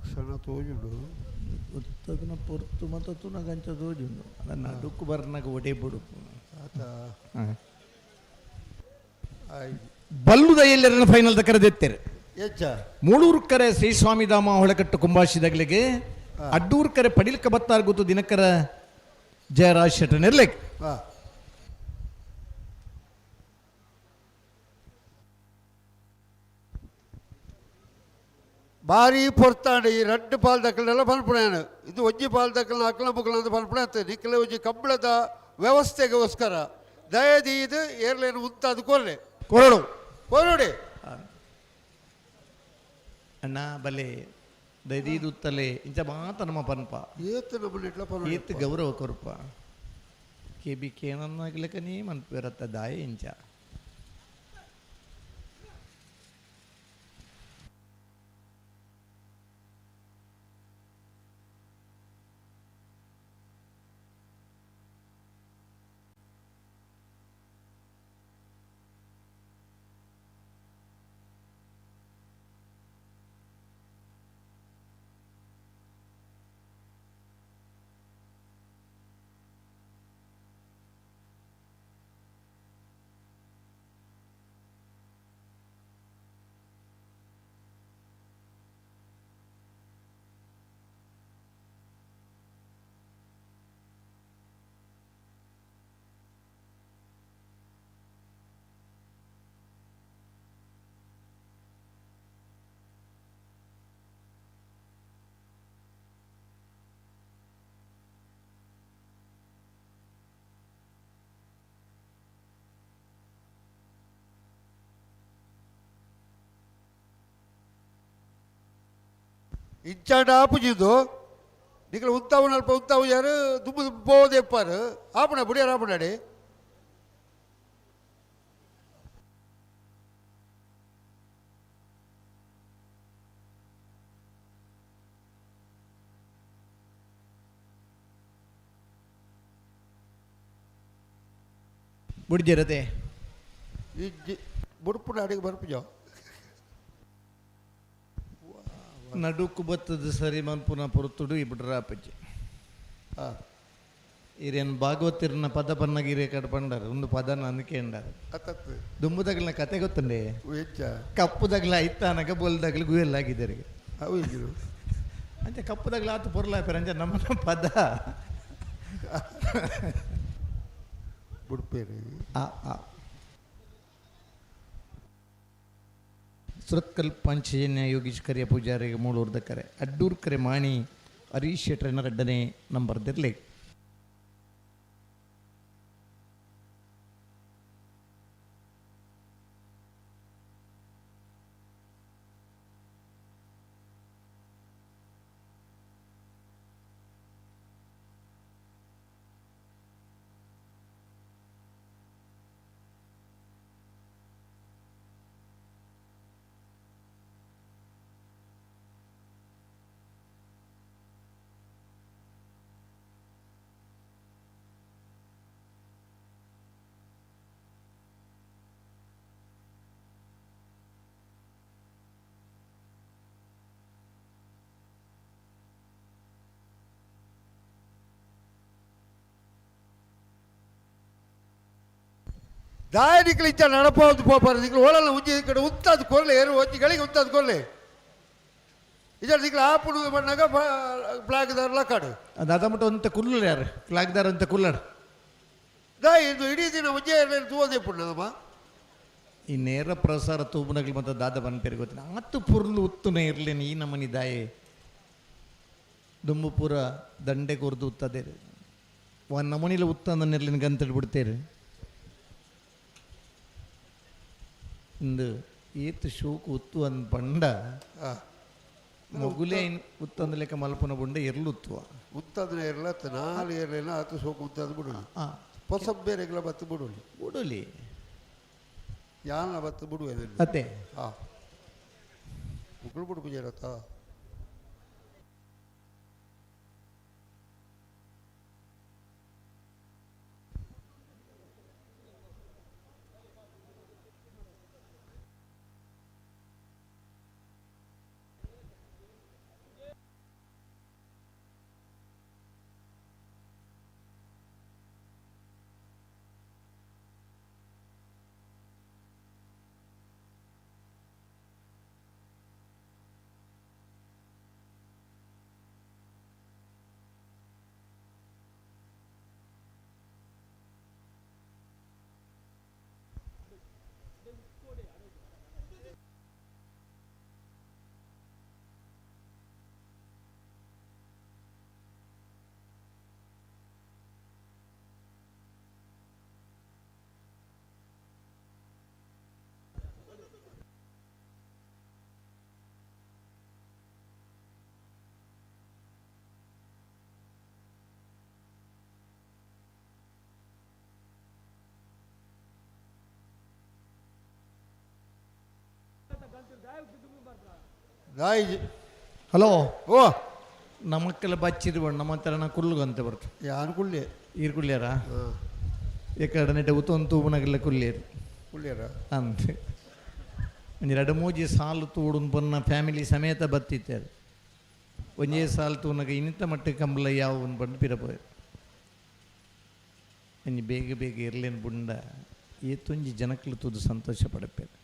ಲಕ್ಷಣ ತೋಜುಂಡು ಉತ್ತದನ ಪೊರ್ತು ಮತ್ತು ತುನಗಂಚ ತೋಜುಂಡು ಅದ ನಡುಕು ಬರ್ನಾಗ ಒಡೆ ಬಿಡು ಆತ ಬಲ್ಲುದ ಎಲ್ಲರನ್ನ ಫೈನಲ್ ಕರೆದೆತ್ತೇರು ಹೆಚ್ಚ ಮೂಳೂರು ಕರೆ ಶ್ರೀ ಸ್ವಾಮಿಧಾಮ ಹೊಳಕಟ್ಟು ಕುಂಬಾಶಿದಗಳಿಗೆ ಅಡ್ಡೂರು ಕರೆ ಪಡಿಲ್ಕ ಬತ್ತಾರ್ ಗೊತ್ತು ದಿನಕರ ಜಯರಾಜ್ ಶೆಟ್ಟರ್ ನಿರ್ಲೆಕ್ ಭಾರಿ ಪೊರ್ತಾಂಡು ಈ ರಡ್ಡು ಪಾಲ್ ದಕ್ಕಲೆಲ್ಲ ಪನ್ಪುಣೇನು ಇದು ಒಜ್ಜಿ ಪಾಲ್ ದಕ್ಕಲ ಅಕ್ಲ ಬುಕ್ಲ ಅಂತ ಪನ್ಪುಣ ಅಂತ ನಿಕ್ಕಲೆ ಒಜ್ಜಿ ಕಂಬಳದ ವ್ಯವಸ್ಥೆಗೋಸ್ಕರ ದಯದಿ ಇದು ಏರ್ಲೇನು ಉಂತಾದ ಕೊರ್ಲೆ ಕೊರಡು ಕೊರಡೆ ಅಣ್ಣ ಬಲೆ ದೈದೀದುತ್ತಲೆ ಇಂಚ ಮಾತ ನಮ್ಮ ಪನ್ಪ ಏತು ನಮ್ಮನ್ನ ಇಟ್ಲ ಪನ್ಪ ಏತ್ ಗೌರವ ಕೊರಪ ಕೆ ಬಿ ಕೇನನ್ನಾಗ್ಲಿಕ್ಕನೇ ಮನ್ಪಿರತ್ತ ದಾಯ ಇಂಚ ಇಂಚಾಂಡ ಆಪುಜಿದ್ದು ನಿಕ್ಕಲು ಉಂತಾವು ನಲ್ಪ ಉಂತಾವು ಯಾರು ದುಮ್ಮು ಬೋದೆ ಎಪ್ಪಾರು ಆಪಣ ಬುಡಿಯಾರ ಆಪಣಾಡಿ ಬುಡ್ಜಿರತೆ ಈ ಬುಡುಪುಣ ಅಡಿಗೆ ಬರ್ಪುಜೋ ನಡುಕು ಬತ್ತದ ಸರಿ ಮನ್ಪುನ ಪೊರ್ತುಡು ಇಬಿಡ್ರ ಅಪ್ಪಜ್ಜಿ ಇರೇನು ಭಾಗವತಿರ್ನ ಪದ ಪನ್ನಗಿರೇ ಕಡ್ಪಂಡಾರ ಒಂದು ಪದ ನನಗೆ ಎಂಡಾರ ದುಂಬುದಗ್ಲ ಕತೆ ಗೊತ್ತಂಡೆ ಕಪ್ಪುದಗ್ಲ ಐತಾನಗ ಬೋಲ್ದಗ್ಲ ಗುಯಲ್ಲಾಗಿದ್ದಾರೆ ಅಂಚೆ ಕಪ್ಪುದಗ್ಲ ಆತು ಪೊರ್ಲಾಪೇರ ಅಂಚೆ ನಮ್ಮ ಪದ ಬುಡ್ಪೇರಿ ಸುರತ್ಕಲ್ ಪಂಚಜನ್ಯ ಯೋಗೀಶ್ ಕರಿಯ ಪೂಜಾರಿಗೆ ಮೂಳೂರ್ದ ಕರೆ ಅಡ್ಡೂರ್ ಕರೆ ಮಾಣಿ ಹರೀಶ್ ಶೆಟ್ರನ ರಡ್ಡನೇ ನಂಬರ್ದಿರ್ಲಿ ದಾಯನಿಗಳು ಇಂಚ ನಡಪೋದು ಪೋಪಾರ ನಿಗಳು ಓಳಲ್ಲ ಉಂಜಿ ಈ ಕಡೆ ಉಂತಾದ ಕೊರ್ಲೆ ಏರು ಒಂಜಿಗಳಿಗೆ ಉಂತಾದ ಕೊರ್ಲೆ ಇದ್ರ ನಿಗಳು ಆಪುಡು ಬಣ್ಣಾಗ ಫ್ಲಾಗ್ ದಾರಲ್ಲ ಕಾಡು ಅದು ಅದ ಮಟ್ಟ ಅಂತ ಕುಲ್ಲರು ಯಾರು ಫ್ಲಾಗ್ ದಾರ ಅಂತ ಕುಲ್ಲಡು ದಾಯ ಇದು ಇಡೀ ದಿನ ಉಂಜೆ ತೂವದೆ ಪುಣ್ಣದಮ್ಮ ಈ ನೇರ ಪ್ರಸಾರ ತೂಬುನಗಳು ಮತ್ತು ದಾದ ಬನ್ಪೇರಿ ಗೊತ್ತಿನ ಆತು ಪುರ್ಲು ಉತ್ತುನೇ ಇರಲೇನು ಈ ನಮ್ಮನಿ ದಾಯೆ ದುಂಬು ಪೂರ ದಂಡೆ ಕೊರ್ದು ಉತ್ತದೆ ಒಂದು ನಮನಿಲ ಉತ್ತಂದನ್ನು ಇರ್ಲಿನ ಗಂತೇಳಿ ಬಿಡ್ತೇರಿ ಇಂದು ಏತು ಶೋಕು ಉತ್ತು ಅಂದ್ ಪಂಡ ಮಗುಲೇ ಉತ್ತಂದ ಲೆಕ್ಕ ಮಲ್ಪನ ಬುಂಡ ಎರ್ಲು ಉತ್ತುವ ಉತ್ತಂದ್ರೆ ಇರ್ಲತ್ತ ನಾಲ್ ಏರ್ಲಿಲ್ಲ ಆತು ಸೋಕು ಉತ್ತದ ಬಿಡಲಿ ಹೊಸ ಬೇರೆಗಳ ಬತ್ತು ಬಿಡಲಿ ಬಿಡಲಿ ಯಾನ ಬತ್ತು ಬಿಡುವೆ ಅತ್ತೆ ಮುಗುಳು ಬಿಡು ಪೂಜಾರತ್ತ ದಾಯಿಜಿ ಹಲೋ ಓ ನಮಕ್ಕೆಲ್ಲ ಬಚ್ಚಿದ್ರು ನಮ್ಮ ಹತ್ರ ಕುಲ್ಲು ಅಂತ ಬರ್ತದೆ ಯಾನು ಕುಳ್ಳಿ ಈರು ಕುಳ್ಳ್ಯಾರ ಎಕಡೆ ನೆಟ್ಟ ಉತ್ತೊಂದು ತೂಬನಗೆಲ್ಲ ಕುಲ್ಲೇರು ಕುಳ್ಳಿಯಾರ ಅಂತೆ ಒಂದು 2-3 ಸಾಲು ತೂಡು ಪನ್ನ ಫ್ಯಾಮಿಲಿ ಸಮೇತ ಬತ್ತಿದ್ದಾರೆ ಒಂದೇ ಸಾಲು ತೂನಗ ಇನ್ನಿತ ಮಟ್ಟ ಕಂಬಳ ಯಾವ ಒಂದು ಬಂದು ಪಿರಬೋಯರು ಅಂಜಿ ಬೇಗ ಬೇಗ ಇರ್ಲೇನು ಬುಂಡ ಏತೊಂಜಿ ಜನಕ್ಕಲು ತೂದು ಸಂತೋಷ ಪಡಪೇರು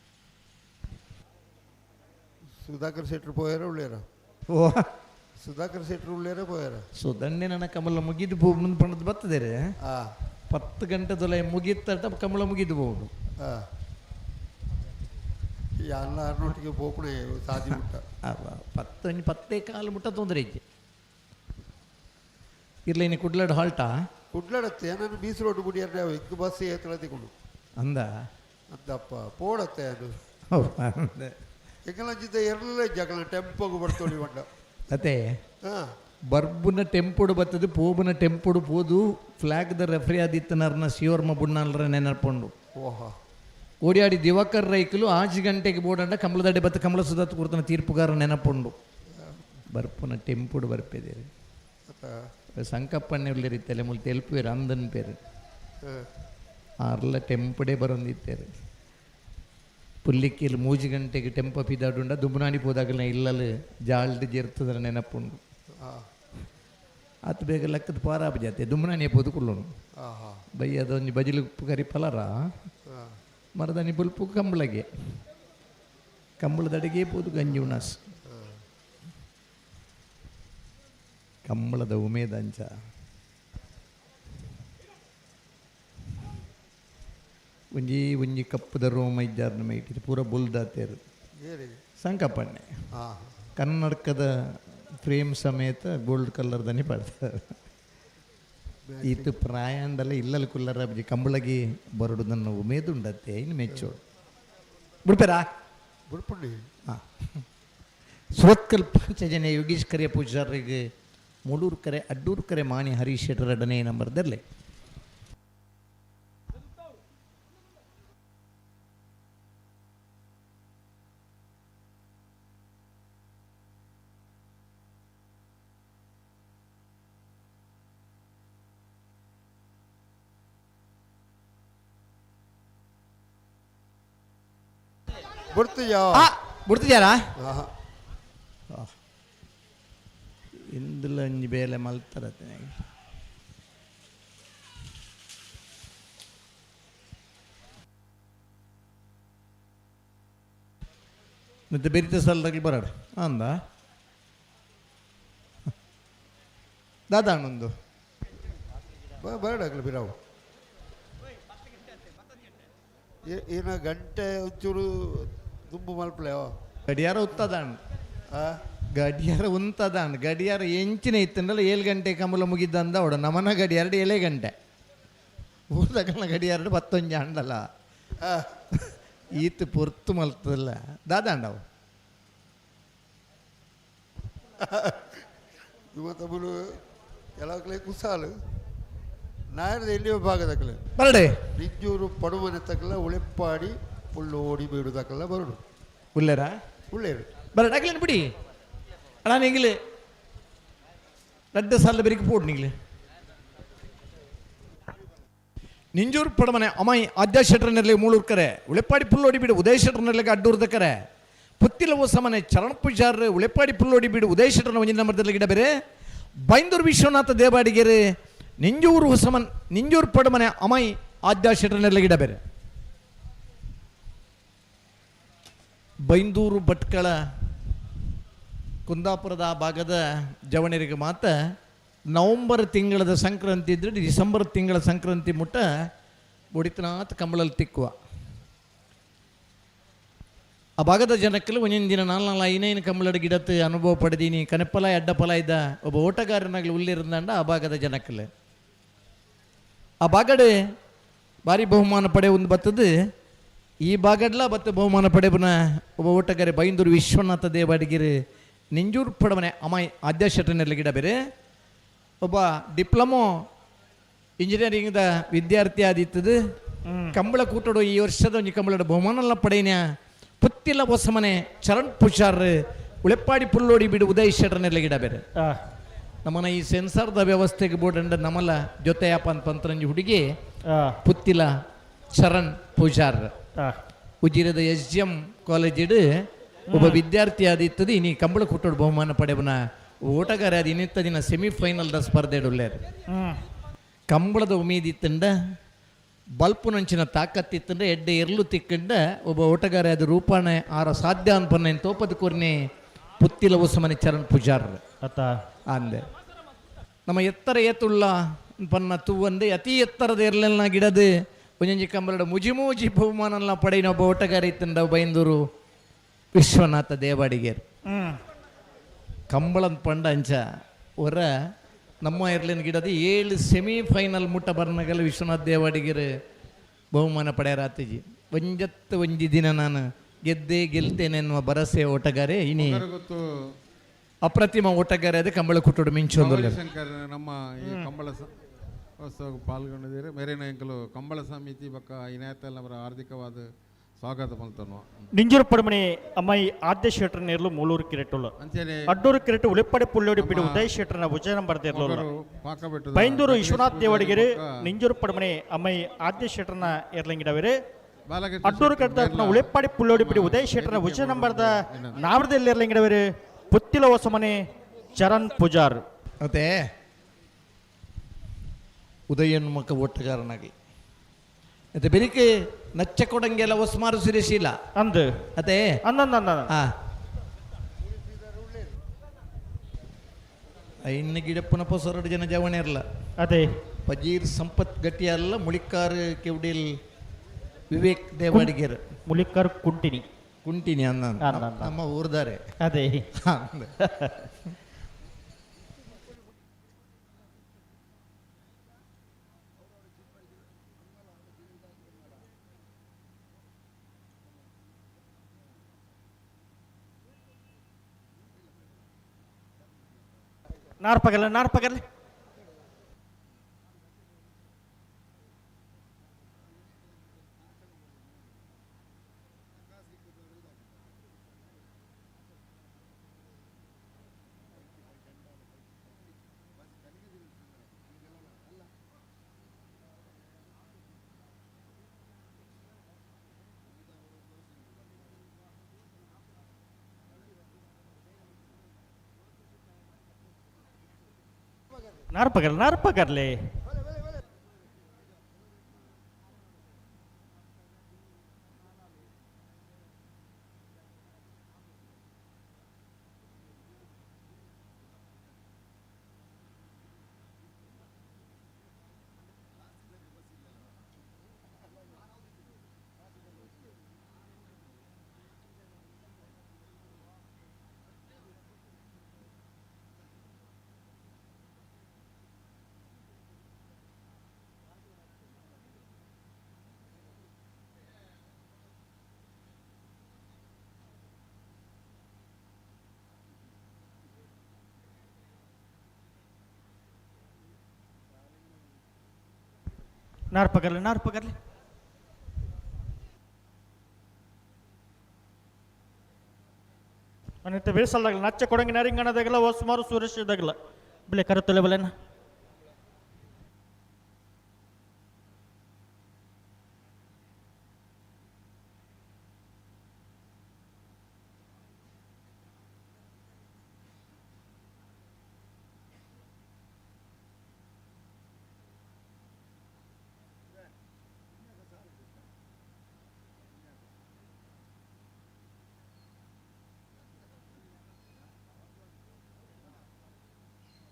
ಸುಧಾಕರ್ ಶೆಟ್ರು ಪೋಯಾರ ಉಳ್ಳ್ಯಾರ ಓ ಸುಧಾಕರ್ ಶೆಟ್ರು ಉಳ್ಳ್ಯಾರ ಪೋಯಾರ ಸೊ ದಂಡೆ ನನ್ನ ಕಮಲ ಮುಗಿದು ಮುಂದೆ ಪಣದು ಬರ್ತದೆ 10 ಗಂಟೆ ದೊಲೆ ಮುಗಿತ ಕಮಲ ಮುಗಿದು ಹೋಗುದು ಎಲ್ಲರನ್ನೊಟ್ಟಿಗೆ ಪೋಪಣೆ ಸಾಧಿ ಮುಟ್ಟ 10 ಕಾಲು ಮುಟ್ಟ ತೊಂದರೆ ಇದ್ದೆ ಇರ್ಲ ಇನ್ನು ಕುಡ್ಲಾಡ್ ಹಾಲ್ಟಾ ಕುಡ್ಲಾಡತ್ತೆ ನಾನು ಬೀಸ್ ರೋಡ್ ಬಿಡಿಯಾರ ಇಂಕ ಬಸ್ ಏತಳ ತಿಕೊಂಡು ಅಂದ ಅಂದಪ್ಪ ಪೋಡತ್ತೆ ಅದು ಎಂಗಲಂಚಿದ್ದ ಎರಡಲೇ ಜಗಳ ಟೆಂಪೋಗು ಬರ್ತೋಳಿ ಬಂಡ ಅದೇ ಬರ್ಬುನ ಟೆಂಪುಡು ಬರ್ತದೆ ಪೋಬುನ ಟೆಂಪುಡು ಪೋದು ಫ್ಲಾಗ್ ದ ರೆಫ್ರಿ ಆದಿತ್ತನರ್ನ ಶಿವರ್ಮ ಬುಣ್ಣಲ್ರ ನೆನಪುಂಡು ಓಹಾ ಓಡಿಯಾಡಿ ದಿವಾಕರ್ ರೈಕಲು 5 ಗಂಟೆಗೆ ಬೋಡಂಡ ಕಮಲದಡ್ಡೆ ಬತ್ತ ಕಮಲ ಸುಧಾತ್ ಕೊಡ್ತಾನೆ ತೀರ್ಪುಗಾರ ನೆನಪುಂಡು ಬರ್ಪುನ ಟೆಂಪುಡು ಬರ್ಪೇದೇರಿ ಸಂಕಪ್ಪಣ್ಣೆ ಉಳ್ಳೇರಿ ತಲೆ ಮುಲ್ ತೆಲ್ಪುವೇರು ಅಂದನ್ ಪೇರು ಆರ್ಲ ಟೆಂಪುಡೆ ಬರೊಂದಿತ್ತೇರು ಪುಲ್ಲಿಕ್ಕಿಲು 3 ಗಂಟೆಗೆ ಟೆಂಪ ಪಿದಾಡುಂಡ ದುಂಬುನಾಡಿ ಹೋದಾಗಲ ಇಲ್ಲಲು ಜಾಲ್ದು ಜೇರ್ತದ್ರ ನೆನಪುಂಡು ಆತ ಬೇಗ ಲೆಕ್ಕದ ಪಾರಾಪ ಜಾತೆ ದುಂಬುನಾನಿ ಪೋದು ಕುಳ್ಳೋನು ಬೈ ಅದೊಂದು ಬಜಿಲು ಕರಿ ಫಲರ ಮರದನಿ ಬುಲ್ಪು ಕಂಬಳಗೆ ಕಂಬಳದಡಿಗೆ ಪೋದು ಗಂಜಿ ಉಣಾಸ್ ಕಂಬಳದ ಉಮೇದಂಚ ಒಂಜಿ ಕಪ್ಪದ ರೋಮ ಇದ್ದಾರನ್ನ ಮೈಟಿರು ಪೂರ ಬುಲ್ದಾತೇರು ಸಂಕಪ್ಪಣ್ಣೆ ಕನ್ನಡಕದ ಫ್ರೇಮ್ ಸಮೇತ ಗೋಲ್ಡ್ ಕಲರ್ ದನಿ ಪಡ್ತಾರೆ ಈತು ಪ್ರಾಯಾಂಡಲ್ಲ ಇಲ್ಲಲ್ಲಿ ಕುಲ್ಲರ ಬಜಿ ಕಂಬಳಗಿ ಬರಡು ನನ್ನ ಉಮೇದುಂಡತ್ತೆ ಇನ್ನು ಮೆಚ್ಚೋಡು ಬಿಡ್ಪೇರಾ ಬಿಡ್ಪುಂಡಿ ಹಾಂ ಸುರತ್ಕಲ್ ಪಂಚಜನೆ ಯೋಗೀಶ್ ಕರೆ ಪೂಜಾರಿಗೆ ಮೂಳೂರು ಕರೆ ಅಡ್ಡೂರು ಕರೆ ಮಾಣಿ ಹರೀಶ್ ಶೆಟ್ಟರ್ 2ನೇ ನಂಬರ್ದಲ್ಲೇ ಬಿಡ್ತಿದ್ಯಾರಾ ಇಂದುಲ ಒಂಜಿ ಬೇಲೆ ಮಲ್ತಾರತ್ತೆ ಮತ್ತೆ ಬೆರಿತ ಸಲ್ದಾಗಿ ಬರಾಡು ಅಂದ ದಾದಾಣೊಂದು ಬರಡಾಗಲಿ ಬಿರಾವು ಏನ ಗಂಟೆ ಒಂಚೂರು ತುಂಬ ಮಲ್ಪಲೆಯೋ ಗಡಿಯಾರ ಉತ್ತದಾಣ ಗಡಿಯಾರ ಉಂತದಾಣ ಗಡಿಯಾರ ಎಂಚಿನ ಇತ್ತಂದಲ್ಲ 7 ಗಂಟೆ ಕಮಲ ಮುಗಿದ್ದಂದ ಅವಡ ನಮನ ಗಡಿಯಾರ 7 ಗಂಟೆ ಊರ್ದಕಲ್ನ ಗಡಿಯಾರ 11 ಅಂಡಲ್ಲ ಈತ್ ಪೊರ್ತು ಮಲ್ತದಲ್ಲ ದಾದಾಂಡವು ಇವತ್ತೊಬ್ಬರು ಎಲ್ಲಕ್ಲೆ ಕುಸಾಲು ನಾಯರದ ಎಲ್ಲಿಯೋ ಭಾಗದಕ್ಕಲೆ ಬರಡೆ ನಿಂಜೂರು ಪಡುಮನೆ ತಕ್ಕಲ ಉಳೆಪ್ಪಾಡಿ ಪುಳ್ಳು ಓಡಿ ಬೀಡುದಕ್ಕಲ್ಲ ಬರಡು ಉಳ್ಳೇರ ಉಳ್ಳೇರು ಬರಡಾಗ್ಲೇನು ಬಿಡಿ ಅಣ್ಣ ನೀಗಿಲೆ 2 ಸಾಲ ಬೆರಿಕೆ ಪೋಡು ನೀಗಿಲೆ ನಿಂಜೂರು ಪಡಮನೆ ಅಮ್ಮಾಯಿ ಆದ್ಯ ಶೆಟ್ರನಲ್ಲಿ ಮೂಳೂರು ಕರೆ ಉಳೆಪ್ಪಾಡಿ ಪುಲ್ಲೋಡಿ ಬಿಡು ಉದಯ ಶೆಟ್ರನಲ್ಲಿ ಅಡ್ಡೂರ್ದ ಕರೆ ಪುತ್ತಿಲವು ಸಮನೆ ಚರಣ ಪೂಜಾರ ಉಳೆಪ್ಪಾಡಿ ಪುಲ್ಲೋಡಿ ಬಿಡು ಉದಯ ಶೆಟ್ರನ ಒಂಜಿನ ನಂಬರ್ದಲ್ಲಿ ಗಿಡ ಬೇರೆ ಬೈಂದೂರು ವಿಶ್ವನಾಥ ದೇವಾಡಿಗೆರೆ ನಿಂಜೂರು ಹೊಸಮನ್ ನಿಂಜೂರು ಪಡಮನೆ ಅಮ್ಮಾಯಿ ಆದ್ಯ ಶೆಟ್ರನಲ್ಲಿ ಗಿಡ ಬೇರೆ ಬೈಂದೂರು ಭಟ್ಕಳ ಕುಂದಾಪುರದ ಆ ಭಾಗದ ಜವಣರಿಗೆ ಮಾತ್ರ ನವಂಬರ್ ತಿಂಗಳದ ಸಂಕ್ರಾಂತಿ ಇದ್ರೆ ಡಿಸೆಂಬರ್ ತಿಂಗಳ ಸಂಕ್ರಾಂತಿ ಮುಟ್ಟ ಬುಡಿತನಾಥ ಕಂಬಳಲ್ಲಿ ತಿಕ್ಕುವ ಆ ಭಾಗದ ಜನಕ್ಕೆಲ್ಲ ಒಂದೊಂದು ದಿನ 4 ಕಂಬಳದ ಗಿಡತ್ತು ಅನುಭವ ಪಡೆದೀನಿ ಕನೆಪ್ಪಲ ಎಡ್ಡಫಲ ಇದ್ದ ಒಬ್ಬ ಓಟಗಾರನಾಗಲಿ ಉಳ್ಳಿರಂದಂಡ ಆ ಭಾಗದ ಜನಕ್ಕಲ್ಲ ಆ ಭಾಗಡೆ ಭಾರಿ ಬಹುಮಾನ ಪಡೆ ಒಂದು ಬರ್ತದೆ ಈ ಭಾಗಡ್ಲ ಬತ್ತ ಬಹುಮಾನ ಪಡೆಬನ ಒಬ್ಬ ಓಟಗಾರೆ ಬೈಂದೂರು ವಿಶ್ವನಾಥ ದೇವಾಡಿಗೆರೆ ನಿಂಜೂರು ಪಡಮನೆ ಅಮ್ಮಾಯಿ ಆದ್ಯ ಶೆಟ್ರನಲ್ಲಿ ಗಿಡ ಬೇರೆ ಒಬ್ಬ ಡಿಪ್ಲೊಮೊ ಇಂಜಿನಿಯರಿಂಗ್ದ ವಿದ್ಯಾರ್ಥಿ ಆದಿತ್ತದು ಕಂಬಳ ಕೂಟೋಡು ಈ ವರ್ಷದ ಒಂದು ಕಂಬಳದ ಬಹುಮಾನ ಪಡೆಯನ ಪುತ್ತಿಲ ಹೊಸಮನೆ ಚರಣ್ ಪೂಜಾರ್ ಉಳೆಪ್ಪಾಡಿ ಪುಲ್ಲೋಡಿ ಬಿಡು ಉದಯ್ ಶೆಟ್ಟರ್ನೆಲ್ಲ ಗಿಡ ಬೇರೆ ನಮ್ಮನ ಈ ಸೆನ್ಸಾರ್ದ ವ್ಯವಸ್ಥೆಗೆ ಬೋರ್ಡ್ ನಮ್ಮಲ್ಲ ಜೊತೆ ಯಾಪ ಅಂತ ಪಂತ್ರಂಜಿ ಹುಡುಗಿ ಪುತ್ತಿಲ ಶರಣ್ ಪೂಜಾರ್ ಉಜಿರದ SGM ಕಾಲೇಜ್ ಒಬ್ಬ ವಿದ್ಯಾರ್ಥಿ ಆದಿತ್ತದು ಇನಿ ಕಂಬಳ ಕುಟ್ಟೋಡು ಬಹುಮಾನ ಪಡೆವನ ಓಟಗಾರ ಅದು ಇನ್ನಿತ್ತ ದಿನ ಸೆಮಿಫೈನಲ್ದ ಸ್ಪರ್ಧೆ ಉಳ್ಳೇರು ಕಂಬಳದ ಉಮೀದಿತ್ತಂಡ ಬಲ್ಪು ನಂಚಿನ ತಾಕತ್ತಿತ್ತಂಡ ಎಡ್ಡೆ ಎರಲು ತಿಕ್ಕಂಡ ಒಬ್ಬ ಓಟಗಾರ ಅದು ರೂಪಾಣೆ ಆರ ಸಾಧ್ಯ ಅನ್ಪನ್ನ ತೋಪದ ಕೊರ್ನೆ ಪುತ್ತಿಲ ಉಸಮನಿ ಚರಣ್ ಪೂಜಾರ್ ಅಂದೆ ನಮ್ಮ ಎತ್ತರ ಏತುಳ್ಳ ಪನ್ನ ತೂವಂದೆ ಅತಿ ಎತ್ತರದ ಎರಲೆಲ್ಲ ಗಿಡದು ಒಂಜಿ ಕಂಬಳದ ಮುಜಿಮೂಜಿ ಬಹುಮಾನ ಪಡೆಯಿನ ಒಬ್ಬ ಓಟಗಾರ ಇತ್ತಂಡ ಬೈಂದೂರು ವಿಶ್ವನಾಥ ದೇವಾಡಿಗೇರ್ ಕಂಬಳದ ಪಂಡ ಅಂಚ ಹೊರ ನಮ್ಮ ಇರ್ಲಿನ ಗಿಡದ 7 ಸೆಮಿಫೈನಲ್ ಮುಟ್ಟ ಬರ್ನಗಲ್ಲ ವಿಶ್ವನಾಥ್ ದೇವಾಡಿಗೇರ್ ಬಹುಮಾನ ಪಡೆಯರಾತಜಿ ಒಂಜಿ ದಿನ ನಾನು ಗೆಲ್ತೇನೆ ಎನ್ನುವ ಭರಸೆ ಓಟಗಾರೆ ಇನಿ ಅಪ್ರತಿಮ ಓಟಗಾರೆ ಅದೇ ಕಂಬಳ ಕುಟ್ಟೋಡು ಮಿಂಚೊಂದು ಶಂಕರ್ ನಮ್ಮ ಈ ಕಂಬಳ ಪಾಲ್ಗೊಂಡಿದ್ದೀರಿ ಮೇರಿನ ಎಂಕಲು ಕಂಬಳ ಸಮಿತಿ ಬಕ್ಕ ಇನಾಯತಲ್ಲ ಅವರ ಆರ್ಥಿಕವಾದ ಸ್ವಾಗತ ಮಲ್ತನು ನಿಂಜೂರು ಪಡಮಣಿ ಅಮ್ಮಾಯಿ ಆದ್ಯ ಶೆಟ್ಟರ್ ನೇರ್ಲು ಮೂಳೂರು ಕಿರೆಟ್ಟುಲ್ಲ ಅಡ್ಡೂರು ಕಿರೆಟ್ಟು ಉಳಿಪಡೆ ಪುಲ್ಲೋಡಿ ಬಿಡು ಉದಯ್ ಶೆಟ್ಟರ್ನ ಉಜಯ ನಂಬರ್ ಬೈಂದೂರು ವಿಶ್ವನಾಥ್ ದೇವಡಿಗೆರೆ ನಿಂಜೂರು ಪಡಮಣಿ ಅಮ್ಮಾಯಿ ಆದ್ಯ ಶೆಟ್ಟರ್ನ ಏರ್ಲಂಗಿಡವೇರೆ ಅಡ್ಡೂರು ಕಟ್ಟ ಉಳಿಪಾಡಿ ಪುಲ್ಲೋಡಿ ಬಿಡಿ ಉದಯ್ ಶೆಟ್ಟರ್ನ ಉಜಯ ನಂಬರ್ದ ನಾವರದಲ್ಲಿ ಏರ್ಲಂಗಿಡವೇರೆ ಪುತ್ತಿಲ ಹೊಸಮನೆ ಚರಣ್ ಪೂಜಾರ್ ಮತ್ತೆ ಉದಯನ್ ಮಕ್ಕ ಒಟ್ಟಗಾರನಾಗಿ ಮತ್ತೆ ಬೆರಿಕೆ ನಚ್ಚ ಕೊಡಂಗೆಲ್ಲ ಒಸ್ಮಾರು ಸುರೇಶಿಲ್ಲ ಅಂದು ಅದೇ ಇನ್ನು ಗಿಡಪ್ಪನ ಹೊಸರಡು ಜನ ಜವಣೆ ಇರಲ್ಲ ಅದೇ ಪಜೀರ್ ಸಂಪತ್ ಗಟ್ಟಿ ಅಲ್ಲ ಮುಳಿಕಾರ್ ಕೆವಡಿಲ್ ವಿವೇಕ್ ದೇವಾಡಿಗೇರ್ ಮುಳಿಕಾರ್ ಕುಂಟಿನಿ ಅನ್ನ ನಮ್ಮ ಊರ್ದಾರೆ ಅದೇ ನಾರ್ಪಗಲ್ಲ नारपगरले नारपगरले आणि ते वेळ लागला नाचच्या कोडंगी नारिंगण दगला वसमारू सुरेश दगला बिले करतले बोले ना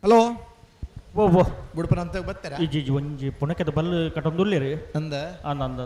ಹಲೋ ಓ ಬುಡಪನ ಅಂತ ಬರ್ತಾರಾ ಈ ಒಂಜಿ ಪುಣಕದ ಬಲ್ ಕಟ್ಟೊಂದುಲ್ಲೇರಿ ಅಂದ ಅಂದ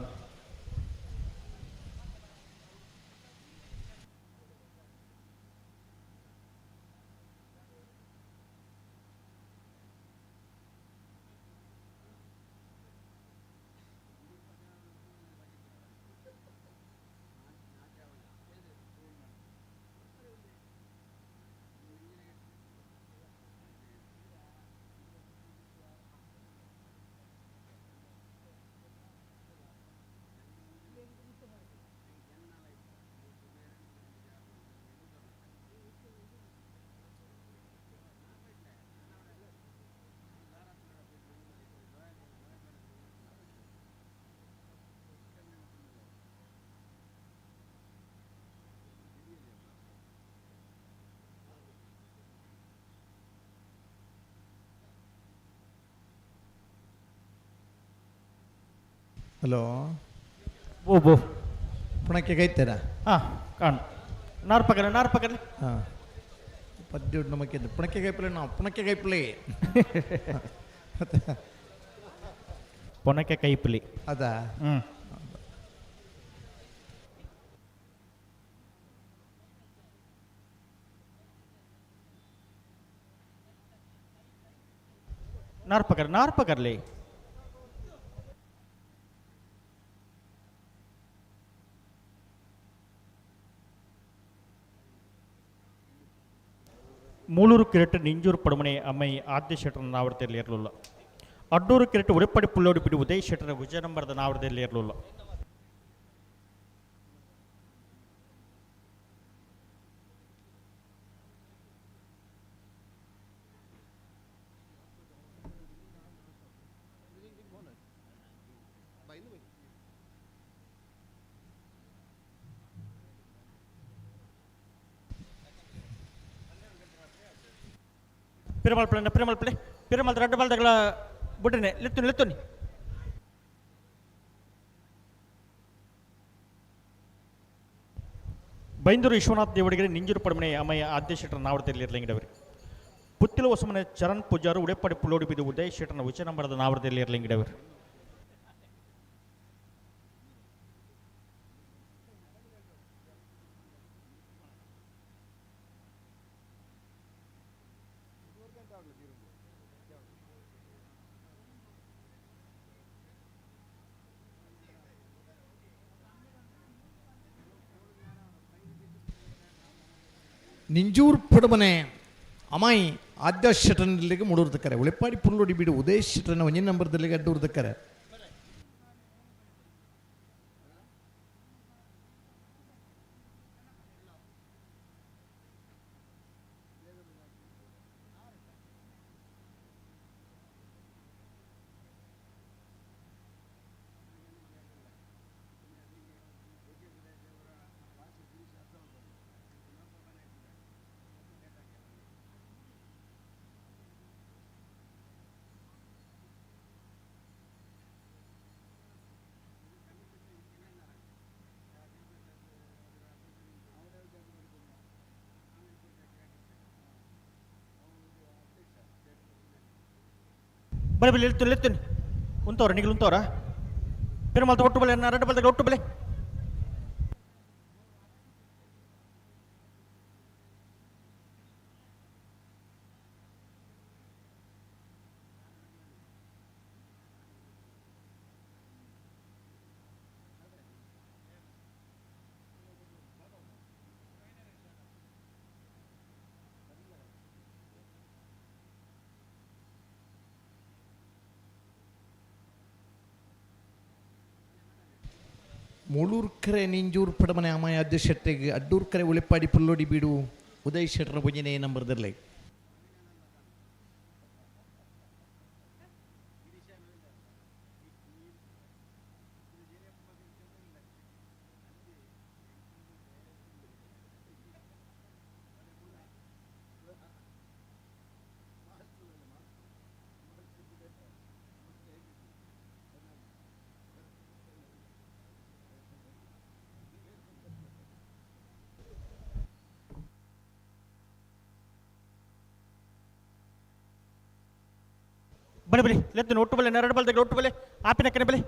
ಹಲೋ ಓ ಬೋ ಪುಣಕ್ಕೆ ಕೈತೇರಾ ಹಾಂ ಕಾಣು ನಾರು ಪಕ್ಕದಲ್ಲಿ ಹಾಂ ಪದ್ಯ ನಮಗೆ ಪುಣಕ್ಕೆ ಕೈಪಲೆ ನಾವು ಪುಣಕ್ಕೆ ಕೈಪಲೆ ಪೊನಕ್ಕೆ ಕೈಪಲಿ ಅದಾ ಹ್ಞೂ ನಾರು ಪಕರ್ಲಿ ಮೂಳೂರು ಕಿರಟ್ ನಿಂಜೂರು ಪಡುಮನೆ ಅಮ್ಮೈ ಆದ್ಯ ಶೆಟ್ಟರ್ನ ಆವೃತ್ತಿಯಲ್ಲಿ ಇರಲಿಲ್ಲ. ಅಡ್ಡೂರು ಕಿರಟ್ ಉಡೆಪಡಿ ಪುಲ್ಲೋಡಿ ಬಿಡಿ ಉದಯ್ ಶೆಟ್ಟರ ವಿಜಯ ನಂಬರ್ದ ಆವೃತ್ತಿಯಲ್ಲಿ ಇರಲಿಲ್ಲ. ಪಿರಮಲ್ ರೆಡ್ ಬಾಲ್ದಗಳ ಬಿಡ್ರಿ ಲೆತ್ತುನಿ ಬೈಂದೂರು ವಿಶ್ವನಾಥ್ ದೇವಡಿಗರೆ ನಿಂಜೂರು ಪಡಮನೆ ಅಮ್ಮಯ್ಯ ಆದ್ಯ ಶೆಟ್ಟರ್ ನಾವಡದಲ್ಲಿ ಇರಲಿಂಗಿಡವರಿ ಪುತ್ತಿಲ ಹೊಸಮನೆ ಚರಣ್ ಪೂಜಾರು ಉಡೆಪಡಿ ಪುಲ್ಲೋಡಿ ಬಿದ್ದು ಉದಯ್ ಶೆಟ್ಟರ್ನ ವಿಜಯ ನಂಬರ್ದ ನಾವಡದಲ್ಲಿ ಇರಲಿಂಗಿಡವರಿ ನಿಂಜೂರ್ ಪಡಮನೆ ಅಮಾಯಿ ಆದ್ಯ ಶೆಟ್ಟರ್ನಲ್ಲಿಗೆ ಮೂಡೂರ್ದಕ್ಕರೆ ಉಳಿಪಾಡಿ ಪುಲ್ಲೋಡಿ ಬಿಡು ಉದಯ್ ಶೆಟ್ಟರ್ನ ಒಂಜಿ ನಂಬರ್ದಲ್ಲಿಗೆ ಅಡ್ಡೂರ್ದಕ್ಕರೆ ಬಲಿ ಲೆತ್ತುನಿ ಉಂತವ್ರ ನಿಗಲು ಉಂತವ್ರ ಪಿರಮಲ್ದ ಒಟ್ಟು ಬಲೆ ರೆಡ್ ಬಾಲ್ದಾಗ ಒಟ್ಟು ಬಲೆ ಮೂಳೂರ್ಕರೆ ನಿಂಜೂರ್ ಪಡಮನೆ ಅಮಾಯ ಆದ್ಯ ಶೆಟ್ಟಿಗೆ ಅಡ್ಡೂರ್ಕರೆ ಉಳಿಪಾಡಿ ಪುಲ್ಲೋಡಿ ಬೀಡು ಉದಯ್ ಶೆಟ್ಟರ ಭುಜನೆ ನಂಬರ್ದಲ್ಲೇ ಬಲಿ ಲೆತ್ತುನಿ ಒಟ್ಟು ಬಲೆ ರೆಡ್ ಬಾಲ್ದಾಗ ಒಟ್ಟು ಬಲೆ ಆಪಿನಕ್ಕನೆ ಬಲೆ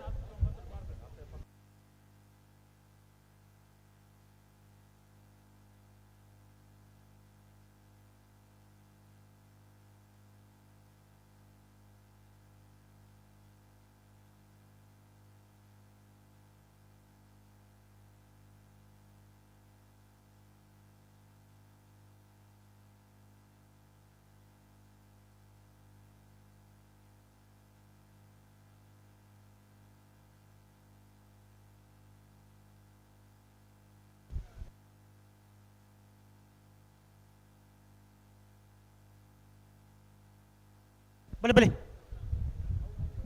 ಬಲಿ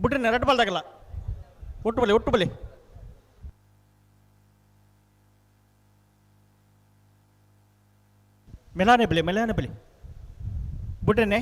ಬಿಡ್ರಿ ರೆಡ್ ಬಾಲ್ದಾಗಲ್ಲ ಒಟ್ಟು ಬಲಿ ಮೆಲಾನೆ ಬಲಿ ಬಿಡ್ರೇನೆ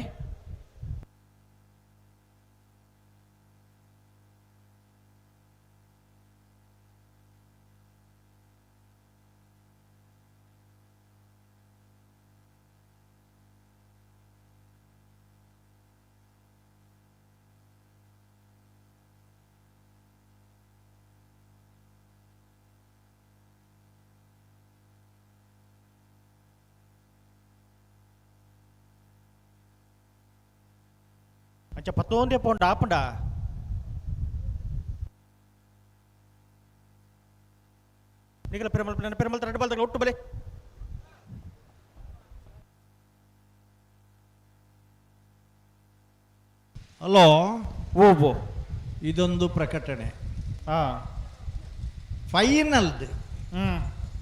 ಅಂಚ 11 ಪೌಂಡ್ ಆಪುಂಡ ನಿಗಲ ಪೆರಮಲ್ ಎರಡು ಬಾಲ್ ಒಟ್ಟು ಬಲೆ ಹಲೋ ಓ ಇದೊಂದು ಪ್ರಕಟಣೆ. ಹಾಂ ಫೈನಲ್ದು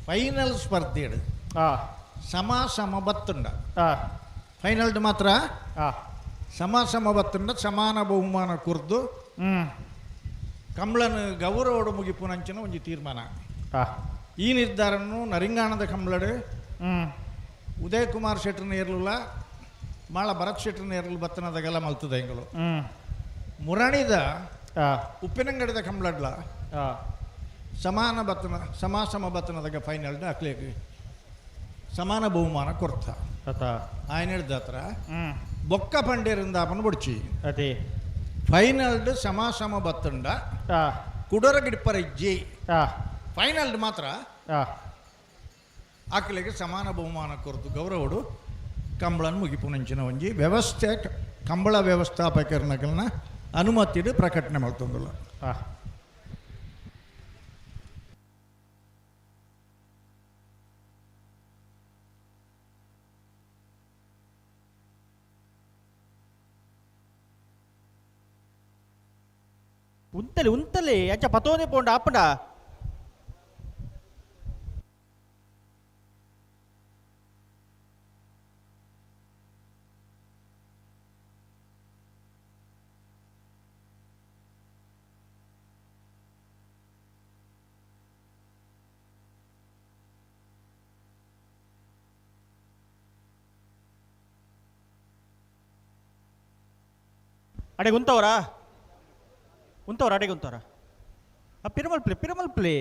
ಫೈನಲ್ ಸ್ಪರ್ಧೆಡು ಸಮ ಬತ್ತುಂಡ ಫೈನಲ್ದು ಮಾತ್ರ ಸಮ ಬತ್ತುಂಡ ಸಮಾನ ಬಹುಮಾನ ಕುರ್ದು ಕಂಬಳನ ಗೌರವಡು ಮುಗಿಪುನಂಚಿನ ಒಂದು ತೀರ್ಮಾನ. ಈ ನಿರ್ಧಾರವನ್ನು ನರಿಂಗಾಣದ ಕಂಬಳಡು ಉದಯ್ ಕುಮಾರ್ ಶೆಟ್ಟರ್ನ ಏರ್ಲುಲ ಮಾಳ ಭರತ್ ಶೆಟ್ಟರ್ನ ಏರ್ಲು ಬತ್ತನದಾಗೆಲ್ಲ ಮಲ್ತದ ಹೆಂಗಳು ಮುರಣಿದ ಉಪ್ಪಿನಂಗಡಿದ ಕಂಬಳಡ್ಲ ಸಮ ಬತ್ತನದಾಗ ಫೈನಲ್ಡ್ ಅಕ್ಲೇಗೆ ಸಮಾನ ಬಹುಮಾನ ಕೊರ್ತ ఆయన ಹೇಳ್ದತ್ರ ಬೊಕ್ಕ ಪಂಡೇರಿಂದ ಅಪನ ಬುಡ್ಚಿ ಅದೇ ಫೈನಲ್ಡ್ ಸಮ ಬತ್ತುಂಡ ಕುಡರ ಗಿಡ್ಪರ ಇಜ್ಜಿ ಫೈನಲ್ಡ್ ಮಾತ್ರ ಆಕಲಿಗೆ ಸಮಾನ ಬಹುಮಾನ ಕೊರತು ಗೌರವಡು ಕಂಬಳನ್ನು ಮುಗಿಪುನಂಚಿನ ಒಂಜಿ ವ್ಯವಸ್ಥೆ ಕಂಬಳ ವ್ಯವಸ್ಥಾಪಕರನ್ನ ಅನುಮತಿಡು ಪ್ರಕಟಣೆ ಮಾಡ್ತಂದಿಲ್ಲ. ಉಂತಲೆ ಅಂಚ 11 ಪೌಂಡ್ ಆಪುಂಡ ಅಡೆಗೆ ಉಂತವರಾ ಅಡೆಗೆ ಉಂತವರ ಪಿರಮಲ್ ಪ್ಲೇ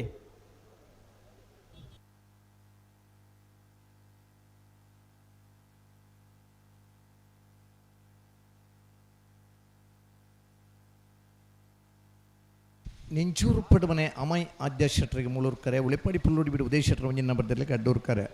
ನೆಂಚೂರು ಪಡುಮನೆ ಅಮೈ ಆದ್ಯ ಶೆಟ್ಟರಿಗೆ ಮೂಲೂರು ಕರೆ ಉಳಿಪಾಡಿ ಪುಲ್ಲೋಡಿ ಬಿಡು ಉದಯ ಶೆಟ್ಟರ್ ಒಂಜಿನ ಬರ್ದಿರ್ಲಿಕ್ಕೆ ಅಡ್ಡೂರು ಕರೆ.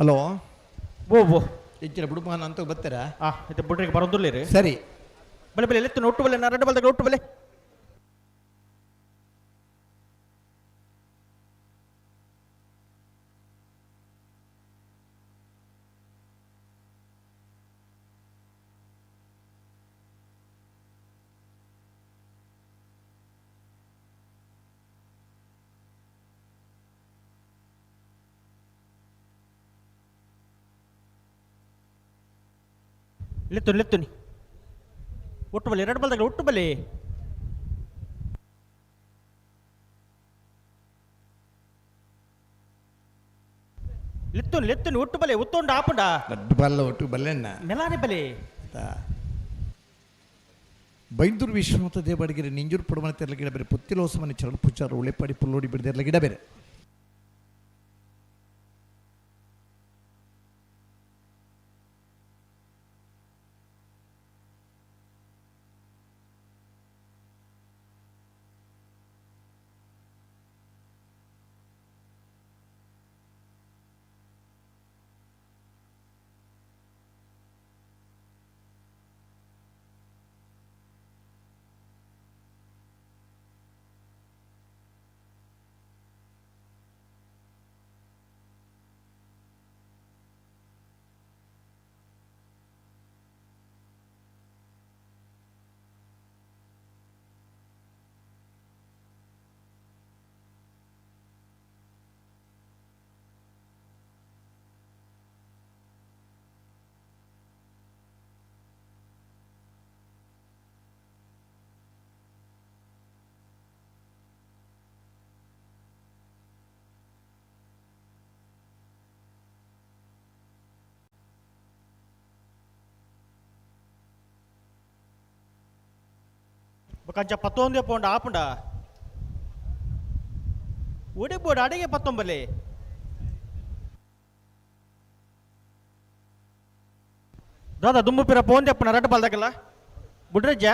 ಹಲೋ ಓ ಹೆಚ್ಚಿನ ಬಿಡುಮಾನ ಅಂತ ಬರ್ತಾರಾ? ಇದು ಬಿಡ್ರಿಗೆ ಬರೋದಿಲ್ಲ ರೀ. ಸರಿ ಬಲೆ ಎತ್ತು ಒಟ್ಟು ಬಲೆ ಎರಡು ಬಲ್ದಾಗ ಒಟ್ಟು ಬಲೆ ಲೆತ್ತುನಿ ಒಟ್ಟು ಬಲೆ ಎರಡು ಬಲ್ದಾಗ ಒಟ್ಟು ಬಲೆ ಲೆತ್ತುನಿ ಒಟ್ಟು ಬಲೆ ಉತ್ತೊಂಡು ಆಪುಂಡ ದೊಡ್ಡ ಬಲ್ಲ ಒಟ್ಟು ಬಲ್ಲೆಣ್ಣ ನೆಲಾನೆ ಬಲೆ ಬೈಂದೂರು ವಿಶ್ವನಾಥ ದೇವಡಿಗೆರೆ ನಿಂಜೂರು ಪಡುಮನೆ ತೆರಲ ಗಿಡ ಬೇರೆ ಪುತ್ತಿಲೋಸಮನೆ ಚರಳು ಪುಚ್ಚಾರು ಉಳೆಪಾಡಿ ಪುಲ್ಲೋಡಿ ಬಿಡದಿರಲ ಗಿಡ ಬೇರೆ. ಕಂಚ 11 ಪೌಂಡ್ ಆಪುಂಡ ಒಡೆಬೋಡು ಅಡೆಗೆ 19 ದಾದಾ ದುಂಬುಪಿರ ಫೋನ್ ತೆಪ್ಪನ ರಟ್ಟು ಪಾಲ್ದಕ್ಕಲ್ಲ ಬುಡ್ರಜ್ಜ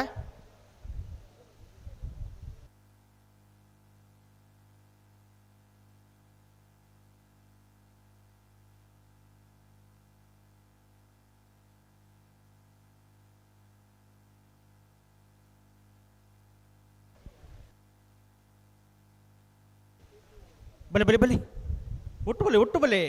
ಬಲೆ ಬಲೆ ಬಲೆ ಒಟ್ಟು ಬಲೆ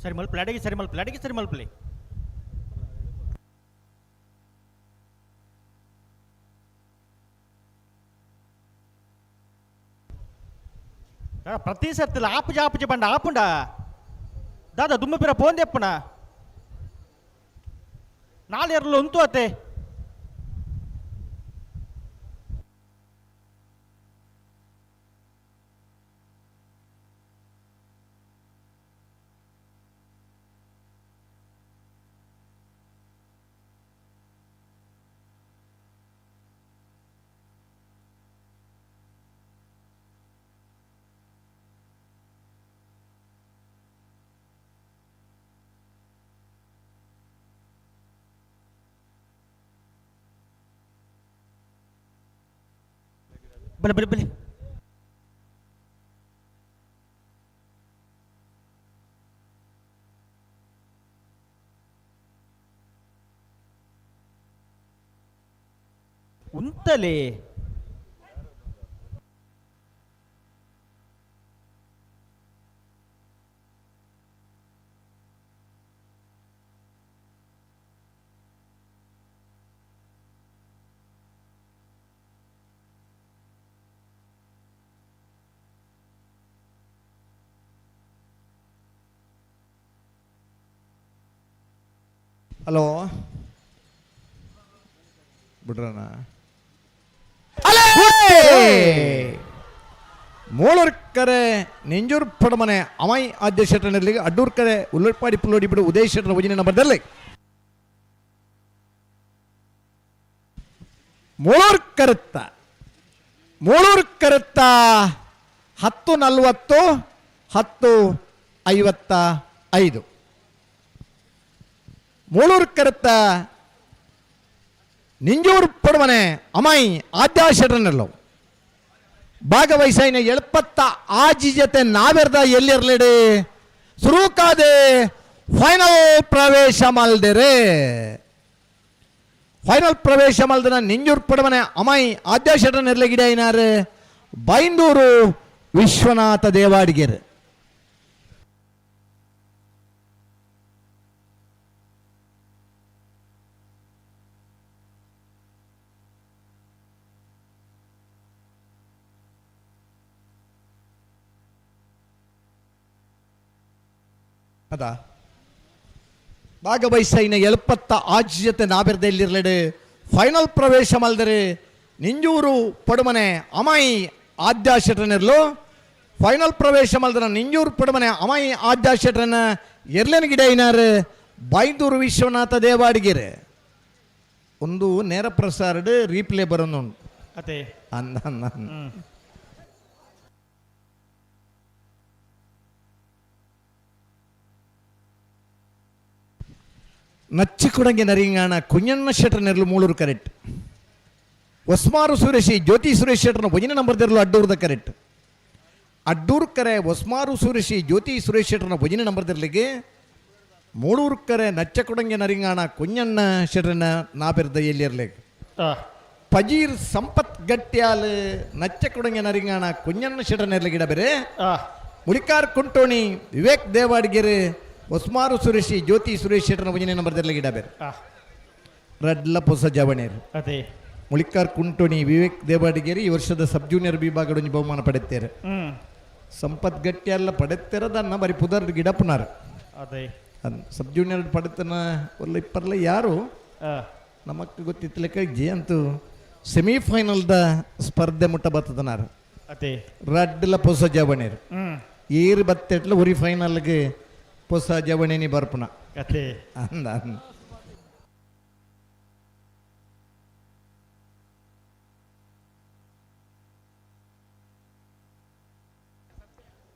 ಸರಿ ಮಲ್ಪಲೆ ಅಡಿಗೆ ಸರಿ ಮಲ್ಪಲೆ ಪ್ರತಿ ಸರ್ತಿಲ್ಲ ಆಪುಜಿ ಬಂಡ ಆಪುಂಡ ದಾದಾ ದುಮ್ಮಪಿರ ಫೋನ್ ತೆಪ್ಪನ ನಾಳೆ ಇರಲು ಉಂಟು ಅತ್ತೆ ಬಲೆ ಬಲೆ ಬಲೆ ಉಂಟಲೇ ಹಲೋ ಬಿಡ್ರಣ ಮೂಳೂರ್ಕರೆ ನೆಂಜೂರ್ ಪಡಮನೆ ಅಮೈ ಆದ್ಯ ಶೆಟ್ಟನಲ್ಲಿ ಅಡ್ಡೂರ್ಕರೆ ಉಲ್ಲಡ್ಪಾಡಿ ಪುಲ್ಲೋಡಿ ಬಿಡು ಉದಯ ಶೆಟ್ಟರ ಭೋಜನ ನಂಬರ್ದಲ್ಲಿ ಮೂಳೂರ್ ಕರುತ್ತ 10:40 10:55 ಮೂಳೂರ್ ಕರುತ್ತ ನಿಂಜೂರ್ ಪಡುವನೆ ಅಮೈ ಆದ್ಯ ಶೆಟ್ಟರ್ನಲ್ಲೋ ಭಾಗವಹಿಸಿನ 70 ಆಜಿ ಜೊತೆ ನಾವೆರ್ದ ಎಲ್ಲಿರ್ಲಿಡಿ ಸುರುಕಾದೆ ಫೈನಲ್ ಪ್ರವೇಶ ಮಲ್ದಿರೆ ಫೈನಲ್ ಪ್ರವೇಶ ಮಲ್ದನ ನಿಂಜೂರ್ ಪಡುವನೆ ಅಮೈ ಆದ್ಯ ಶೆಟ್ಟರ್ನರ್ಲೆ ಗಿಡ ಏನಾರು ಬೈಂದೂರು ವಿಶ್ವನಾಥ ದೇವಾಡಿಗೆರೆ ಅದ ಭಾಗವಹಿಸಿನ 70 ಆಜಿ ಜೊತೆ ನಾವೆರ್ದಲ್ಲಿರ್ಲಡೆ ಫೈನಲ್ ಪ್ರವೇಶ ಮಲ್ದರೆ ನಿಂಜೂರು ಪಡುಮನೆ ಅಮೈ ಆದ್ಯ ಶೆಟ್ಟರ್ನರ್ಲು ಫೈನಲ್ ಪ್ರವೇಶ ಮಲ್ದನ ನಿಂಜೂರು ಪಡುಮನೆ ಅಮೈ ಆದ್ಯ ಶೆಟ್ಟರ್ನ ಎರ್ಲೆನ ಗಿಡ ಏನಾರು ಬೈಂದೂರು ವಿಶ್ವನಾಥ ದೇವಾಡಿಗೆರೆ ಒಂದು ನೇರ ಪ್ರಸಾರಡ್ ರೀಪ್ಲೇ ಬರೋನುಂಡು ಅದೇ ಅಂದ ಅಂದ ನಚ್ಚಿಕೊಡಂಗೆ ನರಿಂಗಾಣ ಕುഞ്ഞಣ್ಣ ಶೆಟ್ರ ನೆರಳು ಮೂಳೂರು ಕರೆಕ್ಟ್ ಒಸ್ಮಾರು ಸುರೇಶಿ ಜ್ಯೋತಿ ಸುರೇಶ್ ಶೆಟ್ರನ ಒಂಜಿನ ನಂಬರ್ ತೆರಲು ಅಡ್ಡೂರ್ದ ಕರೆಕ್ಟ್ ಅಡ್ಡೂರು ಕರೆ ಒಸ್ಮಾರು ಸುರೇಶಿ ಜ್ಯೋತಿ ಸುರೇಶ್ ಶೆಟ್ರನ ಒಂಜಿನ ನಂಬರ್ ತೆರಲಿಗೆ ಮೂಳೂರು ಕರೆ ನಚ್ಚಕೊಡಂಗೆ ನರಿಂಗಾಣ ಕುഞ്ഞಣ್ಣ ಶೆಟ್ರನ ನಾಬೆರ್ದ ಎಲ್ಲಿರ್ಲೇಗ ಪಜೀರ್ ಸಂಪತ್ ಗಟ್ಟ್ಯಾಲ್ ನಚ್ಚಕೊಡಂಗೆ ನರಿಂಗಾಣ ಕುഞ്ഞಣ್ಣ ಶೆಟ್ರ ನೆರಲಿಗಿಡ ಬೇರೆ ಮುಳಿಕಾರ್ ಕುಂಟೋಣಿ ವಿವೇಕ್ ದೇವಾಡಿಗೆರೆ ಒಸ್ಮಾರು ಸುರೇಶಿ ಜ್ಯೋತಿ ಸುರೇಶ್ ಶೆಟ್ರನ ಒಂಜಿನ ನಂಬರ್ ತೆರಲಿಗಿಡ ಬೇರೆ ರಡ್ಲ ಪೊಸ ಜವಣೇರು ಅದೇ ಮುಳಿಕಾರ್ ಕುಂಟೋಣಿ ವಿವೇಕ್ ದೇವಾಡಿಗೇರಿ ಈ ವರ್ಷದ ಸಬ್ ಜೂನಿಯರ್ ವಿಭಾಗದೊಂದು ಬಹುಮಾನ ಪಡೆಯುತ್ತಾರೆ ಸಂಪತ್ ಗಟ್ಟಿ ಎಲ್ಲ ಪಡೆತಿರೋದನ್ನ ಬರೀ ಪುದರ್ ಗಿಡ ಪುನರ್ ಅದೇ ಸಬ್ ಜೂನಿಯರ್ ಪಡೆತನ ಒಲ್ಲ ಇಪ್ಪರ್ಲ ಯಾರು ನಮಕ್ ಗೊತ್ತಿತ್ತಲಿಕ್ಕೆ ಜಿ ಅಂತೂ ಸೆಮಿಫೈನಲ್ದ ಸ್ಪರ್ಧೆ ಮುಟ್ಟ ಬರ್ತದನಾರು ಅದೇ ರಡ್ಲ ಪೊಸ ಜವಣೇರು ಏರು ಬತ್ತೆಟ್ಲ ಉರಿ ಫೈನಲ್ಗೆ ಪೊಸ ಜವಣೇನಿ ಬರ್ಪುನ ಅದೇ ಅಂದ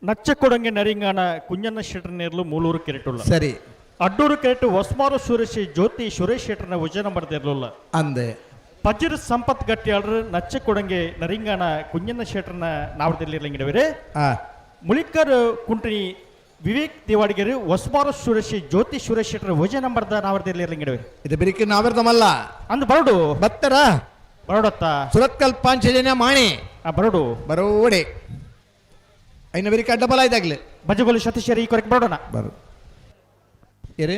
ನಚ್ಚಕೊಡಂಗೆ ನರಿಂಗಾಣ ಕುഞ്ഞಣ್ಣ ಶೆಟ್ರ ನೇರ್ಲು ಮೂಳೂರು ಕೆರೆಟುಲ್ಲ ಸರಿ ಅಡ್ಡೂರು ಕೆರೆಟು ಒಸ್ಮಾರು ಸುರೇಶಿ ಜ್ಯೋತಿ ಸುರೇಶ್ ಶೆಟ್ರನ ಉಜ ನಂಬರ್ ತೆರಲಿಲ್ಲ ಅಂದೆ ಪಜಿರ್ ಸಂಪತ್ ಗಟ್ಟಿಯಾಳ್ರು ನಚ್ಚಕೊಡಂಗೆ ನರಿಂಗಾಣ ಕುഞ്ഞಣ್ಣ ಶೆಟ್ರನ ನಾವ್ ತೆರಲಿರ್ಲಿಂಗಿಡವರೆ ಮುಳಿಕರ್ ಕುಂಟಣಿ ವಿವೇಕ್ ದೇವಾಡಿಗೆರು ಒಸ್ಮಾರು ಸುರೇಶಿ ಜ್ಯೋತಿ ಸುರೇಶ್ ಶೆಟ್ರ ಉಜ ನಂಬರ್ದ ನಾವ್ ತೆರಲಿರ್ಲಿಂಗಿಡವೆ ಇದು ಬೆರಿಕೆ ನಾವೆರ್ದಮಲ್ಲ ಅಂದ್ ಬರೋಡು ಬತ್ತರ ಬರೋಡತ್ತ ಸುರತ್ಕಲ್ ಪಾಂಚಜನ್ಯ ಮಾಣಿ ಬರೋಡು ಬರೋಡೆ ಐನ ಬೇರೆ ಅಡ್ಡಬಲ ಇದಾಗ್ಲಿ ಬಜಗೋಲಿ ಸತೀಶರಿ ಈ ಕೊರಕ್ಕೆ ಬರೋಣ ಬರು ಏರೇ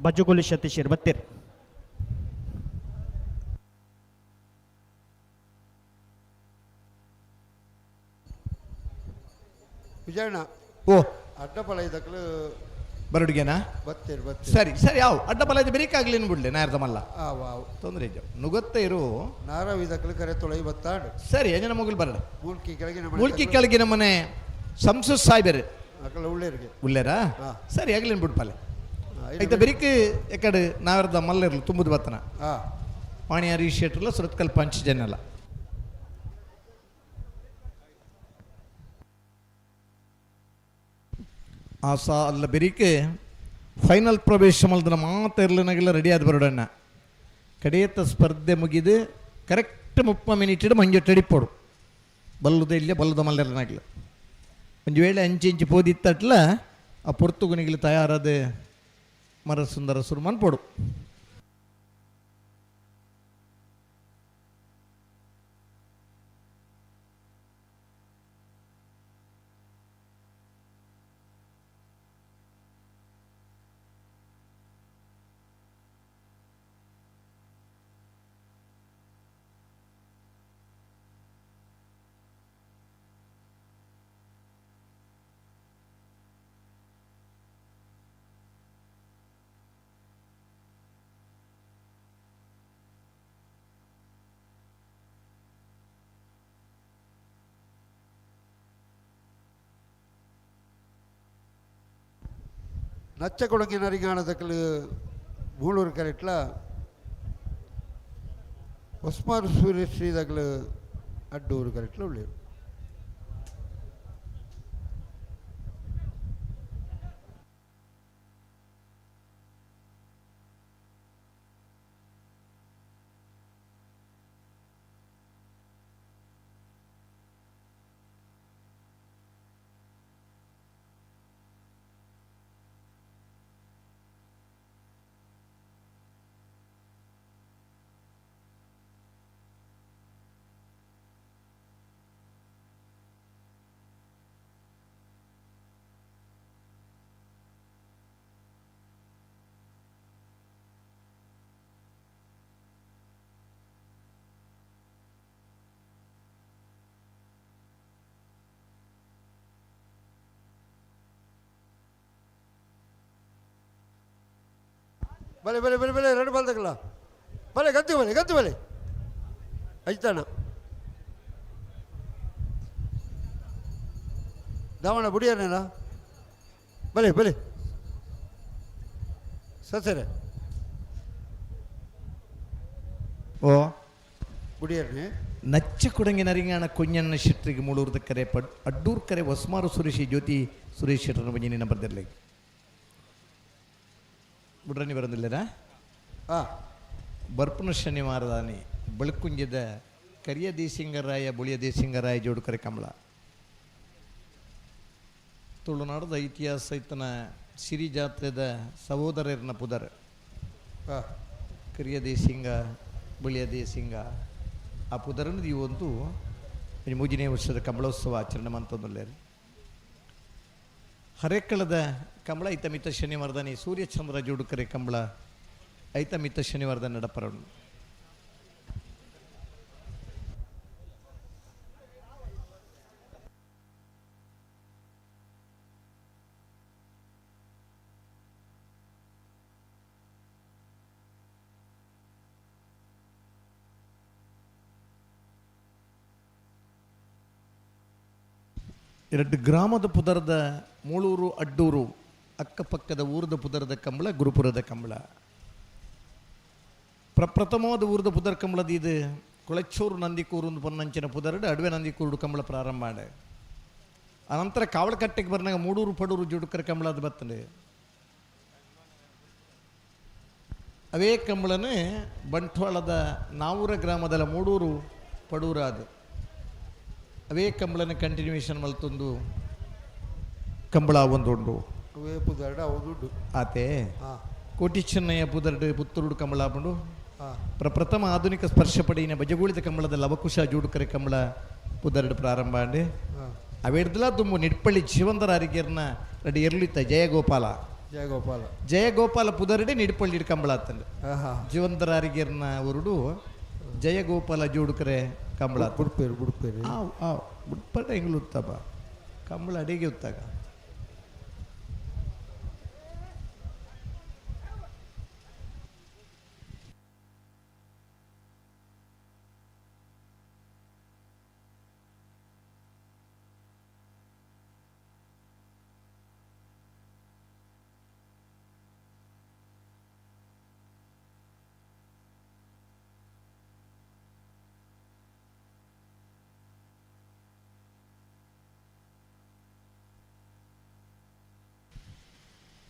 ಬಜಗೋಲಿ ಸತೀಶರಿ ಬತ್ತೀರಿ ವಿಜಯಣ್ಣ ಓ ಅಡ್ಡಬಲ ಇದಕ್ಕಲು ಬರುಡಿಗೆನಾ ಬತ್ತೀರಿ ಸರಿ ಸರಿ ಯಾವ ಅಡ್ಡಬಲ ಇದು ಬೆರಿಕಾಗ್ಲಿ ಬಿಡ್ಲಿ ನಾರ್ದಮಲ್ಲ ವಾವ್ ತೊಂದರೆ ಇದ್ದಾವೆ ನುಗತ್ತೆ ಇರು ನಾರವ್ ಇದಕ್ಕಲು ಕರೆ ತೊಳೈ ಬತ್ತಾಡು ಸರಿ ಎಂಜನ ಮುಗಿಲ್ ಬರಡ ಮೂಲ್ಕಿ ಕೆಳಗಿನ ಮುಳ್ಕಿ ಕೆಳಗಿನ ಮನೆ ಸಂಸು ಸಾಯ್ಬೇರೆ ಅಕಲ ಉಳ್ಳೇರಿಗೆ ಉಳ್ಳೇರಾ ಸರಿ ಆಗ್ಲಿ ಬಿಡ್ಪಲ್ಲೆ ಆಯ್ತಾ ಬೆರಿಕ್ ಎಕಡೆ ನಾವೆರ್ದ ಮಲ್ಲಿರ್ಲು ತುಂಬುದು ಬತ್ತನ ಪಾಣಿ ಹರೀಶ್ ಶೆಟ್ರಲ್ಲ ಸುರತ್ಕಲ್ ಪಂಚ್ ಜನಲ್ಲ ಆ ಸಾ ಅಲ್ಲ ಬೆರಿಕೆ ಫೈನಲ್ ಪ್ರವೇಶ ಮಲ್ದನ ಮಾತೆರ್ಲನಾಗೆಲ್ಲ ರೆಡಿ ಆದ ಬರೋಡಣ್ಣ ಕಡೆಯತ್ತ ಸ್ಪರ್ಧೆ ಮುಗಿದು ಕರೆಕ್ಟ್ 30 ಮಿನಿಟ್ ಮಂಜು ಟಡಿಪೋಡು ಬಲ್ಲುದ ಇಲ್ಲೇ ಬಲ್ಲುದ ಮಲ್ಲೆರ್ನಾಗ್ಲ ಒಂದು ವೇಳೆ ಅಂಚಿ ಪೋದಿತ್ತಟ್ಲ ಆ ಪೊರ್ತುಗುನಿಗ್ಲಿ ತಯಾರಾದ ಮರ ಸುಂದರ ಸುರ್ಮನ್ ಪೋಡು நச்சக்குடங்கி நரிங்கானதுக்கு மூலூர் கரெக்டில் ಒಸ್ಮಾರು ಸೂರ್ಯಶ್ರೀ ದಗಲು ಅಡ್ಡೂರು ಕರೆಕ್ಟ್ಲ ಉಳ್ಳೇರು ಭಲೆ ಭಲೆ ಭಲೆ ಭಲೆ ಎರಡು ಬಾಲ್ ತಗಲ ಭಲೆ ಗತ್ತು ಭಲೆ ಐತಾನ ದಾವಣ ಬುಡಿಯನೇನ ಭಲೆ ಭಲೆ ಸಸರೆ ಓ ಬುಡಿಯರ್ನೆ ನಚ್ಚ ಕುಡಂಗಿ ನರಿಂಗಾಣ ಕುഞ്ഞಣ್ಣ ಶೆಟ್ರಿಗೆ ಮೂಳೂರ್ದ ಕರೆ ಅಡ್ಡೂರ್ ಕರೆ ಹೊಸ್ಮಾರು ಸುರೇಶಿ ಜ್ಯೋತಿ ಸುರೇಶ್ ಶೆಟ್ಟರ್ನ ಬಂಜಿನಿ ನಂಬರ್ದಲ್ಲಿ ಬಿಡ್ರನಿ ಬರೋದಿಲ್ಲರಾ ಬರ್ಪುನ ಶನಿವಾರದಾನಿ ಬೆಳಕುಂಜದ ಕರಿಯ ದೇಸಿಂಗರಾಯ ಬುಳಿಯ ದೇಸಿಂಗರಾಯ ಜೋಡುಕರೆ ಕಮಲ ತುಳುನಾಡದ ಇತಿಹಾಸ ಇತ್ತನ ಸಿರಿ ಜಾತ್ರೆದ ಸಹೋದರರನ್ನ ಪುದರ್ ಕರಿಯ ದೇಸಿಂಗ ಬುಳಿಯ ದೇಸಿಂಗ ಆ ಪುದರನದು ಇವೊಂದು 3ನೇ ವರ್ಷದ ಕಮಲೋತ್ಸವ ಆಚರಣೆ ಮಂತಂದುಲ್ಲೇರು ಹರೇಕಳದ ಕಂಬಳ ಐತ ಮಿತ್ತ ಶನಿವಾರದಾನಿ ಸೂರ್ಯಚಂದ್ರ ಜೋಡುಕರೆ ಕಂಬಳ ಐತ ಮಿತ್ತ ಶನಿವಾರದ ನಡಪರನು ಎರಡು ಗ್ರಾಮದ ಪುದರದ ಮೂಳೂರು ಅಡ್ಡೂರು ಅಕ್ಕಪಕ್ಕದ ಊರದ ಪುದರದ ಕಂಬಳ ಗುರುಪುರದ ಕಂಬಳ ಪ್ರಪ್ರಥಮವಾದ ಊರದ ಪುದರ್ ಕಂಬಳದ ಇದು ಕೊಳಚೂರು ನಂದಿಕೂರು ಪೊನ್ನಂಚಿನ ಪುದರಡು ಅಡವೆ ನಂದಿಕೂರು ಕಂಬಳ ಪ್ರಾರಂಭ ಮಾಡೆ ಅನಂತರ ಕಾವಳಕಟ್ಟೆಗೆ ಬರ್ನಾಗ ಮೂಡೂರು ಪಡೂರು ಜುಡುಕರ ಕಂಬಳದ ಬರ್ತದೆ ಅವೇ ಕಂಬಳನೇ ಬಂಟ್ವಾಳದ ನಾವೂರ ಗ್ರಾಮದ ಮೂಡೂರು ಪಡೂರ ಅದು ಅವೇ ಕಂಬಳನ ಕಂಟಿನ್ಯೂಷನ್ ಮಲ್ತೊಂದು ಕಂಬಳ ಒಂದುಂಡು ಅವೇ ಪುದರ್ಡ ಅವದುಂಡು ಆತೆ ಕೋಟಿ ಚೆನ್ನಯ್ಯ ಪುದರ್ಡು ಪುತ್ತೂರು ಕಂಬಳ ಬಂಡು ಪ್ರಪ್ರಥಮ ಆಧುನಿಕ ಸ್ಪರ್ಶ ಪಡೆಯಿನ ಬಜಗೂಳಿದ ಕಂಬಳದ ಲವಕುಶ ಜೂಡುಕರೆ ಕಂಬಳ ಪುದರ್ಡು ಪ್ರಾರಂಭ ಅಂಡೆ ಅವೆಡ್ದಲ ತುಂಬ ನಿಡ್ಪಳ್ಳಿ ಜೀವಂತರ ಅರಿಗೆರ್ನ ರೆಡಿ ಎರ್ಲಿತ್ತ ಜಯಗೋಪಾಲ ಪುದರ್ಡೆ ನಿಡ್ಪಳ್ಳಿ ಕಂಬಳ ಆತಂಡು ಜೀವಂತರ ಅರಿಗೆರ್ನ ಉರುಡು ಜಯಗೋಪಾಲ ಜೋಡುಕರೆ ಕಂಬಳ ಬುಡ್ಪೇರು ಬುಡ್ಪಟ ಹೆಂಗ್ಲು ಉತ್ತಬ ಕಂಬಳ ಅಡಿಗೆ ಉತ್ತಾಗ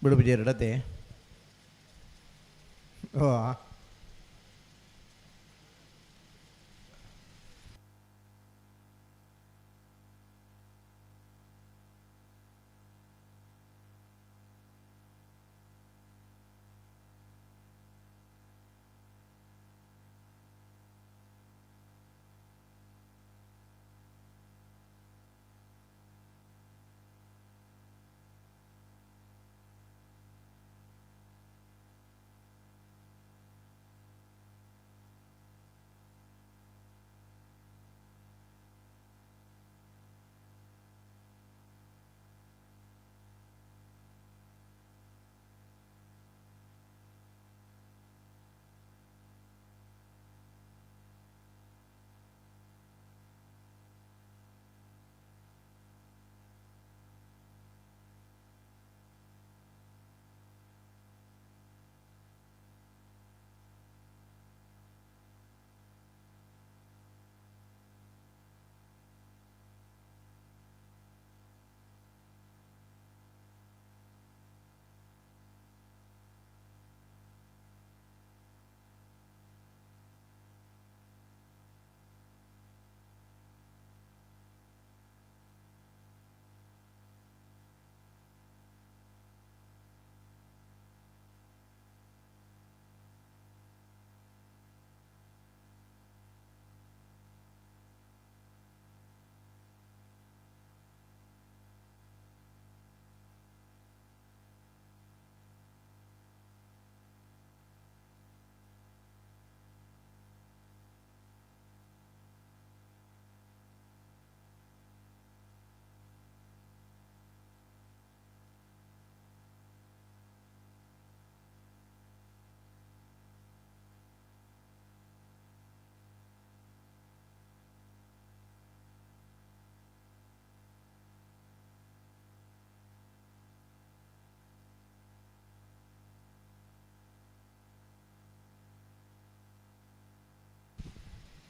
ಬಿಡುಬಿಜೇರಡತೆ ಓ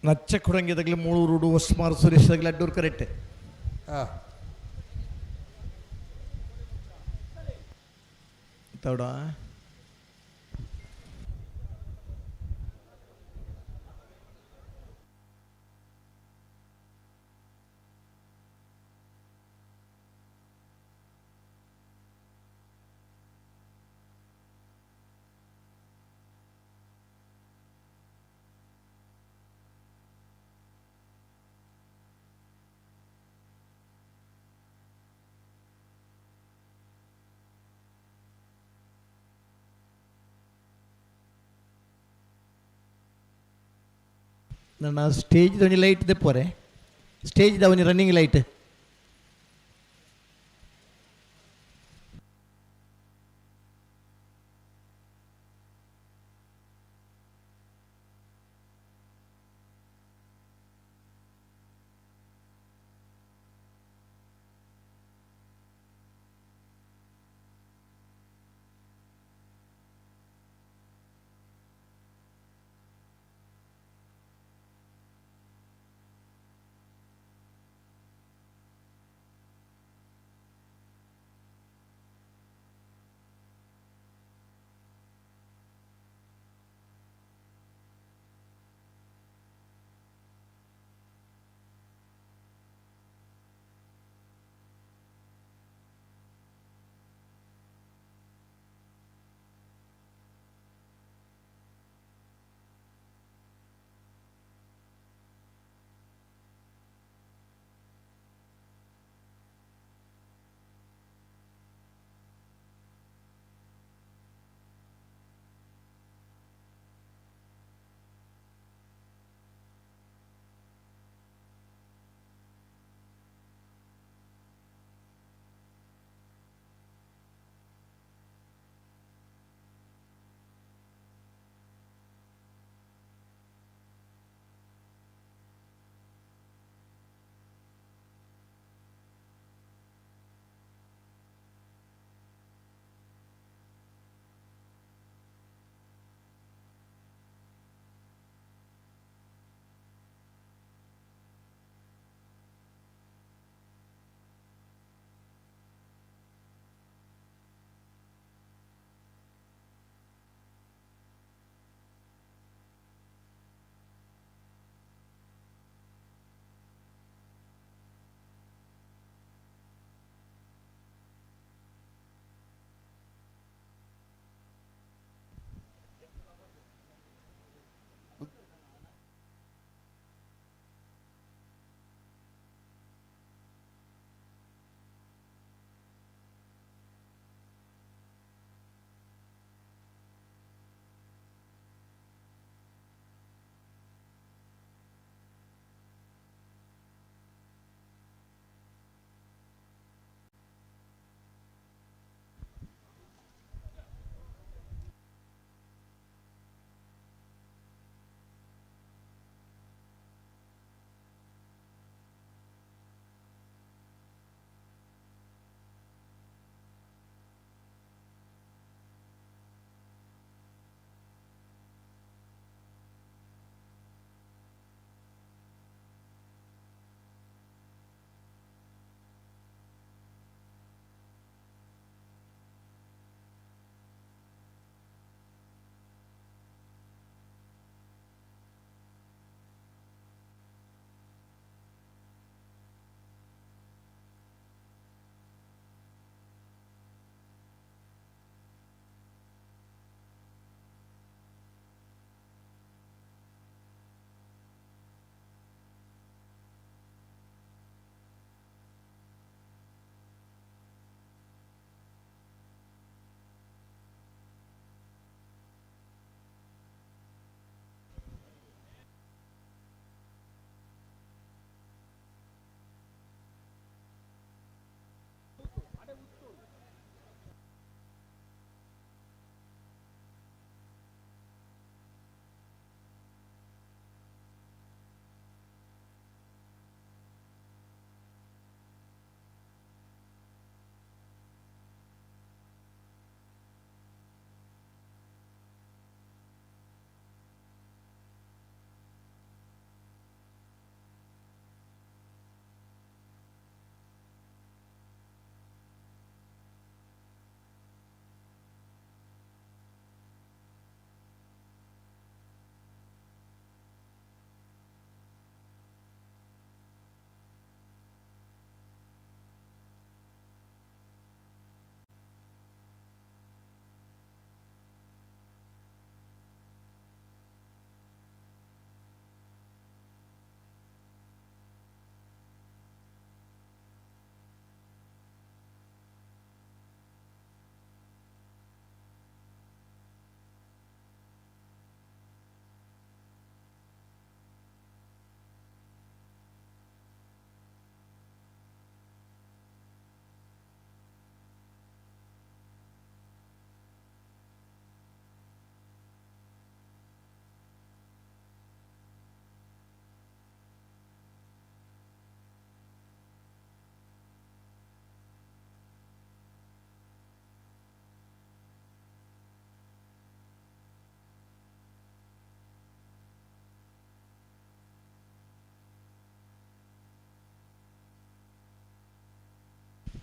ನಚ್ಚ ಕೊಡಂಗಿದಾಗಲಿ ಮೂಳೂರು ಹೊಸ್ಮಾರು ಸುರೇಶ್ ದಾಗಲಿ ಅಡ್ಡೂರು ಕರೆಕ್ಟ್ ತೌಡ ನನ್ನ ಸ್ಟೇಜ್ ಒಂಜಿ ಲೈಟ್ ದೆಪ್ಪೋರೆ ಸ್ಟೇಜ್ ಒಂಜಿ ರನ್ನಿಂಗ್ ಲೈಟ್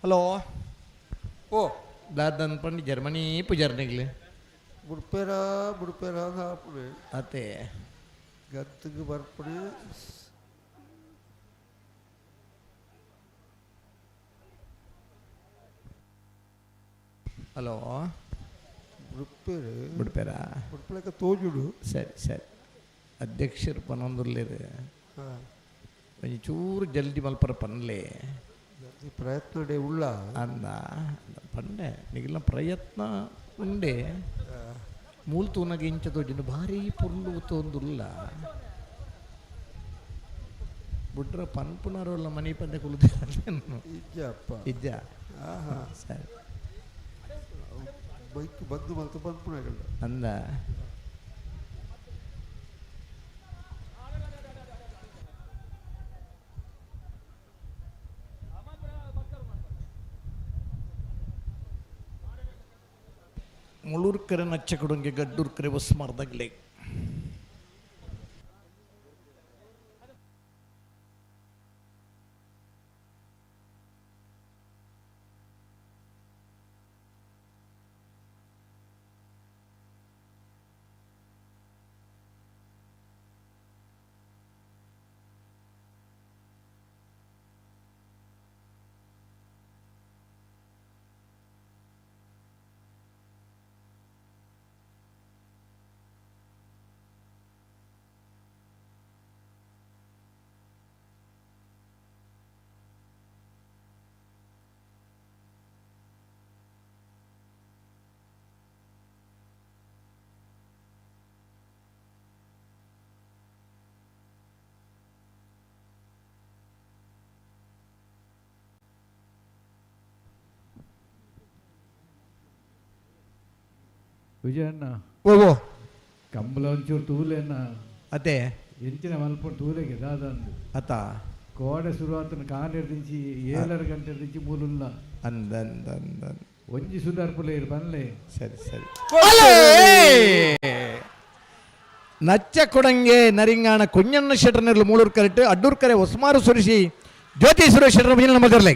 ಹಲೋ ಓ ದಾದನ್ ಪಂಡಿ ಜರ್ಮನಿ ಪುಜರ್ನಿಗ್ಲಿ ಬುಡ್ಪೇರ ಹಾಪುಣೆ ಅತ್ತೆ ಗತ್ತಿಗೆ ಬರ್ಪಣೆ ಹಲೋ ಬುಡ್ಪೇರ ತೋಜುಡು ಸರಿ ಸರಿ ಅಧ್ಯಕ್ಷರು ಪನೊಂದುರ್ಲೇರು ಒಂಚೂರು ಜಲ್ದಿ ಮಲ್ಪರ ಪನ್ಲೆ ಪ್ರಯತ್ನ ಉಳ್ಳ ಅಂದ ಪಂಡೆ ನಿಗಿಲ್ಲ ಪ್ರಯತ್ನ ಉಂಡೆ ಮೂಲ್ ತೂನಗೆ ಇಂಚ ತೋಜಿನ ಭಾರಿ ಪುರ್ಲು ತೊಂದುಲ್ಲ ಬಿಟ್ರೆ ಪನ್ಪುನರೋಲ್ಲ ಮನೆ ಪಂದೆ ಇಜ್ಜ ಸರಿ ಬೈಕ್ ಬಂದು ಮಲ್ತು ಪನ್ಪುನಗಲ್ಲ ಅಂದ ಮುಳೂರ್ಕರೆ ನಚ್ಚ ಕೊಡಂಗೆ ಗಡ್ಡೂರ್ಕರೆ ಬಸ್ ಮಾಡ್ದಾಗ್ಲೇ ವಿಜಯಣ್ಣ ಓ ಕಂಬಳ ಒಂಚೂರು ತೂಲೆನ್ನ ಅದೇ ಎಂಚಿನ ಮಲ್ಪೊಂಡು ತೂಲೆಗೆ ದಾದಂದು ಅತ ಕೋಡೆ ಶುರುವಾತನ ಕಾನೆರ್ದಿಂಚಿ 7 ಗಂಟೆ ದಿಂಚಿ ಮೂಲುಲ್ಲ ಅಂದ ಒಂಜಿ ಸುಧಾರ್ಪುಲೆ ಇರು ಬನ್ಲೆ ಸರಿ ಸರಿ ನಚ್ಚ ಕೊಡಂಗೆ ನರಿಂಗಾಣ ಕುഞ്ഞಣ್ಣ ಶೆಟ್ಟರ್ನರ್ಲು ಮೂಳೂರು ಕರೆಕ್ಟ್ ಅಡ್ಡೂರು ಕರೆ ಒಸ್ಮಾರು ಸುರೇಶಿ ಜ್ಯೋತಿ ಸುರೇಶ್ ಶೆಟ್ಟರ್ ಮೀನ ನಮ್ಮದರ್ಲೆ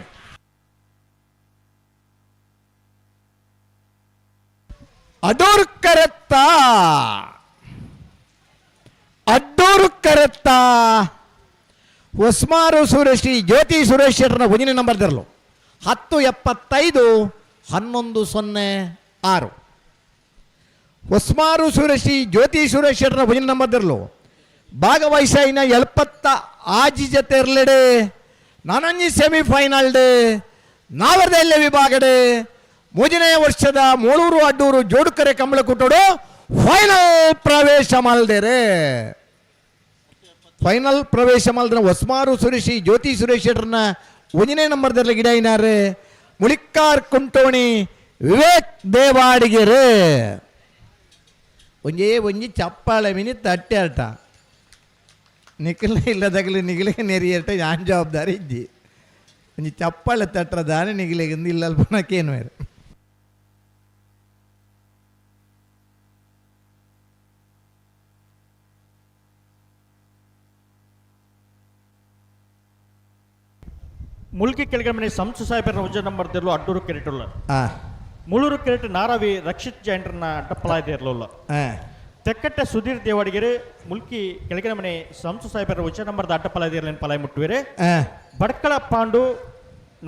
ಅಡೂರು ಕರೆತ್ತ ಒಸ್ಮಾರು ಸುರೇಶಿ ಜ್ಯೋತಿ ಸುರೇಶ್ ಶೆಟ್ಟರ್ನ ಒಂಜಿನ ನಂಬರ್ ದರ್ಲು 1075 1106 ಒಸ್ಮಾರು ಸುರೇಶಿ ಜ್ಯೋತಿ ಸುರೇಶ್ ಶೆಟ್ಟರ್ನ ಒಂಜಿನ ನಂಬರ್ ದರ್ಲು ಭಾಗವಹಿಸಿನ 70 ಜೊತೆ ಇರ್ಲೆಡೆ ನಾನಂಜಿ ಸೆಮಿಫೈನಲ್ ನಾವರ್ದೆಲ್ಲೆ ವಿಭಾಗಡೆ ಮೂಜನೇ ವರ್ಷದ ಮೂಳೂರು ಅಡ್ಡೂರು ಜೋಡುಕರೆ ಕಂಬಳಕುಟ್ಟೋಡು ಫೈನಲ್ ಪ್ರವೇಶ ಮಲ್ದೇರೆ ಫೈನಲ್ ಪ್ರವೇಶ ಮಲ್ದ್ರೆ ಒಸ್ಮಾರು ಸುರೇಶಿ ಜ್ಯೋತಿ ಸುರೇಶ್ ಶೆಟ್ಟರ್ನ ಒಂಜನೇ ನಂಬರ್ದಲ್ಲಿ ಗಿಡ ಇನಾರೆ ಮುಳಿಕಾರ್ ಕುಂಟೋಣಿ ವಿವೇಕ್ ದೇವಾಡಿಗೆರೆ ಒಂಜಿ ಚಪ್ಪಾಳೆ ಮಿನಿ ತಟ್ಟೆ ಅಟ ನಿಖಿಲ ಇಲ್ಲದಾಗಲಿ ನಿಗಿಲಿಗೆ ನೆರಿಯಟ ಯಾನ್ ಜವಾಬ್ದಾರಿ ಇದ್ದಿ ಒಂಜಿ ಚಪ್ಪಾಳೆ ತಟ್ರ ದಾನೆ ನಿಗಿಲಿಗೆ ಇಲ್ಲಲ್ಪನಕ್ಕೇನು ಬೇರೆ ಮುಲ್ಕಿ ಕೆಳಗಡೆ ಮನೆ ಸಂಸು ಸಾಹೇಬರ ವಜ ನಂಬರ್ ತೆರಲು ಅಡ್ಡೂರು ಕೆರೆಟುಲ್ಲ ಮುಳೂರು ಕೆರೆಟ್ ನಾರಾವಿ ರಕ್ಷಿತ್ ಜೈಂಟ್ರನ್ನ ಅಡ್ಡಪ್ಪಲ ಇರಲಿಲ್ಲ ತೆಕ್ಕಟ್ಟೆ ಸುಧೀರ್ ದೇವಾಡಿಗೆರೆ ಮುಲ್ಕಿ ಕೆಳಗಡೆ ಮನೆ ಸಂಸು ಸಾಹೇಬರ ವಜ ನಂಬರ್ದ ಅಡ್ಡಪ್ಪಲ ಇರಲಿನ ಪಲಾಯಿ ಮುಟ್ಟುವಿರೆ ಬಡ್ಕಳ ಪಾಂಡು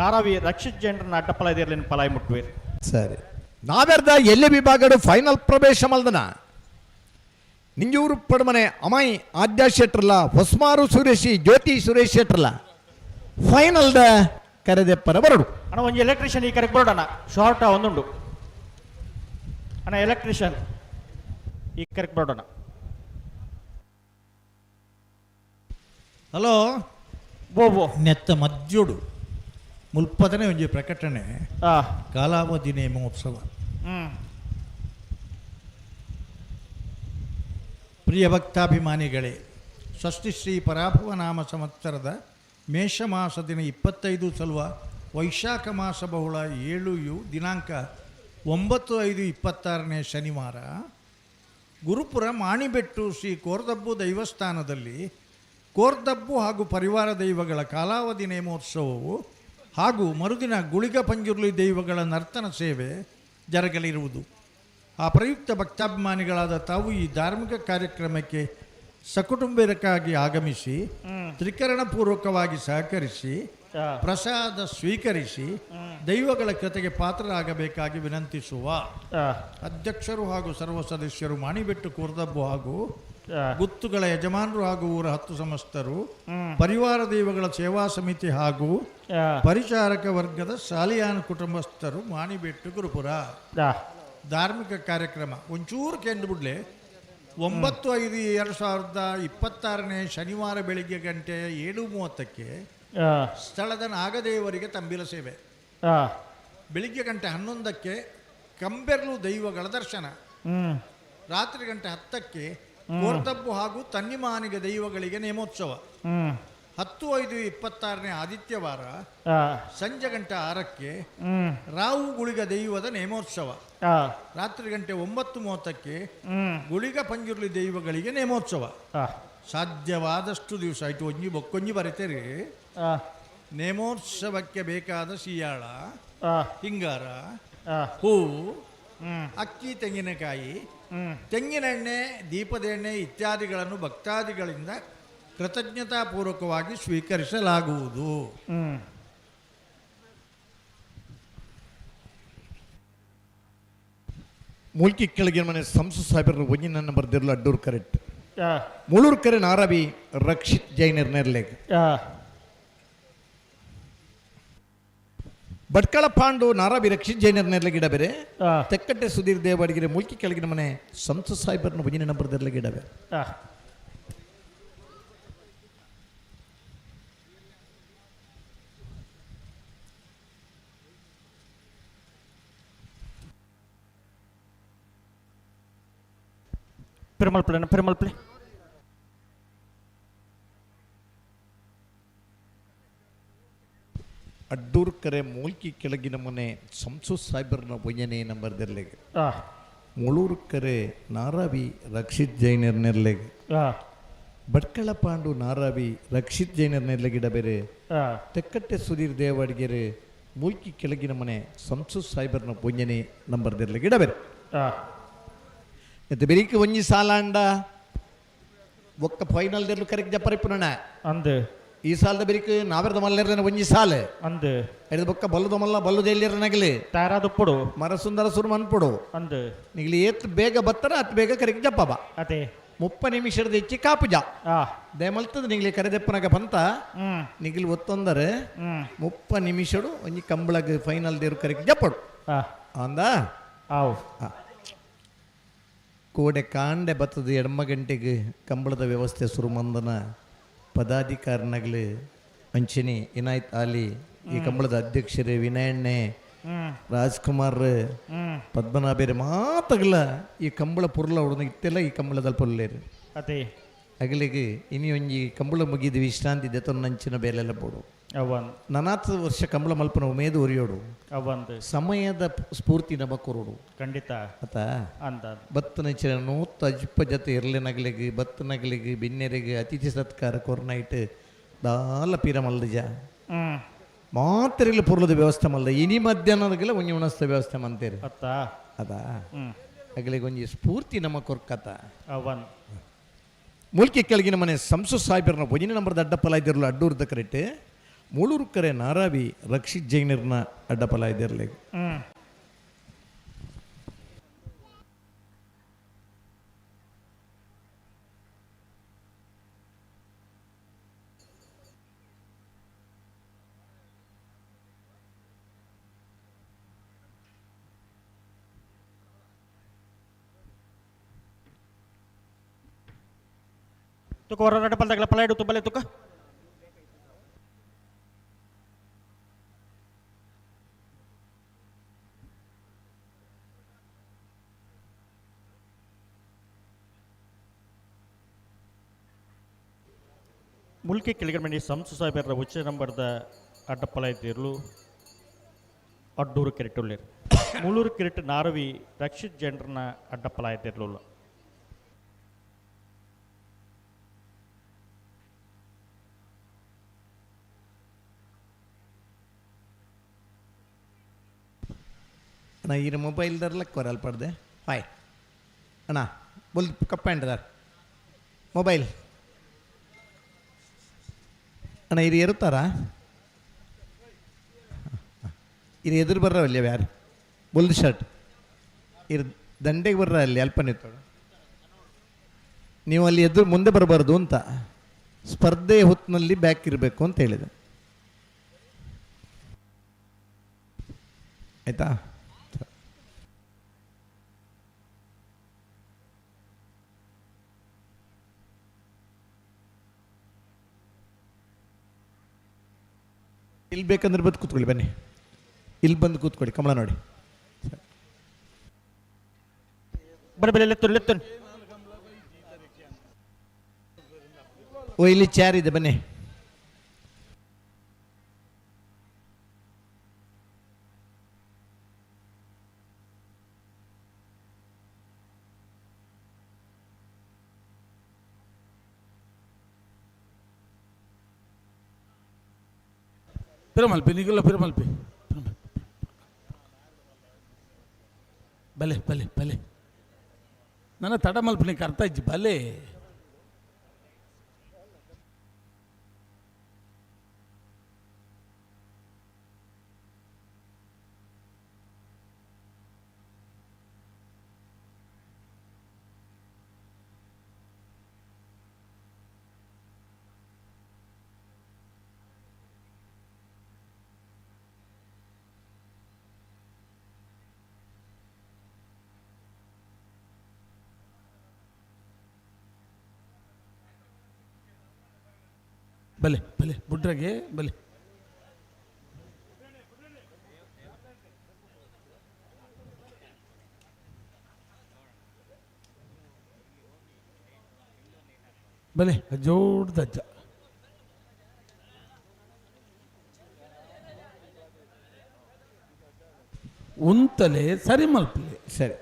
ನಾರಾವಿ ರಕ್ಷಿತ್ ಜೈಂಟ್ರನ್ನ ಅಡ್ಡಪ್ಪಲ ಇರಲಿನ ಪಲಾಯಿ ಮುಟ್ಟುವಿರೆ ಸರಿ ನಾವೆರ್ದ ಎಲ್ಲಿ ವಿಭಾಗಡು ಫೈನಲ್ ಪ್ರವೇಶ ಮಲ್ದನ ನಿಂಜೂರು ಪಡಮನೆ ಅಮಾಯಿ ಆದ್ಯ ಶೆಟ್ರಲ್ಲ ಹೊಸ್ಮಾರು ಸುರೇಶಿ ಜ್ಯೋತಿ ಸುರೇಶ್ ಶೆಟ್ರಲ್ಲ ಫೈನಲ್ ಕರೆದೆಪ್ಪರ ಬರಡು ಅಣ್ಣ ಒಂದು ಎಲೆಕ್ಟ್ರಿಷಿಯನ್ ಈ ಕರೆಗೆ ಬರೋಣ ಶಾರ್ಟ್ ಒಂದುಂಡು ಅಣ್ಣ ಎಲೆಕ್ಟ್ರಿಷಿಯನ್ ಈ ಕರೆಗೆ ಬರೋಣ ಹಲೋ ಬೋ ನೆತ್ತ ಮಜ್ಜೋಡು ಮುಲ್ಪದನೆ ಒಂಜಿ ಪ್ರಕಟಣೆ ಕಾಲಾವಧಿ ನೇಮೋತ್ಸವ ಪ್ರಿಯ ಭಕ್ತಾಭಿಮಾನಿಗಳೇ ಷಷ್ಠಿ ಶ್ರೀ ಪರಾಭವ ನಾಮ ಸಂವತ್ಸರದ ಮೇಷ ಮಾಸ ದಿನ 25 ಸಲ್ವ ವೈಶಾಖ ಮಾಸ ಬಹುಳ 7 ದಿನಾಂಕ 9/5/26 ಶನಿವಾರ ಗುರುಪುರ ಮಾಣಿಬೆಟ್ಟು ಶ್ರೀ ಕೋರ್ದಬ್ಬು ದೈವಸ್ಥಾನದಲ್ಲಿ ಕೋರ್ದಬ್ಬು ಹಾಗೂ ಪರಿವಾರ ದೈವಗಳ ಕಾಲಾವಧಿ ನೇಮೋತ್ಸವವು ಹಾಗೂ ಮರುದಿನ ಗುಳಿಗ ಪಂಜುರ್ಲಿ ದೈವಗಳ ನರ್ತನ ಸೇವೆ ಜರಗಲಿರುವುದು. ಆ ಪ್ರಯುಕ್ತ ಭಕ್ತಾಭಿಮಾನಿಗಳಾದ ತಾವು ಈ ಧಾರ್ಮಿಕ ಕಾರ್ಯಕ್ರಮಕ್ಕೆ ಸಕುಟುಂಬಿಕರಾಗಿ ಆಗಮಿಸಿ ತ್ರಿಕರಣಪೂರ್ವಕವಾಗಿ ಸಹಕರಿಸಿ ಪ್ರಸಾದ ಸ್ವೀಕರಿಸಿ ದೈವಗಳ ಕೃತೆಗೆ ಪಾತ್ರರಾಗಬೇಕಾಗಿ ವಿನಂತಿಸುವ ಅಧ್ಯಕ್ಷರು ಹಾಗೂ ಸರ್ವ ಸದಸ್ಯರು ಮಾಣಿಬೆಟ್ಟು ಕೂರ್ದಬ್ಬು ಹಾಗೂ ಗುತ್ತುಗಳ ಯಜಮಾನರು ಹಾಗೂ ಊರ 10 ಸಮಸ್ತರು, ಪರಿವಾರ ದೈವಗಳ ಸೇವಾ ಸಮಿತಿ ಹಾಗೂ ಪರಿಚಾರಕ ವರ್ಗದ ಸಾಲಿಯಾನ ಕುಟುಂಬಸ್ಥರು ಮಾಣಿಬೆಟ್ಟು ಗುರುಪುರ. ಧಾರ್ಮಿಕ ಕಾರ್ಯಕ್ರಮ ಒಂಚೂರು ಕೆಂದುಬಿಡ್ಲೆ 9/5/2026 ಶನಿವಾರ ಬೆಳಿಗ್ಗೆ ಗಂಟೆ 7:30ಕ್ಕೆ ಸ್ಥಳದ ನಾಗದೇವರಿಗೆ ತಂಬಿಲ ಸೇವೆ. ಬೆಳಿಗ್ಗೆ ಗಂಟೆ 11ಕ್ಕೆ ಕಂಬೆರ್ಲು ದೈವಗಳ ದರ್ಶನ. ರಾತ್ರಿ ಗಂಟೆ 10ಕ್ಕೆ ಕೋರ್ತಬ್ಬು ಹಾಗೂ ತನ್ನಿಮಾನಿಗೆ ದೈವಗಳಿಗೆ ನೇಮೋತ್ಸವ. 10/5/26 ಆದಿತ್ಯವಾರ ಸಂಜೆ ಗಂಟೆ 6ಕ್ಕೆ ರಾವು ಗುಳಿಗ ದೈವದ ನೇಮೋತ್ಸವ. ರಾತ್ರಿ ಗಂಟೆ 9:30ಕ್ಕೆ ಗುಳಿಗ ಪಂಜುರ್ಲಿ ದೈವಗಳಿಗೆ ನೇಮೋತ್ಸವ. ಸಾಧ್ಯವಾದಷ್ಟು ದಿವಸ ಆಯ್ತು ಒಂಜಿ ಬೊಕ್ಕೊಂಜಿ ಬರೀತೇರಿ. ನೇಮೋತ್ಸವಕ್ಕೆ ಬೇಕಾದ ಸಿಯಾಳ, ಹಿಂಗಾರ, ಹೂವು, ಅಕ್ಕಿ, ತೆಂಗಿನಕಾಯಿ, ತೆಂಗಿನ ಎಣ್ಣೆ, ದೀಪದ ಎಣ್ಣೆ ಇತ್ಯಾದಿಗಳನ್ನು ಭಕ್ತಾದಿಗಳಿಂದ ಕೃತಜ್ಞತಾಪೂರ್ವಕವಾಗಿ ಸ್ವೀಕರಿಸಲಾಗುವುದು. ಮೂಲ್ಕಿ ಕೆಳಗಿನ ಮನೆ ಸಂಸು ಸಾಹೇಬರ ಒಂಜಿನ ಬರ್ದಿರಲು ಅಡ್ಡೂರು ಕರೆಕ್ಟ್. ಮುಳೂರು ಕರೆ ನಾರವಿ ರಕ್ಷಿತ್ ಜೈನರ್ ನೆರ್ಲೆಗ್. ಭಟ್ಕಳ ಪಾಂಡು ನಾರಾವಿ ರಕ್ಷಿತ್ ಜೈನರ್ ನೆರ್ಲೆ ಗಿಡ ಬೇರೆ. ತೆಕ್ಕಟ್ಟೆ ಸುಧೀರ್ ದೇವಾಡಿಗೆರೆ ಮೂಲ್ಕಿ ಕೆಳಗಿನ ಮನೆ ಸಂಸು ಸಾಹೇಬರನ್ನ ಒಂಜಿನ ನಂಬರ್ದಿರಲೆ ಗಿಡ ಬೇರೆ. ಪೆರಮಲ್ಪಳೆ ಅಡ್ಡೂರು ಕರೆ ಮೂಲ್ಕಿ ಕೆಳಗಿನ ಮನೆ ಸಂಸು ಸಾಹೇಬರ್ನ ಒಂಜನೇ ನಂಬರ್ದಿರ್ಲೆಗೆ. ಮುಳೂರು ಕರೆ ನಾರಾವಿ ರಕ್ಷಿತ್ ಜೈನರ್ ನೆರ್ಲೆಗೆ. ಭಟ್ಕಳ ಪಾಂಡು ನಾರಾವಿ ರಕ್ಷಿತ್ ಜೈನರ್ ನೆರ್ಲೆಗಿಡ ಬೇರೆ. ತೆಕ್ಕಟ್ಟೆ ಸುಧೀರ್ ದೇವಾಡಿಗೆರೆ ಮೂಲ್ಕಿ ಕೆಳಗಿನ ಮನೆ ಸಂಸು ಸಾಹೇಬರ್ನ ಒಂಜನೇ ನಂಬರ್ದಿರ್ಲೆಗಿಡ ಬೇರೆ. ಎತ್ತ ಬೆರಿಕೆ ಒಂಜಿ ಸಾಲ ಅಂಡ ಒಕ್ಕ ಫೈನಲ್ ದೆರ್ಲು ಕರೆಕ್ಟ್ ಜಪ್ಪರಿ ಪುನಣ ಅಂದು ಈ ಸಾಲದ ಬೆರಿಕೆ ನಾವೆರ್ದ ಮಲ್ಲೆರ್ನ ಒಂಜಿ ಸಾಲ ಅಂದು ಎಡ್ದ ಬೊಕ್ಕ ಬಲ್ಲುದ ಮಲ್ಲ ಬಲ್ಲುದ ಎಲ್ಲಿರನಗಲಿ ತಾರಾದುಪ್ಪುಡು ಮರ ಸುಂದರ ಸುರು ಮನ್ಪುಡು ಅಂದು ನಿಗಲಿ ಏತ್ ಬೇಗ ಬತ್ತರ ಅತ್ ಬೇಗ ಕರೆಕ್ಟ್ ಜಪ್ಪಬ ಅದೇ 30 ನಿಮಿಷದ ಹೆಚ್ಚಿ ಕಾಪುಜ ದೇಮಲ್ತದ ನಿಗ್ಲಿ ಕರೆದೆಪ್ಪನಾಗ ಬಂತ ನಿಗ್ಲಿ ಒತ್ತೊಂದರೆ 30 ನಿಮಿಷಡು ಒಂಜಿ ಕಂಬಳಗ ಫೈನಲ್ ದೇರು ಕರೆಕ್ಟ್ ಜಪ್ಪಡು ಅಂದ ಕೋಡೆ ಕಾಂಡೆ ಬತ್ತದ ಎಡಮ ಗಂಟೆಗೆ ಕಂಬಳದ ವ್ಯವಸ್ಥೆ ಸುರುಮಂದನ ಪದಾಧಿಕಾರಿನಾಗಲಿ ಅಂಚನಿ ಇನಾಯತ್ ಆಲಿ ಈ ಕಂಬಳದ ಅಧ್ಯಕ್ಷರೇ ವಿನಯಣ್ಣೆ ರಾಜ್ಕುಮಾರ್ ಪದ್ಮನಾಭೇರೆ ಮಾತಗಲ ಈ ಕಂಬಳ ಪುರ್ಲ ಹೊಡೆದ ಇತ್ತೆಲ್ಲ ಈ ಕಂಬಳದಲ್ಲಿ ಪೊಲ್ಲೇರು ಅದೇ ಅಗಲಿಗೆ ಇನಿ ಒಂಜಿ ಕಂಬಳ ಮುಗಿದು ವಿಶ್ರಾಂತಿ ದೆತೊಂದು ನಂಚಿನ ಬೇಲೆಲ್ಲ ಬೋಡು ನನಾತ್ ವರ್ಷ ಕಂಬಳ ಮಲ್ಪನ ಉಮೇದು ಒರಿಯೋಡು ಸಮಯದ ಸ್ಫೂರ್ತಿ ನಮಕೊರೋಡು ಖಂಡಿತ ಆತ ಬತ್ತನ ನೂತ ಅಜ್ಪ ಜೊತೆ ಇರ್ಲಿನಗಲಿಗೆ ಬತ್ತನಗಲಿಗೆ ಬಿನ್ನೆರಿಗೆ ಅತಿಥಿ ಸತ್ಕಾರ ಕೊರ್ನೈಟ್ ದಾಲ ಪೀರ ಮಲ್ದಜ ಮಾತ್ರೆಗಳ ಪುರ್ಲದ ವ್ಯವಸ್ಥೆ ಮಲ್ದ ಇನಿ ಮಧ್ಯಾಹ್ನದಗೆಲ್ಲ ಒಂಜಿ ಉಣಸ್ತ ವ್ಯವಸ್ಥೆ ಮಂತೇರಿ ಅದಾ ಅಗಲಿಗೆ ಒಂಜಿ ಸ್ಫೂರ್ತಿ ನಮ್ಮ ಕೊರ್ಕತ ಮೂಲ್ಕಿ ಕೆಳಗಿನ ಮನೆ ಸಂಸು ಸಾಹೇಬರ್ನ ಒಂಜಿನ ನಂಬರ್ದ ಅಡ್ಡಪಲ ಇದ್ದಿರಲು ಅಡ್ಡೂರ್ದ ಕರೆಕ್ಟ್. ಮುಳೂರು ಕರೆ ನಾರಾವಿ ರಕ್ಷಿತ್ ಜೈನರ್ನ ಅಡ್ಡಪಲ ಇದ್ದಿರಲಿ. ತುಕ ಹೊರ ಪಲ್ದಾಗಲ ಪಲ ಇಡು ತುಬಲೆ ತುಕ ಮುಲ್ಕಿ ಕೆಳಗಡೆ ಮನೆ ಸಂಸು ಸಾಹೇಬರ ಉಚ್ಚ ನಂಬರ್ದ ಅಡ್ಡಪಲ ಇದ್ದಿರಲು ಅಡ್ಡೂರು ಕೆರೆಟುಳ್ಳೇರು. ಮುಳೂರು ಕೆರೆಟ್ ನಾರವಿ ರಕ್ಷಿತ್ ಜೈನರ್ನ ಅಡ್ಡಪಲ ಇದ್ದಿರಲಿಲ್ಲ. ಅಣ್ಣ ಈ ಮೊಬೈಲ್ ದರ್ಲಕ್ಕೆ ಕೊರಲ್ ಪಡ್ದೆ ಹಾಯ್ ಅಣ್ಣ ಬುಲ್ ಕಪ್ಪಂಡದಾರ್ ಮೊಬೈಲ್ ಅಣ್ಣ ಇದು ಇರುತ್ತಾರಾ ಇದು ಎದುರು ಬರ್ರವಲ್ಲ ಯಾರು ಬುಲ್ದ್ ಶರ್ಟ್ ಇದು ದಂಡೆಗೆ ಬರ್ರ ಅಲ್ಲಿ ಅಲ್ಪ ನಿಂತೋಡು ನೀವು ಅಲ್ಲಿ ಎದುರು ಮುಂದೆ ಬರಬಾರ್ದು ಅಂತ ಸ್ಪರ್ಧೆ ಹೊತ್ತಿನಲ್ಲಿ ಬ್ಯಾಕ್ ಇರಬೇಕು ಅಂತ ಹೇಳಿದೆ ಆಯ್ತಾ ಇಲ್ಲಿ ಬೇಕಂದ್ರೆ ಬಂದು ಕೂತ್ಕೊಳ್ಳಿ ಬನ್ನಿ ಇಲ್ಲಿ ಬಂದು ಕೂತ್ಕೊಳ್ಳಿ ಕಮಲ ನೋಡಿ ಬನ್ನಿ ಓ ಇಲ್ಲಿ ಚೇರ್ ಇದೆ ಬನ್ನಿ ಪಿರಮಲ್ಪಿ ನಿಗಲ್ಲ ಪಿರಮಲ್ಪಿ ಬಲೆ ಬಲೆ ಬಲೆ ನನ್ನ ತಡ ಮಲ್ಪ ನೀನು ಅರ್ಥ ಇಜ್ಜಿ ಬಲೆ ಬಲೆ ಬಲೆ ಬುಡ್ರಗೆ ಬಲೆ ಬಲೆ ಜೋಡ್ದಜ್ಜ ಉಂತಲೆ ಸರಿ ಮಲ್ಪಲೆ ಸರಿ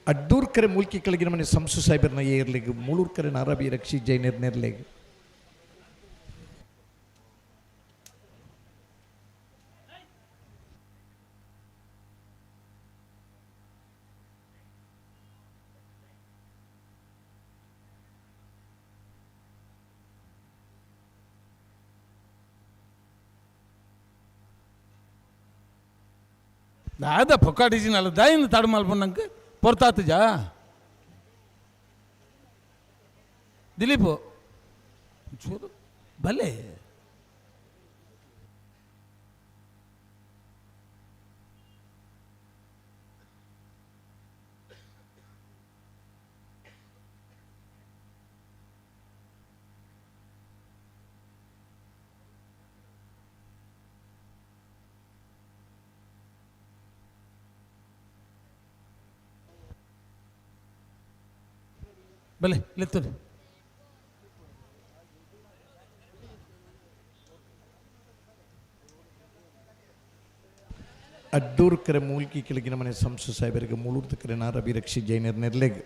ಅಡ್ಡೂರ್ ಕರೆ ಮೂಲ್ಕಿ ಕೆಳಗಿನ ಮನೆ ಸಂಸು ಸಾಹೇಬರ್ನ ಏರ್ಲಿಗೆ ಮೂಳೂರ್ ಕರೆ ನಾರಾಬಿ ರಕ್ಷಿ ಜೈನರ್ ನೆರ್ಲೆಗೆ దాదా పొక్కాటిచి నల్ల దాయింది తడు మల్పన్నాక పొరతాతుజా దిలీప్ చూడు భలే భలే లెత్తుడు ಅಡ್ಡೂರ್ ಕರೆ ಮೂಲ್ಕಿ ಕೆಳಗಿನ ಮನೆ ಸಂಸು ಸಾಹೇಬರಿಗೆ ಮೂಳೂರ್ದ ಕರೆ ನಾರಾಬಿ ರಕ್ಷಿ ಜೈನರ್ ನೆರ್ಲೆಗೆ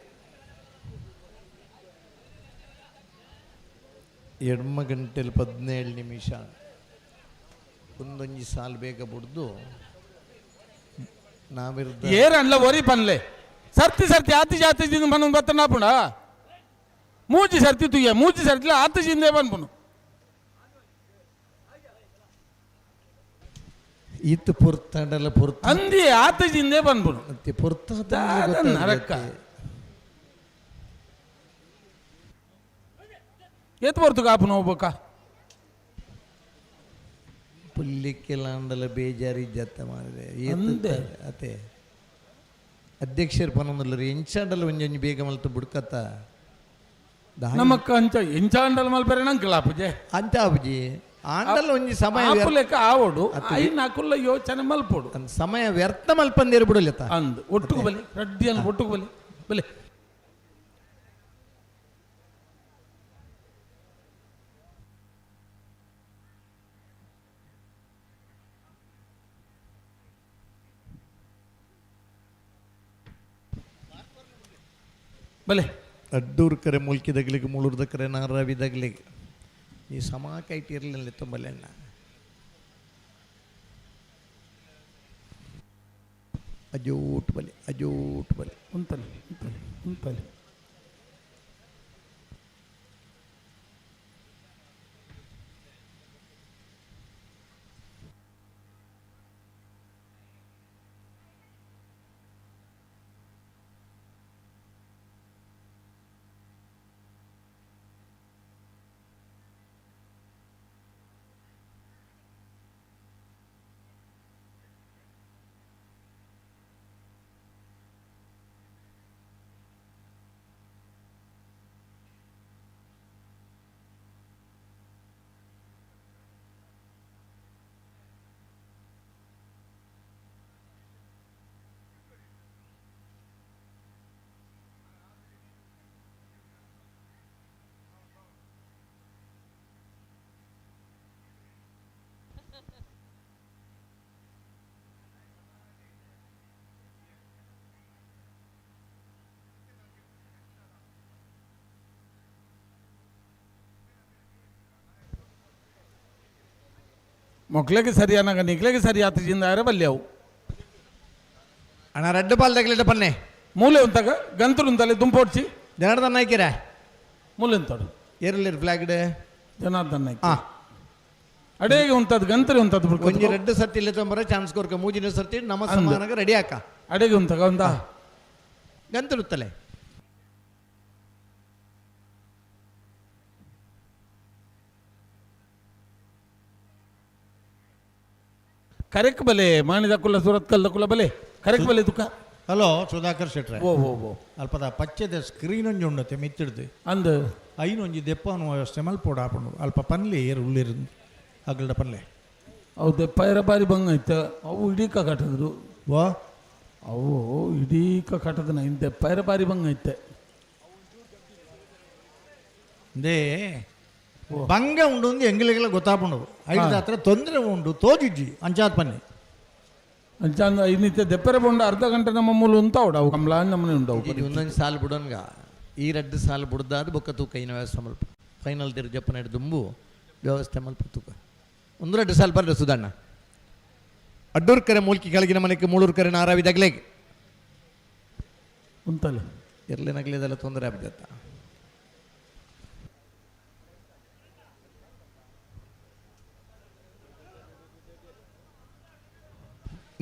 2 ಗಂಟೆಲಿ 17 ನಿಮಿಷ ಒಂದೊಂದು ಸಾಲ್ ಬೇಗ ಬಿಡ್ದು ನಾವಿರ್ದ ఏరన్ల వరి పనులే సర్తి సర్తి ఆతి జాతి జింది మనం బతనప్పుడు మూచి సర్తి తుయ్య మూచి సర్తిలో ఆతి జిందే పనుపును ಈತ ಪುರ್ತಾಡಲ್ಲ ಪುರ್ತ ಅಂದಿ ಆತಿ ಜಿಂದೇ ಪನುಪುನು ಮತ್ತೆ ಪುರ್ತಾದ ನರಕ ಏತ್ ಬರ್ತು ಕಾಪು ನಾವು ಬೋಕ ಪುಲ್ಲಿಕ್ಕೆಲಾಂಡಲ ಬೇಜಾರಿ ಜತ್ತ ಮಾಡಿದೆ ಅತೆ ಅಧ್ಯಕ್ಷರು ಪನೊಂದಲ್ಲರಿ ಎಂಚಾಂಡಲ ಒಂಜೊಂಜಿ ಬೇಗ ಮಲ್ತು ಬುಡ್ಕತ್ತ ನಮಕ್ಕ ಅಂಚ ಎಂಚಾಂಡಲ ಮಲ್ಪರೆ ನಂಕಲ ಅಪ್ಪಜೆ ಅಂತ ಅಪ್ಪಜಿ ಆಂಡಲ ಒಂಜಿ ಸಮಯ ಲೆಕ್ಕ ಆವಡು ಐ ನಾಕುಲ್ಲ ಯೋಚನೆ ಮಲ್ಪೋಡು ಸಮಯ ವ್ಯರ್ಥ ಮಲ್ಪಂದೇರು ಬಿಡಲಿತ್ತ ಅಂದ್ ಒಟ್ಟುಗು ಬಲೆ ರಡ್ಡಿ ಅನ್ನು ಒಟ್ಟುಗು ಬಲೆ ಬಲೆ ಬಲೆ ಅಡ್ಡೂರ್ ಕರೆ ಮುಲ್ಕಿದಗ್ಲಿಗೆ ಮುಳುರ್ದ ಕರೆ ನಾರಾವಿದಗ್ಲಿಗೆ ಈ ಸಮ ಕೈಟ್ ಇರಲಿಲ್ಲ ತುಂಬಲೆಣ್ಣ ಅಜೋಟ್ ಬಲಿ ಅಜೋಟ್ ಬಲಿ ಉಂತಲಿ ಉಂತಲಿ ಉಂತಲಿ. ಮೊಕ್ಲೆಗೆ ಸರಿ ಅನ್ನಗ ನಿಕ್ಲೆಗೆ ಸರಿ ಆತ ಜಿಂದಾರ ಬಲ್ಲೆ ಅವು ಅಣ್ಣ ರೆಡ್ ಬಾಲ್ ತಗಲಿಟ ಪನ್ನೆ ಮೂಲೆ ಉಂತಾಗ ಗಂತರು ಉಂತಲೆ ದುಂಪೋಡ್ಸಿ ಜನಾರ್ದನ್ ನಾಯ್ಕಿರ ಮೂಲೆ ಉಂತಾಡು ಏರ್ಲಿರ್ ಫ್ಲಾಗ್ಡ್ ಜನಾರ್ದನ್ ನಾಯ್ಕ ಅಡೇಗೆ ಉಂತದ್ದು ಗಂತರಿ ಉಂತದ್ದು ಒಂಜಿ ರೆಡ್ ಸರ್ತಿ ಇಲ್ಲ ತೊಂಬರ ಚಾನ್ಸ್ ಕೊರ್ಕ ಮೂಜಿನ ಸರ್ತಿ ನಮ್ಮ ಸಮಾನಗ ರೆಡಿ ಹಾಕ ಅಡೇಗೆ ಉಂತಾಗ ಒಂದ ಗಂತರುತ್ತಲೆ ಕರೆಕ್ ಬಲೆ ಮಾಣಿದ ಕುಲ ಸುರತ್ ಕಲ್ದ ಕುಲ ಬಲೆ ಕರೆಕ್ ಬಲೆ ತುಕ ಹಲೋ ಸುಧಾಕರ್ ಶೆಟ್ರೆ ಓ ಓ ಓ ಅಲ್ಪದ ಪಚ್ಚದ ಸ್ಕ್ರೀನ್ ಒಂಜಿ ಉಂಡತೆ ಮಿತ್ತಿಡ್ದು ಅಂದ ಐನೊಂಜಿ ದೆಪ್ಪನು ವ್ಯವಸ್ಥೆ ಮಲ್ಪೋಡು ಆಪುಂಡು ಅಲ್ಪ ಪನ್ಲೆ ಏರು ಉಳ್ಳಿರು ಅಗಲ್ಡ ಪನ್ಲೆ ಅವು ದೆಪ್ಪಾಯಿರ ಬಾರಿ ಬಂಗ ಐತ ಅವು ಇಡೀಕ ಕಟ್ಟದ್ರು ವಾ ಅವು ಇಡೀಕ ಕಟ್ಟದನ ಇನ್ ದೆಪ್ಪಾಯಿರ ಬಾರಿ ಬಂಗ ಐತೆ ದೇ ಬಂಗ ಉಂಡು ಒಂದು ಎಂಗಿಲೆಗೆಲ್ಲ ಗೊತ್ತಾಪುಂಡು ಐದು ಹತ್ರ ತೊಂದರೆ ಉಂಡು ತೋಜಿಜ್ಜಿ ಅಂಚಾತ್ ಪನ್ನೆ ಅಂಚಾಂದ ಇನ್ನಿತ್ತೆ ದೆಪ್ಪರೆ ಬಂಡ ಅರ್ಧ ಗಂಟೆ ನಮ್ಮ ಮೂಲ ಉಂತಾವಡ ಅವು ಕಮಲ ನಮ್ಮನೆ ಉಂಡವು ಒಂದೊಂದು ಸಾಲು ಬಿಡೋನ್ಗ ಈ ರೆಡ್ ಸಾಲು ಬಿಡ್ದಾದ ಬೊಕ್ಕ ತೂಕ ಇನ್ನು ವ್ಯವಸ್ಥೆ ಮಲ್ಪ ಫೈನಲ್ ತಿರುಜಪ್ಪನ ಹಿಡಿದು ದುಂಬು ವ್ಯವಸ್ಥೆ ಮಲ್ಪ ತೂಕ ಒಂದು ರೆಡ್ ಸಾಲು ಬರ್ರೆ ಸುಧಣ್ಣ ಅಡ್ಡೂರ್ ಕರೆ ಮೂಲ್ಕಿ ಕೆಳಗಿನ ಮನೆಗೆ ಮೂಳೂರು ಕರೆ ನಾರಾವಿ ದಗ್ಲೆಗೆ ಉಂತಲ್ಲ ಇರ್ಲೇನಾಗ್ಲಿದೆಲ್ಲ ತೊಂದರೆ ಆಗ್ಬಿಡುತ್ತ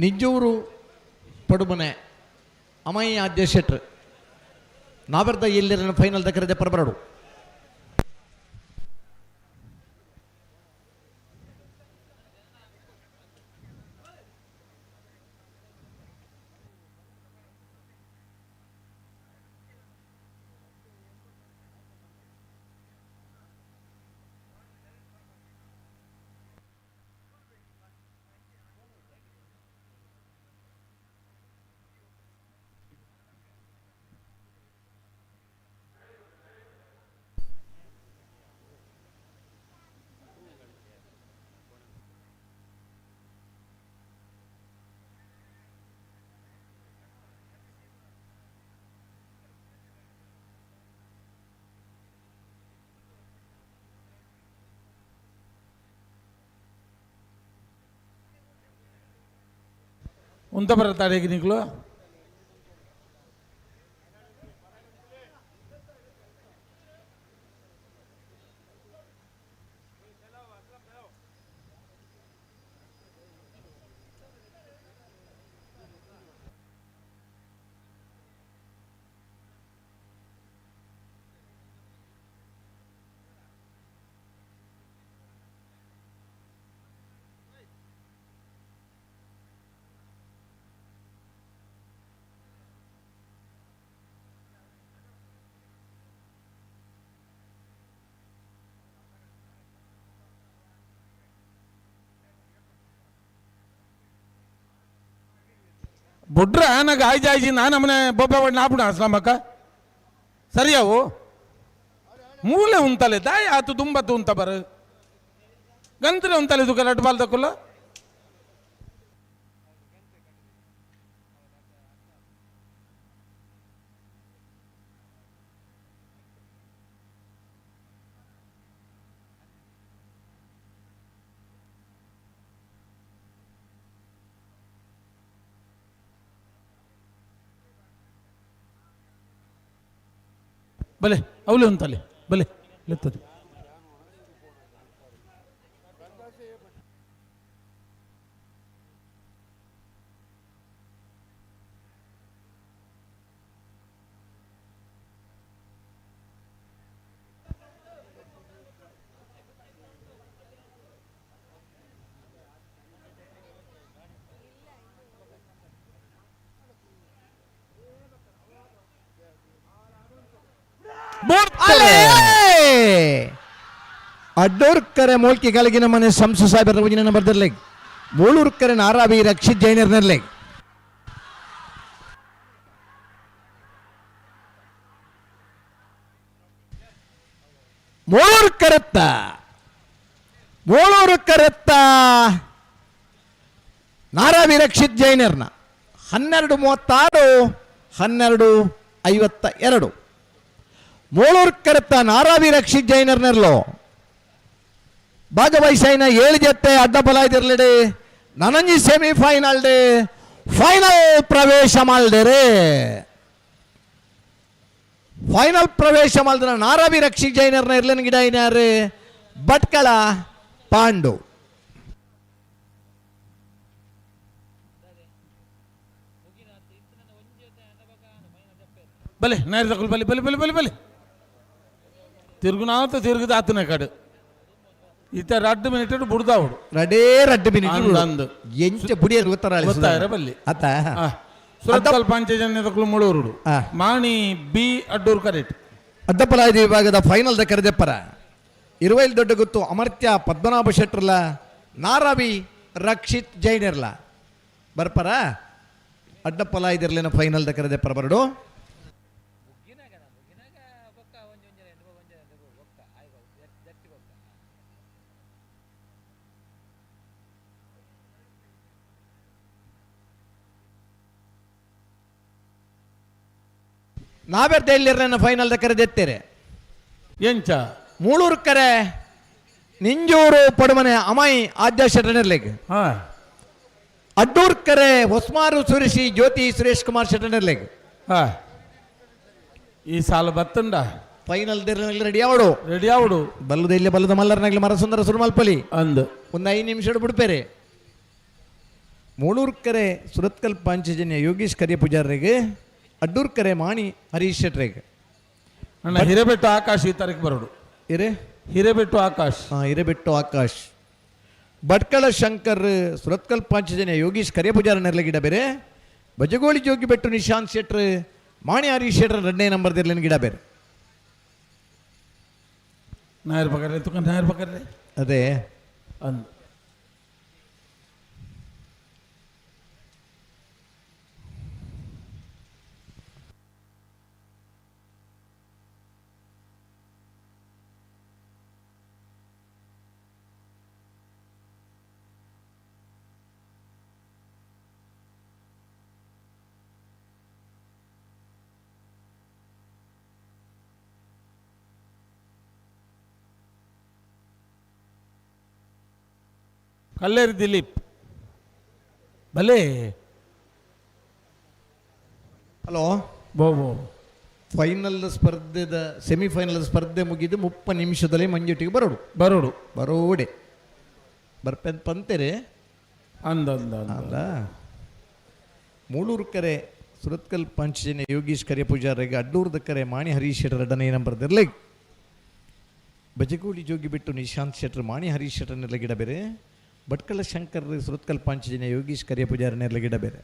ನಿಜ್ಜೂರು ಪಡುಮನೆ ಅಮಯ್ಯ ಆದ್ಯ ಶೆಟ್ರ್ ನಾವೆರ್ದ ಎಲ್ಲಿರ ಫೈನಲ್ ದಕ್ಕರದೆ ಪರಬರಡು ಉಂತ ಬರತ್ತಾಡೆಗೆ ನಿಕ್ಲು ಬುಡ್ರ ನನಗೆ ಆಯ್ಜಾಯ್ಜಿ ನಾನು ನಮ್ಮನೆ ಬೊಬ್ಬೆ ಬಣ್ಣ ಆಪುಣ ಅಸ್ಲಾಮಕ್ಕ ಸರಿಯಾವು ಮೂಲೆ ಉಂತಲೆ ದಾಯ ಆತು ತುಂಬತ್ತು ಉಂತ ಬರ ಗಂತ್ರೆ ಉಂತಲೆ ದುಃಖ ಲಡ್ ಬಾಲ್ ತಕೊಲ್ಲ ಬಲೆ ಅವಳು ಉಂತಲ್ಲಿ ಬಲೆ ಲೆತ್ತದು ಅಡ್ಡೋರ್ಕರೆ ಮೋಲ್ಕಿ ಕಲಗಿನ ಮನೆ ಸಂಸು ಸಾಹೇಬರ ಉಜಿನ ಬರ್ದಿರ್ಲೆ ಮೂಳೂರ್ಕರೆ ನಾರಾವಿ ರಕ್ಷಿತ್ ಜೈನರ್ನರ್ಲೆ ಮೂಳೂರು ಕರೆತ್ತ ನಾರಾವಿ ರಕ್ಷಿತ್ ಜೈನರ್ನ 12:36 12:52 ಮೂಳೂರು ಕರೆತ್ತ ನಾರಾವಿ ರಕ್ಷಿತ್ ಜೈನರ್ನರ್ಲು ಭಾಗವಹಿಸೈನ 7 ಜೊತೆ ಅಡ್ಡಬಲ ಇದಿರ್ಲಿಡಿ ನನಂಜಿ ಸೆಮಿಫೈನಲ್ ಡೇ ಫೈನಲ್ ಪ್ರವೇಶ ಮಾಡಿದರೆ ಫೈನಲ್ ಪ್ರವೇಶ ಮಾಡಿದ್ರೆ ನಾರಾವಿ ರಕ್ಷಿತ್ ಜೈನರ್ನ ಇರ್ಲಿನ ಗಿಡ ಏನಾರು ಭಟ್ಕಳ ಪಾಂಡು ಬಲೆ ನೇರ ತಗೊಳ್ಳಿ ಬಲೆ ಬಲೆ ಬಲೆ ಬಲೆ ಬಲೆ ತಿರುಗುನಾತ ತಿರುಗುದ ಆತನ ಕಡೆ ಈತ 2 ಮಿನಿಟ್ ಬುಡ್ದಾವುಡು ರಡ್ಡು ಮಿನಿಟ್ ಅಂದು ಎಂಚ ಬುಡಿಯರು ಗೊತ್ತಾರ ಬಲ್ಲಿ ಅತ್ತ ಸುರತ್ಕಲ್ ಪಂಚಜನ್ಯ ತಗೊಳ್ಳು ಮುಳೂರು ಮಾಣಿ ಬಿ ಅಡ್ಡೂರು ಕರೆಕ್ಟ್ ಅಡ್ಡಪಲಾಯ್ದ ವಿಭಾಗದ ಫೈನಲ್ದ ಕರೆದೆಪ್ಪರ 20 ದೊಡ್ಡ ಗೊತ್ತು ಅಮರ್ತ್ಯ ಪದ್ಮನಾಭ ಶೆಟ್ರಲ್ಲ ನಾರಾವಿ ರಕ್ಷಿತ್ ಜೈನರ್ಲ ಬರ್ಪರ ಅಡ್ಡಪಲಾಯ್ದಿರ್ಲಿನ ಫೈನಲ್ದ ಕರೆದೆಪ್ಪರ ಬರಡು ನಾವೆರ್ದೇಳಿರ್ನ ಫೈನಲ್ದ ಕರೆದೆತ್ತೇರೆ ಎಂಚ ಮೂಳೂರು ಕರೆ ನಿಂಜೂರು ಪಡುಮನೆ ಅಮಾಯಿ ಆದ್ಯ ಶೆಟ್ಟನರ್ಲೆಗ್ ಅಡ್ಡೂರ್ ಕರೆ ಹೊಸ್ಮಾರು ಸುರೇಶಿ ಜ್ಯೋತಿ ಸುರೇಶ್ ಕುಮಾರ್ ಶೆಟ್ಟನರ್ಲೆಗ್ ಈ ಸಾಲ ಬತ್ತಂಡ ಫೈನಲ್ ರೆಡಿ ಆವಡು ಬಲ್ಲದ ಇಲ್ಲೇ ಬಲ್ಲದ ಮಲ್ಲರ್ನಾಗ್ಲಿ ಮರಸುಂದರ ಸುರ್ಮಲ್ಪಲಿ ಅಂದು ಒಂದು 5 ನಿಮಿಷ ಬಿಡ್ಪೇರೆ ಮೂಳೂರು ಕರೆ ಸುರತ್ಕಲ್ ಪಾಂಚಜನ್ಯ ಯೋಗೀಶ್ ಕರಿಯ ಪೂಜಾರಿಗೆ ಅಡ್ಡೂರ್ ಕರೆ ಮಾಣಿ ಹರೀಶ್ ಶೆಟ್ರಿಗೆ ಅಣ್ಣ ಹಿರೇಬೆಟ್ಟು ಆಕಾಶ್ ಈ ತಾರೀಕು ಬರೋಡು ಹಿರೇಬೆಟ್ಟು ಆಕಾಶ್ ಹಿರೇಬೆಟ್ಟು ಆಕಾಶ್ ಭಟ್ಕಳ ಶಂಕರ್ ಸುರತ್ಕಲ್ ಪಾಂಚಜನ್ಯ ಯೋಗೀಶ್ ಕರಿಯ ಪೂಜಾರ ಗಿಡ ಬೇರೆ ಬಜಗೋಳಿ ಜೋಗಿ ಬೆಟ್ಟು ನಿಶಾಂತ್ ಶೆಟ್ರ್ ಮಾಣಿ ಹರೀಶ್ ಶೆಟ್ರ್ 2ನೇ ನಂಬರ್ದಿರ್ಲಿನ ಗಿಡ ಬೇರೆ ನಾಯರ್ ಬಕರ್ರೆ ಅದೇ ಅಂದು ಕಲ್ಲೇರಿ ದಿಲೀಪ್ ಭಲೇ ಹಲೋ ಬೋ ಫೈನಲ್ ಸ್ಪರ್ಧೆದ ಸೆಮಿಫೈನಲ್ ಸ್ಪರ್ಧೆ ಮುಗಿದು 30 ನಿಮಿಷದಲ್ಲಿ ಮಂಜುಟಿಗೆ ಬರೋಡೆ ಪಂತೆರೆ ಅಂದ ಮೂಳೂರು ಕರೆ ಸುರತ್ಕಲ್ ಪಂಚಜನ್ಯ ಯೋಗೀಶ್ ಕರಿಯ ಪೂಜಾರಿಗೆ ಅಡ್ಡೂರ್ದ ಕರೆ ಮಾಣಿ ಹರೀಶ್ ಶೆಟ್ರ್ 2ನೇ ನಂಬರ್ದಿರ್ಲಿ ಬಜಗೋಳಿ ಜೋಗಿ ಬಿಟ್ಟು ನಿಶಾಂತ್ ಶೆಟ್ರ್ ಮಾಣಿ ಹರೀಶ್ ಶೆಟ್ರನೆಲ್ಲ ಗಿಡ ಬೇರೆ ಭಟ್ಕಳ ಶಂಕರ್ ಸುರತ್ಕಲ್ ಪಾಂಚಜನ್ಯ ಯೋಗೀಶ್ ಕರಿಯ ಪೂಜಾರನೆಲ್ಲ ಗಿಡ ಬೇರೆ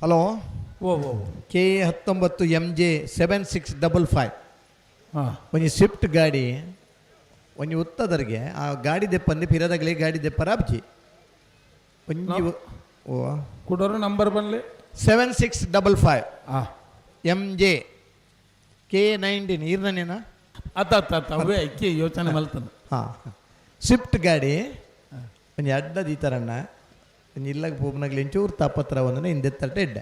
ಹಲೋ ಓ ಓ KA19MJ7655 ಒಂಜಿ ಸ್ವಿಫ್ಟ್ ಗಾಡಿ ಒಂಜಿ ಉತ್ತದರಿಗೆ ಆ ಗಾಡಿ ದೆಪ್ಪಂದು ಪಿರದಾಗಲಿ ಗಾಡಿ ದೆಪ್ಪರ ಅಬ್ಜಿ ಒಂಜಿ ಓ ಕೊಡೋರು ನಂಬರ್ ಬನ್ಲಿ 7655 MJ KA19 ನೀರ್ನೇನಾ ಅವೇ ಅಕ್ಕಿ ಯೋಚನೆ ಮಲ್ತಾನೆ. ಹಾಂ ಸ್ವಿಫ್ಟ್ ಗಾಡಿ ಒಂಜಿ ಅಡ್ಡ ದೀತಾರಣ್ಣ ಒಂಜಿ ಇಲ್ಲಾಗ ಪೋಪ್ನಾಗ್ಲಿ ಎಂಚೂರು ತಾಪತ್ರ ಒಂದನೆ ಹಿಂದೆತ್ತಲ್ಟೆ ಎಡ್ಡ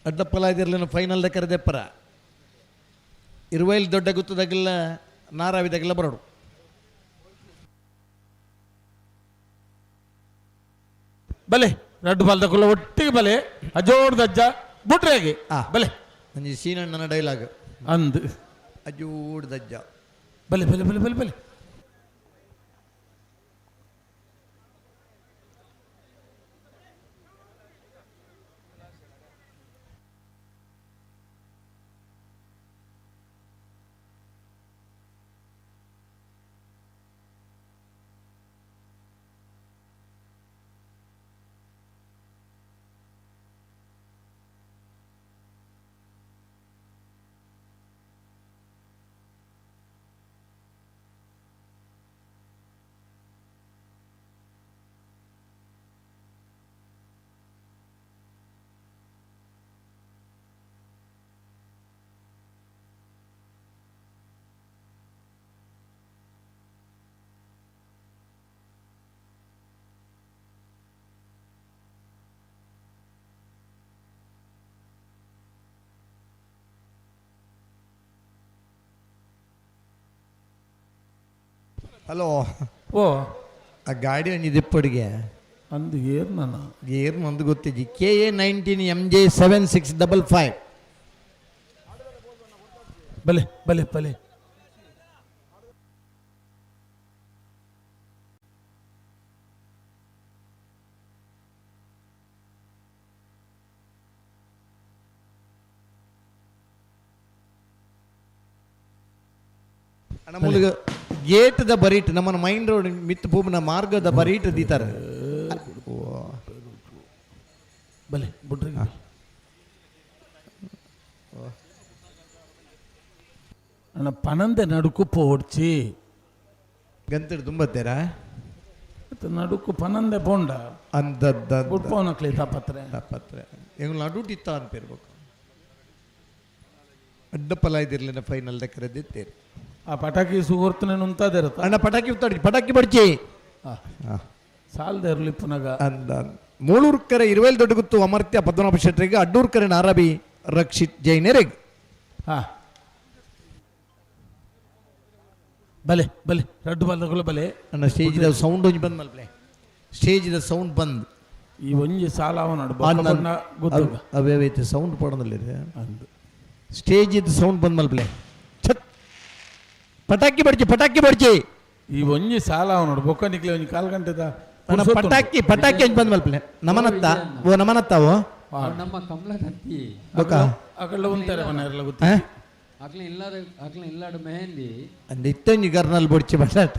ಅಡ್ಡಪ್ಪಲಾದಿರ್ಲೇನು ಫೈನಲ್ದ ಕರೆದೆಪ್ಪರ 20 ದೊಡ್ಡ ಗುತ್ತದಾಗೆಲ್ಲ ನಾರಾವಿದಾಗೆಲ್ಲ ಬರೋಡು ಬಲೆ ರಡ್ಡು ಬಾಲ್ದಕ್ಕಲ್ಲ ಒಟ್ಟಿಗೆ ಬಲೆ ಅಜೋಡ್ದಜ್ಜ ಬುಟ್ರೆಗೆ ಬಲೆ ಒಂಜಿ ಸೀನಣ್ಣನ ಡೈಲಾಗ್ ಅಂದು ಅಜೋಡ್ದಜ್ಜ ಬಲೆ ಬಲೆ ಬಲೆ ಬಲೆ ಬಲೆ ಹಲೋ ಓ ಆ ಗಾಡಿ ಒಂಜಿ ದಿಪ್ಪಡಿಗೆ ಅಂದು ಏರ್ ನನ್ನ ಗೇರ್ ಮಂದು ಗೊತ್ತಿಜ್ಜಿ KA19MJ7655 ಬಲೆ ಬಲೆ ಬಲೆ ನಮ್ಮೂಲಿಗೆ ಗೇಟ್ದ ಬರೀಟ್ ನಮ್ಮನ್ನ ಮೈನ್ ರೋಡ್ ಮಿತ್ ಪೂಬ್ನ ಮಾರ್ಗದ ಬರೀಟ್ ದೀತಾರೆ ಬಲೆ ಬುಡ್ರಿ ಅಣ್ಣ ಪನಂದೆ ನಡುಕು ಪೋಡ್ಚಿ ಗಂತಡು ತುಂಬತ್ತೇರಾ ನಡುಕು ಪನಂದೆ ಪೋಂಡ ಅಂದದ್ದ ಬುಡ್ಪೋನಕ್ಲಿ ತಪ್ಪತ್ರೆ ಹೆಂಗ್ ನಡುಟಿತ್ತ ಅನ್ಪಿರ್ಬೇಕು ಅಡ್ಡಪ್ಪಲ ಇದಿರ್ಲಿನ ಫೈನಲ್ ಕರೆದಿತ್ತೇರಿ ಆ ಪಟಾಕಿ ಸುಗುರ್ತನೆ ಉಂತಾದೆ ಅಣ್ಣ ಪಟಾಕಿ ಉತ್ತಾಡಿ ಪಟಾಕಿ ಬಡ್ಚಿ ಸಾಲದೆ ಇರಲಿ ಪುನಗ ಅಂದ ಮೂಳೂರ್ಕರೆ 20 ದೊಡ್ಡ ಗುತ್ತು ಅಮರ್ತ್ಯ ಪದ್ಮನಾಭ ಶೆಟ್ಟರಿಗೆ ಅಡ್ಡೂರ್ಕರೆ ನಾರಾಬಿ ರಕ್ಷಿತ್ ಜೈನರಿಗೆ ಬಲೆ ಬಲೆ ರಡ್ಡು ಬಾಲ್ದಗಳು ಬಲೆ ಅಣ್ಣ ಸ್ಟೇಜಿದ ಸೌಂಡ್ ಒಂಜಿ ಬಂದ್ ಮಲ್ಪಲೆ ಸ್ಟೇಜಿದ ಸೌಂಡ್ ಬಂದ್ ಈ ಒಂಜಿ ಸಾಲ ಅವನಾಡು ಅವೇ ಸೌಂಡ್ ಪಡೋದಿಲ್ಲ ಸ್ಟೇಜಿದ ಸೌಂಡ್ ಬಂದ್ ಮಲ್ಪಲೆ ಪಟಾಕಿ ಬಡ್ಚಿ ಈ ಒಂಜಿ ಸಾಲ ಅವನೋಡು ಬೊಕ್ಕ ನಿಕ್ಲಿ ಒಂಜಿ 4 ಗಂಟೆದ ಪಟಾಕಿ ಅಂತ ಬಂದ್ ಮಲ್ಪಲೆ ನಮನತ್ತ ನಮನತ್ತಾವೋ ನಮ್ಮ ಕಮಲದತ್ತಿ ಬೊಕ್ಕ ಅಕಲ್ಲ ಉಂತಾರೆ ಮನೆಯಲ್ಲ ಗೊತ್ತ ಅಕ್ಲ ಇಲ್ಲಾಡು ಮೆಹಂದಿ ಅಂದ ಇತ್ತೊಂಜಿ ಗರ್ನಲ್ ಬಡ್ಚಿ ಬಟಾಟ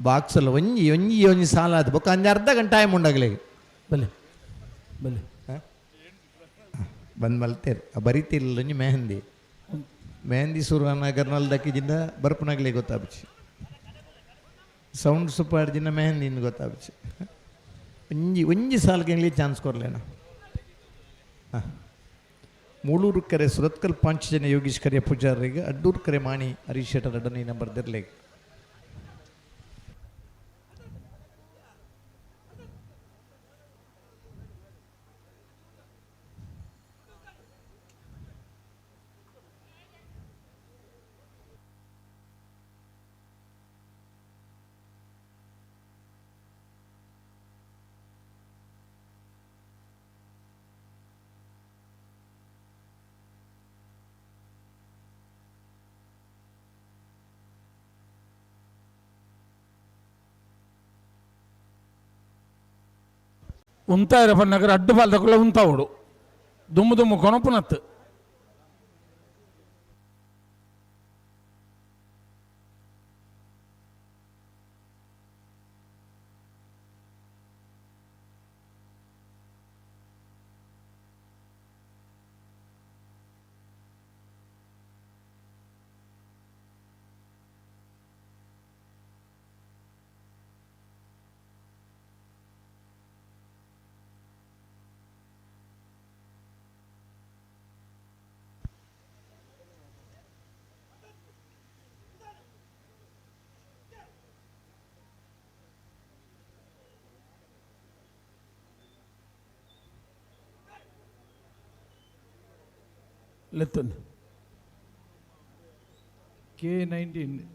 ಬಾಕ್ಸ್ ಅಲ್ಲ ಒಂಜಿ ಸಾಲ ಅದು ಬೊಕ್ಕ ಅಂದ ಅರ್ಧ ಗಂಟೆ ಟೈಮ್ ಉಂಡಾಗ್ಲಿ ಬಲೆ ಬಲೆ ಬಂದ್ ಮಲ್ತೇರು ಬರೀತಿಲ್ಲ ಒಂಜಿ ಮೆಹಂದಿ ಸುರಾನ ಗರ್ನಲ್ ದಕ್ಕಿಜಿಂದ ಬರ್ಪನಾಗ್ಲಿ ಗೊತ್ತಾಗ್ಬಿಚ್ಚಿ ಸೌಂಡ್ ಸುಪಾಡ್ಜಿನ ಮೆಹಂದಿನ ಗೊತ್ತಾಗ್ಬಿಚ್ಚಿ ಒಂಜಿ ಸಾಲ್ಗೆ ಚಾನ್ಸ್ ಕೊರ್ಲೇನ ಮೂಳೂರು ಕರೆ ಸುರತ್ಕಲ್ ಪಾಂಚಜನ ಯೋಗೀಶ್ ಕರೆಯ ಪೂಜಾರಿಗೆ ಅಡ್ಡೂರು ಕರೆ ಮಾಣಿ ಹರೀಶ್ ಶೆಟ್ಟರ್ ಅಡ್ಡನಿ ನಂಬರ್ ದಿರ್ಲೆ ಉಂತಾಯಿರ ಪನ್ನಗರ ಅಡ್ಡು ಪಾಲ್ದಕ್ಕುಲ್ಲ ಉಂತಾವಡು ದುಮ್ಮು ದುಮ್ಮು ಕೊಣಪುನತ್ತು ಲೆತ್ತನ್ K19